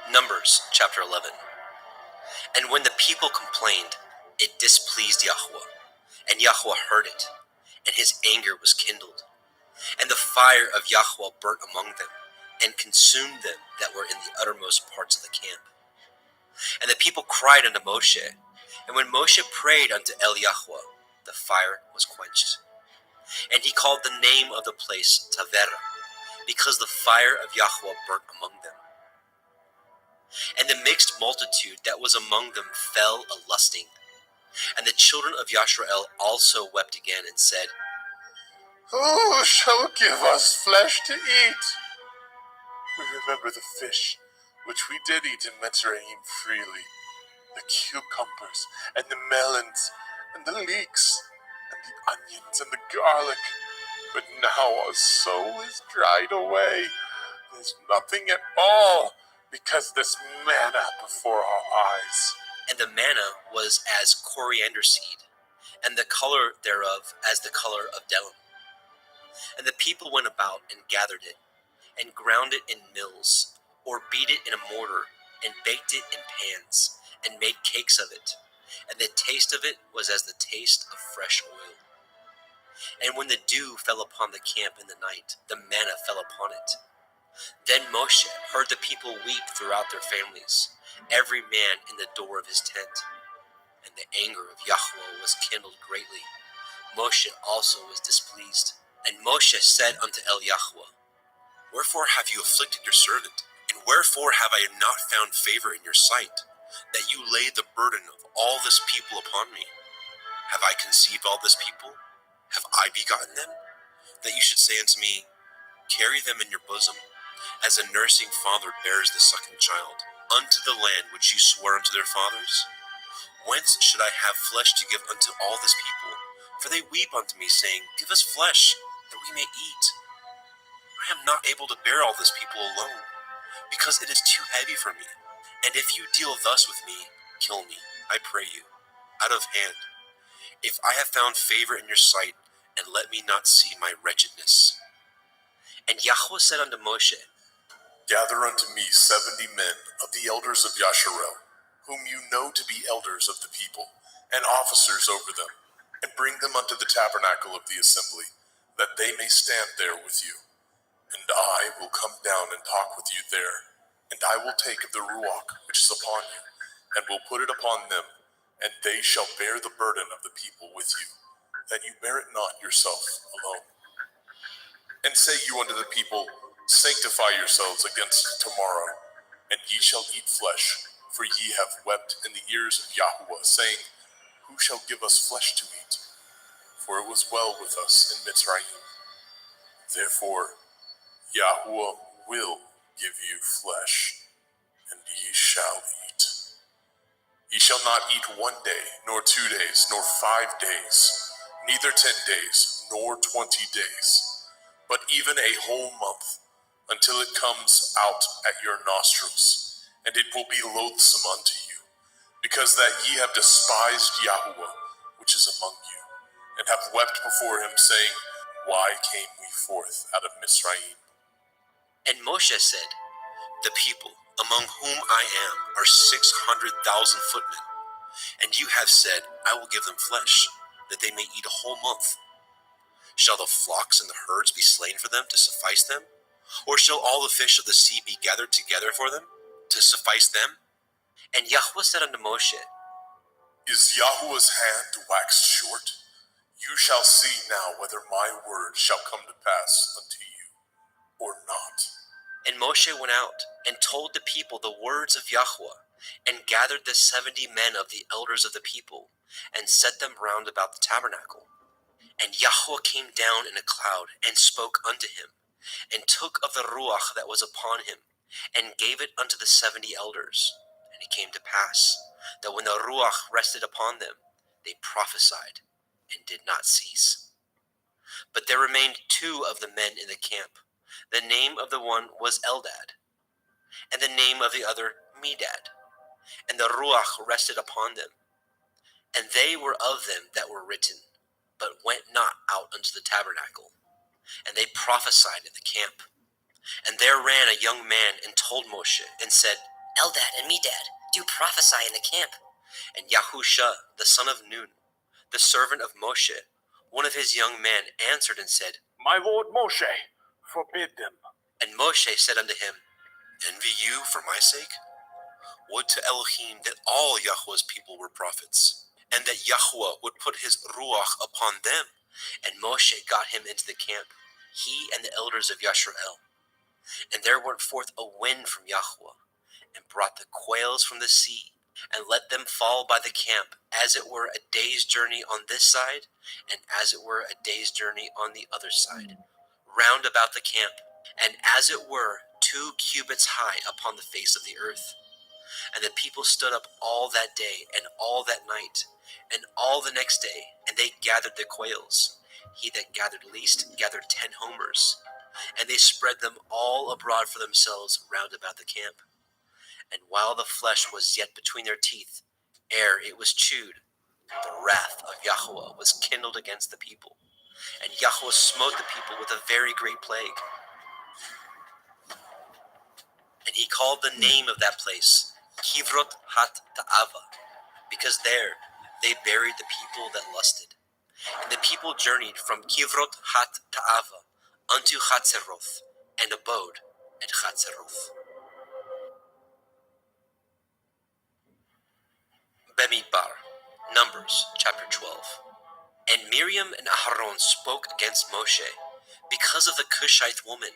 Numbers chapter 11. And when the people complained, it displeased Yahweh, and Yahweh heard it, and his anger was kindled. And the fire of Yahweh burnt among them, and consumed them that were in the uttermost parts of the camp. And the people cried unto Moshe, and when Moshe prayed unto El Yahweh, the fire was quenched. And he called the name of the place Tavera, because the fire of Yahweh burnt among them. And the mixed multitude that was among them fell a-lusting. And the children of Yashrael also wept again, and said, Who shall give us flesh to eat? We remember the fish which we did eat in Mitzrayim freely, the cucumbers and the melons and the leeks and the onions and the garlic. But now our soul is dried away. There's nothing at all because this manna before our eyes. And the manna was as coriander seed, and the color thereof as the color of delum. And the people went about and gathered it, and ground it in mills, or beat it in a mortar, and baked it in pans, and made cakes of it. And the taste of it was as the taste of fresh oil. And when the dew fell upon the camp in the night, the manna fell upon it. Then Moshe heard the people weep throughout their families, every man in the door of his tent. And the anger of Yahweh was kindled greatly. Moshe also was displeased. And Moshe said unto El Yahweh, Wherefore have you afflicted your servant? And wherefore have I not found favor in your sight, that you laid the burden of all this people upon me? Have I conceived all this people? Have I begotten them? That you should say unto me, Carry them in your bosom, as a nursing father bears the sucking child, unto the land which you swore unto their fathers? Whence should I have flesh to give unto all this people? For they weep unto me, saying, Give us flesh, that we may eat. I am not able to bear all this people alone, because it is too heavy for me. And if you deal thus with me, kill me, I pray you, out of hand, if I have found favor in your sight, and let me not see my wretchedness. And Yahweh said unto Moshe, Gather unto me 70 men of the elders of Yasharel, whom you know to be elders of the people, and officers over them, and bring them unto the tabernacle of the assembly, that they may stand there with you. And I will come down and talk with you there, and I will take of the ruach which is upon you, and will put it upon them, and they shall bear the burden of the people with you, that you bear it not yourself alone. And say you unto the people, Sanctify yourselves against tomorrow, and ye shall eat flesh, for ye have wept in the ears of Yahuwah, saying, Who shall give us flesh to eat? For it was well with us in Mitzrayim. Therefore, Yahuwah will give you flesh, and ye shall eat. Ye shall not eat 1 day, nor 2 days, nor 5 days, neither 10 days, nor 20 days, but even a whole month, until it comes out at your nostrils, and it will be loathsome unto you, because that ye have despised Yahuwah, which is among you, and have wept before him, saying, Why came we forth out of Mitzrayim? And Moshe said, The people, among whom I am, are 600,000 footmen. And you have said, I will give them flesh, that they may eat a whole month. Shall the flocks and the herds be slain for them to suffice them? Or shall all the fish of the sea be gathered together for them, to suffice them? And Yahweh said unto Moshe, Is Yahuwah's hand waxed short? You shall see now whether my word shall come to pass unto you, or not. And Moshe went out, and told the people the words of Yahweh, and gathered the 70 men of the elders of the people, and set them round about the tabernacle. And Yahweh came down in a cloud, and spoke unto him, and took of the ruach that was upon him, and gave it unto the 70 elders. And it came to pass, that when the ruach rested upon them, they prophesied, and did not cease. But there remained 2 of the men in the camp. The name of the one was Eldad, and the name of the other Medad. And the ruach rested upon them. And they were of them that were written, but went not out unto the tabernacle. And they prophesied in the camp. And there ran a young man and told Moshe and said, Eldad and Medad, do prophesy in the camp. And Yahusha, the son of Nun, the servant of Moshe, one of his young men, answered and said, My lord Moshe, forbid them. And Moshe said unto him, Envy you for my sake? Would to Elohim that all Yahweh's people were prophets, and that Yahweh would put his ruach upon them. And Moshe got him into the camp, he and the elders of Yashrael. And there went forth a wind from Yahweh, and brought the quails from the sea, and let them fall by the camp, as it were a day's journey on this side, and as it were a day's journey on the other side, round about the camp, and as it were 2 cubits high upon the face of the earth. And the people stood up all that day, and all that night, and all the next day, and they gathered the quails. He that gathered least gathered 10 homers, and they spread them all abroad for themselves round about the camp. And while the flesh was yet between their teeth, ere it was chewed, the wrath of Yahweh was kindled against the people, and Yahweh smote the people with a very great plague. And he called the name of that place Kivrot hat Ta'ava, because there they buried the people that lusted. And the people journeyed from Kivrot hat Ta'ava unto Chatzeroth, and abode at Chatzeroth. Bemidbar, Numbers chapter 12. And Miriam and Aharon spoke against Moshe because of the Cushite woman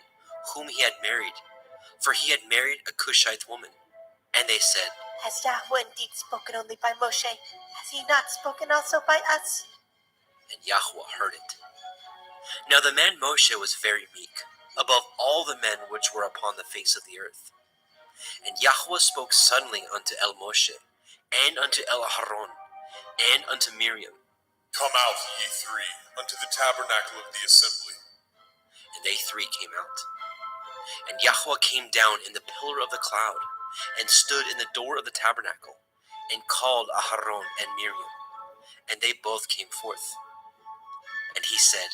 whom he had married, for he had married a Cushite woman. And they said, Has Yahweh indeed spoken only by Moshe? Has he not spoken also by us? And Yahweh heard it. Now the man Moshe was very meek, above all the men which were upon the face of the earth. And Yahweh spoke suddenly unto El Moshe, and unto El Aharon, and unto Miriam. Come out, ye three, unto the tabernacle of the assembly. And they 3 came out. And Yahweh came down in the pillar of the cloud, and stood in the door of the tabernacle, and called Aharon and Miriam. And they both came forth. And he said,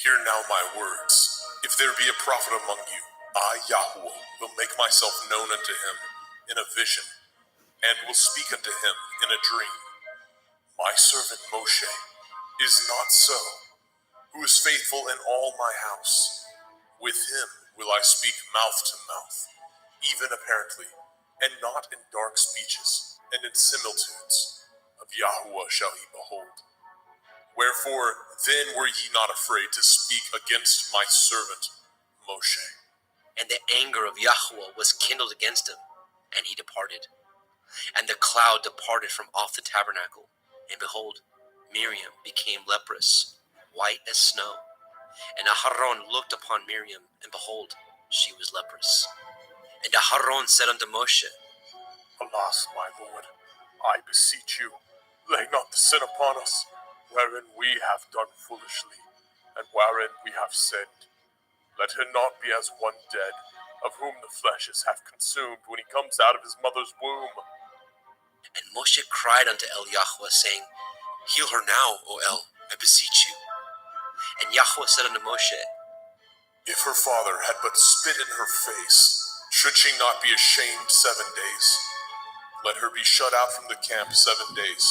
Hear now my words. If there be a prophet among you, I, Yahweh, will make myself known unto him in a vision, and will speak unto him in a dream. My servant Moshe is not so, who is faithful in all my house. With him will I speak mouth to mouth, even apparently, and not in dark speeches and in similitudes. Of Yahweh shall he behold. Wherefore then were ye not afraid to speak against my servant Moshe. And the anger of Yahweh was kindled against him, and he departed. And the cloud departed from off the tabernacle, and behold, Miriam became leprous, white as snow. And Aharon looked upon Miriam, and behold, she was leprous. And Aharon said unto Moshe, Alas, my lord, I beseech you, lay not the sin upon us, wherein we have done foolishly, and wherein we have sinned. Let her not be as one dead, of whom the flesh is half consumed when he comes out of his mother's womb. And Moshe cried unto El Yahweh, saying, Heal her now, O El, I beseech you. And Yahweh said unto Moshe, If her father had but spit in her face, should she not be ashamed 7 days? Let her be shut out from the camp 7 days,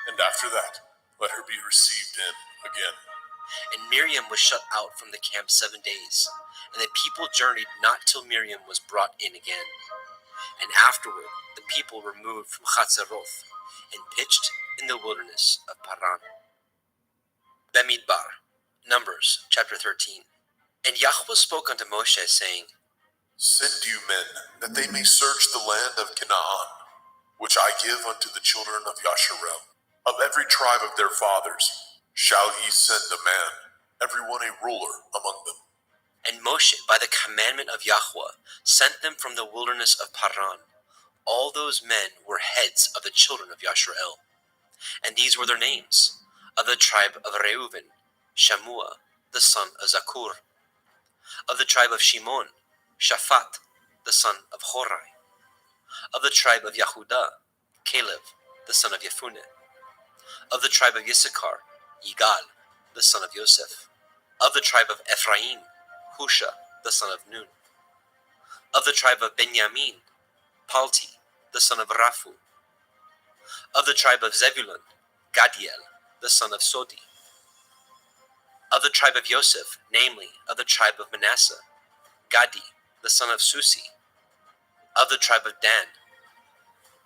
and after that, let her be received in again. And Miriam was shut out from the camp 7 days, and the people journeyed not till Miriam was brought in again. And afterward the people removed from Chatzeroth, and pitched in the wilderness of Paran. Bemidbar, Numbers chapter 13. And Yahweh spoke unto Moshe, saying, Send you men, that they may search the land of Canaan, which I give unto the children of Yasharel. Of every tribe of their fathers shall ye send a man, every one a ruler among them. And Moshe, by the commandment of Yahweh, sent them from the wilderness of Paran. All those men were heads of the children of Yashrael. And these were their names: of the tribe of Reuben, Shammua, the son of Zakur; of the tribe of Shimon, Shaphat, the son of Horai; of the tribe of Yehudah, Caleb, the son of Yefuneh; of the tribe of Issachar, Yigal, the son of Yosef; of the tribe of Ephraim, Husha, the son of Nun; Of the tribe of Benjamin, Palti, the son of Raphu. Of the tribe of Zebulun, Gadiel, the son of Sodi. Of the tribe of Joseph, namely, of the tribe of Manasseh, Gadi, the son of Susi. Of the tribe of Dan,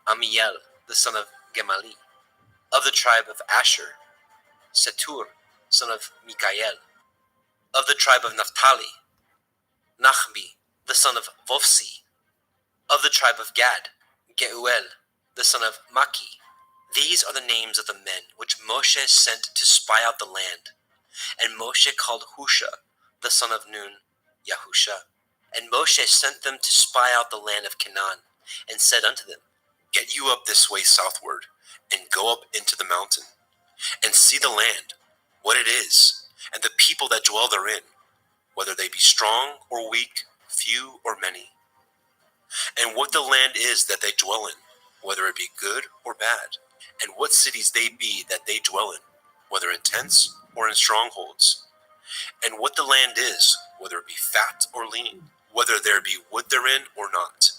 Amiel, the son of Gemali. Of the tribe of Asher, Setur, son of Mikael. Of the tribe of Naphtali, Nachbi, the son of Vofsi. Of the tribe of Gad, Geuel, the son of Maki. These are the names of the men which Moshe sent to spy out the land. And Moshe called Husha, the son of Nun, Yahusha. And Moshe sent them to spy out the land of Canaan, and said unto them, Get you up this way southward, and go up into the mountain, and see the land, what it is, and the people that dwell therein, whether they be strong or weak, few or many, and what the land is that they dwell in, whether it be good or bad, and what cities they be that they dwell in, whether in tents or in strongholds, and what the land is, whether it be fat or lean, whether there be wood therein or not.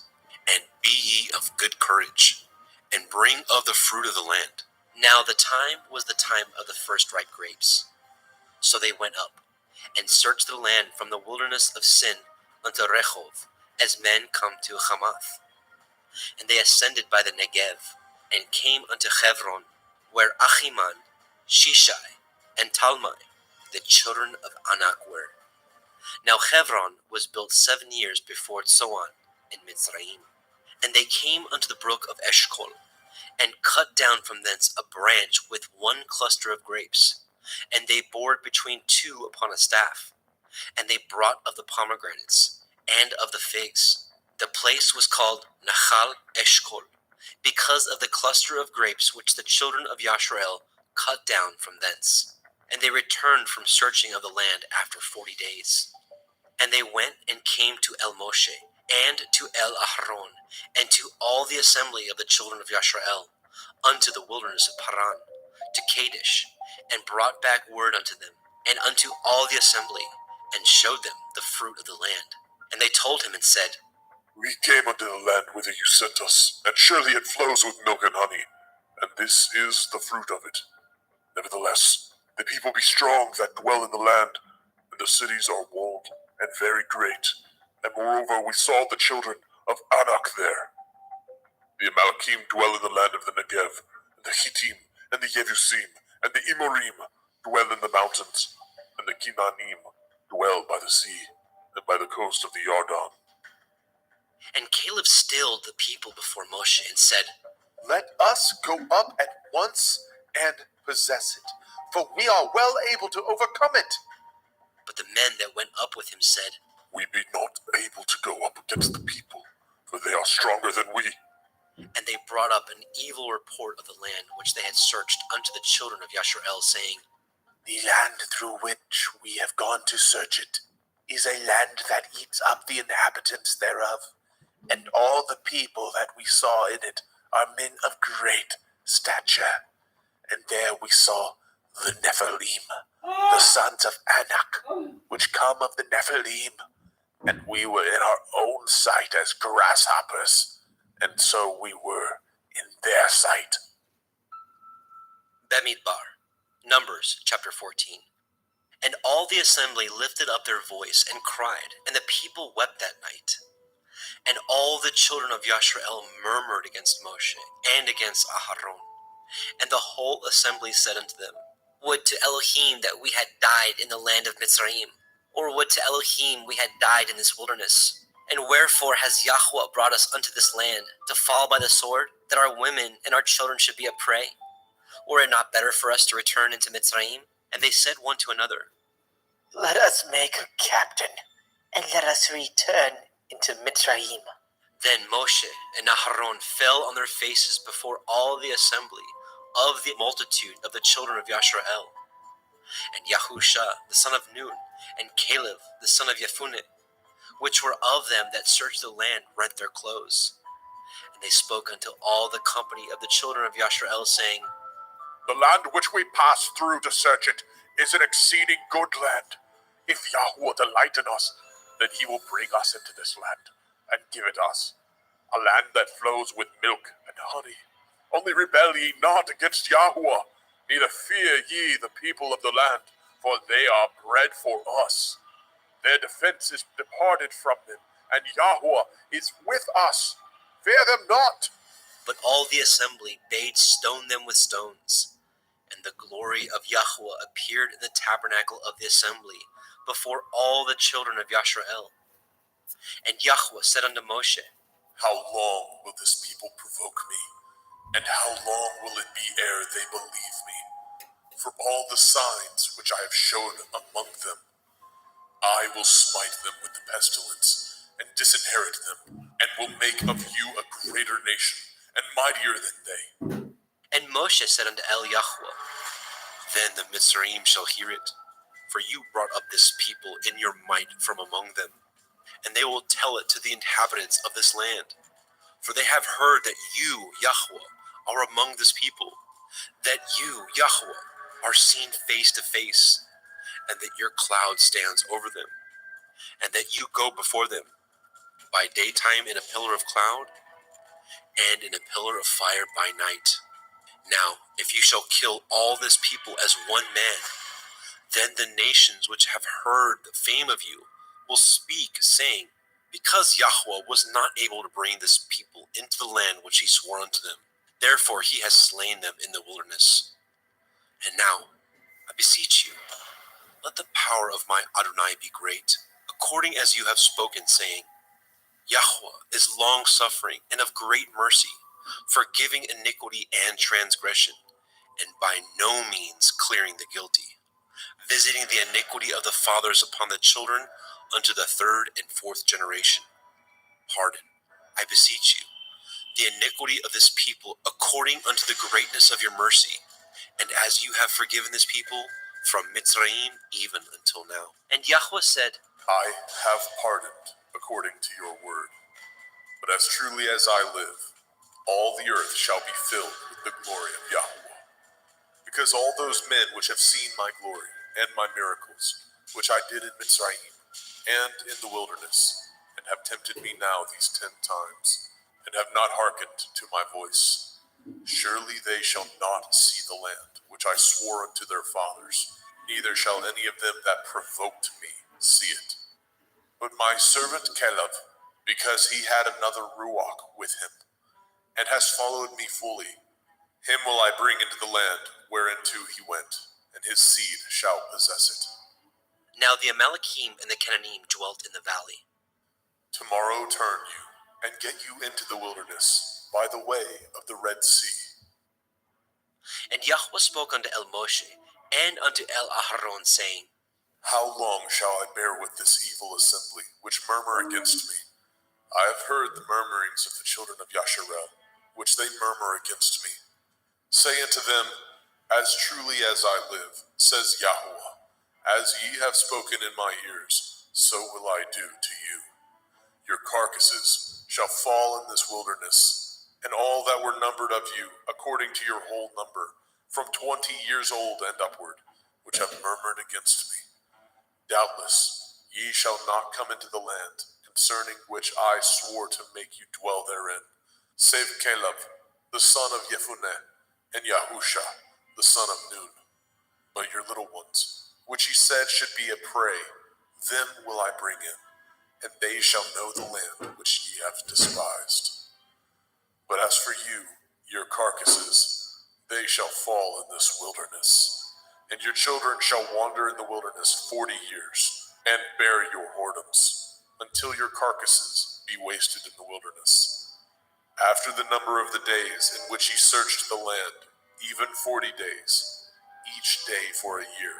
And be ye of good courage, and bring of the fruit of the land. Now the time was the time of the first ripe grapes. So they went up, and searched the land from the wilderness of Sin unto Rehov, as men come to Hamath. And they ascended by the Negev, and came unto Hebron, where Achiman, Shishai, and Talmai, the children of Anak, were. Now Hebron was built 7 years before Tzoan in Mitzrayim. And they came unto the brook of Eshcol, and cut down from thence a branch with one cluster of grapes, and they bore it between two upon a staff. And they brought of the pomegranates, and of the figs. The place was called Nahal Eshcol, because of the cluster of grapes which the children of Yashrael cut down from thence. And they returned from searching of the land after 40 days. And they went and came to El Moshe, and to El Aharon, and to all the assembly of the children of Yashrael, unto the wilderness of Paran, to Kadesh, and brought back word unto them, and unto all the assembly, and showed them the fruit of the land. And they told him and said, We came unto the land whither you sent us, and surely it flows with milk and honey, and this is the fruit of it. Nevertheless, the people be strong that dwell in the land, and the cities are walled and very great. And moreover, we saw the children of Anak there. The Amalekim dwell in the land of the Negev, and the Hittim, and the Yevusim, and the Emorim dwell in the mountains, and the Kinanim dwell by the sea, and by the coast of the Yarden. And Caleb stilled the people before Moshe, and said, Let us go up at once and possess it, for we are well able to overcome it. But the men that went up with him said, We be not able to go up against the people, for they are stronger than we. And they brought up an evil report of the land which they had searched unto the children of Yashrael, saying, The land through which we have gone to search it is a land that eats up the inhabitants thereof, and all the people that we saw in it are men of great stature. And there we saw the Nephilim, the sons of Anak, which come of the Nephilim, and we were in our own sight as grasshoppers, and so we were in their sight. Bamidbar, Numbers chapter 14. And all the assembly lifted up their voice and cried, and the people wept that night. And all the children of Yashrael murmured against Moshe and against Aharon. And the whole assembly said unto them, Would to Elohim that we had died in the land of Mitzrayim, or would to Elohim we had died in this wilderness. And wherefore has Yahweh brought us unto this land, to fall by the sword, that our women and our children should be a prey? Were it not better for us to return into Mitzrayim? And they said one to another, Let us make a captain, and let us return into Mitzrayim. Then Moshe and Aharon fell on their faces before all the assembly of the multitude of the children of Yashrael. And Yahusha the son of Nun, and Caleb the son of Yefuneh, which were of them that searched the land, rent their clothes. And they spoke unto all the company of the children of Yashrael, saying, The land which we passed through to search it is an exceeding good land. If Yahweh delight in us, then he will bring us into this land. and give it us, a land that flows with milk and honey. Only rebel ye not against Yahuwah, neither fear ye the people of the land, for they are bread for us. Their defense is departed from them, and Yahuwah is with us. Fear them not. But all the assembly bade stone them with stones. And the glory of Yahuwah appeared in the tabernacle of the assembly before all the children of Yashrael. And Yahuwah said unto Moshe, How long will this people provoke me? And how long will it be ere they believe me? For all the signs which I have shown among them, I will smite them with the pestilence, and disinherit them, and will make of you a greater nation, and mightier than they. And Moshe said unto Yahuwah, Then the Mitzrayim shall hear it, for you brought up this people in your might from among them, and they will tell it to the inhabitants of this land. For they have heard that you, Yahuwah, are among this people, that you, Yahuwah, are seen face to face, and that your cloud stands over them, and that you go before them by daytime in a pillar of cloud, and in a pillar of fire by night. Now, if you shall kill all this people as one man, then the nations which have heard the fame of you will speak, saying, Because Yahuwah was not able to bring this people into the land which he swore unto them, therefore he has slain them in the wilderness. And now, I beseech you, let the power of my Adonai be great, according as you have spoken, saying, Yahuwah is long-suffering and of great mercy, forgiving iniquity and transgression, and by no means clearing the guilty, visiting the iniquity of the fathers upon the children unto the third and fourth generation. Pardon, I beseech you, the iniquity of this people according unto the greatness of your mercy, and as you have forgiven this people from Mitzrayim even until now. And Yahuwah said, I have pardoned according to your word. But as truly as I live, all the earth shall be filled with the glory of Yahuwah. Because all those men which have seen my glory and my miracles, which I did in Mitzrayim and in the wilderness, and have tempted me now these 10 times, and have not hearkened to my voice, surely they shall not see the land which I swore unto their fathers, neither shall any of them that provoked me see it. But my servant Caleb, because he had another Ruach with him, and has followed me fully, him will I bring into the land whereinto he went, and his seed shall possess it. Now the Amalekim and the Canaanite dwelt in the valley. Tomorrow turn you, and get you into the wilderness, by the way of the Red Sea. And Yahuwah spoke unto Moshe, and unto Aharon, saying, How long shall I bear with this evil assembly, which murmur against me? I have heard the murmurings of the children of Yasharel, which they murmur against me. Say unto them, As truly as I live, says Yahuwah, as ye have spoken in my ears, so will I do to you. Your carcasses shall fall in this wilderness, and all that were numbered of you, according to your whole number, from 20 years old and upward, which have murmured against me. Doubtless ye shall not come into the land, concerning which I swore to make you dwell therein, save Caleb, the son of Jephunneh, and Yahusha, the son of Nun. But your little ones, which ye said should be a prey, them will I bring in, and they shall know the land which ye have despised. But as for you, your carcasses, they shall fall in this wilderness, and your children shall wander in the wilderness 40 years, and bear your whoredoms, until your carcasses be wasted in the wilderness. After the number of the days in which ye searched the land, even 40 days, each day for a year,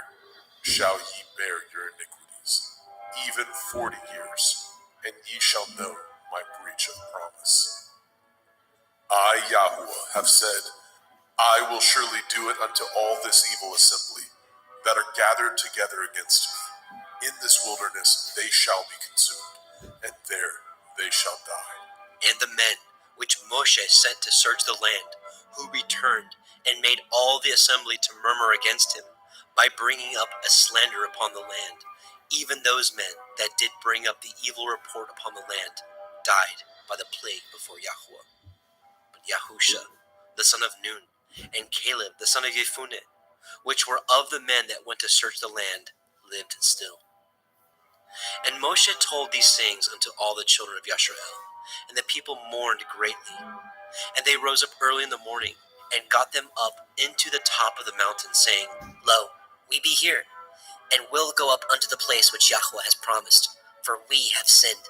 shall ye bear your iniquities, even 40 years, and ye shall know my breach of promise. I, Yahuwah, have said, I will surely do it unto all this evil assembly that are gathered together against me. In this wilderness they shall be consumed, and there they shall die. And the men which Moshe sent to search the land, who returned and made all the assembly to murmur against him, by bringing up a slander upon the land, even those men that did bring up the evil report upon the land. died by the plague before Yahuwah. But Yahusha, the son of Nun, and Caleb, the son of Jephunneh, which were of the men that went to search the land, lived still. And Moshe told these things unto all the children of Yasharel, and the people mourned greatly. And they rose up early in the morning, and got them up into the top of the mountain, saying, Lo, we be here, and will go up unto the place which Yahweh has promised, for we have sinned.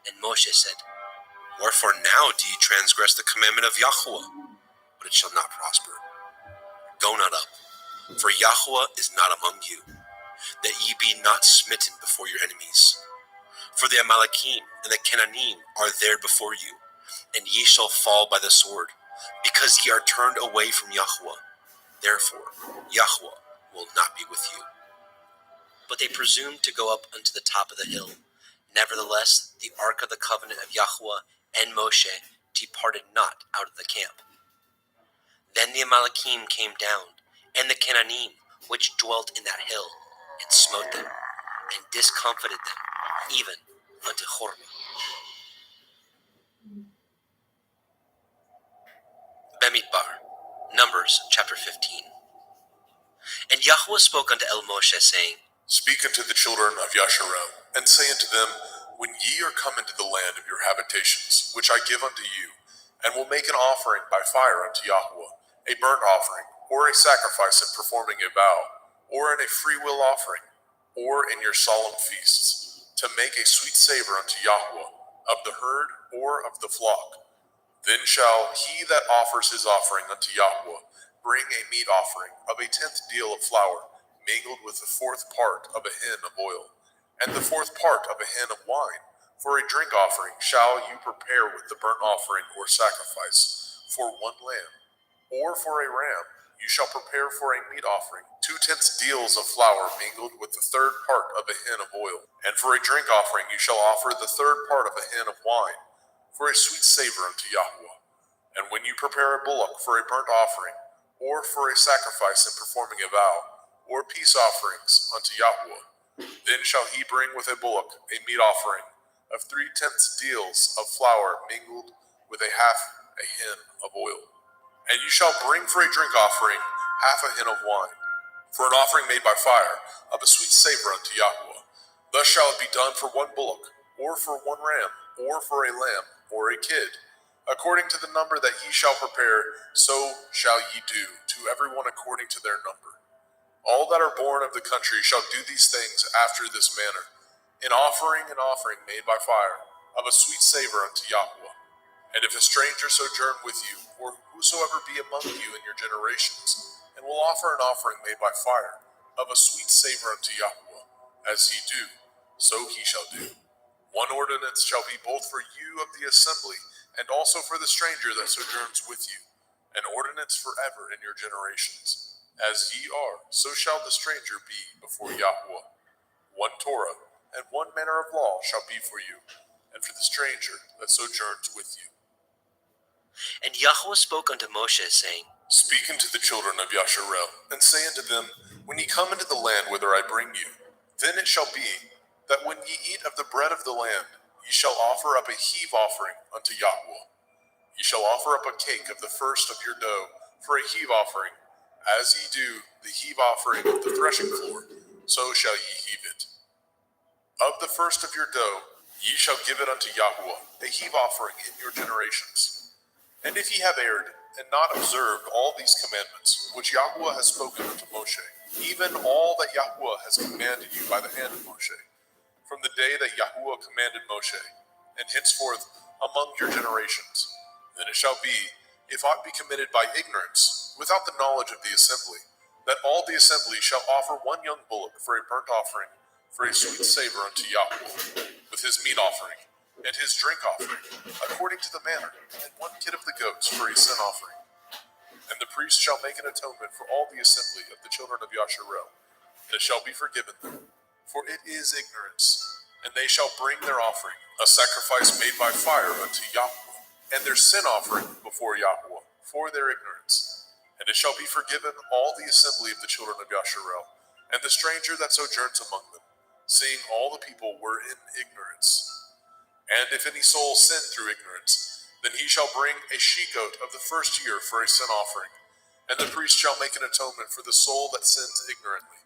And Moshe said, Wherefore now do ye transgress the commandment of Yahuwah? But it shall not prosper. Go not up, for Yahuwah is not among you, that ye be not smitten before your enemies. For the Amalekim and the Cananim are there before you, and ye shall fall by the sword, because ye are turned away from Yahuwah. Therefore Yahuwah will not be with you. But they presumed to go up unto the top of the hill. Nevertheless, the ark of the covenant of Yahuwah and Moshe departed not out of the camp. Then the Amalekim came down, and the Cananim, which dwelt in that hill, and smote them, and discomfited them, even unto Hormah. Bemidbar, Numbers chapter 15. And Yahuwah spoke unto El Moshe, saying, Speak unto the children of Yasharel, and say unto them, When ye are come into the land of your habitations, which I give unto you, and will make an offering by fire unto Yahuwah, a burnt offering, or a sacrifice in performing a vow, or in a freewill offering, or in your solemn feasts, to make a sweet savor unto Yahuwah, of the herd or of the flock. Then shall he that offers his offering unto Yahuwah bring a meat offering of a 10th deal of flour, mingled with the 4th part of a hin of oil, and the 4th part of a hin of wine. For a drink offering shall you prepare with the burnt offering or sacrifice, for 1 lamb, or for a ram you shall prepare for a meat offering 2/10 deals of flour mingled with the 3rd part of a hin of oil. And for a drink offering you shall offer the 3rd part of a hin of wine, for a sweet savor unto Yahuwah. And when you prepare a bullock for a burnt offering, or for a sacrifice in performing a vow, or peace offerings unto Yahuwah, then shall he bring with a bullock a meat offering of 3/10 deals of flour mingled with a half a hin of oil. And you shall bring for a drink offering half a hin of wine, for an offering made by fire, of a sweet savor unto Yahuwah. Thus shall it be done for 1 bullock, or for 1 ram, or for a lamb, or a kid. According to the number that ye shall prepare, so shall ye do to every one according to their number. All that are born of the country shall do these things after this manner, an offering made by fire, of a sweet savor unto Yahuwah. And if a stranger sojourn with you, or whosoever be among you in your generations, and will offer an offering made by fire, of a sweet savor unto Yahuwah, as ye do, so he shall do. 1 ordinance shall be both for you of the assembly, and also for the stranger that sojourns with you, an ordinance forever in your generations. As ye are, so shall the stranger be before Yahuwah. 1 Torah, and 1 manner of law shall be for you, and for the stranger that sojourns with you. And Yahuwah spoke unto Moshe, saying, Speak unto the children of Yasharel, and say unto them, When ye come into the land whither I bring you, then it shall be, that when ye eat of the bread of the land, ye shall offer up a heave offering unto Yahuwah. Ye shall offer up a cake of the first of your dough for a heave offering, as ye do the heave offering of the threshing floor, so shall ye heave it. Of the first of your dough ye shall give it unto Yahuwah, a heave offering in your generations. And if ye have erred, and not observed all these commandments, which Yahuwah has spoken unto Moshe, even all that Yahuwah has commanded you by the hand of Moshe, from the day that Yahuwah commanded Moshe, and henceforth among your generations, then it shall be, if aught be committed by ignorance, without the knowledge of the assembly, that all the assembly shall offer 1 young bullock for a burnt offering, for a sweet savor unto Yahuwah, with his meat offering, and his drink offering, according to the manner, and 1 kid of the goats for a sin offering. And the priest shall make an atonement for all the assembly of the children of Yasharel, and it shall be forgiven them, for it is ignorance. And they shall bring their offering, a sacrifice made by fire unto Yahuwah, and their sin offering before Yahuwah, for their ignorance. And it shall be forgiven all the assembly of the children of Yasharel, and the stranger that sojourns among them, seeing all the people were in ignorance. And if any soul sin through ignorance, then he shall bring a she-goat of the first year for a sin offering. And the priest shall make an atonement for the soul that sins ignorantly,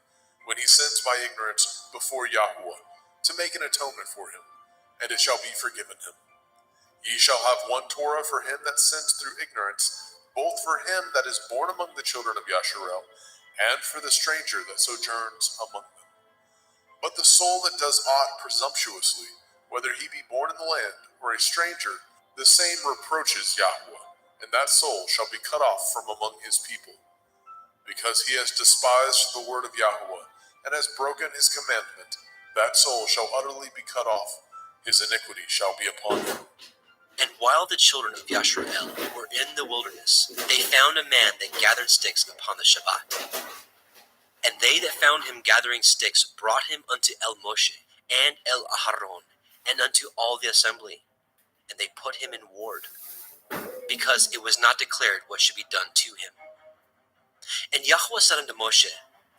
when he sins by ignorance before Yahuwah, to make an atonement for him, and it shall be forgiven him. Ye shall have one Torah for him that sins through ignorance, both for him that is born among the children of Yasharel, and for the stranger that sojourns among them. But the soul that does aught presumptuously, whether he be born in the land or a stranger, the same reproaches Yahuwah, and that soul shall be cut off from among his people. Because he has despised the word of Yahuwah, and has broken his commandment, that soul shall utterly be cut off. His iniquity shall be upon him. And while the children of Yasharel were in the wilderness, they found a man that gathered sticks upon the Shabbat. And they that found him gathering sticks brought him unto El Moshe and El Aharon, and unto all the assembly. And they put him in ward, because it was not declared what should be done to him. And Yahweh said unto Moshe,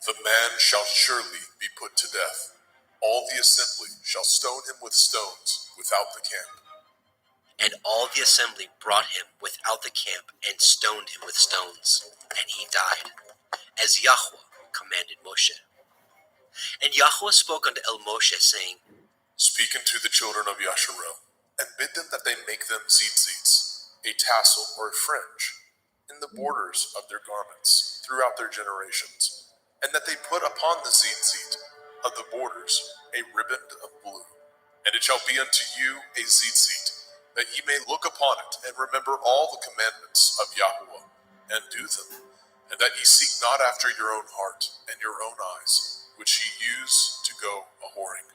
The man shall surely be put to death. All the assembly shall stone him with stones without the camp. And all the assembly brought him without the camp, and stoned him with stones. And he died, as Yahweh commanded Moshe. And Yahweh spoke unto El Moshe, saying, Speak unto the children of Yasharel, and bid them that they make them tzitzits, a tassel or a fringe, in the borders of their garments throughout their generations, and that they put upon the tzitzit of the borders a riband of blue. And it shall be unto you a tzitzit, that ye may look upon it, and remember all the commandments of Yahuwah, and do them, and that ye seek not after your own heart and your own eyes, which ye use to go a-whoring,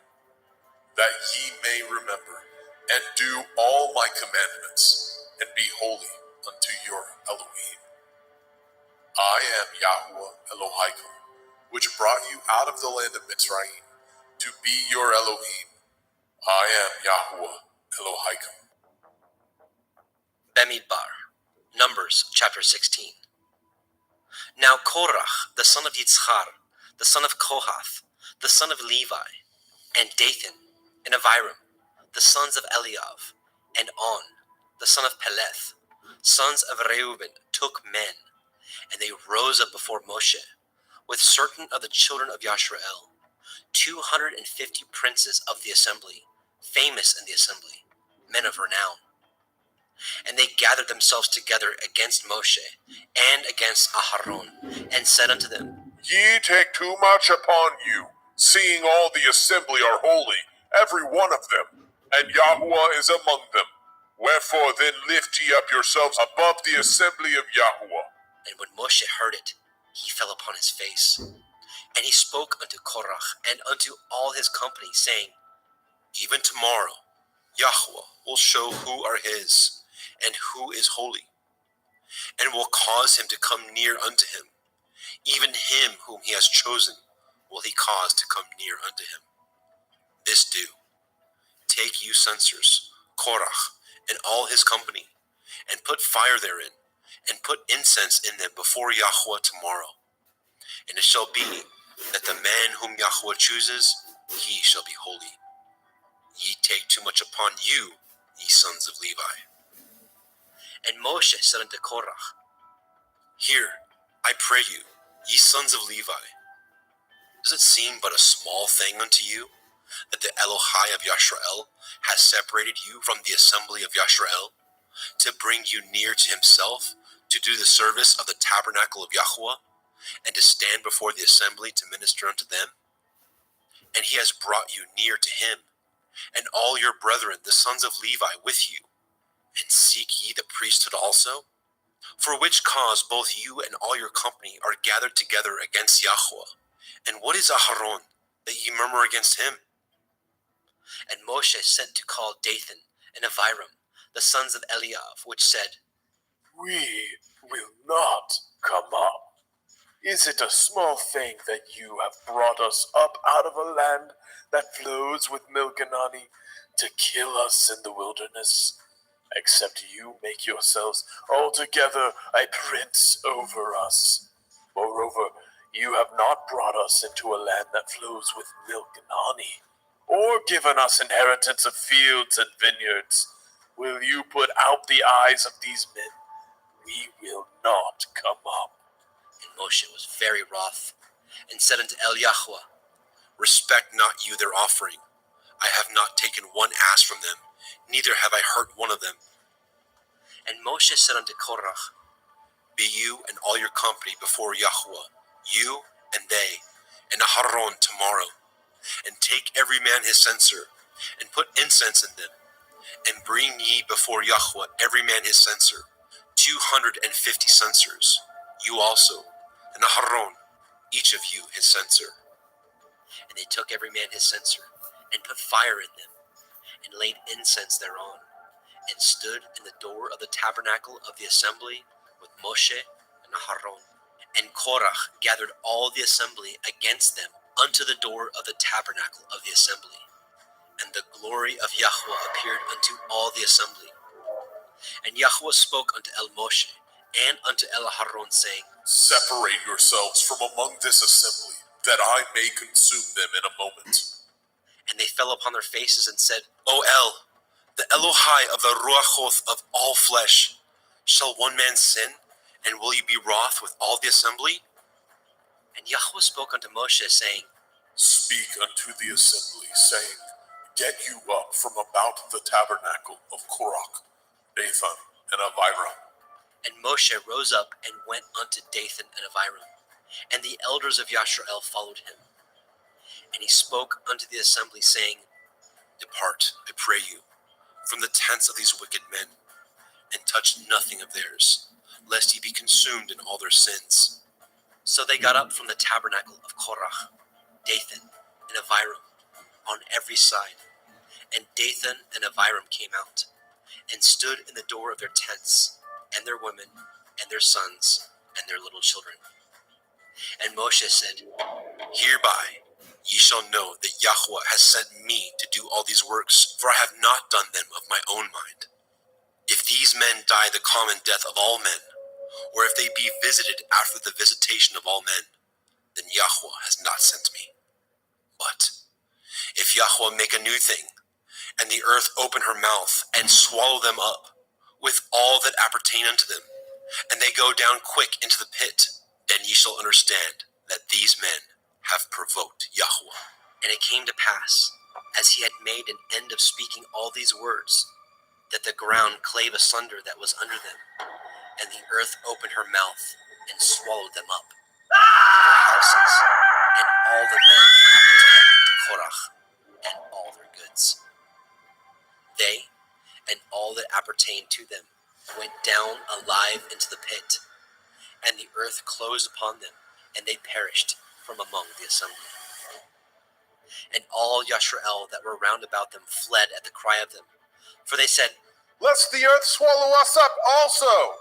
that ye may remember, and do all my commandments, and be holy unto your Elohim. I am Yahuwah Elohaikum, which brought you out of the land of Mitzrayim, to be your Elohim. I am Yahuwah Elohaikum. Bamidbar, Numbers chapter 16. Now Korach, the son of Yitzchar, the son of Kohath, the son of Levi, and Dathan, and Aviram, the sons of Eliav, and On, the son of Peleth, sons of Reuben, took men, and they rose up before Moshe, with certain of the children of Yasharel, 250 princes of the assembly, famous in the assembly, men of renown. And they gathered themselves together against Moshe and against Aharon, and said unto them, Ye take too much upon you, seeing all the assembly are holy, every one of them, and Yahuwah is among them. Wherefore then lift ye up yourselves above the assembly of Yahuwah. And when Moshe heard it, he fell upon his face. And he spoke unto Korach and unto all his company, saying, Even tomorrow Yahuwah will show who are his, and who is holy, and will cause him to come near unto him. Even him whom he has chosen will he cause to come near unto him. This do. Take you censers, Korach, and all his company, and put fire therein, and put incense in them before Yahuwah tomorrow. And it shall be that the man whom Yahuwah chooses, he shall be holy. Ye take too much upon you, ye sons of Levi. And Moshe said unto Korach, Hear, I pray you, ye sons of Levi. Does it seem but a small thing unto you, that the Elohai of Yasharel has separated you from the assembly of Yasharel, to bring you near to himself, to do the service of the tabernacle of Yahuwah, and to stand before the assembly to minister unto them? And he has brought you near to him, and all your brethren, the sons of Levi, with you. And seek ye the priesthood also? For which cause both you and all your company are gathered together against Yahuwah. And what is Aharon, that ye murmur against him? And Moshe sent to call Dathan and Aviram, the sons of Eliav, which said, We will not come up. Is it a small thing that you have brought us up out of a land that flows with milk and honey to kill us in the wilderness? Except you make yourselves altogether a prince over us. Moreover, you have not brought us into a land that flows with milk and honey. or given us inheritance of fields and vineyards. Will you put out the eyes of these men? We will not come up. And Moshe was very wroth, and said unto Yahweh, Respect not you their offering. I have not taken one ass from them, neither have I hurt one of them. And Moshe said unto Korach, Be you and all your company before Yahweh, you and they, and Aharon tomorrow, and take every man his censer, and put incense in them, and bring ye before Yahweh every man his censer, 250 censers, you also, and Aharon, each of you his censer. And they took every man his censer, and put fire in them, and laid incense thereon, and stood in the door of the tabernacle of the assembly with Moshe and Aharon. And Korach gathered all the assembly against them unto the door of the tabernacle of the assembly. And the glory of Yahweh appeared unto all the assembly. And Yahweh spoke unto Moshe and unto Aharon, saying, Separate yourselves from among this assembly, that I may consume them in a moment. And they fell upon their faces and said, O El, the Elohai of the Ruachoth of all flesh, shall one man sin, and will you be wroth with all the assembly? And Yahweh spoke unto Moshe, saying, Speak unto the assembly, saying, Get you up from about the tabernacle of Korach, Dathan, and Abiram. And Moshe rose up and went unto Dathan and Abiram, and the elders of Yashrael followed him. And he spoke unto the assembly, saying, Depart, I pray you, from the tents of these wicked men, and touch nothing of theirs, lest ye be consumed in all their sins. So they got up from the tabernacle of Korach, Dathan, and Abiram, on every side. And Dathan and Abiram came out, and stood in the door of their tents, and their women, and their sons, and their little children. And Moshe said, Hereby ye shall know that Yahweh has sent me to do all these works, for I have not done them of my own mind. If these men die the common death of all men, or if they be visited after the visitation of all men, then Yahweh has not sent me. But if Yahweh make a new thing, and the earth open her mouth, and swallow them up, with all that appertain unto them, and they go down quick into the pit, then ye shall understand that these men have provoked Yahweh. And it came to pass, as he had made an end of speaking all these words, that the ground clave asunder that was under them, and the earth opened her mouth, and swallowed them up, their houses, and all the men that appertained to Korach, and all their goods. They, and all that appertained to them, went down alive into the pit, and the earth closed upon them, and they perished from among the assembly. And all Yashrael that were round about them fled at the cry of them, for they said, Lest the earth swallow us up also.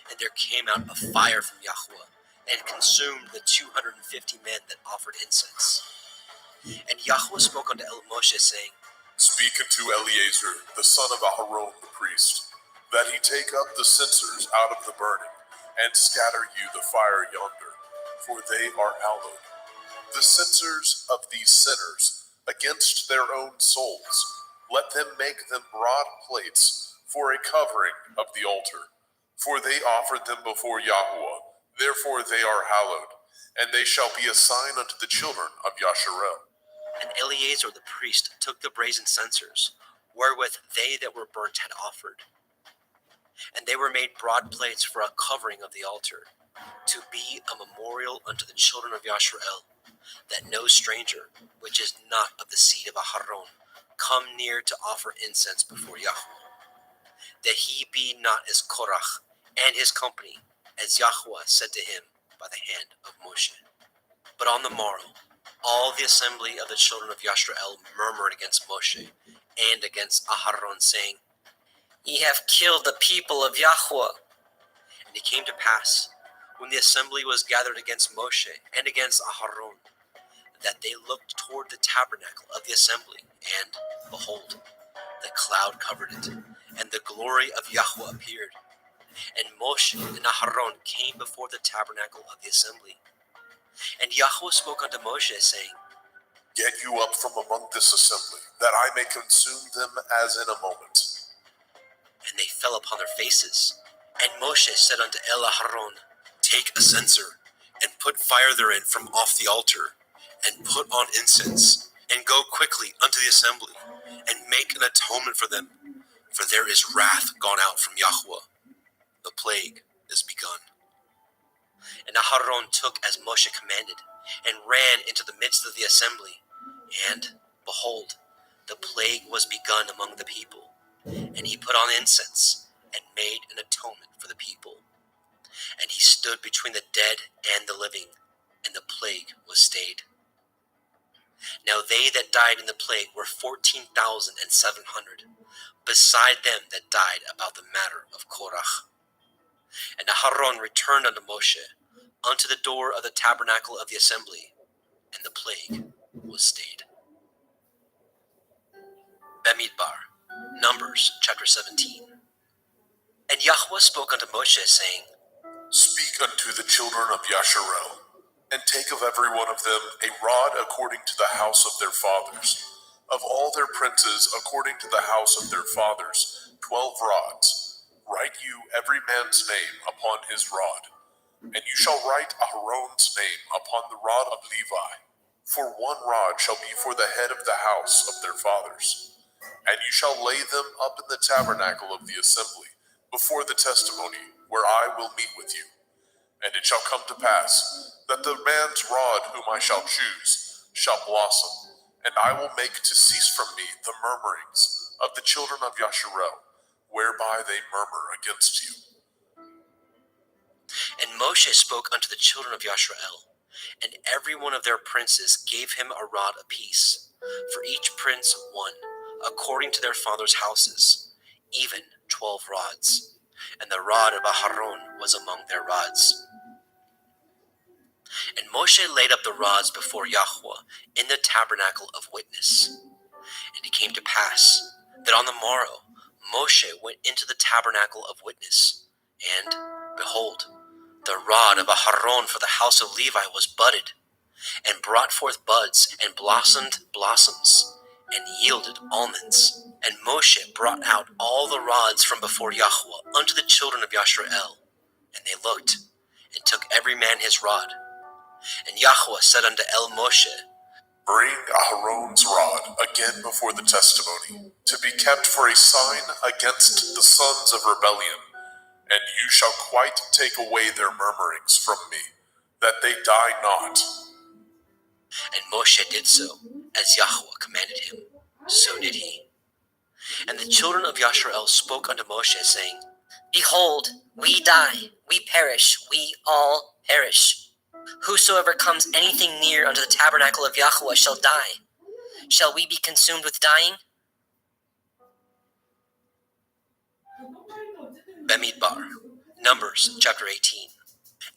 And there came out a fire from Yahweh, and consumed the 250 men that offered incense. And Yahweh spoke unto Moshe, saying, Speak unto Eleazar, the son of Aharon the priest, that he take up the censers out of the burning, and scatter you the fire yonder, for they are hallowed. The censers of these sinners against their own souls, let them make them broad plates for a covering of the altar. For they offered them before Yahweh, therefore they are hallowed, and they shall be a sign unto the children of Yasharel. And Eleazar the priest took the brazen censers, wherewith they that were burnt had offered. And they were made broad plates for a covering of the altar, to be a memorial unto the children of Yashrael, that no stranger, which is not of the seed of Aharon, come near to offer incense before Yahweh, that he be not as Korach and his company, as Yahweh said to him by the hand of Moshe. But on the morrow, all the assembly of the children of Yashrael murmured against Moshe and against Aharon, saying, Ye have killed the people of Yahweh. And it came to pass, when the assembly was gathered against Moshe and against Aharon, that they looked toward the tabernacle of the assembly, and, behold, the cloud covered it, and the glory of Yahweh appeared. And Moshe and Aharon came before the tabernacle of the assembly. And Yahweh spoke unto Moshe, saying, Get you up from among this assembly, that I may consume them as in a moment. And they fell upon their faces. And Moshe said unto Aharon, Take a censer, and put fire therein from off the altar, and put on incense, and go quickly unto the assembly, and make an atonement for them, for there is wrath gone out from Yahweh. The plague is begun. And Aharon took as Moshe commanded, and ran into the midst of the assembly. And, behold, the plague was begun among the people. And he put on incense, and made an atonement for the people. And he stood between the dead and the living, and the plague was stayed. Now they that died in the plague were 14,700, beside them that died about the matter of Korach. And Aharon returned unto Moshe, unto the door of the tabernacle of the assembly, and the plague was stayed. Bamidbar, Numbers chapter 17. And Yahweh spoke unto Moshe, saying, Speak unto the children of Yasharel, and take of every one of them a rod according to the house of their fathers. Of all their princes according to the house of their fathers, 12 rods. Write you every man's name upon his rod. And you shall write Aharon's name upon the rod of Levi. For one rod shall be for the head of the house of their fathers. And you shall lay them up in the tabernacle of the assembly, before the testimony, where I will meet with you. And it shall come to pass, that the man's rod whom I shall choose shall blossom, and I will make to cease from me the murmurings of the children of Yasharel, whereby they murmur against you. And Moshe spoke unto the children of Yasharel, and every one of their princes gave him a rod apiece, for each prince one, according to their fathers' houses, even 12 rods. And the rod of Aharon was among their rods. And Moshe laid up the rods before Yahweh in the tabernacle of witness. And it came to pass that on the morrow Moshe went into the tabernacle of witness, and, behold, the rod of Aharon for the house of Levi was budded, and brought forth buds, and blossomed blossoms, and yielded almonds. And Moshe brought out all the rods from before Yahweh unto the children of Yasharel. And they looked, and took every man his rod. And Yahweh said unto Moshe, Bring Aharon's rod again before the testimony, to be kept for a sign against the sons of rebellion. And you shall quite take away their murmurings from me, that they die not. And Moshe did so, as Yahweh commanded him. So did he. And the children of Yasharel spoke unto Moshe, saying, Behold, we die, we perish, we all perish. Whosoever comes anything near unto the tabernacle of Yahweh shall die. Shall we be consumed with dying? Bamidbar, Numbers chapter 18.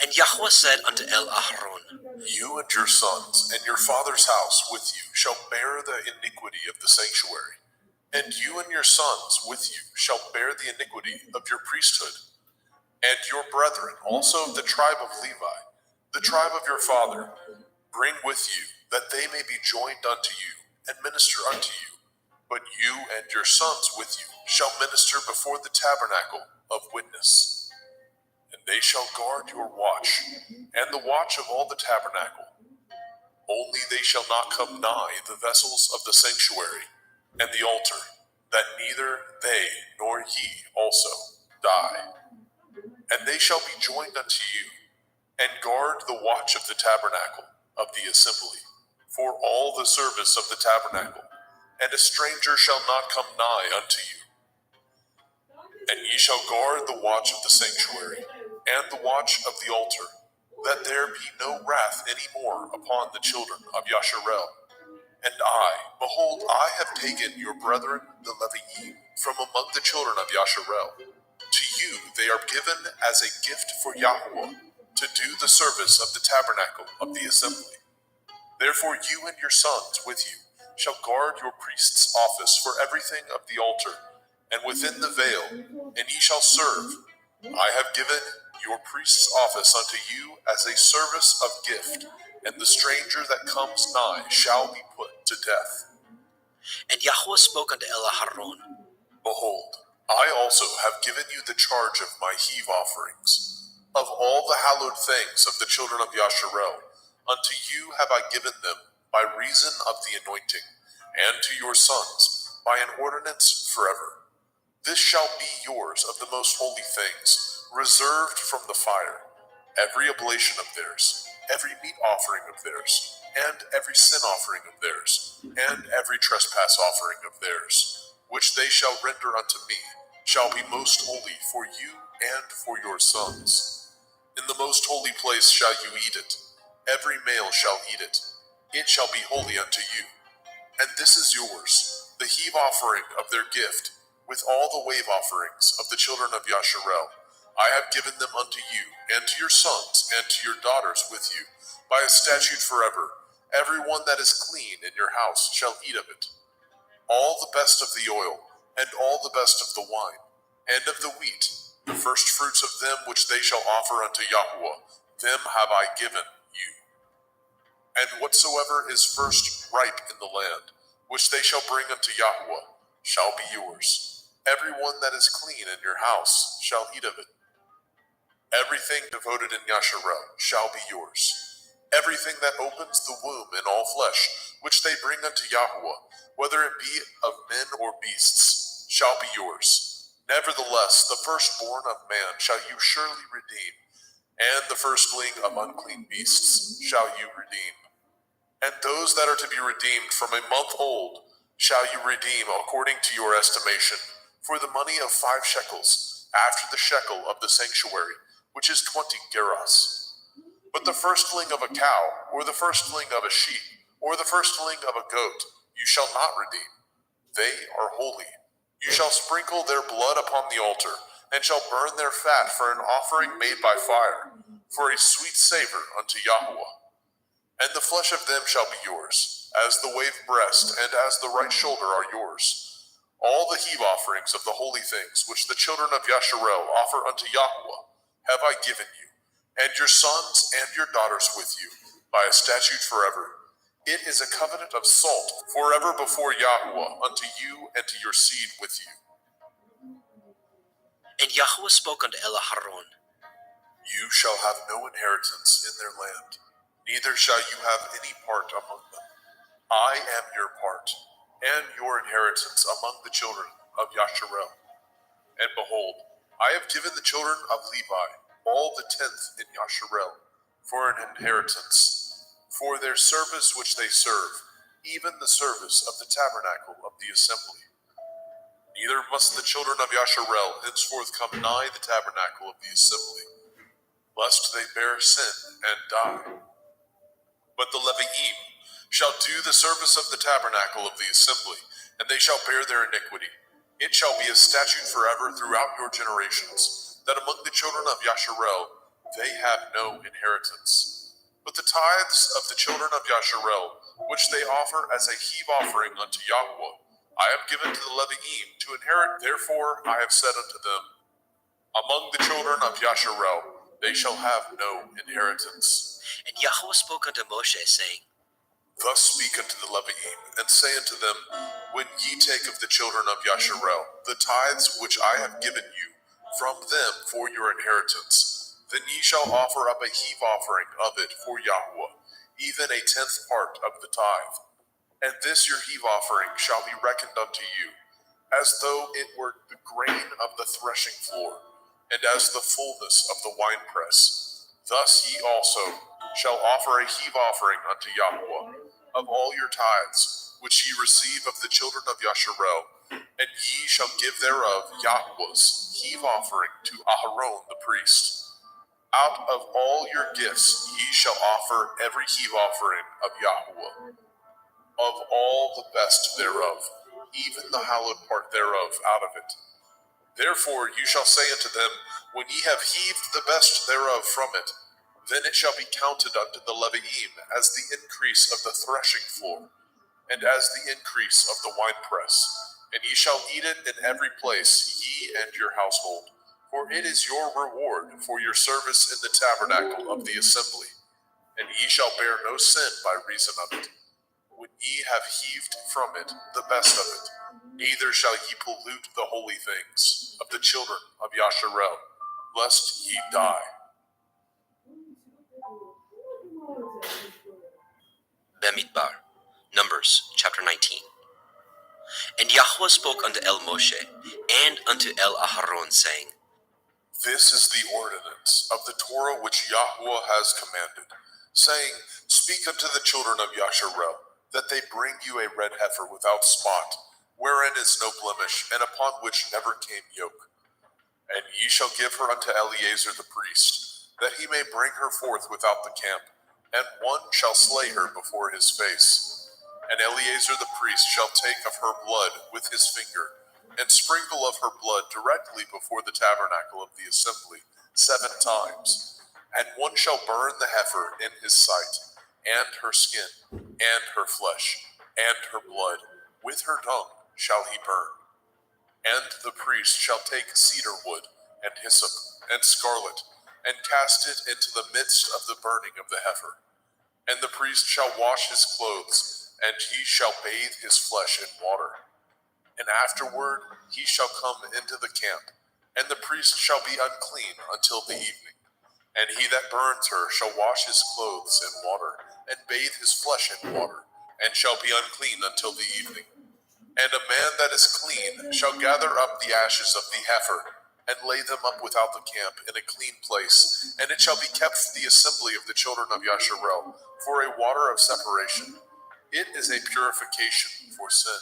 And Yahweh said unto Aharon, You and your sons and your father's house with you shall bear the iniquity of the sanctuary, and you and your sons with you shall bear the iniquity of your priesthood, and your brethren also of the tribe of Levi, the tribe of your father, bring with you, that they may be joined unto you and minister unto you. But you and your sons with you shall minister before the tabernacle of witness. And they shall guard your watch, and the watch of all the tabernacle. Only they shall not come nigh the vessels of the sanctuary and the altar, that neither they nor ye also die. And they shall be joined unto you, and guard the watch of the tabernacle of the assembly, for all the service of the tabernacle, and a stranger shall not come nigh unto you. And ye shall guard the watch of the sanctuary, and the watch of the altar, that there be no wrath any more upon the children of Yasharel. And I, behold, I have taken your brethren the Leviim from among the children of Yasharel. To you they are given as a gift for Yahweh, to do the service of the tabernacle of the assembly. Therefore you and your sons with you shall guard your priest's office for everything of the altar, and within the veil, and ye shall serve. I have given your priest's office unto you as a service of gift, and the stranger that comes nigh shall be put to death. And Yahweh spoke unto Aaron, Behold, I also have given you the charge of my heave offerings. Of all the hallowed things of the children of Yasharel, unto you have I given them by reason of the anointing, and to your sons by an ordinance forever. This shall be yours of the most holy things, reserved from the fire, every oblation of theirs, every meat offering of theirs, and every sin offering of theirs, and every trespass offering of theirs, which they shall render unto me, shall be most holy for you and for your sons. In the most holy place shall you eat it, every male shall eat it, it shall be holy unto you. And this is yours, the heave offering of their gift, with all the wave offerings of the children of Yasharel. I have given them unto you, and to your sons, and to your daughters with you, by a statute forever. Every one that is clean in your house shall eat of it. All the best of the oil, and all the best of the wine, and of the wheat, the first fruits of them which they shall offer unto Yahweh, them have I given you. And whatsoever is first ripe in the land, which they shall bring unto Yahweh, shall be yours. Every one that is clean in your house shall eat of it. Everything devoted in Yasharel shall be yours. Everything that opens the womb in all flesh, which they bring unto Yahweh, whether it be of men or beasts, shall be yours. Nevertheless, the firstborn of man shall you surely redeem, and the firstling of unclean beasts shall you redeem. And those that are to be redeemed from a month old shall you redeem according to your estimation, for the money of 5 shekels, after the shekel of the sanctuary, which is 20 gerahs. But the firstling of a cow, or the firstling of a sheep, or the firstling of a goat, you shall not redeem. They are holy. You shall sprinkle their blood upon the altar, and shall burn their fat for an offering made by fire, for a sweet savor unto Yahweh. And the flesh of them shall be yours, as the wave breast and as the right shoulder are yours. All the heave offerings of the holy things which the children of Yasharel offer unto Yahweh have I given you, and your sons and your daughters with you, by a statute forever. It is a covenant of salt forever before Yahweh unto you and to your seed with you. And Yahweh spoke unto Aaron, You shall have no inheritance in their land, neither shall you have any part among them. I am your part, and your inheritance among the children of Yasharel. And behold, I have given the children of Levi all the 10th in Yasharel for an inheritance, for their service which they serve, even the service of the tabernacle of the assembly. Neither must the children of Yasharel henceforth come nigh the tabernacle of the assembly, lest they bear sin and die. But the Leviim shall do the service of the tabernacle of the assembly, and they shall bear their iniquity. It shall be a statute forever throughout your generations, that among the children of Yasharel they have no inheritance. But the tithes of the children of Yasharel, which they offer as a heave offering unto Yahweh, I have given to the Leviim to inherit. Therefore I have said unto them, among the children of Yasharel they shall have no inheritance. And Yahweh spoke unto Moshe, saying, Thus speak unto the Leviim, and say unto them, when ye take of the children of Yasharel the tithes which I have given you from them for your inheritance, then ye shall offer up a heave offering of it for Yahweh, even a 10th part of the tithe. And this your heave offering shall be reckoned unto you, as though it were the grain of the threshing floor, and as the fullness of the winepress. Thus ye also shall offer a heave offering unto Yahweh of all your tithes, which ye receive of the children of Yasharel, and ye shall give thereof Yahweh's heave offering to Aharon the priest. Out of all your gifts ye shall offer every heave offering of Yahweh, of all the best thereof, even the hallowed part thereof out of it. Therefore you shall say unto them, when ye have heaved the best thereof from it, then it shall be counted unto the Leviim as the increase of the threshing floor, and as the increase of the winepress. And ye shall eat it in every place, ye and your household, for it is your reward for your service in the tabernacle of the assembly. And ye shall bear no sin by reason of it. when ye have heaved from it the best of it. Neither shall ye pollute the holy things of the children of Yasharel, lest ye die. Bemidbar, Numbers chapter 19. And Yahweh spoke unto El Moshe and unto El Aharon, saying, This is the ordinance of the Torah which Yahweh has commanded, saying, Speak unto the children of Yasharel, that they bring you a red heifer without spot, wherein is no blemish, and upon which never came yoke. And ye shall give her unto Eleazar the priest, that he may bring her forth without the camp, and one shall slay her before his face. And Eleazar the priest shall take of her blood with his finger, and sprinkle of her blood directly before the tabernacle of the assembly 7 times. And one shall burn the heifer in his sight, and her skin, and her flesh, and her blood, with her dung shall he burn. And the priest shall take cedar wood, and hyssop, and scarlet, and cast it into the midst of the burning of the heifer. And the priest shall wash his clothes, and he shall bathe his flesh in water. And afterward he shall come into the camp, and the priest shall be unclean until the evening. And he that burns her shall wash his clothes in water, and bathe his flesh in water, and shall be unclean until the evening. And a man that is clean shall gather up the ashes of the heifer, and lay them up without the camp in a clean place, and it shall be kept for the assembly of the children of Yasharel, for a water of separation. It is a purification for sin.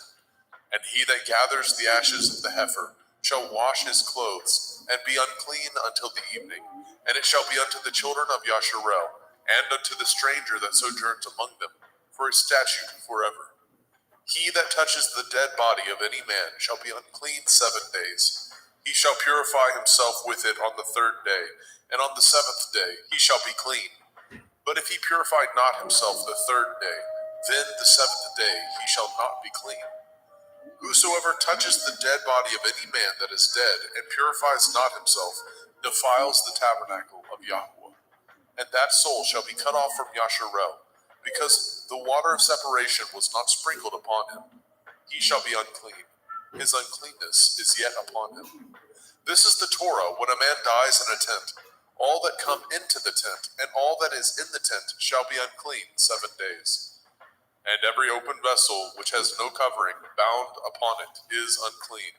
And he that gathers the ashes of the heifer shall wash his clothes, and be unclean until the evening. And it shall be unto the children of Yasharel, and unto the stranger that sojourns among them, for a statute forever. He that touches the dead body of any man shall be unclean 7 days. He shall purify himself with it on the 3rd day, and on the 7th day he shall be clean. But if he purify not himself the 3rd day, then the 7th day he shall not be clean. Whosoever touches the dead body of any man that is dead, and purifies not himself, defiles the tabernacle of Yahweh. And that soul shall be cut off from Yasharel, because the water of separation was not sprinkled upon him. He shall be unclean. His uncleanness is yet upon him. This is the Torah when a man dies in a tent. All that come into the tent, and all that is in the tent, shall be unclean 7 days. And every open vessel which has no covering bound upon it is unclean.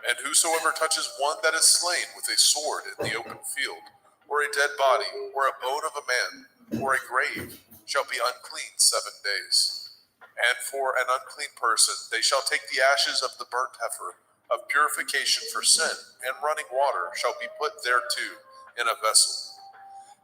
And whosoever touches one that is slain with a sword in the open field, or a dead body, or a bone of a man, or a grave, shall be unclean 7 days. And for an unclean person they shall take the ashes of the burnt heifer of purification for sin, and running water shall be put thereto in a vessel.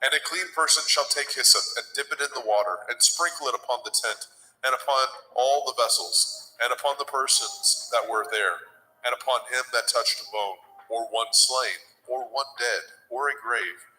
And a clean person shall take hyssop, and dip it in the water, and sprinkle it upon the tent, and upon all the vessels, and upon the persons that were there, and upon him that touched a bone, or one slain, or one dead, or a grave.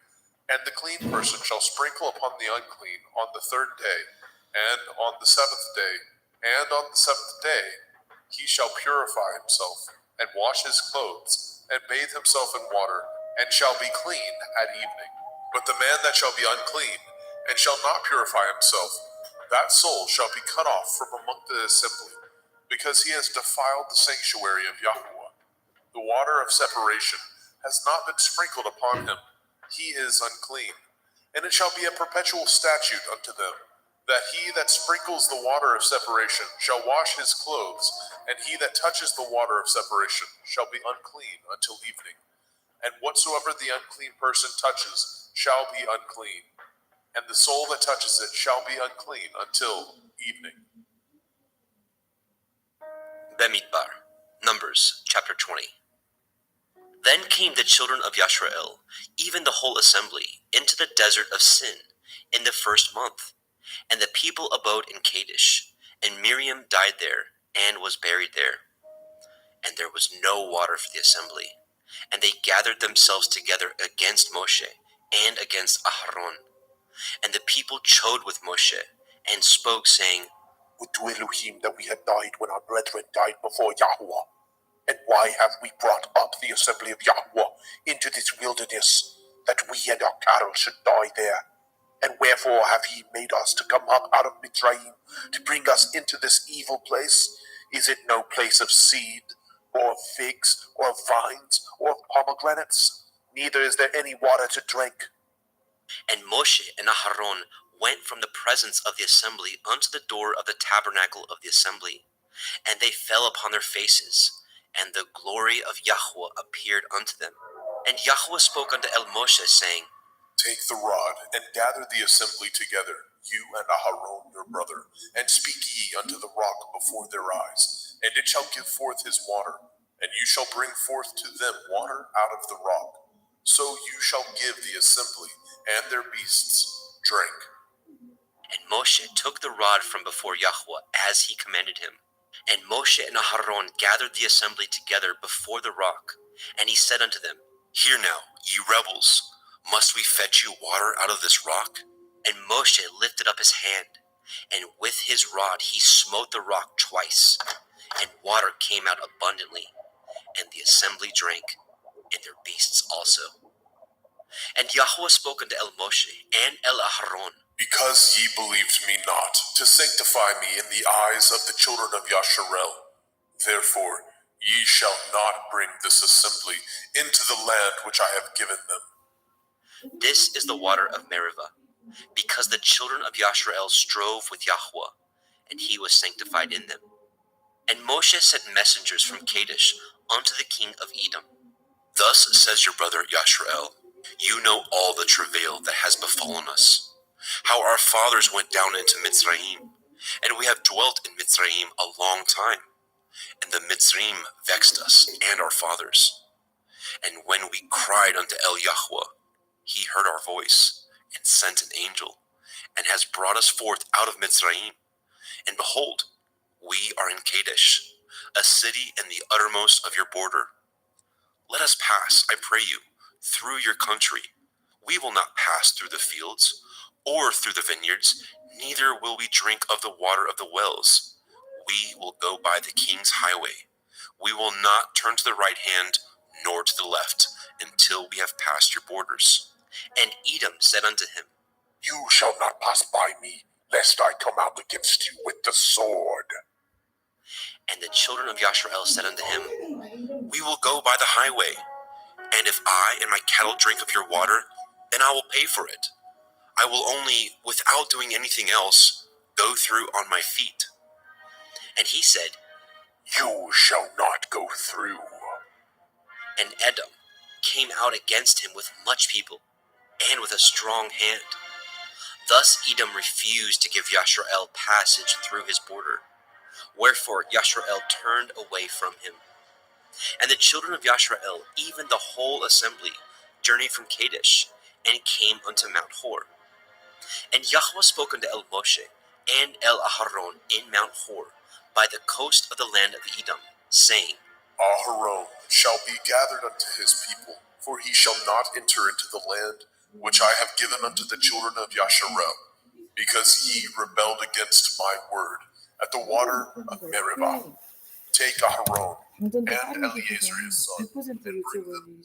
And the clean person shall sprinkle upon the unclean on the 3rd day, and on the 7th day, and on the 7th day he shall purify himself, and wash his clothes, and bathe himself in water, and shall be clean at evening. But the man that shall be unclean, and shall not purify himself, that soul shall be cut off from among the assembly, because he has defiled the sanctuary of Yahweh. The water of separation has not been sprinkled upon him. He is unclean. And it shall be a perpetual statute unto them, that he that sprinkles the water of separation shall wash his clothes, and he that touches the water of separation shall be unclean until evening. And whatsoever the unclean person touches shall be unclean, and the soul that touches it shall be unclean until evening. Bemidbar, Numbers chapter 20. Then came the children of Yasharel, even the whole assembly, into the desert of Sin in the 1st month. And the people abode in Kadesh, and Miriam died there, and was buried there. And there was no water for the assembly. And they gathered themselves together against Moshe, and against Aharon. And the people chode with Moshe, and spoke, saying, Would to Elohim that we had died when our brethren died before Yahweh. And why have we brought up the assembly of Yahweh into this wilderness, that we and our cattle should die there? And wherefore have ye made us to come up out of Mitzrayim to bring us into this evil place? Is it no place of seed, or of figs, or of vines, or of pomegranates? Neither is there any water to drink. And Moshe and Aharon went from the presence of the assembly unto the door of the tabernacle of the assembly, and they fell upon their faces, and the glory of Yahweh appeared unto them. And Yahweh spoke unto Moshe, saying, Take the rod, and gather the assembly together, you and Aharon your brother, and speak ye unto the rock before their eyes, and it shall give forth his water, and you shall bring forth to them water out of the rock. So you shall give the assembly and their beasts drink. And Moshe took the rod from before Yahweh as he commanded him. And Moshe and Aharon gathered the assembly together before the rock, and he said unto them, Hear now, ye rebels, must we fetch you water out of this rock? And Moshe lifted up his hand, and with his rod he smote the rock twice, and water came out abundantly, and the assembly drank, and their beasts also. And Yahweh spoke unto Moshe and Aharon, Because ye believed me not, to sanctify me in the eyes of the children of Yasharel, therefore ye shall not bring this assembly into the land which I have given them. This is the water of Meribah, because the children of Yasharel strove with Yahweh, and he was sanctified in them. And Moshe sent messengers from Kadesh unto the king of Edom. Thus says your brother Yasharel, You know all the travail that has befallen us, how our fathers went down into Mitzrayim, and we have dwelt in Mitzrayim a long time, and the Mitzrayim vexed us and our fathers. And when we cried unto Yahweh, he heard our voice, and sent an angel, and has brought us forth out of Mitzrayim. And behold, we are in Kadesh, a city in the uttermost of your border. Let us pass, I pray you, through your country. We will not pass through the fields, or through the vineyards, neither will we drink of the water of the wells. We will go by the king's highway. We will not turn to the right hand, nor to the left, until we have passed your borders. And Edom said unto him, You shall not pass by me, lest I come out against you with the sword. And the children of Yasharel said unto him, We will go by the highway, and if I and my cattle drink of your water, then I will pay for it. I will only, without doing anything else, go through on my feet. And he said, You shall not go through. And Edom came out against him with much people, and with a strong hand. Thus Edom refused to give Yasharel passage through his border. Wherefore Yasharel turned away from him. And the children of Yasharel, even the whole assembly, journeyed from Kadesh, and came unto Mount Hor. And Yahweh spoke unto Moshe and Aharon in Mount Hor, by the coast of the land of Edom, saying, Aharon shall be gathered unto his people, for he shall not enter into the land which I have given unto the children of Yasharel, because ye rebelled against my word at the water of Meribah. Take Aharon and Eleazar his son, and bring them.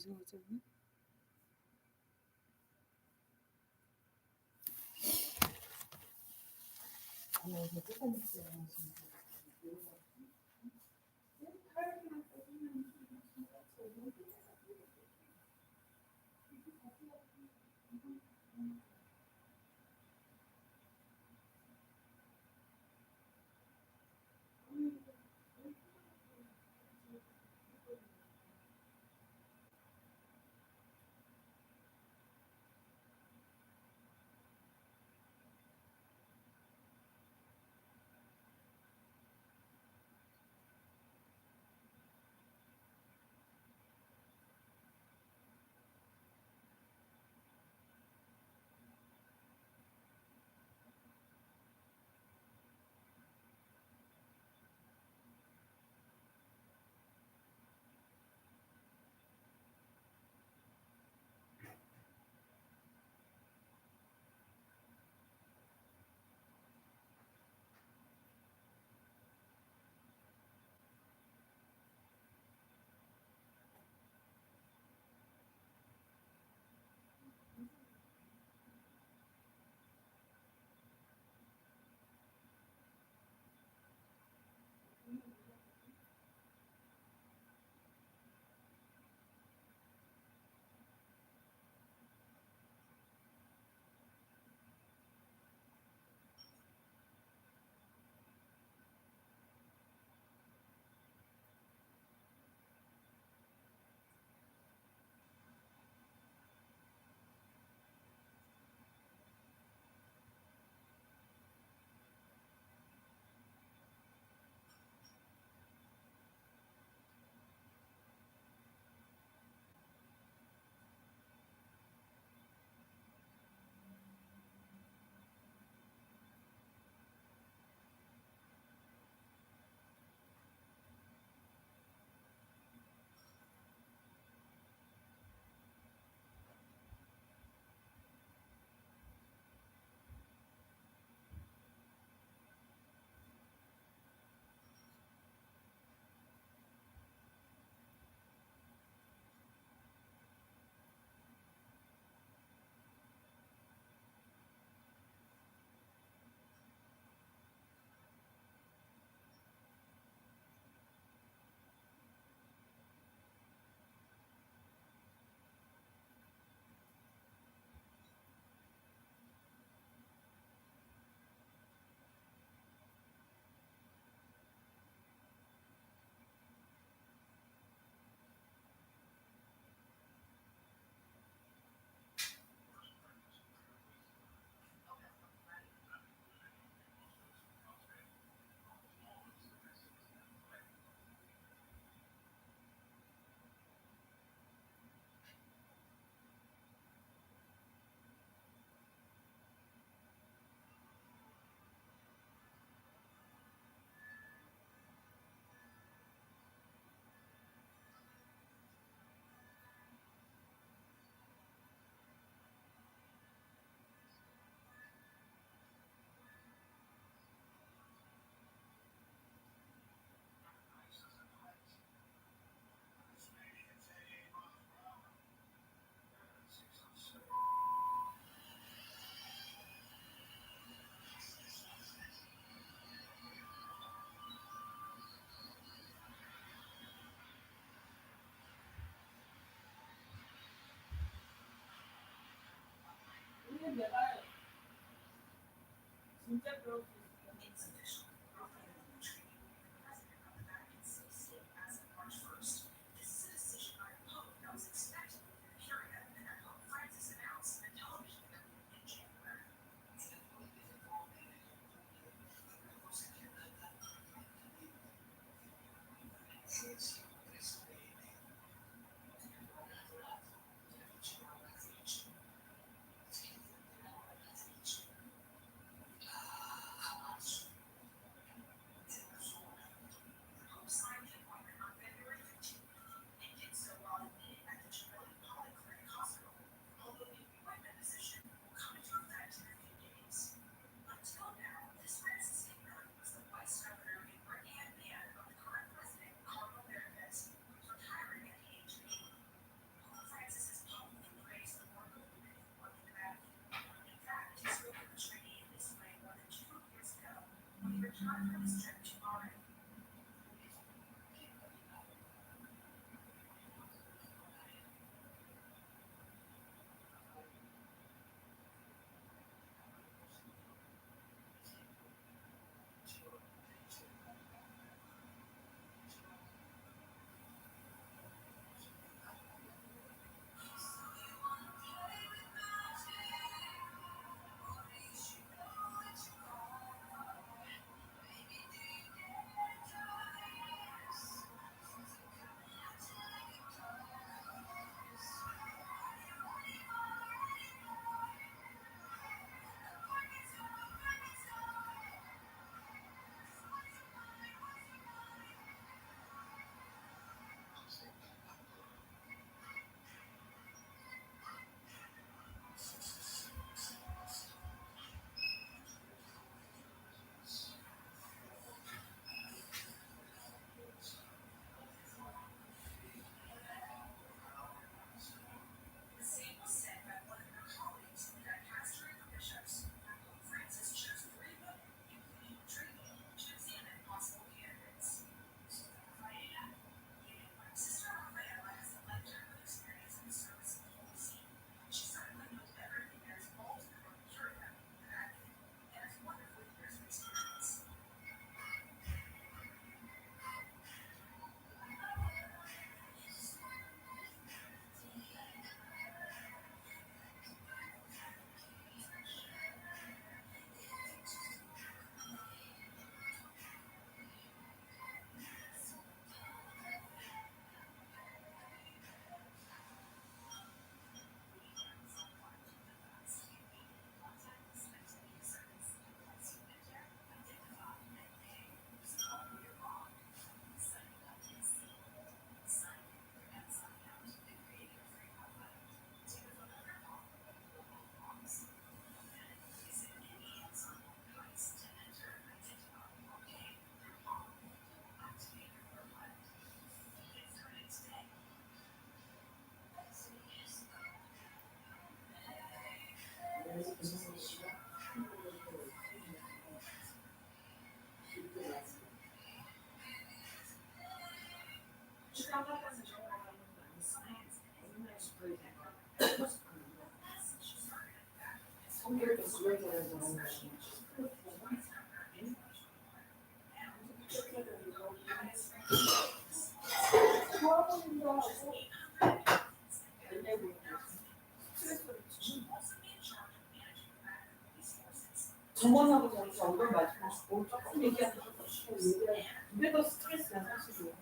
전문하고 정치 언론 말씀하시고 조금 얘기하는 것도 쉽고 두배 더 스트레스야 사실은.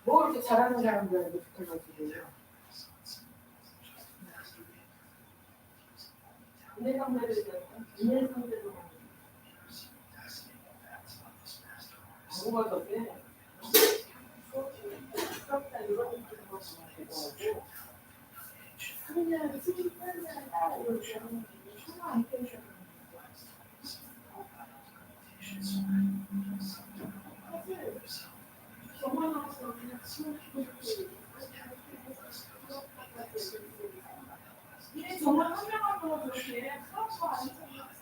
뭐 이렇게 잘하는 사람들한테 붙어가지고 인해 상대로 뭐가 더 돼? 그렇다 이런 것도 되고 그냥 수준 편이야 이렇게 하는 게 하나 안 되는 사실 정말로서 그냥 이게 정말 한 명한테만 그렇게 그런 거 아니잖아.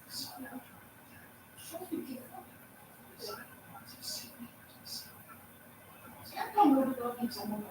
약간 모르더라도 정말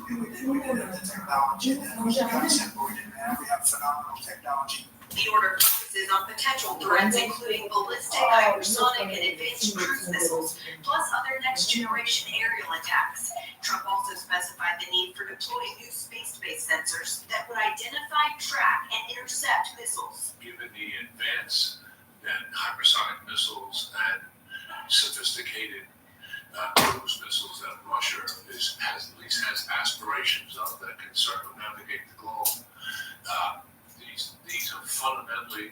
We have the technology that we got separated, man. We have phenomenal technology. The order focuses on potential threats, including ballistic, hypersonic, and advanced cruise missiles, plus other next-generation aerial attacks. Trump also specified the need for deploying new space-based sensors that would identify, track, and intercept missiles. Given the advance and hypersonic missiles and sophisticated cruise missiles that Russia has aspirations of that can circumnavigate the globe, these are fundamentally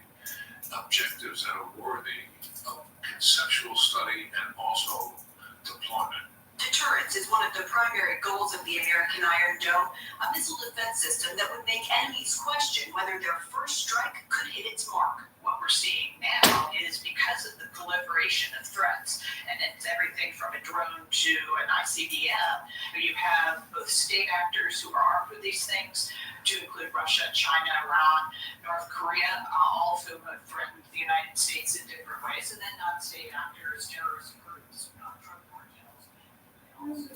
objectives that are worthy of conceptual study and also deployment. Deterrence is one of the primary goals of the American Iron Dome, a missile defense system that would make enemies question whether their first strike could hit its mark. What we're seeing now is because of the proliferation of threats, and it's everything from a drone to an ICBM. You have both state actors who are armed with these things, to include Russia, China, Iran, North Korea, all of whom have threatened the United States in different ways, and then non-state actors, terrorist groups, drug cartels.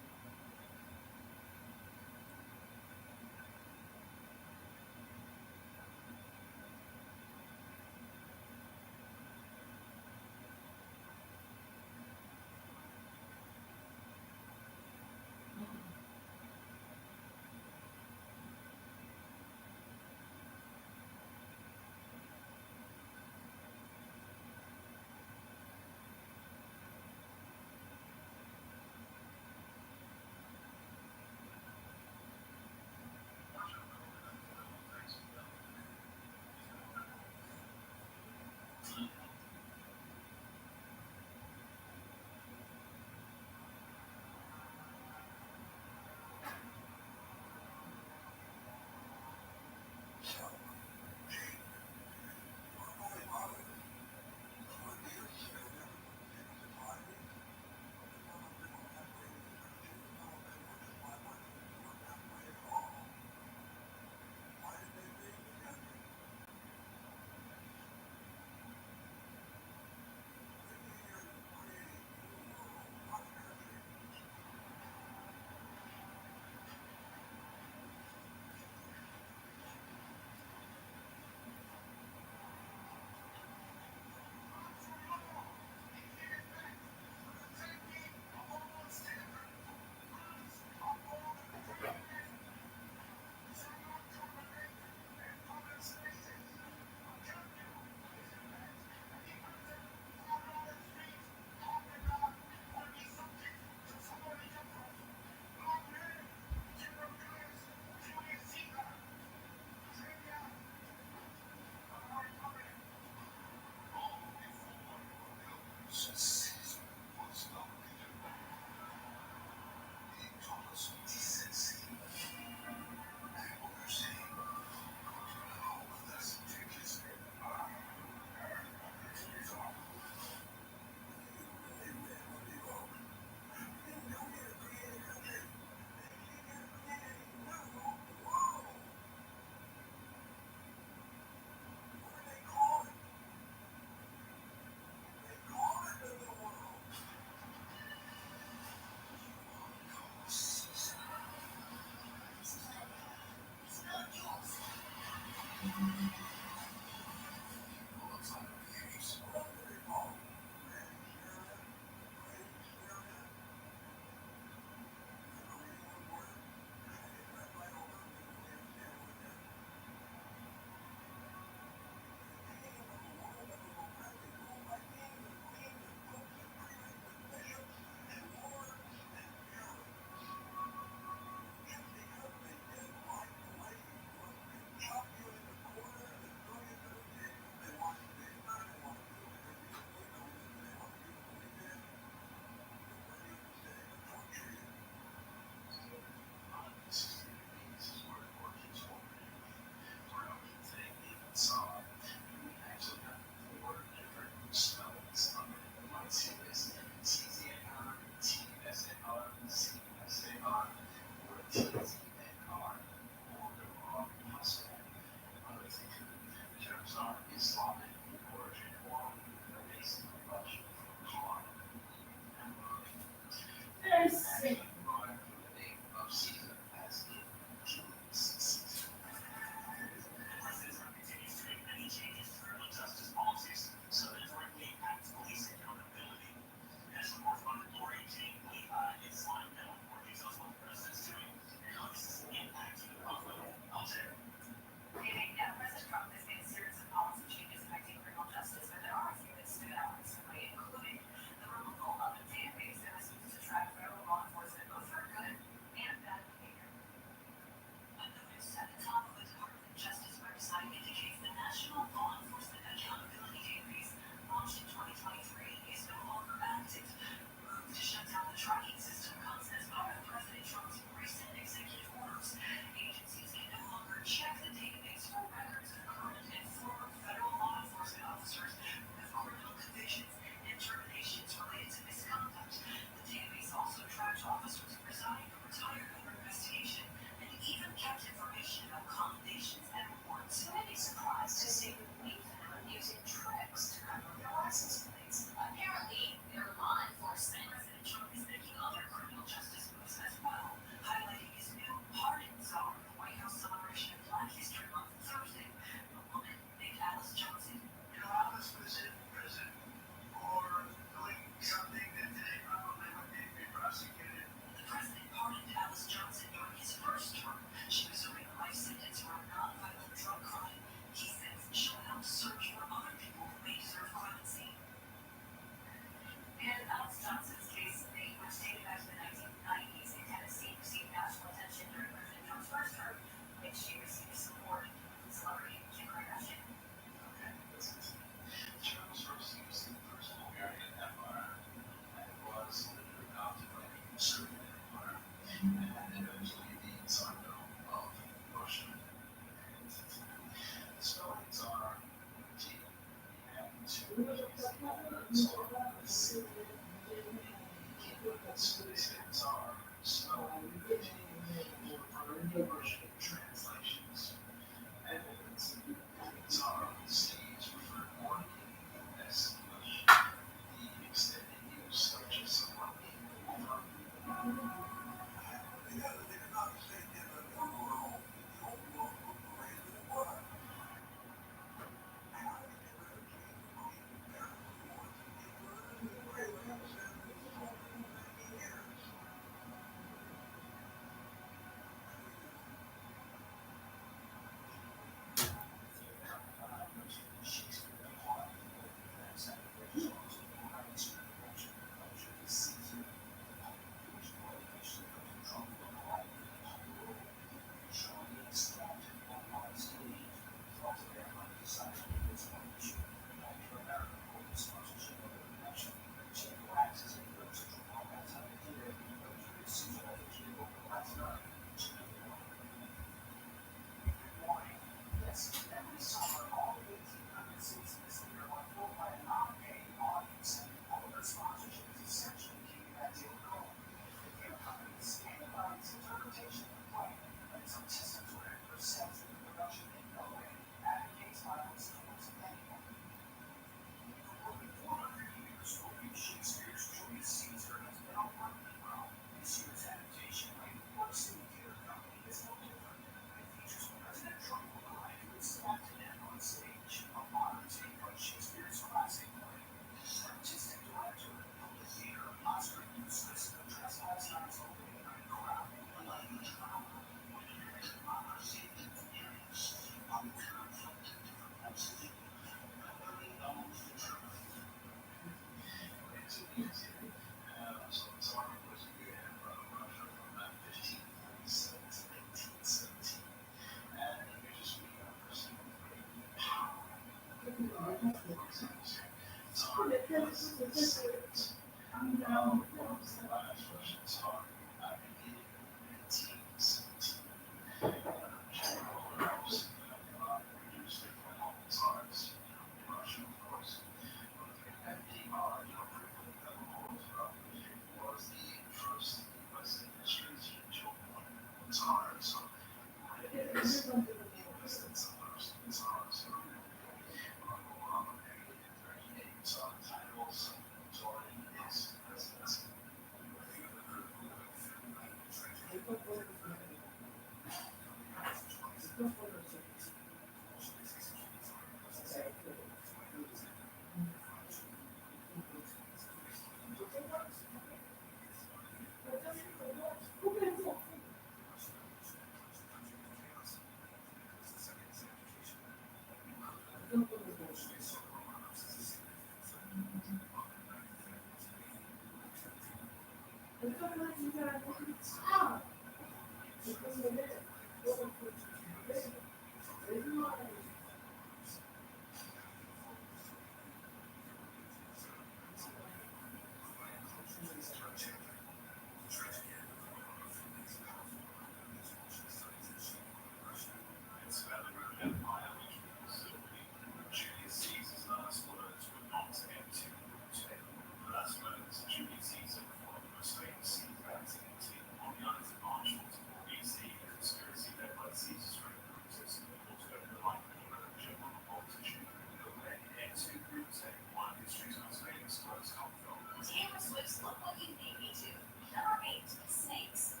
Taylor Swift's Look What You Made Me Do. Number 8, Snakes.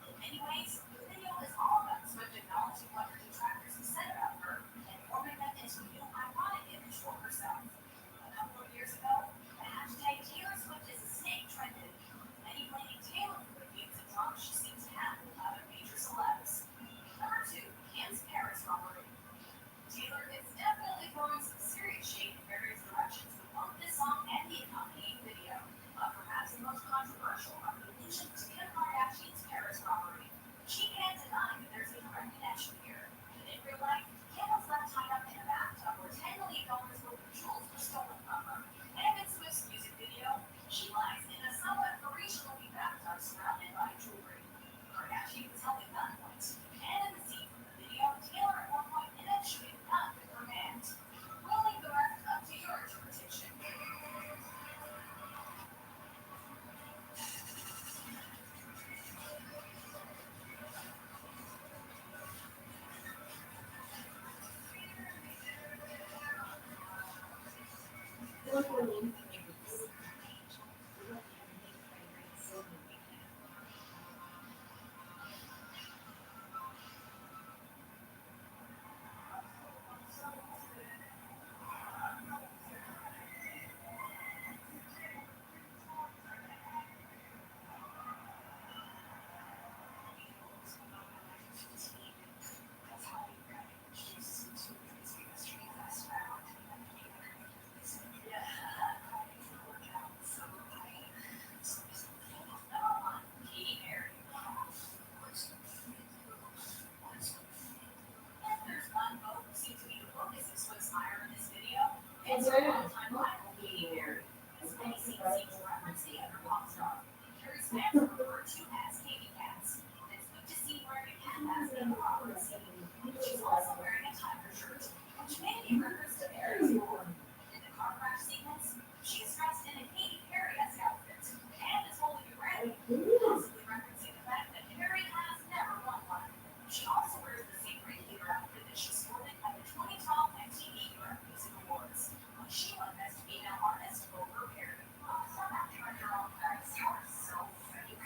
In many ways, the video is all about Swift acknowledging what her detractors have said about her and forming them into a new ironic image for herself. A couple of years ago, the hashtag Taylor Swift is a snake trended, many blaming Taylor for the views and drama she seems to have with other major celebs. Number 2, Cam's Paris robbery. Taylor is definitely throwing some serious shade in various directions with both this song and the accompanying video. But perhaps the most controversial are the allusions to Kim Kardashian's Paris robbery. She can't deny that there's a direct connection here. But in real life, Kim was left tied up in a bathtub where $10 million worth of jewels were stolen from her. And in Swift's music video, she lies in a somewhat Parisian-looking bathtub surrounded by jewelry. Kardashian was held at gunpoint. And in the scene from the video, Taylor at one point eventually gun with her hand. We'll leave the rest up to your interpretation. It's her all-time rival, Katy Perry. As many scenes seem to reference the other pop star. Perry's fans are referred to as Katy Cats. It's good to see wearing a cat mask in the robbery scene. She's also wearing a tiger shirt, which may be reference to Perry's role. In the car crash sequence, she's dressed in a Katy Perry-esque outfit and is holding a Grammy, possibly referencing the fact that Perry has never won one. She also wears the same ringleader outfit that she sported at the 2012 MTV Europe Music Awards. She won Best Female Artist over Perry. Some acting on your own price. You're so pretty.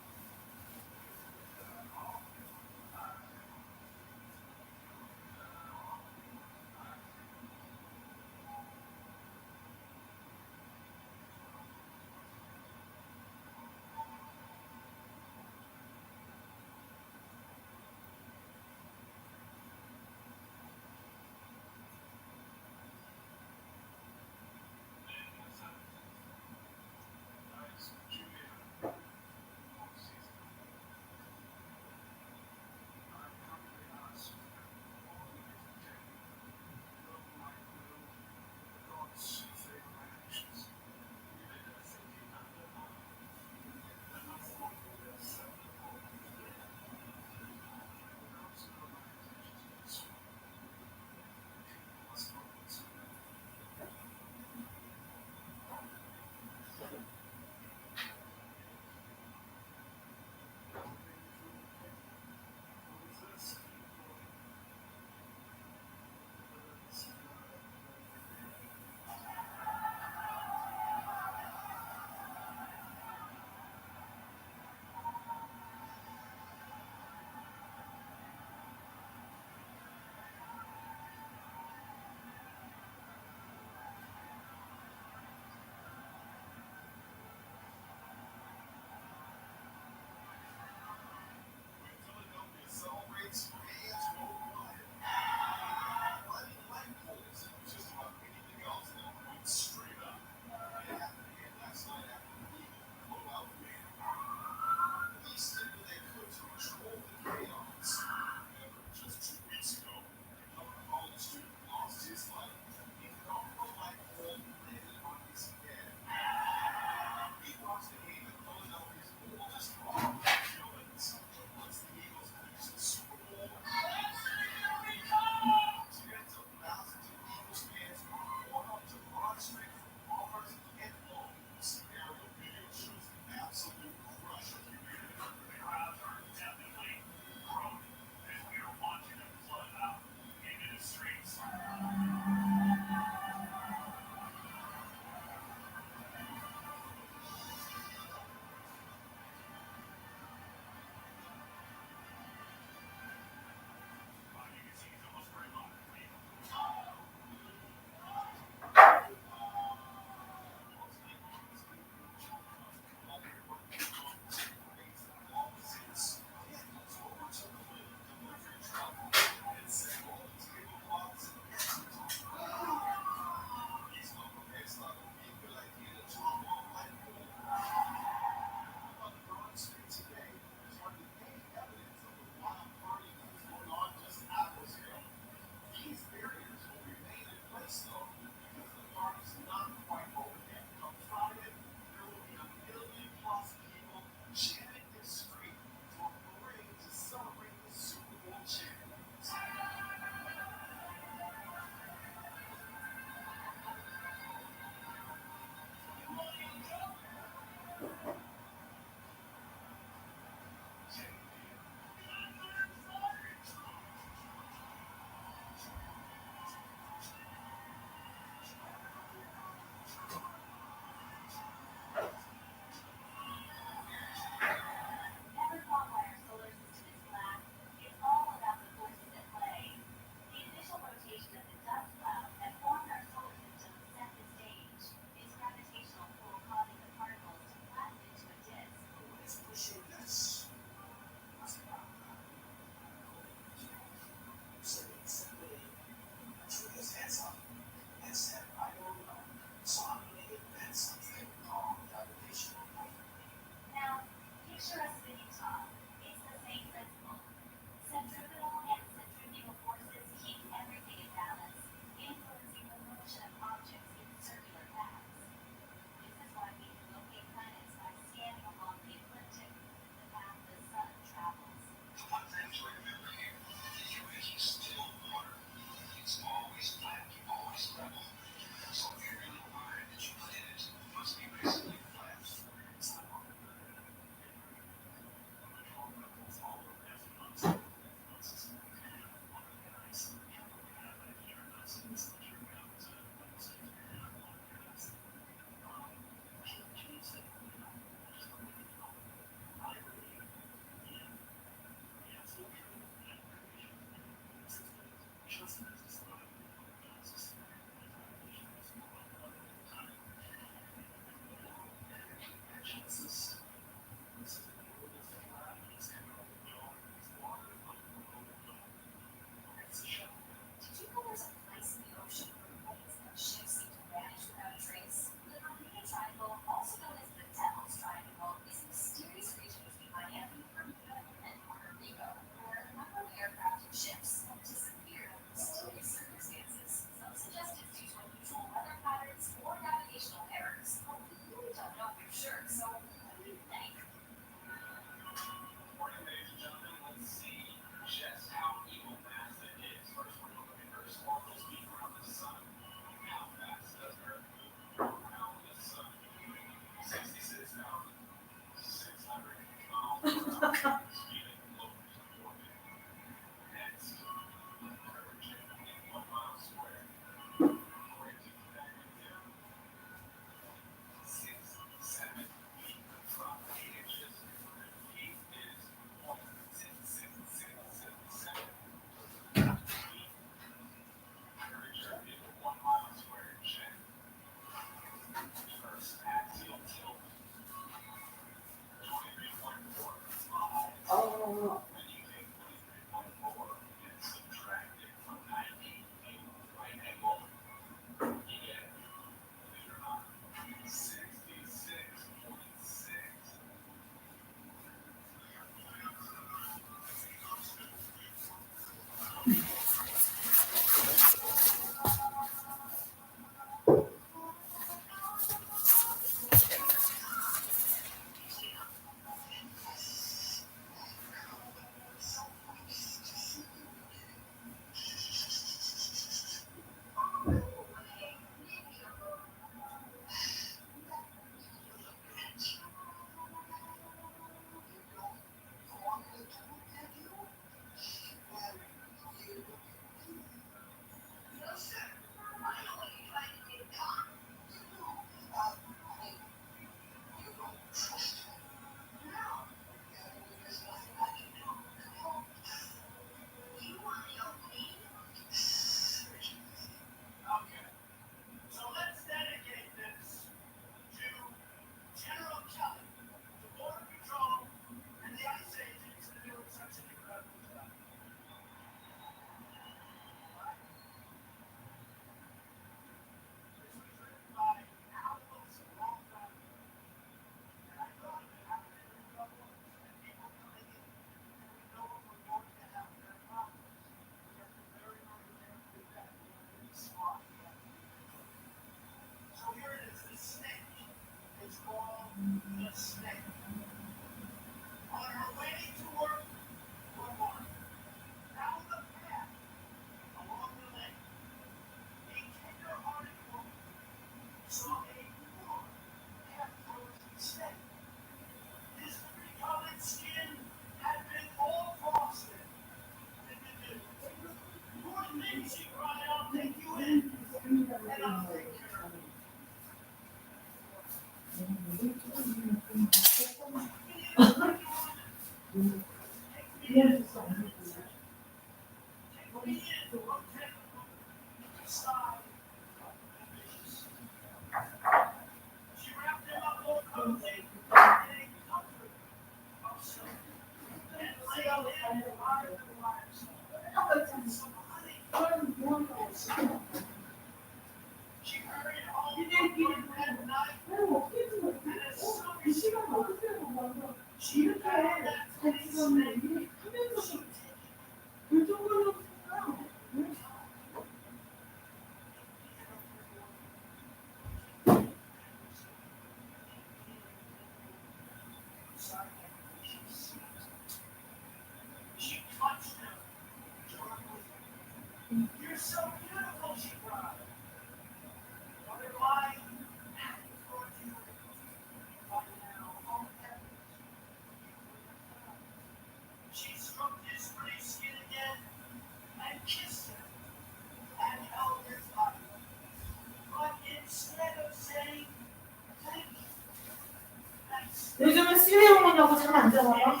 요즘은 실내용이라고 잘 안 잡아요?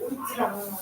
오질 않아요.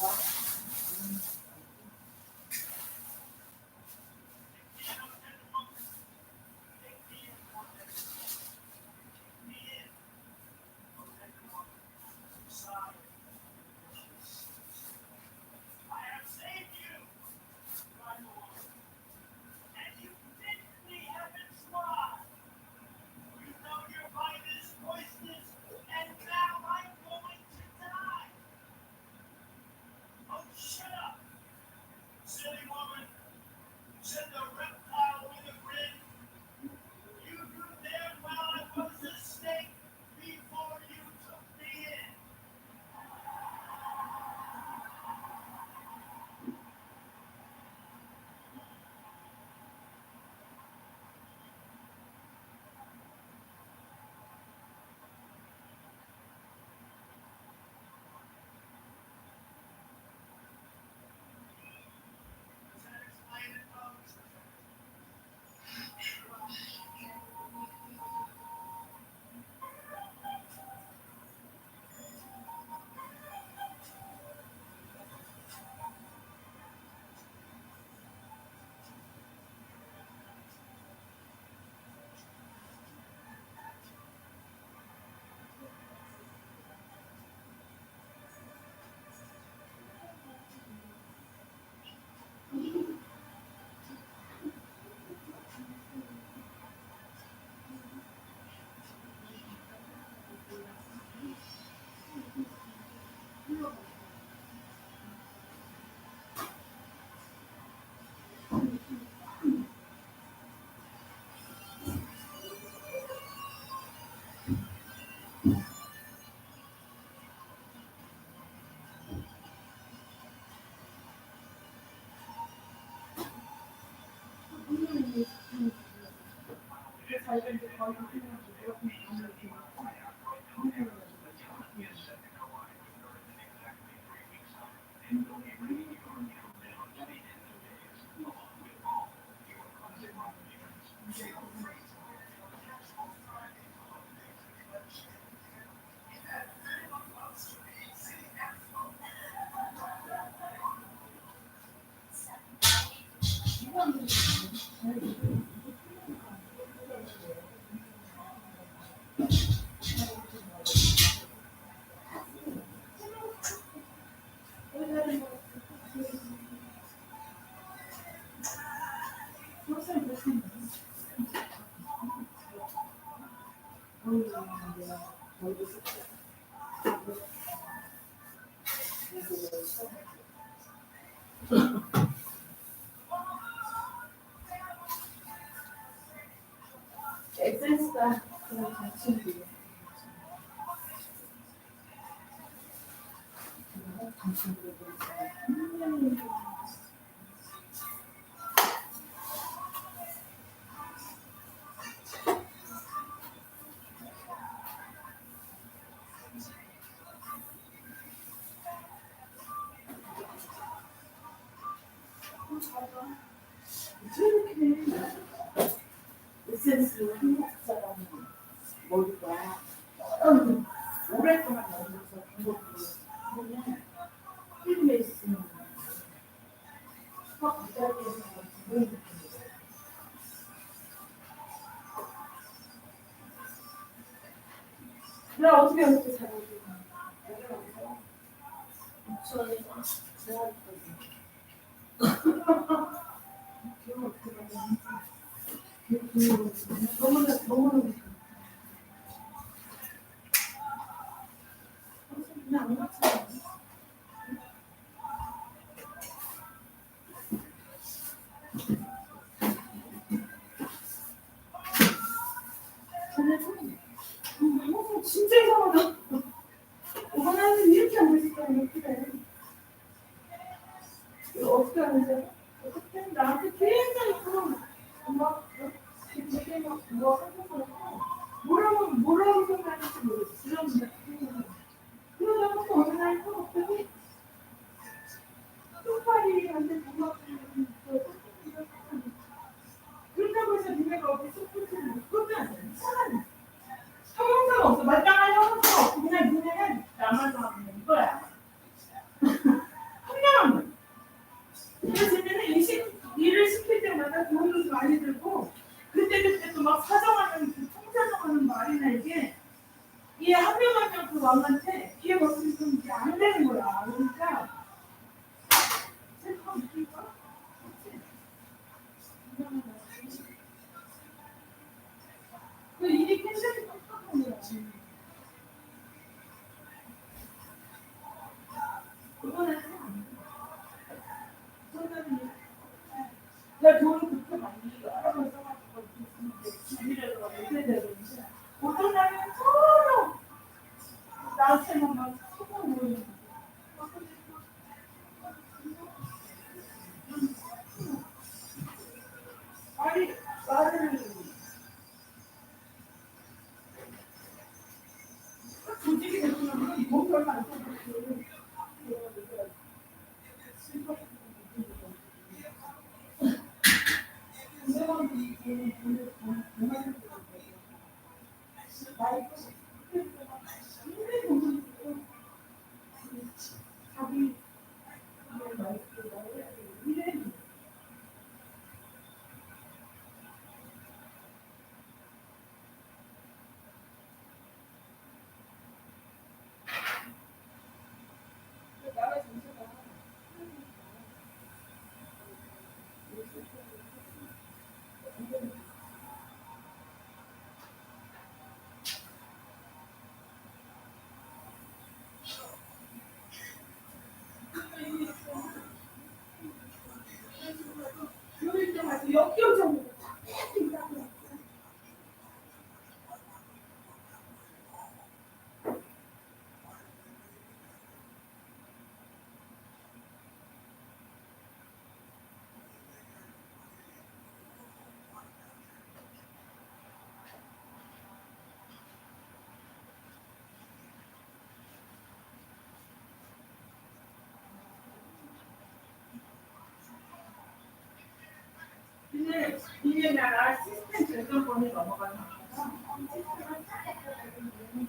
근데 이게 나라 시스템 결정권이 넘어가는 거야.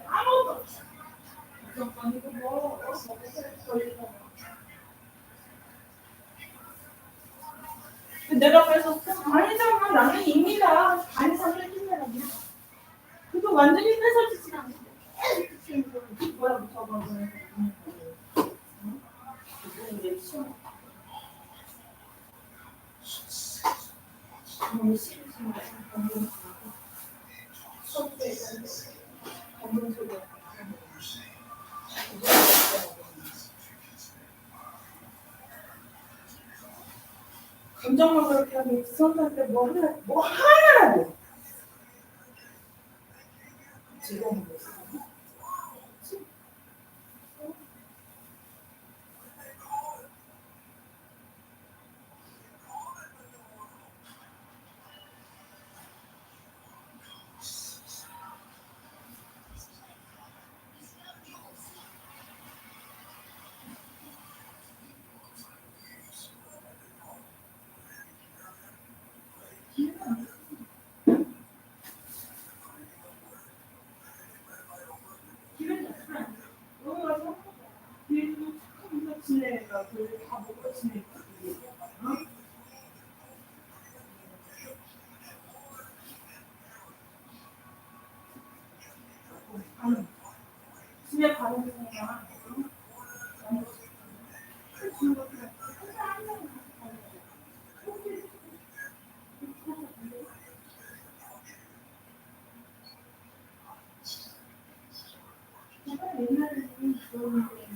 아무것도 없어. 결정권이고 뭐 걸리고. 내가 그래서 아니잖아. 나는 이미 다 반에서 뺏긴다라고. 그거 완전히 뺏어지진 않는데. 뭐야 붙여봐서. 이게 시험. 너무 싫으신데. 수업도 있는데. 검은 소리. 감정만 그렇게 하면 수업할 뭐 하나라도 즐거운 거 있어. 지내가 그다 먹고 지내가 집에 가는 거야. 옛날에는 그런 게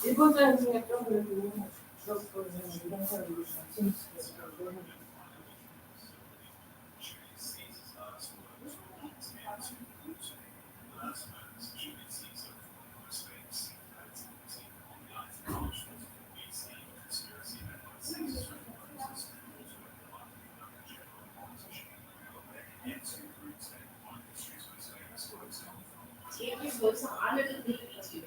일본 사람 중에 좀 그래도 그렇거든요. 이런 사람들이 재밌어요. 얘기 벌써 안 해도 되겠지.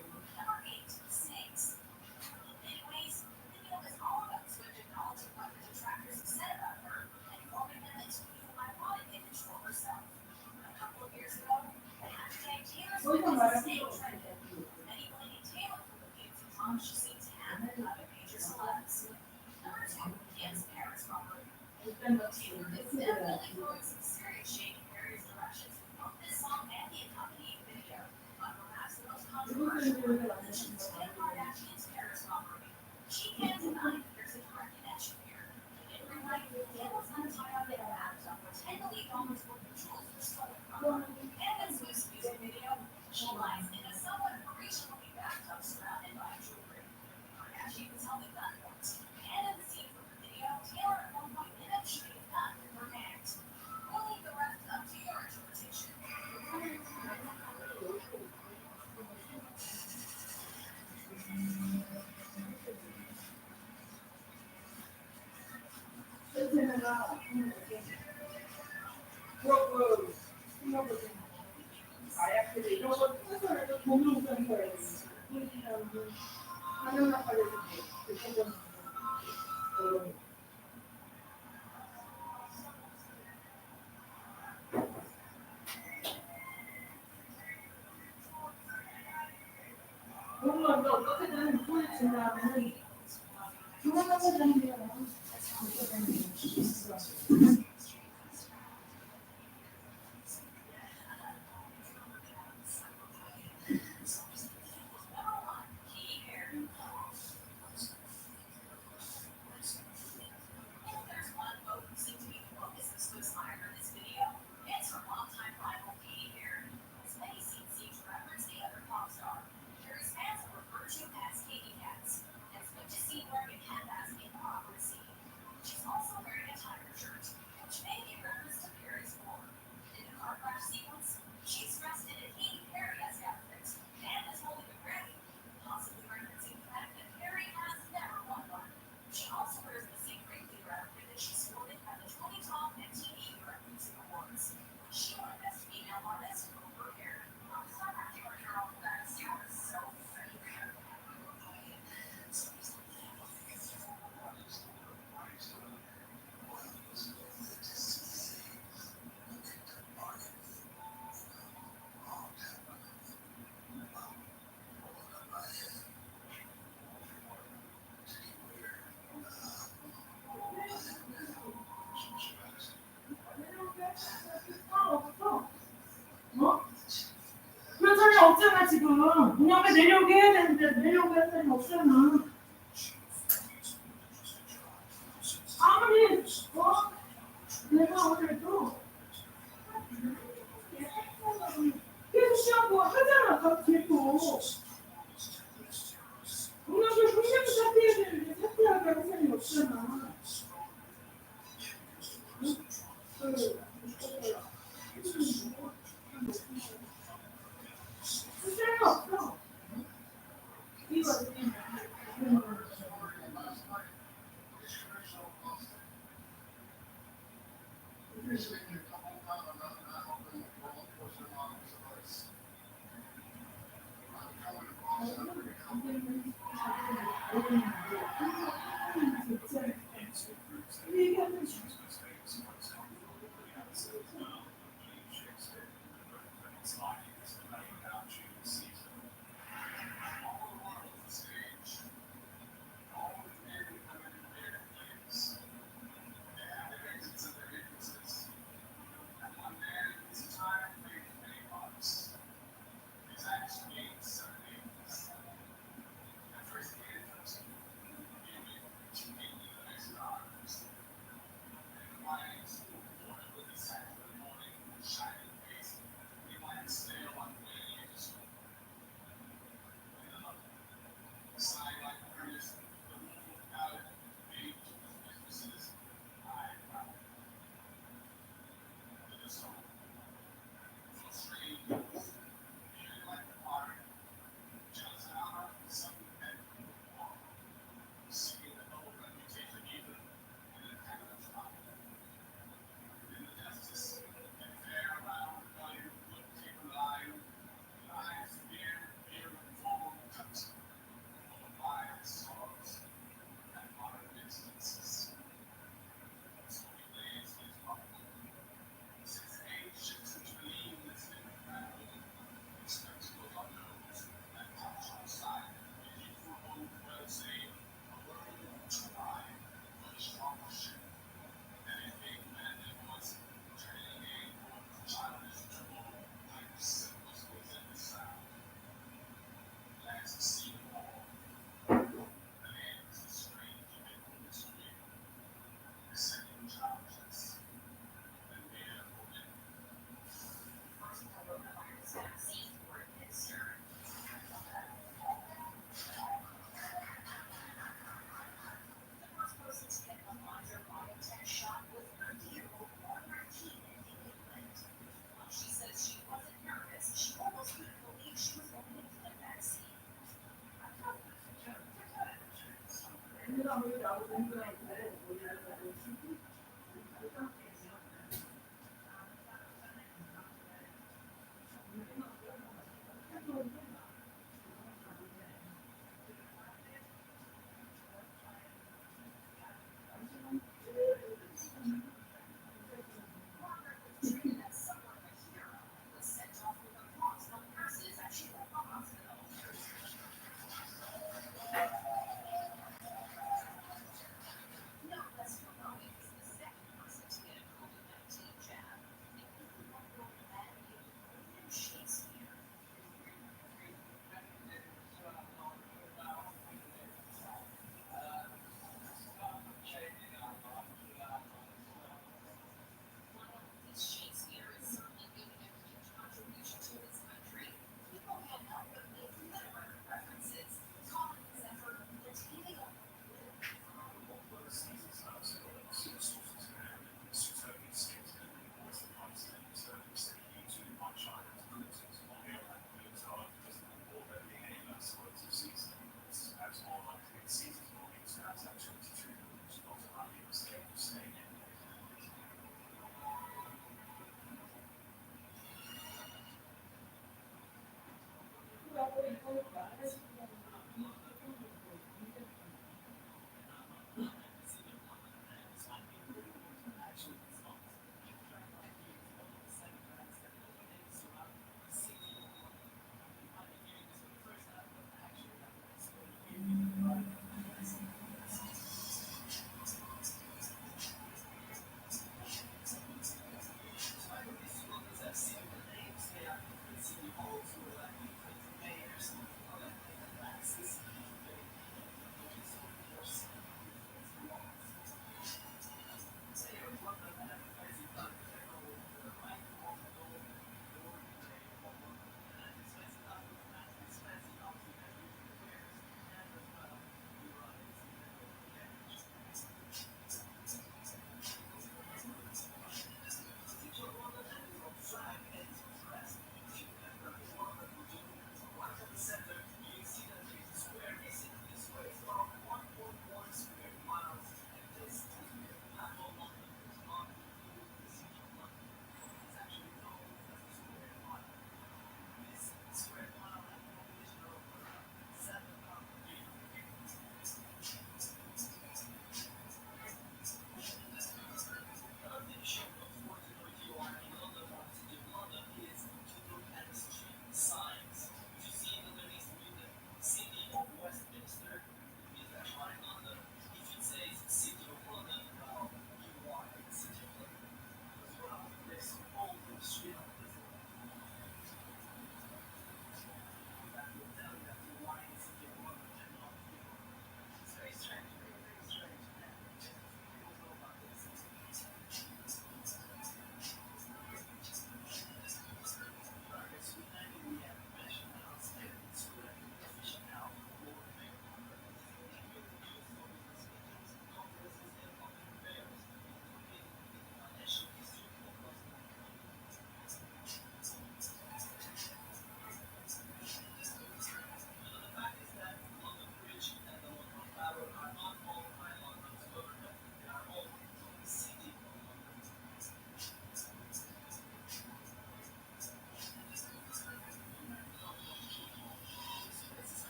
그런 건 어떻게든 손에 진다면 중간하고 되는 게 없잖아 지금. 문양에 내려오게 해야 되는데 내려오게 할 사람이 없잖아. 아무리 내가 어제도 계속 시험 뭐 하잖아. 계속. 문양을 분명히 사퇴해야 되는데 사퇴하게 할 사람이 없잖아. 쓸데가 없어. 이거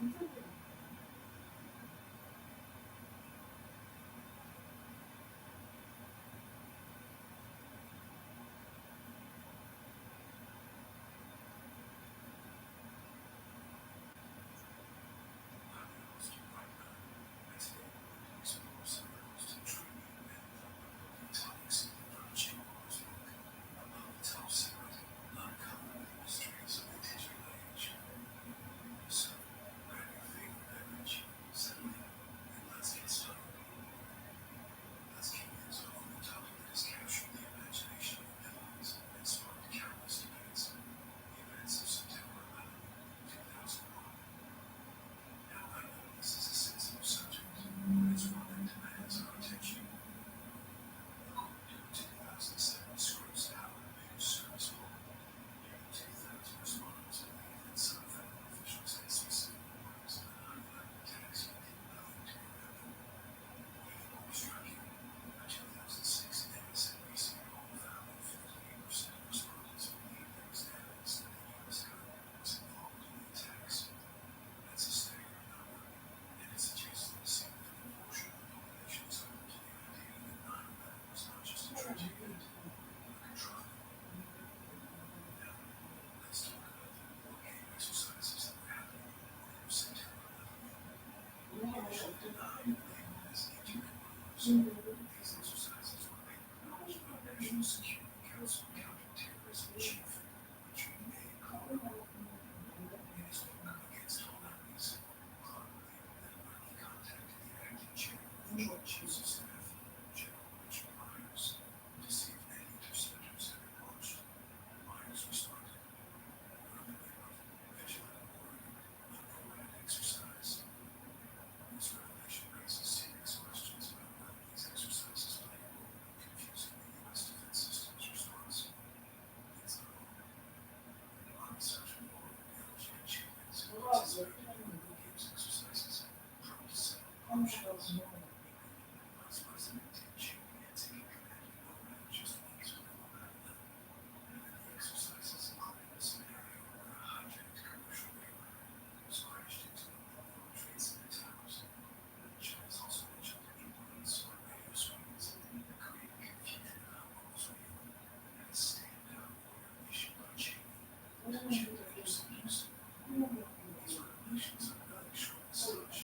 Oh,